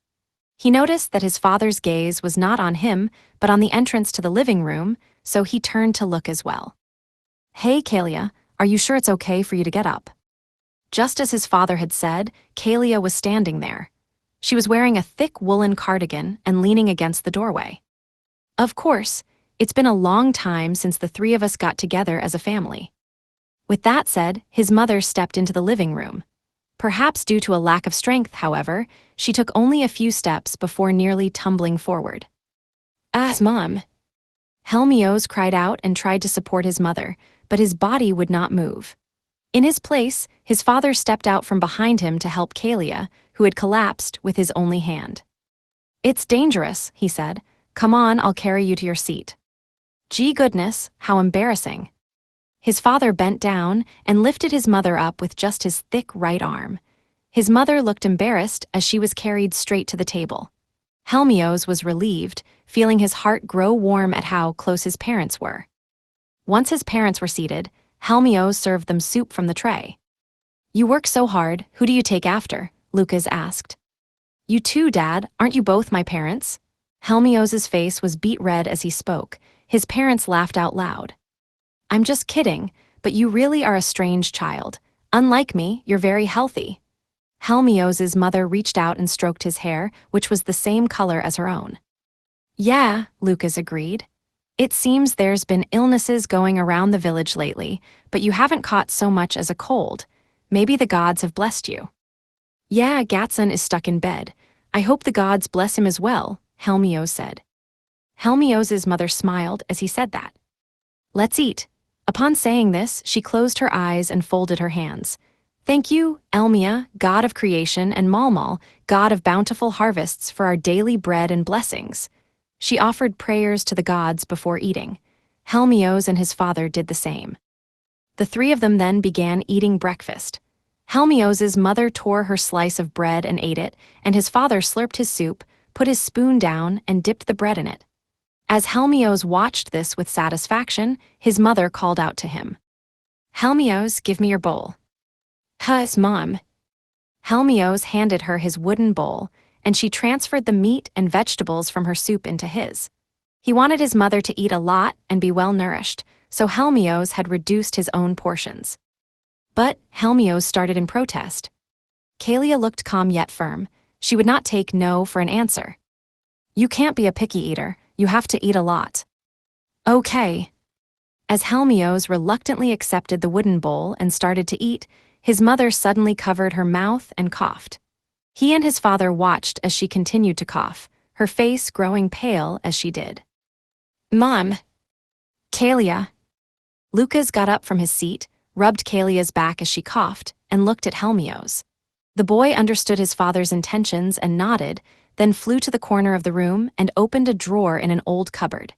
He noticed that his father's gaze was not on him, but on the entrance to the living room, so he turned to look as well. "Hey, Kalia, are you sure it's okay for you to get up?" Just as his father had said, Kalia was standing there. She was wearing a thick woolen cardigan and leaning against the doorway. Of course, it's been a long time since the three of us got together as a family. With that said, his mother stepped into the living room. Perhaps due to a lack of strength, however, she took only a few steps before nearly tumbling forward. Mom! Helmios cried out and tried to support his mother, but his body would not move. In his place, his father stepped out from behind him to help Kalia, who had collapsed with his only hand. It's dangerous, he said. Come on, I'll carry you to your seat. Gee goodness, how embarrassing. His father bent down and lifted his mother up with just his thick right arm. His mother looked embarrassed as she was carried straight to the table. Helmios was relieved, feeling his heart grow warm at how close his parents were. Once his parents were seated, Helmios served them soup from the tray. You work so hard, who do you take after? Lucas asked. You too, Dad, aren't you both my parents? Helmios's face was beet red as he spoke. His parents laughed out loud. I'm just kidding, but you really are a strange child. Unlike me, you're very healthy. Helmios's mother reached out and stroked his hair, which was the same color as her own. Yeah, Lucas agreed. It seems there's been illnesses going around the village lately, but you haven't caught so much as a cold. Maybe the gods have blessed you. Yeah, Gatson is stuck in bed. I hope the gods bless him as well, Helmios said. Helmios's mother smiled as he said that. Let's eat. Upon saying this, she closed her eyes and folded her hands. Thank you, Elmia, god of creation, and Malmal, god of bountiful harvests, for our daily bread and blessings. She offered prayers to the gods before eating. Helmios and his father did the same. The three of them then began eating breakfast. Helmios's mother tore her slice of bread and ate it, and his father slurped his soup, put his spoon down, and dipped the bread in it. As Helmios watched this with satisfaction, his mother called out to him. Helmios, give me your bowl. Huss, Mom. Helmios handed her his wooden bowl, and she transferred the meat and vegetables from her soup into his. He wanted his mother to eat a lot and be well-nourished, so Helmios had reduced his own portions. But Helmios started in protest. Kalia looked calm yet firm. She would not take no for an answer. You can't be a picky eater. You have to eat a lot. Okay. As Helmios reluctantly accepted the wooden bowl and started to eat, his mother suddenly covered her mouth and coughed. He and his father watched as she continued to cough, her face growing pale as she did. Mom. Kalia. Lucas got up from his seat, rubbed Kalia's back as she coughed, and looked at Helmios. The boy understood his father's intentions and nodded, then flew to the corner of the room and opened a drawer in an old cupboard.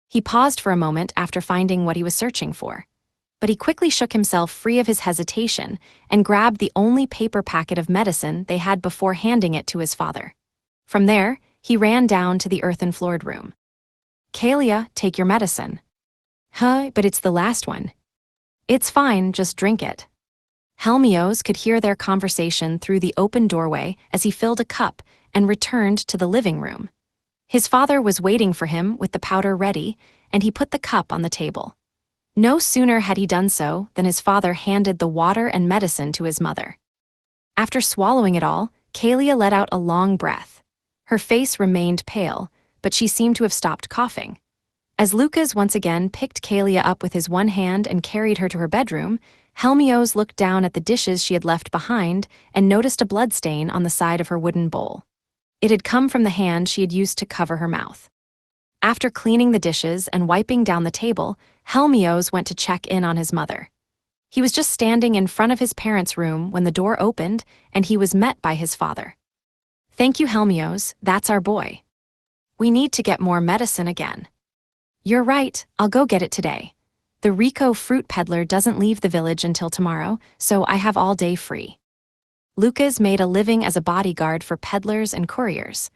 He paused for a moment after finding what he was searching for. But he quickly shook himself free of his hesitation and grabbed the only paper packet of medicine they had before handing it to his father. From there, he ran down to the earthen-floored room. Kalia, take your medicine. But it's the last one. It's fine, just drink it. Helmios could hear their conversation through the open doorway as he filled a cup and returned to the living room. His father was waiting for him with the powder ready, and he put the cup on the table. No sooner had he done so than his father handed the water and medicine to his mother. After swallowing it all, Kalia let out a long breath. Her face remained pale, but she seemed to have stopped coughing. As Lucas once again picked Kalia up with his one hand and carried her to her bedroom, Helmios looked down at the dishes she had left behind and noticed a bloodstain on the side of her wooden bowl. It had come from the hand she had used to cover her mouth. After cleaning the dishes and wiping down the table, Helmios went to check in on his mother. He was just standing in front of his parents' room when the door opened and he was met by his father. Thank you, Helmios, that's our boy. We need to get more medicine again. You're right, I'll go get it today. The Rico fruit peddler doesn't leave the village until tomorrow, so I have all day free. Lucas made a living as a bodyguard for peddlers and couriers.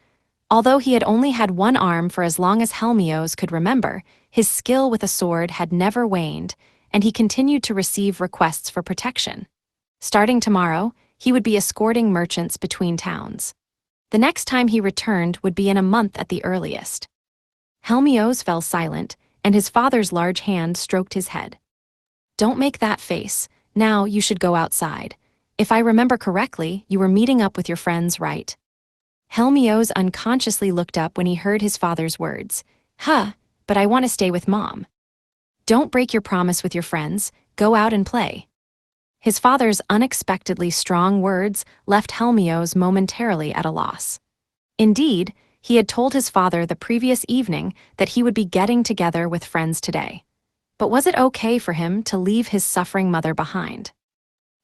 Although he had only had one arm for as long as Helmios could remember, his skill with a sword had never waned, and he continued to receive requests for protection. Starting tomorrow, he would be escorting merchants between towns. The next time he returned would be in a month at the earliest. Helmios fell silent, and his father's large hand stroked his head. Don't make that face. Now you should go outside. If I remember correctly, you were meeting up with your friends, right? Helmios unconsciously looked up when he heard his father's words. Huh, but I want to stay with Mom. Don't break your promise with your friends, go out and play. His father's unexpectedly strong words left Helmios momentarily at a loss. Indeed, he had told his father the previous evening that he would be getting together with friends today. But was it okay for him to leave his suffering mother behind?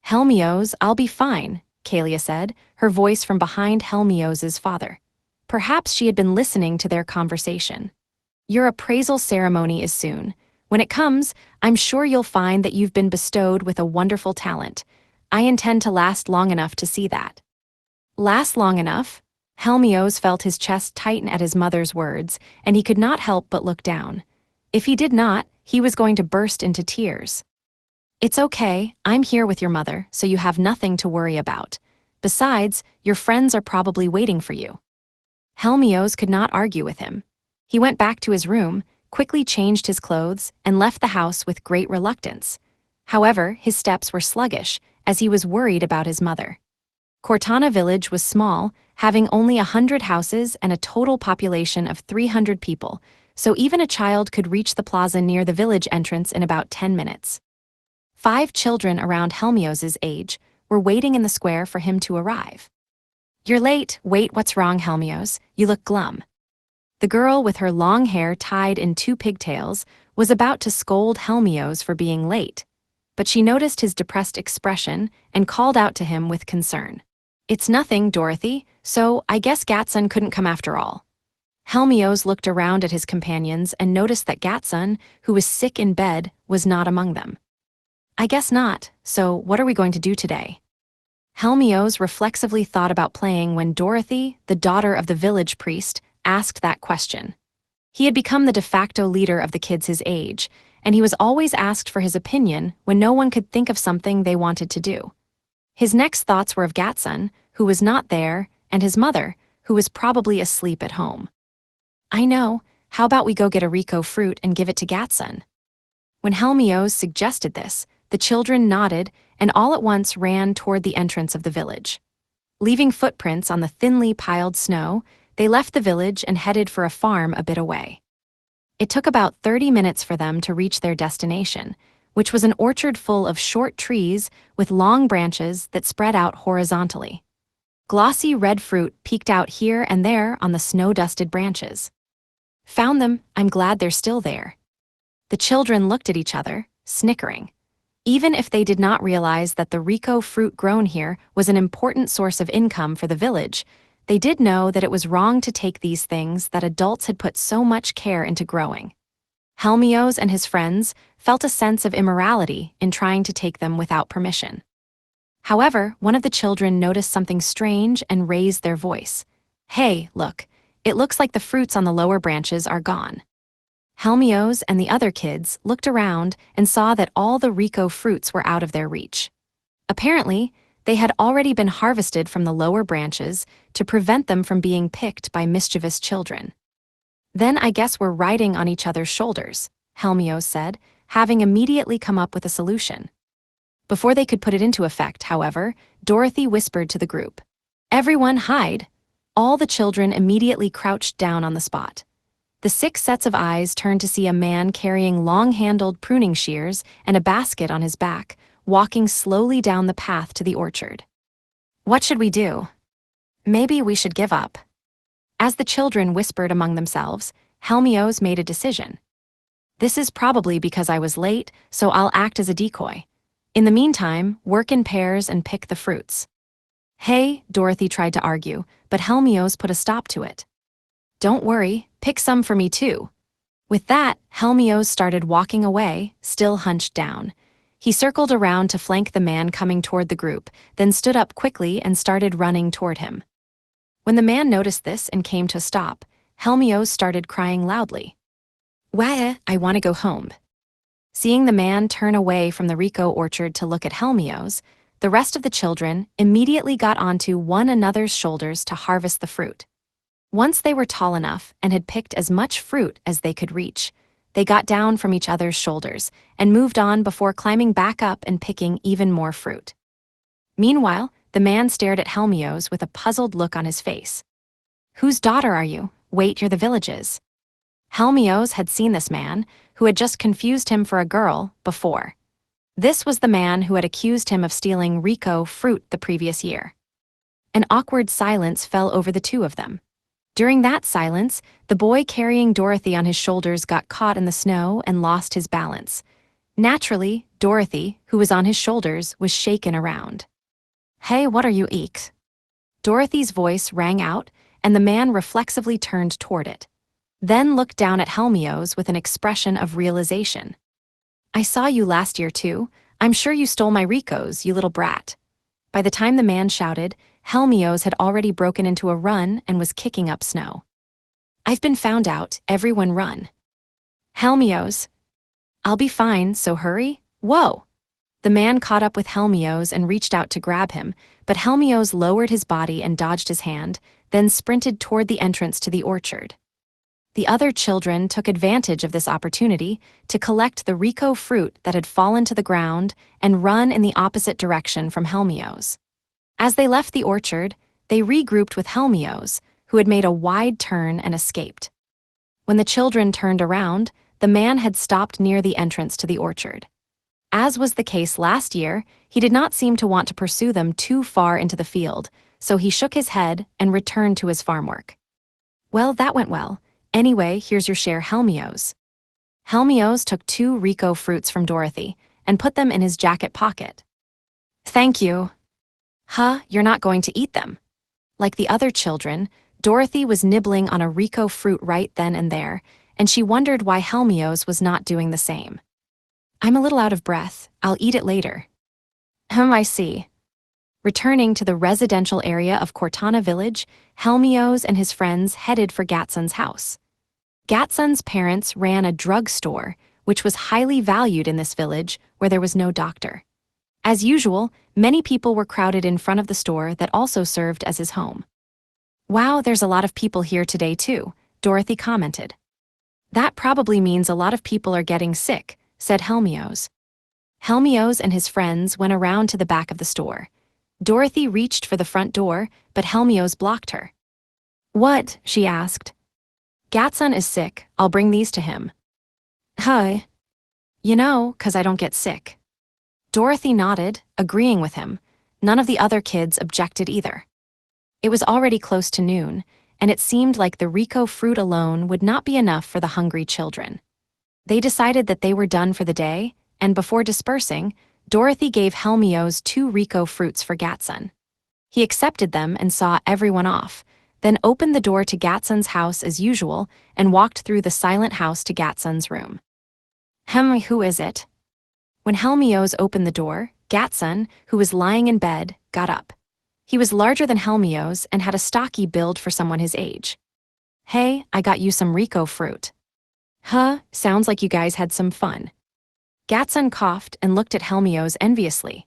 Helmios, I'll be fine, Kalia said, her voice from behind Helmios's father. Perhaps she had been listening to their conversation. Your appraisal ceremony is soon. When it comes, I'm sure you'll find that you've been bestowed with a wonderful talent. I intend to last long enough to see that. Last long enough? Helmios felt his chest tighten at his mother's words, and he could not help but look down. If he did not, he was going to burst into tears. It's okay, I'm here with your mother, so you have nothing to worry about. Besides, your friends are probably waiting for you. Helmios could not argue with him. He went back to his room, quickly changed his clothes, and left the house with great reluctance. However, his steps were sluggish, as he was worried about his mother. Cortana village was small, having only 100 houses and a total population of 300 people, so even a child could reach the plaza near the village entrance in about 10 minutes. 5 children around Helmios's age were waiting in the square for him to arrive. You're late. Wait, what's wrong, Helmios? You look glum. The girl with her long hair tied in 2 pigtails was about to scold Helmios for being late, but she noticed his depressed expression and called out to him with concern. It's nothing, Dorothy, so I guess Gatsun couldn't come after all. Helmios looked around at his companions and noticed that Gatsun, who was sick in bed, was not among them. I guess not, so what are we going to do today? Helmios reflexively thought about playing when Dorothy, the daughter of the village priest, asked that question. He had become the de facto leader of the kids his age, and he was always asked for his opinion when no one could think of something they wanted to do. His next thoughts were of Gatsun, who was not there, and his mother, who was probably asleep at home. I know, how about we go get a Rico fruit and give it to Gatsun? When Helmios suggested this, the children nodded and all at once ran toward the entrance of the village. Leaving footprints on the thinly piled snow, they left the village and headed for a farm a bit away. It took about 30 minutes for them to reach their destination, which was an orchard full of short trees with long branches that spread out horizontally. Glossy red fruit peeked out here and there on the snow-dusted branches. Found them, I'm glad they're still there. The children looked at each other, snickering. Even if they did not realize that the Rico fruit grown here was an important source of income for the village, they did know that it was wrong to take these things that adults had put so much care into growing. Helmios and his friends felt a sense of immorality in trying to take them without permission. However, one of the children noticed something strange and raised their voice. Hey, look, it looks like the fruits on the lower branches are gone. Helmios and the other kids looked around and saw that all the Rico fruits were out of their reach. Apparently, they had already been harvested from the lower branches to prevent them from being picked by mischievous children. Then I guess we're riding on each other's shoulders, Helmios said, having immediately come up with a solution. Before they could put it into effect, however, Dorothy whispered to the group, "Everyone hide!" All the children immediately crouched down on the spot. The 6 sets of eyes turned to see a man carrying long-handled pruning shears and a basket on his back, walking slowly down the path to the orchard. What should we do? Maybe we should give up. As the children whispered among themselves, Helmios made a decision. This is probably because I was late, so I'll act as a decoy. In the meantime, work in pairs and pick the fruits. Hey, Dorothy tried to argue, but Helmios put a stop to it. Don't worry, pick some for me too. With that, Helmios started walking away, still hunched down. He circled around to flank the man coming toward the group, then stood up quickly and started running toward him. When the man noticed this and came to a stop, Helmios started crying loudly. Wah, I want to go home. Seeing the man turn away from the Rico orchard to look at Helmios, the rest of the children immediately got onto one another's shoulders to harvest the fruit. Once they were tall enough and had picked as much fruit as they could reach, they got down from each other's shoulders and moved on before climbing back up and picking even more fruit. Meanwhile, the man stared at Helmios with a puzzled look on his face. Whose daughter are you? Wait, you're the village's. Helmios had seen this man, who had just confused him for a girl, before. This was the man who had accused him of stealing Rico fruit the previous year. An awkward silence fell over the two of them. During that silence, the boy carrying Dorothy on his shoulders got caught in the snow and lost his balance. Naturally, Dorothy, who was on his shoulders, was shaken around. Hey, what are you eeks? Dorothy's voice rang out, and the man reflexively turned toward it. Then looked down at Helmios with an expression of realization. I saw you last year too. I'm sure you stole my Ricos, you little brat. By the time the man shouted, Helmios had already broken into a run and was kicking up snow. I've been found out, everyone run. Helmios. I'll be fine, so hurry. Whoa! The man caught up with Helmios and reached out to grab him, but Helmios lowered his body and dodged his hand, then sprinted toward the entrance to the orchard. The other children took advantage of this opportunity to collect the Rico fruit that had fallen to the ground and run in the opposite direction from Helmios. As they left the orchard, they regrouped with Helmios, who had made a wide turn and escaped. When the children turned around, the man had stopped near the entrance to the orchard. As was the case last year, he did not seem to want to pursue them too far into the field, so he shook his head and returned to his farm work. Well, that went well. Anyway, here's your share, Helmios. Helmios took 2 Rico fruits from Dorothy and put them in his jacket pocket. Thank you. Huh, you're not going to eat them. Like the other children, Dorothy was nibbling on a Rico fruit right then and there, and she wondered why Helmios was not doing the same. I'm a little out of breath. I'll eat it later. I see. Returning to the residential area of Cortana Village, Helmios and his friends headed for Gatson's house. Gatson's parents ran a drugstore, which was highly valued in this village where there was no doctor. As usual, many people were crowded in front of the store that also served as his home. Wow, there's a lot of people here today too, Dorothy commented. That probably means a lot of people are getting sick, said Helmios. Helmios and his friends went around to the back of the store. Dorothy reached for the front door, but Helmios blocked her. What? She asked. Gatson is sick. I'll bring these to him. Hi. You know, 'cause I don't get sick. Dorothy nodded, agreeing with him. None of the other kids objected either. It was already close to noon, and it seemed like the Rico fruit alone would not be enough for the hungry children. They decided that they were done for the day, and before dispersing, Dorothy gave Helmios 2 Rico fruits for Gatson. He accepted them and saw everyone off, then opened the door to Gatson's house as usual and walked through the silent house to Gatson's room. Who is it? When Helmios opened the door, Gatson, who was lying in bed, got up. He was larger than Helmios and had a stocky build for someone his age. Hey, I got you some Rico fruit. Huh, sounds like you guys had some fun. Gatson coughed and looked at Helmios enviously.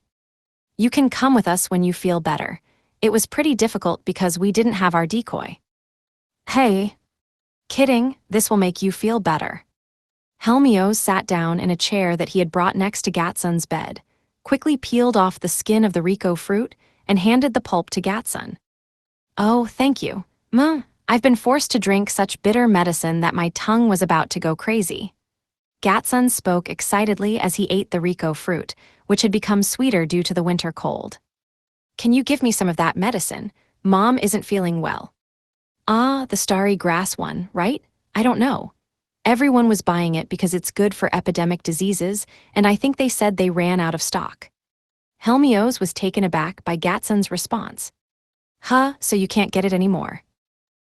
You can come with us when you feel better. It was pretty difficult because we didn't have our decoy. Hey. Kidding, this will make you feel better. Helmios sat down in a chair that he had brought next to Gatson's bed, quickly peeled off the skin of the Rico fruit, and handed the pulp to Gatson. Oh, thank you. I've been forced to drink such bitter medicine that my tongue was about to go crazy. Gatson spoke excitedly as he ate the Rico fruit, which had become sweeter due to the winter cold. Can you give me some of that medicine? Mom isn't feeling well. Ah, the starry grass one, right? I don't know. Everyone was buying it because it's good for epidemic diseases, and I think they said they ran out of stock. Helmios was taken aback by Gatson's response. Huh, so you can't get it anymore?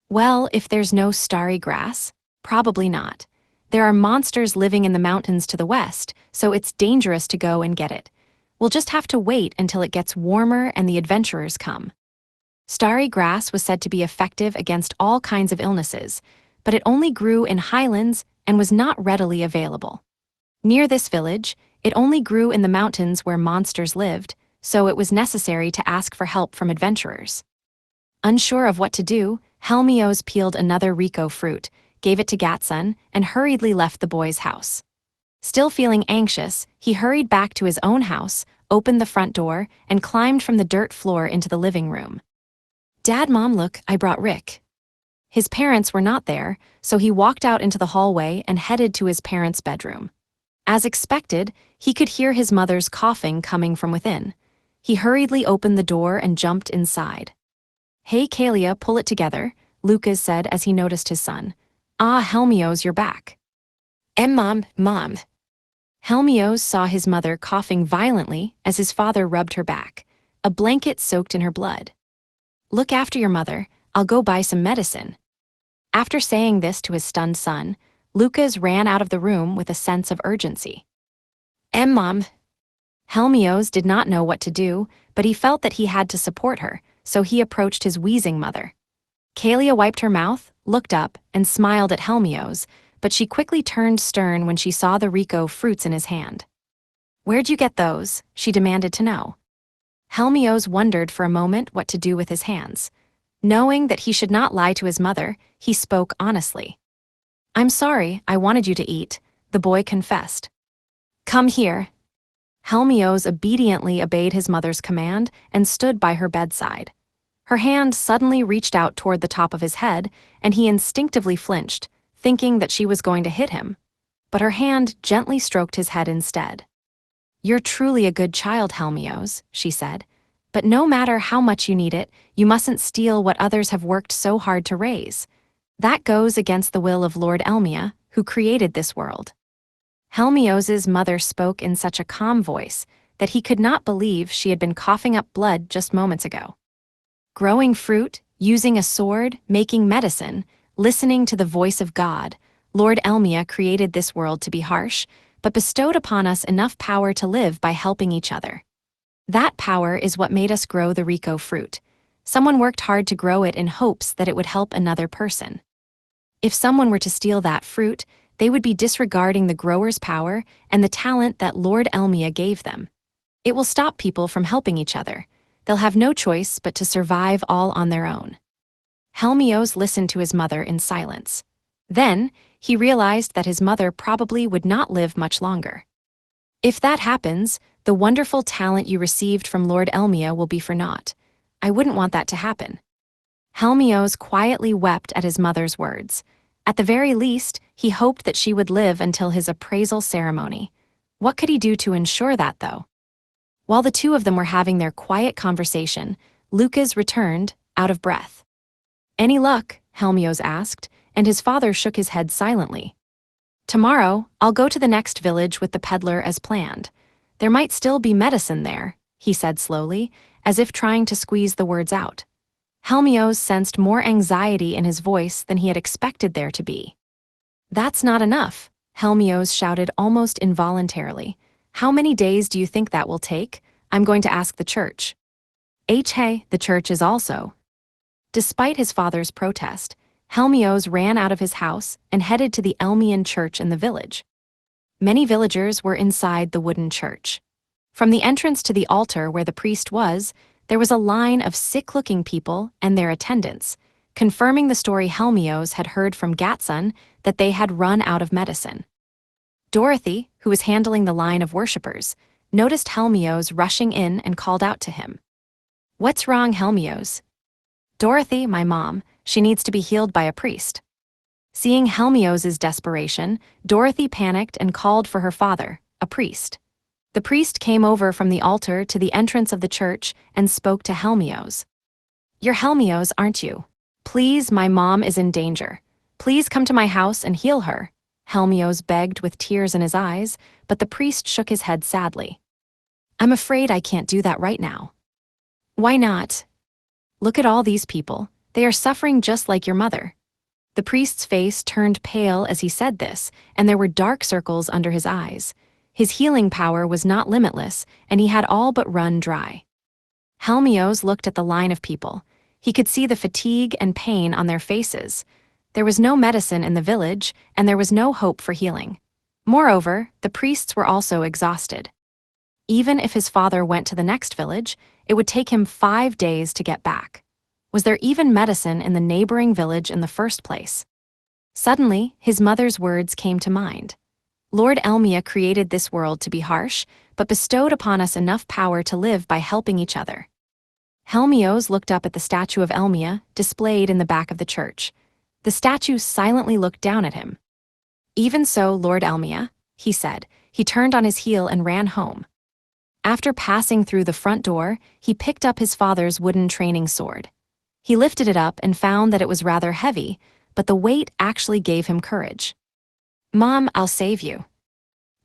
Well, if there's no starry grass, probably not. There are monsters living in the mountains to the west, so it's dangerous to go and get it. We'll just have to wait until it gets warmer and the adventurers come. Starry grass was said to be effective against all kinds of illnesses, but it only grew in highlands and was not readily available. Near this village, it only grew in the mountains where monsters lived, so it was necessary to ask for help from adventurers. Unsure of what to do, Helmios peeled another Rico fruit, gave it to Gatson, and hurriedly left the boy's house. Still feeling anxious, he hurried back to his own house, opened the front door, and climbed from the dirt floor into the living room. "Dad, Mom, look, I brought Rick." His parents were not there, so he walked out into the hallway and headed to his parents' bedroom. As expected, he could hear his mother's coughing coming from within. He hurriedly opened the door and jumped inside. "Hey, Kalia, pull it together," Lucas said as he noticed his son. "Ah, Helmios, you're back." Mom. Helmios saw his mother coughing violently as his father rubbed her back, a blanket soaked in her blood. "Look after your mother, I'll go buy some medicine." After saying this to his stunned son, Lucas ran out of the room with a sense of urgency. Mom. Helmios did not know what to do, but he felt that he had to support her, so he approached his wheezing mother. Kalia wiped her mouth, looked up, and smiled at Helmios, but she quickly turned stern when she saw the Rico fruits in his hand. "Where'd you get those?" she demanded to know. Helmios wondered for a moment what to do with his hands. Knowing that he should not lie to his mother, he spoke honestly. "I'm sorry, I wanted you to eat," the boy confessed. "Come here." Helmios obediently obeyed his mother's command and stood by her bedside. Her hand suddenly reached out toward the top of his head, and he instinctively flinched, thinking that she was going to hit him. But her hand gently stroked his head instead. "You're truly a good child, Helmios," she said. "But no matter how much you need it, you mustn't steal what others have worked so hard to raise. That goes against the will of Lord Elmia, who created this world." Helmios's mother spoke in such a calm voice that he could not believe she had been coughing up blood just moments ago. Growing fruit, using a sword, making medicine, listening to the voice of God, Lord Elmia created this world to be harsh, but bestowed upon us enough power to live by helping each other. That power is what made us grow the Rico fruit. Someone worked hard to grow it in hopes that it would help another person. If someone were to steal that fruit, they would be disregarding the grower's power and the talent that Lord Elmia gave them. It will stop people from helping each other. They'll have no choice but to survive all on their own. Helmios listened to his mother in silence. Then, he realized that his mother probably would not live much longer. "If that happens, the wonderful talent you received from Lord Elmia will be for naught. I wouldn't want that to happen." Helmios quietly wept at his mother's words. At the very least, he hoped that she would live until his appraisal ceremony. What could he do to ensure that, though? While the two of them were having their quiet conversation, Lucas returned, out of breath. "Any luck?" Helmios asked, and his father shook his head silently. "Tomorrow, I'll go to the next village with the peddler as planned. There might still be medicine there," he said slowly, as if trying to squeeze the words out. Helmios sensed more anxiety in his voice than he had expected there to be. "That's not enough," Helmios shouted almost involuntarily. "How many days do you think that will take? I'm going to ask the church." Hey, the church is also. Despite his father's protest, Helmios ran out of his house and headed to the Elmian church in the village. Many villagers were inside the wooden church. From the entrance to the altar where the priest was, there was a line of sick-looking people and their attendants, confirming the story Helmios had heard from Gatsun that they had run out of medicine. Dorothy, who was handling the line of worshippers, noticed Helmios rushing in and called out to him. "What's wrong, Helmios?" "Dorothy, my mom, she needs to be healed by a priest." Seeing Helmios's desperation, Dorothy panicked and called for her father, a priest. The priest came over from the altar to the entrance of the church and spoke to Helmios. "You're Helmios, aren't you? Please, my mom is in danger. Please come to my house and heal her," Helmios begged with tears in his eyes, but the priest shook his head sadly. "I'm afraid I can't do that right now." "Why not?" "Look at all these people. They are suffering just like your mother." The priest's face turned pale as he said this, and there were dark circles under his eyes. His healing power was not limitless, and he had all but run dry. Helmios looked at the line of people. He could see the fatigue and pain on their faces. There was no medicine in the village, and there was no hope for healing. Moreover, the priests were also exhausted. Even if his father went to the next village, it would take him 5 days to get back. Was there even medicine in the neighboring village in the first place? Suddenly, his mother's words came to mind. Lord Elmia created this world to be harsh, but bestowed upon us enough power to live by helping each other. Helmios looked up at the statue of Elmia, displayed in the back of the church. The statue silently looked down at him. "Even so, Lord Elmia," he said. He turned on his heel and ran home. After passing through the front door, he picked up his father's wooden training sword. He lifted it up and found that it was rather heavy, but the weight actually gave him courage. "Mom, I'll save you."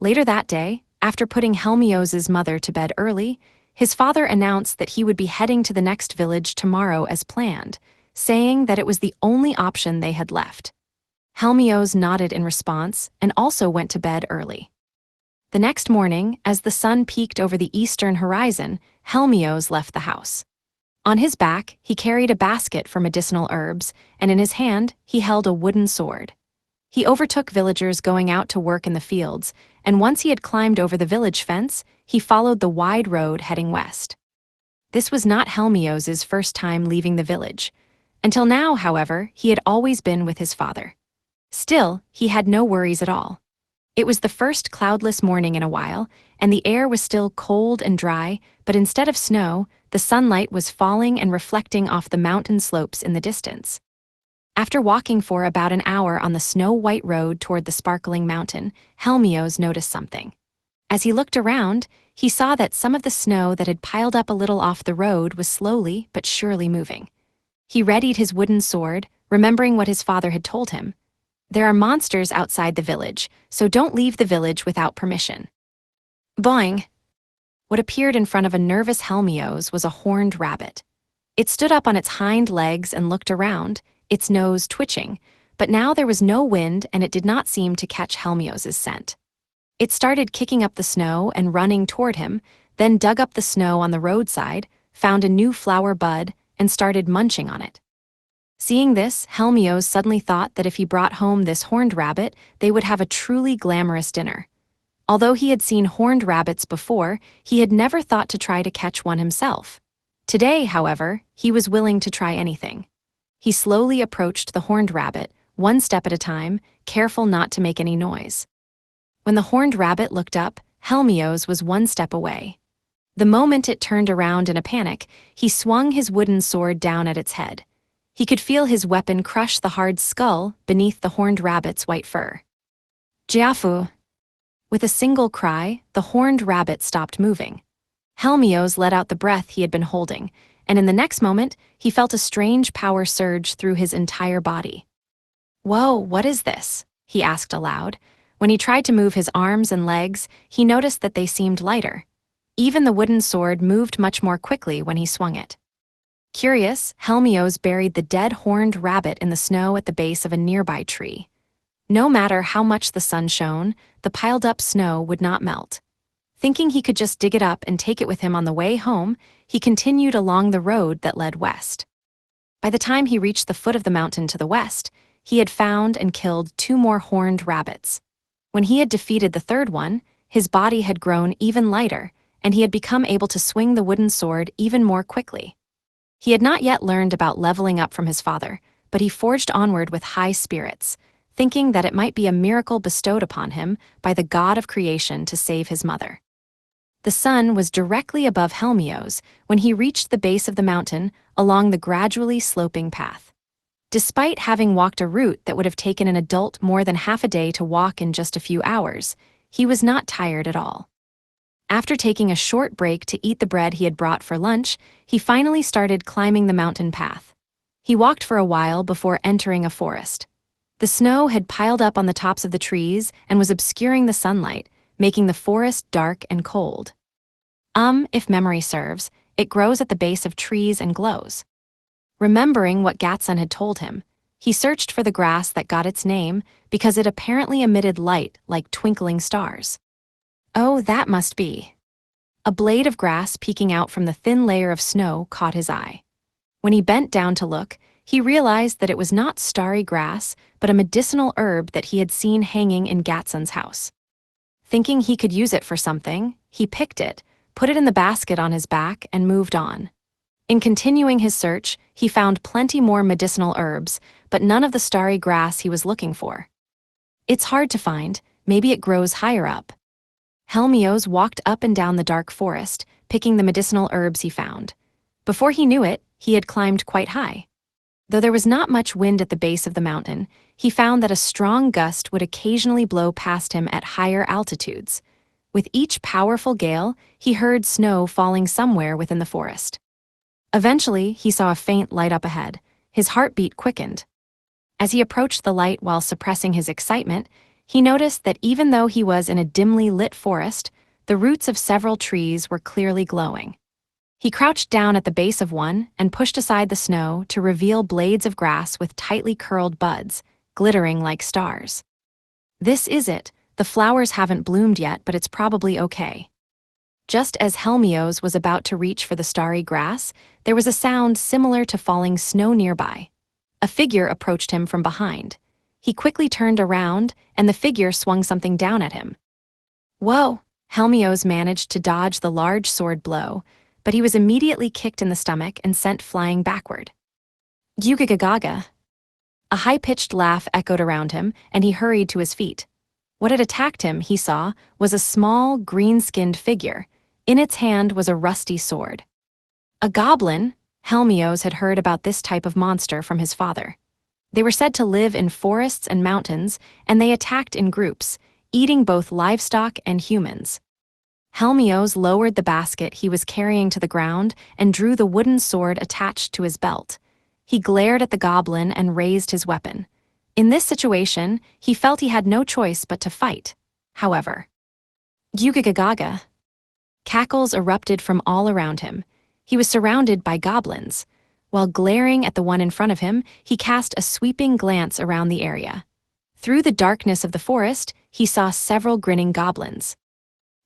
Later that day, after putting Helmios' mother to bed early, his father announced that he would be heading to the next village tomorrow as planned, saying that it was the only option they had left. Helmios nodded in response and also went to bed early. The next morning, as the sun peeked over the eastern horizon, Helmios left the house. On his back, he carried a basket for medicinal herbs, and in his hand, he held a wooden sword. He overtook villagers going out to work in the fields, and once he had climbed over the village fence, he followed the wide road heading west. This was not Helmios' first time leaving the village. Until now, however, he had always been with his father. Still, he had no worries at all. It was the first cloudless morning in a while, and the air was still cold and dry, but instead of snow, the sunlight was falling and reflecting off the mountain slopes in the distance. After walking for about an hour on the snow-white road toward the sparkling mountain, Helmios noticed something. As he looked around, he saw that some of the snow that had piled up a little off the road was slowly but surely moving. He readied his wooden sword, remembering what his father had told him. "There are monsters outside the village, so don't leave the village without permission." Boing! What appeared in front of a nervous Helmios was a horned rabbit. It stood up on its hind legs and looked around, its nose twitching, but now there was no wind and it did not seem to catch Helmios' scent. It started kicking up the snow and running toward him, then dug up the snow on the roadside, found a new flower bud, and started munching on it. Seeing this, Helmios suddenly thought that if he brought home this horned rabbit, they would have a truly glamorous dinner. Although he had seen horned rabbits before, he had never thought to try to catch one himself. Today, however, he was willing to try anything. He slowly approached the horned rabbit, one step at a time, careful not to make any noise. When the horned rabbit looked up, Helmios was one step away. The moment it turned around in a panic, he swung his wooden sword down at its head. He could feel his weapon crush the hard skull beneath the horned rabbit's white fur. "Jiafu!" With a single cry, the horned rabbit stopped moving. Helmios let out the breath he had been holding, and in the next moment, he felt a strange power surge through his entire body. "Whoa, what is this?" he asked aloud. When he tried to move his arms and legs, he noticed that they seemed lighter. Even the wooden sword moved much more quickly when he swung it. Curious, Helmios buried the dead horned rabbit in the snow at the base of a nearby tree. No matter how much the sun shone, the piled-up snow would not melt. Thinking he could just dig it up and take it with him on the way home, he continued along the road that led west. By the time he reached the foot of the mountain to the west, he had found and killed 2 more horned rabbits. When he had defeated the third one, his body had grown even lighter, and he had become able to swing the wooden sword even more quickly. He had not yet learned about leveling up from his father, but he forged onward with high spirits, thinking that it might be a miracle bestowed upon him by the god of creation to save his mother. The sun was directly above Helmios when he reached the base of the mountain along the gradually sloping path. Despite having walked a route that would have taken an adult more than half a day to walk in just a few hours, he was not tired at all. After taking a short break to eat the bread he had brought for lunch, he finally started climbing the mountain path. He walked for a while before entering a forest. The snow had piled up on the tops of the trees and was obscuring the sunlight, making the forest dark and cold. If memory serves, it grows at the base of trees and glows. Remembering what Gatsun had told him, he searched for the grass that got its name because it apparently emitted light like twinkling stars. Oh, that must be. A blade of grass peeking out from the thin layer of snow caught his eye. When he bent down to look, he realized that it was not starry grass, but a medicinal herb that he had seen hanging in Gatsun's house. Thinking he could use it for something, he picked it, put it in the basket on his back, and moved on. In continuing his search, he found plenty more medicinal herbs, but none of the starry grass he was looking for. "It's hard to find. Maybe it grows higher up. Helmios walked up and down the dark forest, picking the medicinal herbs he found. Before he knew it, he had climbed quite high. Though there was not much wind at the base of the mountain, he found that a strong gust would occasionally blow past him at higher altitudes. With each powerful gale, he heard snow falling somewhere within the forest. Eventually, he saw a faint light up ahead. His heartbeat quickened. As he approached the light while suppressing his excitement, he noticed that even though he was in a dimly lit forest, the roots of several trees were clearly glowing. He crouched down at the base of one and pushed aside the snow to reveal blades of grass with tightly curled buds, glittering like stars. This is it. The flowers haven't bloomed yet, but it's probably okay. Just as Helmios was about to reach for the starry grass, there was a sound similar to falling snow nearby. A figure approached him from behind. He quickly turned around, and the figure swung something down at him. Whoa! Helmios managed to dodge the large sword blow, but he was immediately kicked in the stomach and sent flying backward. Gugagagaga! A high-pitched laugh echoed around him, and he hurried to his feet. What had attacked him, he saw, was a small, green-skinned figure. In its hand was a rusty sword. A goblin? Helmios had heard about this type of monster from his father. They were said to live in forests and mountains, and they attacked in groups, eating both livestock and humans. Helmios lowered the basket he was carrying to the ground and drew the wooden sword attached to his belt. He glared at the goblin and raised his weapon. In this situation, he felt he had no choice but to fight. However, Gugagagaga! Cackles erupted from all around him. He was surrounded by goblins. While glaring at the one in front of him, he cast a sweeping glance around the area. Through the darkness of the forest, he saw several grinning goblins.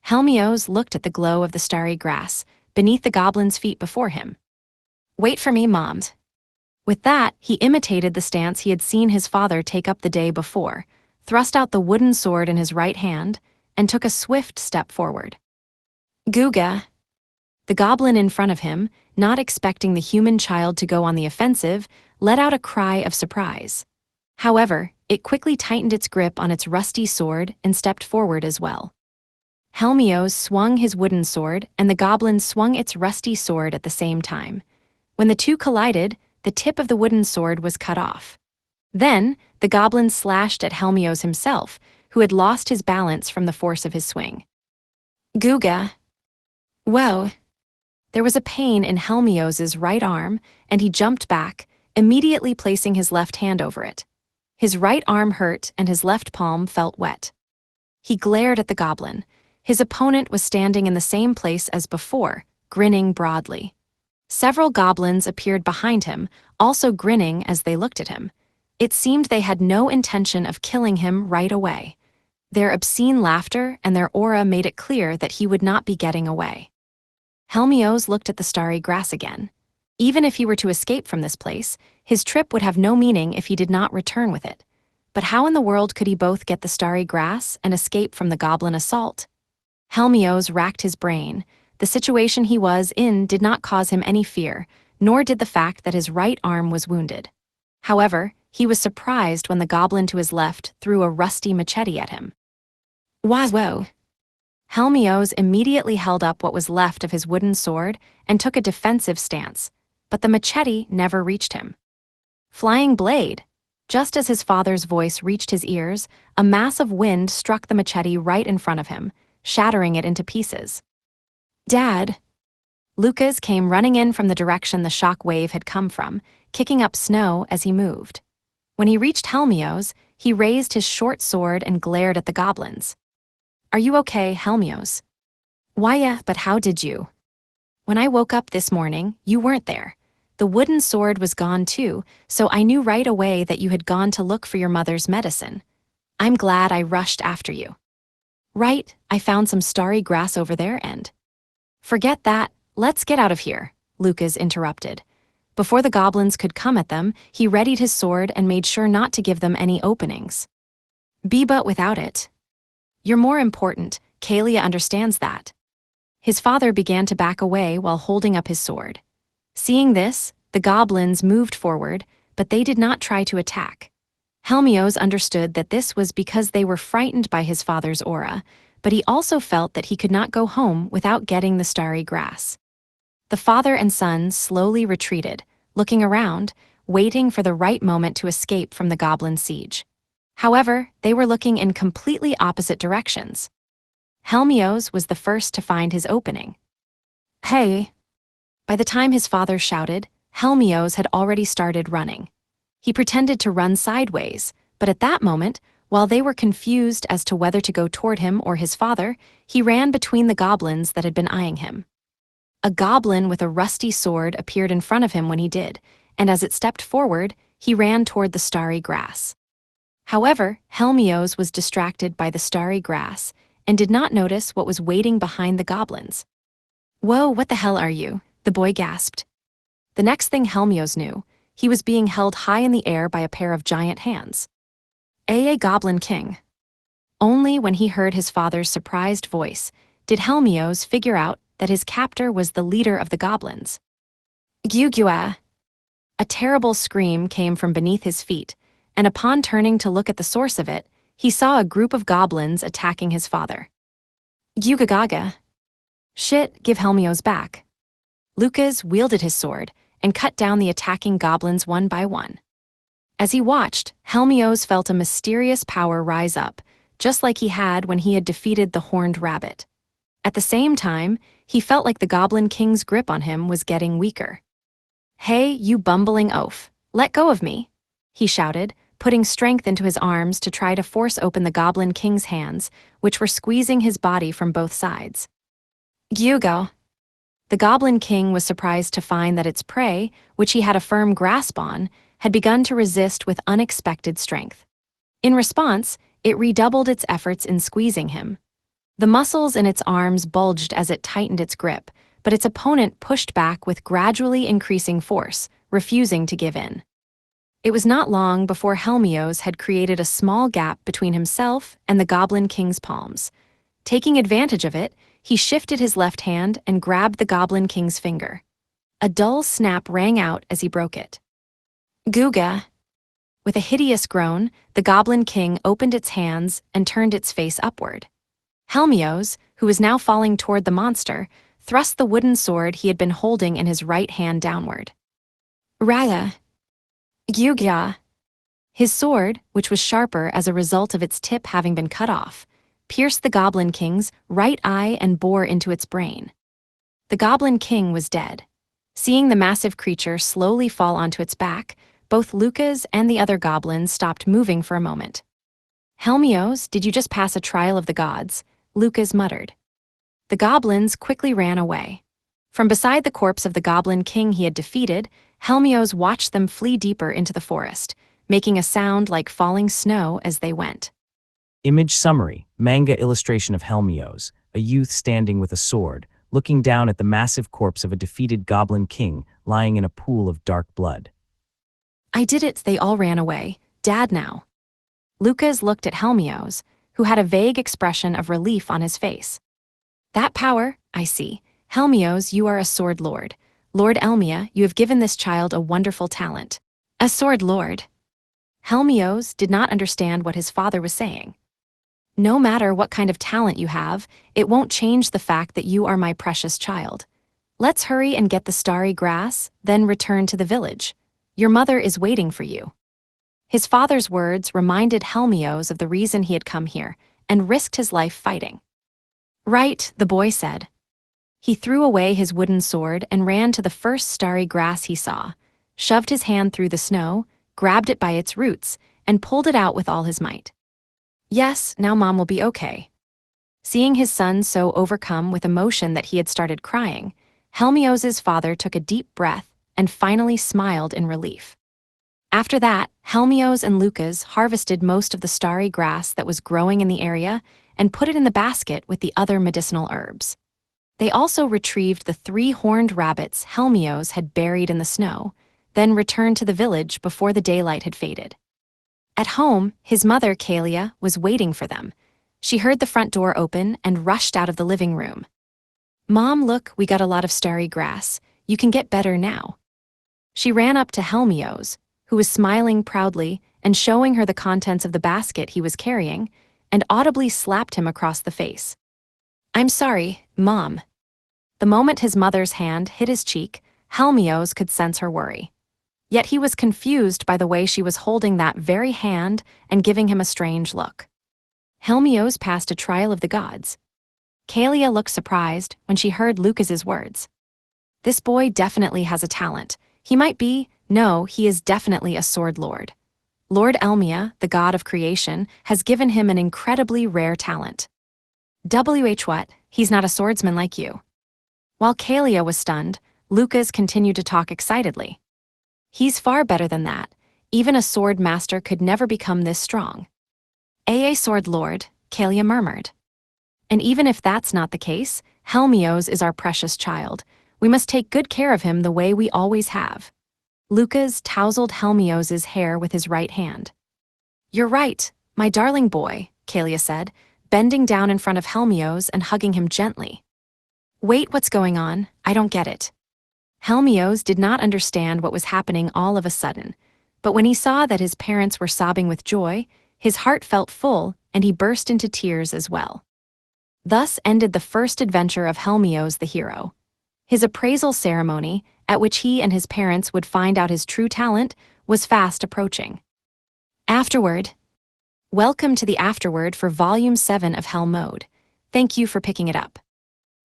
Helmios looked at the glow of the starry grass, beneath the goblin's feet before him. Wait for me, Mom. With that, he imitated the stance he had seen his father take up the day before, thrust out the wooden sword in his right hand, and took a swift step forward. Guga! The goblin in front of him, not expecting the human child to go on the offensive, let out a cry of surprise. However, it quickly tightened its grip on its rusty sword and stepped forward as well. Helmios swung his wooden sword, and the goblin swung its rusty sword at the same time. When the two collided, the tip of the wooden sword was cut off. Then, the goblin slashed at Helmios himself, who had lost his balance from the force of his swing. Guga! Whoa! There was a pain in Helmios's right arm, and he jumped back, immediately placing his left hand over it. His right arm hurt, and his left palm felt wet. He glared at the goblin. His opponent was standing in the same place as before, grinning broadly. Several goblins appeared behind him, also grinning as they looked at him. It seemed they had no intention of killing him right away. Their obscene laughter and their aura made it clear that he would not be getting away. Helmios looked at the starry grass again. Even if he were to escape from this place, his trip would have no meaning if he did not return with it. But how in the world could he both get the starry grass and escape from the goblin assault? Helmios racked his brain. The situation he was in did not cause him any fear, nor did the fact that his right arm was wounded. However, he was surprised when the goblin to his left threw a rusty machete at him. Wazwo! Helmios immediately held up what was left of his wooden sword and took a defensive stance, but the machete never reached him. Flying blade! Just as his father's voice reached his ears, a mass of wind struck the machete right in front of him, shattering it into pieces. Dad! Lucas came running in from the direction the shock wave had come from, kicking up snow as he moved. When he reached Helmios, he raised his short sword and glared at the goblins. Are you okay, Helmios? Why, but how did you? When I woke up this morning, you weren't there. The wooden sword was gone too, so I knew right away that you had gone to look for your mother's medicine. I'm glad I rushed after you. Right, I found some starry grass over there and… Forget that, let's get out of here, Lucas interrupted. Before the goblins could come at them, he readied his sword and made sure not to give them any openings. But without it. You're more important, Kalia understands that. His father began to back away while holding up his sword. Seeing this, the goblins moved forward, but they did not try to attack. Helmios understood that this was because they were frightened by his father's aura, but he also felt that he could not go home without getting the starry grass. The father and son slowly retreated, looking around, waiting for the right moment to escape from the goblin siege. However, they were looking in completely opposite directions. Helmios was the first to find his opening. "Hey!" By the time his father shouted, Helmios had already started running. He pretended to run sideways, but at that moment, while they were confused as to whether to go toward him or his father, he ran between the goblins that had been eyeing him. A goblin with a rusty sword appeared in front of him when he did, and as it stepped forward, he ran toward the starry grass. However, Helmios was distracted by the starry grass and did not notice what was waiting behind the goblins. "Whoa, what the hell are you?" the boy gasped. The next thing Helmios knew, he was being held high in the air by a pair of giant hands. A Goblin King. Only when he heard his father's surprised voice did Helmios figure out that his captor was the leader of the goblins. "Gyugua!" A terrible scream came from beneath his feet, and upon turning to look at the source of it, he saw a group of goblins attacking his father. "Gyugagaga!" "Shit, give Helmios back." Lucas wielded his sword and cut down the attacking goblins one by one. As he watched, Helmios felt a mysterious power rise up, just like he had when he had defeated the horned rabbit. At the same time, he felt like the Goblin King's grip on him was getting weaker. "Hey, you bumbling oaf, let go of me," he shouted, putting strength into his arms to try to force open the Goblin King's hands, which were squeezing his body from both sides. "Gyugo!" The Goblin King was surprised to find that its prey, which he had a firm grasp on, had begun to resist with unexpected strength. In response, it redoubled its efforts in squeezing him. The muscles in its arms bulged as it tightened its grip, but its opponent pushed back with gradually increasing force, refusing to give in. It was not long before Helmios had created a small gap between himself and the Goblin King's palms. Taking advantage of it, he shifted his left hand and grabbed the Goblin King's finger. A dull snap rang out as he broke it. "Guga!" With a hideous groan, the Goblin King opened its hands and turned its face upward. Helmios, who was now falling toward the monster, thrust the wooden sword he had been holding in his right hand downward. "Raga!" "Gyugya!" His sword, which was sharper as a result of its tip having been cut off, pierced the Goblin King's right eye and bore into its brain. The Goblin King was dead. Seeing the massive creature slowly fall onto its back, both Lucas and the other goblins stopped moving for a moment. "Helmios, did you just pass a trial of the gods?" Lucas muttered. The goblins quickly ran away. From beside the corpse of the Goblin King he had defeated, Helmios watched them flee deeper into the forest, making a sound like falling snow as they went. Image summary, manga illustration of Helmios, a youth standing with a sword, looking down at the massive corpse of a defeated Goblin King lying in a pool of dark blood. "I did it, they all ran away. Dad now." Lucas looked at Helmios, who had a vague expression of relief on his face. "That power, I see. Helmios, you are a sword lord. Lord Elmia, you have given this child a wonderful talent." "A sword lord?" Helmios did not understand what his father was saying. "No matter what kind of talent you have, it won't change the fact that you are my precious child. Let's hurry and get the starry grass, then return to the village. Your mother is waiting for you." His father's words reminded Helmios of the reason he had come here, and risked his life fighting. "Right," the boy said. He threw away his wooden sword and ran to the first starry grass he saw, shoved his hand through the snow, grabbed it by its roots, and pulled it out with all his might. "Yes, now Mom will be okay." Seeing his son so overcome with emotion that he had started crying, Helmios' father took a deep breath and finally smiled in relief. After that, Helmios and Lucas harvested most of the starry grass that was growing in the area and put it in the basket with the other medicinal herbs. They also retrieved the 3 horned rabbits Helmios had buried in the snow, then returned to the village before the daylight had faded. At home, his mother, Kalia, was waiting for them. She heard the front door open and rushed out of the living room. "Mom, look, we got a lot of starry grass. You can get better now." She ran up to Helmios, who was smiling proudly and showing her the contents of the basket he was carrying, and audibly slapped him across the face. "I'm sorry, Mom." The moment his mother's hand hit his cheek, Helmios could sense her worry. Yet he was confused by the way she was holding that very hand and giving him a strange look. Helmios passed a trial of the gods. Kalia looked surprised when she heard Lucas's words. This boy definitely has a talent. He is definitely a sword lord. Lord Elmia, the god of creation, has given him an incredibly rare talent. What? He's not a swordsman like you. While Kalia was stunned, Lucas continued to talk excitedly. He's far better than that. Even a sword master could never become this strong. A sword lord, Kalia murmured. And even if that's not the case, Helmios is our precious child. We must take good care of him the way we always have. Lucas tousled Helmios' hair with his right hand. You're right, my darling boy, Kalia said, bending down in front of Helmios and hugging him gently. Wait, what's going on? I don't get it. Helmios did not understand what was happening all of a sudden, but when he saw that his parents were sobbing with joy, his heart felt full and he burst into tears as well. Thus ended the first adventure of Helmios the hero. His appraisal ceremony, at which he and his parents would find out his true talent, was fast approaching. Afterword. Welcome to the afterword for Volume 7 of Hell Mode. Thank you for picking it up.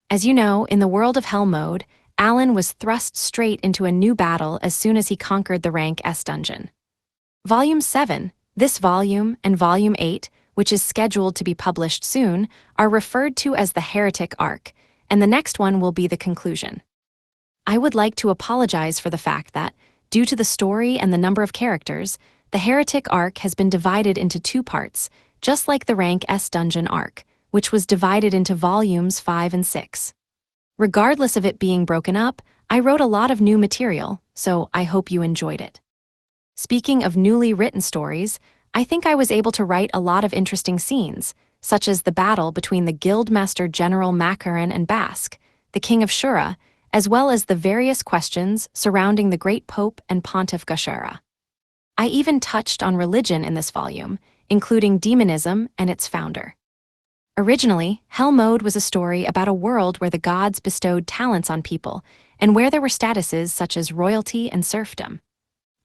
As you know, in the world of Hell Mode, Alan was thrust straight into a new battle as soon as he conquered the rank S dungeon. Volume 7, this volume, and Volume 8, which is scheduled to be published soon, are referred to as the Heretic Arc, and the next one will be the conclusion. I would like to apologize for the fact that, due to the story and the number of characters, the Heretic Arc has been divided into two parts, just like the Rank S Dungeon Arc, which was divided into Volumes 5 and 6. Regardless of it being broken up, I wrote a lot of new material, so I hope you enjoyed it. Speaking of newly written stories, I think I was able to write a lot of interesting scenes, such as the battle between the Guildmaster General Macaron and Basque, the King of Shura, as well as the various questions surrounding the Great Pope and Pontiff Gashara. I even touched on religion in this volume, including demonism and its founder. Originally, Hell Mode was a story about a world where the gods bestowed talents on people, and where there were statuses such as royalty and serfdom.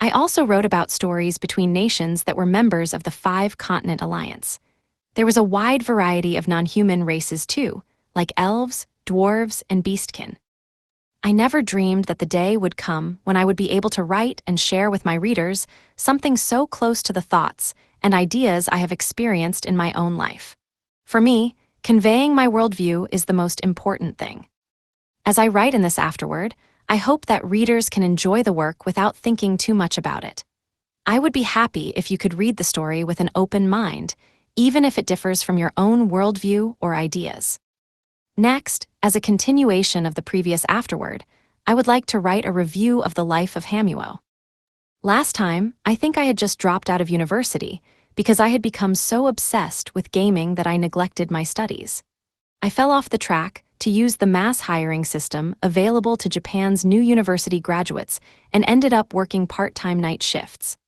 I also wrote about stories between nations that were members of the Five-Continent Alliance. There was a wide variety of non-human races too, like elves, dwarves, and beastkin. I never dreamed that the day would come when I would be able to write and share with my readers something so close to the thoughts and ideas I have experienced in my own life. For me, conveying my worldview is the most important thing. As I write in this afterword, I hope that readers can enjoy the work without thinking too much about it. I would be happy if you could read the story with an open mind, even if it differs from your own worldview or ideas. Next, as a continuation of the previous afterword, I would like to write a review of the life of Hamuo. Last time, I think I had just dropped out of university because I had become so obsessed with gaming that I neglected my studies. I fell off the track to use the mass hiring system available to Japan's new university graduates and ended up working part-time night shifts.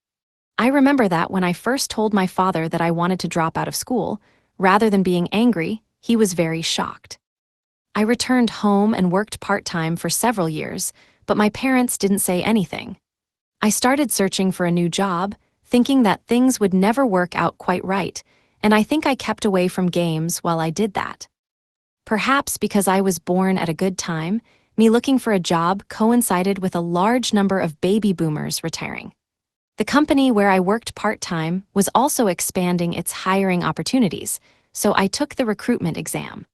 I remember that when I first told my father that I wanted to drop out of school, rather than being angry, he was very shocked. I returned home and worked part-time for several years, but my parents didn't say anything. I started searching for a new job, thinking that things would never work out quite right, and I think I kept away from games while I did that. Perhaps because I was born at a good time, me looking for a job coincided with a large number of baby boomers retiring. The company where I worked part-time was also expanding its hiring opportunities, so I took the recruitment exam.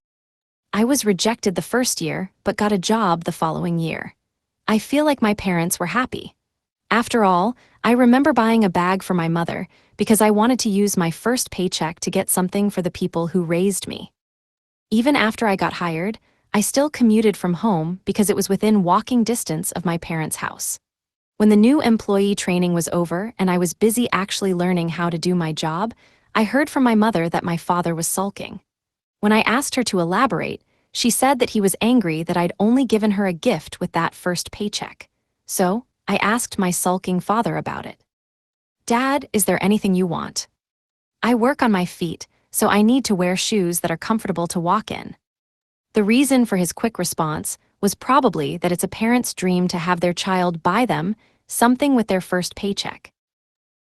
I was rejected the first year, but got a job the following year. I feel like my parents were happy. After all, I remember buying a bag for my mother because I wanted to use my first paycheck to get something for the people who raised me. Even after I got hired, I still commuted from home because it was within walking distance of my parents' house. When the new employee training was over and I was busy actually learning how to do my job, I heard from my mother that my father was sulking. When I asked her to elaborate, she said that he was angry that I'd only given her a gift with that first paycheck. So, I asked my sulking father about it. Dad, is there anything you want? I work on my feet, so I need to wear shoes that are comfortable to walk in. The reason for his quick response was probably that it's a parent's dream to have their child buy them something with their first paycheck.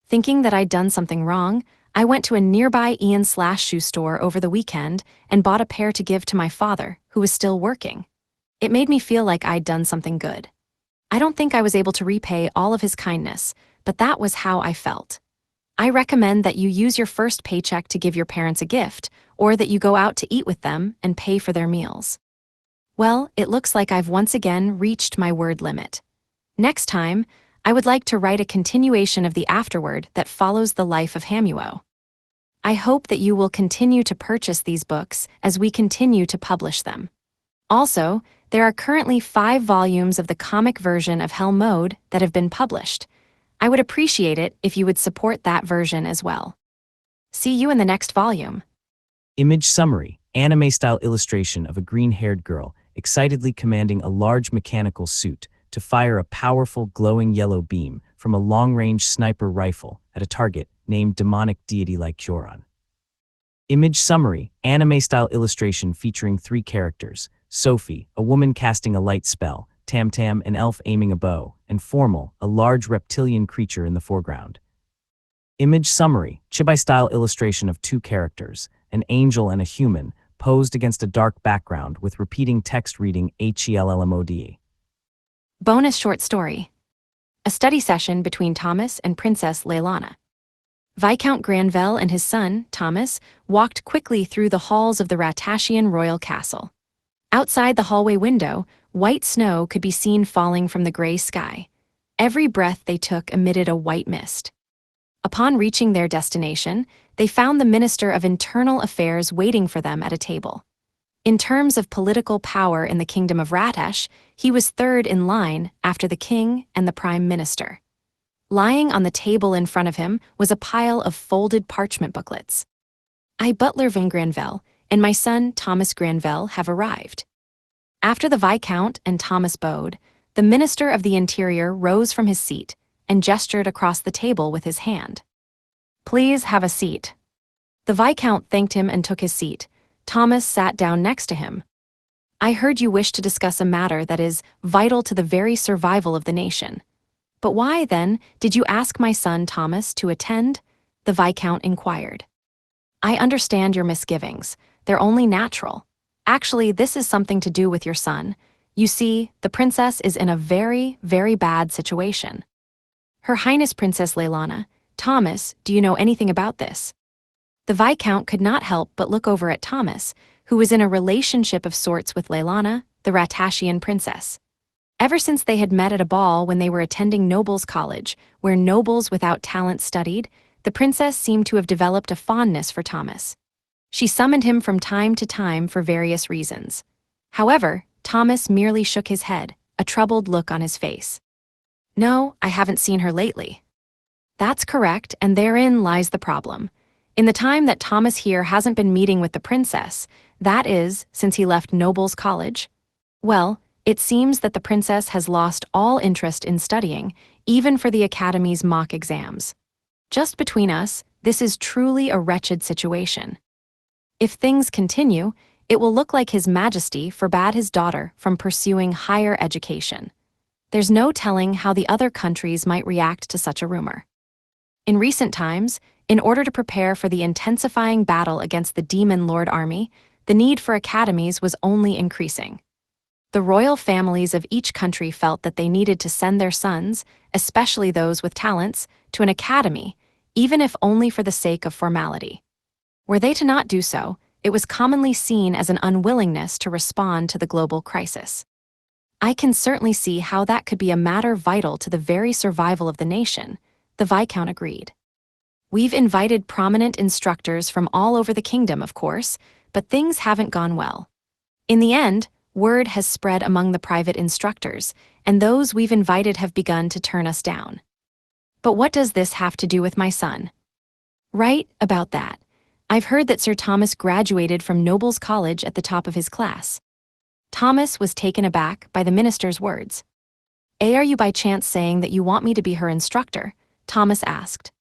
Thinking that I'd done something wrong, I went to a nearby Ian/shoe store over the weekend and bought a pair to give to my father, who was still working. It made me feel like I'd done something good. I don't think I was able to repay all of his kindness, but that was how I felt. I recommend that you use your first paycheck to give your parents a gift, or that you go out to eat with them and pay for their meals. Well, it looks like I've once again reached my word limit. Next time, I would like to write a continuation of the afterword that follows the life of Hamuo. I hope that you will continue to purchase these books as we continue to publish them. Also, there are currently 5 volumes of the comic version of Hell Mode that have been published. I would appreciate it if you would support that version as well. See you in the next volume. Image summary, anime-style illustration of a green-haired girl excitedly commanding a large mechanical suit to fire a powerful glowing yellow beam from a long-range sniper rifle at a target named demonic deity like Kyoran. Image summary, anime-style illustration featuring 3 characters, Sophie, a woman casting a light spell, Tam-Tam, an elf aiming a bow, and Formal, a large reptilian creature in the foreground. Image summary, chibi-style illustration of 2 characters, an angel and a human, posed against a dark background with repeating text reading HELLMODE. Bonus short story. A study session between Thomas and Princess Leilana. Viscount Granvelle and his son, Thomas, walked quickly through the halls of the Ratashian royal castle. Outside the hallway window, white snow could be seen falling from the gray sky. Every breath they took emitted a white mist. Upon reaching their destination, they found the Minister of Internal Affairs waiting for them at a table. In terms of political power in the Kingdom of Ratash, he was third in line after the king and the prime minister. Lying on the table in front of him was a pile of folded parchment booklets. I, Butler Van Granvelle, and my son Thomas Granvelle have arrived. After the Viscount and Thomas bowed, the Minister of the Interior rose from his seat and gestured across the table with his hand. Please have a seat. The Viscount thanked him and took his seat. Thomas sat down next to him. I heard you wish to discuss a matter that is vital to the very survival of the nation. But why, then, did you ask my son Thomas to attend? The Viscount inquired. I understand your misgivings. They're only natural. Actually, this is something to do with your son. You see, the princess is in a very, very bad situation. Her Highness Princess Leilana. Thomas, do you know anything about this? The Viscount could not help but look over at Thomas, who was in a relationship of sorts with Leilana, the Ratashian princess. Ever since they had met at a ball when they were attending Nobles College, where nobles without talent studied, the princess seemed to have developed a fondness for Thomas. She summoned him from time to time for various reasons. However, Thomas merely shook his head, a troubled look on his face. No, I haven't seen her lately. That's correct, and therein lies the problem. In the time that Thomas here hasn't been meeting with the princess, that is, since he left Nobles College, well, it seems that the princess has lost all interest in studying, even for the Academy's mock exams. Just between us, this is truly a wretched situation. If things continue, it will look like His Majesty forbade his daughter from pursuing higher education. There's no telling how the other countries might react to such a rumor. In recent times, in order to prepare for the intensifying battle against the Demon Lord army, the need for academies was only increasing. The royal families of each country felt that they needed to send their sons, especially those with talents, to an academy, even if only for the sake of formality. Were they to not do so, it was commonly seen as an unwillingness to respond to the global crisis. I can certainly see how that could be a matter vital to the very survival of the nation, the Viscount agreed. We've invited prominent instructors from all over the kingdom, of course, but things haven't gone well. In the end, word has spread among the private instructors, and those we've invited have begun to turn us down. But what does this have to do with my son? Right, about that. I've heard that Sir Thomas graduated from Nobles College at the top of his class. Thomas was taken aback by the minister's words. Are you by chance saying that you want me to be her instructor? Thomas asked.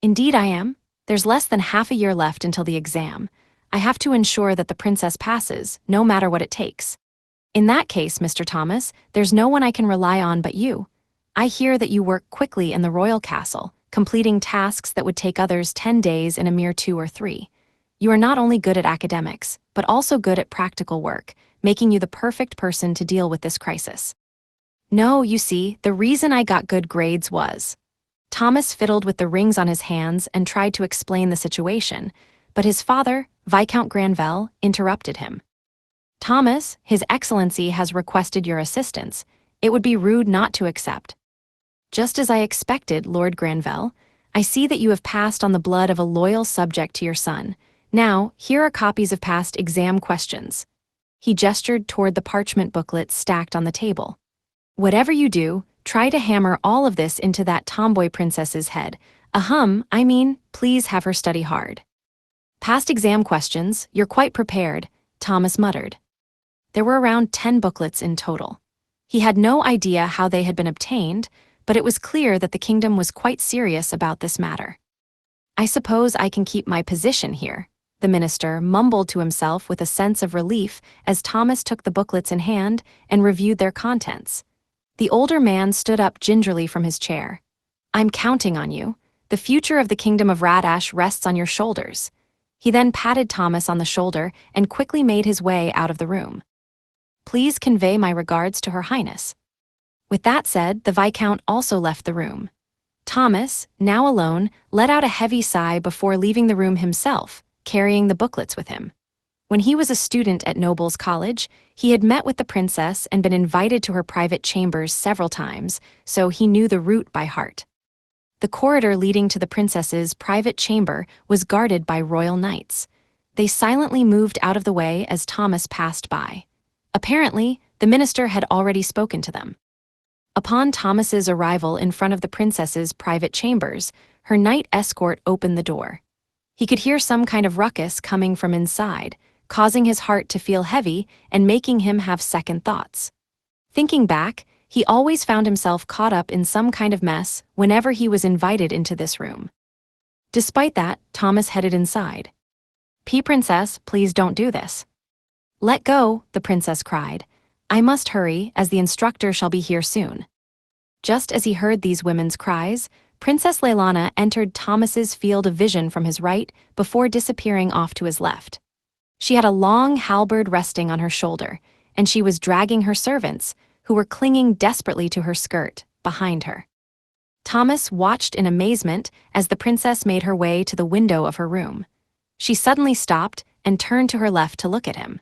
Indeed I am. There's less than half a year left until the exam. I have to ensure that the princess passes, no matter what it takes. In that case, Mr. Thomas, there's no one I can rely on but you. I hear that you work quickly in the royal castle, completing tasks that would take others 10 days in a mere 2 or 3. You are not only good at academics, but also good at practical work, making you the perfect person to deal with this crisis. No, you see, the reason I got good grades was. Thomas fiddled with the rings on his hands and tried to explain the situation, but his father, Viscount Granvelle, interrupted him. Thomas, His Excellency has requested your assistance. It would be rude not to accept. Just as I expected, Lord Granvelle. I see that you have passed on the blood of a loyal subject to your son. Now, here are copies of past exam questions. He gestured toward the parchment booklet stacked on the table. Whatever you do, try to hammer all of this into that tomboy princess's head. Please have her study hard. Past exam questions, you're quite prepared, Thomas muttered. There were around 10 booklets in total. He had no idea how they had been obtained, but it was clear that the kingdom was quite serious about this matter. I suppose I can keep my position here, the minister mumbled to himself with a sense of relief as Thomas took the booklets in hand and reviewed their contents. The older man stood up gingerly from his chair. I'm counting on you. The future of the kingdom of Radash rests on your shoulders. He then patted Thomas on the shoulder and quickly made his way out of the room. Please convey my regards to Her Highness. With that said, the Viscount also left the room. Thomas, now alone, let out a heavy sigh before leaving the room himself, carrying the booklets with him. When he was a student at Nobles College, he had met with the princess and been invited to her private chambers several times, so he knew the route by heart. The corridor leading to the princess's private chamber was guarded by royal knights. They silently moved out of the way as Thomas passed by. Apparently, the minister had already spoken to them. Upon Thomas's arrival in front of the princess's private chambers, her knight escort opened the door. He could hear some kind of ruckus coming from inside, causing his heart to feel heavy and making him have second thoughts. Thinking back, he always found himself caught up in some kind of mess whenever he was invited into this room. Despite that, Thomas headed inside. Princess, please don't do this. Let go, the princess cried. I must hurry, as the instructor shall be here soon. Just as he heard these women's cries, Princess Leilana entered Thomas's field of vision from his right before disappearing off to his left. She had a long halberd resting on her shoulder, and she was dragging her servants, who were clinging desperately to her skirt, behind her. Thomas watched in amazement as the princess made her way to the window of her room. She suddenly stopped and turned to her left to look at him.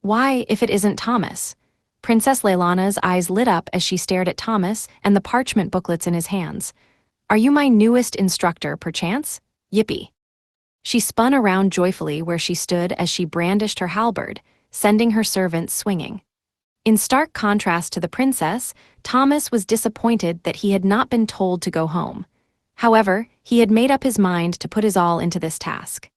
Why, if it isn't Thomas? Princess Leilana's eyes lit up as she stared at Thomas and the parchment booklets in his hands. Are you my newest instructor, perchance? Yippee. She spun around joyfully where she stood as she brandished her halberd, sending her servants swinging. In stark contrast to the princess, Thomas was disappointed that he had not been told to go home. However, he had made up his mind to put his all into this task.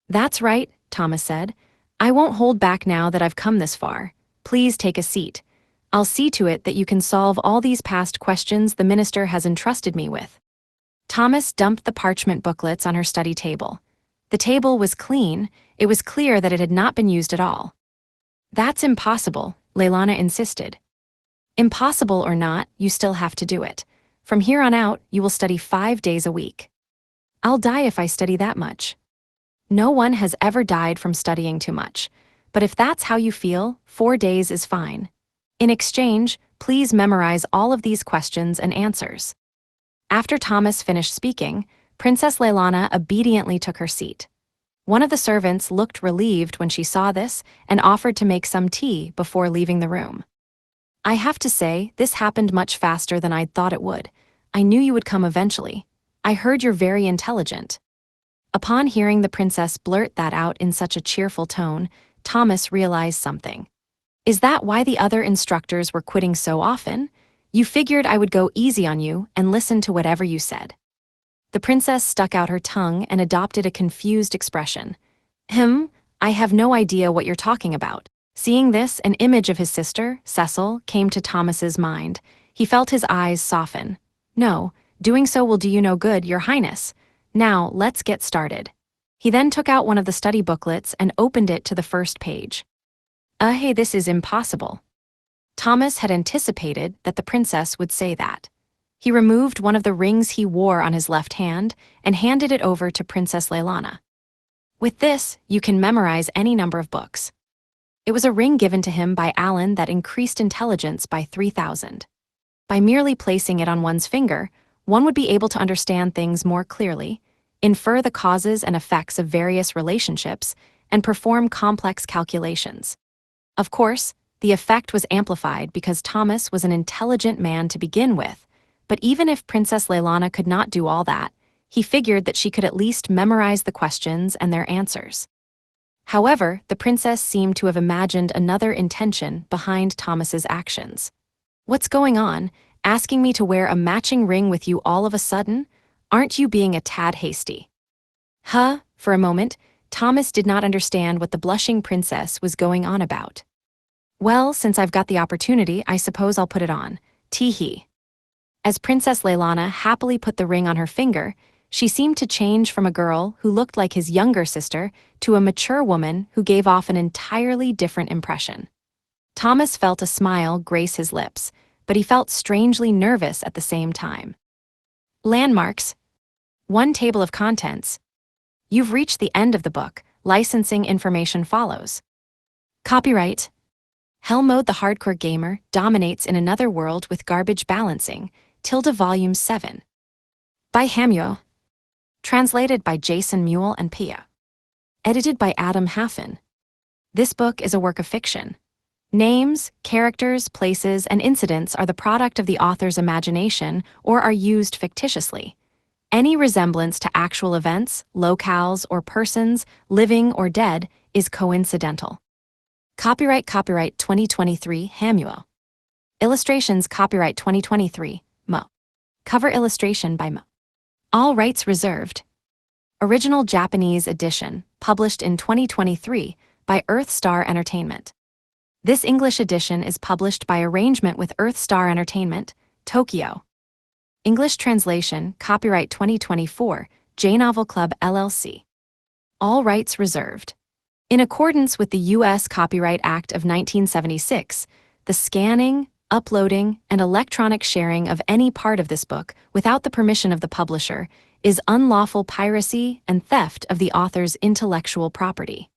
That's right, Thomas said. I won't hold back now that I've come this far. Please take a seat. I'll see to it that you can solve all these past questions the minister has entrusted me with. Thomas dumped the parchment booklets on her study table. The table was clean. It was clear that it had not been used at all. That's impossible, Leilana insisted. Impossible or not, you still have to do it. From here on out, you will study 5 days a week. I'll die if I study that much. No one has ever died from studying too much, but if that's how you feel, 4 days is fine. In exchange, please memorize all of these questions and answers. After Thomas finished speaking, Princess Leilana obediently took her seat. One of the servants looked relieved when she saw this and offered to make some tea before leaving the room. I have to say, this happened much faster than I'd thought it would. I knew you would come eventually. I heard you're very intelligent. Upon hearing the princess blurt that out in such a cheerful tone, Thomas realized something. Is that why the other instructors were quitting so often? You figured I would go easy on you and listen to whatever you said. The princess stuck out her tongue and adopted a confused expression. I have no idea what you're talking about. Seeing this, an image of his sister, Cecil, came to Thomas's mind. He felt his eyes soften. No, doing so will do you no good, Your Highness. Now, let's get started. He then took out one of the study booklets and opened it to the first page. Hey, this is impossible. Thomas had anticipated that the princess would say that. He removed one of the rings he wore on his left hand and handed it over to Princess Leilana. With this, you can memorize any number of books. It was a ring given to him by Alan that increased intelligence by 3,000. By merely placing it on one's finger, one would be able to understand things more clearly, infer the causes and effects of various relationships, and perform complex calculations. Of course, the effect was amplified because Thomas was an intelligent man to begin with, but even if Princess Leilana could not do all that, he figured that she could at least memorize the questions and their answers. However, the princess seemed to have imagined another intention behind Thomas's actions. What's going on? Asking me to wear a matching ring with you all of a sudden? Aren't you being a tad hasty? For a moment, Thomas did not understand what the blushing princess was going on about. Well, since I've got the opportunity, I suppose I'll put it on. Tee-hee. As Princess Leilana happily put the ring on her finger, she seemed to change from a girl who looked like his younger sister to a mature woman who gave off an entirely different impression. Thomas felt a smile grace his lips, but he felt strangely nervous at the same time. Landmarks. 1 table of contents. You've reached the end of the book. Licensing information follows. Copyright. Hell Mode the Hardcore Gamer dominates in another world with garbage balancing. Volume 7. By Hamuo. Translated by Jason Mule and Pia. Edited by Adam Haffen. This book is a work of fiction. Names, characters, places, and incidents are the product of the author's imagination or are used fictitiously. Any resemblance to actual events, locales, or persons, living or dead, is coincidental. Copyright 2023 Hamuo. Illustrations copyright 2023 Mo. Cover illustration by Mo. All rights reserved. Original Japanese edition, published in 2023 by Earthstar Entertainment. This English edition is published by arrangement with Earthstar Entertainment, Tokyo. English translation copyright 2024 J-Novel Club LLC. All rights reserved. In accordance with the U.S. Copyright Act of 1976, the scanning, uploading, and electronic sharing of any part of this book without the permission of the publisher is unlawful piracy and theft of the author's intellectual property.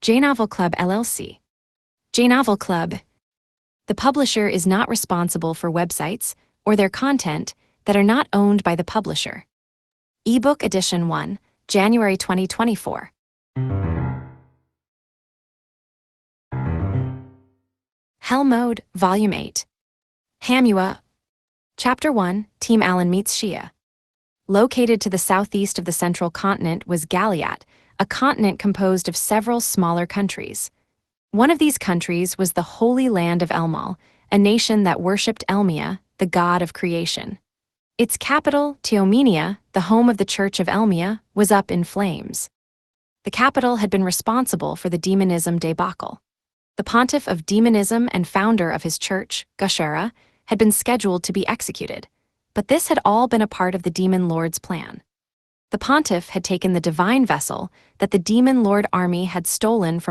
J-Novel Club LLC. J-Novel Club. The publisher is not responsible for websites or their content that are not owned by the publisher. Ebook Edition 1, January 2024. Hell Mode, Volume 8. Hamuo. Chapter 1, Team Alan meets Shia. Located to the southeast of the central continent was Galiat, a continent composed of several smaller countries. One of these countries was the Holy Land of Elmal, a nation that worshipped Elmia, the god of creation. Its capital, Teomenia, the home of the Church of Elmia, was up in flames. The capital had been responsible for the demonism debacle. The pontiff of demonism and founder of his church, Gushera, had been scheduled to be executed, but this had all been a part of the demon lord's plan. The pontiff had taken the divine vessel that the demon lord army had stolen from